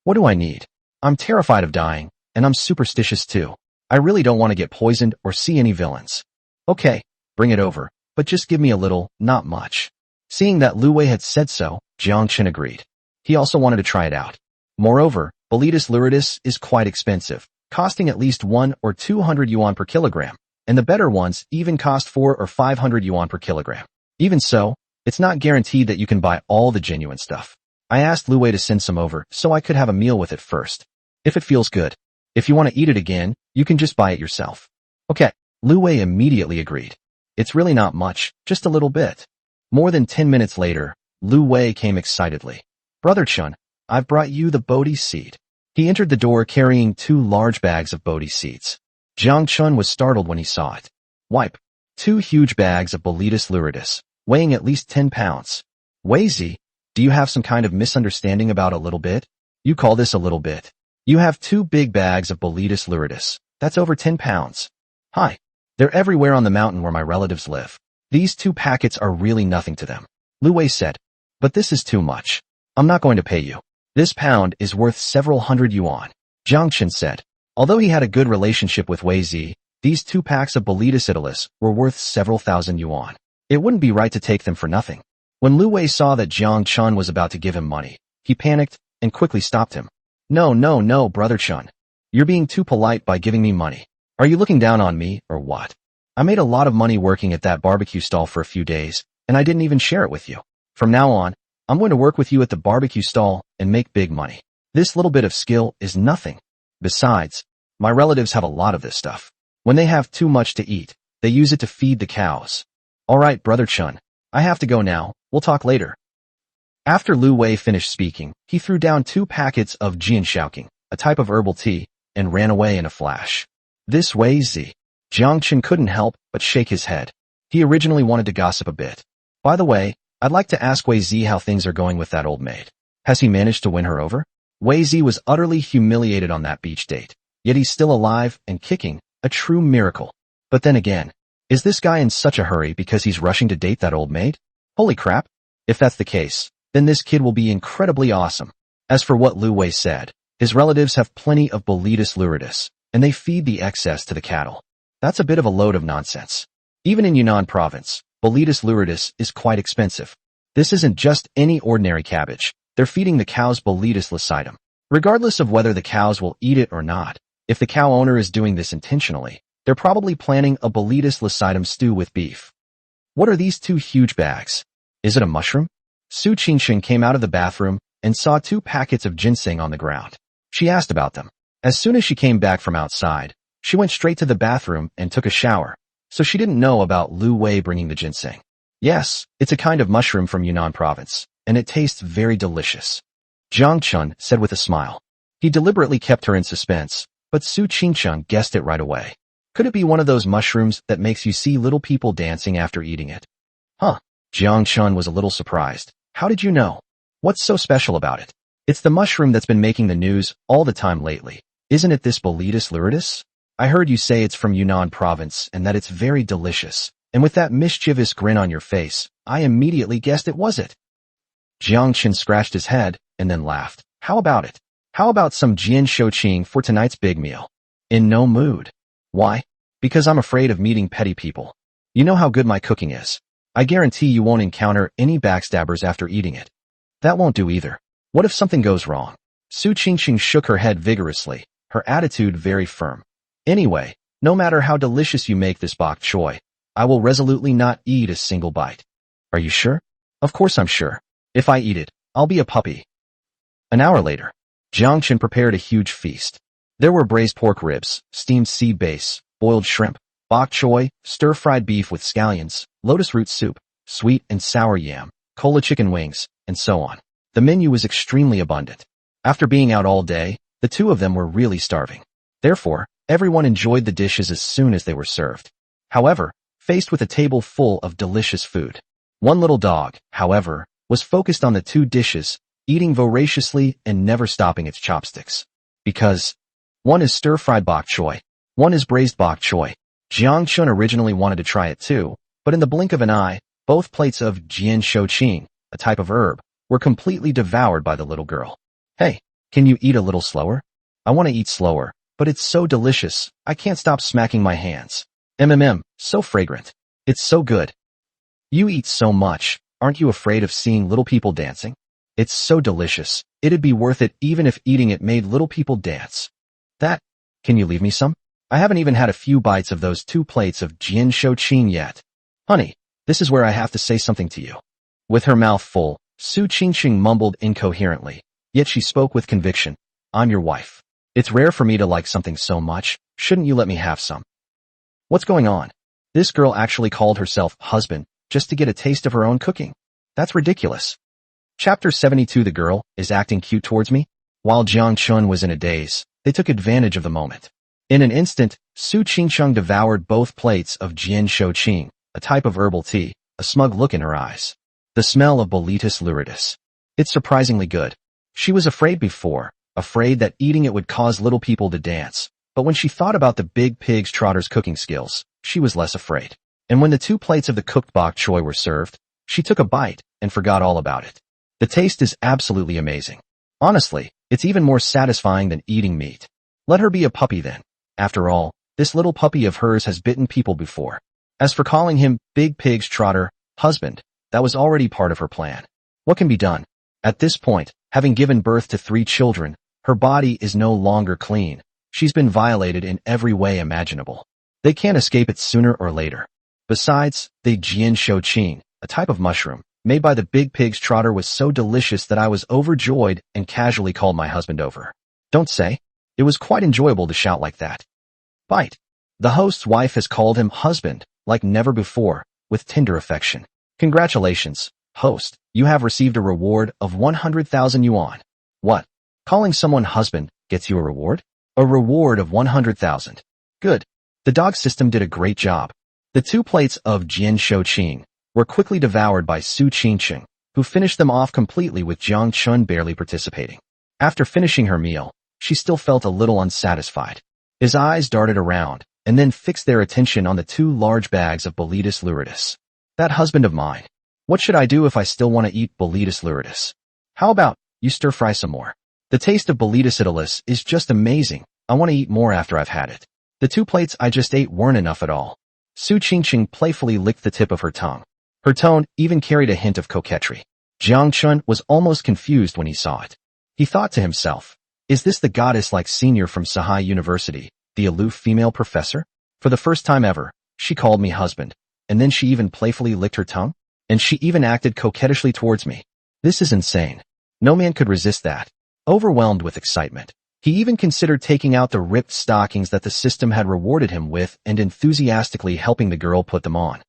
What do I need? I'm terrified of dying, and I'm superstitious too. I really don't want to get poisoned or see any villains. Okay, bring it over, but just give me a little, not much. Seeing that Lu Wei had said so, Jiang Chen agreed. He also wanted to try it out. Moreover, Boletus luridus is quite expensive, costing at least 1 or 200 yuan per kilogram, and the better ones even cost 4 or 500 yuan per kilogram. Even so, it's not guaranteed that you can buy all the genuine stuff. I asked Lu Wei to send some over so I could have a meal with it first. If it feels good. If you want to eat it again, you can just buy it yourself. Okay, Lu Wei immediately agreed. It's really not much, just a little bit. More than 10 minutes later, Lu Wei came excitedly. Brother Chen, I've brought you the Bodhi seed. He entered the door carrying 2 large bags of Bodhi seeds. Jiang Chen was startled when he saw it. Wipe. 2 huge bags of Boletus luridus, weighing at least 10 pounds. Wei Zi, do you have some kind of misunderstanding about a little bit? You call this a little bit. You have 2 big bags of Boletus luridus. That's over 10 pounds. Hi. They're everywhere on the mountain where my relatives live. These 2 packets are really nothing to them. Lu Wei said. But this is too much. I'm not going to pay you. This pound is worth several hundred yuan. Jiang Chen said. Although he had a good relationship with Wei Zi, these 2 packs of Boletus italus were worth several thousand yuan. It wouldn't be right to take them for nothing. When Lu Wei saw that Jiang Chen was about to give him money, he panicked and quickly stopped him. No, Brother Chen. You're being too polite by giving me money. Are you looking down on me, or what? I made a lot of money working at that barbecue stall for a few days, and I didn't even share it with you. From now on, I'm going to work with you at the barbecue stall and make big money. This little bit of skill is nothing. Besides, my relatives have a lot of this stuff. When they have too much to eat, they use it to feed the cows. Alright, Brother Chen. I have to go now. We'll talk later. After Lu Wei finished speaking, he threw down 2 packets of Jian, a type of herbal tea, and ran away in a flash. This Wei Zi. Jiang Chen couldn't help but shake his head. He originally wanted to gossip a bit. By the way, I'd like to ask Wei Zi how things are going with that old maid. Has he managed to win her over? Wei Zi was utterly humiliated on that beach date. Yet he's still alive and kicking, a true miracle. But then again, is this guy in such a hurry because he's rushing to date that old maid? Holy crap. If that's the case, then this kid will be incredibly awesome. As for what Lu Wei said, his relatives have plenty of Boletus luridus, and they feed the excess to the cattle. That's a bit of a load of nonsense. Even in Yunnan province, Boletus luridus is quite expensive. This isn't just any ordinary cabbage. They're feeding the cows Boletus lucidum. Regardless of whether the cows will eat it or not, if the cow owner is doing this intentionally, they're probably planning a Boletus lucidum stew with beef. What are these 2 huge bags? Is it a mushroom? Su Qingxing came out of the bathroom and saw 2 packets of ginseng on the ground. She asked about them. As soon as she came back from outside, she went straight to the bathroom and took a shower, so she didn't know about Lu Wei bringing the ginseng. Yes, it's a kind of mushroom from Yunnan province, and it tastes very delicious. Jiang Chen said with a smile. He deliberately kept her in suspense, but Su Qingcheng guessed it right away. Could it be one of those mushrooms that makes you see little people dancing after eating it? Huh. Jiang Chen was a little surprised. How did you know? What's so special about it? It's the mushroom that's been making the news all the time lately. Isn't it this Boletus luridus? I heard you say it's from Yunnan province and that it's very delicious. And with that mischievous grin on your face, I immediately guessed it was it. Jiang Chen scratched his head and then laughed. How about it? How about some Jian Shouqing for tonight's big meal? In no mood. Why? Because I'm afraid of meeting petty people. You know how good my cooking is. I guarantee you won't encounter any backstabbers after eating it. That won't do either. What if something goes wrong? Su Qingxing shook her head vigorously, her attitude very firm. Anyway, no matter how delicious you make this bok choy, I will resolutely not eat a single bite. Are you sure? Of course I'm sure. If I eat it, I'll be a puppy. An hour later, Jiang Chen prepared a huge feast. There were braised pork ribs, steamed sea bass, boiled shrimp, bok choy, stir-fried beef with scallions, lotus root soup, sweet and sour yam, cola chicken wings, and so on. The menu was extremely abundant. After being out all day, the two of them were really starving. Therefore, everyone enjoyed the dishes as soon as they were served. However, faced with a table full of delicious food, one little dog, however, was focused on the two dishes, eating voraciously and never stopping its chopsticks. Because one is stir-fried bok choy, one is braised bok choy. Jiang Chen originally wanted to try it too, but in the blink of an eye, both plates of jian, a type of herb, were completely devoured by the little girl. Hey, can you eat a little slower? I want to eat slower, but it's so delicious, I can't stop smacking my hands. So fragrant. It's so good. You eat so much, aren't you afraid of seeing little people dancing? It's so delicious, it'd be worth it even if eating it made little people dance. Can you leave me some? I haven't even had a few bites of those 2 plates of jian yet. Honey, this is where I have to say something to you. With her mouth full, Su Qingqing mumbled incoherently, yet she spoke with conviction. I'm your wife. It's rare for me to like something so much, shouldn't you let me have some? What's going on? This girl actually called herself husband just to get a taste of her own cooking. That's ridiculous. Chapter 72. The girl is acting cute towards me? While Jiang Chen was in a daze, they took advantage of the moment. In an instant, Su Qingqing devoured both plates of jian, a type of herbal tea, a smug look in her eyes. The smell of Boletus luridus. It's surprisingly good. She was afraid before, afraid that eating it would cause little people to dance, but when she thought about the big pig's trotter's cooking skills, she was less afraid. And when the 2 plates of the cooked bok choy were served, she took a bite and forgot all about it. The taste is absolutely amazing. Honestly, it's even more satisfying than eating meat. Let her be a puppy then. After all, this little puppy of hers has bitten people before. As for calling him Big Pig's Trotter, husband, that was already part of her plan. What can be done? At this point, having given birth to 3 children, her body is no longer clean. She's been violated in every way imaginable. They can't escape it sooner or later. Besides, the jian, a type of mushroom, made by the Big Pig's Trotter was so delicious that I was overjoyed and casually called my husband over. Don't say. It was quite enjoyable to shout like that. Bite. The host's wife has called him husband, like never before, with tender affection. Congratulations, host, you have received a reward of 100,000 yuan. What? Calling someone husband gets you a reward? A reward of 100,000. Good. The dog system did a great job. The 2 plates of jian were quickly devoured by Su Qingqing, who finished them off completely with Jiang Chen barely participating. After finishing her meal, she still felt a little unsatisfied. His eyes darted around, and then fixed their attention on the 2 large bags of Boletus luridus. That husband of mine. What should I do if I still want to eat Boletus luridus? How about you stir-fry some more? The taste of Boletus italus is just amazing. I want to eat more after I've had it. The 2 plates I just ate weren't enough at all. Su Qingqing playfully licked the tip of her tongue. Her tone even carried a hint of coquetry. Jiang Chen was almost confused when he saw it. He thought to himself, is this the goddess-like senior from Sahai University, the aloof female professor? For the first time ever, she called me husband, and then she even playfully licked her tongue? And she even acted coquettishly towards me. This is insane. No man could resist that. Overwhelmed with excitement, he even considered taking out the ripped stockings that the system had rewarded him with and enthusiastically helping the girl put them on.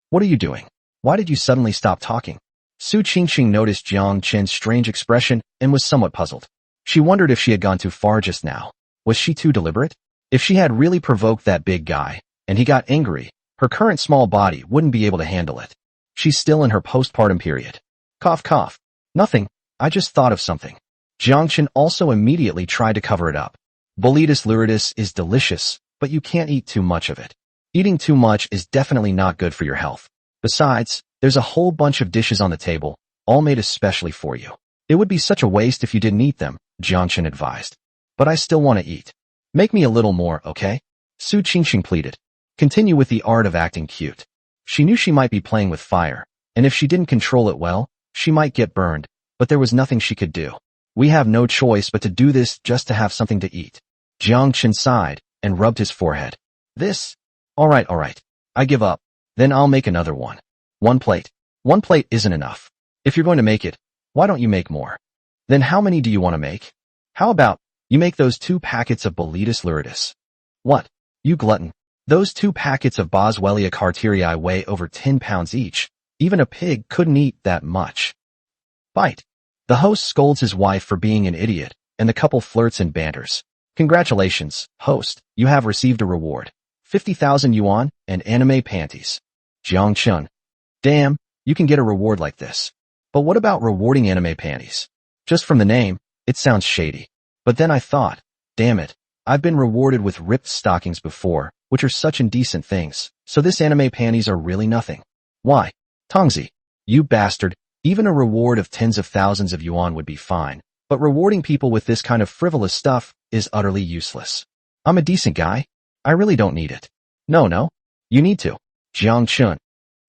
What are you doing? Why did you suddenly stop talking? Su Qingqing noticed Jiang Chen's strange expression and was somewhat puzzled. She wondered if she had gone too far just now. Was she too deliberate? If she had really provoked that big guy, and he got angry, her current small body wouldn't be able to handle it. She's still in her postpartum period. Cough cough. Nothing, I just thought of something. Jiang Chen also immediately tried to cover it up. Boletus luridus is delicious, but you can't eat too much of it. Eating too much is definitely not good for your health. Besides, there's a whole bunch of dishes on the table, all made especially for you. It would be such a waste if you didn't eat them, Jiang Chen advised. But I still want to eat. Make me a little more, okay? Su Qingqing pleaded. Continue with the art of acting cute. She knew she might be playing with fire, and if she didn't control it well, she might get burned, but there was nothing she could do. We have no choice but to do this just to have something to eat. Jiang Chen sighed and rubbed his forehead. All right. I give up. Then I'll make another one. 1 plate. 1 plate isn't enough. If you're going to make it, why don't you make more? Then how many do you want to make? How about You make those 2 packets of Boletus luridus. What? You glutton. Those 2 packets of Boswellia carterii weigh over 10 pounds each. Even a pig couldn't eat that much. Bite. The host scolds his wife for being an idiot, and the couple flirts and banters. Congratulations, host, you have received a reward. 50,000 yuan and anime panties. Jiang Chen. Damn, you can get a reward like this. But what about rewarding anime panties? Just from the name, it sounds shady. But then I thought, damn it, I've been rewarded with ripped stockings before, which are such indecent things, so this anime panties are really nothing. Why? Tongzi, you bastard, even a reward of tens of thousands of yuan would be fine, but rewarding people with this kind of frivolous stuff is utterly useless. I'm a decent guy. I really don't need it. No, you need to. Jiang Chen.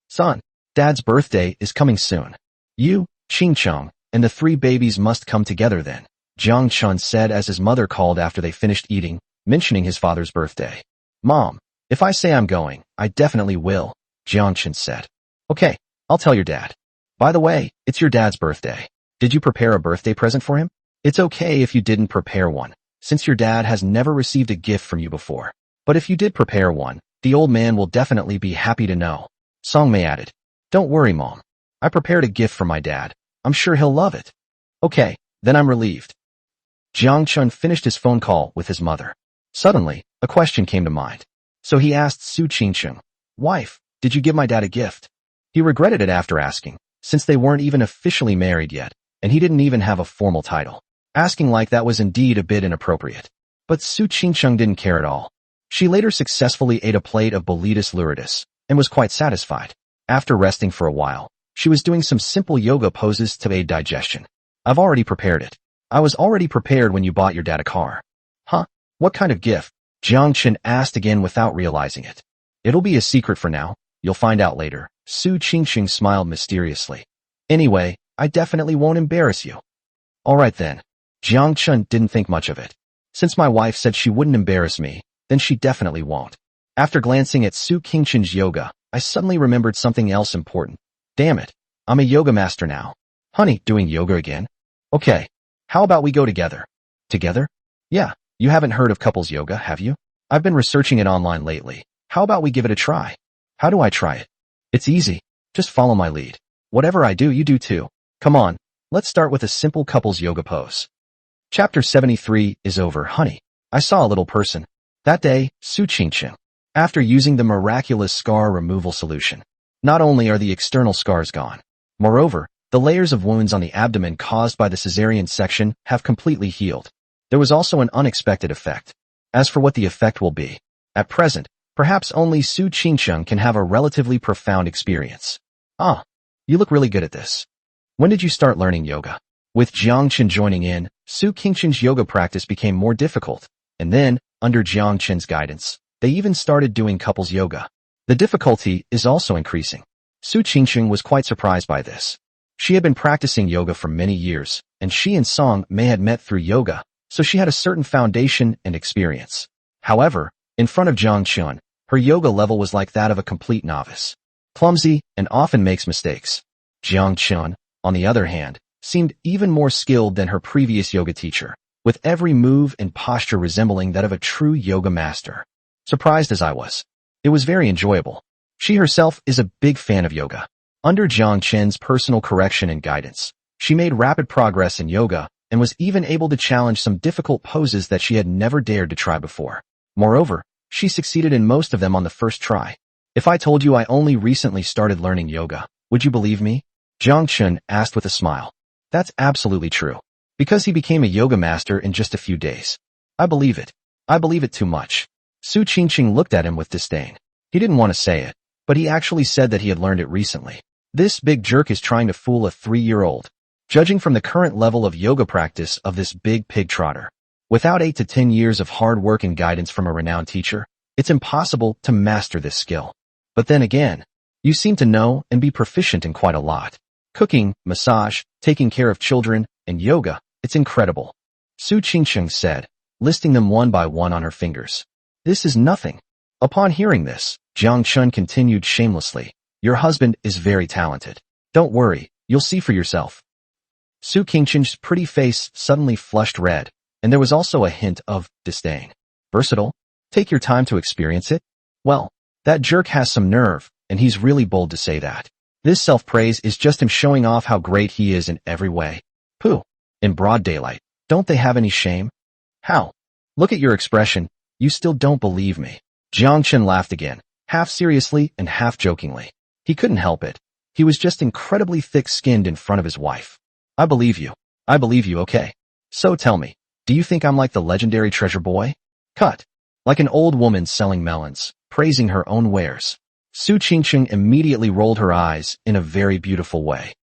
Son, Dad's birthday is coming soon. You, Qingcheng, and the 3 babies must come together then, Jiang Chen said as his mother called after they finished eating, mentioning his father's birthday. Mom, if I say I'm going, I definitely will, Jiang Chen said. Okay, I'll tell your dad. By the way, it's your dad's birthday. Did you prepare a birthday present for him? It's okay if you didn't prepare one, since your dad has never received a gift from you before. But if you did prepare one, the old man will definitely be happy to know. Songmei added. Don't worry, Mom. I prepared a gift for my dad. I'm sure he'll love it. Okay, then I'm relieved. Jiang Chen finished his phone call with his mother. Suddenly, a question came to mind. So he asked Su Qingcheng, Wife, did you give my dad a gift? He regretted it after asking, since they weren't even officially married yet, and he didn't even have a formal title. Asking like that was indeed a bit inappropriate. But Su Qingcheng didn't care at all. She later successfully ate a plate of Boletus luridus, and was quite satisfied. After resting for a while, she was doing some simple yoga poses to aid digestion. I've already prepared it. I was already prepared when you bought your dad a car. Huh? What kind of gift? Jiang Chen asked again without realizing it. It'll be a secret for now. You'll find out later. Su Qingcheng smiled mysteriously. Anyway, I definitely won't embarrass you. Alright then. Jiang Chen didn't think much of it. Since my wife said she wouldn't embarrass me, then she definitely won't. After glancing at Su Qingcheng's yoga, I suddenly remembered something else important. Damn it, I'm a yoga master now. Honey, doing yoga again? Okay, how about we go together? Together? Yeah, you haven't heard of couples yoga, have you? I've been researching it online lately. How about we give it a try? How do I try it? It's easy. Just follow my lead. Whatever I do, you do too. Come on, let's start with a simple couples yoga pose. Chapter 73 is over, honey. I saw a little person. That day, Su Qingcheng. After using the miraculous scar removal solution, not only are the external scars gone, moreover, the layers of wounds on the abdomen caused by the cesarean section have completely healed. There was also an unexpected effect. As for what the effect will be, at present, perhaps only Su Qingcheng can have a relatively profound experience. Ah, you look really good at this. When did you start learning yoga? With Jiang Chen joining in, Su Qingcheng's yoga practice became more difficult, and then, under Jiang Chen's guidance, they even started doing couples yoga. The difficulty is also increasing. Su Qingcheng was quite surprised by this. She had been practicing yoga for many years, and she and Song Mei had met through yoga, so she had a certain foundation and experience. However, in front of Jiang Chen, her yoga level was like that of a complete novice. Clumsy and often makes mistakes. Jiang Chen, on the other hand, seemed even more skilled than her previous yoga teacher, with every move and posture resembling that of a true yoga master. Surprised as I was, it was very enjoyable. She herself is a big fan of yoga. Under Jiang Chen's personal correction and guidance, she made rapid progress in yoga and was even able to challenge some difficult poses that she had never dared to try before. Moreover, she succeeded in most of them on the first try. If I told you I only recently started learning yoga, would you believe me? Jiang Chen asked with a smile. That's absolutely true. Because he became a yoga master in just a few days. I believe it. I believe it too much. Su Qingcheng looked at him with disdain. He didn't want to say it, but he actually said that he had learned it recently. This big jerk is trying to fool a 3-year-old. Judging from the current level of yoga practice of this big pig trotter, without 8 to 10 years of hard work and guidance from a renowned teacher, it's impossible to master this skill. But then again, you seem to know and be proficient in quite a lot. Cooking, massage, taking care of children, and yoga, it's incredible. Su Qingcheng said, listing them one by one on her fingers. This is nothing. Upon hearing this, Jiang Chen continued shamelessly, your husband is very talented. Don't worry, you'll see for yourself. Su Qingcheng's pretty face suddenly flushed red, and there was also a hint of disdain. Versatile? Take your time to experience it? Well, that jerk has some nerve, and he's really bold to say that. This self-praise is just him showing off how great he is in every way. Pooh. In broad daylight. Don't they have any shame? How? Look at your expression. You still don't believe me. Jiang Chen laughed again, half seriously and half jokingly. He couldn't help it. He was just incredibly thick-skinned in front of his wife. I believe you. I believe you, okay. So tell me, do you think I'm like the legendary treasure boy? Cut. Like an old woman selling melons, praising her own wares. Su Qingqing immediately rolled her eyes in a very beautiful way.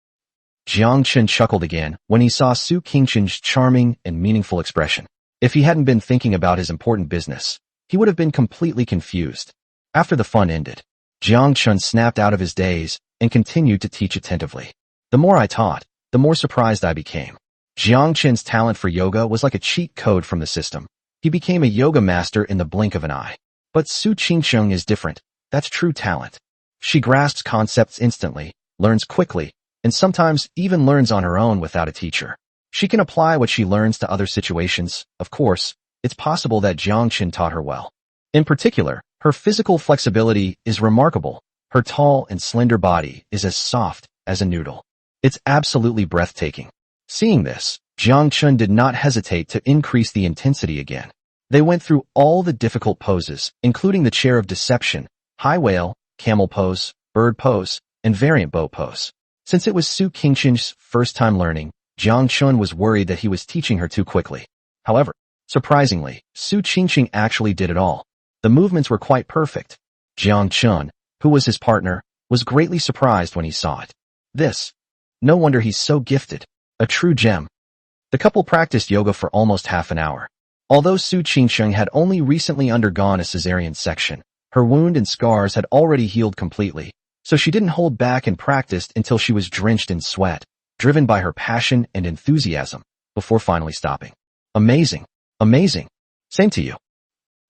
Jiang Chen chuckled again when he saw Su Qingqing's charming and meaningful expression. If he hadn't been thinking about his important business, he would have been completely confused. After the fun ended, Jiang Chen snapped out of his daze and continued to teach attentively. The more I taught, the more surprised I became. Jiang Chen's talent for yoga was like a cheat code from the system. He became a yoga master in the blink of an eye. But Su Qingqing is different. That's true talent. She grasps concepts instantly, learns quickly, and sometimes even learns on her own without a teacher. She can apply what she learns to other situations. Of course, it's possible that Jiang Chen taught her well. In particular, her physical flexibility is remarkable. Her tall and slender body is as soft as a noodle. It's absolutely breathtaking. Seeing this, Jiang Chen did not hesitate to increase the intensity again. They went through all the difficult poses, including the chair of deception, high whale, camel pose, bird pose, and variant boat pose. Since it was Su Qingqing's first time learning, Jiang Chen was worried that he was teaching her too quickly. However, surprisingly, Su Qingqing actually did it all. The movements were quite perfect. Jiang Chen, who was his partner, was greatly surprised when he saw it. No wonder he's so gifted. A true gem. The couple practiced yoga for almost half an hour. Although Su Qingqing had only recently undergone a cesarean section, her wound and scars had already healed completely, so she didn't hold back and practiced until she was drenched in sweat, driven by her passion and enthusiasm, before finally stopping. Amazing. Amazing. Same to you.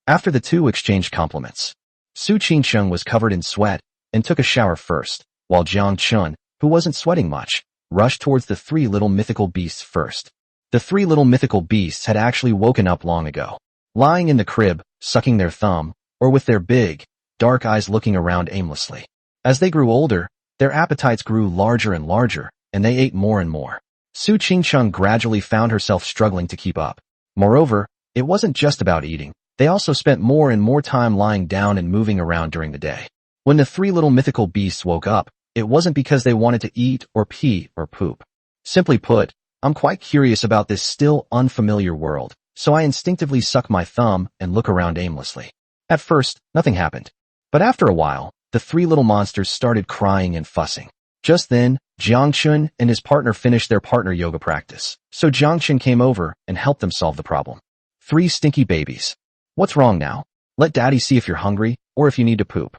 After the two exchanged compliments, Su Qingqing was covered in sweat and took a shower first, while Jiang Chen, who wasn't sweating much, rushed towards the three little mythical beasts first. The three little mythical beasts had actually woken up long ago, lying in the crib, sucking their thumb, or with their big, dark eyes looking around aimlessly. As they grew older, their appetites grew larger and larger, and they ate more and more. Su Qingqing gradually found herself struggling to keep up. Moreover, it wasn't just about eating. They also spent more and more time lying down and moving around during the day. When the three little mythical beasts woke up, it wasn't because they wanted to eat or pee or poop. Simply put, I'm quite curious about this still unfamiliar world, so I instinctively suck my thumb and look around aimlessly. At first, nothing happened. But after a while, the three little monsters started crying and fussing. Just then, Jiang Chen and his partner finished their partner yoga practice, so Jiang Chen came over and helped them solve the problem. Three stinky babies. What's wrong now? Let daddy see if you're hungry or if you need to poop.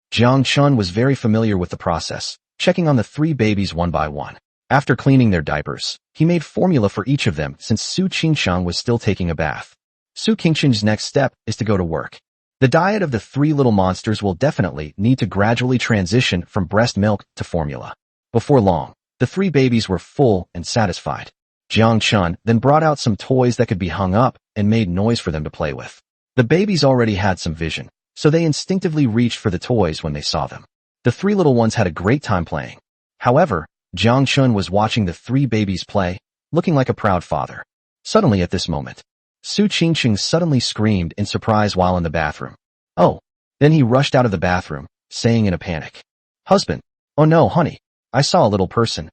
Jiang Chen was very familiar with the process, checking on the three babies one by one. After cleaning their diapers, he made formula for each of them since Su Qingqing was still taking a bath. Su Qingqing's next step is to go to work. The diet of the three little monsters will definitely need to gradually transition from breast milk to formula. Before long, the three babies were full and satisfied. Jiang Chen then brought out some toys that could be hung up and made noise for them to play with. The babies already had some vision, so they instinctively reached for the toys when they saw them. The three little ones had a great time playing. However, Jiang Chen was watching the three babies play, looking like a proud father. Suddenly at this moment, Su Qingqing suddenly screamed in surprise while in the bathroom. Oh! Then he rushed out of the bathroom, saying in a panic, "Husband! Oh no, honey! I saw a little person."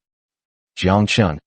Jiang Chen.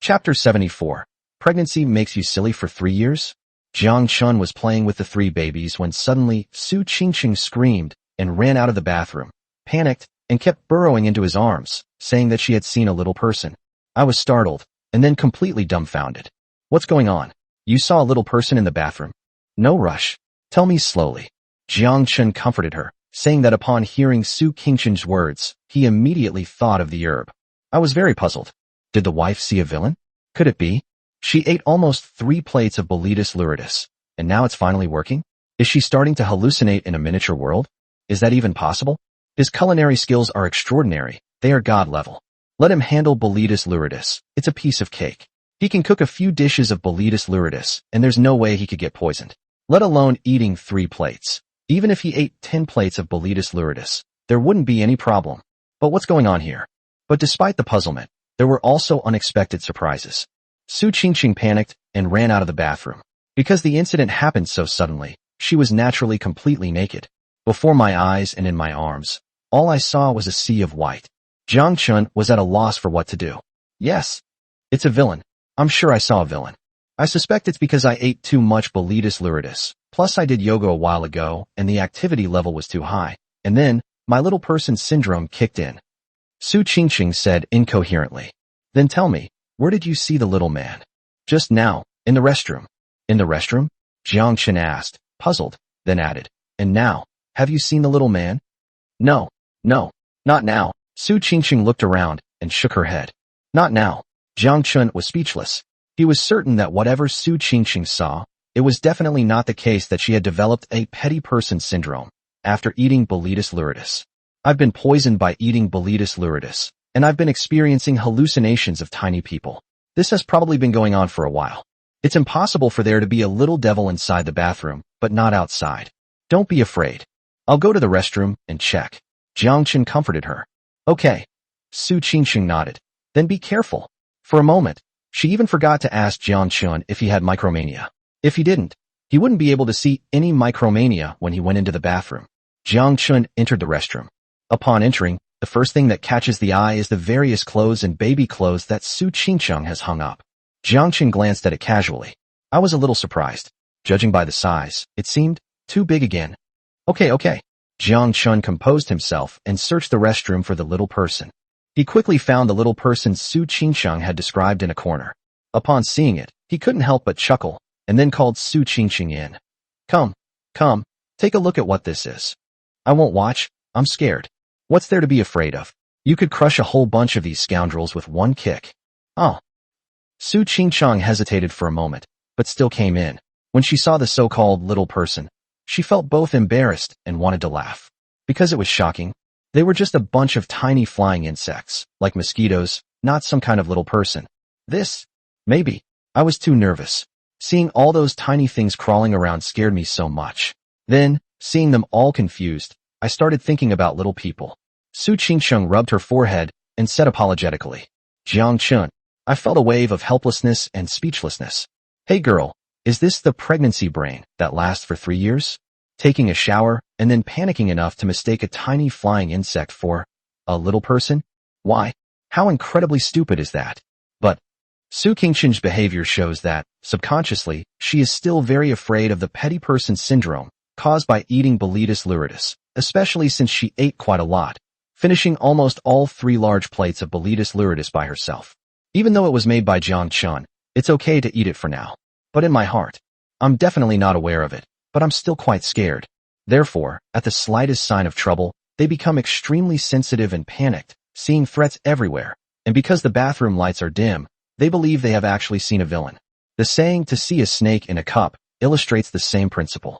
Chapter 74. Pregnancy makes you silly for 3 years? Jiang Chen was playing with the three babies when suddenly Su Qingqing screamed and ran out of the bathroom, panicked, and kept burrowing into his arms, saying that she had seen a little person. I was startled, and then completely dumbfounded. What's going on? You saw a little person in the bathroom? No rush. Tell me slowly. Jiang Chen comforted her, saying that upon hearing Su Qingqing's words, he immediately thought of the herb. I was very puzzled. Did the wife see a villain? Could it be? She ate almost 3 plates of Boletus luridus, and now it's finally working? Is she starting to hallucinate in a miniature world? Is that even possible? His culinary skills are extraordinary. They are god level. Let him handle Boletus luridus. It's a piece of cake. He can cook a few dishes of Boletus luridus, and there's no way he could get poisoned. Let alone eating 3 plates. Even if he ate 10 plates of Boletus luridus, there wouldn't be any problem. But what's going on here? But despite the puzzlement, there were also unexpected surprises. Su Qingqing panicked and ran out of the bathroom. Because the incident happened so suddenly, she was naturally completely naked. Before my eyes and in my arms, all I saw was a sea of white. Jiang Chen was at a loss for what to do. Yes, it's a villain. I'm sure I saw a villain. I suspect it's because I ate too much Boletus luridus, plus I did yoga a while ago and the activity level was too high, and then my little person syndrome kicked in. Su Qingqing said incoherently. Then tell me, where did you see the little man? Just now, in the restroom. In the restroom? Jiang Chen asked, puzzled, then added, and now, have you seen the little man? No, not now. Su Qingqing looked around and shook her head. Not now. Jiang Chen was speechless. He was certain that whatever Su Qingqing saw, it was definitely not the case that she had developed a petty person syndrome after eating Boletus luridus. I've been poisoned by eating Boletus luridus, and I've been experiencing hallucinations of tiny people. This has probably been going on for a while. It's impossible for there to be a little devil inside the bathroom, but not outside. Don't be afraid. I'll go to the restroom and check. Jiang Chen comforted her. Okay. Su Qingqing nodded. Then be careful. For a moment, she even forgot to ask Jiang Chen if he had micromania. If he didn't, he wouldn't be able to see any micromania when he went into the bathroom. Jiang Chen entered the restroom. Upon entering, the first thing that catches the eye is the various clothes and baby clothes that Su Qingqing has hung up. Jiang Chen glanced at it casually. I was a little surprised. Judging by the size, it seemed too big again. Okay. Jiang Chen composed himself and searched the restroom for the little person. He quickly found the little person Su Qingqing had described in a corner. Upon seeing it, he couldn't help but chuckle, and then called Su Qingqing in. Come, take a look at what this is. I won't watch, I'm scared. What's there to be afraid of? You could crush a whole bunch of these scoundrels with one kick. Oh. Su Qingqing hesitated for a moment, but still came in. When she saw the so-called little person, she felt both embarrassed and wanted to laugh. Because it was shocking. They were just a bunch of tiny flying insects, like mosquitoes, not some kind of little person. Maybe. I was too nervous. Seeing all those tiny things crawling around scared me so much. Then, seeing them all confused, I started thinking about little people. Su Qingqing rubbed her forehead and said apologetically. Jiang Chen. I felt a wave of helplessness and speechlessness. Hey girl, is this the pregnancy brain that lasts for 3 years? Taking a shower and then panicking enough to mistake a tiny flying insect for a little person? Why? How incredibly stupid is that? But Su Qingqing's behavior shows that, subconsciously, she is still very afraid of the petty person syndrome caused by eating Boletus luridus, especially since she ate quite a lot, finishing almost all 3 large plates of Boletus luridus by herself. Even though it was made by Jiang Chen, it's okay to eat it for now. But in my heart, I'm definitely not aware of it, but I'm still quite scared. Therefore, at the slightest sign of trouble, they become extremely sensitive and panicked, seeing threats everywhere, and because the bathroom lights are dim, they believe they have actually seen a villain. The saying to see a snake in a cup illustrates the same principle.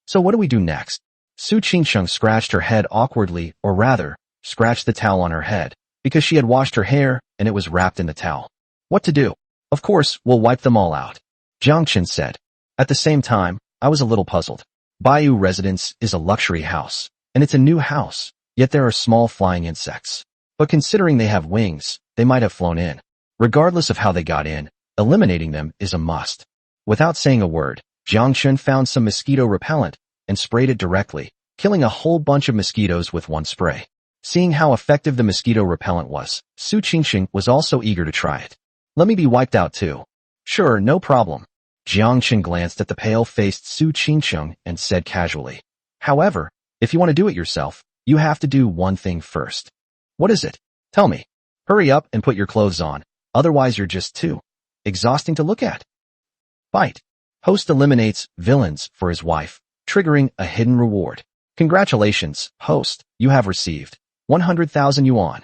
So what do we do next? Su Qingqing scratched her head awkwardly, or rather, scratched the towel on her head, because she had washed her hair and it was wrapped in the towel. What to do? Of course, we'll wipe them all out. Jiang Chen said. At the same time, I was a little puzzled. Bayou Residence is a luxury house, and it's a new house, yet there are small flying insects. But considering they have wings, they might have flown in. Regardless of how they got in, eliminating them is a must. Without saying a word, Jiang Chen found some mosquito repellent and sprayed it directly, killing a whole bunch of mosquitoes with one spray. Seeing how effective the mosquito repellent was, Su Qingqing was also eager to try it. Let me be wiped out too. Sure, no problem. Jiang Chen glanced at the pale-faced Su Qingqing and said casually. However, if you want to do it yourself, you have to do one thing first. What is it? Tell me. Hurry up and put your clothes on, otherwise you're just too exhausting to look at. Bite. Host eliminates villains for his wife, triggering a hidden reward. Congratulations, host, you have received 100,000 yuan.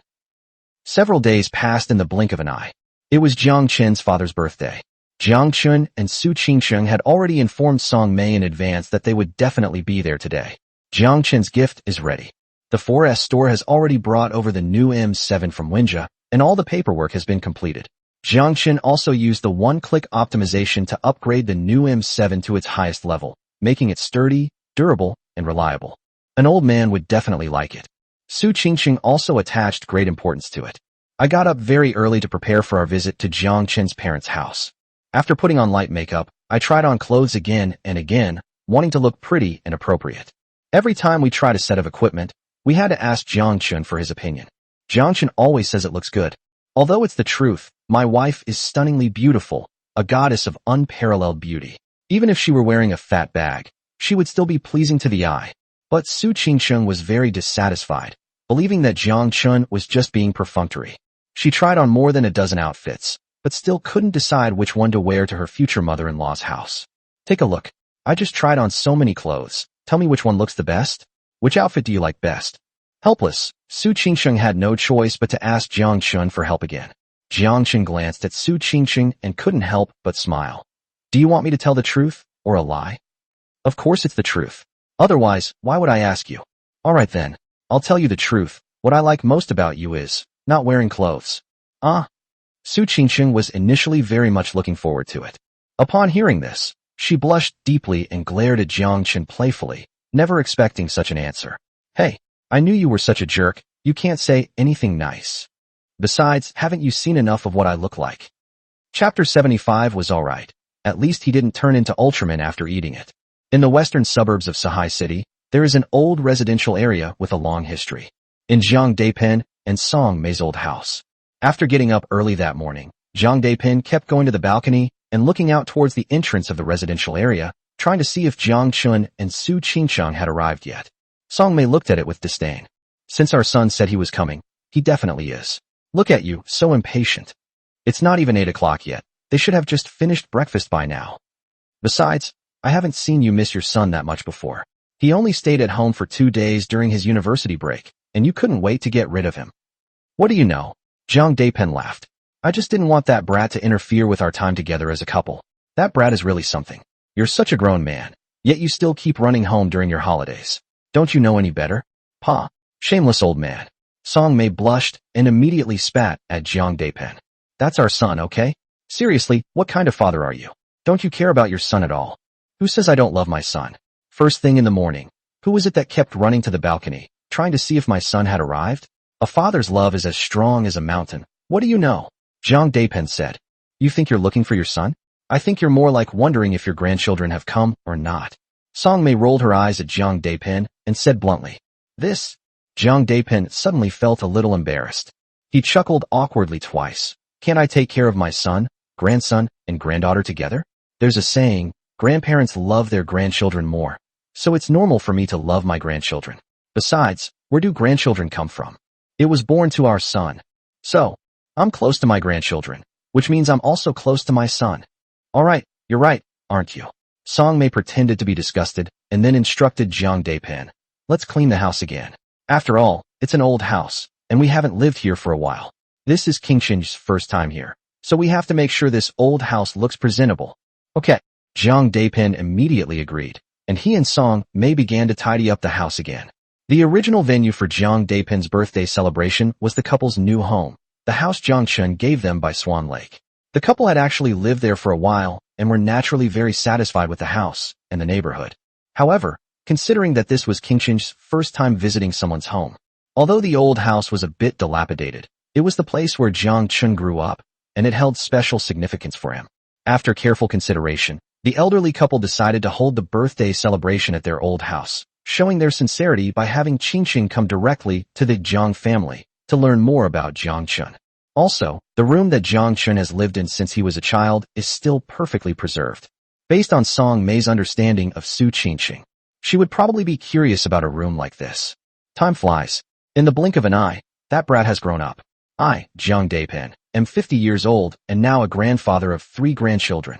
Several days passed in the blink of an eye. It was Jiang Chen's father's birthday. Jiang Chen and Su Qingqing had already informed Song Mei in advance that they would definitely be there today. Jiang Chen's gift is ready. The 4S store has already brought over the new M7 from Wenjia, and all the paperwork has been completed. Jiang Chen also used the one-click optimization to upgrade the new M7 to its highest level, making it sturdy, durable, and reliable. An old man would definitely like it. Su Qingqing also attached great importance to it. I got up very early to prepare for our visit to Jiang Chen's parents' house. After putting on light makeup, I tried on clothes again and again, wanting to look pretty and appropriate. Every time we tried a set of equipment, we had to ask Jiang Chen for his opinion. Jiang Chen always says it looks good. Although it's the truth, my wife is stunningly beautiful, a goddess of unparalleled beauty. Even if she were wearing a fat bag, she would still be pleasing to the eye. But Su Qingqing was very dissatisfied, believing that Jiang Chen was just being perfunctory. She tried on more than a dozen outfits, but still couldn't decide which one to wear to her future mother-in-law's house. Take a look. I just tried on so many clothes. Tell me which one looks the best? Which outfit do you like best? Helpless, Su Qingqing had no choice but to ask Jiang Chen for help again. Jiang Chen glanced at Su Qingqing and couldn't help but smile. Do you want me to tell the truth, or a lie? Of course it's the truth. Otherwise, why would I ask you? Alright then, I'll tell you the truth. What I like most about you is not wearing clothes. Su Qingqing was initially very much looking forward to it. Upon hearing this, she blushed deeply and glared at Jiang Chen playfully, never expecting such an answer. Hey, I knew you were such a jerk, you can't say anything nice. Besides, haven't you seen enough of what I look like? Chapter 75 was alright. At least he didn't turn into Ultraman after eating it. In the western suburbs of Sahai City, there is an old residential area with a long history. In Jiang Daipen and Song Mei's old house. After getting up early that morning, Jiang Daipen kept going to the balcony and looking out towards the entrance of the residential area, trying to see if Jiang Chen and Su Qingqing had arrived yet. Song Mei looked at it with disdain. Since our son said he was coming, he definitely is. Look at you, so impatient. It's not even 8 o'clock yet. They should have just finished breakfast by now. Besides, I haven't seen you miss your son that much before. He only stayed at home for 2 days during his university break, and you couldn't wait to get rid of him. What do you know? Jiang Daipen laughed. I just didn't want that brat to interfere with our time together as a couple. That brat is really something. You're such a grown man, yet you still keep running home during your holidays. Don't you know any better? Pa, shameless old man. Song Mei blushed and immediately spat at Jiang Daipen. That's our son, okay? Seriously, what kind of father are you? Don't you care about your son at all? Who says I don't love my son? First thing in the morning, who was it that kept running to the balcony, trying to see if my son had arrived? A father's love is as strong as a mountain. What do you know? Jiang Daipen said. You think you're looking for your son? I think you're more like wondering if your grandchildren have come or not. Song Mei rolled her eyes at Jiang Daipen and said bluntly. This? Jiang Daipen suddenly felt a little embarrassed. He chuckled awkwardly twice. Can't I take care of my son, grandson, and granddaughter together? There's a saying, grandparents love their grandchildren more. So it's normal for me to love my grandchildren. Besides, where do grandchildren come from? It was born to our son. So, I'm close to my grandchildren, which means I'm also close to my son. Alright, you're right, aren't you? Song Mei pretended to be disgusted, and then instructed Jiang Daipen. Let's clean the house again. After all, it's an old house, and we haven't lived here for a while. This is Qingqing's first time here, so we have to make sure this old house looks presentable. Okay. Jiang Daipen immediately agreed, and he and Song Mei began to tidy up the house again. The original venue for Jiang Daipen's birthday celebration was the couple's new home, the house Jiang Chen gave them by Swan Lake. The couple had actually lived there for a while and were naturally very satisfied with the house and the neighborhood. However, considering that this was Qingqing's first time visiting someone's home, although the old house was a bit dilapidated, it was the place where Jiang Chen grew up, and it held special significance for him. After careful consideration, the elderly couple decided to hold the birthday celebration at their old house, showing their sincerity by having Qingqing come directly to the Jiang family to learn more about Jiang Chen. Also, the room that Jiang Chen has lived in since he was a child is still perfectly preserved. Based on Song Mei's understanding of Su Qingqing, she would probably be curious about a room like this. Time flies. In the blink of an eye, that brat has grown up. I, Jiang Daipen, am 50 years old and now a grandfather of 3 grandchildren.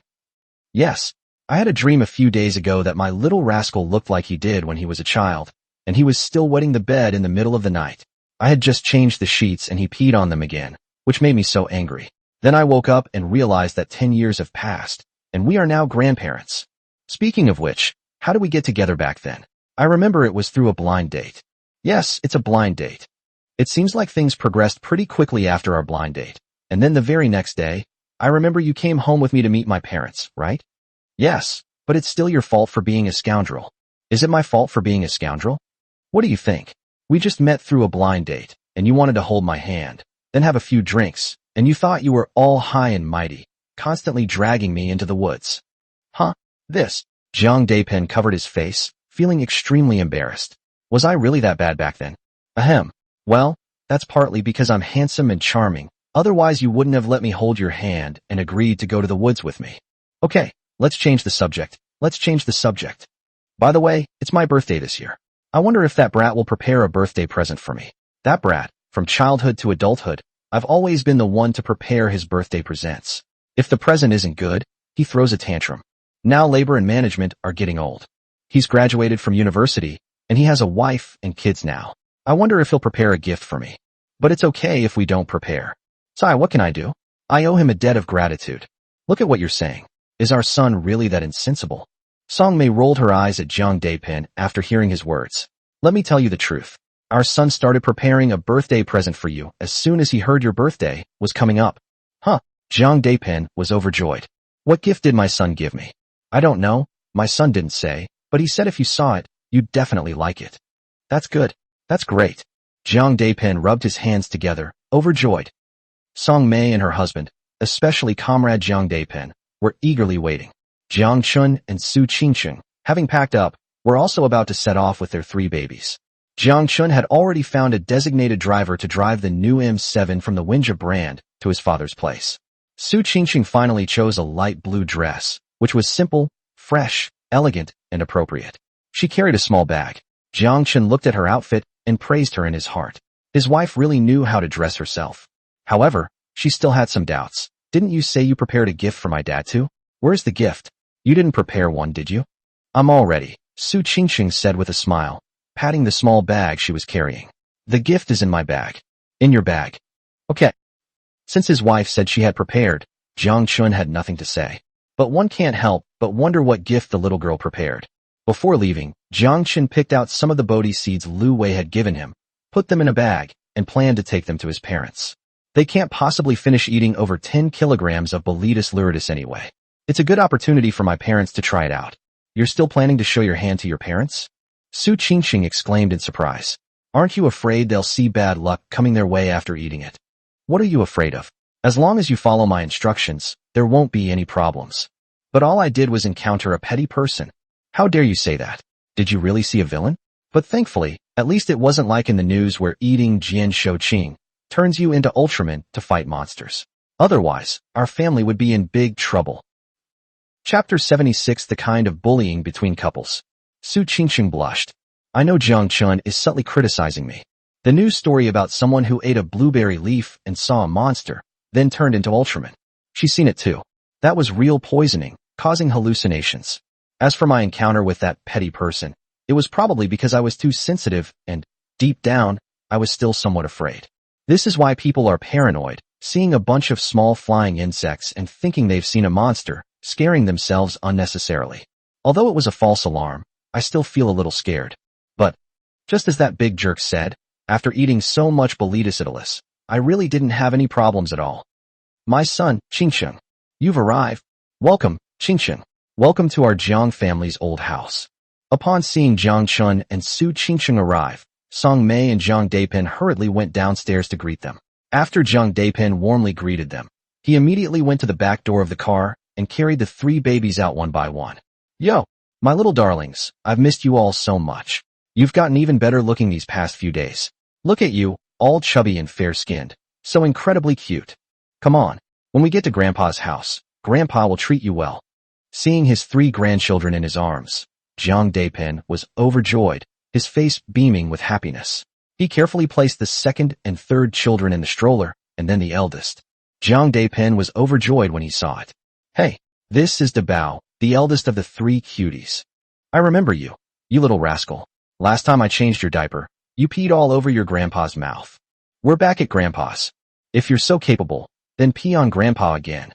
Yes, I had a dream a few days ago that my little rascal looked like he did when he was a child, and he was still wetting the bed in the middle of the night. I had just changed the sheets and he peed on them again, which made me so angry. Then I woke up and realized that 10 years have passed, and we are now grandparents. Speaking of which, how did we get together back then? I remember it was through a blind date. Yes, it's a blind date. It seems like things progressed pretty quickly after our blind date. And then the very next day, I remember you came home with me to meet my parents, right? Yes, but it's still your fault for being a scoundrel. Is it my fault for being a scoundrel? What do you think? We just met through a blind date, and you wanted to hold my hand, then have a few drinks, and you thought you were all high and mighty, constantly dragging me into the woods. Huh? This. Jiang Chen covered his face, feeling extremely embarrassed. Was I really that bad back then? Ahem. Well, that's partly because I'm handsome and charming. Otherwise you wouldn't have let me hold your hand and agreed to go to the woods with me. Okay, let's change the subject. By the way, it's my birthday this year. I wonder if that brat will prepare a birthday present for me. That brat, from childhood to adulthood, I've always been the one to prepare his birthday presents. If the present isn't good, he throws a tantrum. Now labor and management are getting old. He's graduated from university, and he has a wife and kids now. I wonder if he'll prepare a gift for me. But it's okay if we don't prepare. Sai, what can I do? I owe him a debt of gratitude. Look at what you're saying. Is our son really that insensible? Songmei rolled her eyes at Jiang Chen after hearing his words. Let me tell you the truth. Our son started preparing a birthday present for you as soon as he heard your birthday was coming up. Huh? Jiang Chen was overjoyed. What gift did my son give me? I don't know. My son didn't say, but he said if you saw it, you'd definitely like it. That's good. That's great. Jiang Chen rubbed his hands together, overjoyed. Song Mei and her husband, especially comrade Jiang Chen, were eagerly waiting. Jiang Chen and Su Qingqing, having packed up, were also about to set off with their 3 babies. Jiang Chen had already found a designated driver to drive the new M7 from the Winja brand to his father's place. Su Qingqing finally chose a light blue dress, which was simple, fresh, elegant, and appropriate. She carried a small bag. Jiang Chen looked at her outfit and praised her in his heart. His wife really knew how to dress herself. However, she still had some doubts. Didn't you say you prepared a gift for my dad too? Where's the gift? You didn't prepare one, did you? I'm all ready, Su Qingqing said with a smile, patting the small bag she was carrying. The gift is in my bag. In your bag. Okay. Since his wife said she had prepared, Jiang Chen had nothing to say. But one can't help but wonder what gift the little girl prepared. Before leaving, Jiang Chen picked out some of the bodhi seeds Lu Wei had given him, put them in a bag, and planned to take them to his parents. They can't possibly finish eating over 10 kilograms of Boletus luridus anyway. It's a good opportunity for my parents to try it out. You're still planning to show your hand to your parents? Su Qingqing exclaimed in surprise. Aren't you afraid they'll see bad luck coming their way after eating it? What are you afraid of? As long as you follow my instructions, there won't be any problems. But all I did was encounter a petty person. How dare you say that? Did you really see a villain? But thankfully, at least it wasn't like in the news where eating Jian Shouqing turns you into Ultraman to fight monsters. Otherwise, our family would be in big trouble. Chapter 76 The Kind of Bullying Between Couples. Su Qingqing blushed. I know Jiang Chen is subtly criticizing me. The news story about someone who ate a blueberry leaf and saw a monster, then turned into Ultraman. She's seen it too. That was real poisoning, causing hallucinations. As for my encounter with that petty person, it was probably because I was too sensitive and, deep down, I was still somewhat afraid. This is why people are paranoid, seeing a bunch of small flying insects and thinking they've seen a monster, scaring themselves unnecessarily. Although it was a false alarm, I still feel a little scared. But, just as that big jerk said, after eating so much Boletus italus, I really didn't have any problems at all. My son, Qingqing. You've arrived. Welcome, Qingqing. Welcome to our Jiang family's old house. Upon seeing Jiang Chen and Su Qingqing arrive, Song Mei and Jiang Chen hurriedly went downstairs to greet them. After Jiang Chen warmly greeted them, he immediately went to the back door of the car and carried the 3 babies out one by one. Yo, my little darlings, I've missed you all so much. You've gotten even better looking these past few days. Look at you, all chubby and fair-skinned, so incredibly cute. Come on, when we get to Grandpa's house, Grandpa will treat you well. Seeing his 3 grandchildren in his arms, Jiang Chen was overjoyed, his face beaming with happiness. He carefully placed the 2nd and 3rd children in the stroller, and then the eldest. Jiang Chen was overjoyed when he saw it. Hey, this is Dabao, the eldest of the 3 cuties. I remember you, you little rascal. Last time I changed your diaper, you peed all over your grandpa's mouth. We're back at Grandpa's. If you're so capable, then pee on Grandpa again.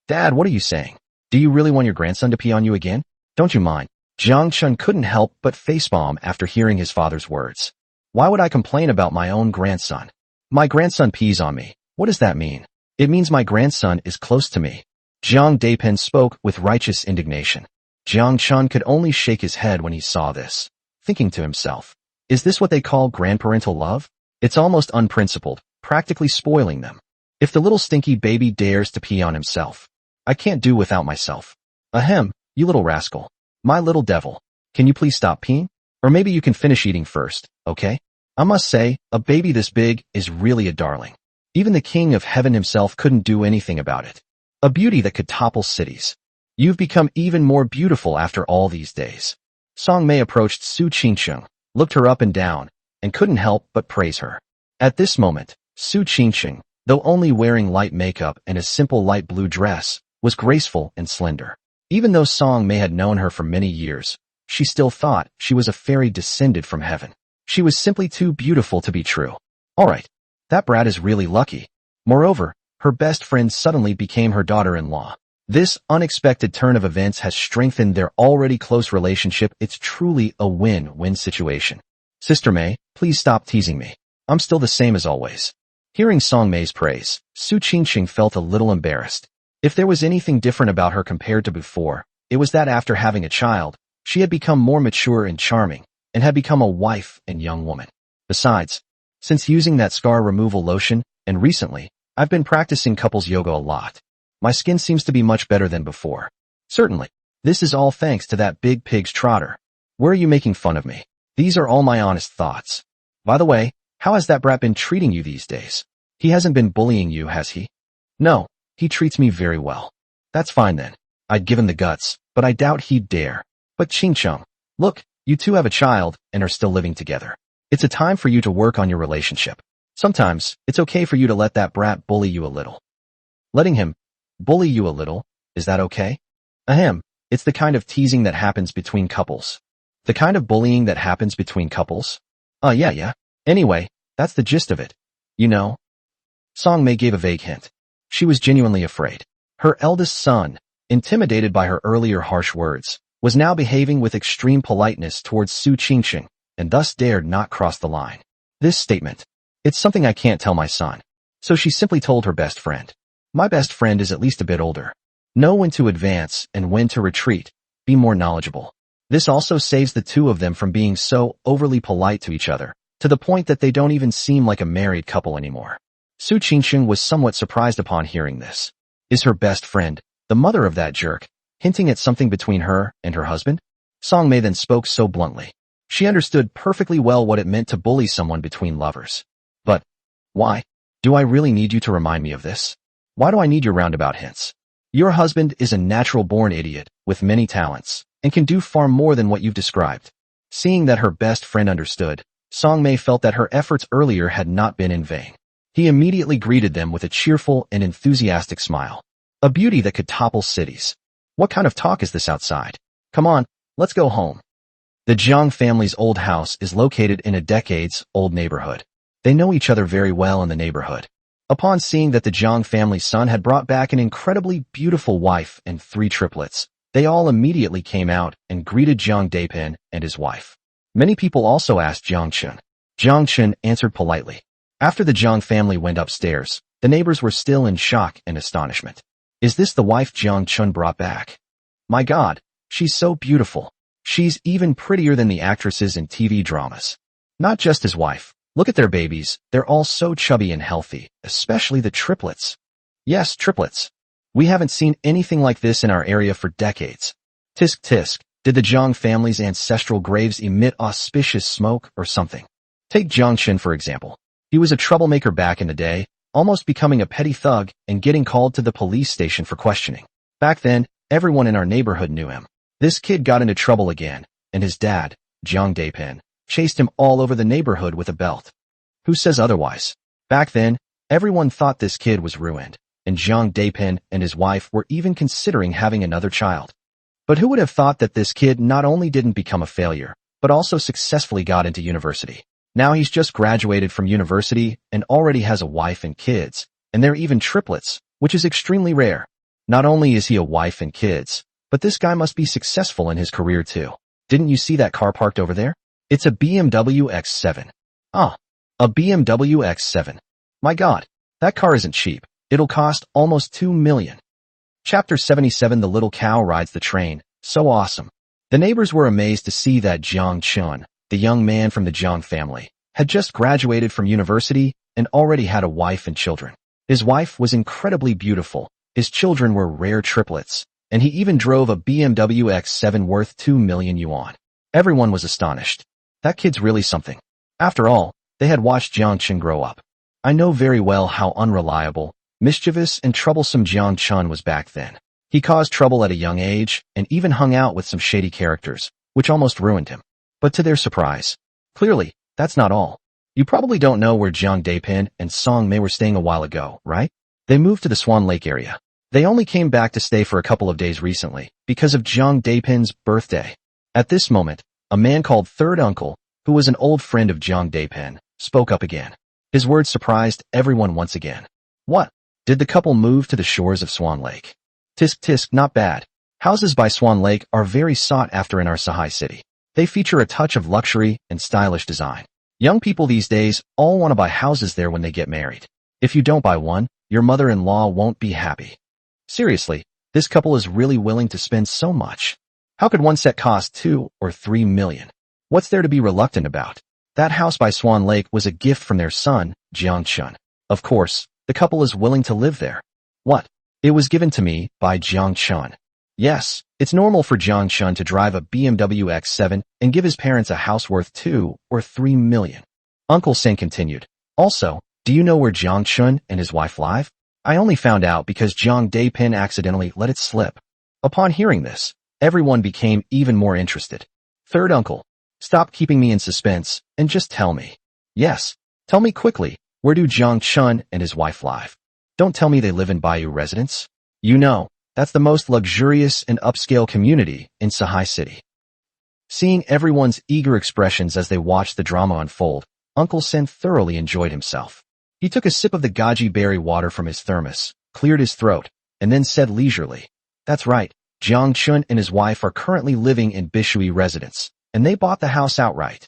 Dad, what are you saying? Do you really want your grandson to pee on you again? Don't you mind? Jiang Chen couldn't help but facepalm after hearing his father's words. Why would I complain about my own grandson? My grandson pees on me. What does that mean? It means my grandson is close to me. Jiang Depin spoke with righteous indignation. Jiang Chen could only shake his head when he saw this, thinking to himself, is this what they call grandparental love? It's almost unprincipled, practically spoiling them. If the little stinky baby dares to pee on himself, I can't do without myself. Ahem, you little rascal. My little devil. Can you please stop peeing? Or maybe you can finish eating first, okay? I must say, a baby this big is really a darling. Even the king of heaven himself couldn't do anything about it. A beauty that could topple cities. You've become even more beautiful after all these days. Song Mei approached Su Qingsheng, looked her up and down, and couldn't help but praise her. At this moment, Su Qingsheng, though only wearing light makeup and a simple light blue dress, was graceful and slender. Even though Song Mei had known her for many years, she still thought she was a fairy descended from heaven. She was simply too beautiful to be true. Alright, that brat is really lucky. Moreover, her best friend suddenly became her daughter-in-law. This unexpected turn of events has strengthened their already close relationship. It's truly a win-win situation. Sister Mei, please stop teasing me. I'm still the same as always. Hearing Song Mei's praise, Su Qingsheng felt a little embarrassed. If there was anything different about her compared to before, it was that after having a child, she had become more mature and charming, and had become a wife and young woman. Besides, since using that scar removal lotion, and recently, I've been practicing couples yoga a lot. My skin seems to be much better than before. Certainly, this is all thanks to that big pig's trotter. Where are you making fun of me? These are all my honest thoughts. By the way, how has that brat been treating you these days? He hasn't been bullying you, has he? No, he treats me very well. That's fine then. I'd give him the guts, but I doubt he'd dare. But Qingcheng, look, you two have a child and are still living together. It's a time for you to work on your relationship. Sometimes, it's okay for you to let that brat bully you a little. Letting him bully you a little, is that okay? Ahem, it's the kind of teasing that happens between couples. The kind of bullying that happens between couples? Yeah. Anyway, that's the gist of it. You know? Song Mei gave a vague hint. She was genuinely afraid. Her eldest son, intimidated by her earlier harsh words, was now behaving with extreme politeness towards Su Qingsheng, and thus dared not cross the line. This statement, it's something I can't tell my son. So she simply told her best friend. My best friend is at least a bit older. Know when to advance and when to retreat, be more knowledgeable. This also saves the two of them from being so overly polite to each other, to the point that they don't even seem like a married couple anymore. Su Qingsheng was somewhat surprised upon hearing this. Is her best friend, the mother of that jerk, hinting at something between her and her husband? Song Mei then spoke so bluntly. She understood perfectly well what it meant to bully someone between lovers. But, why? Do I really need you to remind me of this? Why do I need your roundabout hints? Your husband is a natural-born idiot with many talents, and can do far more than what you've described. Seeing that her best friend understood, Song Mei felt that her efforts earlier had not been in vain. He immediately greeted them with a cheerful and enthusiastic smile. A beauty that could topple cities. What kind of talk is this outside? Come on, let's go home. The Jiang family's old house is located in a decades-old neighborhood. They know each other very well in the neighborhood. Upon seeing that the Jiang family's son had brought back an incredibly beautiful wife and 3 triplets, they all immediately came out and greeted Jiang Depin and his wife. Many people also asked Jiang Chen. Jiang Chen answered politely. After the Jiang family went upstairs, the neighbors were still in shock and astonishment. Is this the wife Jiang Chen brought back? My God, she's so beautiful. She's even prettier than the actresses in TV dramas. Not just his wife. Look at their babies, they're all so chubby and healthy, especially the triplets. Yes, triplets. We haven't seen anything like this in our area for decades. Tisk tisk, did the Jiang family's ancestral graves emit auspicious smoke or something? Take Jiang Chen for example. He was a troublemaker back in the day, almost becoming a petty thug and getting called to the police station for questioning. Back then, everyone in our neighborhood knew him. This kid got into trouble again, and his dad, Jiang Depin, chased him all over the neighborhood with a belt. Who says otherwise? Back then, everyone thought this kid was ruined, and Jiang Depin and his wife were even considering having another child. But who would have thought that this kid not only didn't become a failure, but also successfully got into university? Now he's just graduated from university and already has a wife and kids, and they're even triplets, which is extremely rare. Not only is he a wife and kids, but this guy must be successful in his career too. Didn't you see that car parked over there? It's a BMW X7. Ah, a BMW X7. My God, that car isn't cheap. It'll cost almost 2 million. Chapter 77. The little cow rides the train. So awesome. The neighbors were amazed to see that Jiang Chen, the young man from the Jiang family, had just graduated from university and already had a wife and children. His wife was incredibly beautiful, his children were rare triplets, and he even drove a BMW X7 worth 2 million yuan. Everyone was astonished. That kid's really something. After all, they had watched Jiang Chen grow up. I know very well how unreliable, mischievous, and troublesome Jiang Chen was back then. He caused trouble at a young age and even hung out with some shady characters, which almost ruined him. But to their surprise, clearly, that's not all. You probably don't know where Jiang Depin and Song Mei were staying a while ago, right? They moved to the Swan Lake area. They only came back to stay for a couple of days recently, because of Jiang Depin's birthday. At this moment, a man called Third Uncle, who was an old friend of Jiang Depin, spoke up again. His words surprised everyone once again. What? Did the couple move to the shores of Swan Lake? Tisk tisk, not bad. Houses by Swan Lake are very sought after in our Sahai city. They feature a touch of luxury and stylish design. Young people these days all want to buy houses there when they get married. If you don't buy one, your mother-in-law won't be happy. Seriously, this couple is really willing to spend so much. How could one set cost 2 or 3 million? What's there to be reluctant about? That house by Swan Lake was a gift from their son, Jiang Chen. Of course, the couple is willing to live there. What? It was given to me by Jiang Chen. Yes, it's normal for Jiang Chen to drive a BMW X7 and give his parents a house worth 2 or 3 million. Uncle Sen continued. Also, do you know where Jiang Chen and his wife live? I only found out because Jiang Depin accidentally let it slip. Upon hearing this, everyone became even more interested. Third Uncle, stop keeping me in suspense and just tell me. Yes, tell me quickly, where do Jiang Chen and his wife live? Don't tell me they live in Bayou Residence. You know, that's the most luxurious and upscale community in Sahai City. Seeing everyone's eager expressions as they watched the drama unfold, Uncle Sen thoroughly enjoyed himself. He took a sip of the goji berry water from his thermos, cleared his throat, and then said leisurely, that's right, Jiang Chen and his wife are currently living in Bishui Residence, and they bought the house outright.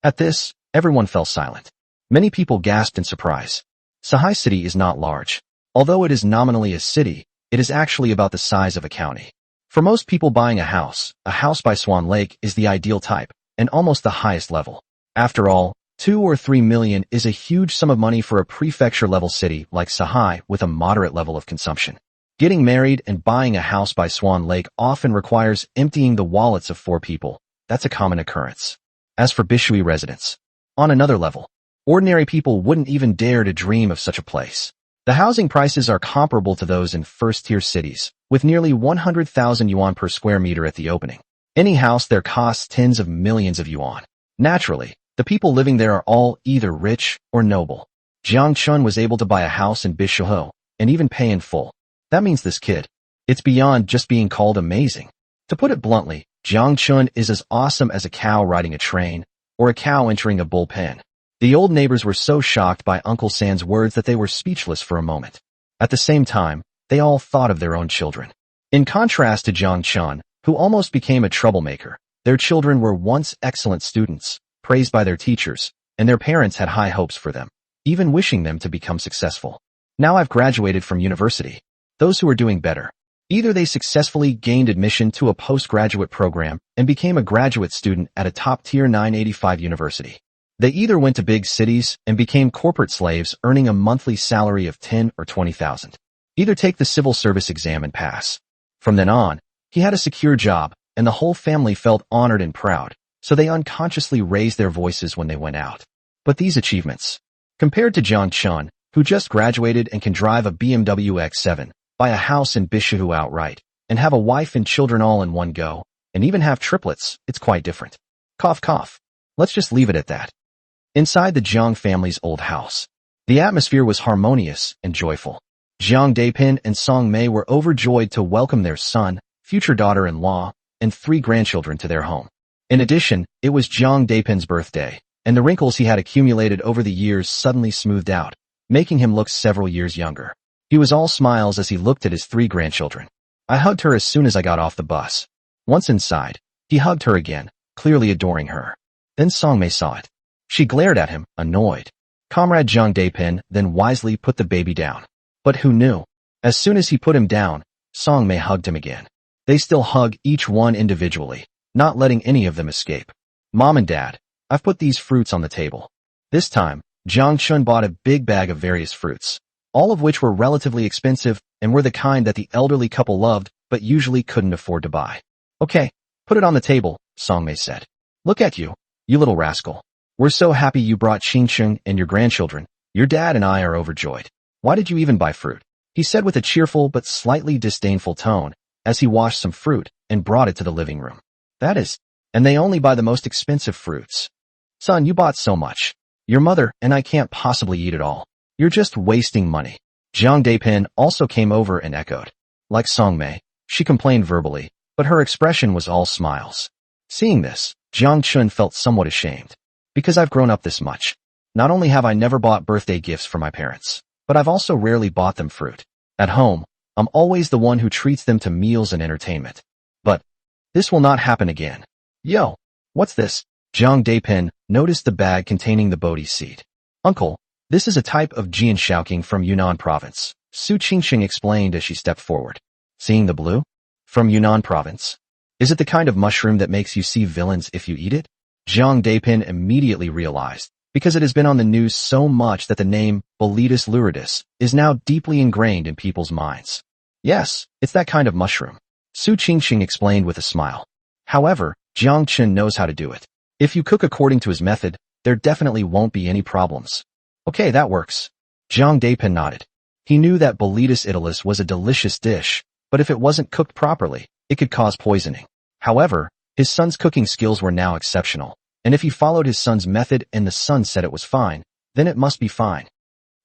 At this, everyone fell silent. Many people gasped in surprise. Sahai City is not large. Although it is nominally a city, it is actually about the size of a county. For most people buying a house by Swan Lake is the ideal type, and almost the highest level. After all, 2 or 3 million is a huge sum of money for a prefecture-level city like Sahai with a moderate level of consumption. Getting married and buying a house by Swan Lake often requires emptying the wallets of 4 people. That's a common occurrence. As for Bishui Residence, on another level, ordinary people wouldn't even dare to dream of such a place. The housing prices are comparable to those in first-tier cities, with nearly 100,000 yuan per square meter at the opening. Any house there costs tens of millions of yuan. Naturally, the people living there are all either rich or noble. Jiang Chen was able to buy a house in Bishuho, and even pay in full. That means this kid. It's beyond just being called amazing. To put it bluntly, Jiang Chen is as awesome as a cow riding a train, or a cow entering a bullpen. The old neighbors were so shocked by Uncle San's words that they were speechless for a moment. At the same time, they all thought of their own children. In contrast to Jiang Chen, who almost became a troublemaker, their children were once excellent students, praised by their teachers, and their parents had high hopes for them, even wishing them to become successful. Now I've graduated from university. Those who are doing better. Either they successfully gained admission to a postgraduate program and became a graduate student at a top-tier 985 university. They either went to big cities and became corporate slaves earning a monthly salary of 10 or 20,000. Either take the civil service exam and pass. From then on, he had a secure job, and the whole family felt honored and proud, so they unconsciously raised their voices when they went out. But these achievements, compared to Jiang Chen, who just graduated and can drive a BMW X7, buy a house in Bishuhu outright, and have a wife and children all in one go, and even have triplets, it's quite different. Cough cough. Let's just leave it at that. Inside the Jiang family's old house, the atmosphere was harmonious and joyful. Jiang Depin and Song Mei were overjoyed to welcome their son, future daughter-in-law, and 3 grandchildren to their home. In addition, it was Jiang Depin's birthday, and the wrinkles he had accumulated over the years suddenly smoothed out, making him look several years younger. He was all smiles as he looked at his 3 grandchildren. I hugged her as soon as I got off the bus. Once inside, he hugged her again, clearly adoring her. Then Song Mei saw it. She glared at him, annoyed. Comrade Jiang Depin then wisely put the baby down. But who knew? As soon as he put him down, Song Mei hugged him again. They still hug each one individually, not letting any of them escape. Mom and Dad, I've put these fruits on the table. This time, Jiang Chen bought a big bag of various fruits, all of which were relatively expensive and were the kind that the elderly couple loved but usually couldn't afford to buy. Okay, put it on the table, Song Mei said. Look at you, you little rascal. We're so happy you brought Qingcheng and your grandchildren. Your dad and I are overjoyed. Why did you even buy fruit? He said with a cheerful but slightly disdainful tone as he washed some fruit and brought it to the living room. That is, and they only buy the most expensive fruits. Son, you bought so much. Your mother and I can't possibly eat it all. You're just wasting money. Jiang Depin also came over and echoed. Like Song Mei, she complained verbally, but her expression was all smiles. Seeing this, Jiang Chen felt somewhat ashamed. Because I've grown up this much. Not only have I never bought birthday gifts for my parents, but I've also rarely bought them fruit. At home, I'm always the one who treats them to meals and entertainment. But this will not happen again. Yo, what's this? Jiang Depin noticed the bag containing the Bodhi seed. Uncle, this is a type of Jian Shaoqing from Yunnan province, Su Qingxing explained as she stepped forward. Seeing the blue? From Yunnan province? Is it the kind of mushroom that makes you see villains if you eat it? Jiang Depin immediately realized, because it has been on the news so much that the name Boletus luridus is now deeply ingrained in people's minds. Yes, it's that kind of mushroom. Su Qingxing explained with a smile. However, Jiang Chen knows how to do it. If you cook according to his method, there definitely won't be any problems. Okay, that works. Jiang Depin nodded. He knew that Boletus italus was a delicious dish, but if it wasn't cooked properly, it could cause poisoning. However, his son's cooking skills were now exceptional, and if he followed his son's method and the son said it was fine, then it must be fine.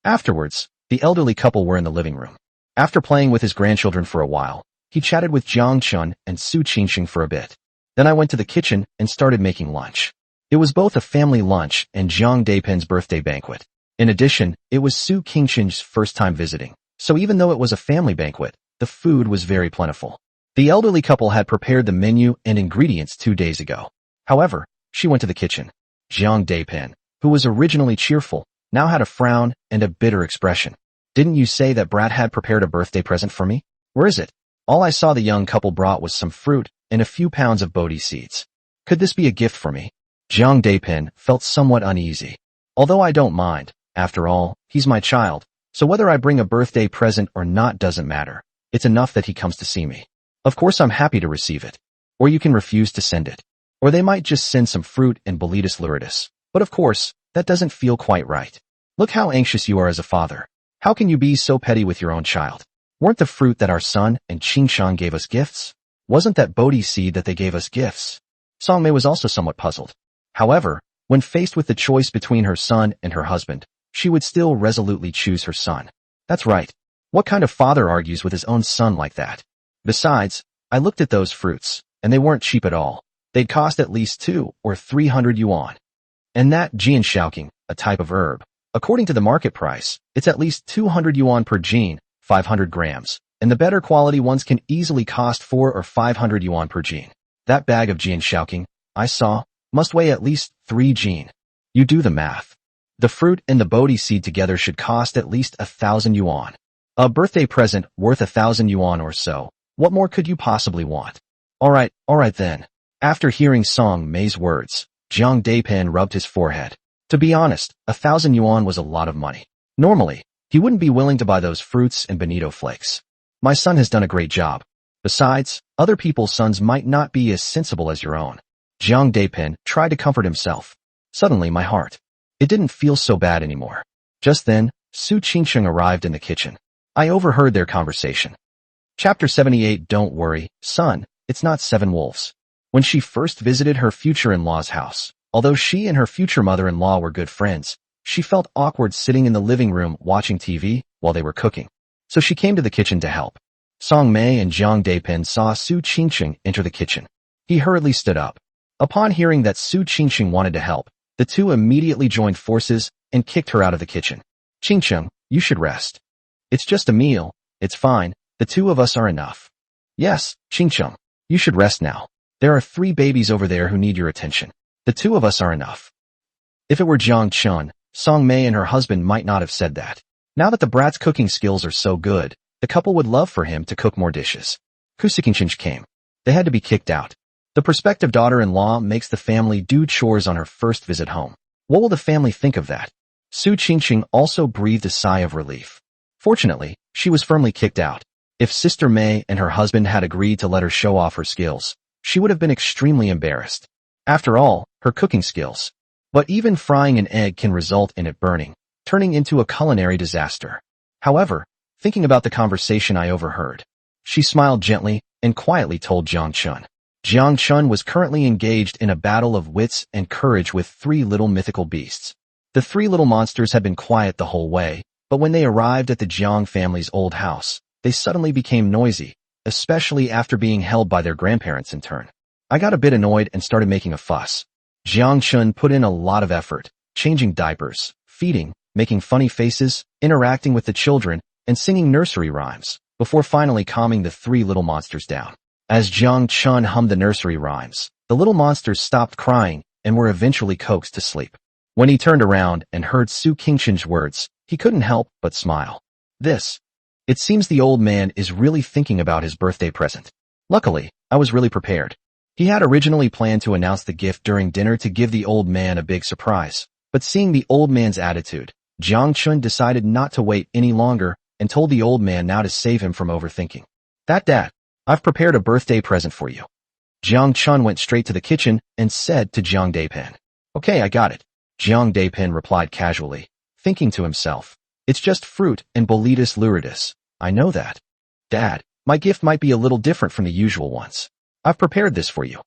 Afterwards, the elderly couple were in the living room. After playing with his grandchildren for a while, he chatted with Jiang Chen and Su Qingxing for a bit. Then I went to the kitchen and started making lunch. It was both a family lunch and Jiang Depin's birthday banquet. In addition, it was Su Qingxing's first time visiting, so even though it was a family banquet, the food was very plentiful. The elderly couple had prepared the menu and ingredients 2 days ago. However, she went to the kitchen. Jiang Depin, who was originally cheerful, now had a frown and a bitter expression. Didn't you say that Brad had prepared a birthday present for me? Where is it? All I saw the young couple brought was some fruit and a few pounds of Bodhi seeds. Could this be a gift for me? Jiang Depin felt somewhat uneasy. Although I don't mind, after all, he's my child, so whether I bring a birthday present or not doesn't matter. It's enough that he comes to see me. Of course I'm happy to receive it. Or you can refuse to send it. Or they might just send some fruit and Boletus luridus. But of course, that doesn't feel quite right. Look how anxious you are as a father. How can you be so petty with your own child? Weren't the fruit that our son and Qingshang gave us gifts? Wasn't that Bodhi seed that they gave us gifts? Song Mei was also somewhat puzzled. However, when faced with the choice between her son and her husband, she would still resolutely choose her son. That's right. What kind of father argues with his own son like that? Besides, I looked at those fruits, and they weren't cheap at all. They'd cost at least 200 or 300 yuan. And that Jian Shaoqing, a type of herb, according to the market price, it's at least 200 yuan per gene, 500 grams, and the better quality ones can easily cost 400 or 500 yuan per gene. That bag of Jian Shaoqing, I saw, must weigh at least 3 gene. You do the math. The fruit and the Bodhi seed together should cost at least 1,000 yuan. A birthday present worth 1,000 yuan or so. What more could you possibly want? All right then. After hearing Song Mei's words, Jiang Depin rubbed his forehead. To be honest, 1,000 yuan was a lot of money. Normally, he wouldn't be willing to buy those fruits and bonito flakes. My son has done a great job. Besides, other people's sons might not be as sensible as your own. Jiang Depin tried to comfort himself. Suddenly my heart. It didn't feel so bad anymore. Just then, Su Qingsheng arrived in the kitchen. I overheard their conversation. Chapter 78. Don't worry, son, it's not 7 wolves. When she first visited her future-in-law's house, although she and her future mother-in-law were good friends, she felt awkward sitting in the living room watching TV while they were cooking. So she came to the kitchen to help. Song Mei and Jiang Depin saw Su Qingsheng enter the kitchen. He hurriedly stood up. Upon hearing that Su Qingsheng wanted to help, the two immediately joined forces and kicked her out of the kitchen. Qingsheng, you should rest. It's just a meal. It's fine. The 2 of us are enough. Yes, Qingsheng, you should rest now. There are 3 babies over there who need your attention. The 2 of us are enough. If it were Jiang Chen, Song Mei and her husband might not have said that. Now that the brat's cooking skills are so good, the couple would love for him to cook more dishes. Kusikinchinch came. They had to be kicked out. The prospective daughter-in-law makes the family do chores on her first visit home. What will the family think of that? Su Qingqing also breathed a sigh of relief. Fortunately, she was firmly kicked out. If Sister May and her husband had agreed to let her show off her skills, she would have been extremely embarrassed. After all, her cooking skills. But even frying an egg can result in it burning, turning into a culinary disaster. However, thinking about the conversation I overheard, she smiled gently and quietly told Jiang Chen. Jiang Chen was currently engaged in a battle of wits and courage with 3 little mythical beasts. The 3 little monsters had been quiet the whole way, but when they arrived at the Jiang family's old house, they suddenly became noisy, especially after being held by their grandparents in turn. I got a bit annoyed and started making a fuss. Jiang Chen put in a lot of effort, changing diapers, feeding, making funny faces, interacting with the children, and singing nursery rhymes, before finally calming the 3 little monsters down. As Jiang Chen hummed the nursery rhymes, the little monsters stopped crying and were eventually coaxed to sleep. When he turned around and heard Su Qingqing's words, he couldn't help but smile. It seems the old man is really thinking about his birthday present. Luckily, I was really prepared. He had originally planned to announce the gift during dinner to give the old man a big surprise, but seeing the old man's attitude, Jiang Chen decided not to wait any longer and told the old man now to save him from overthinking. Dad, I've prepared a birthday present for you. Jiang Chen went straight to the kitchen and said to Jiang Daipen. Okay, I got it. Jiang Daipen replied casually, thinking to himself, it's just fruit and Boletus luridus. I know that. Dad, my gift might be a little different from the usual ones. I've prepared this for you.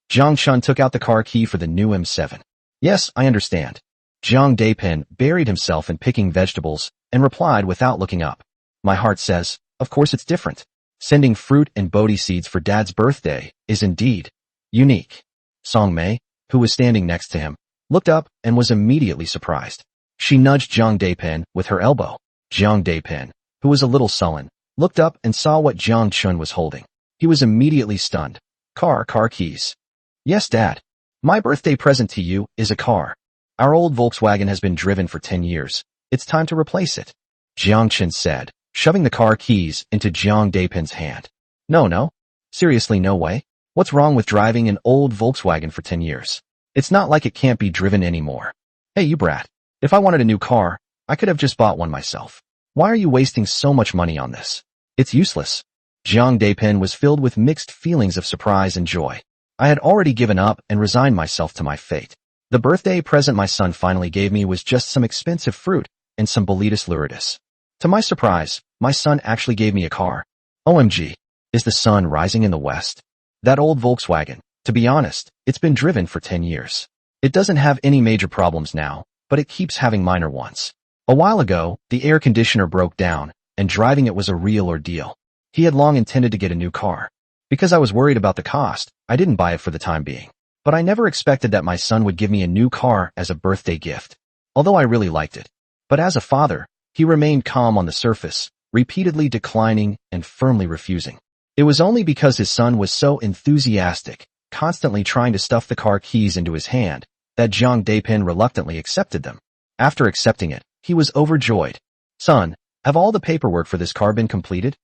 Jiang Chen took out the car key for the new M7. Yes, I understand. Jiang Daipen buried himself in picking vegetables and replied without looking up. My heart says, of course it's different. Sending fruit and Bodhi seeds for Dad's birthday is indeed unique. Song Mei, who was standing next to him, looked up and was immediately surprised. She nudged Jiang Daipen with her elbow. Jiang Daipen, who was a little sullen, looked up and saw what Jiang Chen was holding. He was immediately stunned. Car keys. Yes, Dad. My birthday present to you is a car. Our old Volkswagen has been driven for 10 years. It's time to replace it. Jiang Chen said, shoving the car keys into Jiang Daipen's hand. No. Seriously, no way. What's wrong with driving an old Volkswagen for 10 years? It's not like it can't be driven anymore. Hey, you brat. If I wanted a new car, I could have just bought one myself. Why are you wasting so much money on this? It's useless. Jiang Daipen was filled with mixed feelings of surprise and joy. I had already given up and resigned myself to my fate. The birthday present my son finally gave me was just some expensive fruit and some Boletus luridus. To my surprise, my son actually gave me a car. OMG, is the sun rising in the west? That old Volkswagen, to be honest, it's been driven for 10 years. It doesn't have any major problems now, but it keeps having minor ones. A while ago, the air conditioner broke down, and driving it was a real ordeal. He had long intended to get a new car. Because I was worried about the cost, I didn't buy it for the time being. But I never expected that my son would give me a new car as a birthday gift, although I really liked it. But as a father, he remained calm on the surface, repeatedly declining and firmly refusing. It was only because his son was so enthusiastic, constantly trying to stuff the car keys into his hand, that Jiang Daipen reluctantly accepted them. After accepting it, he was overjoyed. Son, have all the paperwork for this car been completed?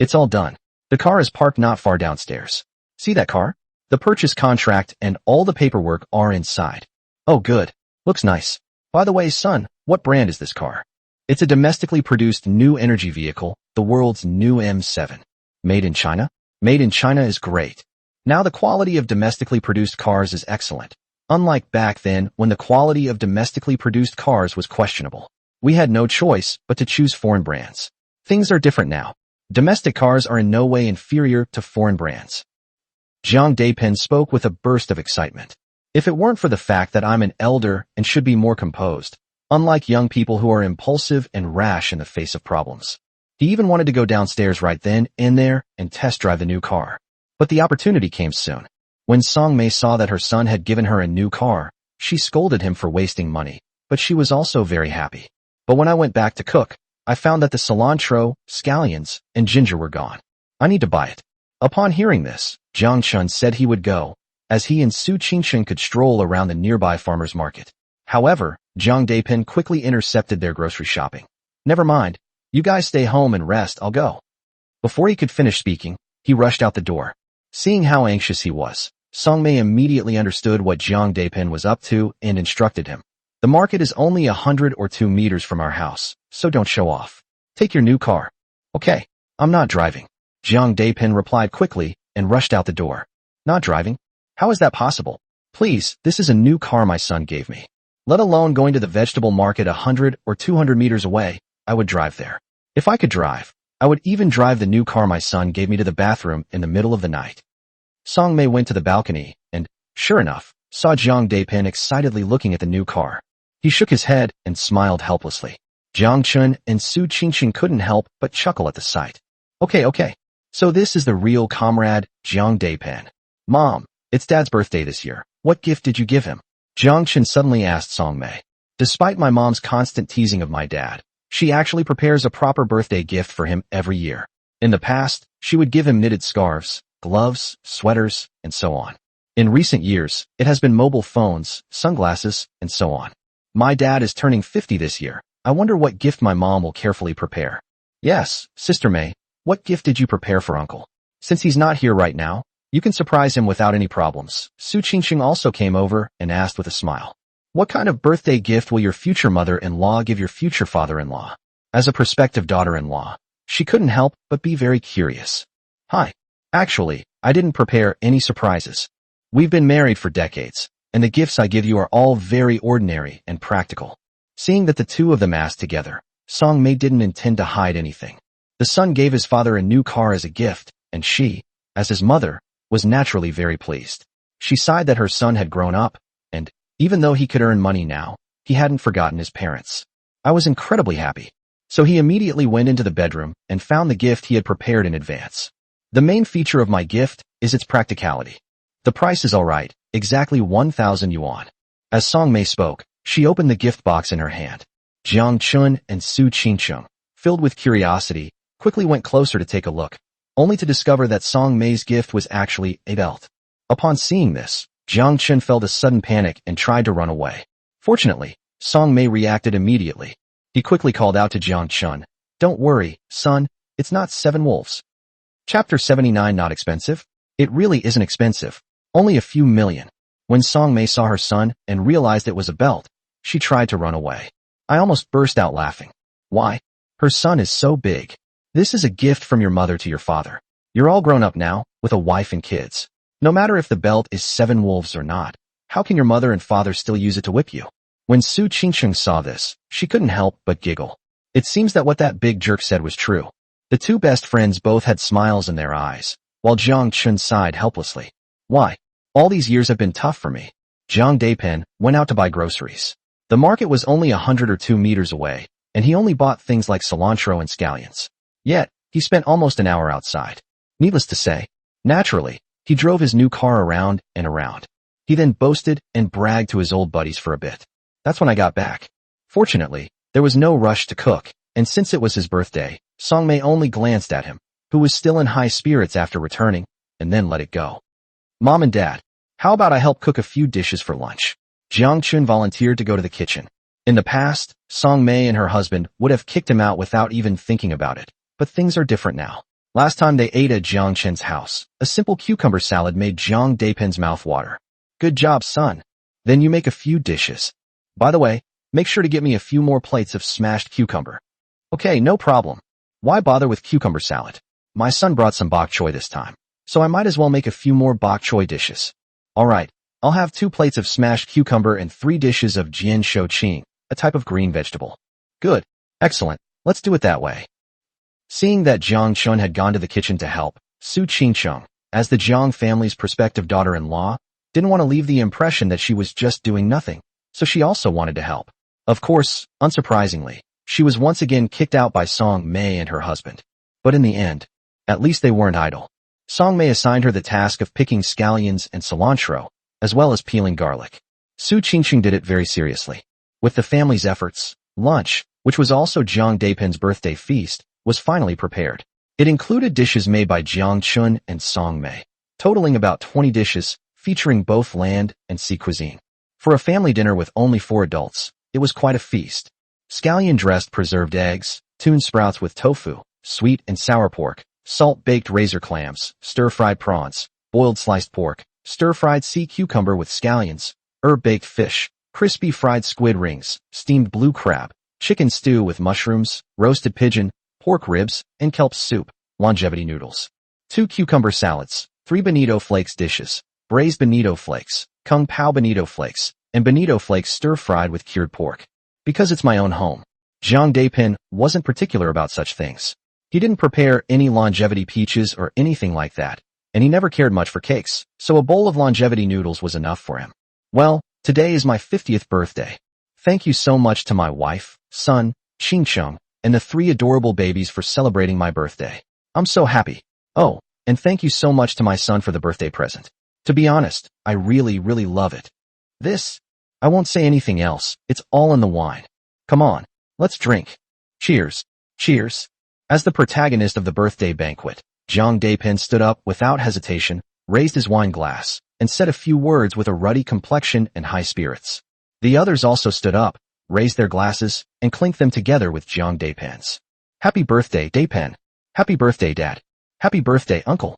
It's all done. The car is parked not far downstairs. See that car? The purchase contract and all the paperwork are inside. Oh good. Looks nice. By the way, son, what brand is this car? It's a domestically produced new energy vehicle, the world's new M7. Made in China? Made in China is great. Now the quality of domestically produced cars is excellent. Unlike back then when the quality of domestically produced cars was questionable. We had no choice but to choose foreign brands. Things are different now. Domestic cars are in no way inferior to foreign brands. Jiang Daipen spoke with a burst of excitement. If it weren't for the fact that I'm an elder and should be more composed, unlike young people who are impulsive and rash in the face of problems. He even wanted to go downstairs right then and there and test drive the new car. But the opportunity came soon. When Song Mei saw that her son had given her a new car, she scolded him for wasting money, but she was also very happy. But when I went back to cook, I found that the cilantro, scallions, and ginger were gone. I need to buy it. Upon hearing this, Jiang Chen said he would go, as he and Su Qingqing could stroll around the nearby farmer's market. However, Jiang Daipen quickly intercepted their grocery shopping. Never mind. You guys stay home and rest, I'll go. Before he could finish speaking, he rushed out the door. Seeing how anxious he was, Songmei immediately understood what Jiang Depin was up to and instructed him. The market is only 100 or 2 meters from our house, so don't show off. Take your new car. Okay, I'm not driving. Jiang Depin replied quickly and rushed out the door. Not driving? How is that possible? Please, this is a new car my son gave me. Let alone going to the vegetable market 100 or 200 meters away, I would drive there. If I could drive, I would even drive the new car my son gave me to the bathroom in the middle of the night. Songmei went to the balcony and, sure enough, saw Jiang Depin excitedly looking at the new car. He shook his head and smiled helplessly. Jiang Chen and Su Qingqing couldn't help but chuckle at the sight. Okay. So this is the real comrade, Jiang Depin. Mom, it's Dad's birthday this year. What gift did you give him? Jiang Chen suddenly asked Songmei. Despite my mom's constant teasing of my dad, she actually prepares a proper birthday gift for him every year. In the past, she would give him knitted scarves, gloves, sweaters, and so on. In recent years, it has been mobile phones, sunglasses, and so on. My dad is turning 50 this year. I wonder what gift my mom will carefully prepare. Yes, Sister May, what gift did you prepare for Uncle? Since he's not here right now, you can surprise him without any problems. Su Qingqing also came over and asked with a smile. What kind of birthday gift will your future mother-in-law give your future father-in-law? As a prospective daughter-in-law, she couldn't help but be very curious. Hi. Actually, I didn't prepare any surprises. We've been married for decades, and the gifts I give you are all very ordinary and practical. Seeing that the two of them asked together, Songmei didn't intend to hide anything. The son gave his father a new car as a gift, and she, as his mother, was naturally very pleased. She sighed that her son had grown up, and, even though he could earn money now, he hadn't forgotten his parents. I was incredibly happy. So he immediately went into the bedroom and found the gift he had prepared in advance. The main feature of my gift is its practicality. The price is alright, exactly 1,000 yuan. As Songmei spoke, she opened the gift box in her hand. Jiang Chen and Su Qingqing, filled with curiosity, quickly went closer to take a look, only to discover that Songmei's gift was actually a belt. Upon seeing this, Jiang Chen felt a sudden panic and tried to run away. Fortunately, Songmei reacted immediately. He quickly called out to Jiang Chen, "Don't worry, son, it's not 7 wolves." Chapter 79. Not expensive? It really isn't expensive. Only a few million. When Songmei saw her son and realized it was a belt, she tried to run away. I almost burst out laughing. Why? Her son is so big. This is a gift from your mother to your father. You're all grown up now, with a wife and kids. No matter if the belt is 7 wolves or not, how can your mother and father still use it to whip you? When Su Qingqing saw this, she couldn't help but giggle. It seems that what that big jerk said was true. The two best friends both had smiles in their eyes, while Jiang Chen sighed helplessly. Why? All these years have been tough for me. Jiang Depin went out to buy groceries. The market was only 100 or 2 meters away, and he only bought things like cilantro and scallions. Yet, he spent almost an hour outside. Needless to say, naturally, he drove his new car around and around. He then boasted and bragged to his old buddies for a bit. That's when I got back. Fortunately, there was no rush to cook, and since it was his birthday, Songmei only glanced at him, who was still in high spirits after returning, and then let it go. Mom and Dad, how about I help cook a few dishes for lunch? Jiang Chen volunteered to go to the kitchen. In the past, Songmei and her husband would have kicked him out without even thinking about it, but things are different now. Last time they ate at Jiang Chen's house, a simple cucumber salad made Jiang Depin's mouth water. Good job, son. Then you make a few dishes. By the way, make sure to get me a few more plates of smashed cucumber. Okay, no problem. Why bother with cucumber salad? My son brought some bok choy this time, so I might as well make a few more bok choy dishes. Alright, I'll have 2 plates of smashed cucumber and 3 dishes of jian shou qing, a type of green vegetable. Good. Excellent. Let's do it that way. Seeing that Jiang Chen had gone to the kitchen to help, Su Qingqing, as the Jiang family's prospective daughter-in-law, didn't want to leave the impression that she was just doing nothing, so she also wanted to help. Of course, unsurprisingly, she was once again kicked out by Songmei and her husband. But in the end, at least they weren't idle. Songmei assigned her the task of picking scallions and cilantro, as well as peeling garlic. Su Qingqing did it very seriously. With the family's efforts, lunch, which was also Jiang Depin's birthday feast, was finally prepared. It included dishes made by Jiang Chen and Songmei, totaling about 20 dishes, featuring both land and sea cuisine. For a family dinner with only 4 adults, it was quite a feast. scallion-dressed preserved eggs, tune sprouts with tofu, sweet and sour pork, salt-baked razor clams, stir-fried prawns, boiled sliced pork, stir-fried sea cucumber with scallions, herb-baked fish, crispy fried squid rings, steamed blue crab, chicken stew with mushrooms, roasted pigeon, pork ribs, and kelp soup, longevity noodles. 2 cucumber salads, 3 bonito flakes dishes, braised bonito flakes, kung pao bonito flakes, and bonito flakes stir-fried with cured pork. Because it's my own home, Jiang Chen wasn't particular about such things. He didn't prepare any longevity peaches or anything like that, and he never cared much for cakes, so a bowl of longevity noodles was enough for him. Well, today is my 50th birthday. Thank you so much to my wife, son, Jiang Chen, and the 3 adorable babies for celebrating my birthday. I'm so happy. Oh, and thank you so much to my son for the birthday present. To be honest, I really love it. I won't say anything else, it's all in the wine. Come on, let's drink. Cheers. Cheers. As the protagonist of the birthday banquet, Jiang Chen stood up without hesitation, raised his wine glass, and said a few words with a ruddy complexion and high spirits. The others also stood up, raised their glasses, and clinked them together with Jiang Chen's. Happy birthday, Chen. Happy birthday, Dad. Happy birthday, Uncle.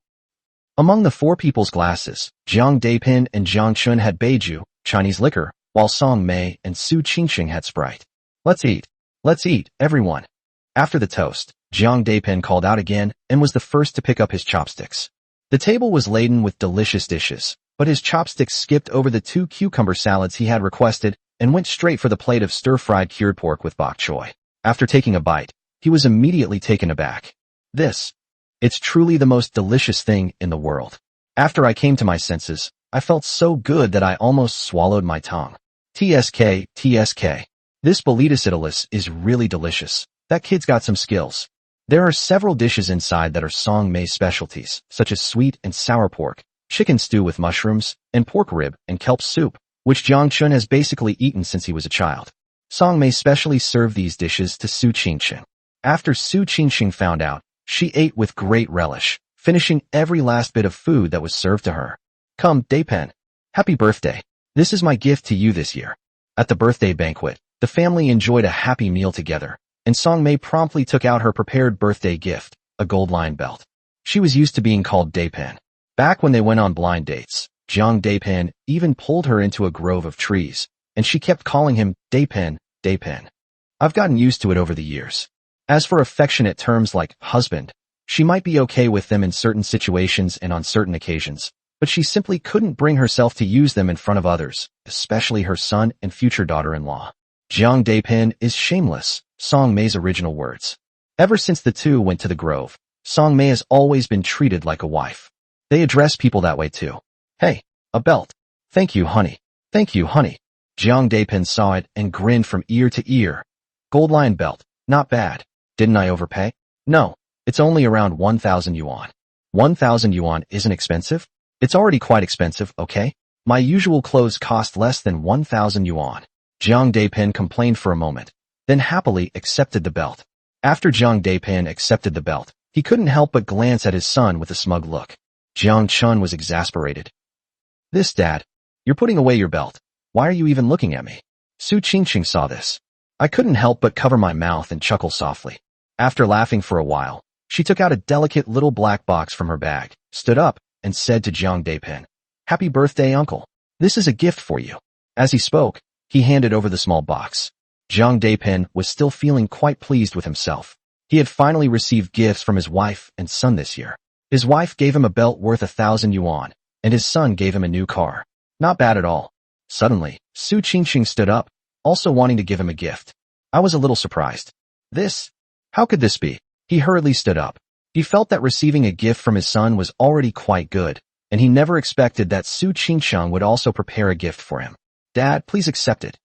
Among the 4 people's glasses, Jiang Chen and Jiang Chen had baijiu, Chinese liquor, while Song Mei and Su Qingxing had Sprite. Let's eat, everyone. After the toast, Jiang Chen called out again and was the first to pick up his chopsticks. The table was laden with delicious dishes, but his chopsticks skipped over the 2 cucumber salads he had requested and went straight for the plate of stir-fried cured pork with bok choy. After taking a bite, he was immediately taken aback. It's truly the most delicious thing in the world. After I came to my senses, I felt so good that I almost swallowed my tongue. TSK. This boleticidalus is really delicious. That kid's got some skills. There are several dishes inside that are Song Mei's specialties, such as sweet and sour pork, chicken stew with mushrooms, and pork rib and kelp soup, which Jiang Chen has basically eaten since he was a child. Song Mei specially served these dishes to Su Qingxing. After Su Qingxing found out, she ate with great relish, finishing every last bit of food that was served to her. Come, Chen. Happy birthday. This is my gift to you this year. At the birthday banquet, the family enjoyed a happy meal together, and Song Mei promptly took out her prepared birthday gift, a gold-lined belt. She was used to being called Chen. Back when they went on blind dates, Jiang Chen even pulled her into a grove of trees, and she kept calling him Chen. I've gotten used to it over the years. As for affectionate terms like husband, she might be okay with them in certain situations and on certain occasions, but she simply couldn't bring herself to use them in front of others, especially her son and future daughter-in-law. Jiang Chen is shameless, Song Mei's original words. Ever since the two went to the grove, Song Mei has always been treated like a wife. They address people that way too. Hey, a belt. Thank you, honey. Thank you, honey. Jiang Chen saw it and grinned from ear to ear. Gold lion belt, not bad. Didn't I overpay? No, it's only around 1,000 yuan. 1,000 yuan isn't expensive? It's already quite expensive, okay? My usual clothes cost less than 1,000 yuan. Jiang Chen complained for a moment, then happily accepted the belt. After Jiang Chen accepted the belt, he couldn't help but glance at his son with a smug look. Jiang Chen was exasperated. Dad, you're putting away your belt. Why are you even looking at me? Su Qingxing saw this. I couldn't help but cover my mouth and chuckle softly. After laughing for a while, she took out a delicate little black box from her bag, stood up, and said to Jiang Chen, Happy birthday, uncle. This is a gift for you. As he spoke, he handed over the small box. Jiang Chen was still feeling quite pleased with himself. He had finally received gifts from his wife and son this year. His wife gave him a belt worth 1,000 yuan, and his son gave him a new car. Not bad at all. Suddenly, Su Qingxing stood up, also wanting to give him a gift. I was a little surprised. How could this be? He hurriedly stood up. He felt that receiving a gift from his son was already quite good, and he never expected that Su Qingxing would also prepare a gift for him. Dad, please accept it.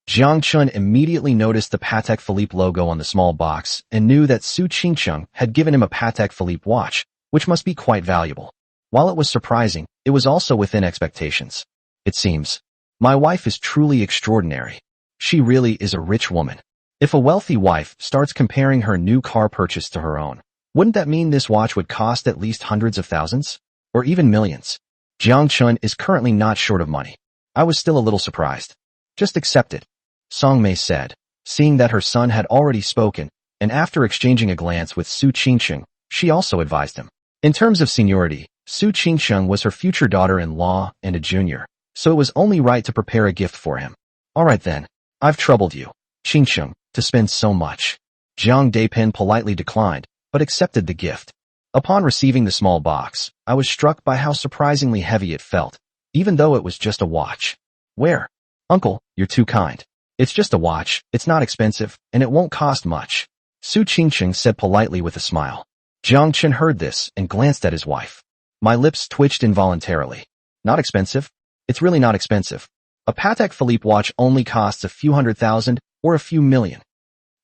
Jiang Chen immediately noticed the Patek Philippe logo on the small box and knew that Su Qingxing had given him a Patek Philippe watch, which must be quite valuable. While it was surprising, it was also within expectations. It seems. My wife is truly extraordinary. She really is a rich woman. If a wealthy wife starts comparing her new car purchase to her own, wouldn't that mean this watch would cost at least hundreds of thousands? Or even millions? Jiang Chen is currently not short of money. I was still a little surprised. Just accept it. Song Mei said. Seeing that her son had already spoken, and after exchanging a glance with Su Qingsheng, she also advised him. In terms of seniority, Su Qingsheng was her future daughter-in-law and a junior, so it was only right to prepare a gift for him. All right then, I've troubled you, Qingsheng, to spend so much. Jiang Depin politely declined, but accepted the gift. Upon receiving the small box, I was struck by how surprisingly heavy it felt, even though it was just a watch. Where? Uncle, you're too kind. It's just a watch, it's not expensive, and it won't cost much. Su Qingsheng said politely with a smile. Jiang Chen heard this and glanced at his wife. My lips twitched involuntarily. Not expensive? It's really not expensive. A Patek Philippe watch only costs a few $100,000 or a few million.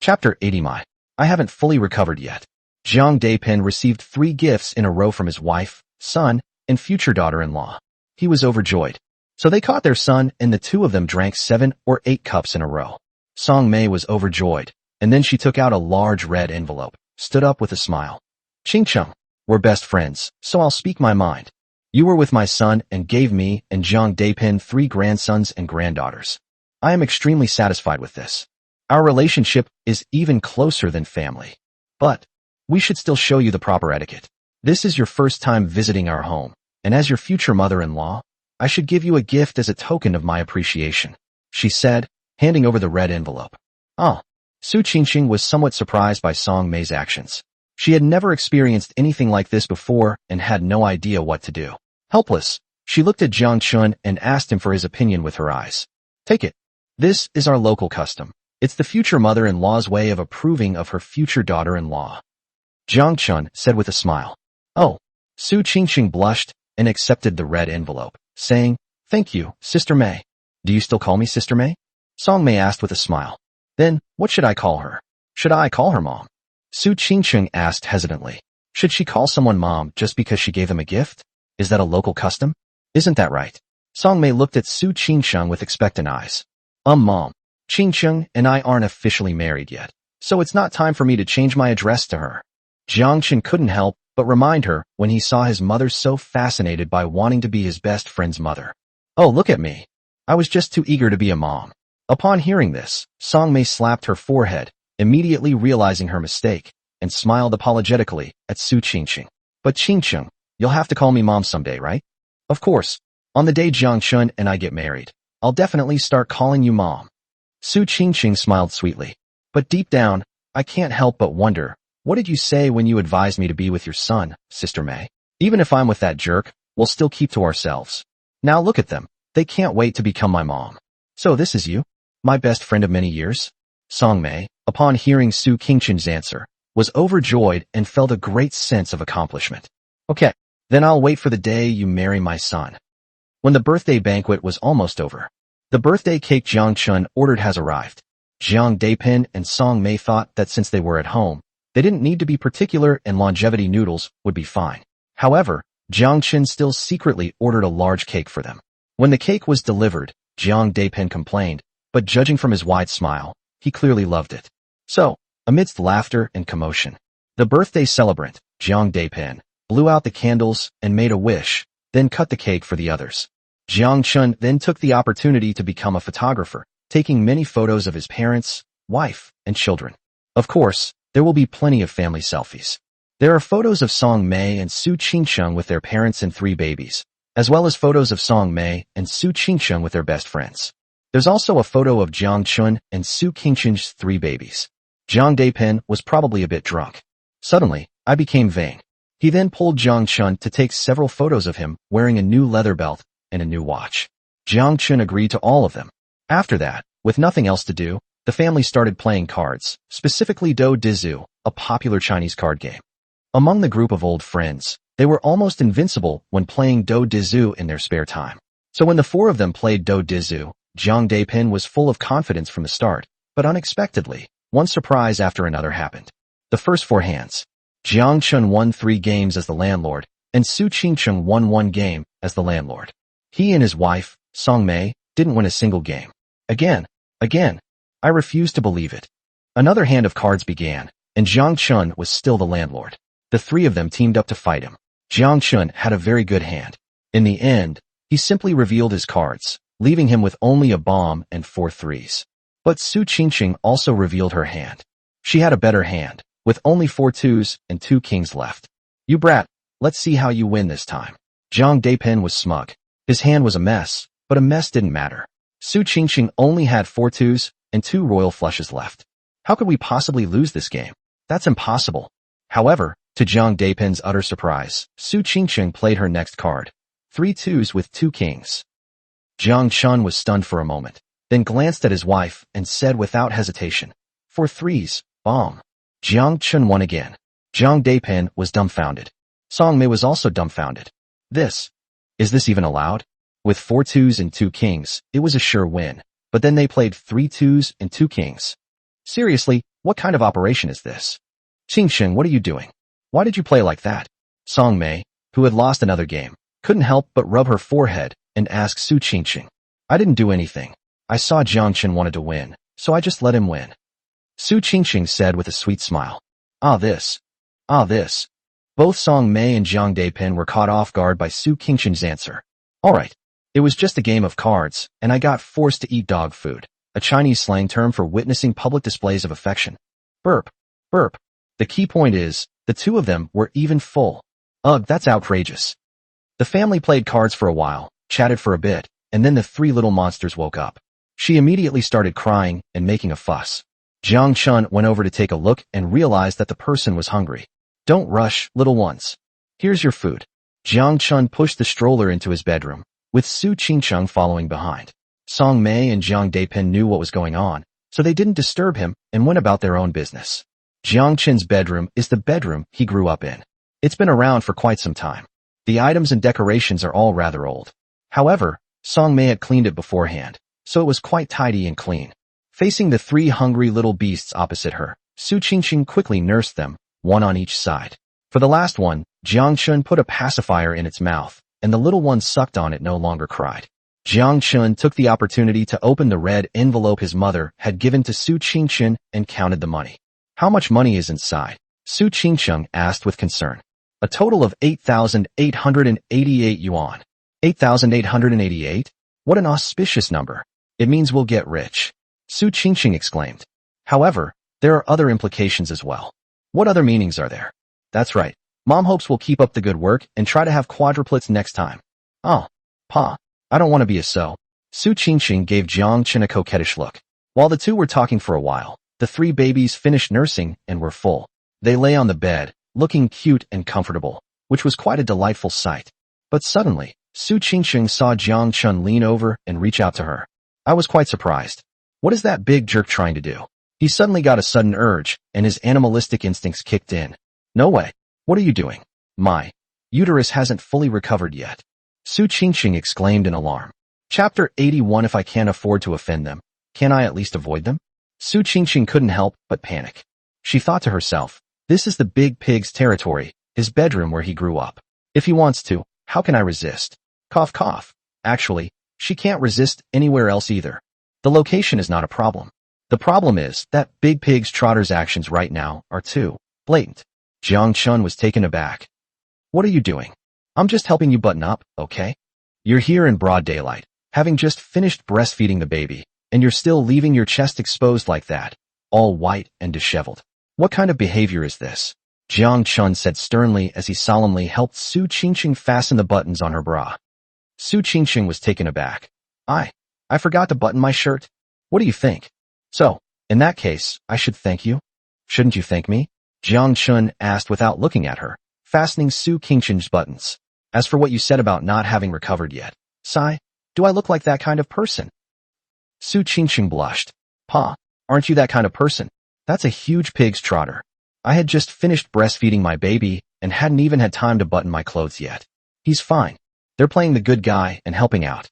Chapter 80. I haven't fully recovered yet. Jiang Depin received 3 gifts in a row from his wife, son, and future daughter-in-law. He was overjoyed. So they caught their son, and the two of them drank 7 or 8 cups in a row. Song Mei was overjoyed, and then she took out a large red envelope, stood up with a smile. Qingsheng, we're best friends, so I'll speak my mind. You were with my son and gave me and Jiang Depin 3 grandsons and granddaughters. I am extremely satisfied with this. Our relationship is even closer than family. But we should still show you the proper etiquette. This is your first time visiting our home, and as your future mother-in-law, I should give you a gift as a token of my appreciation, she said, handing over the red envelope. Ah. Su Qingsheng was somewhat surprised by Song Mei's actions. She had never experienced anything like this before and had no idea what to do. Helpless, she looked at Jiang Chen and asked him for his opinion with her eyes. Take it. This is our local custom. It's the future mother-in-law's way of approving of her future daughter-in-law. Jiang Chen said with a smile. Oh. Su Qingsheng blushed and accepted the red envelope, saying, Thank you, Sister Mei. Do you still call me Sister Mei? Song Mei asked with a smile. Then, what should I call her? Should I call her Mom? Su Qingsheng asked hesitantly. Should she call someone Mom just because she gave them a gift? Is that a local custom? Isn't that right? Song Mei looked at Su Qingsheng with expectant eyes. Mom. Qingsheng and I aren't officially married yet, so it's not time for me to change my address to her. Jiang Chen couldn't help but remind her when he saw his mother so fascinated by wanting to be his best friend's mother. Oh, look at me. I was just too eager to be a mom. Upon hearing this, Song Mei slapped her forehead, immediately realizing her mistake, and smiled apologetically at Su Qingsheng. But Qingsheng, you'll have to call me Mom someday, right? Of course. On the day Jiang Chen and I get married, I'll definitely start calling you Mom. Su Qingsheng smiled sweetly. But deep down, I can't help but wonder, what did you say when you advised me to be with your son, Sister Mei? Even if I'm with that jerk, we'll still keep to ourselves. Now look at them. They can't wait to become my mom. So this is you? My best friend of many years? Song Mei, upon hearing Su Qingsheng's answer, was overjoyed and felt a great sense of accomplishment. Okay, then I'll wait for the day you marry my son. When the birthday banquet was almost over, the birthday cake Jiang Chen ordered has arrived. Jiang Depin and Song Mei thought that since they were at home, they didn't need to be particular and longevity noodles would be fine. However, Jiang Chen still secretly ordered a large cake for them. When the cake was delivered, Jiang Depin complained, but judging from his wide smile, he clearly loved it. So, amidst laughter and commotion, the birthday celebrant, Jiang Depin, blew out the candles and made a wish, then cut the cake for the others. Jiang Chen then took the opportunity to become a photographer, taking many photos of his parents, wife, and children. Of course, there will be plenty of family selfies. There are photos of Song Mei and Su Qingsheng with their parents and 3 babies, as well as photos of Song Mei and Su Qingsheng with their best friends. There's also a photo of Jiang Chen and Su Qingsheng's 3 babies. Jiang Depin was probably a bit drunk. Suddenly, I became vain. He then pulled Jiang Chen to take several photos of him wearing a new leather belt and a new watch. Jiang Chen agreed to all of them. After that, with nothing else to do, the family started playing cards, specifically Do Dizu, a popular Chinese card game. Among the group of old friends, they were almost invincible when playing Do Dizu in their spare time. So when the 4 of them played Do Dizu, Jiang Depin was full of confidence from the start, but unexpectedly, one surprise after another happened. The first 4 hands, Jiang Chen won 3 games as the landlord, and Su Qingsheng won 1 game as the landlord. He and his wife, Song Mei, didn't win a single game. Again. I refused to believe it. Another hand of cards began, and Jiang Chen was still the landlord. The 3 of them teamed up to fight him. Jiang Chen had a very good hand. In the end, he simply revealed his cards, leaving him with only a bomb and 4 threes. But Su Qingqing also revealed her hand. She had a better hand, with only 4 twos and 2 kings left. You brat, let's see how you win this time. Jiang Depin was smug. His hand was a mess, but a mess didn't matter. Su Qingqing only had 4 twos and 2 royal flushes left. How could we possibly lose this game? That's impossible. However, to Jiang Depin's utter surprise, Su Qingqing played her next card. 3 twos with 2 kings. Jiang Chen was stunned for a moment, then glanced at his wife and said without hesitation, 4 threes, bomb. Jiang Chen won again. Jiang Depin was dumbfounded. Song Mei was also dumbfounded. Is this even allowed? With 4 twos and 2 kings, it was a sure win, but then they played 3 twos and 2 kings. Seriously, what kind of operation is this? Qingqing, what are you doing? Why did you play like that? Song Mei, who had lost another game, couldn't help but rub her forehead and ask Su Qingqing. I didn't do anything. I saw Jiang Chen wanted to win, so I just let him win. Su Qingqing said with a sweet smile. This. Both Song Mei and Jiang Depin were caught off guard by Su Qingqing's answer. Alright, it was just a game of cards, and I got forced to eat dog food, a Chinese slang term for witnessing public displays of affection. Burp. The key point is, the two of them were even full. Ugh, that's outrageous. The family played cards for a while, chatted for a bit, and then the 3 little monsters woke up. She immediately started crying and making a fuss. Jiang Chen went over to take a look and realized that the person was hungry. Don't rush, little ones. Here's your food. Jiang Chen pushed the stroller into his bedroom, with Su Qingqing following behind. Song Mei and Jiang Depin knew what was going on, so they didn't disturb him and went about their own business. Jiang Chen's bedroom is the bedroom he grew up in. It's been around for quite some time. The items and decorations are all rather old. However, Song Mei had cleaned it beforehand, so it was quite tidy and clean. Facing the 3 hungry little beasts opposite her, Su Qingqing quickly nursed them, one on each side. For the last one, Jiang Chen put a pacifier in its mouth, and the little one sucked on it no longer cried. Jiang Chen took the opportunity to open the red envelope his mother had given to Su Qingqing and counted the money. How much money is inside? Su Qingqing asked with concern. A total of 8,888 yuan. 8,888? What an auspicious number. It means we'll get rich. Su Qingqing exclaimed. However, there are other implications as well. What other meanings are there? That's right. Mom hopes we'll keep up the good work and try to have quadruplets next time. Oh, Pa, I don't want to be a so. Su Qingqing gave Jiang Chen a coquettish look. While the two were talking for a while, the 3 babies finished nursing and were full. They lay on the bed, looking cute and comfortable, which was quite a delightful sight. But suddenly, Su Qingqing saw Jiang Chen lean over and reach out to her. I was quite surprised. What is that big jerk trying to do? He suddenly got a sudden urge, and his animalistic instincts kicked in. No way. What are you doing? My uterus hasn't fully recovered yet. Su Qingqing exclaimed in alarm. Chapter 81. If I can't afford to offend them, can I at least avoid them? Su Qingqing couldn't help but panic. She thought to herself, this is the big pig's territory, his bedroom where he grew up. If he wants to, how can I resist? Cough cough. Actually, she can't resist anywhere else either. The location is not a problem. The problem is that Big Pig's trotter's actions right now are too blatant. Jiang Chen was taken aback. What are you doing? I'm just helping you button up, okay? You're here in broad daylight, having just finished breastfeeding the baby, and you're still leaving your chest exposed like that, all white and disheveled. What kind of behavior is this? Jiang Chen said sternly as he solemnly helped Su Qingqing fasten the buttons on her bra. Su Qingqing was taken aback. I forgot to button my shirt. What do you think? So, in that case, I should thank you? Shouldn't you thank me? Jiang Chen asked without looking at her, fastening Su Qingqing's buttons. As for what you said about not having recovered yet, sigh, do I look like that kind of person? Su Qingqing blushed. Pa, aren't you that kind of person? That's a huge pig's trotter. I had just finished breastfeeding my baby and hadn't even had time to button my clothes yet. He's fine. They're playing the good guy and helping out.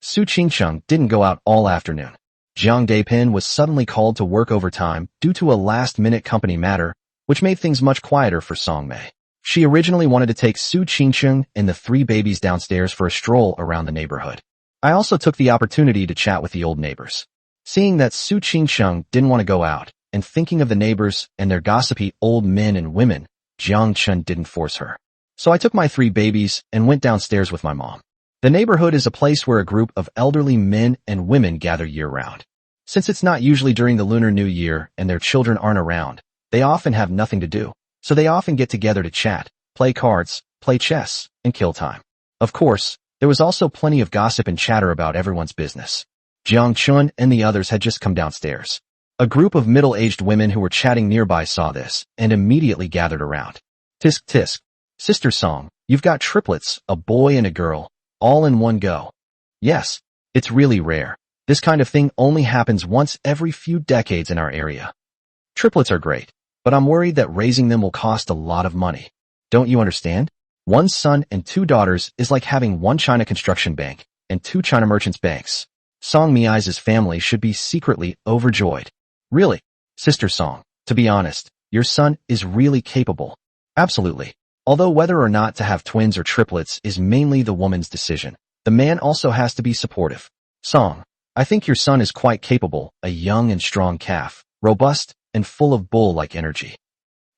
Su Qingqing didn't go out all afternoon. Jiang Depin was suddenly called to work overtime due to a last-minute company matter, which made things much quieter for Song Mei. She originally wanted to take Su Qingqing and the 3 babies downstairs for a stroll around the neighborhood. I also took the opportunity to chat with the old neighbors. Seeing that Su Qingqing didn't want to go out, and thinking of the neighbors and their gossipy old men and women, Jiang Chen didn't force her. So I took my 3 babies and went downstairs with my mom. The neighborhood is a place where a group of elderly men and women gather year-round. Since it's not usually during the Lunar New Year and their children aren't around, they often have nothing to do, so they often get together to chat, play cards, play chess, and kill time. Of course, there was also plenty of gossip and chatter about everyone's business. Jiang Chen and the others had just come downstairs. A group of middle-aged women who were chatting nearby saw this and immediately gathered around. Tisk tisk. Sister Song, you've got triplets, a boy and a girl, all in one go. Yes, it's really rare. This kind of thing only happens once every few decades in our area. Triplets are great, but I'm worried that raising them will cost a lot of money. Don't you understand? One son and two daughters is like having one China construction bank and two China merchants banks. Song Miai's family should be secretly overjoyed. Really, Sister Song, to be honest, your son is really capable. Absolutely. Although whether or not to have twins or triplets is mainly the woman's decision, the man also has to be supportive. Song, I think your son is quite capable, a young and strong calf, robust and full of bull-like energy.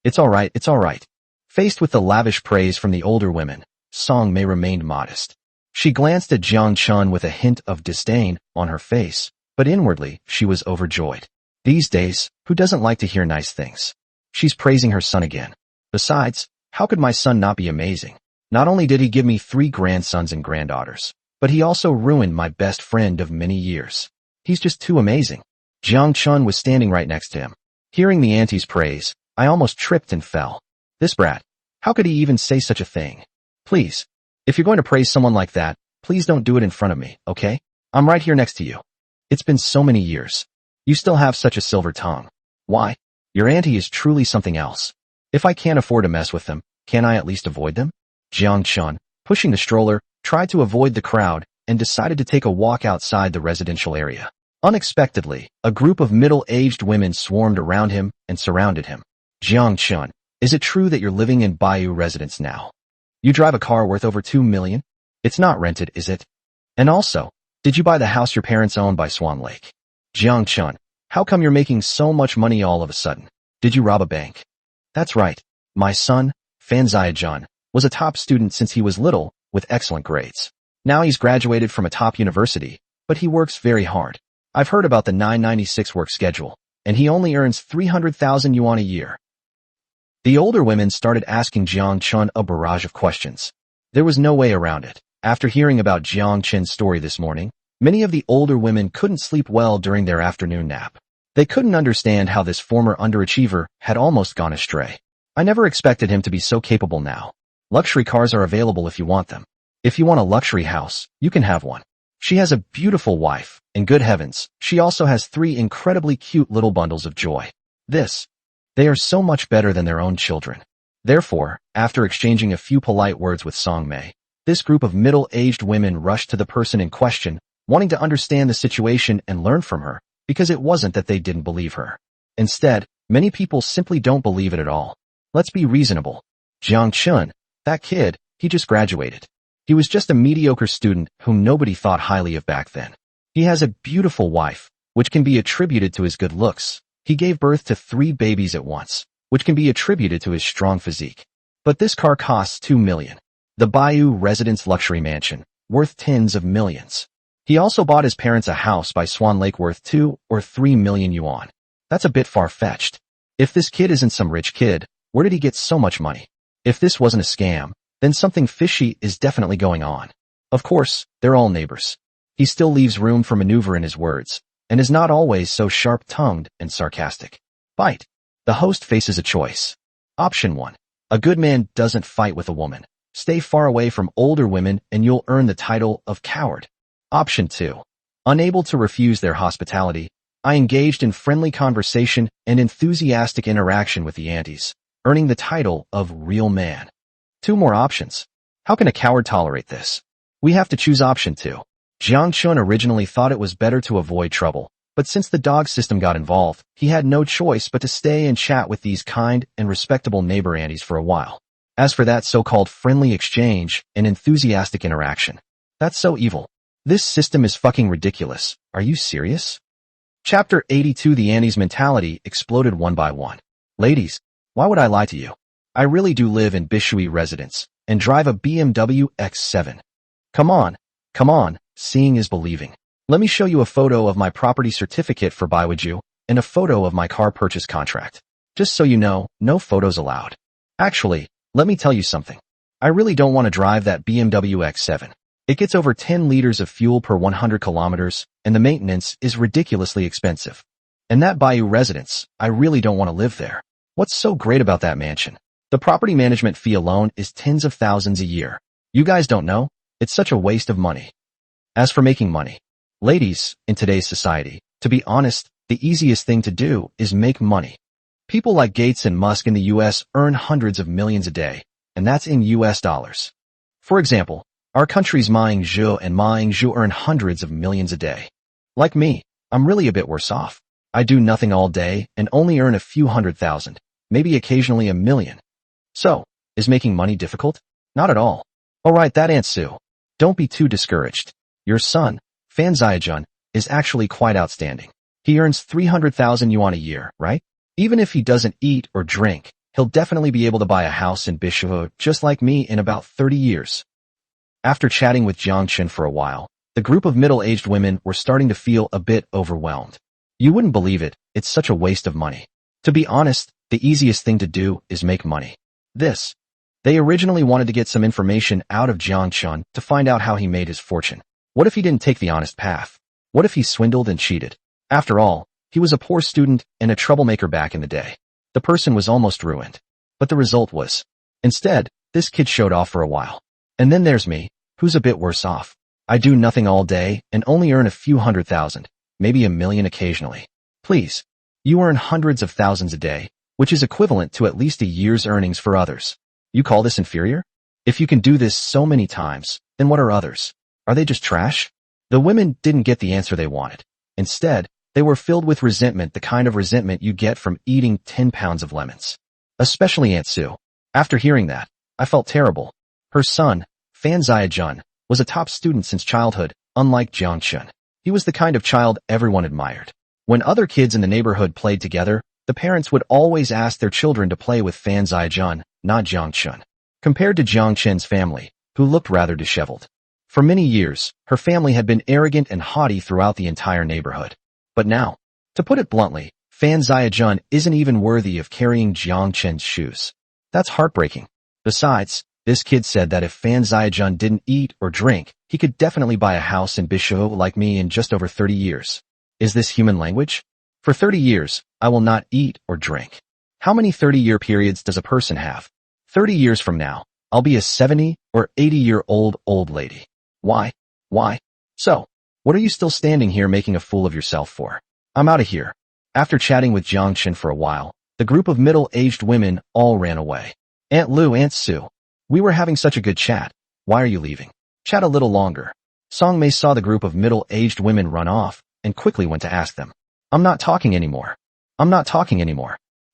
It's all right. Faced with the lavish praise from the older women, Song Mei remained modest. She glanced at Jiang Chen with a hint of disdain on her face, but inwardly she was overjoyed. These days, who doesn't like to hear nice things? She's praising her son again. Besides, how could my son not be amazing? Not only did he give me 3 grandsons and granddaughters, but he also ruined my best friend of many years. He's just too amazing. Jiang Chen was standing right next to him. Hearing the auntie's praise, I almost tripped and fell. This brat, how could he even say such a thing? Please, if you're going to praise someone like that, please don't do it in front of me, okay? I'm right here next to you. It's been so many years. You still have such a silver tongue. Why? Your auntie is truly something else. If I can't afford to mess with them, can I at least avoid them? Jiang Chen, pushing the stroller, tried to avoid the crowd and decided to take a walk outside the residential area. Unexpectedly, a group of middle-aged women swarmed around him and surrounded him. Jiang Chen, is it true that you're living in Bayou residence now? You drive a car worth over 2 million? It's not rented, is it? And also, did you buy the house your parents own by Swan Lake? Jiang Chen, how come you're making so much money all of a sudden? Did you rob a bank? That's right. My son, Fan Ziajian, was a top student since he was little, with excellent grades. Now he's graduated from a top university, but he works very hard. I've heard about the 996 work schedule, and he only earns 300,000 yuan a year. The older women started asking Jiang Chen a barrage of questions. There was no way around it. After hearing about Jiang Chen's story this morning, many of the older women couldn't sleep well during their afternoon nap. They couldn't understand how this former underachiever had almost gone astray. I never expected him to be so capable now. Luxury cars are available if you want them. If you want a luxury house, you can have one. She has a beautiful wife, and good heavens, she also has 3 incredibly cute little bundles of joy. They are so much better than their own children. Therefore, after exchanging a few polite words with Song Mei, this group of middle-aged women rushed to the person in question, wanting to understand the situation and learn from her, because it wasn't that they didn't believe her. Instead, many people simply don't believe it at all. Let's be reasonable. Jiang Chen, that kid, he just graduated. He was just a mediocre student whom nobody thought highly of back then. He has a beautiful wife, which can be attributed to his good looks. He gave birth to 3 babies at once, which can be attributed to his strong physique. But this car costs 2 million. The Bayou residence luxury mansion, worth tens of millions. He also bought his parents a house by Swan Lake worth 2 or 3 million yuan. That's a bit far-fetched. If this kid isn't some rich kid, where did he get so much money? If this wasn't a scam, then something fishy is definitely going on. Of course, they're all neighbors. He still leaves room for maneuver in his words, and is not always so sharp-tongued and sarcastic. Bite. The host faces a choice. Option 1. A good man doesn't fight with a woman. Stay far away from older women and you'll earn the title of coward. Option 2. Unable to refuse their hospitality, I engaged in friendly conversation and enthusiastic interaction with the aunties, earning the title of real man. 2 more options. How can a coward tolerate this? We have to choose option 2. Jiang Chen originally thought it was better to avoid trouble, but since the dog system got involved, he had no choice but to stay and chat with these kind and respectable neighbor aunties for a while. As for that so-called friendly exchange and enthusiastic interaction, that's so evil. This system is fucking ridiculous. Are you serious? Chapter 82. The aunties' mentality exploded one by one. Ladies, why would I lie to you? I really do live in Bishui residence and drive a BMW X7. Come on, seeing is believing. Let me show you a photo of my property certificate for buy with you, and a photo of my car purchase contract. Just so you know, no photos allowed. Actually, let me tell you something. I really don't want to drive that BMW X7. It gets over 10 liters of fuel per 100 kilometers, and the maintenance is ridiculously expensive. And that Bayou residence, I really don't want to live there. What's so great about that mansion? The property management fee alone is tens of thousands a year. You guys don't know? It's such a waste of money. As for making money, ladies, in today's society, to be honest, the easiest thing to do is make money. People like Gates and Musk in the US earn hundreds of millions a day, and that's in US dollars. For example, our country's Ma Ying-jeou and Ma Ying-jeou earn hundreds of millions a day. Like me, I'm really a bit worse off. I do nothing all day and only earn a few 100,000, maybe occasionally 1,000,000. So, is making money difficult? Not at all. Alright, that Aunt Sue. Don't be too discouraged. Your son, Fan Ziajun, is actually quite outstanding. He earns 300,000 yuan a year, right? Even if he doesn't eat or drink, he'll definitely be able to buy a house in Bishuo just like me in about 30 years. After chatting with Jiang Chen for a while, the group of middle-aged women were starting to feel a bit overwhelmed. You wouldn't believe it, it's such a waste of money. To be honest, the easiest thing to do is make money. They originally wanted to get some information out of Jiang Chen to find out how he made his fortune. What if he didn't take the honest path? What if he swindled and cheated? After all, he was a poor student and a troublemaker back in the day. The person was almost ruined. But the result was, instead, this kid showed off for a while. And then there's me, who's a bit worse off. I do nothing all day and only earn a few 100,000, maybe 1,000,000 occasionally. Please, you earn hundreds of thousands a day, which is equivalent to at least a year's earnings for others. You call this inferior? If you can do this so many times, then what are others? Are they just trash? The women didn't get the answer they wanted. Instead, they were filled with resentment, the kind of resentment you get from eating 10 pounds of lemons. Especially Aunt Sue. After hearing that, I felt terrible. Her son, Fan Ziajun, was a top student since childhood, unlike Jiang Chen. He was the kind of child everyone admired. When other kids in the neighborhood played together, the parents would always ask their children to play with Fan Ziajun, not Jiang Chen. Compared to Jiang Chen's family, who looked rather disheveled. For many years, her family had been arrogant and haughty throughout the entire neighborhood. But now, to put it bluntly, Fan Ziajun isn't even worthy of carrying Jiang Chen's shoes. That's heartbreaking. Besides, this kid said that if Fan Ziajun didn't eat or drink, he could definitely buy a house in Bishuo like me in just over 30 years. Is this human language? For 30 years, I will not eat or drink. How many 30-year periods does a person have? 30 years from now, I'll be a 70 or 80-year-old old lady. Why? So, what are you still standing here making a fool of yourself for? I'm out of here. After chatting with Jiang Chen for a while, the group of middle-aged women all ran away. Aunt Lu, Aunt Sue. We were having such a good chat. Why are you leaving? Chat a little longer. Song Mei saw the group of middle-aged women run off and quickly went to ask them. I'm not talking anymore.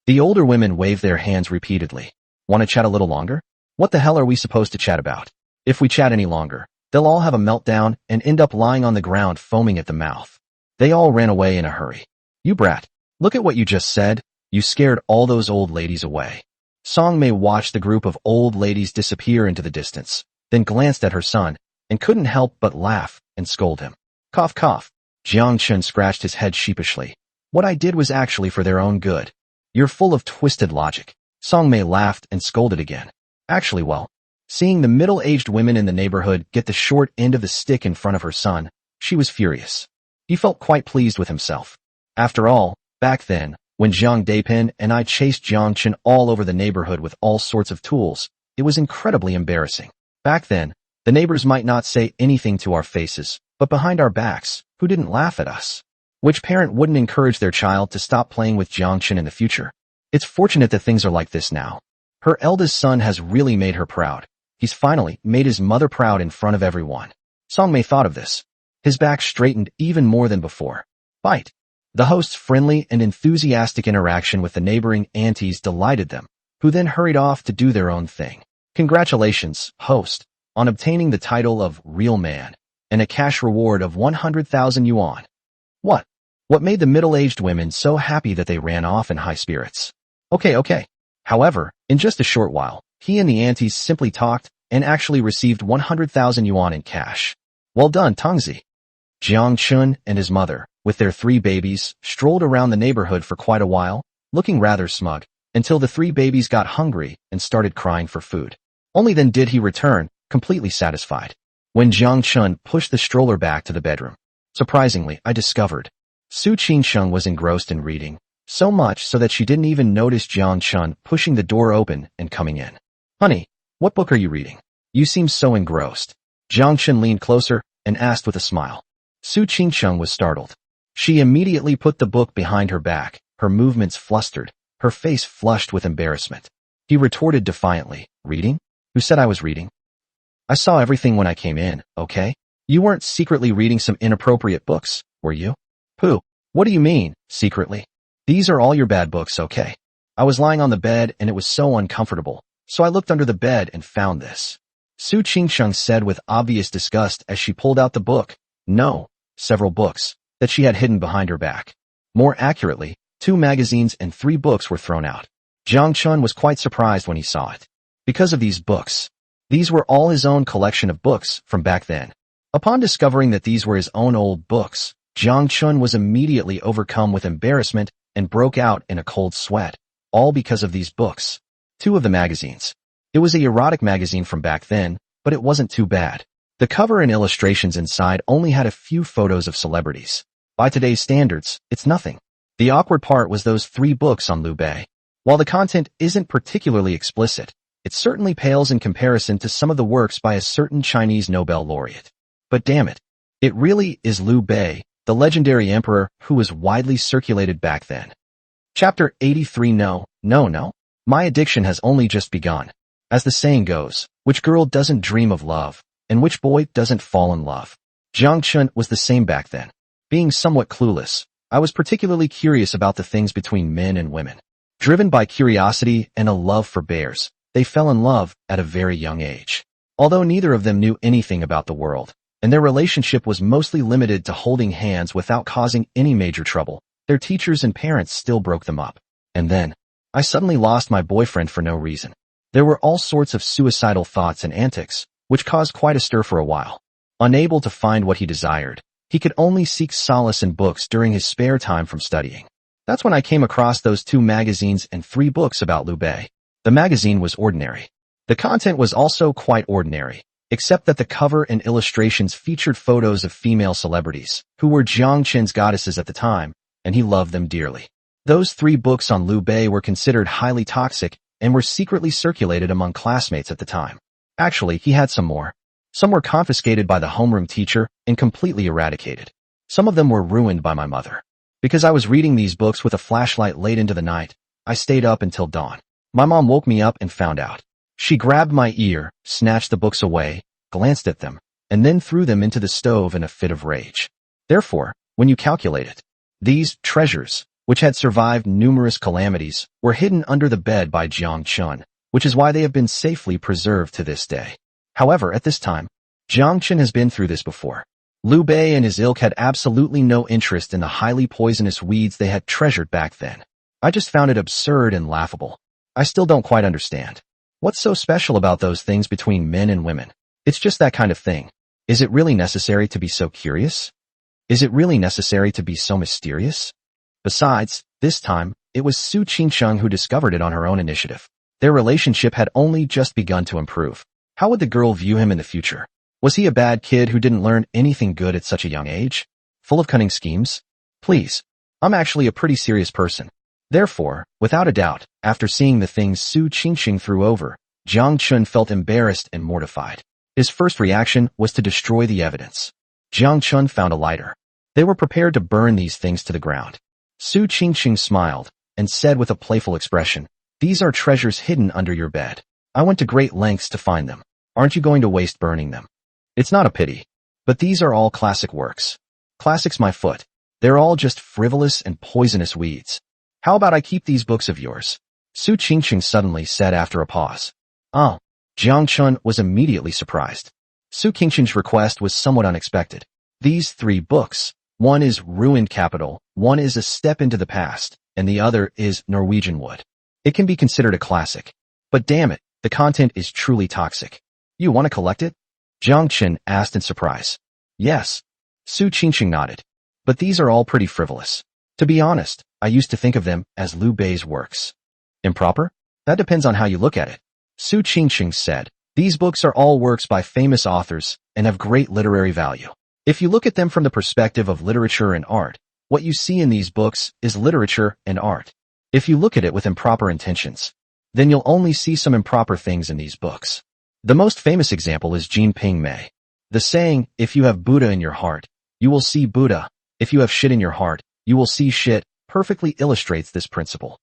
The older women waved their hands repeatedly. Want to chat a little longer? What the hell are we supposed to chat about? If we chat any longer, they'll all have a meltdown and end up lying on the ground foaming at the mouth. They all ran away in a hurry. You brat, look at what you just said. You scared all those old ladies away. Song Mei watched the group of old ladies disappear into the distance, then glanced at her son, and couldn't help but laugh and scold him. Cough, cough. Jiang Chen scratched his head sheepishly. What I did was actually for their own good. You're full of twisted logic. Song Mei laughed and scolded again. Actually, well, seeing the middle-aged women in the neighborhood get the short end of the stick in front of her son, she was furious. He felt quite pleased with himself. After all, back then, when Zhang Dapin and I chased Jiang Chen all over the neighborhood with all sorts of tools, it was incredibly embarrassing. Back then, the neighbors might not say anything to our faces, but behind our backs, who didn't laugh at us? Which parent wouldn't encourage their child to stop playing with Jiang Chen in the future? It's fortunate that things are like this now. Her eldest son has really made her proud. He's finally made his mother proud in front of everyone. Song Mei thought of this. His back straightened even more than before. Bite. The host's friendly and enthusiastic interaction with the neighboring aunties delighted them, who then hurried off to do their own thing. Congratulations, host, on obtaining the title of Real Man, and a cash reward of 100,000 yuan. What? What made the middle-aged women so happy that they ran off in high spirits? Okay. However, in just a short while, he and the aunties simply talked and actually received 100,000 yuan in cash. Well done, Tongzi. Jiang Chen and his mother, with their 3 babies, strolled around the neighborhood for quite a while, looking rather smug, until the 3 babies got hungry and started crying for food. Only then did he return, completely satisfied. When Jiang Chen pushed the stroller back to the bedroom, surprisingly, I discovered Su Qingsheng was engrossed in reading, so much so that she didn't even notice Jiang Chen pushing the door open and coming in. "Honey, what book are you reading? You seem so engrossed." Jiang Chen leaned closer and asked with a smile. Su Qingsheng was startled. She immediately put the book behind her back, her movements flustered, her face flushed with embarrassment. He retorted defiantly, "Reading? Who said I was reading? I saw everything when I came in, okay? You weren't secretly reading some inappropriate books, were you?" "Pooh, what do you mean, secretly? These are all your bad books, okay? I was lying on the bed and it was so uncomfortable, so I looked under the bed and found this." Su Qingsheng said with obvious disgust as she pulled out the book. No, several books, that she had hidden behind her back. More accurately, 2 magazines and 3 books were thrown out. Jiang Chen was quite surprised when he saw it. Because of these books. These were all his own collection of books from back then. Upon discovering that these were his own old books, Jiang Chen was immediately overcome with embarrassment and broke out in a cold sweat, all because of these books. 2 of the magazines. It was a erotic magazine from back then, but it wasn't too bad. The cover and illustrations inside only had a few photos of celebrities. By today's standards, it's nothing. The awkward part was those 3 books on Liu Bei. While the content isn't particularly explicit, it certainly pales in comparison to some of the works by a certain Chinese Nobel laureate. But damn it, it really is Liu Bei, the legendary emperor who was widely circulated back then. Chapter 83. No. My addiction has only just begun. As the saying goes, which girl doesn't dream of love, and which boy doesn't fall in love? Jiang Chen was the same back then. Being somewhat clueless, I was particularly curious about the things between men and women. Driven by curiosity and a love for bears, they fell in love at a very young age. Although neither of them knew anything about the world, and their relationship was mostly limited to holding hands without causing any major trouble, their teachers and parents still broke them up. And then, I suddenly lost my boyfriend for no reason. There were all sorts of suicidal thoughts and antics, which caused quite a stir for a while. Unable to find what he desired, he could only seek solace in books during his spare time from studying. That's when I came across those 2 magazines and 3 books about Liu Bei. The magazine was ordinary. The content was also quite ordinary, except that the cover and illustrations featured photos of female celebrities, who were Jiang Chen's goddesses at the time, and he loved them dearly. Those 3 books on Liu Bei were considered highly toxic and were secretly circulated among classmates at the time. Actually, he had some more. Some were confiscated by the homeroom teacher and completely eradicated. Some of them were ruined by my mother. Because I was reading these books with a flashlight late into the night, I stayed up until dawn. My mom woke me up and found out. She grabbed my ear, snatched the books away, glanced at them, and then threw them into the stove in a fit of rage. Therefore, when you calculate it, these treasures, which had survived numerous calamities, were hidden under the bed by Jiang Chen, which is why they have been safely preserved to this day. However, at this time, Jiang Chen has been through this before. Liu Bei and his ilk had absolutely no interest in the highly poisonous weeds they had treasured back then. I just found it absurd and laughable. I still don't quite understand. What's so special about those things between men and women? It's just that kind of thing. Is it really necessary to be so curious? Is it really necessary to be so mysterious? Besides, this time, it was Su Qingsheng who discovered it on her own initiative. Their relationship had only just begun to improve. How would the girl view him in the future? Was he a bad kid who didn't learn anything good at such a young age? Full of cunning schemes? Please. I'm actually a pretty serious person. Therefore, without a doubt, after seeing the things Su Qingsheng threw over, Jiang Chen felt embarrassed and mortified. His first reaction was to destroy the evidence. Jiang Chen found a lighter. They were prepared to burn these things to the ground. Su Qingsheng smiled and said with a playful expression, "These are treasures hidden under your bed. I went to great lengths to find them. Aren't you going to waste burning them? It's not a pity. But these are all classic works. Classics my foot. They're all just frivolous and poisonous weeds. How about I keep these books of yours?" Su Qingsheng suddenly said after a pause. "Oh." Jiang Chen was immediately surprised. Su Qingsheng's request was somewhat unexpected. These 3 books, one is Ruined Capital, one is A Step into the Past, and the other is Norwegian Wood. It can be considered a classic. But damn it, the content is truly toxic. You want to collect it? Jiang Chen asked in surprise. Yes. Su Qingqing nodded. But these are all pretty frivolous. To be honest, I used to think of them as Liu Bei's works. Improper? That depends on how you look at it. Su Qingqing said, these books are all works by famous authors and have great literary value. If you look at them from the perspective of literature and art, what you see in these books is literature and art. If you look at it with improper intentions, then you'll only see some improper things in these books. The most famous example is Jin Ping Mei. The saying, if you have Buddha in your heart, you will see Buddha. If you have shit in your heart, you will see shit, perfectly illustrates this principle.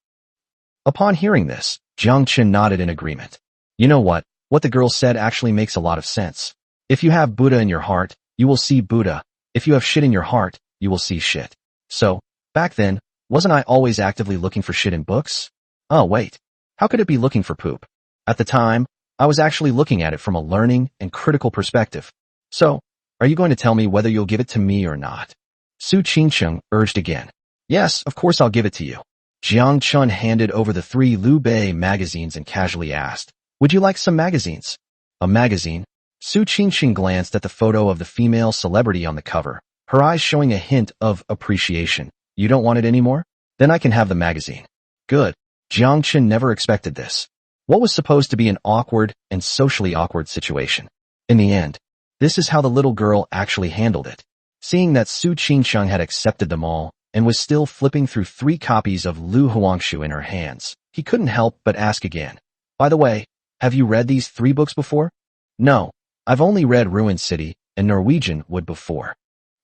Upon hearing this, Jiang Chen nodded in agreement. You know what the girl said actually makes a lot of sense. If you have Buddha in your heart, you will see Buddha. If you have shit in your heart, you will see shit. So, back then, wasn't I always actively looking for shit in books? Oh wait, how could it be looking for poop? At the time, I was actually looking at it from a learning and critical perspective. So, are you going to tell me whether you'll give it to me or not? Su Qingqing urged again. Yes, of course I'll give it to you. Jiang Chen handed over the 3 Liu Bei magazines and casually asked, would you like some magazines? A magazine? Su Qingqing glanced at the photo of the female celebrity on the cover, her eyes showing a hint of appreciation. You don't want it anymore? Then I can have the magazine. Good. Jiang Chen never expected this. What was supposed to be an awkward and socially awkward situation? In the end, this is how the little girl actually handled it. Seeing that Su Qingqing had accepted them all and was still flipping through 3 copies of Lu Huangshu in her hands, he couldn't help but ask again. By the way, have you read these 3 books before? No, I've only read Ruin City and Norwegian Wood before.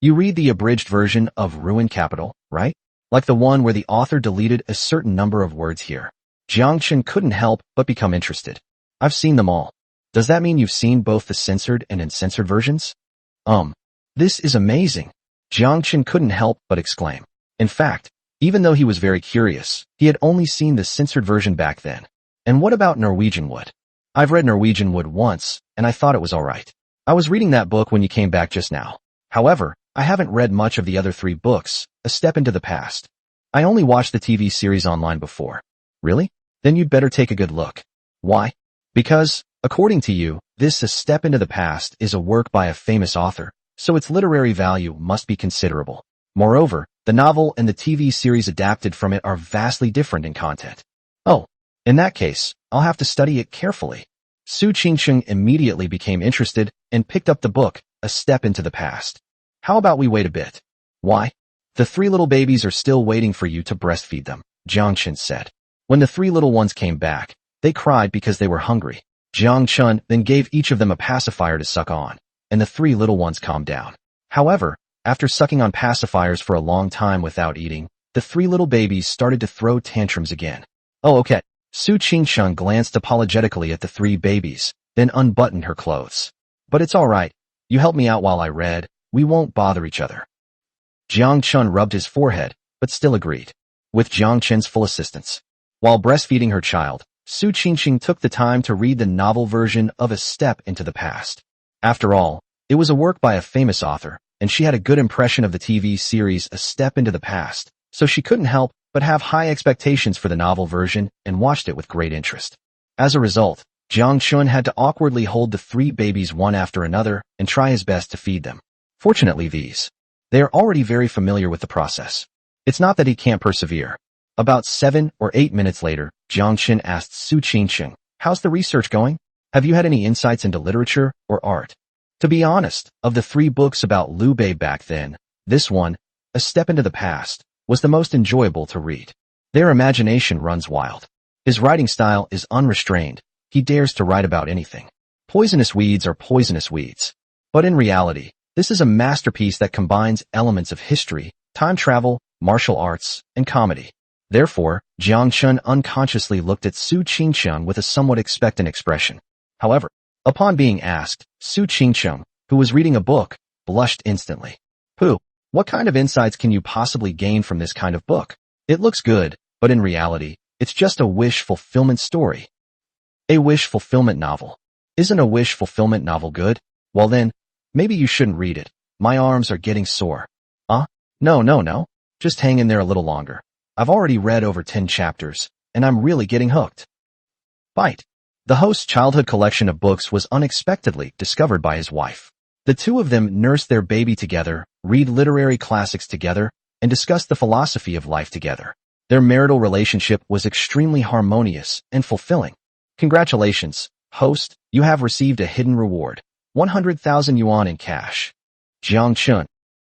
You read the abridged version of Ruin Capital, right? Like the one where the author deleted a certain number of words here. Jiang Chen couldn't help but become interested. I've seen them all. Does that mean you've seen both the censored and uncensored versions? This is amazing. Jiang Chen couldn't help but exclaim. In fact, even though he was very curious, he had only seen the censored version back then. And what about Norwegian Wood? I've read Norwegian Wood once, and I thought it was alright. I was reading that book when you came back just now. However, I haven't read much of the other 3 books, A Step into the Past. I only watched the TV series online before. Really? Then you'd better take a good look. Why? Because, according to you, this A Step into the Past is a work by a famous author, so its literary value must be considerable. Moreover, the novel and the TV series adapted from it are vastly different in content. Oh, in that case, I'll have to study it carefully. Su Qingqing immediately became interested and picked up the book, A Step into the Past. How about we wait a bit? Why? The 3 little babies are still waiting for you to breastfeed them, Jiang Chen said. When the 3 little ones came back, they cried because they were hungry. Jiang Chen then gave each of them a pacifier to suck on, and the 3 little ones calmed down. However, after sucking on pacifiers for a long time without eating, the 3 little babies started to throw tantrums again. Oh okay. Su Qingqing glanced apologetically at the 3 babies, then unbuttoned her clothes. But it's alright. You helped me out while I read. We won't bother each other. Jiang Chen rubbed his forehead, but still agreed. With Jiang Chen's full assistance. While breastfeeding her child, Su Qingqing took the time to read the novel version of A Step into the Past. After all, it was a work by a famous author, and she had a good impression of the TV series A Step into the Past, so she couldn't help but have high expectations for the novel version and watched it with great interest. As a result, Jiang Chen had to awkwardly hold the 3 babies one after another and try his best to feed them. Fortunately they are already very familiar with the process. It's not that he can't persevere. About 7 or 8 minutes later, Jiang Chen asked Su Qingqing, how's the research going? Have you had any insights into literature or art? To be honest, of the 3 books about Liu Bei back then, this one, A Step into the Past, was the most enjoyable to read. Their imagination runs wild. His writing style is unrestrained. He dares to write about anything. Poisonous weeds are poisonous weeds. But in reality, this is a masterpiece that combines elements of history, time travel, martial arts, and comedy. Therefore, Jiang Chen unconsciously looked at Su Qingqing with a somewhat expectant expression. However, upon being asked, Su Qingqing, who was reading a book, blushed instantly. Pooh, what kind of insights can you possibly gain from this kind of book? It looks good, but in reality, it's just a wish fulfillment story. A wish fulfillment novel. Isn't a wish fulfillment novel good? Well then, maybe you shouldn't read it. My arms are getting sore. No. Just hang in there a little longer. I've already read over 10 chapters, and I'm really getting hooked. Bite. The host's childhood collection of books was unexpectedly discovered by his wife. The two of them nursed their baby together, read literary classics together, and discussed the philosophy of life together. Their marital relationship was extremely harmonious and fulfilling. Congratulations, host, you have received a hidden reward, 100,000 yuan in cash. Jiang Chen.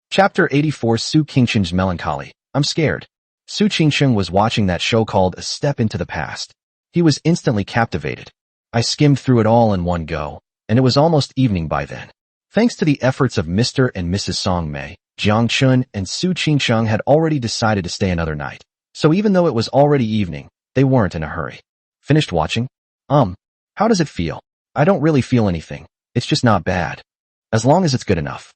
Chapter 84. Su Qingsheng's Melancholy. I'm scared. Su Qingsheng was watching that show called A Step into the Past. He was instantly captivated. I skimmed through it all in one go, and it was almost evening by then. Thanks to the efforts of Mr. and Mrs. Song Mei, Jiang Chen and Su Qingsheng had already decided to stay another night. So even though it was already evening, they weren't in a hurry. Finished watching? How does it feel? I don't really feel anything. It's just not bad. As long as it's good enough.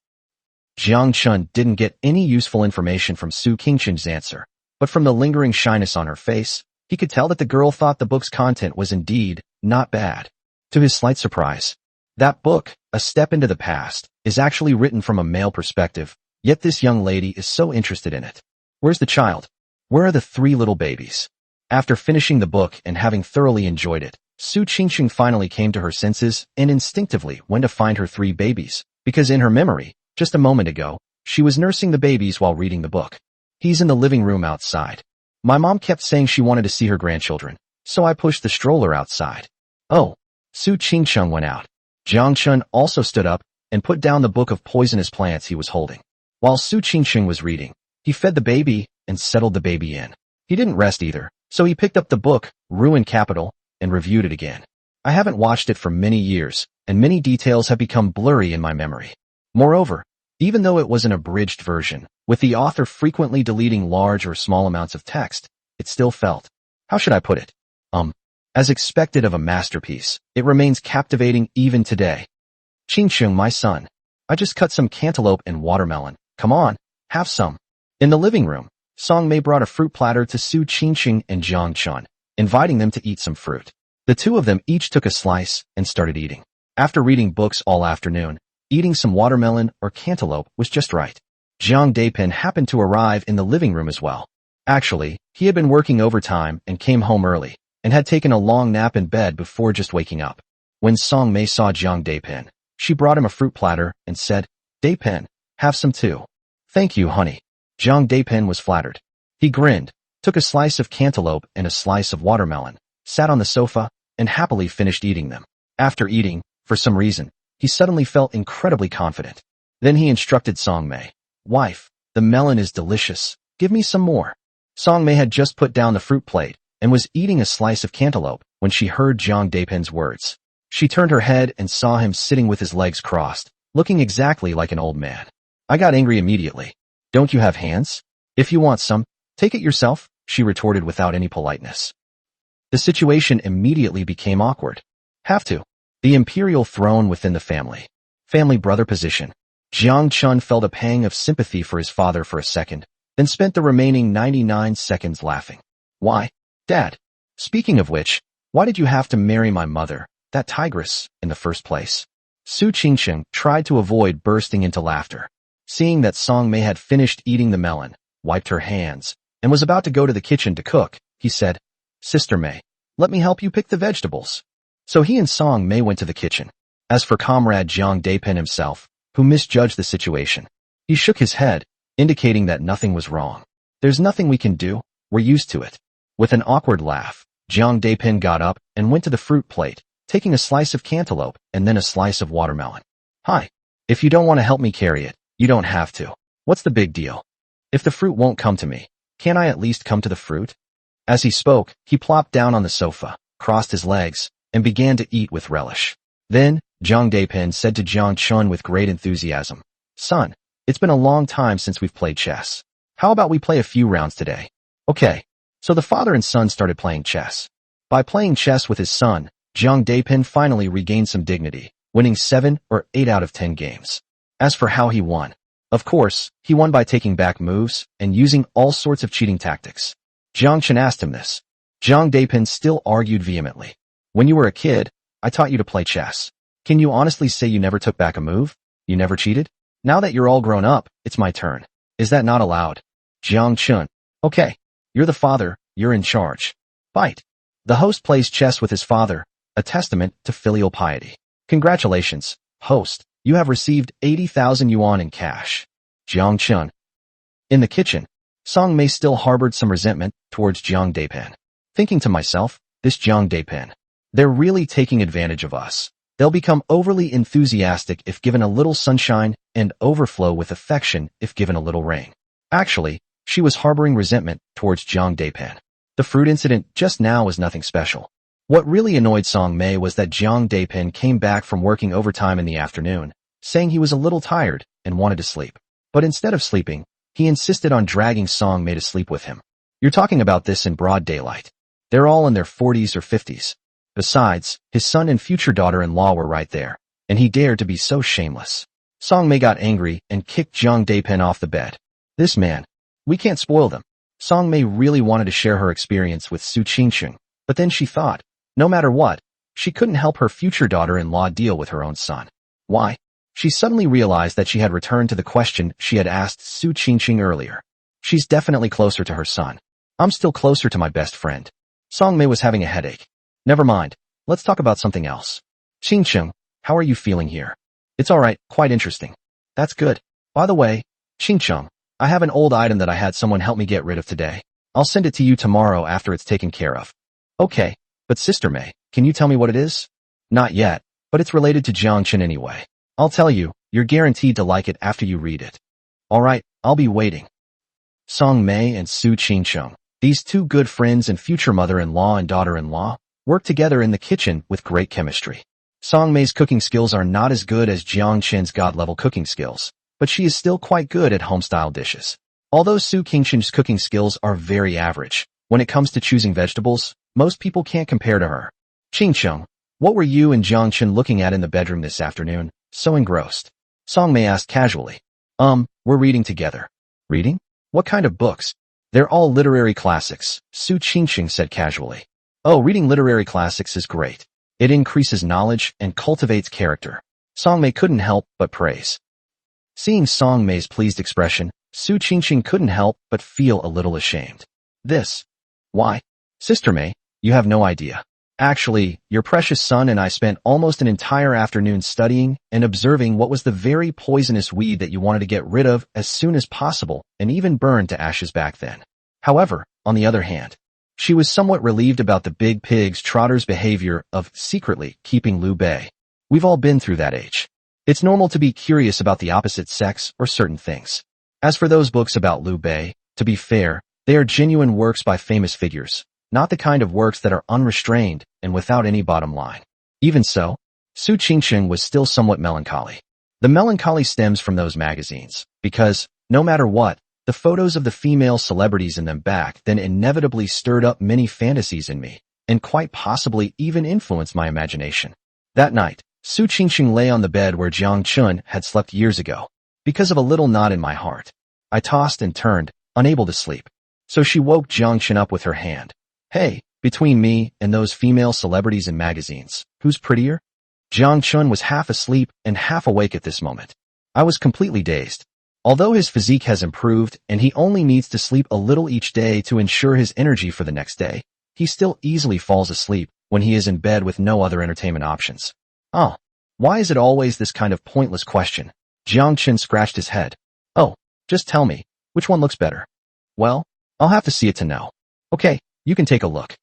Jiang Chen didn't get any useful information from Su Qingsheng's answer, but from the lingering shyness on her face, he could tell that the girl thought the book's content was indeed not bad. To his slight surprise, that book, A Step into the Past, is actually written from a male perspective, yet this young lady is so interested in it. Where's the child? Where are the three little babies? After finishing the book and having thoroughly enjoyed it, Su Qingsheng finally came to her senses and instinctively went to find her three babies, because in her memory, just a moment ago, she was nursing the babies while reading the book. He's in the living room outside. My mom kept saying she wanted to see her grandchildren, so I pushed the stroller outside. Oh. Su Qingsheng went out. Jiang Chen also stood up and put down the book of poisonous plants he was holding. While Su Qingsheng was reading, he fed the baby and settled the baby in. He didn't rest either, so he picked up the book, Ruin Capital, and reviewed it again. I haven't watched it for many years, and many details have become blurry in my memory. Moreover, even though it was an abridged version, with the author frequently deleting large or small amounts of text, it still felt, how should I put it? As expected of a masterpiece, it remains captivating even today. Qingsheng, my son, I just cut some cantaloupe and watermelon. Come on, have some. In the living room, Song Mei brought a fruit platter to Su Qingsheng and Jiang Chen, inviting them to eat some fruit. The two of them each took a slice and started eating. After reading books all afternoon, eating some watermelon or cantaloupe was just right. Jiang Dapin happened to arrive in the living room as well. Actually, he had been working overtime and came home early, and had taken a long nap in bed before just waking up. When Song Mei saw Jiang Dapin, she brought him a fruit platter and said, Dapin, have some too. Thank you, honey. Jiang Dapin was flattered. He grinned, took a slice of cantaloupe and a slice of watermelon, sat on the sofa, and happily finished eating them. After eating, for some reason, he suddenly felt incredibly confident. Then he instructed Song Mei, Wife, the melon is delicious. Give me some more. Song Mei had just put down the fruit plate and was eating a slice of cantaloupe when she heard Jiang Dapin's words. She turned her head and saw him sitting with his legs crossed, looking exactly like an old man. I got angry immediately. Don't you have hands? If you want some, take it yourself, she retorted without any politeness. The situation immediately became awkward. Have to. The imperial throne within the family. Family brother position. Jiang Chen felt a pang of sympathy for his father for a second, then spent the remaining 99 seconds laughing. Why? Dad. Speaking of which, why did you have to marry my mother, that tigress, in the first place? Su Qingsheng tried to avoid bursting into laughter. Seeing that Song Mei had finished eating the melon, wiped her hands, and was about to go to the kitchen to cook, he said, Sister Mei, let me help you pick the vegetables. So he and Song Mei went to the kitchen. As for comrade Jiang Dapin himself, who misjudged the situation, he shook his head, indicating that nothing was wrong. There's nothing we can do, we're used to it. With an awkward laugh, Jiang Dapin got up and went to the fruit plate, taking a slice of cantaloupe and then a slice of watermelon. Hi. If you don't want to help me carry it, you don't have to. What's the big deal? If the fruit won't come to me, can't I at least come to the fruit? As he spoke, he plopped down on the sofa, crossed his legs, and began to eat with relish. Then, Jiang Dapin said to Jiang Chen with great enthusiasm, Son, it's been a long time since we've played chess. How about we play a few rounds today? Okay. So the father and son started playing chess. By playing chess with his son, Jiang Dapin finally regained some dignity, winning 7 or 8 out of 10 games. As for how he won, of course, he won by taking back moves and using all sorts of cheating tactics. Jiang Chen asked him this. Jiang Dapin still argued vehemently. When you were a kid, I taught you to play chess. Can you honestly say you never took back a move? You never cheated? Now that you're all grown up, it's my turn. Is that not allowed? Jiang Chen. Okay. You're the father, you're in charge. Bite. The host plays chess with his father, a testament to filial piety. Congratulations, host. You have received 80,000 yuan in cash. Jiang Chen. In the kitchen, Song Mei still harbored some resentment towards Jiang Daipan. Thinking to myself, this Jiang Daipan. They're really taking advantage of us. They'll become overly enthusiastic if given a little sunshine and overflow with affection if given a little rain. Actually, she was harboring resentment towards Jiang Daipan. The fruit incident just now was nothing special. What really annoyed Song Mei was that Jiang Daipan came back from working overtime in the afternoon, saying he was a little tired and wanted to sleep. But instead of sleeping, he insisted on dragging Song Mei to sleep with him. You're talking about this in broad daylight. They're all in their 40s or 50s. Besides, his son and future daughter-in-law were right there, and he dared to be so shameless. Song Mei got angry and kicked Jiang Daipan off the bed. This man. We can't spoil them. Song Mei really wanted to share her experience with Su Qingqing, but then she thought, no matter what, she couldn't help her future daughter-in-law deal with her own son. Why? She suddenly realized that she had returned to the question she had asked Su Qingqing earlier. She's definitely closer to her son. I'm still closer to my best friend. Song Mei was having a headache. Never mind. Let's talk about something else. Qingqing, how are you feeling here? It's alright, quite interesting. That's good. By the way, Qingqing, I have an old item that I had someone help me get rid of today. I'll send it to you tomorrow after it's taken care of. Okay, but Sister Mei, can you tell me what it is? Not yet, but it's related to Jiang Chen anyway. I'll tell you, you're guaranteed to like it after you read it. Alright, I'll be waiting. Song Mei and Su Qingqing, these two good friends and future mother-in-law and daughter-in-law, work together in the kitchen with great chemistry. Song Mei's cooking skills are not as good as Jiang Chen's god-level cooking skills, but she is still quite good at home-style dishes. Although Su Qingqing's cooking skills are very average, when it comes to choosing vegetables, most people can't compare to her. Qingqing, what were you and Jiang Chen looking at in the bedroom this afternoon, so engrossed? Song Mei asked casually. We're reading together. Reading? What kind of books? They're all literary classics, Su Qingqing said casually. Oh, reading literary classics is great. It increases knowledge and cultivates character. Song Mei couldn't help but praise. Seeing Song Mei's pleased expression, Su Qingqing couldn't help but feel a little ashamed. This? Why? Sister Mei, you have no idea. Actually, your precious son and I spent almost an entire afternoon studying and observing what was the very poisonous weed that you wanted to get rid of as soon as possible and even burned to ashes back then. However, on the other hand, she was somewhat relieved about the big pig's trotter's behavior of secretly keeping Liu Bei. We've all been through that age. It's normal to be curious about the opposite sex or certain things. As for those books about Liu Bei, to be fair, they are genuine works by famous figures, not the kind of works that are unrestrained and without any bottom line. Even so, Su Qingqing was still somewhat melancholy. The melancholy stems from those magazines, because, no matter what, the photos of the female celebrities in them back then inevitably stirred up many fantasies in me, and quite possibly even influenced my imagination. That night, Su Qingqing lay on the bed where Jiang Chen had slept years ago. Because of a little knot in my heart, I tossed and turned, unable to sleep. So she woke Jiang Chen up with her hand. Hey, between me and those female celebrities in magazines, who's prettier? Jiang Chen was half asleep and half awake at this moment. I was completely dazed. Although his physique has improved and he only needs to sleep a little each day to ensure his energy for the next day, he still easily falls asleep when he is in bed with no other entertainment options. Oh, why is it always this kind of pointless question? Jiang Chen scratched his head. Oh, just tell me, which one looks better? Well, I'll have to see it to know. Okay, you can take a look.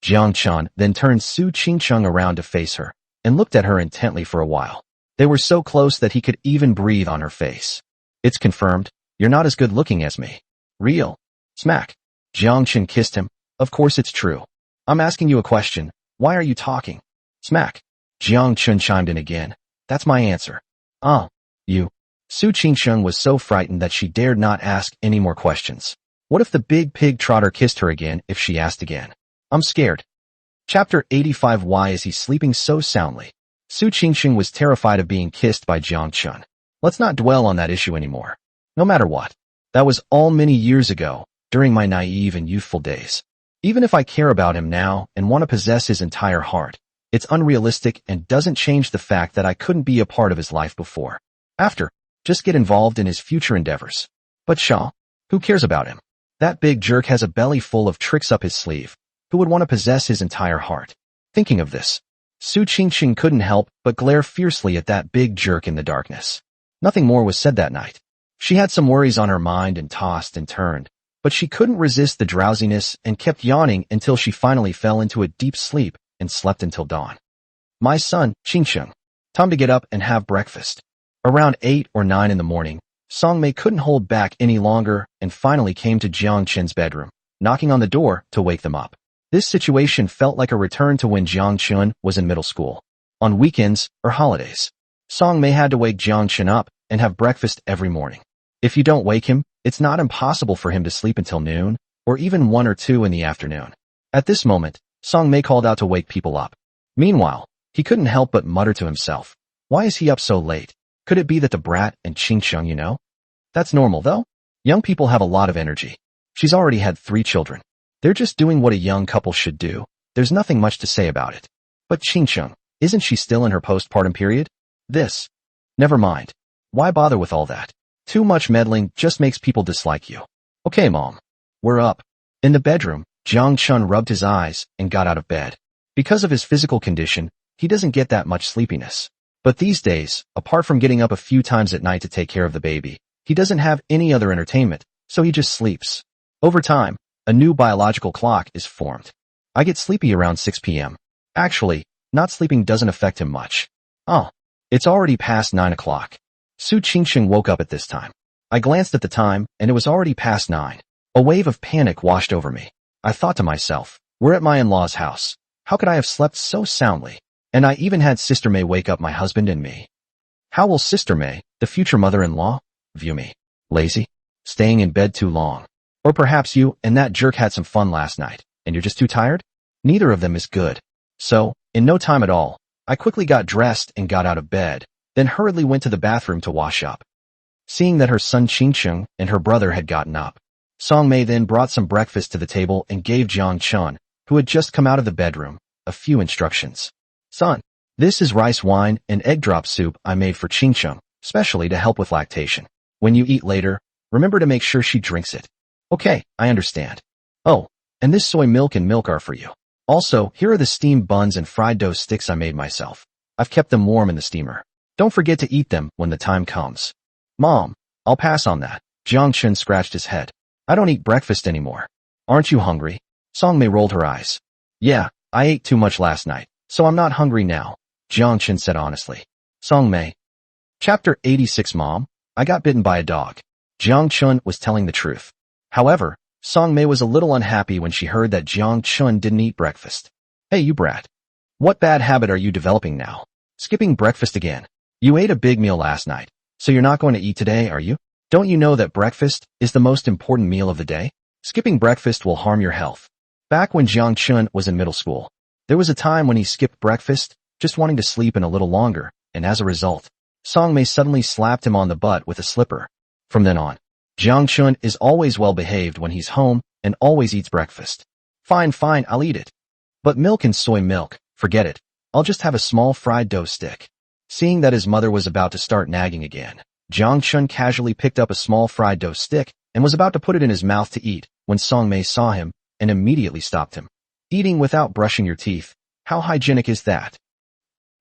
Jiang Chen then turned Su Qingqing around to face her, and looked at her intently for a while. They were so close that he could even breathe on her face. It's confirmed, you're not as good looking as me. Real. Smack. Jiang Chen kissed him. Of course it's true. I'm asking you a question. Why are you talking? Smack. Jiang Chen chimed in again. That's my answer. You. Su Qingqing was so frightened that she dared not ask any more questions. What if the big pig trotter kissed her again if she asked again? I'm scared. Chapter 85. Why is he sleeping so soundly? Su Qingqing was terrified of being kissed by Jiang Chen. Let's not dwell on that issue anymore. No matter what. That was all many years ago, during my naive and youthful days. Even if I care about him now and want to possess his entire heart, it's unrealistic and doesn't change the fact that I couldn't be a part of his life before. After, just get involved in his future endeavors. But Shaw, who cares about him? That big jerk has a belly full of tricks up his sleeve. Who would want to possess his entire heart? Thinking of this, Su Qingqing couldn't help but glare fiercely at that big jerk in the darkness. Nothing more was said that night. She had some worries on her mind and tossed and turned, but she couldn't resist the drowsiness and kept yawning until she finally fell into a deep sleep and slept until dawn. My son, Qingqing. Time to get up and have breakfast. Around 8 or 9 in the morning, Songmei couldn't hold back any longer and finally came to Jiang Chen's bedroom, knocking on the door to wake them up. This situation felt like a return to when Jiang Chen was in middle school. On weekends or holidays, Songmei had to wake Jiang Chen up and have breakfast every morning. If you don't wake him, it's not impossible for him to sleep until noon, or even 1 or 2 in the afternoon. At this moment, Songmei called out to wake people up. Meanwhile, he couldn't help but mutter to himself, why is he up so late? Could it be that the brat and Qingqing, you know? That's normal, though. Young people have a lot of energy. She's already had 3 children. They're just doing what a young couple should do. There's nothing much to say about it. But Qingqing, isn't she still in her postpartum period? Never mind. Why bother with all that? Too much meddling just makes people dislike you. Okay, Mom. We're up. In the bedroom, Jiang Chen rubbed his eyes and got out of bed. Because of his physical condition, he doesn't get that much sleepiness. But these days, apart from getting up a few times at night to take care of the baby, he doesn't have any other entertainment, so he just sleeps. Over time, a new biological clock is formed. I get sleepy around 6 p.m. Actually, not sleeping doesn't affect him much. Oh, it's already past 9 o'clock. Su Qingqing woke up at this time. I glanced at the time, and it was already past 9. A wave of panic washed over me. I thought to myself, we're at my in-laws' house. How could I have slept so soundly? And I even had Sister May wake up my husband and me. How will Sister May, the future mother-in-law, view me? Lazy? Staying in bed too long? Or perhaps you and that jerk had some fun last night, and you're just too tired? Neither of them is good. So, in no time at all, I quickly got dressed and got out of bed, then hurriedly went to the bathroom to wash up. Seeing that her son Qingqing and her brother had gotten up, Songmei then brought some breakfast to the table and gave Jiang Chen, who had just come out of the bedroom, a few instructions. Son, this is rice wine and egg drop soup I made for Qingqing, specially to help with lactation. When you eat later, remember to make sure she drinks it. Okay, I understand. Oh, and this soy milk and milk are for you. Also, here are the steamed buns and fried dough sticks I made myself. I've kept them warm in the steamer. Don't forget to eat them when the time comes. Mom, I'll pass on that. Jiang Chen scratched his head. I don't eat breakfast anymore. Aren't you hungry? Songmei rolled her eyes. Yeah, I ate too much last night, so I'm not hungry now, Jiang Chen said honestly. Songmei. Chapter 86 Mom, I got bitten by a dog. Jiang Chen was telling the truth. However, Songmei was a little unhappy when she heard that Jiang Chen didn't eat breakfast. Hey, you brat. What bad habit are you developing now? Skipping breakfast again. You ate a big meal last night, so you're not going to eat today, are you? Don't you know that breakfast is the most important meal of the day? Skipping breakfast will harm your health. Back when Jiang Chen was in middle school, there was a time when he skipped breakfast, just wanting to sleep in a little longer, and as a result, Songmei suddenly slapped him on the butt with a slipper. From then on, Jiang Chen is always well behaved when he's home and always eats breakfast. Fine, I'll eat it. But milk and soy milk, forget it. I'll just have a small fried dough stick. Seeing that his mother was about to start nagging again, Jiang Chen casually picked up a small fried dough stick and was about to put it in his mouth to eat when Songmei saw him and immediately stopped him. Eating without brushing your teeth, how hygienic is that?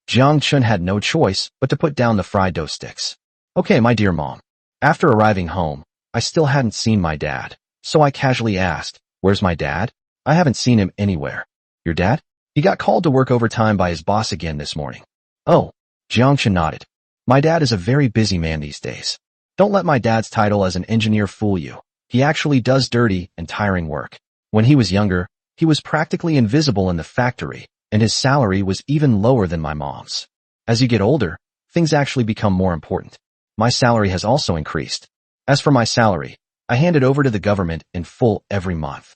Jiang Chen had no choice but to put down the fried dough sticks. Okay, my dear mom. After arriving home, I still hadn't seen my dad, so I casually asked, where's my dad? I haven't seen him anywhere. Your dad? He got called to work overtime by his boss again this morning. Oh, Jiang Chen nodded. My dad is a very busy man these days. Don't let my dad's title as an engineer fool you. He actually does dirty and tiring work. When he was younger, he was practically invisible in the factory, and his salary was even lower than my mom's. As you get older, things actually become more important. My salary has also increased. As for my salary, I hand it over to the government in full every month.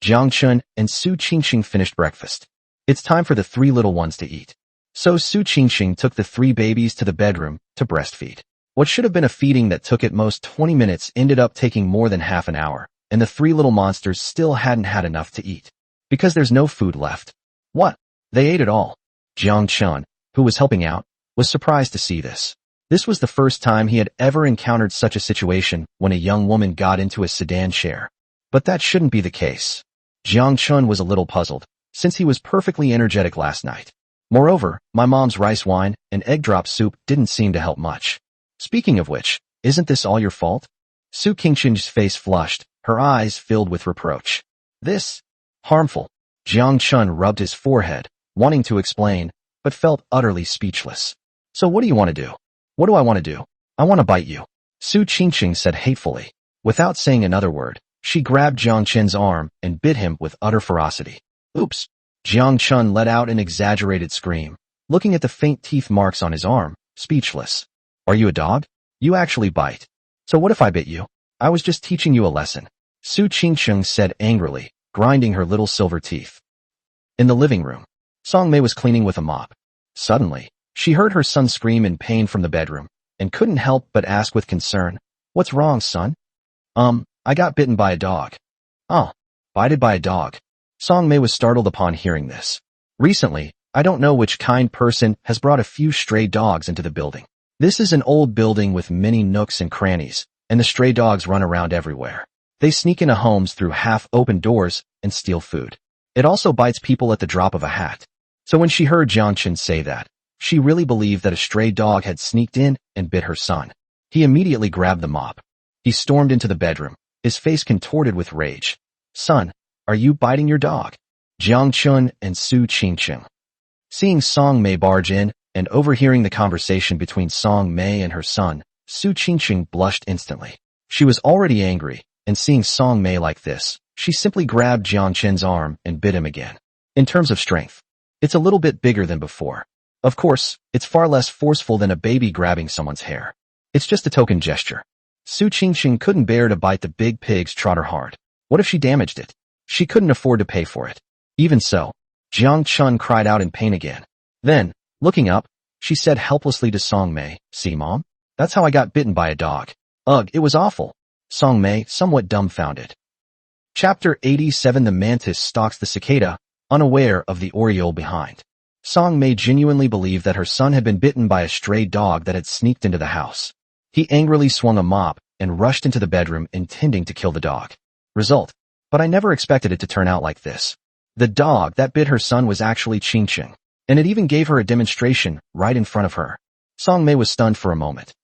Jiang Chen and Su Qingqing finished breakfast. It's time for the 3 little ones to eat. So Su Qingqing took the 3 babies to the bedroom to breastfeed. What should have been a feeding that took at most 20 minutes ended up taking more than half an hour, and the 3 little monsters still hadn't had enough to eat. Because there's no food left. What? They ate it all. Jiang Chen, who was helping out, was surprised to see this. This was the first time he had ever encountered such a situation when a young woman got into a sedan chair. But that shouldn't be the case. Jiang Chen was a little puzzled, since he was perfectly energetic last night. Moreover, my mom's rice wine and egg drop soup didn't seem to help much. Speaking of which, isn't this all your fault? Su Qingqing's face flushed, her eyes filled with reproach. This? Harmful. Jiang Chen rubbed his forehead, wanting to explain, but felt utterly speechless. So what do you want to do? What do I want to do? I want to bite you. Su Qingqing said hatefully. Without saying another word, she grabbed Jiang Chen's arm and bit him with utter ferocity. Oops. Jiang Chen let out an exaggerated scream, looking at the faint teeth marks on his arm, speechless. Are you a dog? You actually bite. So what if I bit you? I was just teaching you a lesson. Su Qingqing said angrily, grinding her little silver teeth. In the living room, Song Mei was cleaning with a mop. Suddenly, she heard her son scream in pain from the bedroom, and couldn't help but ask with concern, "What's wrong, son?" I got bitten by a dog." "Oh, bited by a dog." Song Mei was startled upon hearing this. Recently, I don't know which kind person has brought a few stray dogs into the building. This is an old building with many nooks and crannies, and the stray dogs run around everywhere. They sneak into homes through half-open doors and steal food. It also bites people at the drop of a hat. So when she heard Jiang Chen say that, she really believed that a stray dog had sneaked in and bit her son. He immediately grabbed the mop. He stormed into the bedroom, his face contorted with rage. "Son, are you biting your dog?" Jiang Chen and Su Qingqing. Seeing Song Mei barge in and overhearing the conversation between Song Mei and her son, Su Qingqing blushed instantly. She was already angry, and seeing Song Mei like this, she simply grabbed Jiang Chen's arm and bit him again. In terms of strength, it's a little bit bigger than before. Of course, it's far less forceful than a baby grabbing someone's hair. It's just a token gesture. Su Qingqing couldn't bear to bite the big pig's trotter hard. What if she damaged it? She couldn't afford to pay for it. Even so, Jiang Chen cried out in pain again. Then, looking up, she said helplessly to Song Mei, "See, Mom? That's how I got bitten by a dog." Ugh, it was awful. Song Mei, somewhat dumbfounded. Chapter 87. The mantis stalks the cicada, unaware of the oriole behind. Song Mei genuinely believed that her son had been bitten by a stray dog that had sneaked into the house. He angrily swung a mop and rushed into the bedroom intending to kill the dog. Result: but I never expected it to turn out like this. The dog that bit her son was actually Qingqing, and it even gave her a demonstration right in front of her. Song Mei was stunned for a moment.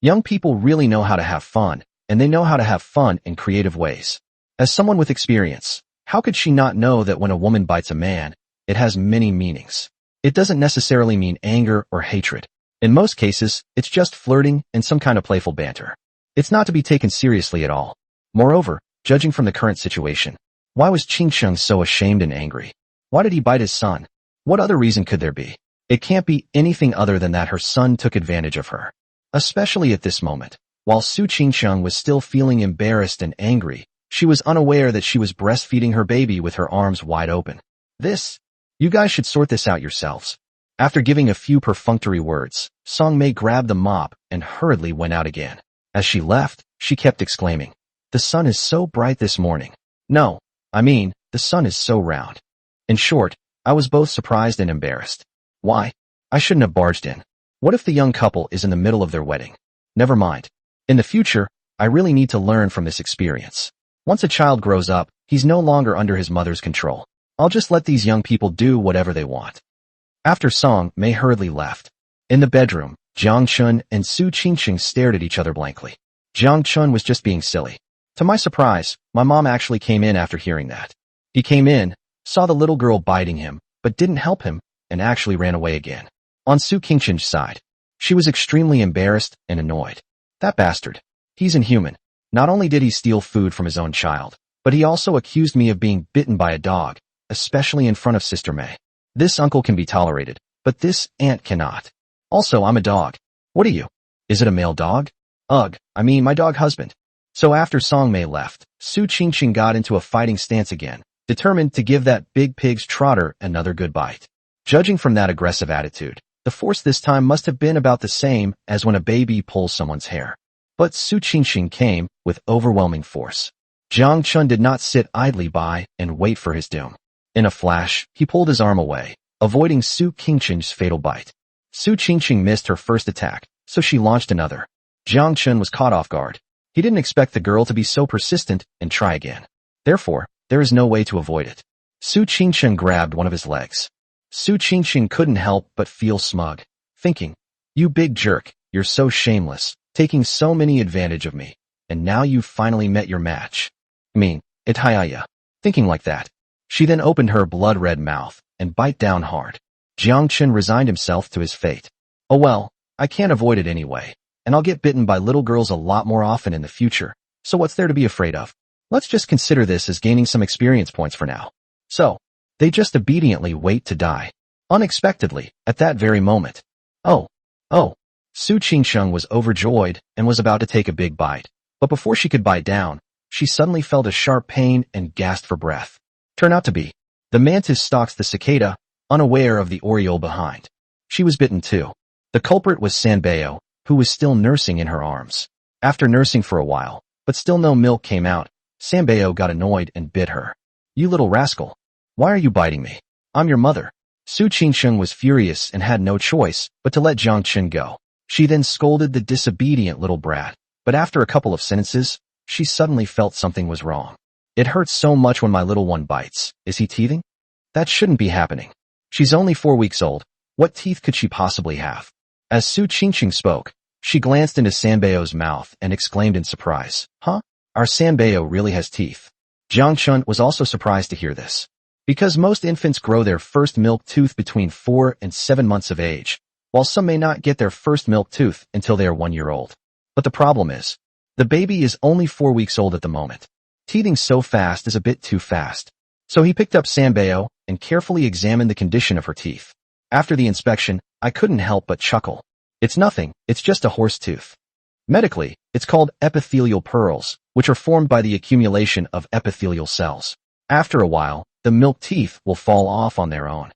Young people really know how to have fun, and they know how to have fun in creative ways. As someone with experience, how could she not know that when a woman bites a man, it has many meanings? It doesn't necessarily mean anger or hatred. In most cases, it's just flirting and some kind of playful banter. It's not to be taken seriously at all. Moreover, judging from the current situation, why was Qingqing so ashamed and angry? Why did he bite his son? What other reason could there be? It can't be anything other than that her son took advantage of her. Especially at this moment, while Su Qingqing was still feeling embarrassed and angry, she was unaware that she was breastfeeding her baby with her arms wide open. You guys should sort this out yourselves." After giving a few perfunctory words, Song Mei grabbed the mop and hurriedly went out again. As she left, she kept exclaiming, "The sun is so bright this morning. No, I mean, the sun is so round." In short, I was both surprised and embarrassed. Why? I shouldn't have barged in. What if the young couple is in the middle of their wedding? Never mind. In the future, I really need to learn from this experience. Once a child grows up, he's no longer under his mother's control. I'll just let these young people do whatever they want. After Song Mei hurriedly left. In the bedroom, Jiang Chen and Su Qingqing stared at each other blankly. Jiang Chen was just being silly. To my surprise, my mom actually came in after hearing that. He came in, saw the little girl biting him, but didn't help him, and actually ran away again. On Su Qingqing's side, she was extremely embarrassed and annoyed. That bastard. He's inhuman. Not only did he steal food from his own child, but he also accused me of being bitten by a dog, especially in front of Sister Mei. This uncle can be tolerated, but this aunt cannot. Also, I'm a dog. What are you? Is it a male dog? Ugh, I mean my dog husband. So after Song Mei left, Su Qingqing got into a fighting stance again, determined to give that big pig's trotter another good bite. Judging from that aggressive attitude, the force this time must have been about the same as when a baby pulls someone's hair. But Su Qingqing came with overwhelming force. Jiang Chen did not sit idly by and wait for his doom. In a flash, he pulled his arm away, avoiding Su Qingqing's fatal bite. Su Qingqing missed her first attack, so she launched another. Jiang Chen was caught off guard. He didn't expect the girl to be so persistent and try again. Therefore, there is no way to avoid it. Su Qingqing grabbed one of his legs. Su Qingqing couldn't help but feel smug, thinking, "You big jerk, you're so shameless, taking so many advantage of me, and now you've finally met your match. I mean, itayaya." Thinking like that, she then opened her blood-red mouth and bite down hard. Jiang Chen resigned himself to his fate. "Oh well, I can't avoid it anyway, and I'll get bitten by little girls a lot more often in the future, so what's there to be afraid of? Let's just consider this as gaining some experience points for now." So, they just obediently wait to die. Unexpectedly, at that very moment. Oh. Su Qingsheng was overjoyed and was about to take a big bite, but before she could bite down, she suddenly felt a sharp pain and gasped for breath. Turned out to be the mantis stalks the cicada, unaware of the oriole behind. She was bitten too. The culprit was Sanbeo, who was still nursing in her arms. After nursing for a while, but still no milk came out, Sanbeo got annoyed and bit her. "You little rascal. Why are you biting me? I'm your mother." Su Qingsheng was furious and had no choice but to let Jiang Chen go. She then scolded the disobedient little brat, but after a couple of sentences, she suddenly felt something was wrong. "It hurts so much when my little one bites. Is he teething? That shouldn't be happening. She's only 4 weeks old. What teeth could she possibly have?" As Su Qingqing spoke, she glanced into Sanbeo's mouth and exclaimed in surprise, "Huh? Our Sanbeo really has teeth." Jiang Chen was also surprised to hear this. Because most infants grow their first milk tooth between 4 and 7 months of age, while some may not get their first milk tooth until they are 1 year old. But the problem is, the baby is only 4 weeks old at the moment. Teething so fast is a bit too fast. So he picked up Sanbeo and carefully examined the condition of her teeth. After the inspection, I couldn't help but chuckle. "It's nothing, it's just a horse tooth." Medically, it's called epithelial pearls, which are formed by the accumulation of epithelial cells. After a while, the milk teeth will fall off on their own.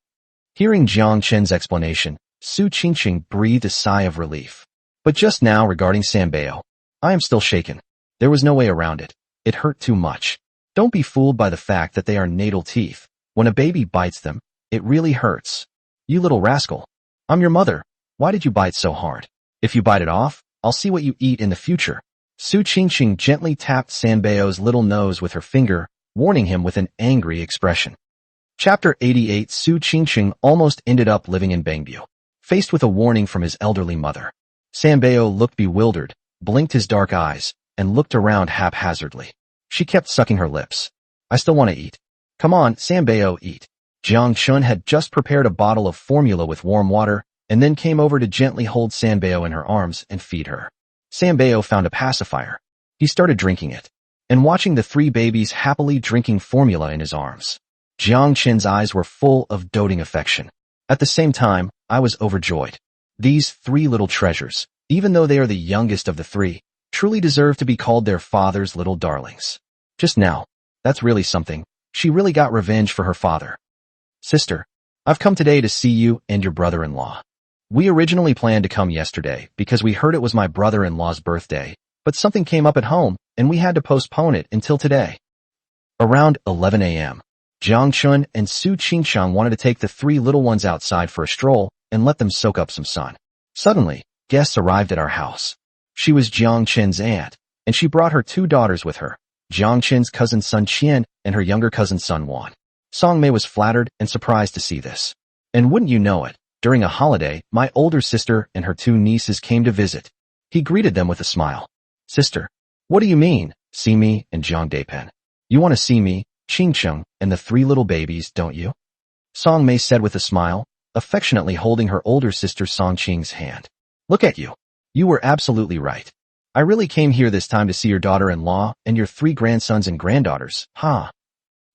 Hearing Jiang Chen's explanation, Su Qingqing breathed a sigh of relief. But just now regarding Sanbeo, I am still shaken. There was no way around it. It hurt too much. Don't be fooled by the fact that they are natal teeth. When a baby bites them, it really hurts. "You little rascal. I'm your mother. Why did you bite so hard? If you bite it off, I'll see what you eat in the future." Su Qingqing gently tapped Sanbeo's little nose with her finger, warning him with an angry expression. Chapter 88. Su Qingqing almost ended up living in Bangbu. Faced with a warning from his elderly mother, Sanbeo looked bewildered, blinked his dark eyes, and looked around haphazardly. She kept sucking her lips. "I still want to eat." "Come on, Sanbeo, eat." Jiang Chen had just prepared a bottle of formula with warm water, and then came over to gently hold Sanbeo in her arms and feed her. Sanbeo found a pacifier. He started drinking it, and watching the 3 babies happily drinking formula in his arms. Jiang Chen's eyes were full of doting affection. At the same time, I was overjoyed. These 3 little treasures, even though they are the youngest of the 3, truly deserve to be called their father's little darlings. Just now, that's really something. She really got revenge for her father. "Sister, I've come today to see you and your brother-in-law. We originally planned to come yesterday because we heard it was my brother-in-law's birthday, but something came up at home and we had to postpone it until today." Around 11 a.m., Jiang Chen and Su Qingsheng wanted to take the 3 little ones outside for a stroll and let them soak up some sun. Suddenly, guests arrived at our house. She was Jiang Chen's aunt, and she brought her 2 daughters with her, Jiang Chen's cousin Sun Qian and her younger cousin Sun Wan. Song Mei was flattered and surprised to see this. And wouldn't you know it, during a holiday, my older sister and her 2 nieces came to visit. He greeted them with a smile. "Sister, what do you mean, see me and Jiang Daipen? You want to see me, Qingsheng, and the 3 little babies, don't you?" Song Mei said with a smile, affectionately holding her older sister Song Qing's hand. "Look at you. You were absolutely right. I really came here this time to see your daughter-in-law and your 3 grandsons and granddaughters, huh?"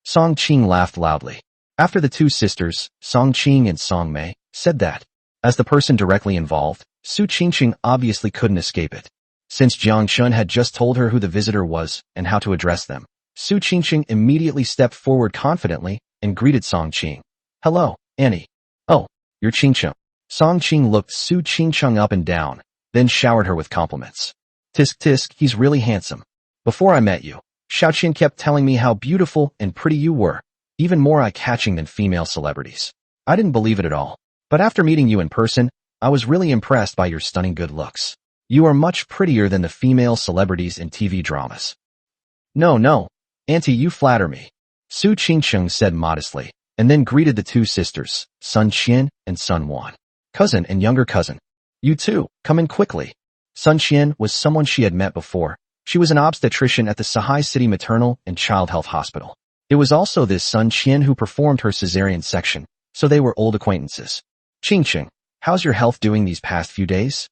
Song Qing laughed loudly. After the 2 sisters, Song Qing and Song Mei, said that, as the person directly involved, Su Qingqing obviously couldn't escape it. Since Jiang Chen had just told her who the visitor was and how to address them, Su Qingqing immediately stepped forward confidently and greeted Song Qing. "Hello, Annie." "Oh, you're Qingqing." Song Qing looked Su Qingqing up and down, then showered her with compliments. "Tisk tisk, he's really handsome. Before I met you, Xiaoqian kept telling me how beautiful and pretty you were, even more eye-catching than female celebrities. I didn't believe it at all. But after meeting you in person, I was really impressed by your stunning good looks. You are much prettier than the female celebrities in TV dramas." No, Auntie, you flatter me," Su Qingqing said modestly, and then greeted the two sisters, Sun Qian and Sun Wan. Cousin and younger cousin. You two, come in quickly. Sun Qian was someone she had met before. She was an obstetrician at the Sahai City Maternal and Child Health Hospital. It was also this Sun Qian who performed her cesarean section, so they were old acquaintances. Qing, how's your health doing these past few days?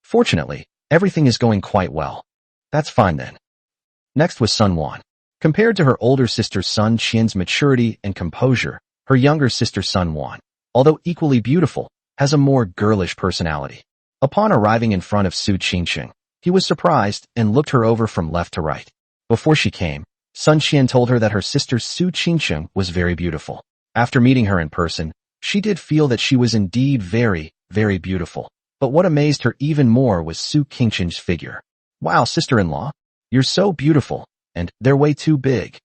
Fortunately, everything is going quite well. That's fine then. Next was Sun Wan. Compared to her older sister Sun Qian's maturity and composure, her younger sister Sun Wan, although equally beautiful, has a more girlish personality. Upon arriving in front of Su Qingqing, he was surprised and looked her over from left to right. Before she came, Sun Qian told her that her sister Su Qingqing was very beautiful. After meeting her in person, she did feel that she was indeed very, very beautiful. But what amazed her even more was Su Qingqing's figure. Wow, sister-in-law, you're so beautiful, and they're way too big.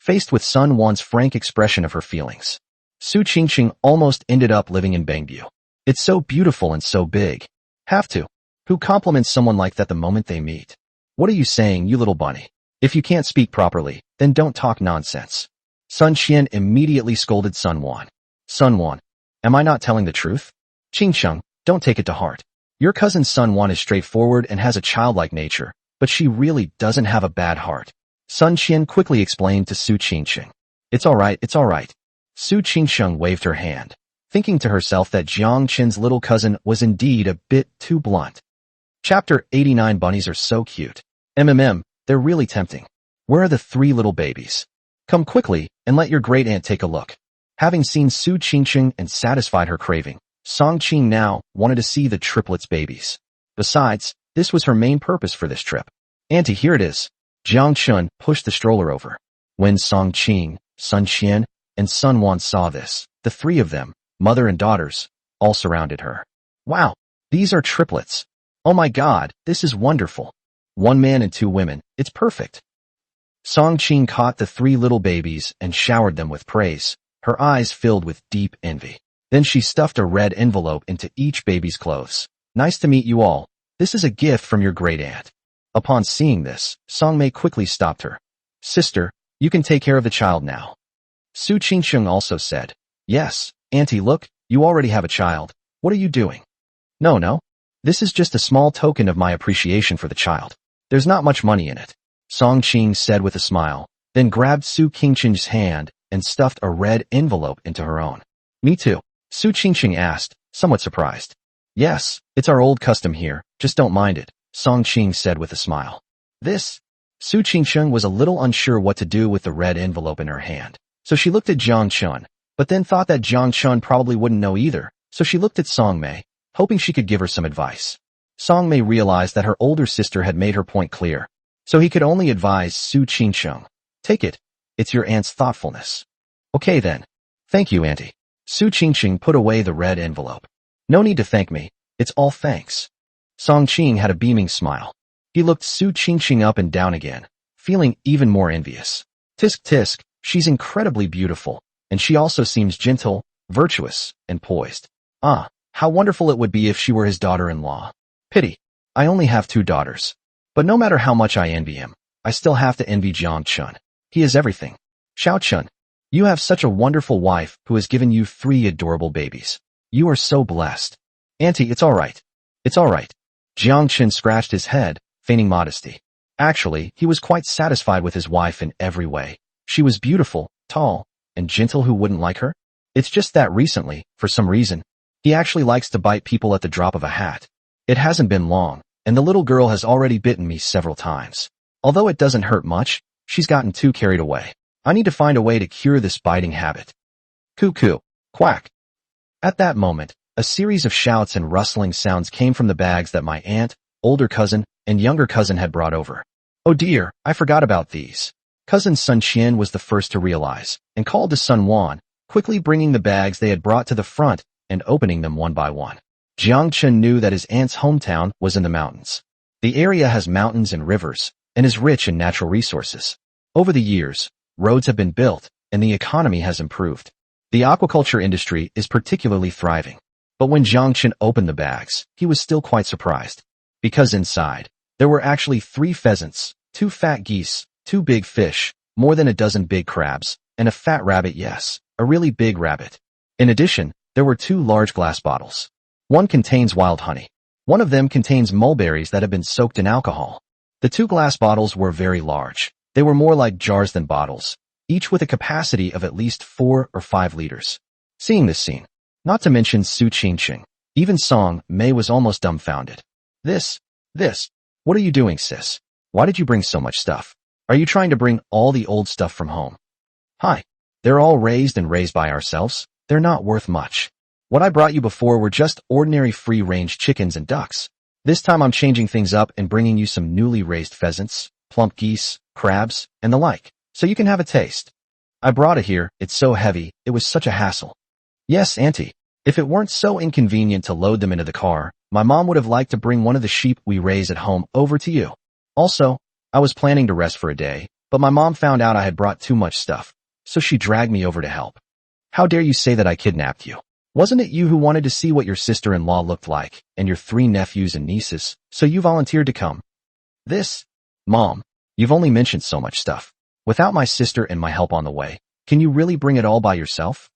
Faced with Sun Wan's frank expression of her feelings, Su Qingqing almost ended up living in Bangbu. It's so beautiful and so big. Have to. Who compliments someone like that the moment they meet? What are you saying, you little bunny? If you can't speak properly, then don't talk nonsense. Sun Qian immediately scolded Sun Wan. Sun Wan, am I not telling the truth? Qingqing, don't take it to heart. Your cousin Sun Wan is straightforward and has a childlike nature, but she really doesn't have a bad heart. Sun Qian quickly explained to Su Qingqing. It's all right, it's all right. Su Qingqing waved her hand, thinking to herself that Jiang Chen's little cousin was indeed a bit too blunt. Chapter 89. Bunnies are so cute. They're really tempting. Where are the three little babies? Come quickly and let your great aunt take a look. Having seen Su Qingqing and satisfied her craving, Song Qing now wanted to see the triplets babies. Besides, this was her main purpose for this trip. Auntie, here it is. Jiang Chen pushed the stroller over. When Song Qing, Sun Qian, and Sun Wan saw this, the three of them, mother and daughters, all surrounded her. Wow, these are triplets. Oh my God, this is wonderful. One man and two women, it's perfect. Song Qing caught the three little babies and showered them with praise, her eyes filled with deep envy. Then she stuffed a red envelope into each baby's clothes. Nice to meet you all. This is a gift from your great aunt. Upon seeing this, Song Mei quickly stopped her. Sister, you can take care of the child now. Su Qingqing also said, Yes, Auntie, look, you already have a child. What are you doing? No. This is just a small token of my appreciation for the child. There's not much money in it. Song Qing said with a smile, then grabbed Su Qingqing's hand and stuffed a red envelope into her own. Me too, Su Qingqing asked, somewhat surprised. Yes, it's our old custom here, just don't mind it, Song Qing said with a smile. This? Su Qingqing was a little unsure what to do with the red envelope in her hand, so she looked at Jiang Chen, but then thought that Jiang Chen probably wouldn't know either, so she looked at Song Mei, hoping she could give her some advice. Song Mei realized that her older sister had made her point clear, so he could only advise Su Qingqing. Take it. It's your aunt's thoughtfulness. Okay then. Thank you, Auntie. Su Qingqing put away the red envelope. No need to thank me. It's all thanks. Song Qing had a beaming smile. He looked Su Qingqing up and down again, feeling even more envious. Tisk, she's incredibly beautiful, and she also seems gentle, virtuous, and poised. Ah, how wonderful it would be if she were his daughter-in-law. Pity. I only have 2 daughters. But no matter how much I envy him, I still have to envy Jiang Chen. He is everything. Xiao Chen, you have such a wonderful wife who has given you 3 adorable babies. You are so blessed. Auntie, it's all right. It's all right. Jiang Chen scratched his head, feigning modesty. Actually, he was quite satisfied with his wife in every way. She was beautiful, tall, and gentle. Who wouldn't like her? It's just that recently, for some reason, he actually likes to bite people at the drop of a hat. It hasn't been long, and the little girl has already bitten me several times. Although it doesn't hurt much, she's gotten too carried away. I need to find a way to cure this biting habit. Cuckoo, quack. At that moment, a series of shouts and rustling sounds came from the bags that my aunt, older cousin, and younger cousin had brought over. Oh dear, I forgot about these. Cousin Sun Qian was the first to realize, and called to Sun Wan, quickly bringing the bags they had brought to the front and opening them one by one. Jiang Chen knew that his aunt's hometown was in the mountains. The area has mountains and rivers, and is rich in natural resources. Over the years, roads have been built, and the economy has improved. The aquaculture industry is particularly thriving. But when Jiang Chen opened the bags, he was still quite surprised. Because inside, there were actually 3 pheasants, 2 fat geese, 2 big fish, more than a dozen big crabs, and a fat rabbit. Yes, a really big rabbit. In addition, there were 2 large glass bottles. One contains wild honey. One of them contains mulberries that have been soaked in alcohol. The 2 glass bottles were very large. They were more like jars than bottles, each with a capacity of at least 4 or 5 liters. Seeing this scene, not to mention Su Qingqing, even Song Mei was almost dumbfounded. This, what are you doing, sis? Why did you bring so much stuff? Are you trying to bring all the old stuff from home? Hi. They're all raised by ourselves. They're not worth much. What I brought you before were just ordinary free-range chickens and ducks. This time I'm changing things up and bringing you some newly raised pheasants, plump geese, crabs, and the like, so you can have a taste. I brought it here. It's so heavy. It was such a hassle. Yes, Auntie. If it weren't so inconvenient to load them into the car, my mom would have liked to bring one of the sheep we raise at home over to you. Also, I was planning to rest for a day, but my mom found out I had brought too much stuff, so she dragged me over to help. How dare you say that I kidnapped you? Wasn't it you who wanted to see what your sister-in-law looked like, and your 3 nephews and nieces, so you volunteered to come? Mom, you've only mentioned so much stuff. Without my sister and my help on the way, can you really bring it all by yourself?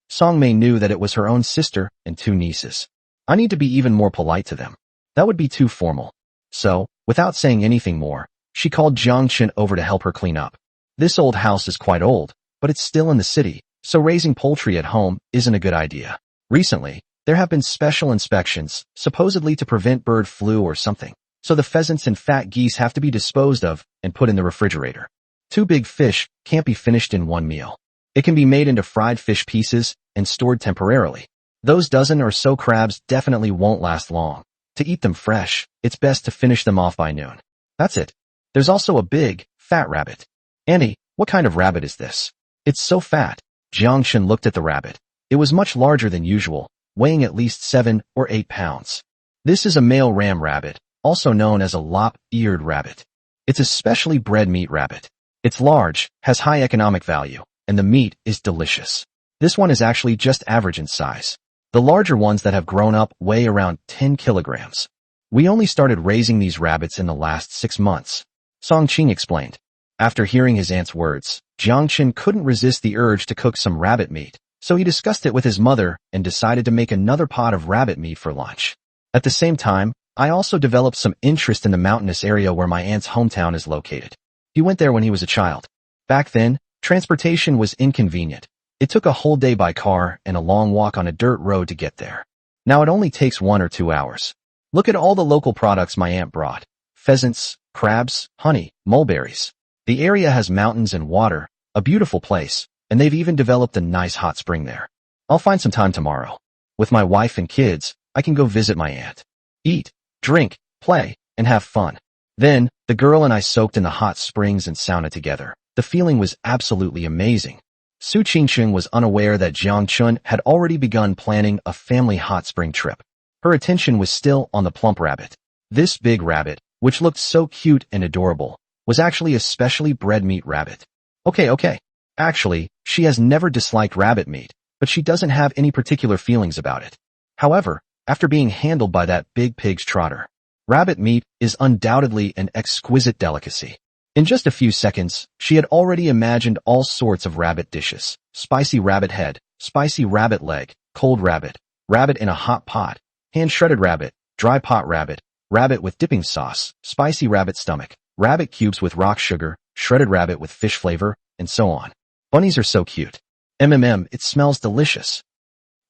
Song Mei knew that it was her own sister and 2 nieces. I need to be even more polite to them. That would be too formal. So, without saying anything more, she called Jiang Chen over to help her clean up. This old house is quite old, but it's still in the city, so raising poultry at home isn't a good idea. Recently, there have been special inspections, supposedly to prevent bird flu or something, so the pheasants and fat geese have to be disposed of and put in the refrigerator. 2 big fish can't be finished in one meal. It can be made into fried fish pieces and stored temporarily. Those dozen or so crabs definitely won't last long. To eat them fresh, it's best to finish them off by noon. That's it. There's also a big, fat rabbit. Auntie, what kind of rabbit is this? It's so fat. Jiang Chen looked at the rabbit. It was much larger than usual, weighing at least 7 or 8 pounds. This is a male ram rabbit, also known as a lop-eared rabbit. It's a specially bred meat rabbit. It's large, has high economic value, and the meat is delicious. This one is actually just average in size. The larger ones that have grown up weigh around 10 kilograms. We only started raising these rabbits in the last 6 months, Song Qing explained. After hearing his aunt's words, Jiang Chen couldn't resist the urge to cook some rabbit meat, so he discussed it with his mother and decided to make another pot of rabbit meat for lunch. At the same time, I also developed some interest in the mountainous area where my aunt's hometown is located. He went there when he was a child. Back then, transportation was inconvenient. It took a whole day by car and a long walk on a dirt road to get there. Now it only takes 1 or 2 hours. Look at all the local products my aunt brought. Pheasants, crabs, honey, mulberries. The area has mountains and water, a beautiful place, and they've even developed a nice hot spring there. I'll find some time tomorrow. With my wife and kids, I can go visit my aunt. Eat, drink, play, and have fun. Then, the girl and I soaked in the hot springs and sauna together. The feeling was absolutely amazing. Su Qingqing was unaware that Jiang Chen had already begun planning a family hot spring trip. Her attention was still on the plump rabbit. This big rabbit, which looked so cute and adorable, was actually a specially bred meat rabbit. Okay. Actually, she has never disliked rabbit meat, but she doesn't have any particular feelings about it. However, after being handled by that big pig's trotter, rabbit meat is undoubtedly an exquisite delicacy. In just a few seconds, she had already imagined all sorts of rabbit dishes: spicy rabbit head, spicy rabbit leg, cold rabbit, rabbit in a hot pot, hand-shredded rabbit, dry pot rabbit, rabbit with dipping sauce, spicy rabbit stomach, rabbit cubes with rock sugar, shredded rabbit with fish flavor, and so on. Bunnies are so cute. It smells delicious.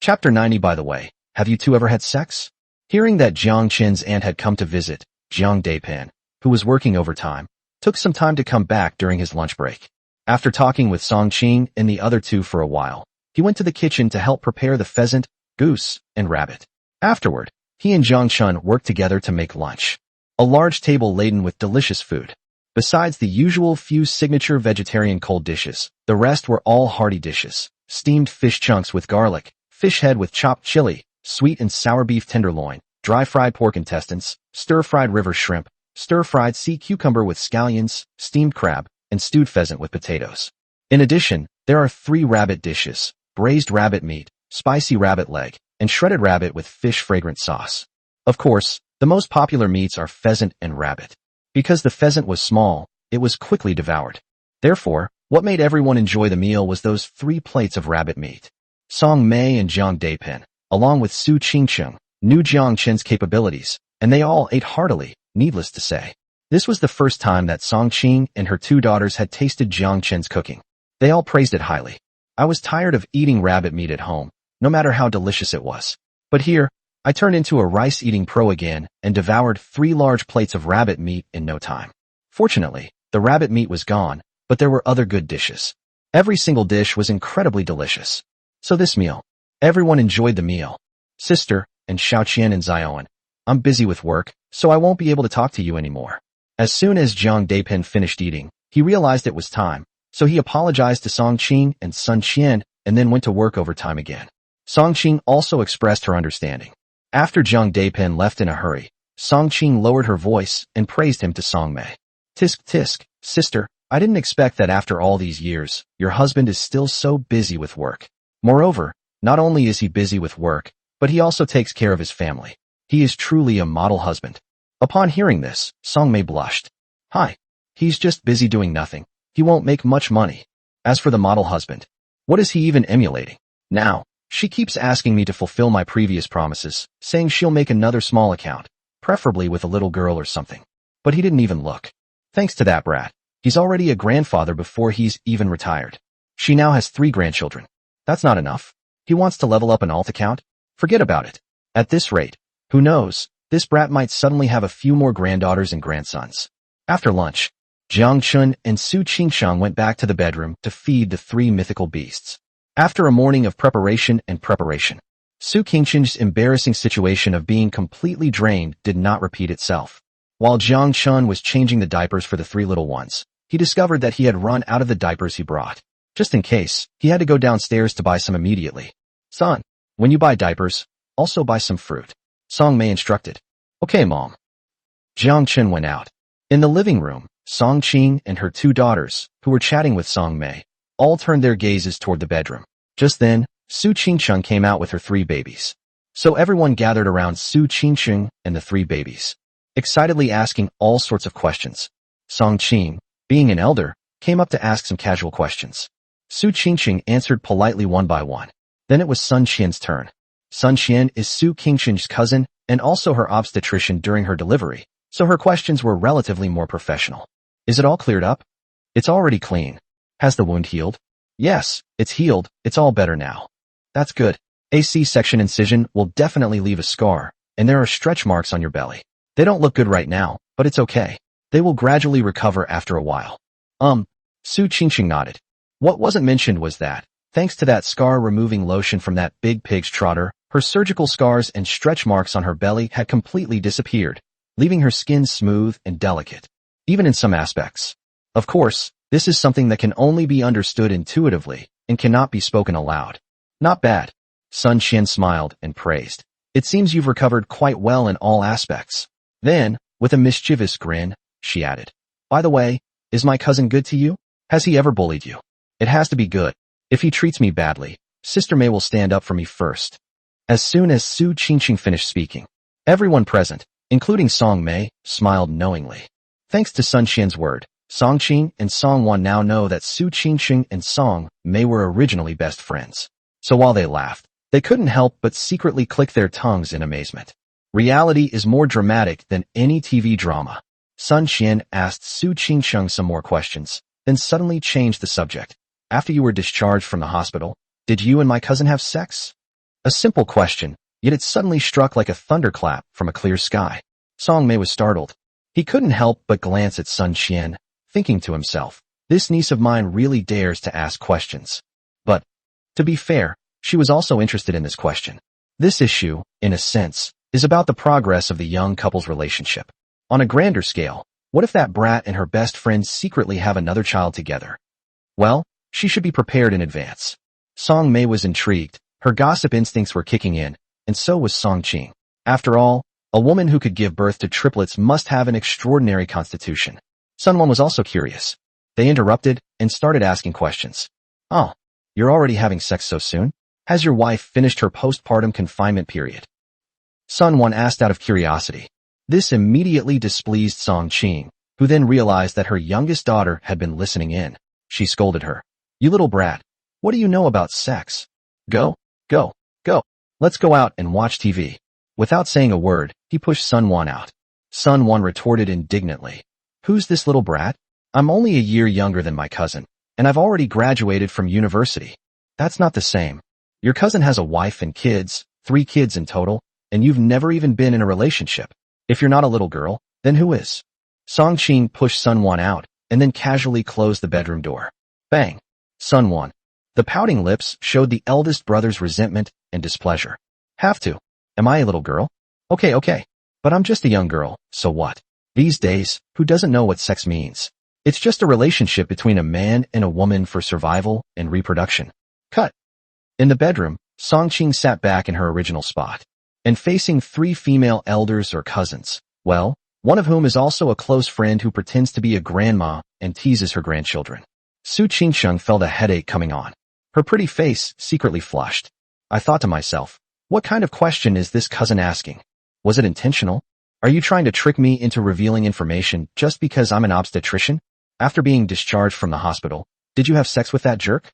Chapter 90. By the way, have you 2 ever had sex? Hearing that Jiang Chen's aunt had come to visit, Jiang Daipan, who was working overtime, took some time to come back during his lunch break. After talking with Song Qing and the other 2 for a while, he went to the kitchen to help prepare the pheasant, goose, and rabbit. Afterward, he and Jiang Chen worked together to make lunch. A large table laden with delicious food. Besides the usual few signature vegetarian cold dishes, the rest were all hearty dishes: steamed fish chunks with garlic, fish head with chopped chili, sweet and sour beef tenderloin, dry-fried pork intestines, stir-fried river shrimp, stir-fried sea cucumber with scallions, steamed crab, and stewed pheasant with potatoes. In addition, there are 3 rabbit dishes: braised rabbit meat, spicy rabbit leg, and shredded rabbit with fish fragrant sauce. Of course, the most popular meats are pheasant and rabbit. Because the pheasant was small, it was quickly devoured. Therefore, What made everyone enjoy the meal was those 3 plates of rabbit meat. Song Mei and Jiang Chen, along with Su Qingcheng, knew Jiang Chen's capabilities, and they all ate heartily, needless to say. This was the first time that Song Qing and her 2 daughters had tasted Jiang Chen's cooking. They all praised it highly. I was tired of eating rabbit meat at home, no matter how delicious it was. But here, I turned into a rice-eating pro again and devoured 3 large plates of rabbit meat in no time. Fortunately, the rabbit meat was gone, but there were other good dishes. Every single dish was incredibly delicious. So this meal. Everyone enjoyed the meal. Sister, and Xiaoqian and Zioan, I'm busy with work, so I won't be able to talk to you anymore. As soon as Jiang Chen finished eating, he realized it was time, so he apologized to Song Qing and Sun Qian and then went to work overtime again. Song Qing also expressed her understanding. After Jiang Chen left in a hurry, Song Qing lowered her voice and praised him to Song Mei. Tisk tisk, sister, I didn't expect that after all these years, your husband is still so busy with work. Moreover, not only is he busy with work, but he also takes care of his family. He is truly a model husband. Upon hearing this, Song Mei blushed. Hi. He's just busy doing nothing. He won't make much money. As for the model husband, what is he even emulating? Now, she keeps asking me to fulfill my previous promises, saying she'll make another small account, preferably with a little girl or something. But he didn't even look. Thanks to that brat, he's already a grandfather before he's even retired. She now has 3 grandchildren. That's not enough. He wants to level up an alt account? Forget about it. At this rate, who knows, this brat might suddenly have a few more granddaughters and grandsons. After lunch, Jiang Chen and Su Qingshang went back to the bedroom to feed the 3 mythical beasts. After a morning of preparation, Su Qingcheng's embarrassing situation of being completely drained did not repeat itself. While Jiang Chen was changing the diapers for the 3 little ones, he discovered that he had run out of the diapers he brought. Just in case, he had to go downstairs to buy some immediately. Son, when you buy diapers, also buy some fruit. Song Mei instructed. Okay, Mom. Jiang Chen went out. In the living room, Song Qing and her 2 daughters, who were chatting with Song Mei, all turned their gazes toward the bedroom. Just then, Su Qingcheng came out with her 3 babies. So everyone gathered around Su Qingcheng and the 3 babies, excitedly asking all sorts of questions. Song Qing, being an elder, came up to ask some casual questions. Su Qingcheng answered politely one by one. Then it was Sun Qian's turn. Sun Qian is Su Qingcheng's cousin and also her obstetrician during her delivery, so her questions were relatively more professional. Is it all cleared up? It's already clean. Has the wound healed? Yes, it's healed. It's all better now. That's good. A C-section incision will definitely leave a scar, and there are stretch marks on your belly. They don't look good right now, but it's okay. They will gradually recover after a while. Su Qingcheng nodded. What wasn't mentioned was that, thanks to that scar-removing lotion from that big pig's trotter, her surgical scars and stretch marks on her belly had completely disappeared, leaving her skin smooth and delicate, even in some aspects. Of course, this is something that can only be understood intuitively and cannot be spoken aloud. Not bad. Sun Qian smiled and praised. It seems you've recovered quite well in all aspects. Then, with a mischievous grin, she added, by the way, is my cousin good to you? Has he ever bullied you? It has to be good. If he treats me badly, Sister Mei will stand up for me first. As soon as Su Qingcheng finished speaking, everyone present, including Song Mei, smiled knowingly. Thanks to Sun Qian's word, Song Qing and Song Wan now know that Su Qingcheng and Song Mei were originally best friends. So while they laughed, they couldn't help but secretly click their tongues in amazement. Reality is more dramatic than any TV drama. Sun Qian asked Su Qingcheng some more questions, then suddenly changed the subject. After you were discharged from the hospital, did you and my cousin have sex? A simple question, yet it suddenly struck like a thunderclap from a clear sky. Song Mei was startled. He couldn't help but glance at Sun Qian, thinking to himself, this niece of mine really dares to ask questions. But, to be fair, she was also interested in this question. This issue, in a sense, is about the progress of the young couple's relationship. On a grander scale, what if that brat and her best friend secretly have another child together? Well, she should be prepared in advance. Song Mei was intrigued, her gossip instincts were kicking in, and so was Song Qing. After all, a woman who could give birth to triplets must have an extraordinary constitution. Sun Wan was also curious. They interrupted and started asking questions. Oh, you're already having sex so soon? Has your wife finished her postpartum confinement period? Sun Wan asked out of curiosity. This immediately displeased Song Qing, who then realized that her youngest daughter had been listening in. She scolded her. You little brat. What do you know about sex? Go, go, go. Let's go out and watch TV. Without saying a word, he pushed Sun Wan out. Sun Wan retorted indignantly. Who's this little brat? I'm only a year younger than my cousin, and I've already graduated from university. That's not the same. Your cousin has a wife and kids, 3 kids in total, and you've never even been in a relationship. If you're not a little girl, then who is? Song Qing pushed Sun Wan out, and then casually closed the bedroom door. Bang! Sun Wan. The pouting lips showed the eldest brother's resentment and displeasure. Have to. Am I a little girl? Okay. But I'm just a young girl, so what? These days, who doesn't know what sex means? It's just a relationship between a man and a woman for survival and reproduction. Cut. In the bedroom, Song Qing sat back in her original spot, and facing 3 female elders or cousins, well, one of whom is also a close friend who pretends to be a grandma and teases her grandchildren. Su Qingsheng felt a headache coming on. Her pretty face secretly flushed. I thought to myself, what kind of question is this cousin asking? Was it intentional? Are you trying to trick me into revealing information just because I'm an obstetrician? After being discharged from the hospital, did you have sex with that jerk?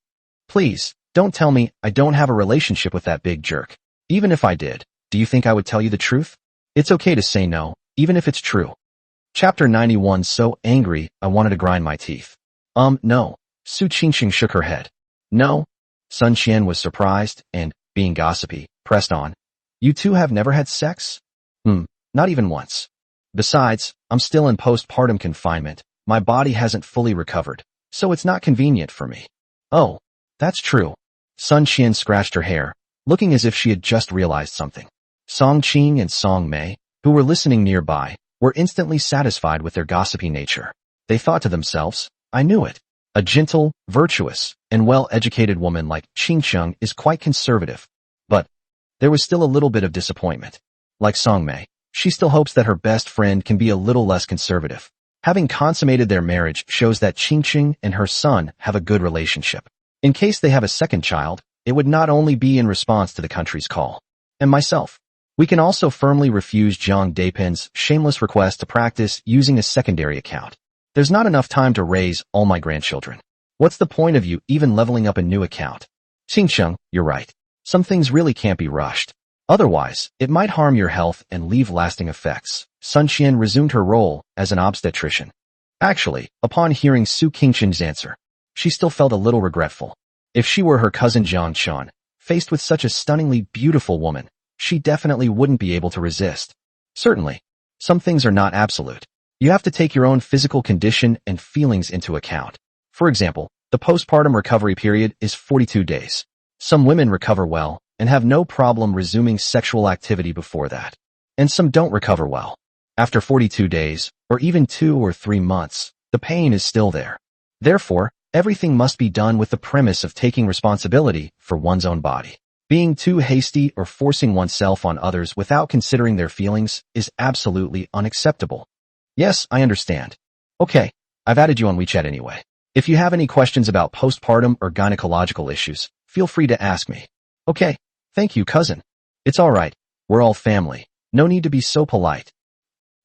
Please, don't tell me I don't have a relationship with that big jerk. Even if I did, do you think I would tell you the truth? It's okay to say no, even if it's true. Chapter 91. So angry, I wanted to grind my teeth. No. Su Qingxing shook her head. No. Sun Qian was surprised and, being gossipy, pressed on. You two have never had sex? Not even once. Besides, I'm still in postpartum confinement. My body hasn't fully recovered, so it's not convenient for me. Oh, that's true. Sun Qian scratched her hair, looking as if she had just realized something. Song Qing and Song Mei, who were listening nearby, were instantly satisfied with their gossipy nature. They thought to themselves, I knew it. A gentle, virtuous, and well-educated woman like Qingsheng is quite conservative. But there was still a little bit of disappointment. Like Song Mei, she still hopes that her best friend can be a little less conservative. Having consummated their marriage shows that Qingqing and her son have a good relationship. In case they have a second child, it would not only be in response to the country's call. And myself. We can also firmly refuse Jiang Depin's shameless request to practice using a secondary account. There's not enough time to raise all my grandchildren. What's the point of you even leveling up a new account? Qingsheng, you're right. Some things really can't be rushed. Otherwise, it might harm your health and leave lasting effects. Sun Qian resumed her role as an obstetrician. Actually, upon hearing Su Qingxing's answer, she still felt a little regretful. If she were her cousin Jiang Chen, faced with such a stunningly beautiful woman, she definitely wouldn't be able to resist. Certainly, some things are not absolute. You have to take your own physical condition and feelings into account. For example, the postpartum recovery period is 42 days. Some women recover well and have no problem resuming sexual activity before that. And some don't recover well. After 42 days, or even 2 or 3 months, the pain is still there. Therefore, everything must be done with the premise of taking responsibility for one's own body. Being too hasty or forcing oneself on others without considering their feelings is absolutely unacceptable. Yes, I understand. Okay, I've added you on WeChat anyway. If you have any questions about postpartum or gynecological issues, feel free to ask me. Okay, thank you, cousin. It's alright, we're all family. No need to be so polite.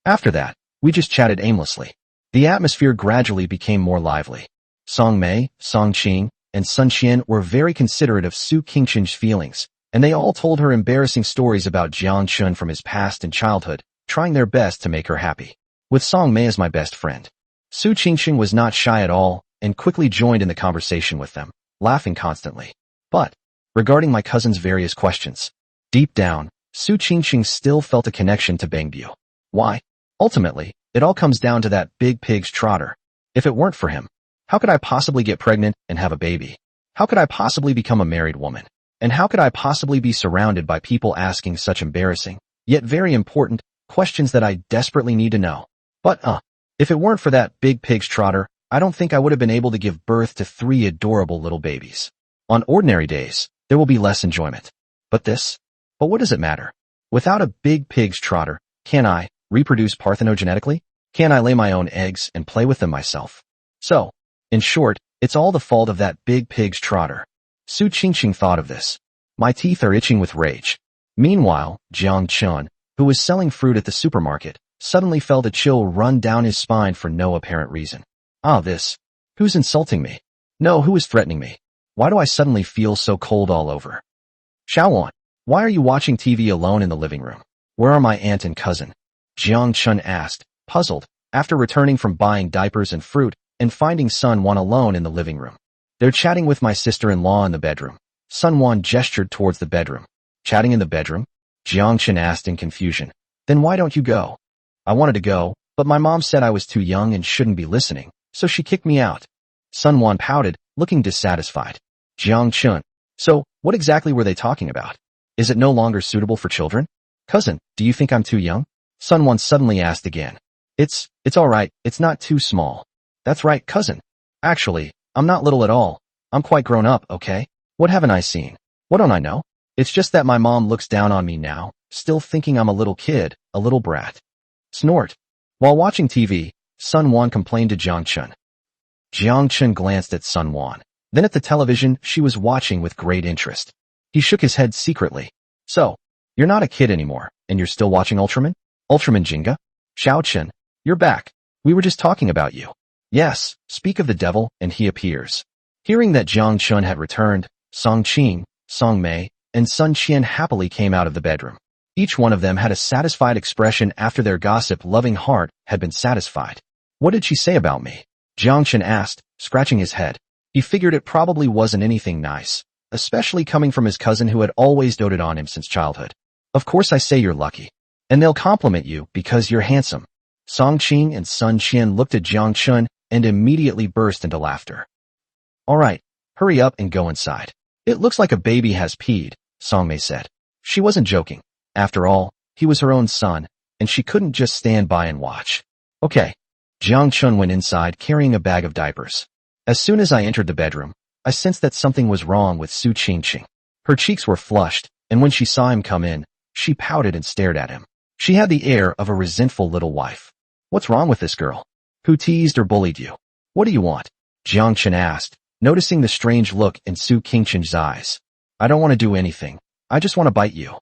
After that, we just chatted aimlessly. The atmosphere gradually became more lively. Song Mei, Song Qing, and Sun Qian were very considerate of Su Qingxing's feelings, and they all told her embarrassing stories about Jiang Chen from his past and childhood, trying their best to make her happy. With Song Mei as my best friend, Su Qingxing was not shy at all and quickly joined in the conversation with them, laughing constantly. But, regarding my cousin's various questions, deep down, Su Qingxing still felt a connection to Bangbu. Why? Ultimately, it all comes down to that big pig's trotter. If it weren't for him, how could I possibly get pregnant and have a baby? How could I possibly become a married woman? And how could I possibly be surrounded by people asking such embarrassing, yet very important, questions that I desperately need to know? But, if it weren't for that big pig's trotter, I don't think I would have been able to give birth to 3 adorable little babies. On ordinary days, there will be less enjoyment. But what does it matter? Without a big pig's trotter, can I reproduce parthenogenetically? Can I lay my own eggs and play with them myself? So, in short, it's all the fault of that big pig's trotter. Su Qingxing thought of this. My teeth are itching with rage. Meanwhile, Jiang Chen, who was selling fruit at the supermarket, suddenly felt a chill run down his spine for no apparent reason. Who's insulting me? No, who is threatening me? Why do I suddenly feel so cold all over? Xiaowan, why are you watching TV alone in the living room? Where are my aunt and cousin? Jiang Chen asked, puzzled, after returning from buying diapers and fruit and finding Sun Wan alone in the living room. They're chatting with my sister-in-law in the bedroom. Sun Wan gestured towards the bedroom. Chatting in the bedroom? Jiang Chen asked in confusion. Then why don't you go? I wanted to go, but my mom said I was too young and shouldn't be listening, so she kicked me out. Sun Wan pouted, looking dissatisfied. Jiang Chen. So, what exactly were they talking about? Is it no longer suitable for children? Cousin, do you think I'm too young? Sun Wan suddenly asked again. It's alright, it's not too small. That's right, cousin. Actually, I'm not little at all. I'm quite grown up, okay? What haven't I seen? What don't I know? It's just that my mom looks down on me now, still thinking I'm a little kid, a little brat. Snort. While watching TV, Sun Wan complained to Jiang Chen. Jiang Chen glanced at Sun Wan, then at the television she was watching with great interest. He shook his head secretly. So, you're not a kid anymore, and you're still watching Ultraman? Ultraman Jinga? Xiao Chen, you're back. We were just talking about you. Yes, speak of the devil, and he appears. Hearing that Jiang Chen had returned, Song Qing, Song Mei, and Sun Qian happily came out of the bedroom. Each one of them had a satisfied expression after their gossip-loving heart had been satisfied. What did she say about me? Jiang Chen asked, scratching his head. He figured it probably wasn't anything nice, especially coming from his cousin who had always doted on him since childhood. Of course I say you're lucky. And they'll compliment you because you're handsome. Song Qing and Sun Qian looked at Jiang Chen and immediately burst into laughter. Alright, hurry up and go inside. It looks like a baby has peed, Song Mei said. She wasn't joking. After all, he was her own son, and she couldn't just stand by and watch. Okay. Jiang Chen went inside carrying a bag of diapers. As soon as I entered the bedroom, I sensed that something was wrong with Su Qingqing. Her cheeks were flushed, and when she saw him come in, she pouted and stared at him. She had the air of a resentful little wife. What's wrong with this girl? Who teased or bullied you? What do you want? Jiang Chen asked, noticing the strange look in Su Qingqing's eyes. I don't want to do anything. I just want to bite you.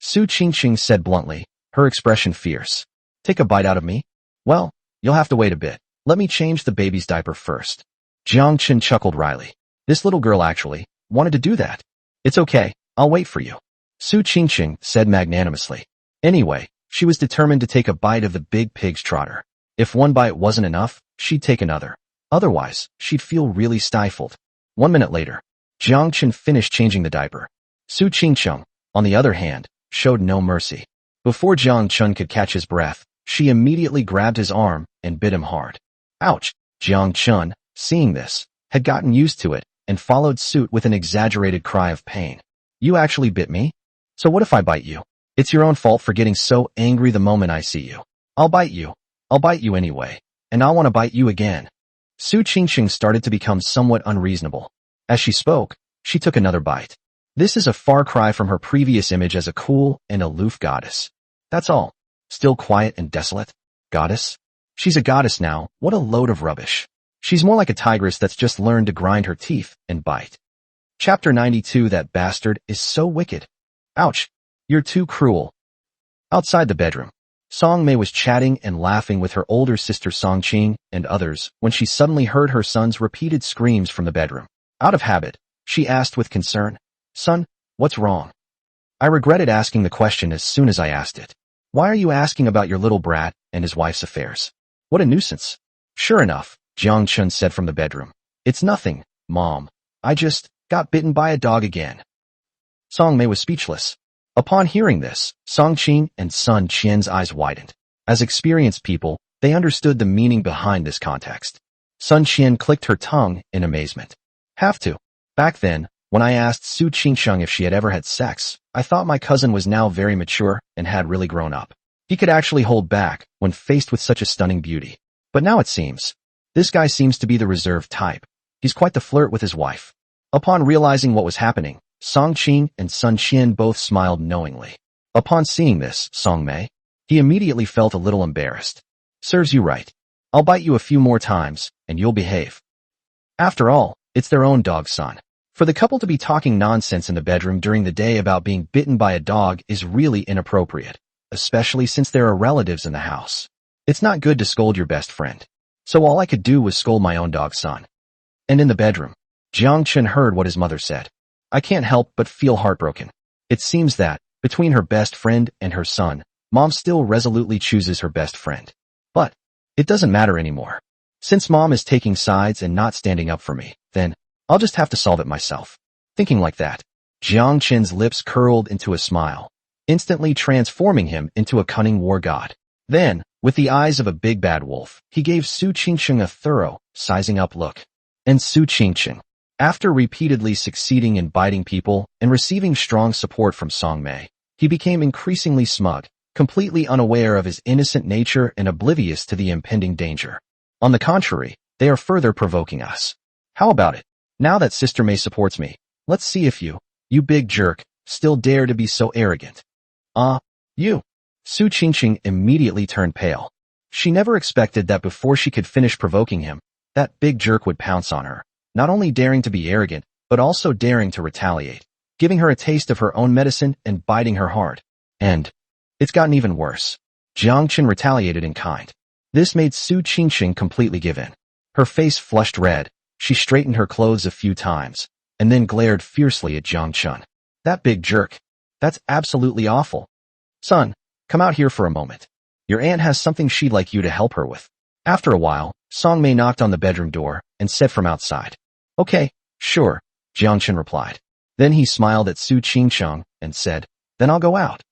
Su Qingqing said bluntly, her expression fierce. Take a bite out of me? Well, you'll have to wait a bit. Let me change the baby's diaper first. Jiang Chen chuckled wryly. This little girl actually wanted to do that. It's okay, I'll wait for you. Su Qingqing said magnanimously. Anyway, she was determined to take a bite of the big pig's trotter. If one bite wasn't enough, she'd take another. Otherwise, she'd feel really stifled. 1 minute later, Jiang Chen finished changing the diaper. Su Qingqing, on the other hand, showed no mercy. Before Jiang Chen could catch his breath, she immediately grabbed his arm and bit him hard. Ouch! Jiang Chen, seeing this, had gotten used to it and followed suit with an exaggerated cry of pain. You actually bit me? So what if I bite you? It's your own fault for getting so angry the moment I see you. I'll bite you. I'll bite you anyway. And I want to bite you again. Su Qingqing started to become somewhat unreasonable. As she spoke, she took another bite. This is a far cry from her previous image as a cool and aloof goddess. That's all. Still quiet and desolate. Goddess? She's a goddess now. What a load of rubbish. She's more like a tigress that's just learned to grind her teeth and bite. Chapter 92. That bastard is so wicked. Ouch. You're too cruel. Outside the bedroom, Song Mei was chatting and laughing with her older sister Song Qing and others when she suddenly heard her son's repeated screams from the bedroom. Out of habit, she asked with concern, Son, what's wrong? I regretted asking the question as soon as I asked it. Why are you asking about your little brat and his wife's affairs? What a nuisance. Sure enough, Jiang Chen said from the bedroom. It's nothing, Mom. I just got bitten by a dog again. Song Mei was speechless. Upon hearing this, Song Qing and Sun Qian's eyes widened. As experienced people, they understood the meaning behind this context. Sun Qian clicked her tongue in amazement. Have to. Back then, when I asked Su Qingqing if she had ever had sex, I thought my cousin was now very mature and had really grown up. He could actually hold back when faced with such a stunning beauty. But now it seems. This guy seems to be the reserved type. He's quite the flirt with his wife. Upon realizing what was happening, Song Qing and Sun Qian both smiled knowingly. Upon seeing this, Song Mei, he immediately felt a little embarrassed. Serves you right. I'll bite you a few more times, and you'll behave. After all, it's their own dog's son. For the couple to be talking nonsense in the bedroom during the day about being bitten by a dog is really inappropriate, especially since there are relatives in the house. It's not good to scold your best friend. So all I could do was scold my own dog's son. And in the bedroom, Jiang Chen heard what his mother said. I can't help but feel heartbroken. It seems that, between her best friend and her son, Mom still resolutely chooses her best friend. But it doesn't matter anymore. Since Mom is taking sides and not standing up for me, then I'll just have to solve it myself. Thinking like that, Jiang Chen's lips curled into a smile, instantly transforming him into a cunning war god. Then, with the eyes of a big bad wolf, he gave Su Qingcheng a thorough, sizing up look. And Su Qingcheng, after repeatedly succeeding in biting people and receiving strong support from Song Mei, he became increasingly smug, completely unaware of his innocent nature and oblivious to the impending danger. On the contrary, they are further provoking us. How about it? Now that Sister Mei supports me, let's see if you big jerk, still dare to be so arrogant. You. Su Qingcheng immediately turned pale. She never expected that before she could finish provoking him, that big jerk would pounce on her, not only daring to be arrogant, but also daring to retaliate, giving her a taste of her own medicine and biting her hard. And it's gotten even worse. Jiang Chen retaliated in kind. This made Su Qingcheng completely give in. Her face flushed red, she straightened her clothes a few times, and then glared fiercely at Jiang Chen. That big jerk. That's absolutely awful. Son, come out here for a moment. Your aunt has something she'd like you to help her with. After a while, Song Mei knocked on the bedroom door and said from outside. Okay, sure, Jiang Chen replied. Then he smiled at Su Qingcheng and said, then I'll go out.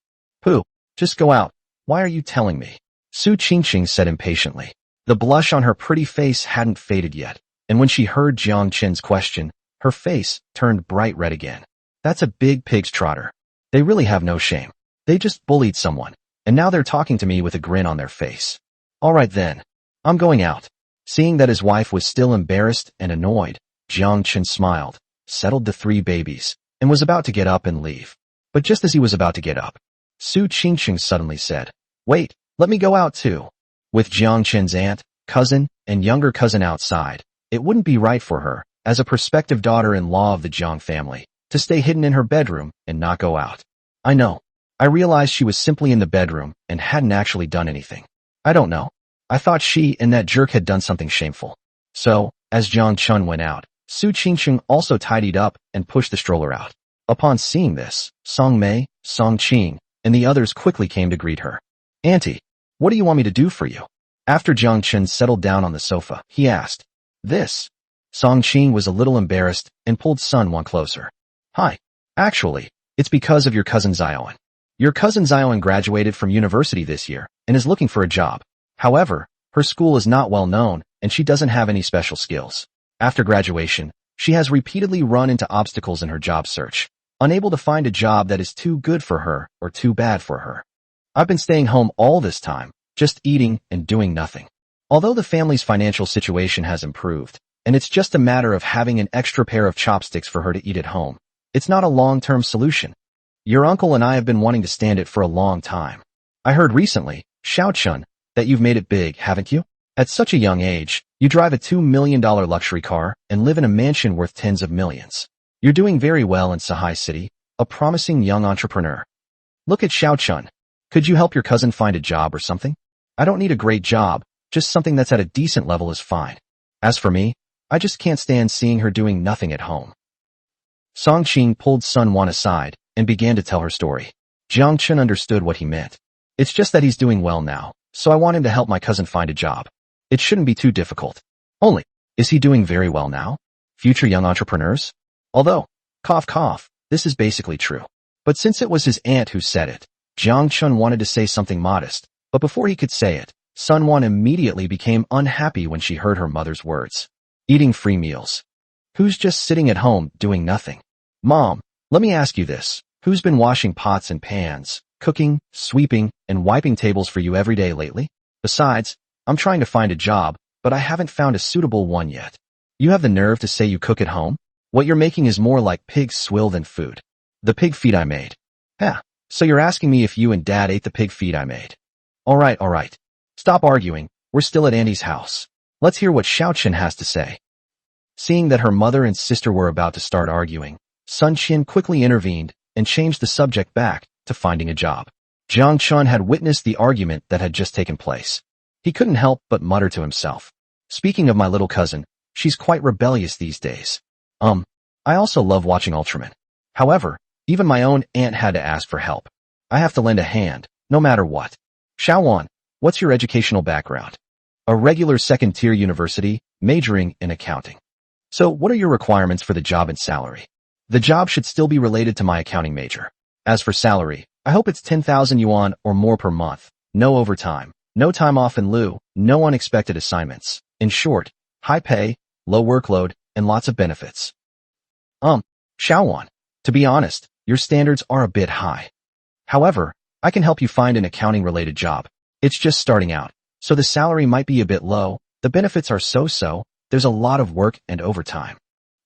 Pooh, just go out. Why are you telling me? Su Qingcheng said impatiently. The blush on her pretty face hadn't faded yet, and when she heard Jiang Chen's question, her face turned bright red again. That's a big pig's trotter. They really have no shame. They just bullied someone, and now they're talking to me with a grin on their face. All right then. I'm going out. Seeing that his wife was still embarrassed and annoyed, Jiang Chen smiled, settled the 3 babies, and was about to get up and leave. But just as he was about to get up, Su Qingcheng suddenly said, wait, let me go out too. With Jiang Chen's aunt, cousin, and younger cousin outside, it wouldn't be right for her, as a prospective daughter-in-law of the Jiang family, to stay hidden in her bedroom and not go out. I know. I realized she was simply in the bedroom and hadn't actually done anything. I don't know. I thought she and that jerk had done something shameful. So, as Jiang Chen went out, Su Qingcheng also tidied up and pushed the stroller out. Upon seeing this, Song Mei, Song Qing, and the others quickly came to greet her. Auntie, what do you want me to do for you? After Jiang Chen settled down on the sofa, he asked. This. Song Qing was a little embarrassed and pulled Sun Wan closer. Hi. Actually, it's because of your cousin Zioan. Your cousin Zioan graduated from university this year and is looking for a job. However, her school is not well known and she doesn't have any special skills. After graduation, she has repeatedly run into obstacles in her job search, unable to find a job that is too good for her or too bad for her. I've been staying home all this time, just eating and doing nothing. Although the family's financial situation has improved, and it's just a matter of having an extra pair of chopsticks for her to eat at home, it's not a long-term solution. Your uncle and I have been wanting to stand it for a long time. I heard recently, Xiao Chun, that you've made it big, haven't you? At such a young age, you drive a $2 million luxury car and live in a mansion worth tens of millions. You're doing very well in Sahai City, a promising young entrepreneur. Look at Xiao Chun. Could you help your cousin find a job or something? I don't need a great job, just something that's at a decent level is fine. As for me, I just can't stand seeing her doing nothing at home. Song Qing pulled Sun Wan aside and began to tell her story. Jiang Chen understood what he meant. It's just that he's doing well now, so I want him to help my cousin find a job. It shouldn't be too difficult. Only, is he doing very well now? Future young entrepreneurs? Although, cough cough, this is basically true. But since it was his aunt who said it, Jiang Chen wanted to say something modest, but before he could say it, Sun Wan immediately became unhappy when she heard her mother's words. Eating free meals. Who's just sitting at home doing nothing? Mom, let me ask you this. Who's been washing pots and pans, cooking, sweeping, and wiping tables for you every day lately? Besides, I'm trying to find a job, but I haven't found a suitable one yet. You have the nerve to say you cook at home? What you're making is more like pig swill than food. The pig feet I made. Yeah, so you're asking me if you and Dad ate the pig feet I made. All right. Stop arguing, we're still at Andy's house. Let's hear what Xiao Chen has to say. Seeing that her mother and sister were about to start arguing, Sun Qian quickly intervened and changed the subject back to finding a job. Jiang Chen had witnessed the argument that had just taken place. He couldn't help but mutter to himself. Speaking of my little cousin, She's quite rebellious these days. I also love watching Ultraman. However, even my own aunt had to ask for help. I have to lend a hand, no matter what. Xiaowan, what's your educational background? A regular second-tier university, majoring in accounting. So what are your requirements for the job and salary? The job should still be related to my accounting major. As for salary, I hope it's 10,000 yuan or more per month, no overtime, no time off in lieu, no unexpected assignments. In short, high pay, low workload, and lots of benefits. Xiaowan, to be honest, your standards are a bit high. However, I can help you find an accounting-related job. It's just starting out, so the salary might be a bit low, the benefits are so-so, there's a lot of work and overtime.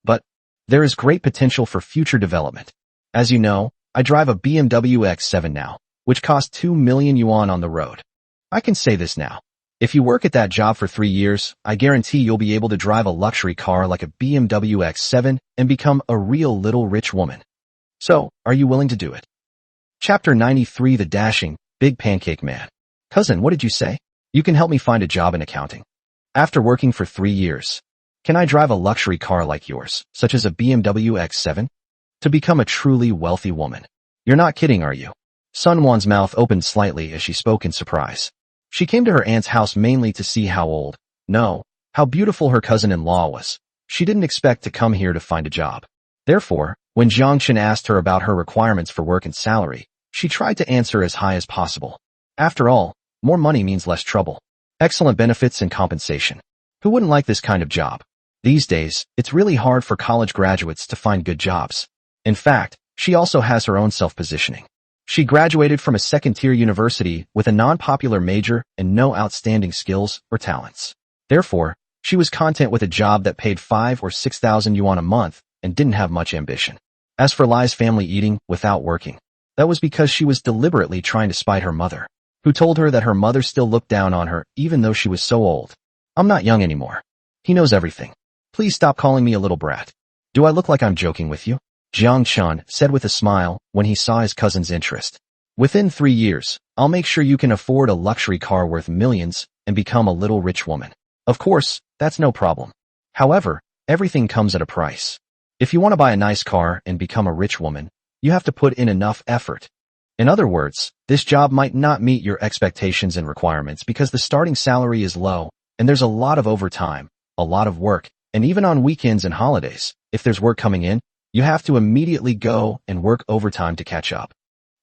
But there is great potential for future development. As you know, I drive a BMW X7 now, which costs 2 million yuan on the road. I can say this now. If you work at that job for 3 years, I guarantee you'll be able to drive a luxury car like a BMW X7 and become a real little rich woman. So, are you willing to do it? Chapter 93 The Dashing, Big Pancake Man. Cousin, what did you say? You can help me find a job in accounting. After working for 3 years, can I drive a luxury car like yours, such as a BMW X7? To become a truly wealthy woman. You're not kidding, are you? Sun Wan's mouth opened slightly as she spoke in surprise. She came to her aunt's house mainly to see how beautiful her cousin-in-law was. She didn't expect to come here to find a job. Therefore, when Jiang Chen asked her about her requirements for work and salary, she tried to answer as high as possible. After all, more money means less trouble. Excellent benefits and compensation. Who wouldn't like this kind of job? These days, it's really hard for college graduates to find good jobs. In fact, she also has her own self-positioning. She graduated from a second-tier university with a non-popular major and no outstanding skills or talents. Therefore, she was content with a job that paid 5 or 6,000 yuan a month and didn't have much ambition. As for Lai's family eating without working, that was because she was deliberately trying to spite her mother, who told her that her mother still looked down on her even though she was so old. I'm not young anymore. He knows everything. Please stop calling me a little brat. Do I look like I'm joking with you? Jiang Chen said with a smile when he saw his cousin's interest. Within 3 years, I'll make sure you can afford a luxury car worth millions and become a little rich woman. Of course, that's no problem. However, everything comes at a price. If you want to buy a nice car and become a rich woman, you have to put in enough effort. In other words, this job might not meet your expectations and requirements because the starting salary is low, and there's a lot of overtime, a lot of work, and even on weekends and holidays, if there's work coming in, you have to immediately go and work overtime to catch up.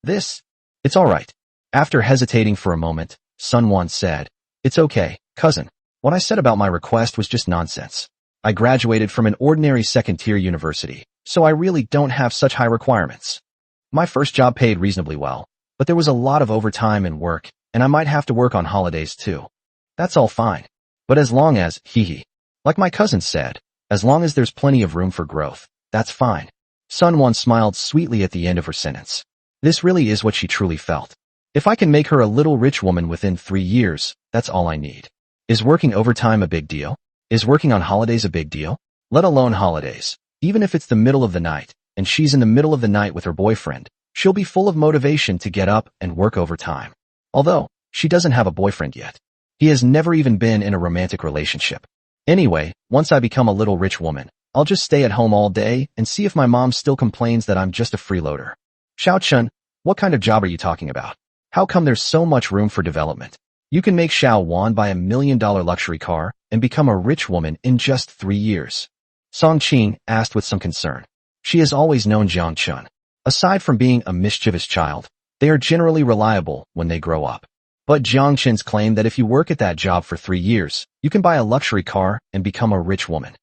It's all right. After hesitating for a moment, Sun Wan said, It's okay, cousin. What I said about my request was just nonsense. I graduated from an ordinary second-tier university, so I really don't have such high requirements. My first job paid reasonably well, but there was a lot of overtime and work, and I might have to work on holidays too. That's all fine. But as long as, like my cousin said, as long as there's plenty of room for growth, that's fine. Sun Wan smiled sweetly at the end of her sentence. This really is what she truly felt. If I can make her a little rich woman within 3 years, that's all I need. Is working overtime a big deal? Is working on holidays a big deal? Let alone holidays. Even if it's the middle of the night, and she's in the middle of the night with her boyfriend, she'll be full of motivation to get up and work overtime. Although, she doesn't have a boyfriend yet. He has never even been in a romantic relationship. Anyway, once I become a little rich woman, I'll just stay at home all day and see if my mom still complains that I'm just a freeloader. Xiao Chen, what kind of job are you talking about? How come there's so much room for development? You can make Xiao Wan buy $1 million luxury car and become a rich woman in just 3 years. Song Qing asked with some concern. She has always known Jiang Chen. Aside from being a mischievous child, they are generally reliable when they grow up. But Jiang Chen's claim that if you work at that job for 3 years, you can buy a luxury car and become a rich woman.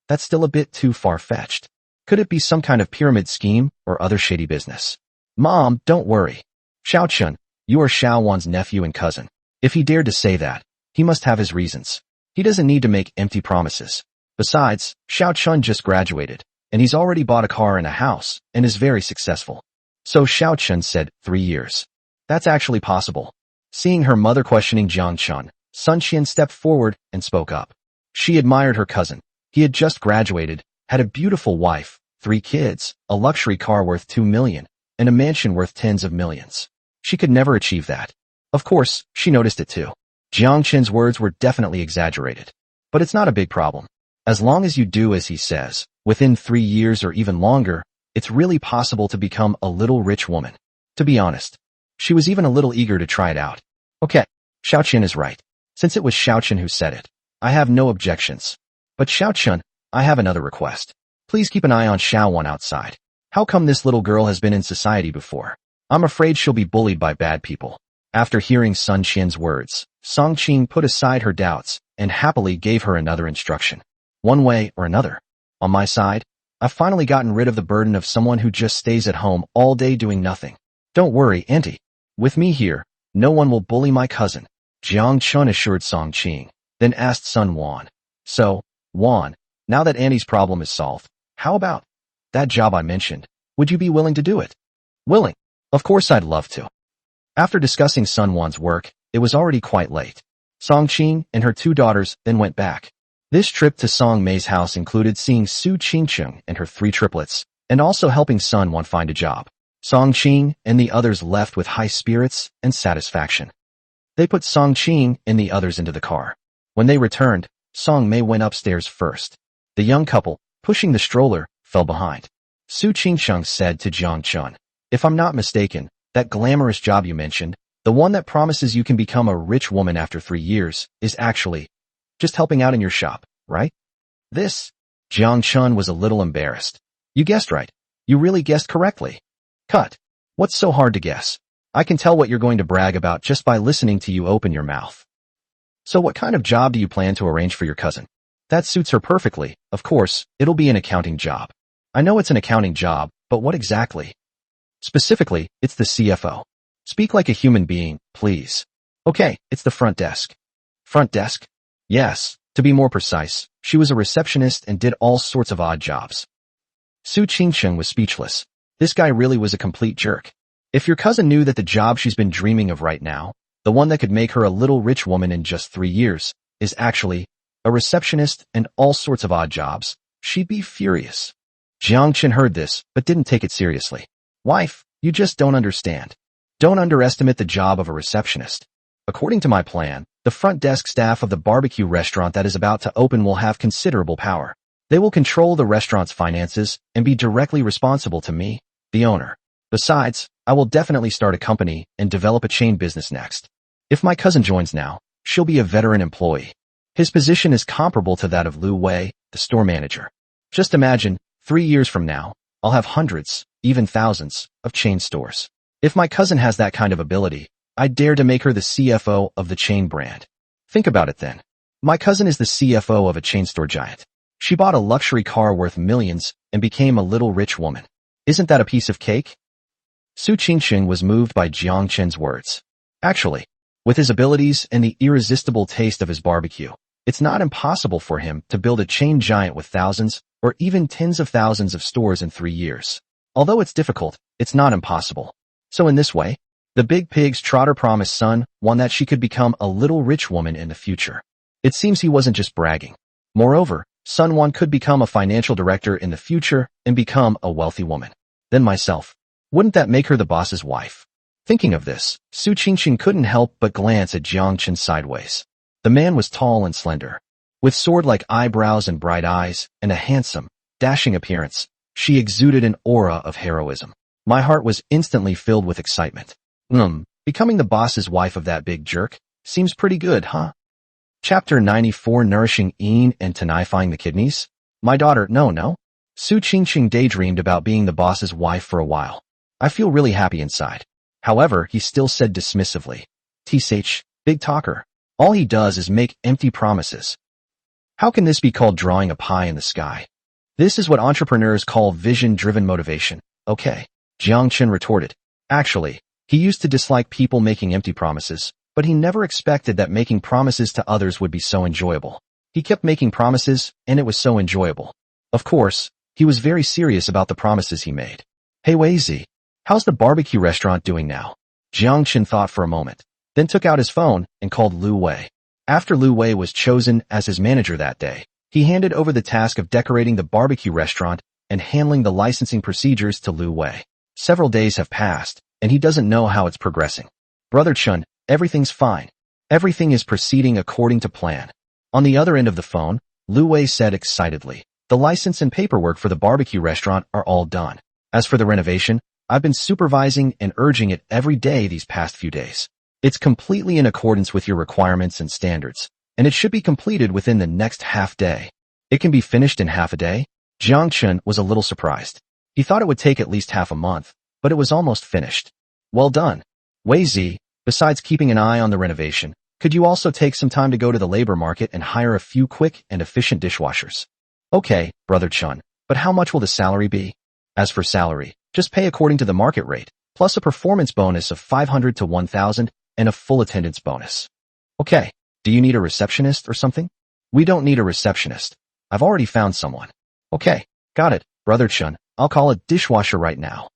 That's still a bit too far-fetched. Could it be some kind of pyramid scheme or other shady business? Mom, don't worry. Xiao Chen, you are Xiao Wan's nephew and cousin. If he dared to say that, he must have his reasons. He doesn't need to make empty promises. Besides, Xiao Chen just graduated, and he's already bought a car and a house, and is very successful. So Xiao Chen said 3 years. That's actually possible. Seeing her mother questioning Jiang Chen, Sun Qian stepped forward and spoke up. She admired her cousin. He had just graduated, had a beautiful wife, 3 kids, a luxury car worth 2 million, and a mansion worth tens of millions. She could never achieve that. Of course, she noticed it too. Jiang Chen's words were definitely exaggerated. But it's not a big problem. As long as you do as he says, within 3 years or even longer, it's really possible to become a little rich woman. To be honest, she was even a little eager to try it out. Okay, Xiao Chen is right. Since it was Xiao Chen who said it, I have no objections. But Xiao Chen, I have another request. Please keep an eye on Xiao Wan outside. How come this little girl has been in society before? I'm afraid she'll be bullied by bad people. After hearing Sun Qian's words, Song Qing put aside her doubts and happily gave her another instruction. One way or another. On my side, I've finally gotten rid of the burden of someone who just stays at home all day doing nothing. Don't worry, Auntie. With me here, no one will bully my cousin. Jiang Chen assured Song Qing, then asked Sun Wan. So, Wan, now that Auntie's problem is solved, how about that job I mentioned? Would you be willing to do it? Willing. Of course I'd love to. After discussing Sun Wan's work, it was already quite late. Song Qing and her 2 daughters then went back. This trip to Song Mei's house included seeing Su Qingcheng and her 3 triplets, and also helping Sun Wan find a job. Song Qing and the others left with high spirits and satisfaction. They put Song Qing and the others into the car. When they returned, Song Mei went upstairs first. The young couple, pushing the stroller, fell behind. Su Qingcheng said to Jiang Chen, if I'm not mistaken, that glamorous job you mentioned, the one that promises you can become a rich woman after 3 years, is actually just helping out in your shop, right? This? Jiang Chen was a little embarrassed. You guessed right. You really guessed correctly. Cut. What's so hard to guess? I can tell what you're going to brag about just by listening to you open your mouth. So what kind of job do you plan to arrange for your cousin? That suits her perfectly. Of course, it'll be an accounting job. I know it's an accounting job, but what exactly? Specifically, it's the CFO. Speak like a human being, please. Okay, it's the front desk. Front desk? Yes, to be more precise, she was a receptionist and did all sorts of odd jobs. Su Qingcheng was speechless. This guy really was a complete jerk. If your cousin knew that the job she's been dreaming of right now, the one that could make her a little rich woman in just 3 years, is actually a receptionist and all sorts of odd jobs, she'd be furious. Jiang Chen heard this, but didn't take it seriously. Wife, you just don't understand. Don't underestimate the job of a receptionist. According to my plan, the front desk staff of the barbecue restaurant that is about to open will have considerable power. They will control the restaurant's finances and be directly responsible to me, the owner. Besides, I will definitely start a company and develop a chain business next. If my cousin joins now, she'll be a veteran employee. His position is comparable to that of Lu Wei, the store manager. Just imagine, 3 years from now, I'll have hundreds, even thousands, of chain stores. If my cousin has that kind of ability, I'd dare to make her the CFO of the chain brand. Think about it then. My cousin is the CFO of a chain store giant. She bought a luxury car worth millions and became a little rich woman. Isn't that a piece of cake? Su Qingcheng was moved by Jiang Chen's words. Actually, with his abilities and the irresistible taste of his barbecue, it's not impossible for him to build a chain giant with thousands or even tens of thousands of stores in 3 years. Although it's difficult, it's not impossible. So in this way, the big pig's trotter promised Sun Wan that she could become a little rich woman in the future. It seems he wasn't just bragging. Moreover, Sun Wan could become a financial director in the future and become a wealthy woman. Then myself. Wouldn't that make her the boss's wife? Thinking of this, Su Qingcheng couldn't help but glance at Jiang Chen sideways. The man was tall and slender. With sword-like eyebrows and bright eyes, and a handsome, dashing appearance, she exuded an aura of heroism. My heart was instantly filled with excitement. Becoming the boss's wife of that big jerk seems pretty good, huh? Chapter 94 Nourishing Yin and tonifying the kidneys? My daughter, no. Su Qingcheng daydreamed about being the boss's wife for a while. I feel really happy inside. However, he still said dismissively, "Tsh, big talker. All he does is make empty promises. How can this be called drawing a pie in the sky? This is what entrepreneurs call vision-driven motivation, okay?" Jiang Chen retorted. Actually, he used to dislike people making empty promises, but he never expected that making promises to others would be so enjoyable. He kept making promises, and it was so enjoyable. Of course, he was very serious about the promises he made. Hey Weizi, how's the barbecue restaurant doing now? Jiang Chen thought for a moment, then took out his phone and called Lu Wei. After Lu Wei was chosen as his manager that day, he handed over the task of decorating the barbecue restaurant and handling the licensing procedures to Lu Wei. Several days have passed, and he doesn't know how it's progressing. Brother Chun, everything's fine. Everything is proceeding according to plan. On the other end of the phone, Lu Wei said excitedly. The license and paperwork for the barbecue restaurant are all done. As for the renovation, I've been supervising and urging it every day these past few days. It's completely in accordance with your requirements and standards, and it should be completed within the next half day. It can be finished in half a day? Jiang Chen was a little surprised. He thought it would take at least half a month, but it was almost finished. Well done. Wei Zi, besides keeping an eye on the renovation, could you also take some time to go to the labor market and hire a few quick and efficient dishwashers? Okay, Brother Chen, but how much will the salary be? As for salary, just pay according to the market rate, plus a performance bonus of 500 to 1,000 and a full attendance bonus. Okay, do you need a receptionist or something? We don't need a receptionist. I've already found someone. Okay, got it, Brother Chen. I'll call a dishwasher right now.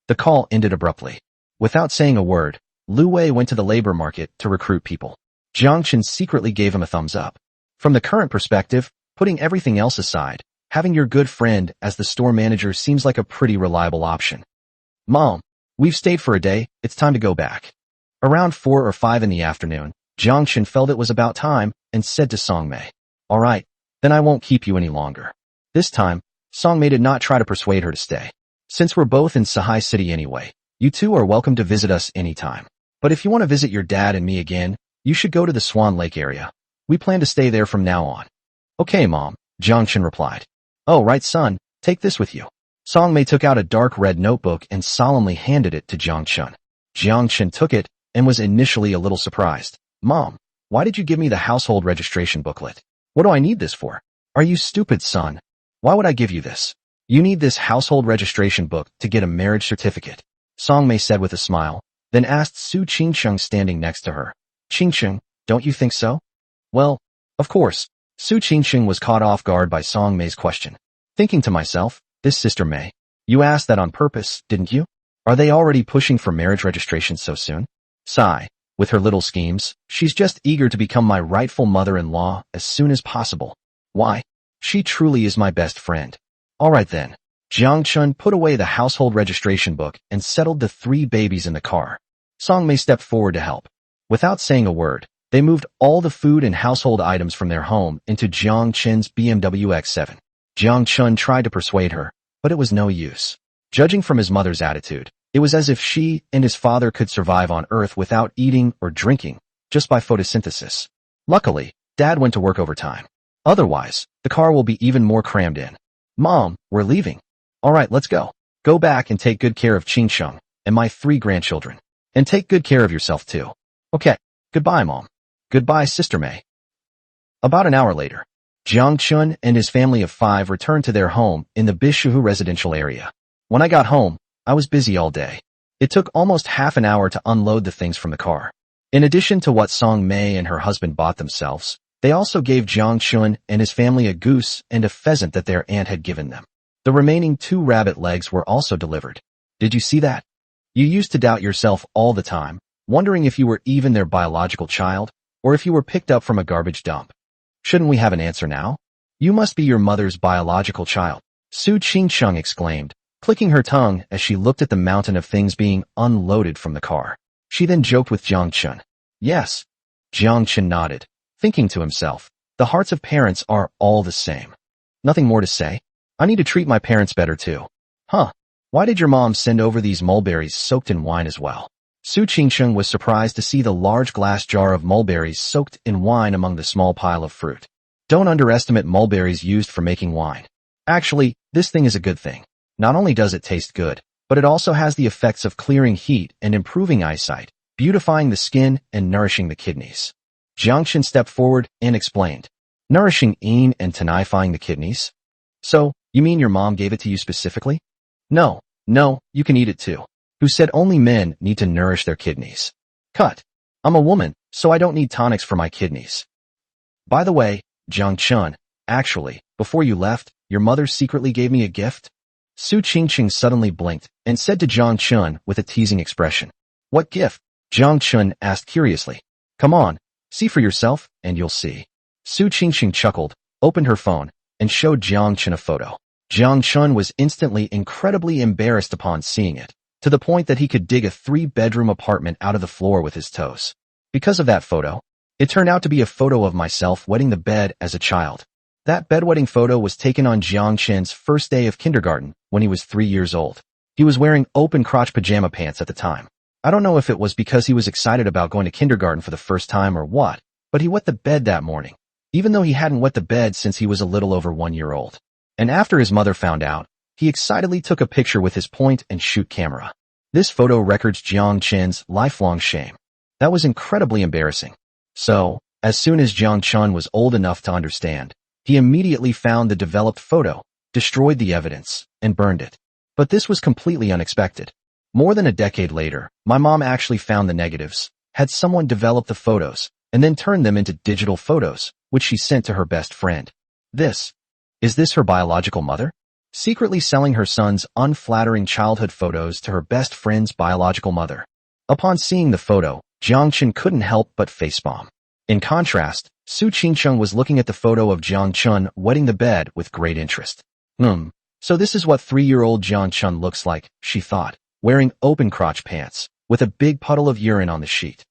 The call ended abruptly. Without saying a word, Lu Wei went to the labor market to recruit people. Jiang Chen secretly gave him a thumbs up. From the current perspective, putting everything else aside, having your good friend as the store manager seems like a pretty reliable option. Mom, we've stayed for a day, it's time to go back. Around 4 or 5 in the afternoon, Jiang Chen felt it was about time and said to Song Mei, all right, then I won't keep you any longer. This time, Song Mei did not try to persuade her to stay. Since we're both in Sahai City anyway, you two are welcome to visit us anytime. But if you want to visit your dad and me again, you should go to the Swan Lake area. We plan to stay there from now on. Okay, Mom, Jiang Chen replied. Oh, right, son, take this with you. Song Mei took out a dark red notebook and solemnly handed it to Jiang Chen. Jiang Chen took it and was initially a little surprised. Mom, why did you give me the household registration booklet? What do I need this for? Are you stupid, son? Why would I give you this? You need this household registration book to get a marriage certificate, Song Mei said with a smile, then asked Su Qingsheng standing next to her. Qingsheng, don't you think so? Well, of course. Su Qingsheng was caught off guard by Song Mei's question. Thinking to myself, this Sister Mei, you asked that on purpose, didn't you? Are they already pushing for marriage registration so soon? Sigh. With her little schemes, she's just eager to become my rightful mother-in-law as soon as possible. Why? She truly is my best friend. All right then. Jiang Chen put away the household registration book and settled the 3 babies in the car. Song Mei stepped forward to help. Without saying a word, they moved all the food and household items from their home into Jiang Chen's BMW X7. Jiang Chen tried to persuade her, but it was no use. Judging from his mother's attitude, it was as if she and his father could survive on Earth without eating or drinking, just by photosynthesis. Luckily, Dad went to work overtime. Otherwise, the car will be even more crammed in. Mom, we're leaving. All right, let's go. Go back and take good care of Qingsheng and my 3 grandchildren. And take good care of yourself too. Okay, goodbye, Mom. Goodbye, Sister Mei. About an hour later, Jiang Chen and his family of 5 returned to their home in the Bishuhu residential area. When I got home, I was busy all day. It took almost half an hour to unload the things from the car. In addition to what Song Mei and her husband bought themselves, they also gave Jiang Chen and his family a goose and a pheasant that their aunt had given them. The remaining 2 rabbit legs were also delivered. Did you see that? You used to doubt yourself all the time, wondering if you were even their biological child, or if you were picked up from a garbage dump. Shouldn't we have an answer now? You must be your mother's biological child, Su Qingsheng exclaimed, clicking her tongue as she looked at the mountain of things being unloaded from the car. She then joked with Jiang Chen. Yes. Jiang Chen nodded, thinking to himself, the hearts of parents are all the same. Nothing more to say. I need to treat my parents better too. Huh. Why did your mom send over these mulberries soaked in wine as well? Su Qingsheng was surprised to see the large glass jar of mulberries soaked in wine among the small pile of fruit. Don't underestimate mulberries used for making wine. Actually, this thing is a good thing. Not only does it taste good, but it also has the effects of clearing heat and improving eyesight, beautifying the skin and nourishing the kidneys. Jiang Chen stepped forward and explained. Nourishing yin and tonifying the kidneys? So, you mean your mom gave it to you specifically? No, you can eat it too. Who said only men need to nourish their kidneys? Cut. I'm a woman, so I don't need tonics for my kidneys. By the way, Jiang Chen, actually, before you left, your mother secretly gave me a gift? Su Qingsheng suddenly blinked and said to Jiang Chen with a teasing expression. What gift? Jiang Chen asked curiously. Come on, see for yourself, and you'll see. Su Qingsheng chuckled, opened her phone, and showed Jiang Chen a photo. Jiang Chen was instantly incredibly embarrassed upon seeing it, to the point that he could dig a 3-bedroom apartment out of the floor with his toes. Because of that photo, it turned out to be a photo of myself wetting the bed as a child. That bedwetting photo was taken on Jiang Chen's first day of kindergarten when he was 3 years old. He was wearing open-crotch pajama pants at the time. I don't know if it was because he was excited about going to kindergarten for the first time or what, but he wet the bed that morning, even though he hadn't wet the bed since he was a little over 1 year old. And after his mother found out, he excitedly took a picture with his point-and-shoot camera. This photo records Jiang Chen's lifelong shame. That was incredibly embarrassing. So, as soon as Jiang Chen was old enough to understand, he immediately found the developed photo, destroyed the evidence, and burned it. But this was completely unexpected. More than a decade later, my mom actually found the negatives, had someone develop the photos, and then turned them into digital photos, which she sent to her best friend. Is this her biological mother? Secretly selling her son's unflattering childhood photos to her best friend's biological mother. Upon seeing the photo, Jiang Chen couldn't help but facepalm. In contrast, Su Qingcheng was looking at the photo of Jiang Chen wetting the bed with great interest. So this is what 3-year-old Jiang Chen looks like, she thought, wearing open-crotch pants, with a big puddle of urine on the sheet.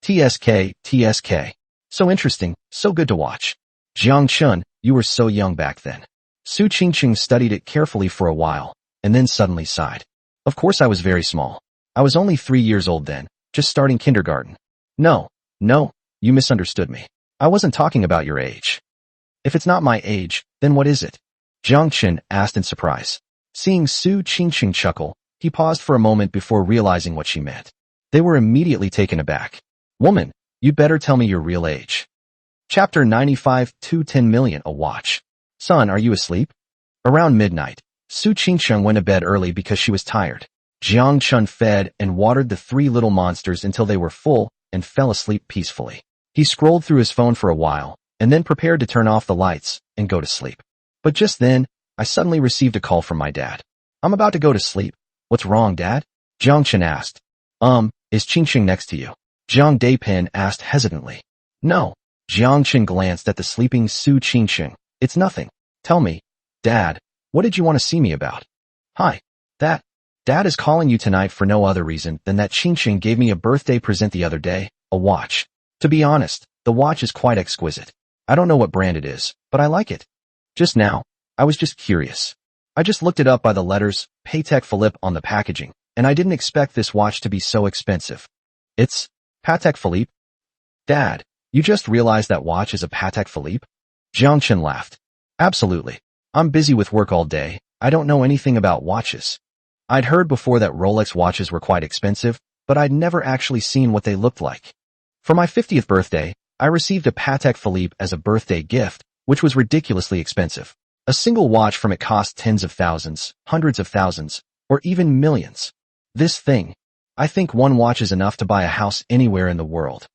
TSK. So interesting, so good to watch. Jiang Chen, you were so young back then. Su Qingcheng studied it carefully for a while, and then suddenly sighed. Of course I was very small. I was only 3 years old then, just starting kindergarten. No, you misunderstood me. I wasn't talking about your age. If it's not my age, then what is it? Jiang Chen asked in surprise. Seeing Su Qingcheng chuckle, he paused for a moment before realizing what she meant. They were immediately taken aback. Woman, you'd better tell me your real age. Chapter 95 210 million a watch. Son, are you asleep? Around midnight, Su Qingcheng went to bed early because she was tired. Jiang Chen fed and watered the 3 little monsters until they were full and fell asleep peacefully. He scrolled through his phone for a while, and then prepared to turn off the lights and go to sleep. But just then, I suddenly received a call from my dad. I'm about to go to sleep. What's wrong, Dad? Jiang Chen asked. Is Qingcheng next to you? Jiang Dapin asked hesitantly. No. Jiang Chen glanced at the sleeping Su Qingcheng. It's nothing. Tell me, Dad, what did you want to see me about? Hi. Dad is calling you tonight for no other reason than that Qingcheng gave me a birthday present the other day, a watch. To be honest, the watch is quite exquisite. I don't know what brand it is, but I like it. Just now, I was just curious. I just looked it up by the letters Patek Philippe on the packaging, and I didn't expect this watch to be so expensive. It's Patek Philippe? Dad, you just realized that watch is a Patek Philippe? Jiang Chen laughed. Absolutely. I'm busy with work all day. I don't know anything about watches. I'd heard before that Rolex watches were quite expensive, but I'd never actually seen what they looked like. For my 50th birthday, I received a Patek Philippe as a birthday gift, which was ridiculously expensive. A single watch from it cost tens of thousands, hundreds of thousands, or even millions. This thing. I think one watch is enough to buy a house anywhere in the world.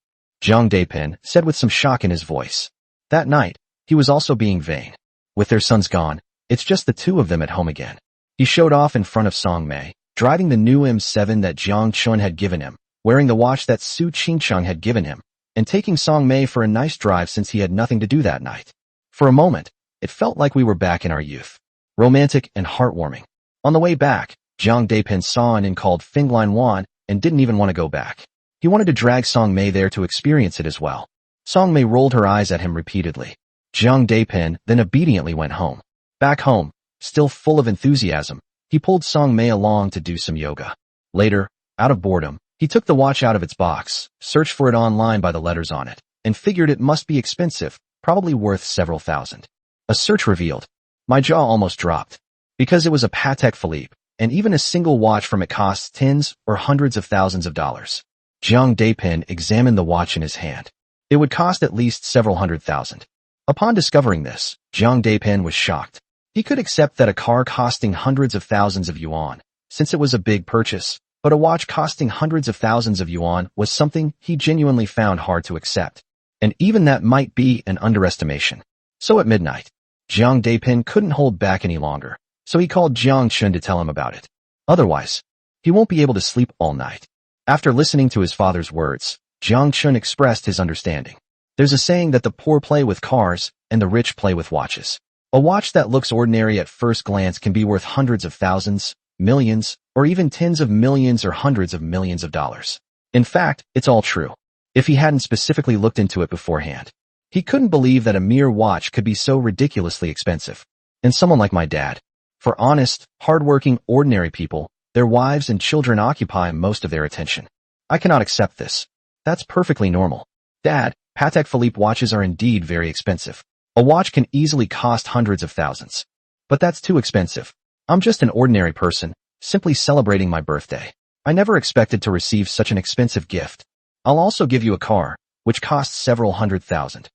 Jiang Dapin said with some shock in his voice. That night, he was also being vain. With their sons gone, it's just the two of them at home again. He showed off in front of Song Mei, driving the new M7 that Jiang Chen had given him, wearing the watch that Su Qingcheng had given him, and taking Song Mei for a nice drive since he had nothing to do that night. For a moment, it felt like we were back in our youth. Romantic and heartwarming. On the way back, Jiang Dapin saw an inn called Finglin Wan and didn't even want to go back. He wanted to drag Song Mei there to experience it as well. Song Mei rolled her eyes at him repeatedly. Jiang Dapin then obediently went home. Back home, still full of enthusiasm, he pulled Song Mei along to do some yoga. Later, out of boredom, he took the watch out of its box, searched for it online by the letters on it, and figured it must be expensive, probably worth several thousand. A search revealed. My jaw almost dropped. Because it was a Patek Philippe, and even a single watch from it costs tens or hundreds of thousands of dollars. Jiang Dapin examined the watch in his hand. It would cost at least several hundred thousand. Upon discovering this, Jiang Dapin was shocked. He could accept that a car costing hundreds of thousands of yuan, since it was a big purchase, but a watch costing hundreds of thousands of yuan was something he genuinely found hard to accept. And even that might be an underestimation. So at midnight, Jiang Dapin couldn't hold back any longer, so he called Jiang Chen to tell him about it. Otherwise, he won't be able to sleep all night. After listening to his father's words, Jiang Chen expressed his understanding. There's a saying that the poor play with cars and the rich play with watches. A watch that looks ordinary at first glance can be worth hundreds of thousands, millions, or even tens of millions or hundreds of millions of dollars. In fact, it's all true. If he hadn't specifically looked into it beforehand. He couldn't believe that a mere watch could be so ridiculously expensive. And someone like my dad. For honest, hardworking, ordinary people, their wives and children occupy most of their attention. I cannot accept this. That's perfectly normal. Dad, Patek Philippe watches are indeed very expensive. A watch can easily cost hundreds of thousands. But that's too expensive. I'm just an ordinary person, simply celebrating my birthday. I never expected to receive such an expensive gift. I'll also give you a car, which costs several hundred thousand.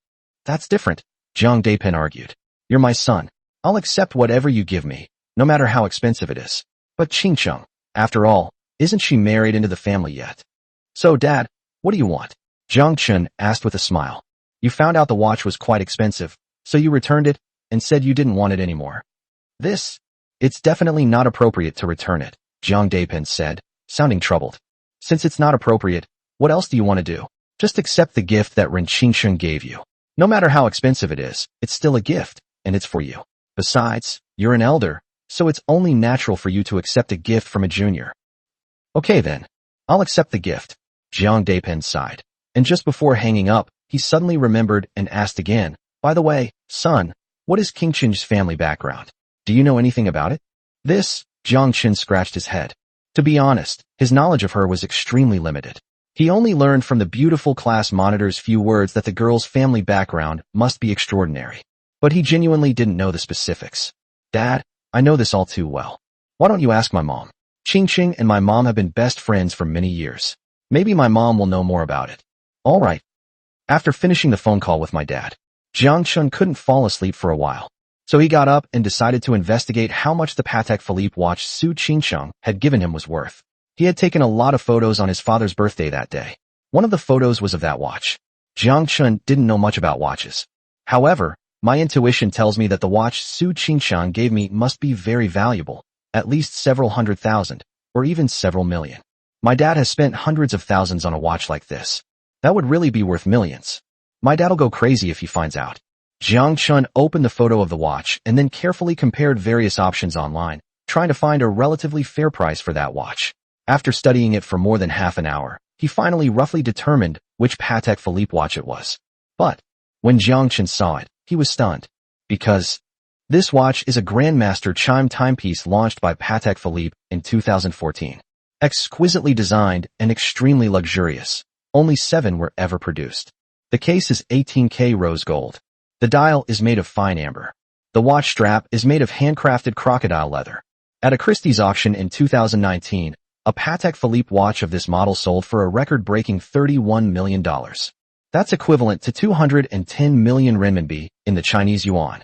That's different, Jiang Chen argued. You're my son. I'll accept whatever you give me, no matter how expensive it is. But Qingcheng, after all, isn't she married into the family yet? So, Dad, what do you want? Jiang Chen asked with a smile. You found out the watch was quite expensive, so you returned it and said you didn't want it anymore. It's definitely not appropriate to return it, Jiang Chen said, sounding troubled. Since it's not appropriate, what else do you want to do? Just accept the gift that Ren Qingcheng gave you. No matter how expensive it is, it's still a gift, and it's for you. Besides, you're an elder, so it's only natural for you to accept a gift from a junior. Okay then, I'll accept the gift, Jiang Chen sighed. And just before hanging up, he suddenly remembered and asked again, by the way, son, what is Qingcheng's family background? Do you know anything about it? Jiang Chen scratched his head. To be honest, his knowledge of her was extremely limited. He only learned from the beautiful class monitor's few words that the girl's family background must be extraordinary. But he genuinely didn't know the specifics. Dad, I know this all too well. Why don't you ask my mom? Qingcheng and my mom have been best friends for many years. Maybe my mom will know more about it. All right. After finishing the phone call with my dad, Jiang Chen couldn't fall asleep for a while. So he got up and decided to investigate how much the Patek Philippe watch Su Qingcheng had given him was worth. He had taken a lot of photos on his father's birthday that day. One of the photos was of that watch. Jiang Chen didn't know much about watches. However, my intuition tells me that the watch Su Qingcheng gave me must be very valuable, at least several hundred thousand, or even several million. My dad has spent hundreds of thousands on a watch like this. That would really be worth millions. My dad'll go crazy if he finds out. Jiang Chen opened the photo of the watch and then carefully compared various options online, trying to find a relatively fair price for that watch. After studying it for more than half an hour, he finally roughly determined which Patek Philippe watch it was. But when Jiang Chen saw it, he was stunned. Because this watch is a Grandmaster chime timepiece launched by Patek Philippe in 2014. Exquisitely designed and extremely luxurious. Only 7 were ever produced. The case is 18K rose gold. The dial is made of fine amber. The watch strap is made of handcrafted crocodile leather. At a Christie's auction in 2019, a Patek Philippe watch of this model sold for a record-breaking $31 million. That's equivalent to 210 million renminbi in the Chinese yuan.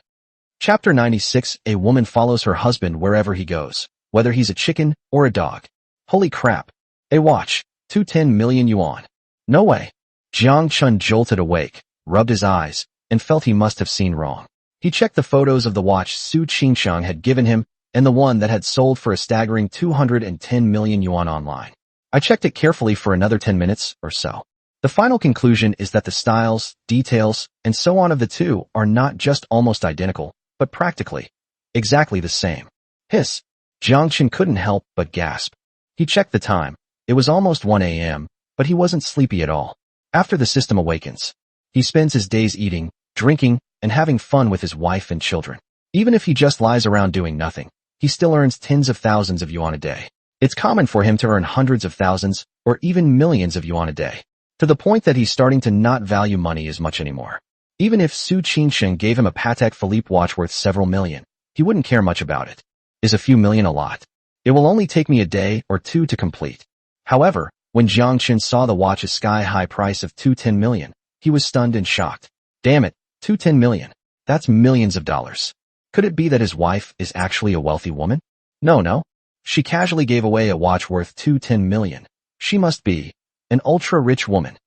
Chapter 96. A woman follows her husband wherever he goes, whether he's a chicken or a dog. Holy crap. A watch. 210 million yuan. No way. Jiang Chen jolted awake, rubbed his eyes, and felt he must have seen wrong. He checked the photos of the watch Su Qingcheng had given him and the one that had sold for a staggering 210 million yuan online. I checked it carefully for another 10 minutes or so. The final conclusion is that the styles, details, and so on of the two are not just almost identical, but practically exactly the same. Jiang Chen couldn't help but gasp. He checked the time. It was almost 1 a.m., but he wasn't sleepy at all. After the system awakens, he spends his days eating, drinking, and having fun with his wife and children. Even if he just lies around doing nothing, he still earns tens of thousands of yuan a day. It's common for him to earn hundreds of thousands or even millions of yuan a day, to the point that he's starting to not value money as much anymore. Even if Su Qingcheng gave him a Patek Philippe watch worth several million, he wouldn't care much about it. Is a few million a lot? It will only take me a day or two to complete. However, when Jiang Chen saw the watch's sky-high price of 210 million, he was stunned and shocked. Damn it, 210 million. That's millions of dollars. Could it be that his wife is actually a wealthy woman? No. She casually gave away a watch worth 210 million. She must be an ultra-rich woman.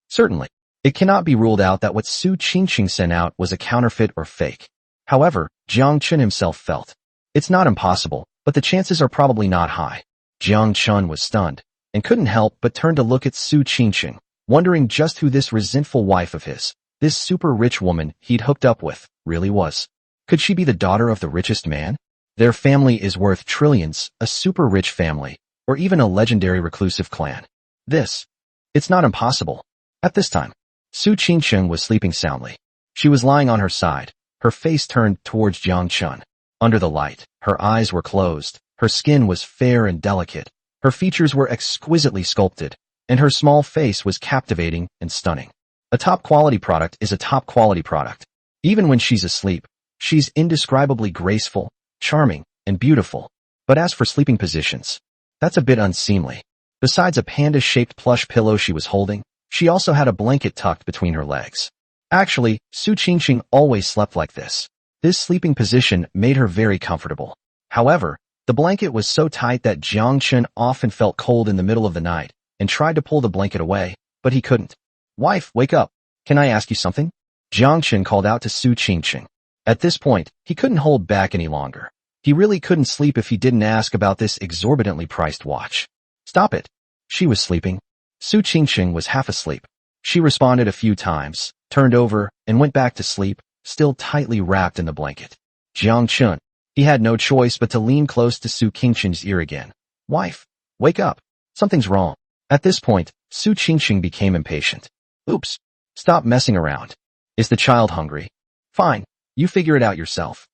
Certainly, it cannot be ruled out that what Su Qingcheng sent out was a counterfeit or fake. However, Jiang Chen himself felt it's not impossible, but the chances are probably not high. Jiang Chen was stunned and couldn't help but turn to look at Su Qingcheng, wondering just who this resentful wife of his, this super-rich woman he'd hooked up with, really was. Could she be the daughter of the richest man? Their family is worth trillions, a super-rich family, or even a legendary reclusive clan. It's not impossible. At this time, Su Qingcheng was sleeping soundly. She was lying on her side, her face turned towards Jiang Chen. Under the light, her eyes were closed, her skin was fair and delicate, her features were exquisitely sculpted, and her small face was captivating and stunning. A top-quality product is a top-quality product. Even when she's asleep, she's indescribably graceful, charming, and beautiful. But as for sleeping positions, that's a bit unseemly. Besides a panda-shaped plush pillow she was holding, she also had a blanket tucked between her legs. Actually, Su Qingqing always slept like this. This sleeping position made her very comfortable. However, the blanket was so tight that Jiang Chen often felt cold in the middle of the night and tried to pull the blanket away, but he couldn't. "Wife, wake up. Can I ask you something?" Jiang Chen called out to Su Qingqing. At this point, he couldn't hold back any longer. He really couldn't sleep if he didn't ask about this exorbitantly priced watch. "Stop it." She was sleeping. Su Qingqing was half asleep. She responded a few times, turned over, and went back to sleep, still tightly wrapped in the blanket. Jiang Chen. He had no choice but to lean close to Su Qingqing's ear again. "Wife, wake up. Something's wrong." At this point, Su Qingqing became impatient. "Oops. Stop messing around. Is the child hungry? Fine, you figure it out yourself."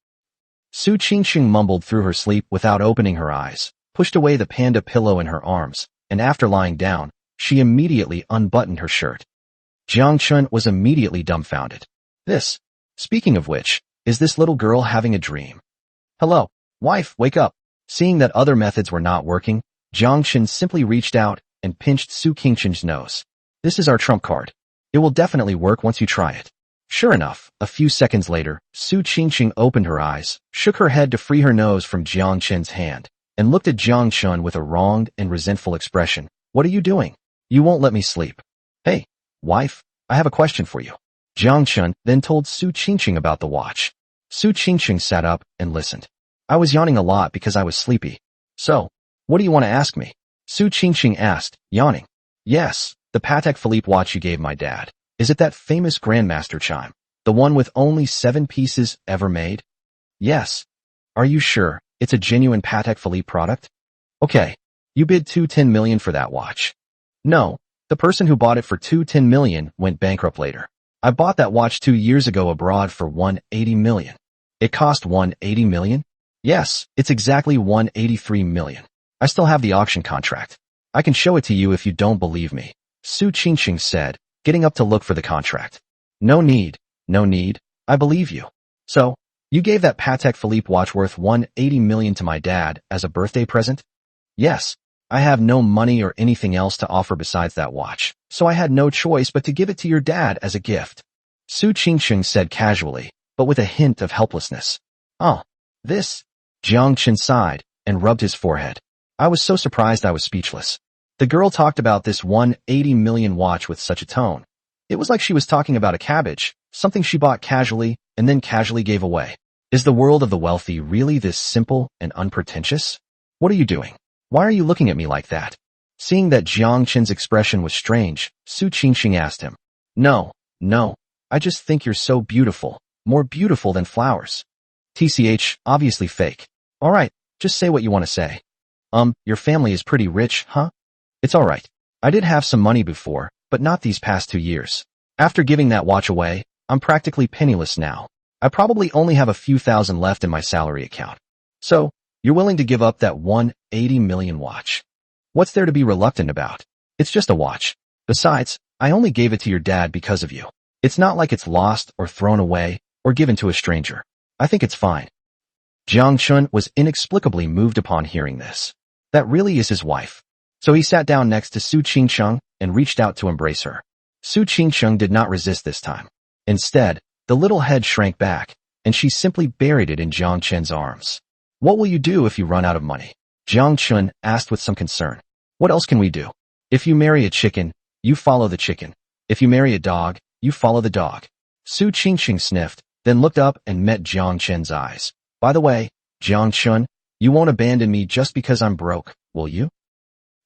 Su Qingqing mumbled through her sleep without opening her eyes, pushed away the panda pillow in her arms, and after lying down, she immediately unbuttoned her shirt. Jiang Chen was immediately dumbfounded. Speaking of which, is this little girl having a dream? "Hello, wife, wake up." Seeing that other methods were not working, Jiang Chen simply reached out and pinched Su Qingqing's nose. "This is our trump card. It will definitely work once you try it." Sure enough, a few seconds later, Su Qingqing opened her eyes, shook her head to free her nose from Jiang Chen's hand, and looked at Jiang Chen with a wronged and resentful expression. "What are you doing? You won't let me sleep." "Hey, wife, I have a question for you." Jiang Chen then told Su Qingqing about the watch. Su Qingqing sat up and listened. "I was yawning a lot because I was sleepy. So, what do you want to ask me?" Su Qingqing asked, yawning. "Yes, the Patek Philippe watch you gave my dad. Is it that famous Grandmaster chime? The one with only 7 pieces ever made?" "Yes." "Are you sure it's a genuine Patek Philippe product?" "Okay. You bid $210 million for that watch." "No, the person who bought it for $210 million went bankrupt later. I bought that watch 2 years ago abroad for $180 million. It cost $180 million? Yes, it's exactly $183 million. I still have the auction contract. I can show it to you if you don't believe me," Su Qingqing said, getting up to look for the contract. No need. I believe you." "So, you gave that Patek Philippe watch worth $180 million to my dad as a birthday present?" "Yes. I have no money or anything else to offer besides that watch, so I had no choice but to give it to your dad as a gift," Su Qingqing said casually, but with a hint of helplessness. "Oh, this?" Jiang Chen sighed and rubbed his forehead. "I was so surprised I was speechless. The girl talked about this $180 million watch with such a tone. It was like she was talking about a cabbage, something she bought casually and then casually gave away. Is the world of the wealthy really this simple and unpretentious? What are you doing? Why are you looking at me like that?" Seeing that Jiang Chen's expression was strange, Su Qingqing asked him. No, I just think you're so beautiful, more beautiful than flowers." "TCH, obviously fake." "Alright, just say what you want to say." Your family is pretty rich, huh?" "It's alright. I did have some money before, but not these past 2 years. After giving that watch away, I'm practically penniless now. I probably only have a few thousand left in my salary account." "So, you're willing to give up that $180 million watch? What's there to be reluctant about? It's just a watch. Besides, I only gave it to your dad because of you. It's not like it's lost or thrown away or given to a stranger. I think it's fine." Jiang Chen was inexplicably moved upon hearing this. That really is his wife. So he sat down next to Su Qingqing and reached out to embrace her. Su Qingqing did not resist this time. Instead, the little head shrank back, and she simply buried it in Jiang Chen's arms. "What will you do if you run out of money?" Jiang Chen asked with some concern. "What else can we do? If you marry a chicken, you follow the chicken. If you marry a dog, you follow the dog." Su Qingqing sniffed, then looked up and met Jiang Chen's eyes. "By the way, Jiang Chen, you won't abandon me just because I'm broke, will you?"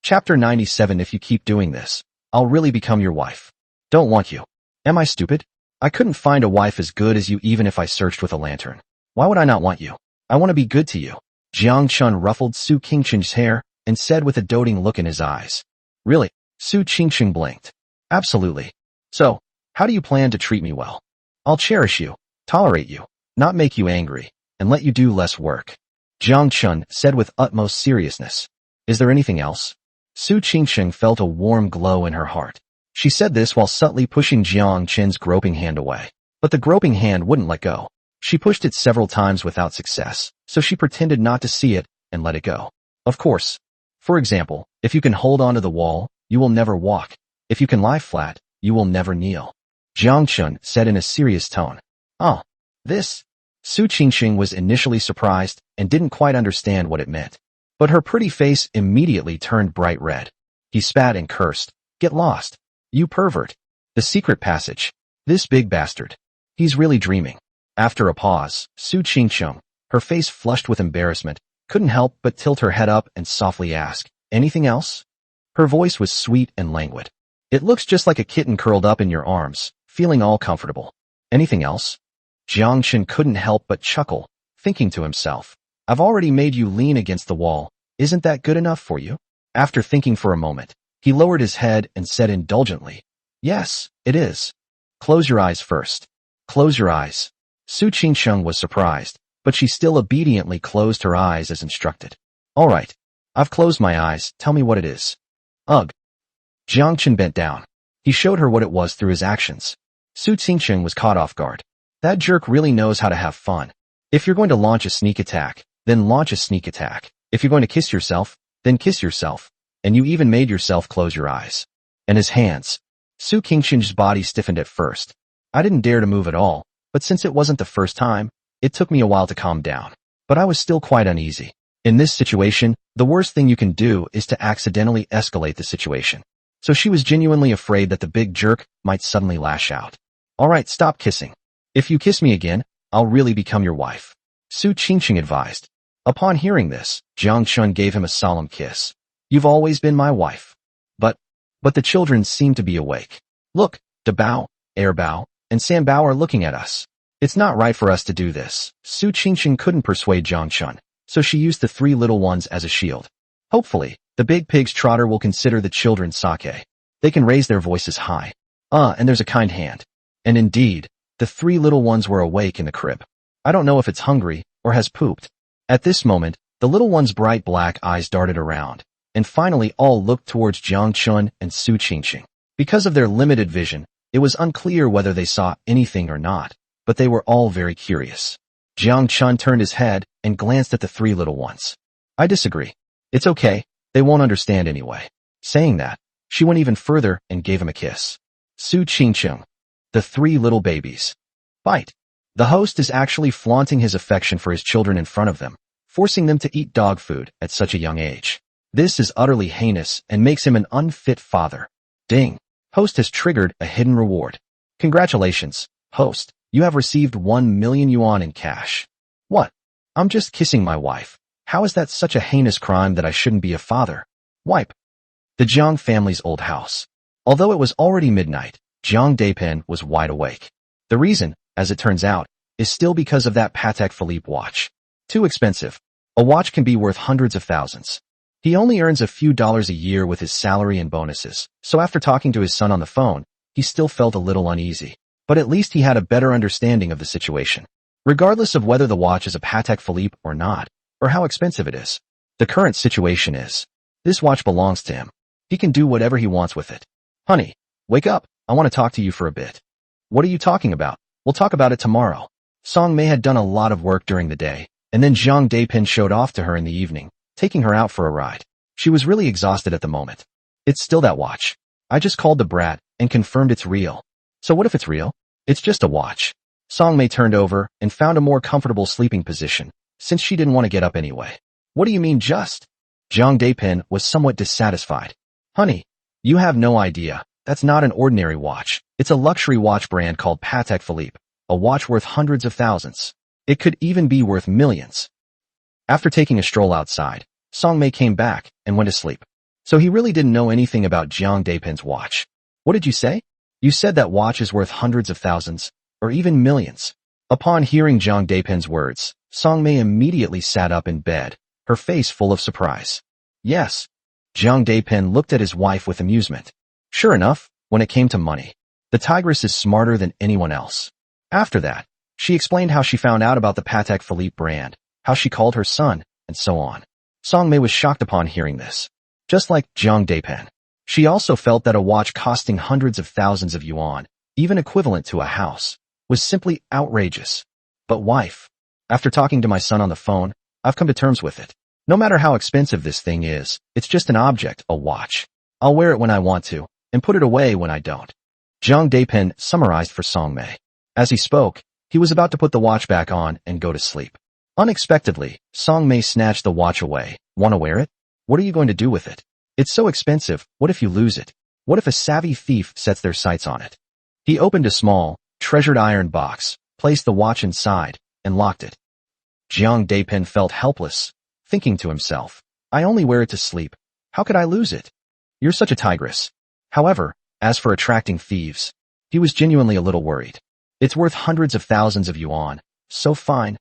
Chapter 97. If you keep doing this, I'll really become your wife. Don't want you. Am I stupid? I couldn't find a wife as good as you even if I searched with a lantern. Why would I not want you? I want to be good to you. Jiang Chen ruffled Su Qingqing's hair and said with a doting look in his eyes. Really? Su Qingqing blinked. Absolutely. So, how do you plan to treat me well? I'll cherish you, tolerate you, not make you angry, and let you do less work. Jiang Chen said with utmost seriousness. Is there anything else? Su Qingsheng felt a warm glow in her heart. She said this while subtly pushing Jiang Chen's groping hand away. But the groping hand wouldn't let go. She pushed it several times without success, so she pretended not to see it and let it go. Of course. For example, if you can hold onto the wall, you will never walk. If you can lie flat, you will never kneel. Jiang Chen said in a serious tone. Oh, this? Su Qingsheng was initially surprised and didn't quite understand what it meant. But her pretty face immediately turned bright red. He spat and cursed. Get lost. You pervert. The secret passage. This big bastard. He's really dreaming. After a pause, Su Qingsheng, her face flushed with embarrassment, couldn't help but tilt her head up and softly ask, anything else? Her voice was sweet and languid. It looks just like a kitten curled up in your arms, feeling all comfortable. Anything else? Jiang Chen couldn't help but chuckle, thinking to himself, I've already made you lean against the wall. Isn't that good enough for you? After thinking for a moment, he lowered his head and said indulgently, Yes, it is. Close your eyes first. Close your eyes. Su Qingsheng was surprised, but she still obediently closed her eyes as instructed. All right. I've closed my eyes. Tell me what it is. Ugh. Jiang Chen bent down. He showed her what it was through his actions. Su Qingsheng was caught off guard. That jerk really knows how to have fun. If you're going to launch a sneak attack, then launch a sneak attack. If you're going to kiss yourself, then kiss yourself. And you even made yourself close your eyes. And his hands. Su Qingsheng's body stiffened at first. I didn't dare to move at all, but since it wasn't the first time, it took me a while to calm down. But I was still quite uneasy. In this situation, the worst thing you can do is to accidentally escalate the situation. So she was genuinely afraid that the big jerk might suddenly lash out. All right, stop kissing. If you kiss me again, I'll really become your wife. Su Qingsheng advised. Upon hearing this, Jiang Chen gave him a solemn kiss. You've always been my wife. But the children seem to be awake. Look, Da Bao, Air Bao, and San Bao are looking at us. It's not right for us to do this. Su Qingsheng couldn't persuade Jiang Chen, so she used the three little ones as a shield. Hopefully, the big pig's trotter will consider the children sake. They can raise their voices high. And there's a kind hand. And indeed, the three little ones were awake in the crib. I don't know if it's hungry or has pooped. At this moment, the little one's bright black eyes darted around, and finally all looked towards Jiang Chen and Su Qingsheng. Because of their limited vision, it was unclear whether they saw anything or not, but they were all very curious. Jiang Chen turned his head and glanced at the three little ones. I disagree. It's okay, they won't understand anyway. Saying that, she went even further and gave him a kiss. Su Qingsheng. The three little babies. Bite. The host is actually flaunting his affection for his children in front of them, forcing them to eat dog food at such a young age. This is utterly heinous and makes him an unfit father. Ding. Host has triggered a hidden reward. Congratulations, host. You have received 1 million yuan in cash. What? I'm just kissing my wife. How is that such a heinous crime that I shouldn't be a father? Wipe. The Jiang family's old house. Although it was already midnight, Jiang Daipen was wide awake. The reason, as it turns out, is still because of that Patek Philippe watch. Too expensive. A watch can be worth hundreds of thousands. He only earns a few dollars a year with his salary and bonuses, so after talking to his son on the phone, he still felt a little uneasy. But at least he had a better understanding of the situation. Regardless of whether the watch is a Patek Philippe or not, or how expensive it is, the current situation is, this watch belongs to him. He can do whatever he wants with it. Honey, wake up, I want to talk to you for a bit. What are you talking about? We'll talk about it tomorrow. Song Mei had done a lot of work during the day, and then Jiang Daipen showed off to her in the evening, taking her out for a ride. She was really exhausted at the moment. It's still that watch. I just called the brat and confirmed it's real. So what if it's real? It's just a watch. Song Mei turned over and found a more comfortable sleeping position, since she didn't want to get up anyway. What do you mean just? Jiang Daipen was somewhat dissatisfied. Honey, you have no idea. That's not an ordinary watch. It's a luxury watch brand called Patek Philippe, a watch worth hundreds of thousands. It could even be worth millions. After taking a stroll outside, Song Mei came back and went to sleep. So he really didn't know anything about Jiang Daipen's watch. What did you say? You said that watch is worth hundreds of thousands, or even millions. Upon hearing Jiang Daipen's words, Song Mei immediately sat up in bed, her face full of surprise. Yes. Jiang Daipen looked at his wife with amusement. Sure enough, when it came to money, the tigress is smarter than anyone else. After that, she explained how she found out about the Patek Philippe brand, how she called her son, and so on. Song Mei was shocked upon hearing this. Just like Jiang Chen. She also felt that a watch costing hundreds of thousands of yuan, even equivalent to a house, was simply outrageous. But wife, after talking to my son on the phone, I've come to terms with it. No matter how expensive this thing is, it's just an object, a watch. I'll wear it when I want to, and put it away when I don't. Jiang Chen summarized for Song Mei. As he spoke, he was about to put the watch back on and go to sleep. Unexpectedly, Song Mei snatched the watch away. Want to wear it? What are you going to do with it? It's so expensive, what if you lose it? What if a savvy thief sets their sights on it? He opened a small, treasured iron box, placed the watch inside, and locked it. Jiang Chen felt helpless, thinking to himself, I only wear it to sleep. How could I lose it? You're such a tigress. However, as for attracting thieves, he was genuinely a little worried. It's worth hundreds of thousands of yuan, so fine,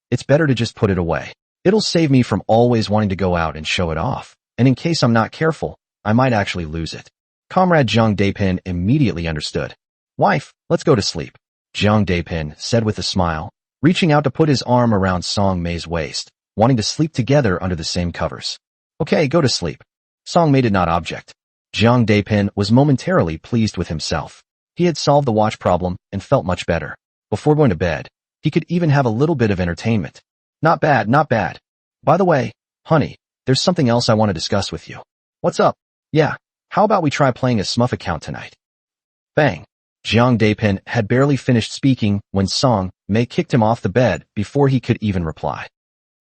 it's better to just put it away. It'll save me from always wanting to go out and show it off, and in case I'm not careful, I might actually lose it. Comrade Jiang Chen immediately understood. Wife, let's go to sleep, Jiang Chen said with a smile, reaching out to put his arm around Song Mei's waist, wanting to sleep together under the same covers. Okay, go to sleep. Song Mei did not object. Jiang Chen was momentarily pleased with himself. He had solved the watch problem and felt much better. Before going to bed, he could even have a little bit of entertainment. Not bad, not bad. By the way, honey, there's something else I want to discuss with you. What's up? Yeah, how about we try playing a Smurf account tonight? Bang. Jiang Chen had barely finished speaking when Song Mei kicked him off the bed before he could even reply.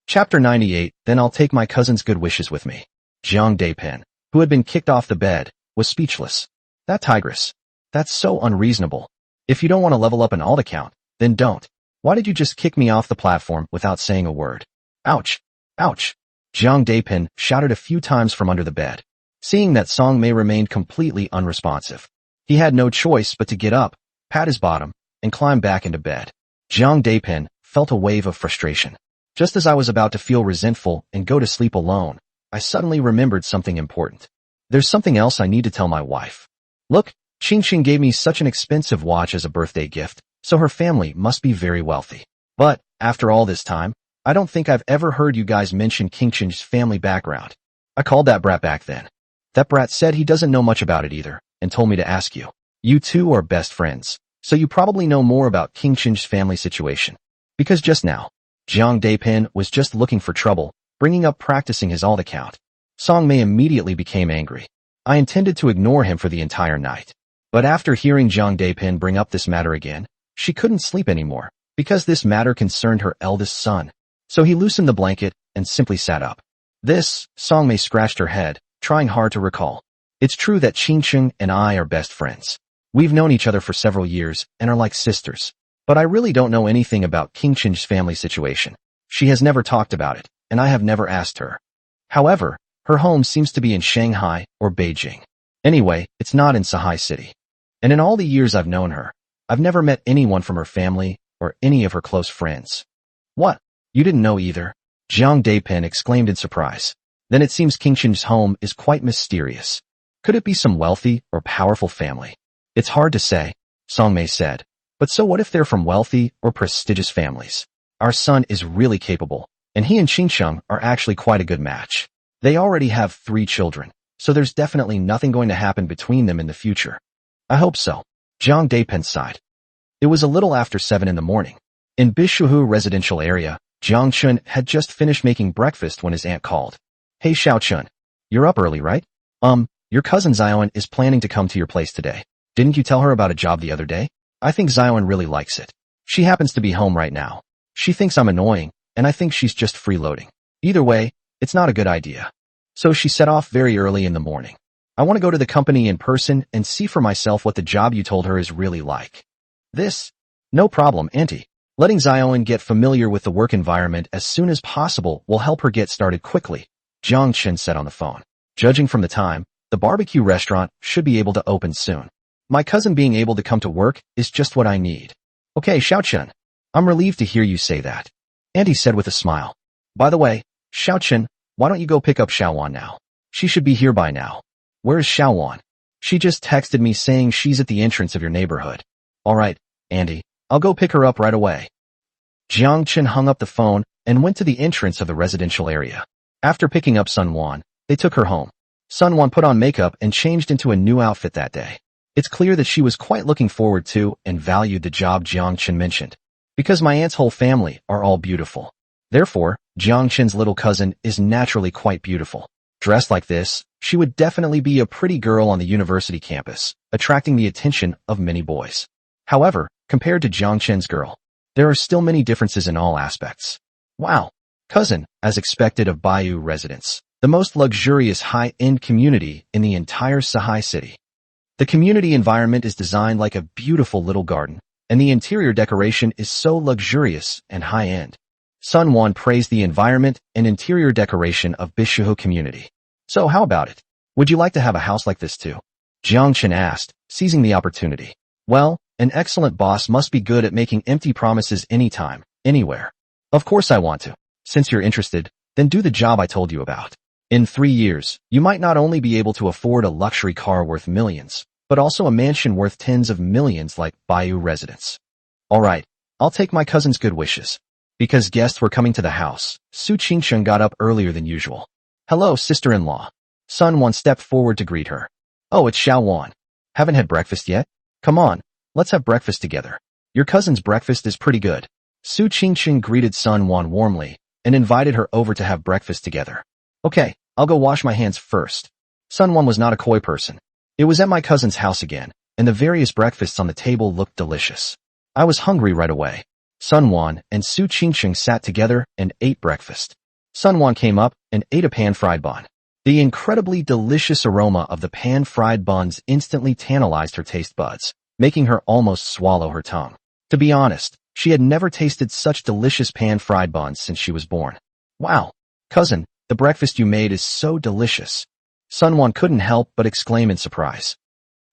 Chapter 98, Then I'll take my cousin's good wishes with me. Jiang Chen, who had been kicked off the bed, was speechless. That tigress. That's so unreasonable. If you don't want to level up an alt account, then don't. Why did you just kick me off the platform without saying a word? Ouch. Ouch. Jiang Chen shouted a few times from under the bed. Seeing that Song Mei remained completely unresponsive, he had no choice but to get up, pat his bottom, and climb back into bed. Jiang Chen felt a wave of frustration. Just as I was about to feel resentful and go to sleep alone, I suddenly remembered something important. There's something else I need to tell my wife. Look, Qingqing gave me such an expensive watch as a birthday gift, so her family must be very wealthy. But, after all this time, I don't think I've ever heard you guys mention Qingqing's family background. I called that brat back then. That brat said he doesn't know much about it either, and told me to ask you. You two are best friends, so you probably know more about Qingqing's family situation. Because just now, Jiang Chen was just looking for trouble, bringing up practicing his alt account. Song Mei immediately became angry. I intended to ignore him for the entire night. But after hearing Jiang Chen bring up this matter again, she couldn't sleep anymore, because this matter concerned her eldest son. So he loosened the blanket and simply sat up. Song Mei scratched her head, trying hard to recall. It's true that Qingqing and I are best friends. We've known each other for several years and are like sisters. But I really don't know anything about Qingqing's family situation. She has never talked about it, and I have never asked her. However, her home seems to be in Shanghai or Beijing. Anyway, it's not in Shanghai City. And in all the years I've known her, I've never met anyone from her family or any of her close friends. What? You didn't know either? Jiang Chen exclaimed in surprise. Then it seems Qingqing's home is quite mysterious. Could it be some wealthy or powerful family? It's hard to say, Song Mei said. But so what if they're from wealthy or prestigious families? Our son is really capable, and he and Qingqing are actually quite a good match. They already have 3 children, so there's definitely nothing going to happen between them in the future. I hope so. Jiang Chen sighed. It was a little after 7 in the morning. In Bishuhu residential area, Jiang Chen had just finished making breakfast when his aunt called. Hey Xiao Chun, you're up early, right? Your cousin Zion is planning to come to your place today. Didn't you tell her about a job the other day? I think Zion really likes it. She happens to be home right now. She thinks I'm annoying, and I think she's just freeloading. Either way, it's not a good idea. So she set off very early in the morning. I want to go to the company in person and see for myself what the job you told her is really like. No problem, Auntie. Letting Zion get familiar with the work environment as soon as possible will help her get started quickly, Jiang Chen said on the phone. Judging from the time, the barbecue restaurant should be able to open soon. My cousin being able to come to work is just what I need. Okay, Xiao Chen. I'm relieved to hear you say that, Auntie said with a smile. By the way, Xiao Chen, why don't you go pick up Xiaowan now? She should be here by now. Where is Xiaowan? She just texted me saying she's at the entrance of your neighborhood. Alright, Auntie, I'll go pick her up right away. Jiang Chen hung up the phone and went to the entrance of the residential area. After picking up Sun Wan, they took her home. Sun Wan put on makeup and changed into a new outfit that day. It's clear that she was quite looking forward to and valued the job Jiang Chen mentioned. Because my aunt's whole family are all beautiful. Therefore, Jiang Chen's little cousin is naturally quite beautiful. Dressed like this, she would definitely be a pretty girl on the university campus, attracting the attention of many boys. However, compared to Jiang Chen's girl, there are still many differences in all aspects. Wow. Cousin, as expected of Bayou residents, the most luxurious high-end community in the entire Sahai city. The community environment is designed like a beautiful little garden, and the interior decoration is so luxurious and high-end. Sun Wan praised the environment and interior decoration of Bishuhu community. So how about it? Would you like to have a house like this too? Jiang Chen asked, seizing the opportunity. Well, an excellent boss must be good at making empty promises anytime, anywhere. Of course I want to. Since you're interested, then do the job I told you about. In 3 years, you might not only be able to afford a luxury car worth millions, but also a mansion worth tens of millions like Bayou residents. Alright, I'll take my cousin's good wishes. Because guests were coming to the house, Su Qingsheng got up earlier than usual. Hello, sister-in-law. Sun Wan stepped forward to greet her. Oh, it's Xiao Wan. Haven't had breakfast yet? Come on, let's have breakfast together. Your cousin's breakfast is pretty good. Su Qingsheng greeted Sun Wan warmly and invited her over to have breakfast together. Okay, I'll go wash my hands first. Sun Wan was not a coy person. It was at my cousin's house again, and the various breakfasts on the table looked delicious. I was hungry right away. Sun Wan and Su Qingsheng sat together and ate breakfast. Sun Wan came up and ate a pan-fried bun. The incredibly delicious aroma of the pan-fried buns instantly tantalized her taste buds, making her almost swallow her tongue. To be honest, she had never tasted such delicious pan-fried buns since she was born. Wow, cousin, the breakfast you made is so delicious. Sun Wan couldn't help but exclaim in surprise.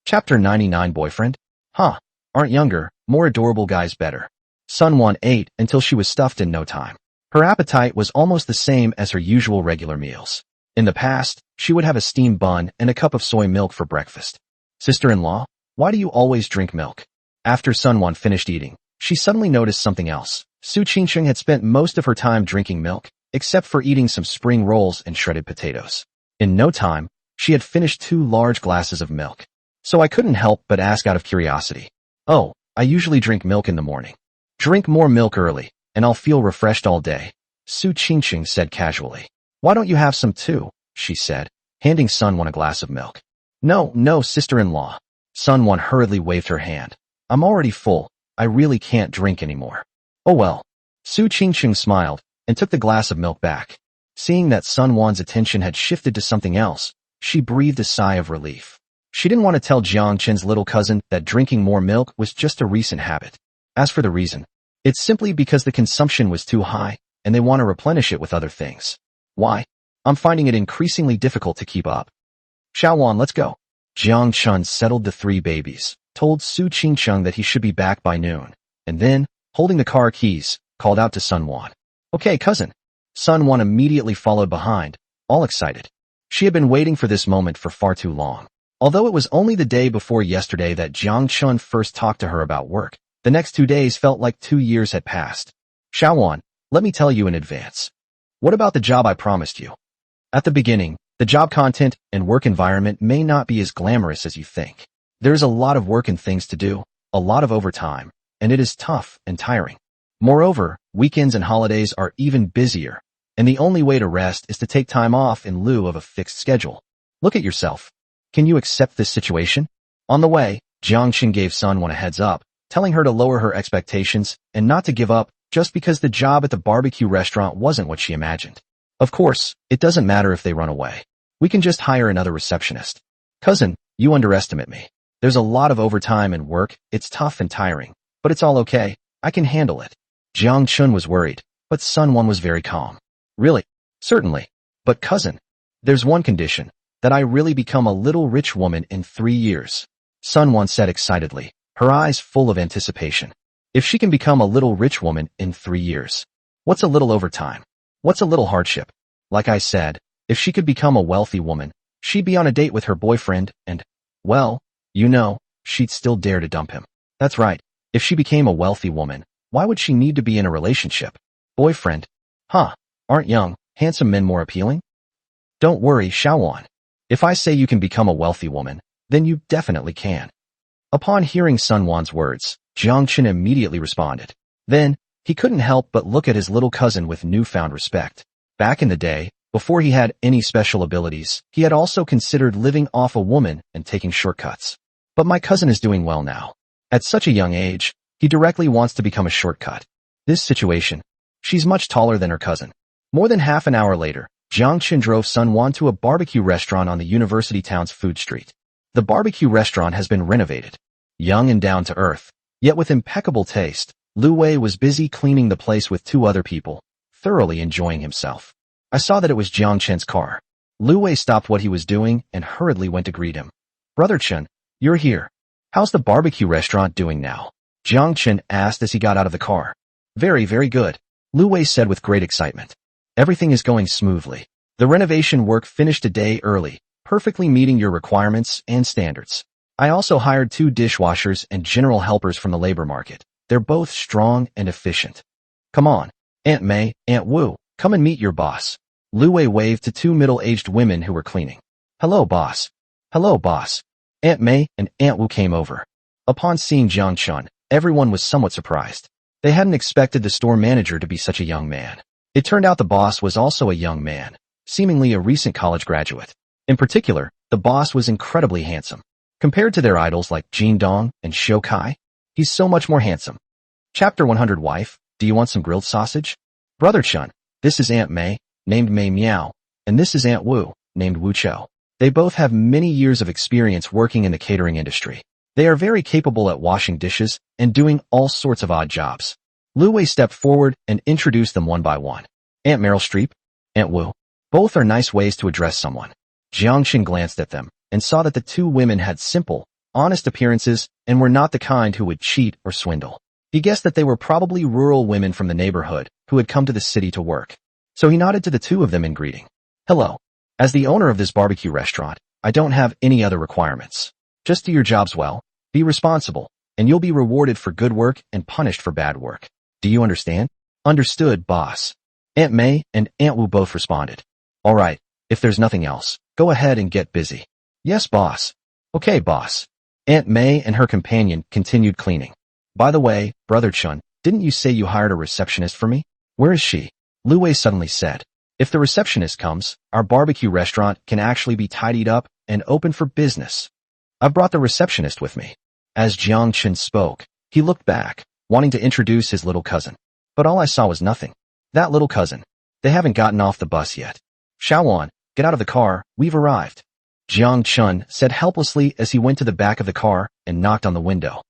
Chapter 99 Boyfriend? Huh, aren't younger, more adorable guys better? Sun Wan ate until she was stuffed in no time. Her appetite was almost the same as her usual regular meals. In the past, she would have a steamed bun and a cup of soy milk for breakfast. Sister-in-law, why do you always drink milk? After Sun Wan finished eating, she suddenly noticed something else. Su Qingsheng had spent most of her time drinking milk, except for eating some spring rolls and shredded potatoes. In no time, she had finished 2 large glasses of milk. So I couldn't help but ask out of curiosity. Oh, I usually drink milk in the morning. Drink more milk early, and I'll feel refreshed all day, Su Qingsheng said casually. Why don't you have some too? She said, handing Sun Wan a glass of milk. No, sister-in-law. Sun Wan hurriedly waved her hand. I'm already full. I really can't drink anymore. Oh well. Su Qingsheng smiled and took the glass of milk back. Seeing that Sun Wan's attention had shifted to something else, she breathed a sigh of relief. She didn't want to tell Jiang Chen's little cousin that drinking more milk was just a recent habit. As for the reason, it's simply because the consumption was too high, and they want to replenish it with other things. Why? I'm finding it increasingly difficult to keep up. Xiao Wan, let's go. Jiang Chen settled the 3 babies, told Su Qingsheng that he should be back by noon, and then, holding the car keys, called out to Sun Wan. Okay, cousin. Sun Wan immediately followed behind, all excited. She had been waiting for this moment for far too long. Although it was only the day before yesterday that Jiang Chen first talked to her about work, the next 2 days felt like 2 years had passed. Xiao Wan, let me tell you in advance. What about the job I promised you? At the beginning, the job content and work environment may not be as glamorous as you think. There's a lot of work and things to do, a lot of overtime, and it is tough and tiring. Moreover, weekends and holidays are even busier, and the only way to rest is to take time off in lieu of a fixed schedule. Look at yourself. Can you accept this situation? On the way, Jiang Chen gave Sun Wan a heads up, telling her to lower her expectations and not to give up just because the job at the barbecue restaurant wasn't what she imagined. Of course, it doesn't matter if they run away. We can just hire another receptionist. Cousin, you underestimate me. There's a lot of overtime and work, it's tough and tiring, but it's all okay, I can handle it. Jiang Chen was worried, but Sun Wan was very calm. Really? Certainly. But cousin, there's one condition, that I really become a little rich woman in 3 years. Sun Wan said excitedly, her eyes full of anticipation. If she can become a little rich woman in 3 years, what's a little overtime? What's a little hardship? Like I said, if she could become a wealthy woman, she'd be on a date with her boyfriend and, well, you know, she'd still dare to dump him. That's right, If she became a wealthy woman, why would she need to be in a relationship? Boyfriend? Huh, aren't young, handsome men more appealing? Don't worry, Shaoan. If I say you can become a wealthy woman, then you definitely can. Upon hearing Sun Wan's words, Jiang Chen immediately responded. Then, he couldn't help but look at his little cousin with newfound respect. Back in the day, before he had any special abilities, he had also considered living off a woman and taking shortcuts. But my cousin is doing well now. At such a young age, he directly wants to become a shortcut. This situation, she's much taller than her cousin. More than half an hour later, Jiang Chen drove Sun Wan to a barbecue restaurant on the university town's food street. The barbecue restaurant has been renovated. Young and down to earth, yet with impeccable taste, Lu Wei was busy cleaning the place with two other people, thoroughly enjoying himself. I saw that it was Jiang Chen's car. Lu Wei stopped what he was doing and hurriedly went to greet him. Brother Chen, you're here. How's the barbecue restaurant doing now? Jiang Chen asked as he got out of the car. Very, very good, Lu Wei said with great excitement. Everything is going smoothly. The renovation work finished a day early, perfectly meeting your requirements and standards. I also hired 2 dishwashers and general helpers from the labor market. They're both strong and efficient. Come on, Aunt May, Aunt Wu, come and meet your boss. Lu Wei waved to 2 middle-aged women who were cleaning. Hello, boss. Hello, boss. Aunt May and Aunt Wu came over. Upon seeing Jiang Chen, everyone was somewhat surprised. They hadn't expected the store manager to be such a young man. It turned out the boss was also a young man, seemingly a recent college graduate. In particular, the boss was incredibly handsome. Compared to their idols like Jin Dong and Shou Kai, he's so much more handsome. Chapter 100 Wife, do you want some grilled sausage? Brother Chen, this is Aunt May, named Mei Miao, and this is Aunt Wu, named Wu Chou. They both have many years of experience working in the catering industry. They are very capable at washing dishes and doing all sorts of odd jobs. Lu Wei stepped forward and introduced them one by one. Aunt Meryl Streep, Aunt Wu. Both are nice ways to address someone. Jiang Chen glanced at them and saw that the 2 women had simple, honest appearances and were not the kind who would cheat or swindle. He guessed that they were probably rural women from the neighborhood who had come to the city to work. So he nodded to the 2 of them in greeting. Hello. As the owner of this barbecue restaurant, I don't have any other requirements. Just do your jobs well, be responsible, and you'll be rewarded for good work and punished for bad work. Do you understand? Understood, boss. Aunt May and Aunt Wu both responded. All right, if there's nothing else, go ahead and get busy. Yes, boss. Okay, boss. Aunt May and her companion continued cleaning. By the way, Brother Chen, didn't you say you hired a receptionist for me? Where is she? Lu Wei suddenly said. If the receptionist comes, our barbecue restaurant can actually be tidied up and open for business. I've brought the receptionist with me. As Jiang Chen spoke, he looked back, wanting to introduce his little cousin. But all I saw was nothing. That little cousin. They haven't gotten off the bus yet. Shaoan, get out of the car, we've arrived. Jiang Chen said helplessly as he went to the back of the car and knocked on the window.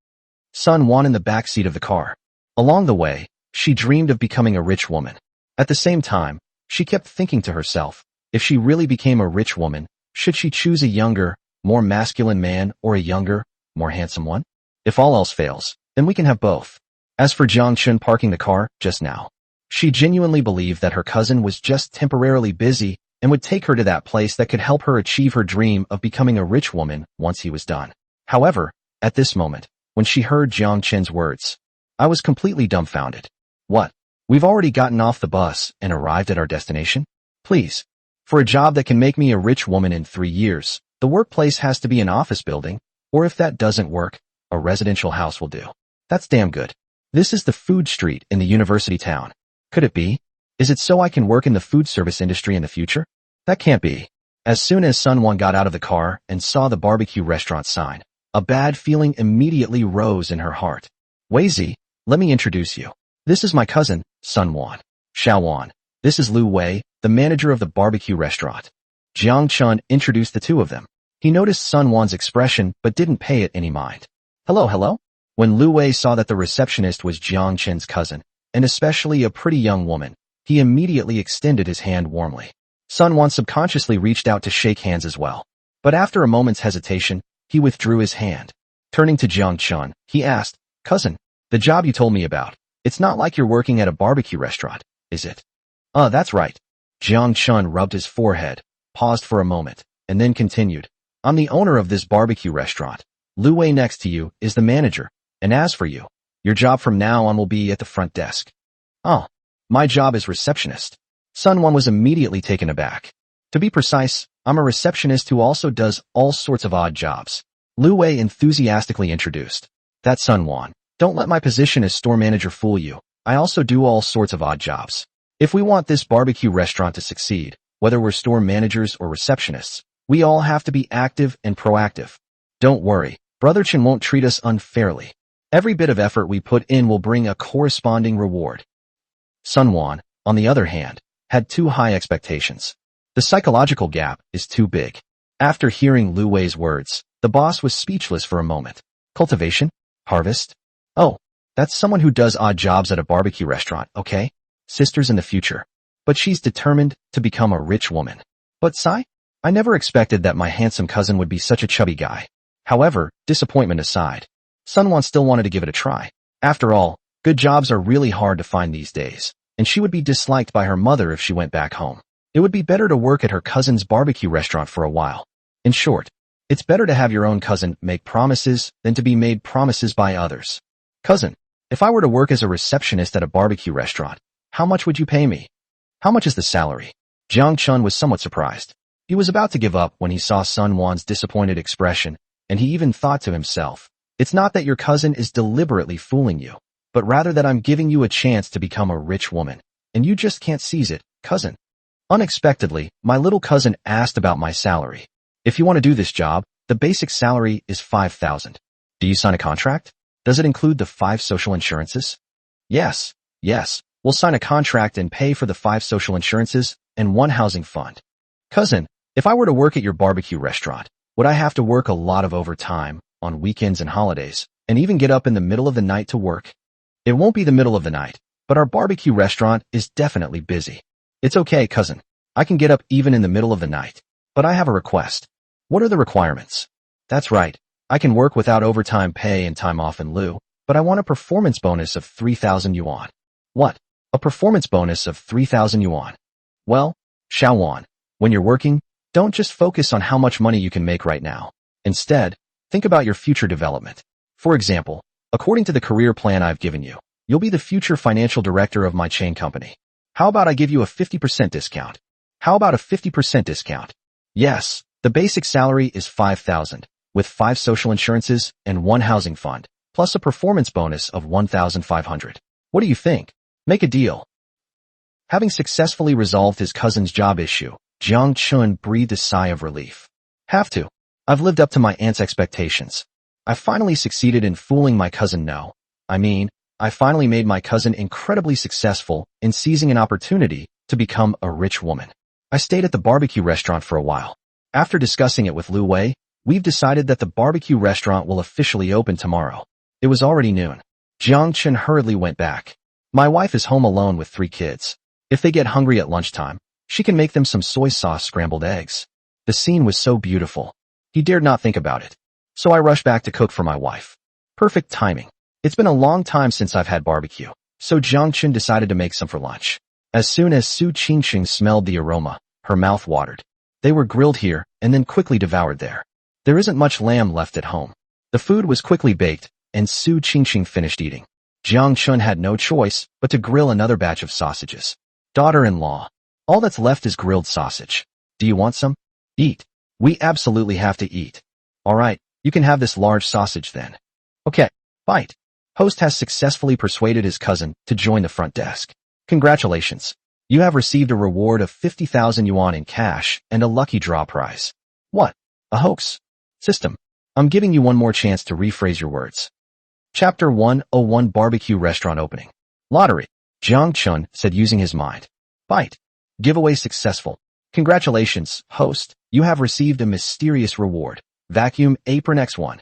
Sun Wan in the back seat of the car. Along the way, she dreamed of becoming a rich woman. At the same time, she kept thinking to herself, if she really became a rich woman, should she choose a younger, more masculine man or a younger, more handsome one? If all else fails, then we can have both. As for Jiang Chen parking the car just now, she genuinely believed that her cousin was just temporarily busy and would take her to that place that could help her achieve her dream of becoming a rich woman once he was done. However, at this moment, when she heard Jiang Chen's words, I was completely dumbfounded. What? We've already gotten off the bus and arrived at our destination? Please. For a job that can make me a rich woman in 3 years, the workplace has to be an office building, or if that doesn't work, a residential house will do. That's damn good. This is the food street in the university town. Could it be? Is it so I can work in the food service industry in the future? That can't be. As soon as Sun Wan got out of the car and saw the barbecue restaurant sign, a bad feeling immediately rose in her heart. Weizi, let me introduce you. This is my cousin, Sun Wan. Shaoan. This is Lu Wei, the manager of the barbecue restaurant. Jiang Chen introduced the 2 of them. He noticed Sun Wan's expression but didn't pay it any mind. Hello, hello? When Lu Wei saw that the receptionist was Jiang Chen's cousin, and especially a pretty young woman, he immediately extended his hand warmly. Sun Wan subconsciously reached out to shake hands as well. But after a moment's hesitation, he withdrew his hand. Turning to Jiang Chen, he asked, Cousin, the job you told me about, it's not like you're working at a barbecue restaurant, is it? That's right. Jiang Chen rubbed his forehead, paused for a moment, and then continued. I'm the owner of this barbecue restaurant. Lu Wei next to you is the manager, and as for you, Your job from now on will be at the front desk. Oh, my job is receptionist. Sun Wan was immediately taken aback. To be precise, I'm a receptionist who also does all sorts of odd jobs. Lu Wei enthusiastically introduced. That's Sun Wan. Don't let my position as store manager fool you. I also do all sorts of odd jobs. If we want this barbecue restaurant to succeed, whether we're store managers or receptionists, we all have to be active and proactive. Don't worry, Brother Chen won't treat us unfairly. Every bit of effort we put in will bring a corresponding reward. Sun Wan, on the other hand, had too high expectations. The psychological gap is too big. After hearing Lu Wei's words, the boss was speechless for a moment. Cultivation? Harvest? Oh, that's someone who does odd jobs at a barbecue restaurant, okay? Sisters in the future. But she's determined to become a rich woman. But Sai? I never expected that my handsome cousin would be such a chubby guy. However, disappointment aside, Sun Wan still wanted to give it a try. After all, good jobs are really hard to find these days, and she would be disliked by her mother if she went back home. It would be better to work at her cousin's barbecue restaurant for a while. In short, it's better to have your own cousin make promises than to be made promises by others. Cousin, if I were to work as a receptionist at a barbecue restaurant, how much would you pay me? How much is the salary? Jiang Chen was somewhat surprised. He was about to give up when he saw Sun Wan's disappointed expression, and he even thought to himself, it's not that your cousin is deliberately fooling you, but rather that I'm giving you a chance to become a rich woman, and you just can't seize it, cousin. Unexpectedly, my little cousin asked about my salary. If you want to do this job, the basic salary is 5,000. Do you sign a contract? Does it include the 5 social insurances? Yes. We'll sign a contract and pay for the 5 social insurances and 1 housing fund. Cousin, if I were to work at your barbecue restaurant, would I have to work a lot of overtime, on weekends and holidays, and even get up in the middle of the night to work? It won't be the middle of the night, but our barbecue restaurant is definitely busy. It's okay, cousin. I can get up even in the middle of the night. But I have a request. What are the requirements? That's right. I can work without overtime pay and time off in lieu, but I want a performance bonus of 3,000 yuan. What? A performance bonus of 3,000 yuan. Well, Xiao Wan, when you're working, don't just focus on how much money you can make right now. Instead, think about your future development. For example, according to the career plan I've given you, you'll be the future financial director of my chain company. How about I give you a 50% discount? How about a 50% discount? Yes, the basic salary is 5,000, with 5 social insurances and 1 housing fund, plus a performance bonus of 1,500. What do you think? Make a deal. Having successfully resolved his cousin's job issue, Jiang Chen breathed a sigh of relief. Have to. I've lived up to my aunt's expectations. I finally succeeded in fooling my cousin I finally made my cousin incredibly successful in seizing an opportunity to become a rich woman. I stayed at the barbecue restaurant for a while. After discussing it with Lu Wei, we've decided that the barbecue restaurant will officially open tomorrow. It was already noon. Jiang Chen hurriedly went back. My wife is home alone with 3 kids. If they get hungry at lunchtime, she can make them some soy sauce scrambled eggs. The scene was so beautiful. He dared not think about it. So I rushed back to cook for my wife. Perfect timing. It's been a long time since I've had barbecue, so Jiang Chen decided to make some for lunch. As soon as Su Qingqing smelled the aroma, her mouth watered. They were grilled here and then quickly devoured there. There isn't much lamb left at home. The food was quickly baked, and Su Qingqing finished eating. Jiang Chen had no choice but to grill another batch of sausages. Daughter-in-law, all that's left is grilled sausage. Do you want some? Eat. We absolutely have to eat. All right, you can have this large sausage then. Okay, bite. Host has successfully persuaded his cousin to join the front desk. Congratulations. You have received a reward of 50,000 yuan in cash and a lucky draw prize. What? A hoax? System. I'm giving you one more chance to rephrase your words. Chapter 101 Barbecue Restaurant Opening. Lottery. Jiang Chen said using his mind. Bite. Giveaway successful. Congratulations, host. You have received a mysterious reward. Vacuum Apron X1.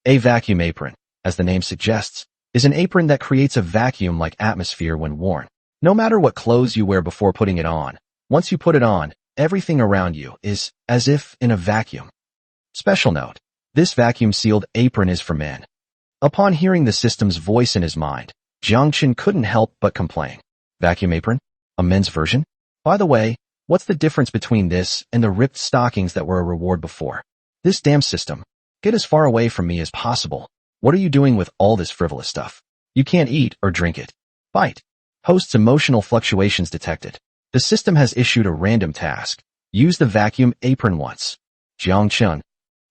A vacuum apron, as the name suggests, is an apron that creates a vacuum-like atmosphere when worn. No matter what clothes you wear before putting it on, once you put it on, everything around you is as if in a vacuum. Special note. This vacuum-sealed apron is for men. Upon hearing the system's voice in his mind, Jiang Chen couldn't help but complain. Vacuum apron? A men's version? By the way, what's the difference between this and the ripped stockings that were a reward before? This damn system. Get as far away from me as possible. What are you doing with all this frivolous stuff? You can't eat or drink it. Bite. Host's emotional fluctuations detected. The system has issued a random task. Use the vacuum apron once. Jiang Chen.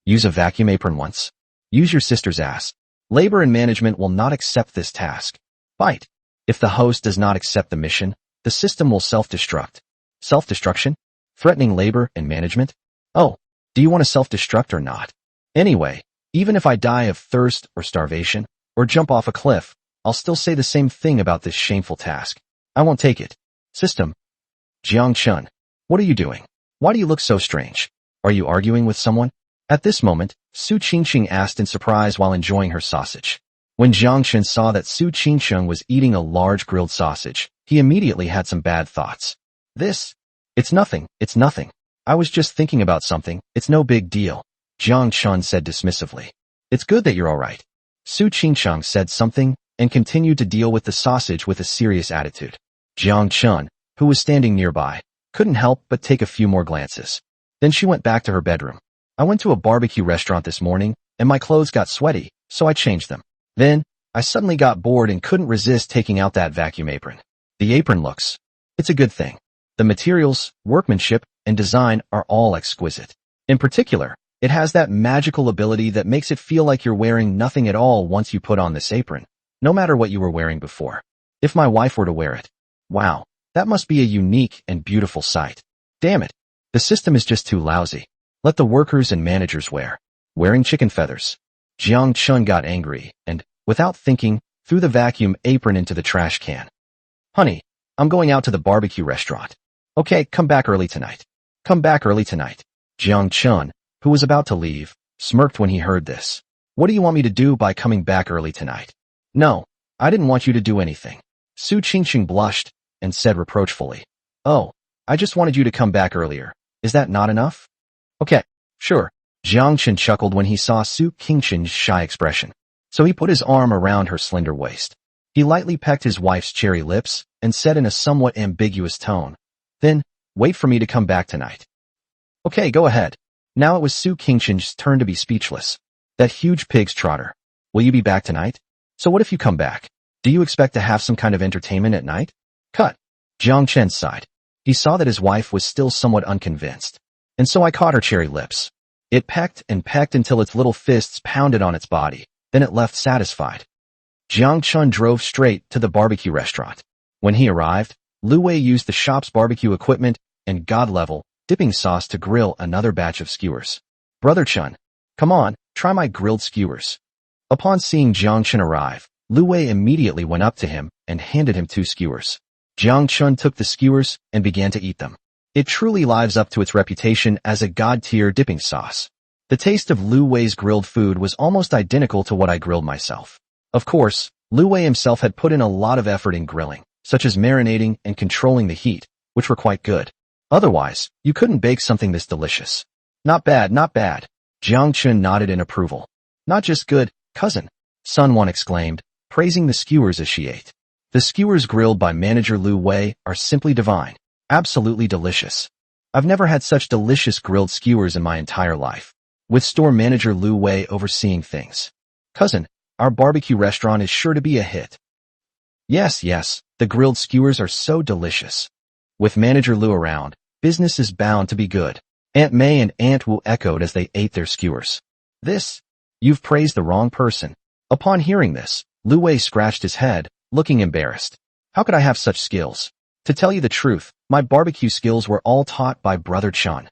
Use a vacuum apron once. Use your sister's ass. Labor and management will not accept this task. Bite. If the host does not accept the mission, the system will self-destruct. Self-destruction? Threatening labor and management? Oh, do you want to self-destruct or not? Anyway, even if I die of thirst or starvation, or jump off a cliff, I'll still say the same thing about this shameful task. I won't take it. System. Jiang Chen. What are you doing? Why do you look so strange? Are you arguing with someone? At this moment, Su Qingqing asked in surprise while enjoying her sausage. When Jiang Chen saw that Su Qingqing was eating a large grilled sausage, he immediately had some bad thoughts. It's nothing. I was just thinking about something, it's no big deal. Jiang Chen said dismissively. It's good that you're alright. Su Qingqing said something and continued to deal with the sausage with a serious attitude. Jiang Chen, who was standing nearby, couldn't help but take a few more glances. Then she went back to her bedroom. I went to a barbecue restaurant this morning, and my clothes got sweaty, so I changed them. Then, I suddenly got bored and couldn't resist taking out that vacuum apron. The apron looks. It's a good thing. The materials, workmanship, and design are all exquisite. In particular, it has that magical ability that makes it feel like you're wearing nothing at all once you put on this apron, no matter what you were wearing before. If my wife were to wear it. Wow, that must be a unique and beautiful sight. Damn it. The system is just too lousy. Let the workers and managers wearing chicken feathers. Jiang Chen got angry and, without thinking, threw the vacuum apron into the trash can. Honey, I'm going out to the barbecue restaurant. Okay, come back early tonight. Come back early tonight. Jiang Chen, who was about to leave, smirked when he heard this. What do you want me to do by coming back early tonight? No, I didn't want you to do anything. Su Qingqing blushed and said reproachfully. Oh, I just wanted you to come back earlier. Is that not enough? Okay, sure. Jiang Chen chuckled when he saw Su Qingqing's shy expression. So he put his arm around her slender waist. He lightly pecked his wife's cherry lips and said in a somewhat ambiguous tone, Then, wait for me to come back tonight. Okay, go ahead. Now it was Su Qingqing's turn to be speechless. That huge pig's trotter. Will you be back tonight? So what if you come back? Do you expect to have some kind of entertainment at night? Cut. Jiang Chen sighed. He saw that his wife was still somewhat unconvinced. And so I caught her cherry lips. It pecked and pecked until its little fists pounded on its body. Then it left satisfied. Jiang Chen drove straight to the barbecue restaurant. When he arrived, Lu Wei used the shop's barbecue equipment and god-level dipping sauce to grill another batch of skewers. Brother Chen, come on, try my grilled skewers. Upon seeing Jiang Chen arrive, Lu Wei immediately went up to him and handed him 2 skewers. Jiang Chen took the skewers and began to eat them. It truly lives up to its reputation as a god-tier dipping sauce. The taste of Lu Wei's grilled food was almost identical to what I grilled myself. Of course, Lu Wei himself had put in a lot of effort in grilling, such as marinating and controlling the heat, which were quite good. Otherwise, you couldn't bake something this delicious. Not bad, not bad. Jiang Chen nodded in approval. Not just good, cousin, Sun Wan exclaimed, praising the skewers as she ate. The skewers grilled by manager Lu Wei are simply divine. Absolutely delicious. I've never had such delicious grilled skewers in my entire life. With store manager Lu Wei overseeing things. Cousin, our barbecue restaurant is sure to be a hit. Yes, the grilled skewers are so delicious. With manager Lu around, business is bound to be good. Aunt May and Aunt Wu echoed as they ate their skewers. You've praised the wrong person. Upon hearing this, Lu Wei scratched his head, looking embarrassed. How could I have such skills? To tell you the truth, my barbecue skills were all taught by Brother Chen.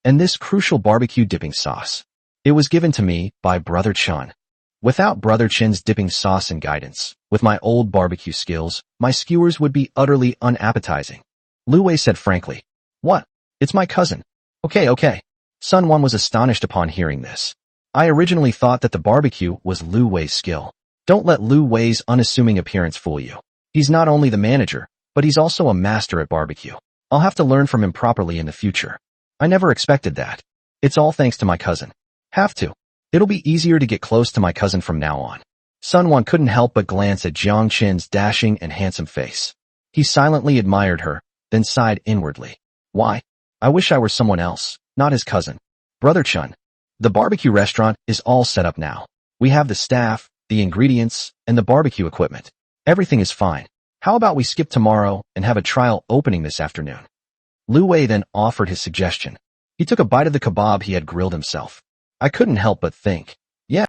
And this crucial barbecue dipping sauce. It was given to me by Brother Chen. Without Brother Chen's dipping sauce and guidance, with my old barbecue skills, my skewers would be utterly unappetizing. Lu Wei said frankly. What? It's my cousin. Okay. Sun Wan was astonished upon hearing this. I originally thought that the barbecue was Lu Wei's skill. Don't let Lu Wei's unassuming appearance fool you. He's not only the manager, but he's also a master at barbecue. I'll have to learn from him properly in the future. I never expected that. It's all thanks to my cousin. Have to. It'll be easier to get close to my cousin from now on. Sun Wan couldn't help but glance at Jiang Chen's dashing and handsome face. He silently admired her, then sighed inwardly. Why? I wish I were someone else, not his cousin. Brother Chen. The barbecue restaurant is all set up now. We have the staff, the ingredients, and the barbecue equipment. Everything is fine. How about we skip tomorrow and have a trial opening this afternoon? Lu Wei then offered his suggestion. He took a bite of the kebab he had grilled himself. I couldn't help but think, yeah,